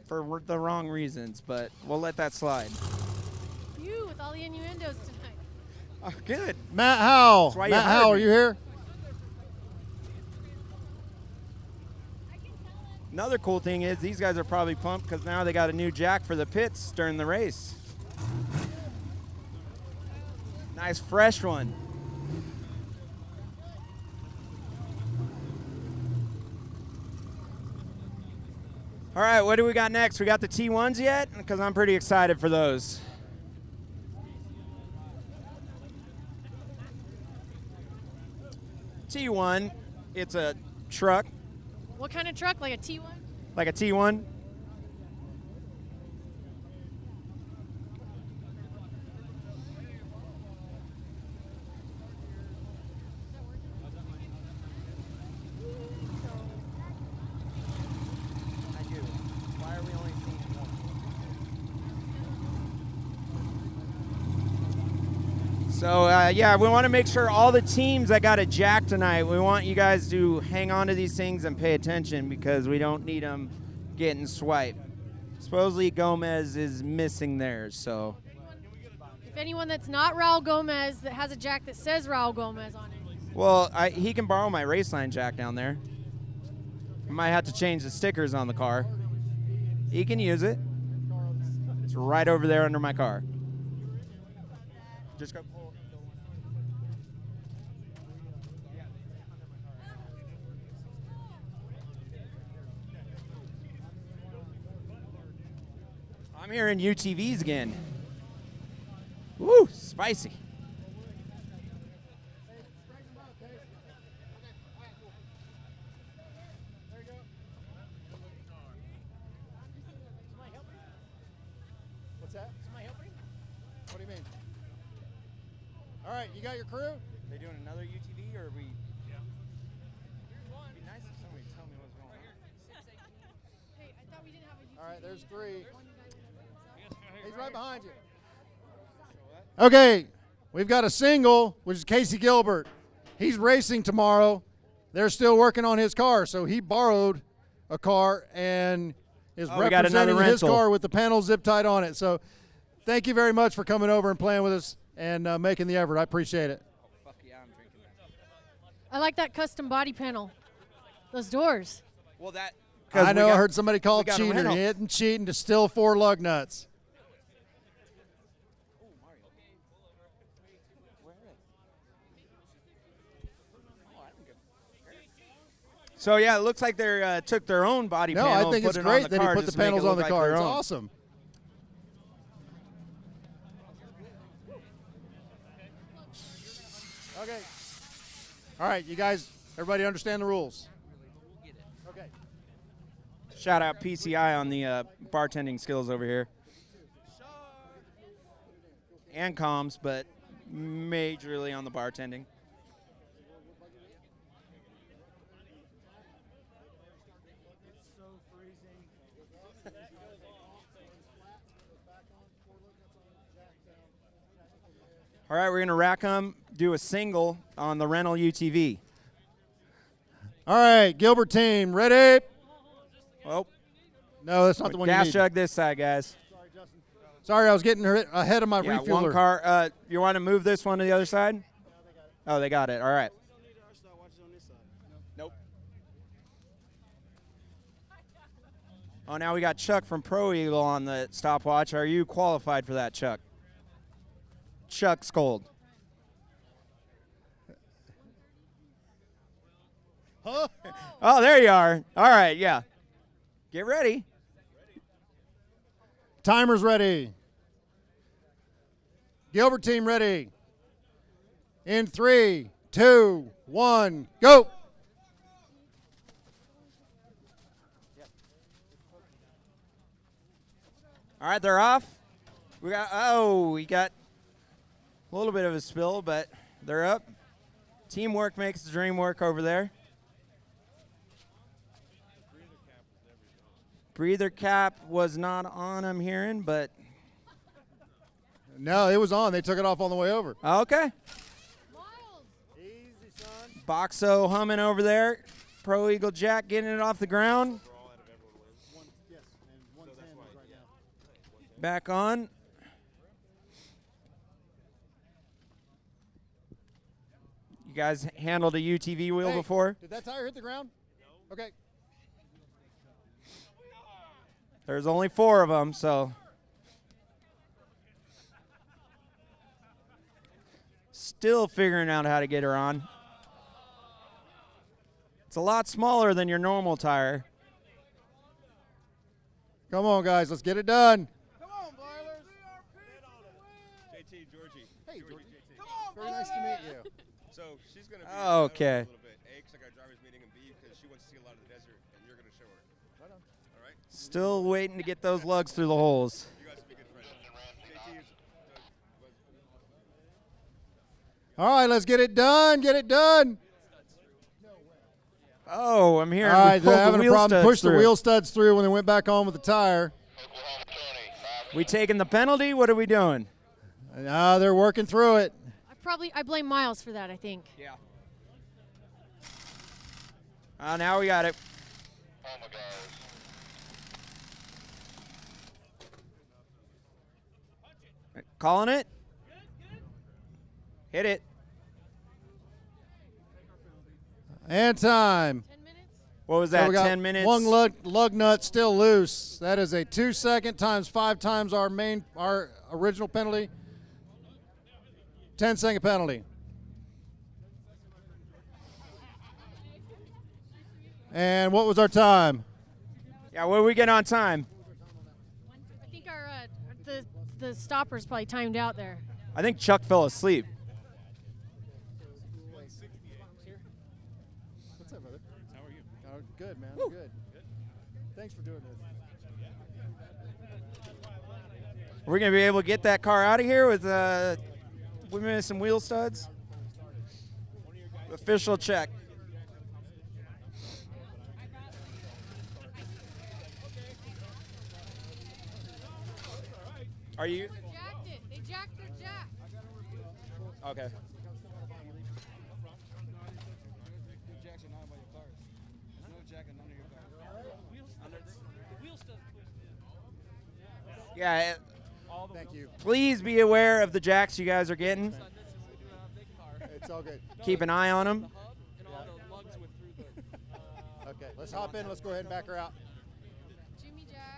for the wrong reasons, but we'll let that slide. You with all the innuendos tonight. Oh, good. Matt Howell. Matt Howell, are you here? Another cool thing is these guys are probably pumped because now they got a new jack for the pits during the race. Nice fresh one. All right, what do we got next? We got the T1s yet? Because I'm pretty excited for those. T1, it's a truck. What kind of truck? Like a T1? Like a T1. So, yeah, we want to make sure all the teams that got a jack tonight, we want you guys to hang on to these things and pay attention because we don't need them getting swiped. Supposedly Gomez is missing theirs, so. If anyone that's not Raul Gomez that has a jack that says Raul Gomez on it. Well, he can borrow my Raceline jack down there. I might have to change the stickers on the car. He can use it. It's right over there under my car. Just go. I'm hearing UTVs again. Woo, spicy. What's that? Somebody helping? What do you mean? All right, you got your crew? They doing another UTV or are we? Yeah. It'd be nice if somebody tell me what's going on. Hey, I thought we didn't have a UTV. All right, there's three. He's right behind you. Okay, we've got a single, which is Casey Gilbert. He's racing tomorrow. They're still working on his car, so he borrowed a car and is representing his car with the panel zip tied on it. So thank you very much for coming over and playing with us and making the effort. I appreciate it. Fuck yeah, I'm drinking that. I like that custom body panel. Those doors. Well, that. I know. I heard somebody call it cheater. He didn't cheat and distill 4 lug nuts. So yeah, it looks like they took their own body panel. No, I think it's great that he put the panels on the car. It's own. awesome. Okay. All right, you guys, everybody understand the rules? Okay. Shout out PCI on the bartending skills over here. And comms, but majorly on the bartending. All right, we're going to rack them, do a single on the rental UTV. All right, Gilbert team, ready? Oh. No, that's not the one you need. Gas jug this side, guys. Sorry, I was getting ahead of my Yeah, refueler. one car. You want to move this one to the other side? Oh, they got it. All right. Nope. Oh, now we got Chuck from Pro Eagle on the stopwatch. Are you qualified for that, Chuck? Chuck Scold. Huh? Oh, there you are. All right, yeah. Get ready. Timer's ready. Gilbert team ready. In 3, 2, 1, go. All right, they're off. We got a little bit of a spill, but they're up. Teamwork makes the dream work over there. Breather cap was not on, I'm hearing, but. No, it was on. They took it off on the way over. Okay. Boxo humming over there. Pro Eagle Jack getting it off the ground. Back on. You guys handled a UTV wheel before? Did that tire hit the ground? No. Okay. There's only 4 of them, so. Still figuring out how to get her on. It's a lot smaller than your normal tire. Come on, guys. Let's get it done. JT, Georgie. Hey, Georgie. Come on, very nice to meet you. So she's going to be Okay. a little bit. A, because I got a driver's meeting, and B, because she wants to see a lot of the desert, and you're going to show her. Right on. All right? Still waiting to get those lugs through the holes. You guys will be good friends. JT is... All right, let's get it done. Get it done. Oh, I'm hearing All right, we pulled they're having the a wheel problem. studs Pushed the through. wheel studs through when they went back on with the tire. We taking the penalty? What are we doing? They're working through it. I blame Miles for that, I think. Yeah. Now we got it. Calling it. Hit it. And time. What was So that, we got 10 minutes? One lug nut still loose. That is a 2-second times 5 times our original penalty. 10-second penalty. And what was our time? Yeah, what did we get on time? I think our the stopper's probably timed out there. I think Chuck fell asleep. What's up, brother? How are you? Oh, good, man. Good. Thanks for doing this. We're going to be able to get that car out of here with some wheel studs. Official check. Are you? They jacked their jack. Okay. Yeah. Thank you. Please be aware of the jacks you guys are getting. It's all good. Keep an eye on them. Okay, let's hop in. Let's go ahead and back her out.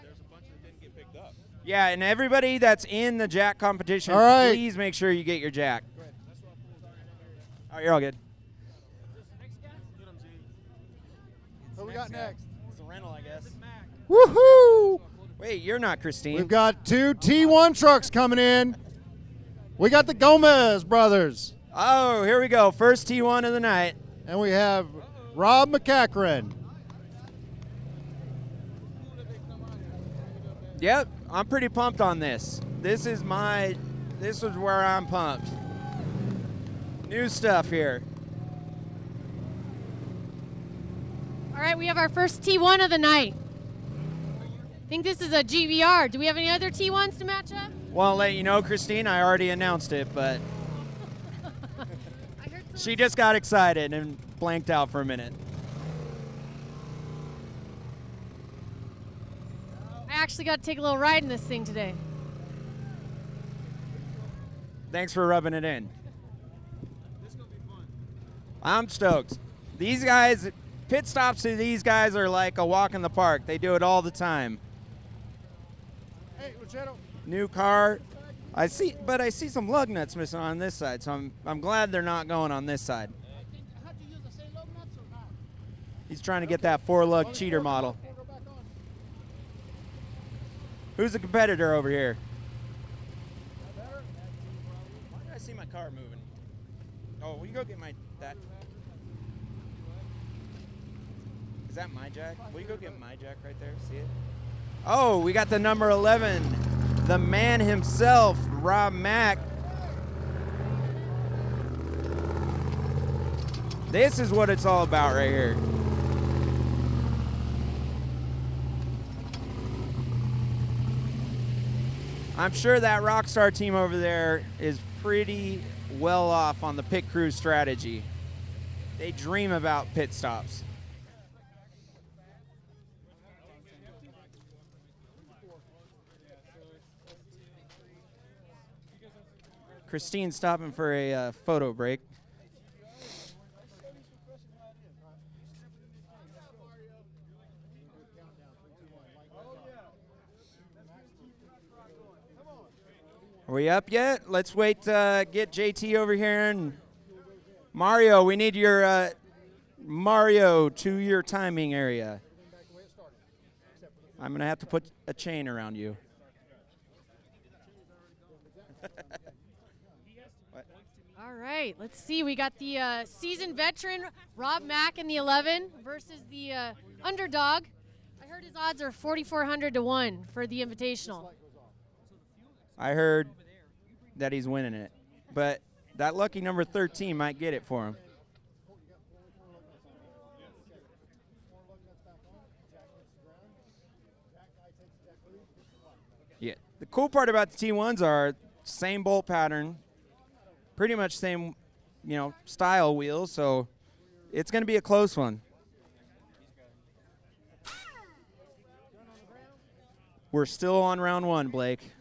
There's a bunch that didn't get picked up. Yeah, and everybody that's in the jack competition, All right. please make sure you get your jack. Oh, you're all good. What we got next? It's a rental, I guess. Woohoo! Wait, you're not Christine. We've got 2 T1 trucks coming in. We got the Gomez brothers. Oh, here we go. First T1 of the night. And we have Rob McCachran. Yep, I'm pretty pumped on this. This is where I'm pumped. New stuff here. All right, we have our first T1 of the night. I think this is a GVR. Do we have any other T1s to match up? Well, I'll let you know, Christine. I already announced it, but She just got excited and blanked out for a minute. I actually got to take a little ride in this thing today. Thanks for rubbing it in. I'm stoked. These guys, pit stops to these guys are like a walk in the park. They do it all the time. Hey, Lucero. New car. I see some lug nuts missing on this side, so I'm glad they're not going on this side. He's trying to get that 4-lug cheater model. Who's the competitor over here? Why did I see my car moving? Oh, will you go get that? Is that my jack? Will you go get my jack right there? See it? Oh, we got the number 11. The man himself, Rob Mack. This is what it's all about right here. I'm sure that Rockstar team over there is pretty well off on the pit crew strategy. They dream about pit stops. Christine's stopping for a photo break. Are we up yet? Let's wait to get JT over here. And Mario, we need your Mario to your timing area. I'm going to have to put a chain around you. All right, let's see. We got the seasoned veteran, Rob Mack in the 11 versus the underdog. I heard his odds are 4,400 to 1 for the Invitational. I heard that he's winning it, but that lucky number 13 might get it for him. Yeah, the cool part about the T1s are same bolt pattern, pretty much same, style wheels, so it's going to be a close one. We're still on round 1, Blake.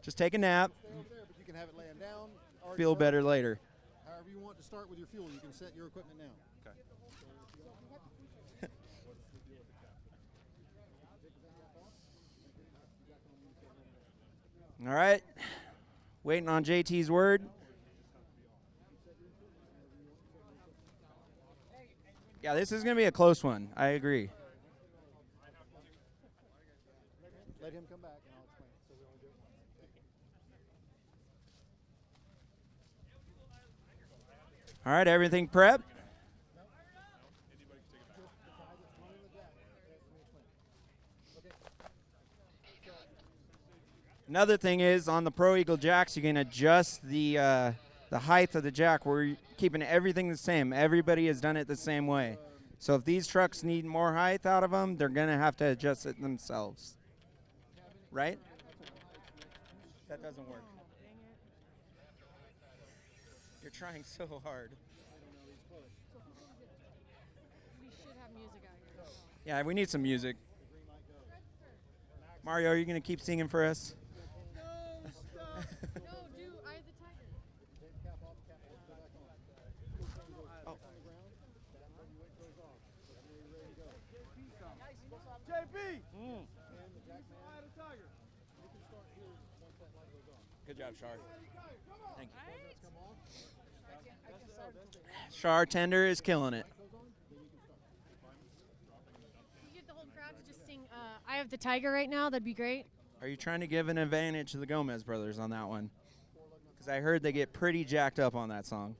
Just take a nap. You can have it laying down. Feel better later. However you want to start with your fuel, you can set your equipment now. Okay. All right. Waiting on JT's word. Yeah, this is going to be a close one. I agree. Let him come back and I'll explain. So we only do it once. All right, everything prepped? Another thing is on the Pro Eagle jacks, you can adjust the height of the jack. We're keeping everything the same. Everybody has done it the same way. So if these trucks need more height out of them, they're going to have to adjust it themselves. Right? That doesn't work. You're trying so hard. We should have music out here. Yeah, we need some music. Mario, are you going to keep singing for us? No, do Eye of the Tiger. Oh. JP! Good job, Shar. Thank you. Shar Tender is killing it. Can you get the whole crowd to just sing Eye of the Tiger right now? That'd be great. Are you trying to give an advantage to the Gomez brothers on that one? Because I heard they get pretty jacked up on that song.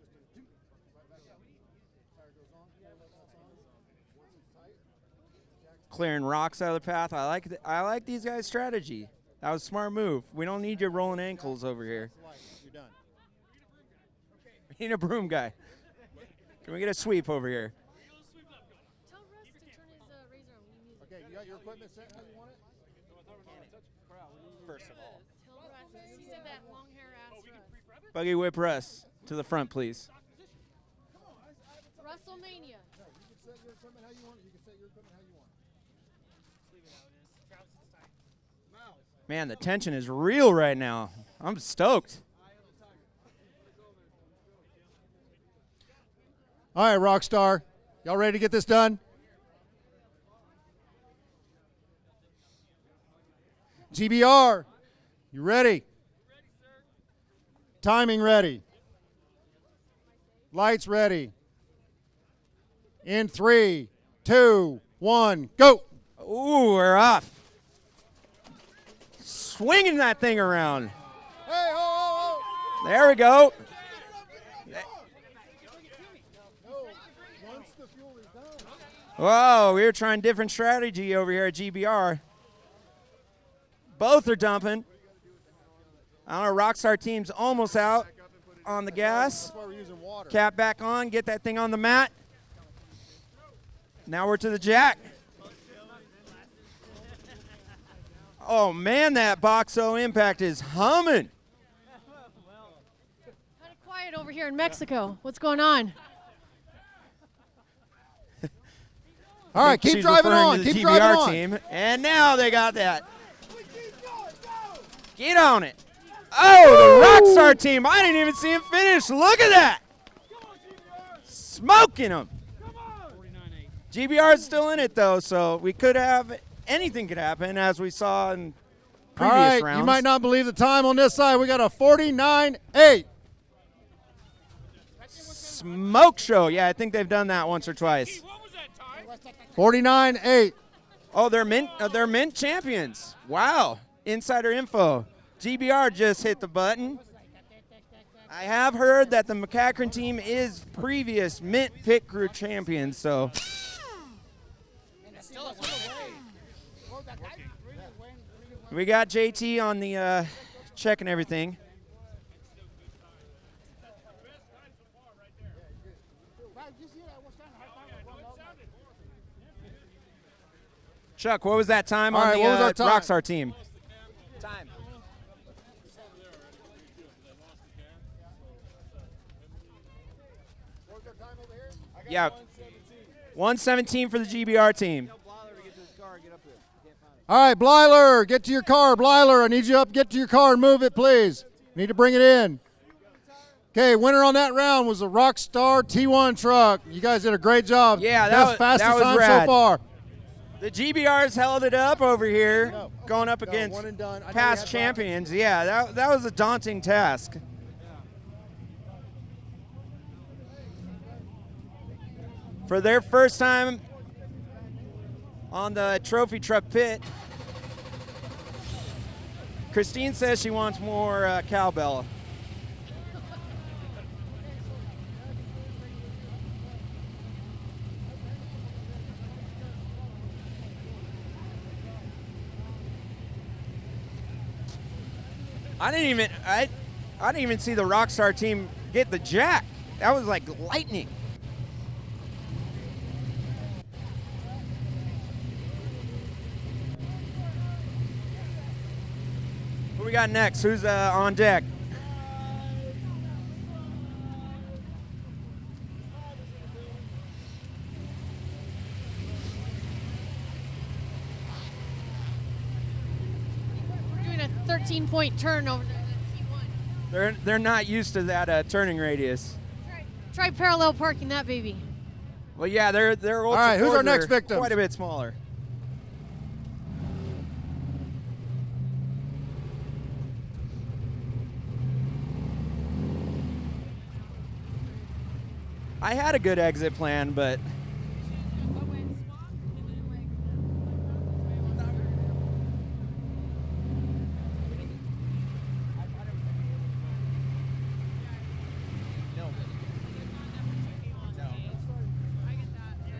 Clearing rocks out of the path. I like these guys' strategy. That was a smart move. We don't need you rolling ankles over here. You're done. We need a broom guy. Can we get a sweep over here? Tell Russ to turn his razor on. Okay, you got your equipment set how you want it? First of all. He said that long hair ass Russ. Buggy whip Russ to the front, please. WrestleMania. You can set your equipment how you want. You can set your equipment how you want. Man, the tension is real right now. I'm stoked. All right, Rockstar. Y'all ready to get this done? GBR, you ready? Timing ready. Lights ready. In 3, 2, 1, go. Ooh, we're off. Swinging that thing around. Hey, There we go. Whoa, we were trying different strategy over here at GBR. Both are dumping. I don't know, Rockstar team's almost out on the gas. That's why we're using water. Cap back on, get that thing on the mat. Now we're to the jack. Oh man, that Boxo impact is humming. Kind of quiet over here in Mexico. What's going on? All right, keep She's driving referring on. to the Keep GBR driving on. team. And now they got that. Get on it. Oh, the Rockstar team. I didn't even see him finish. Look at that. Smoking them. GBR is still in it, though, so we could have anything could happen, as we saw in All previous right, rounds. you might not believe the time on this side. We got a 49.8. Smoke show. Yeah, I think they've done that once or twice. 49.8. Oh, they're mint champions. Wow. Insider info. GBR just hit the button. I have heard that the McCachran team is previous mint pit crew champions, so. We got JT on the checking everything. Chuck, what was that time All on right, the what was our time? Rockstar team? Time. Yeah. 117 for the GBR team. All right, Blyler, get to your car. Blyler, I need you up. Get to your car and move it, please. Need to bring it in. Okay, winner on that round was the Rockstar T1 truck. You guys did a great job. Yeah, Best fastest that was time rad. so far. The GBRs held it up over here, going up against one and done. I know you past had champions. Yeah, that was a daunting task. For their first time on the trophy truck pit, Christine says she wants more cowbell. I didn't even see the Rockstar team get the jack. That was like lightning. Who we got next? Who's on deck? We're doing a 13-point turn over there. They're not used to that turning radius. Try parallel parking that baby. Well, yeah, their All right, who's our next victim? Quite a bit smaller. I had a good exit plan, but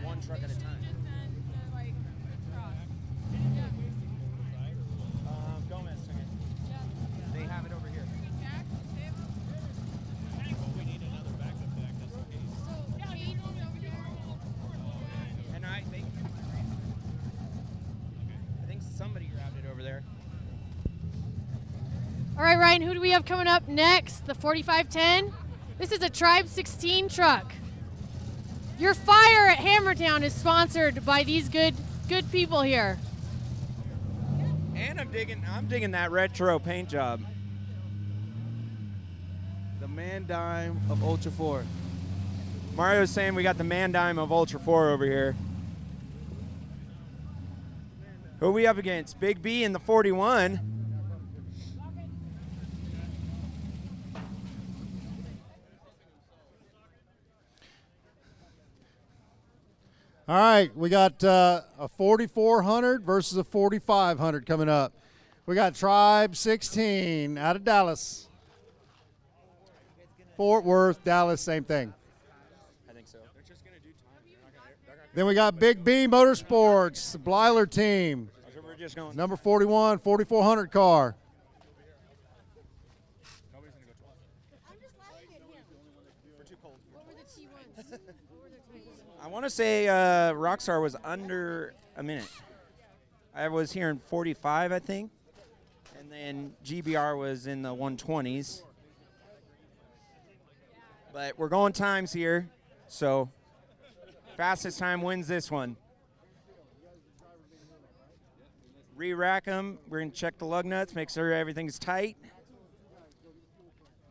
one truck at a time. Gomez, they have it over here. over there. All right, Ryan, who do we have coming up next? The 4510. This is a Tribe 16 truck. Your fire at Hammertown is sponsored by these good people here. And I'm digging that retro paint job. The Man Dime of Ultra 4. Mario's saying we got the Man Dime of Ultra 4 over here. Who are we up against? Big B in the 41. All right, we got a 4400 versus a 4500 coming up. We got Tribe 16 out of Dallas. Fort Worth, Dallas, same thing. I think so. They're just going to do time. Then we got Big B Motorsports, the Blyler team. So we're just going. Number 41, 4400 car. I want to say Rockstar was under a minute. I was hearing 45, I think. And then GBR was in the 120s. But we're going times here, so fastest time wins this one. Re-rack them. We're going to check the lug nuts, make sure everything's tight.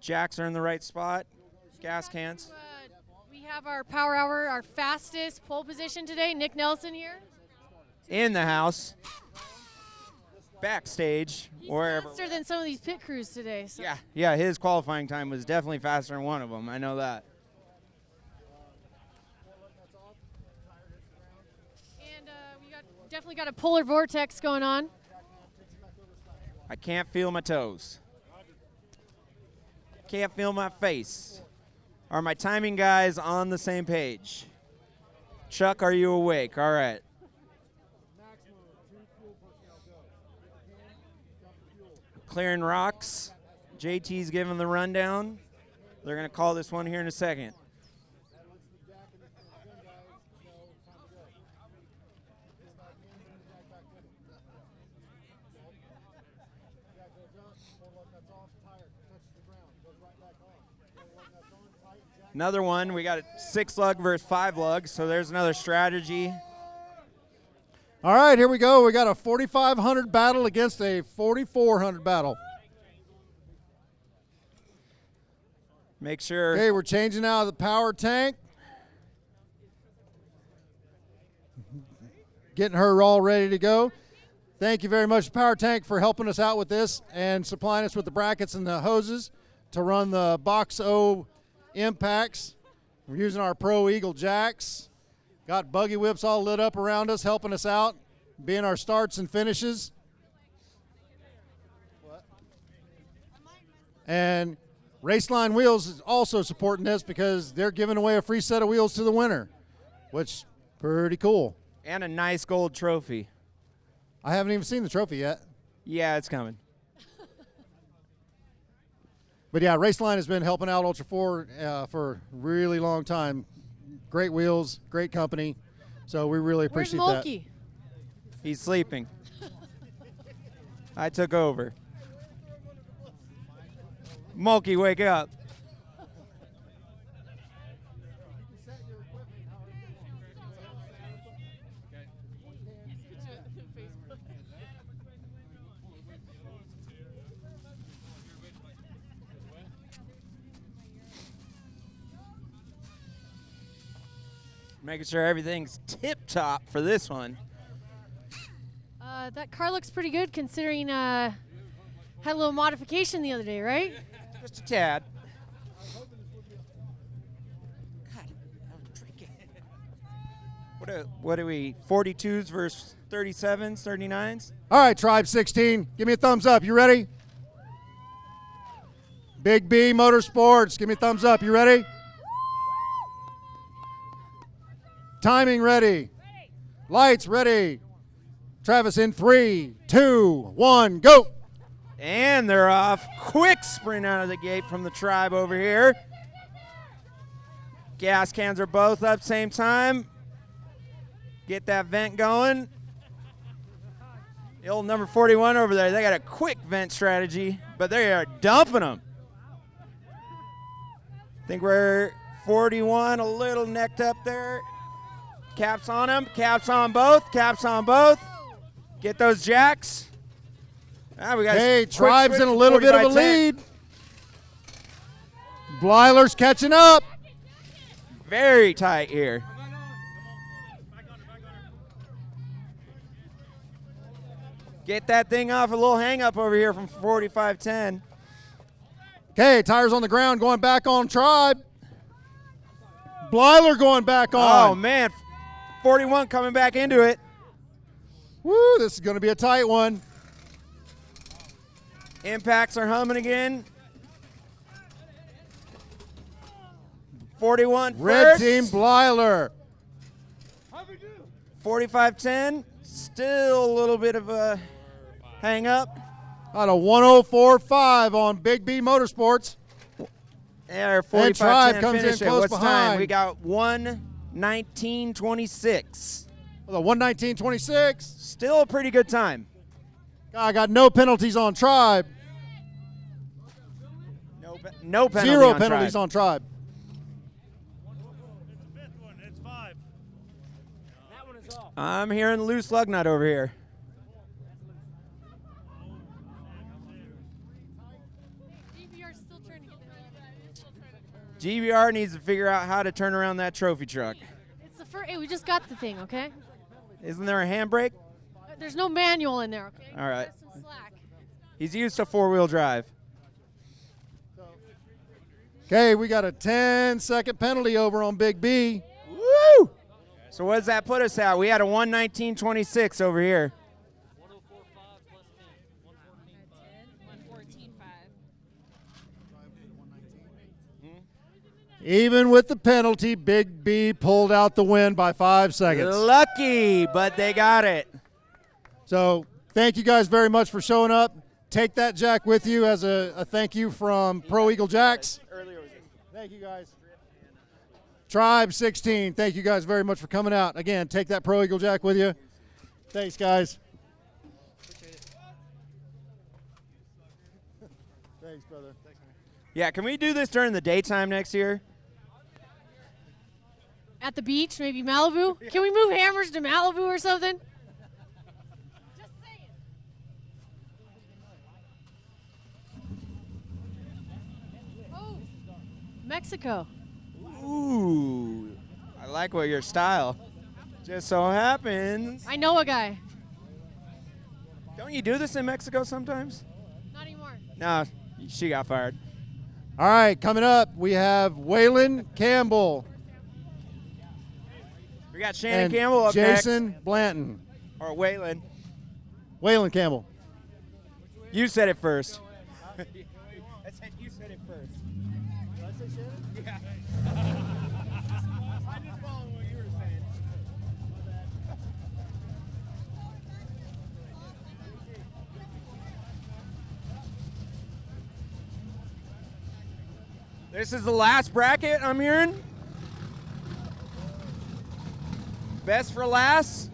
Jacks are in the right spot. Gas cans. We have our power hour, our fastest pole position today. Nick Nelson here. In the house. Backstage. He's wherever. faster than some of these pit crews today. So. Yeah, his qualifying time was definitely faster than one of them. I know that. And we definitely got a polar vortex going on. I can't feel my toes. Can't feel my face. Are my timing guys on the same page? Chuck, are you awake? All right. Clearing rocks. JT's giving the rundown. They're going to call this one here in a second. Another one. We got a 6 lug versus 5 lug, so there's another strategy. All right, here we go. We got a 4500 battle against a 4400 battle. Make sure. Okay, we're changing out of the power tank. Getting her all ready to go. Thank you very much, Power Tank, for helping us out with this and supplying us with the brackets and the hoses to run the Box O impacts. We're using our Pro Eagle jacks. Got buggy whips all lit up around us, helping us out, being our starts and finishes. And Raceline Wheels is also supporting this because they're giving away a free set of wheels to the winner, which pretty cool. And a nice gold trophy. I haven't even seen the trophy yet. Yeah, it's coming. But yeah, Raceline has been helping out Ultra 4 for a really long time. Great wheels, great company. So we really appreciate Where's that. Mulkey? He's sleeping. I took over. Mulkey, wake up. Making sure everything's tip-top for this one. That car looks pretty good considering had a little modification the other day, right? Just a tad. What are we, 42s versus 37s, 39s? All right, Tribe 16, give me a thumbs up. You ready? Big B Motorsports, give me a thumbs up. You ready? Timing ready. Lights ready. Travis in 3, 2, 1, go. And they're off. Quick sprint out of the gate from the Tribe over here. Gas cans are both up same time. Get that vent going. The old number 41 over there, they got a quick vent strategy, but they are dumping them. I think we're 41, a little necked up there. Caps on them, caps on both, caps on both. Get those jacks. We got Hey, Tribe's in a little bit of a 45-10. lead. Blyler's catching up. Very tight here. Get that thing off, a little hang up over here from 45-10. Okay, tires on the ground, going back on Tribe. Blyler going back on. Oh, man. 41 coming back into it. Woo, this is going to be a tight one. Impacts are humming again. 41 Red first. team, Blyler. 45-10. Still a little bit of a hang up. Out of 104.5 on Big B Motorsports. There, And Tribe 45-10 comes in finish it. close What's behind. time? We got 1:19:26. The 1:19:26. Still a pretty good time. I got no penalties on Tribe. No penalty Zero on penalties Tribe. on Tribe. I'm hearing loose lug nut over here. GBR needs to figure out how to turn around that trophy truck. It's the first. Hey, we just got the thing, okay? Isn't there a handbrake? There's no manual in there, okay? All right. There's some slack. He's used to four-wheel drive. Okay, we got a 10-second penalty over on Big B. Woo! So what does that put us at? We had a 1:19:26 over here. Even with the penalty, Big B pulled out the win by 5 seconds. Lucky, but they got it. So thank you guys very much for showing up. Take that jack with you as a thank you from Pro Eagle Jacks. Thank you guys. Tribe 16, thank you guys very much for coming out. Again, take that Pro Eagle Jack with you. Thanks, guys. Thanks, brother. Yeah, can we do this during the daytime next year? At the beach, maybe Malibu? Can we move hammers to Malibu or something? Oh, Mexico. Ooh, I like what your style. Just so happens. I know a guy. Don't you do this in Mexico sometimes? Not anymore. No, she got fired. All right, coming up, we have Waylon Campbell. We got Shannon and Campbell up Jason next. Blanton. Or Waylon. Waylon Campbell. You said it first. I said you said it first. Did I say Shannon? Yeah. I just followed what you were saying. This is the last bracket, I'm hearing. Best for last.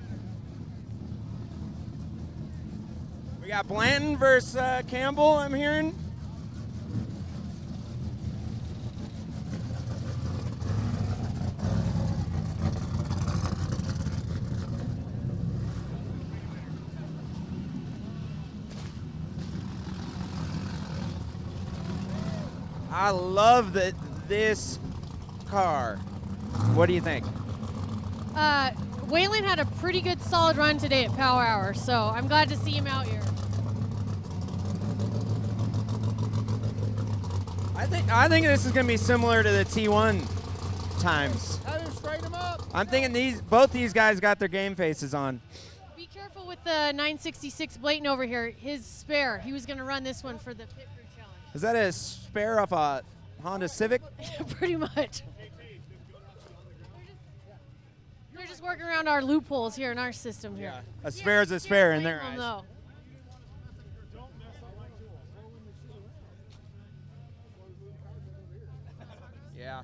We got Blanton versus Campbell, I'm hearing. I love this car. What do you think? Waylon had a pretty good solid run today at Power Hour, so I'm glad to see him out here. I think this is going to be similar to the T1 times. Have him straighten him up. I'm thinking both these guys got their game faces on. Be careful with the 966 Blayton over here. His spare. He was going to run this one for the pit crew challenge. Is that a spare off a Honda Civic? Pretty much. They're just working around our loopholes here in our system here. A spare is a spare in their eyes. No. Yeah.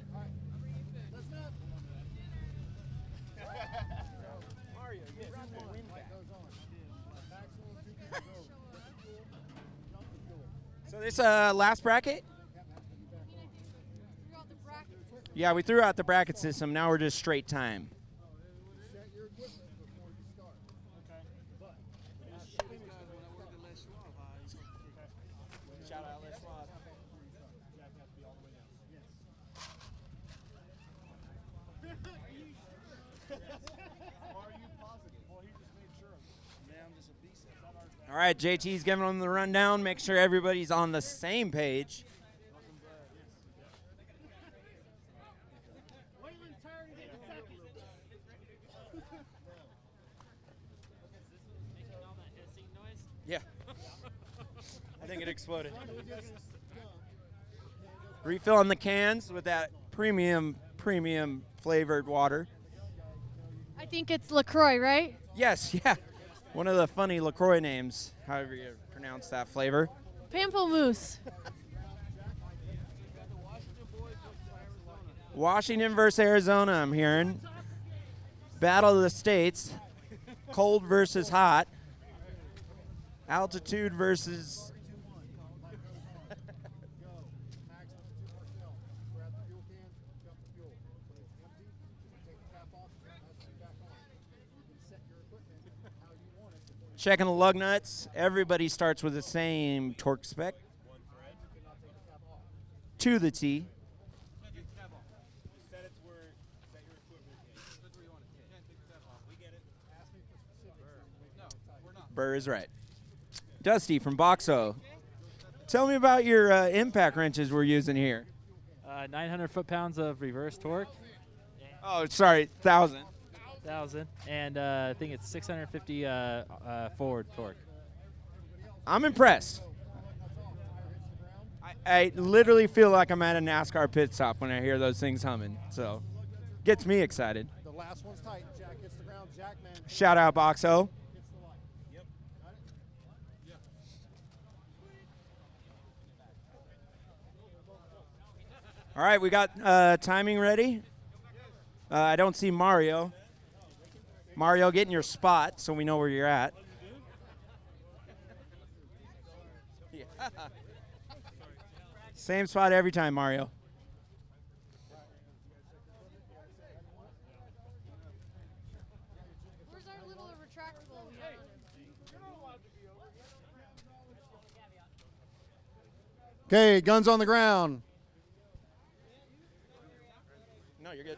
So this last bracket? Yeah, we threw out the bracket system. Now we're just straight time. All right, JT's giving them the rundown. Make sure everybody's on the same page. Yeah. I think it exploded. Refilling the cans with that premium flavored water. I think it's LaCroix, right? Yes, yeah. One of the funny LaCroix names, however you pronounce that flavor. Pamplemousse. Washington versus Arizona, I'm hearing. Battle of the States. Cold versus hot. Altitude versus... Checking the lug nuts. Everybody starts with the same torque spec. To the T. Burr is right. Dusty from Boxo. Tell me about your impact wrenches we're using here. 900 foot-pounds of reverse torque. Oh, sorry, 1,000. 1,000, and I think it's 650 forward torque. I'm impressed. I literally feel like I'm at a NASCAR pit stop when I hear those things humming. So, gets me excited. The last one's tight. Jack hits the ground. Jack, man. Shout out, Boxo. All right, we got timing ready. I don't see Mario. Mario, get in your spot so we know where you're at. Yeah. Same spot every time, Mario. Where's our little retractable? Okay, guns on the ground. No, you're good.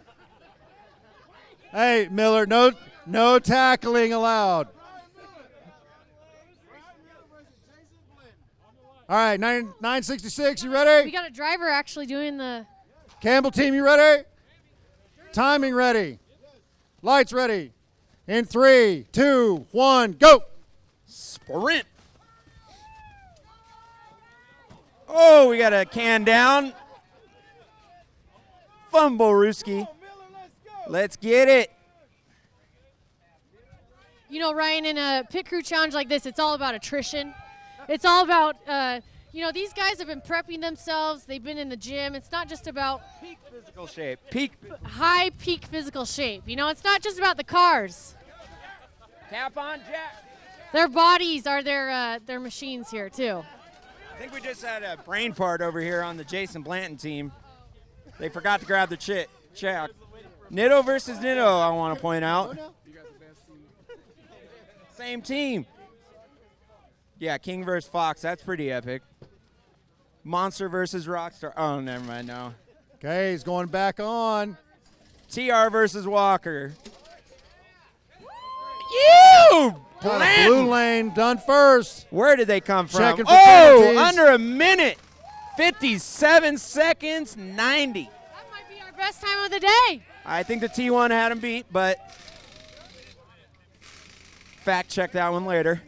Hey, Miller, no tackling allowed. All right, 966, you ready? We got a driver actually doing the... Campbell team, you ready? Timing ready. Lights ready. In 3, 2, 1, go. Sprint. Oh, we got a can down. Fumble, Ruski. Let's get it. You know, Ryan, in a pit crew challenge like this, it's all about attrition. It's all about, you know, these guys have been prepping themselves. They've been in the gym. It's not just about Physical shape. high peak physical shape. You know, it's not just about the cars. Tap on, Jack. Their bodies are their machines here, too. I think we just had a brain fart over here on the Jason Blanton team. They forgot to grab the check. Nitto versus Nitto, I want to point out. Same team. Yeah, King versus Fox. That's pretty epic. Monster versus Rockstar. Oh, never mind. No. Okay, he's going back on. TR versus Walker. You! Blue lane done first. Where did they come from? Checking for Oh, penalties. under a minute. 57 seconds, 90. That might be our best time of the day. I think the T1 had him beat, but fact check that one later.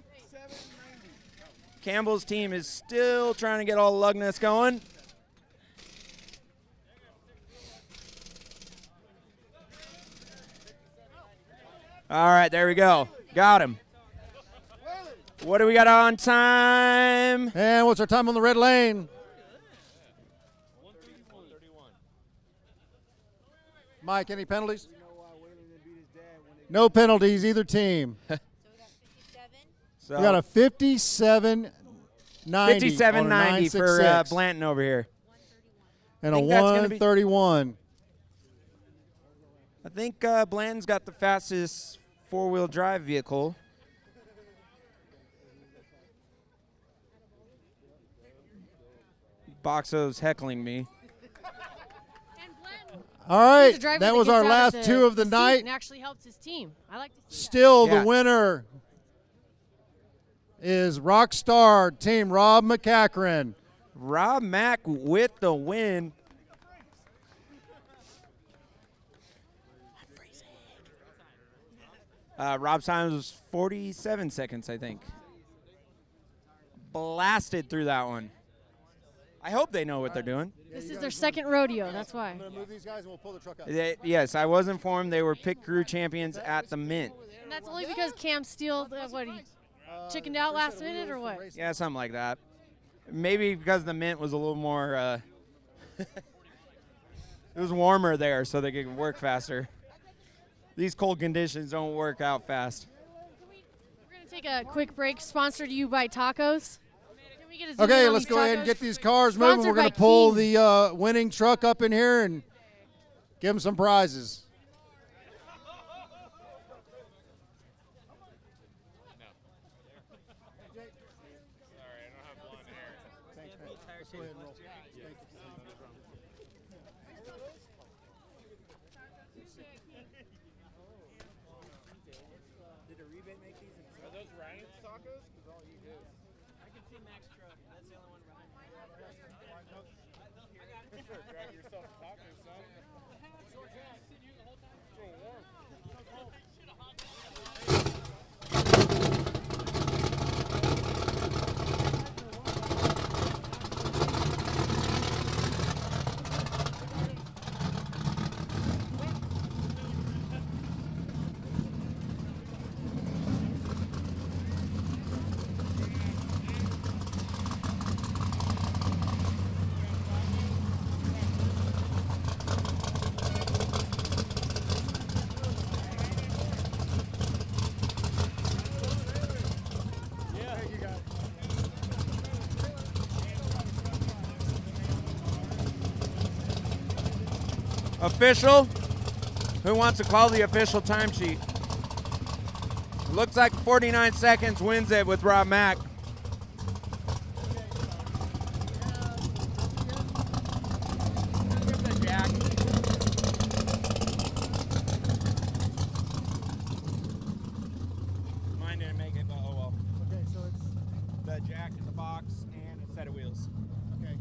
Campbell's team is still trying to get all the lug nuts going. All right, there we go. Got him. What do we got on time? And what's our time on the red lane? Mike, any penalties? No penalties, either team. So We got a 57 90. 57.90 for 966. Blanton over here. And a think that's gonna be- 131. I think Blanton's got the fastest four-wheel drive vehicle. Boxo's heckling me. All right, He's a driver that was gets our out last of two of the seat night. and actually helps his team. I like to see Still Yeah. the winner is Rockstar Team Rob McCachran. Rob Mack with the win. Rob's time was 47 seconds, I think. Blasted through that one. I hope they know what they're doing. This is their second rodeo. That's why. I'm going to move these guys and we'll pull the truck up. Yes, I was informed they were pit crew champions at the Mint. And that's only because Cam Steele, what, he chickened out last minute or what? Yeah, something like that. Maybe because the Mint was a little more, it was warmer there so they could work faster. These cold conditions don't work out fast. We're going to take a quick break, sponsored to you by tacos. Can we get a zoom in Okay, on let's these go ahead and tacos? get these cars moving. Sponsored We're going by to pull Keen. the winning truck up in here and give them some prizes. Are those Ryan's tacos? Because all you do. I can see Mac's truck. That's the only one behind me. Sure, grab yourself a taco, son. So warm. Official? Who wants to call the official timesheet? Looks like 49 seconds wins it with Rob Mack. Mine didn't make it, but oh well. Okay, so it's The jack in the box and a set of wheels. okay.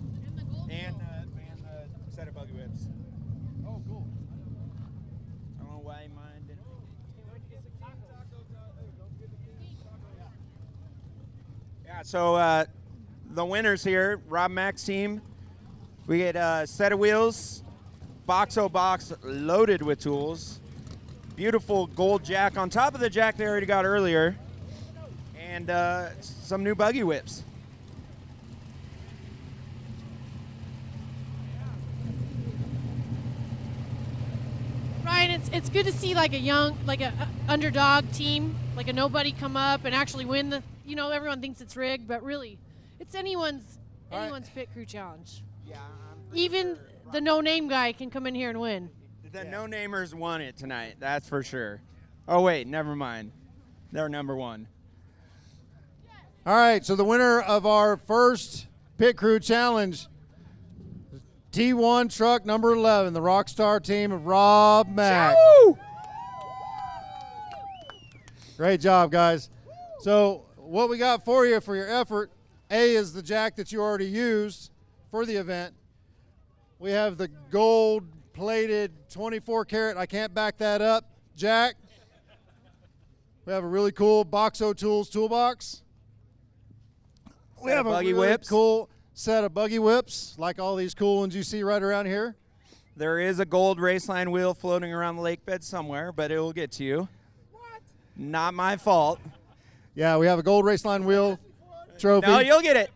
And a set of buggy whips. Oh, cool. I don't know why mine didn't. Yeah, so the winners here, Rob Mack's team, we get a set of wheels, Boxo box loaded with tools, beautiful gold jack on top of the jack they already got earlier, and some new buggy whips. Ryan, it's good to see like a young, like a underdog team, like a nobody come up and actually win the. You know, everyone thinks it's rigged, but really, it's anyone's pit crew challenge. Yeah. Even the no-name guy can come in here and win. The no-namers won it tonight, that's for sure. Oh, wait, never mind. They're number one. All right, so the winner of our first pit crew challenge, T1 truck number 11, the Rockstar team of Rob Mack. Great job, guys. So what we got for you for your effort, A is the jack that you already used for the event. We have the gold-plated 24-karat, I can't back that up, jack. We have a really cool Boxo Tools toolbox. We have a buggy really whips. cool set of buggy whips, like all these cool ones you see right around here. There is a gold raceline wheel floating around the lake bed somewhere, but it will get to you. What? Not my fault. Yeah, we have a gold raceline wheel trophy. No, you'll get it.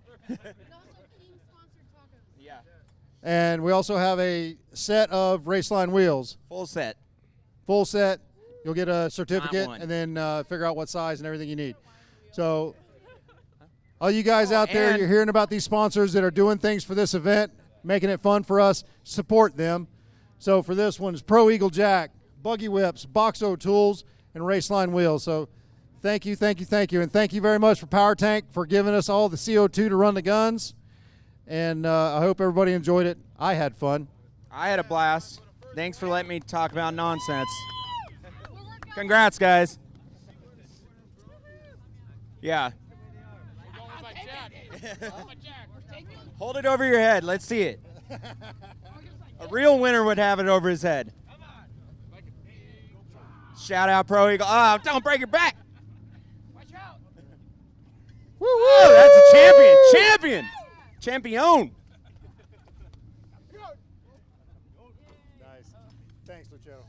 Yeah. And we also have a set of raceline wheels. Full set. Full set. You'll get a certificate one. and then figure out what size and everything you need. So All you guys out there, and- you're hearing about these sponsors that are doing things for this event, making it fun for us. Support them. So for this one, it's Pro Eagle Jack, Buggy Whips, Boxo Tools, and Raceline Wheels. So thank you, thank you, thank you. And thank you very much for Power Tank for giving us all the CO2 to run the guns. And I hope everybody enjoyed it. I had fun. I had a blast. Thanks for letting me talk about nonsense. Congrats, guys. Yeah. Hold it over your head. Let's see it. A real winner would have it over his head. Shout out Pro Eagle. Oh, don't break your back. Woo woo! That's a champion. Champion. Champion. Nice. Thanks, Luciano.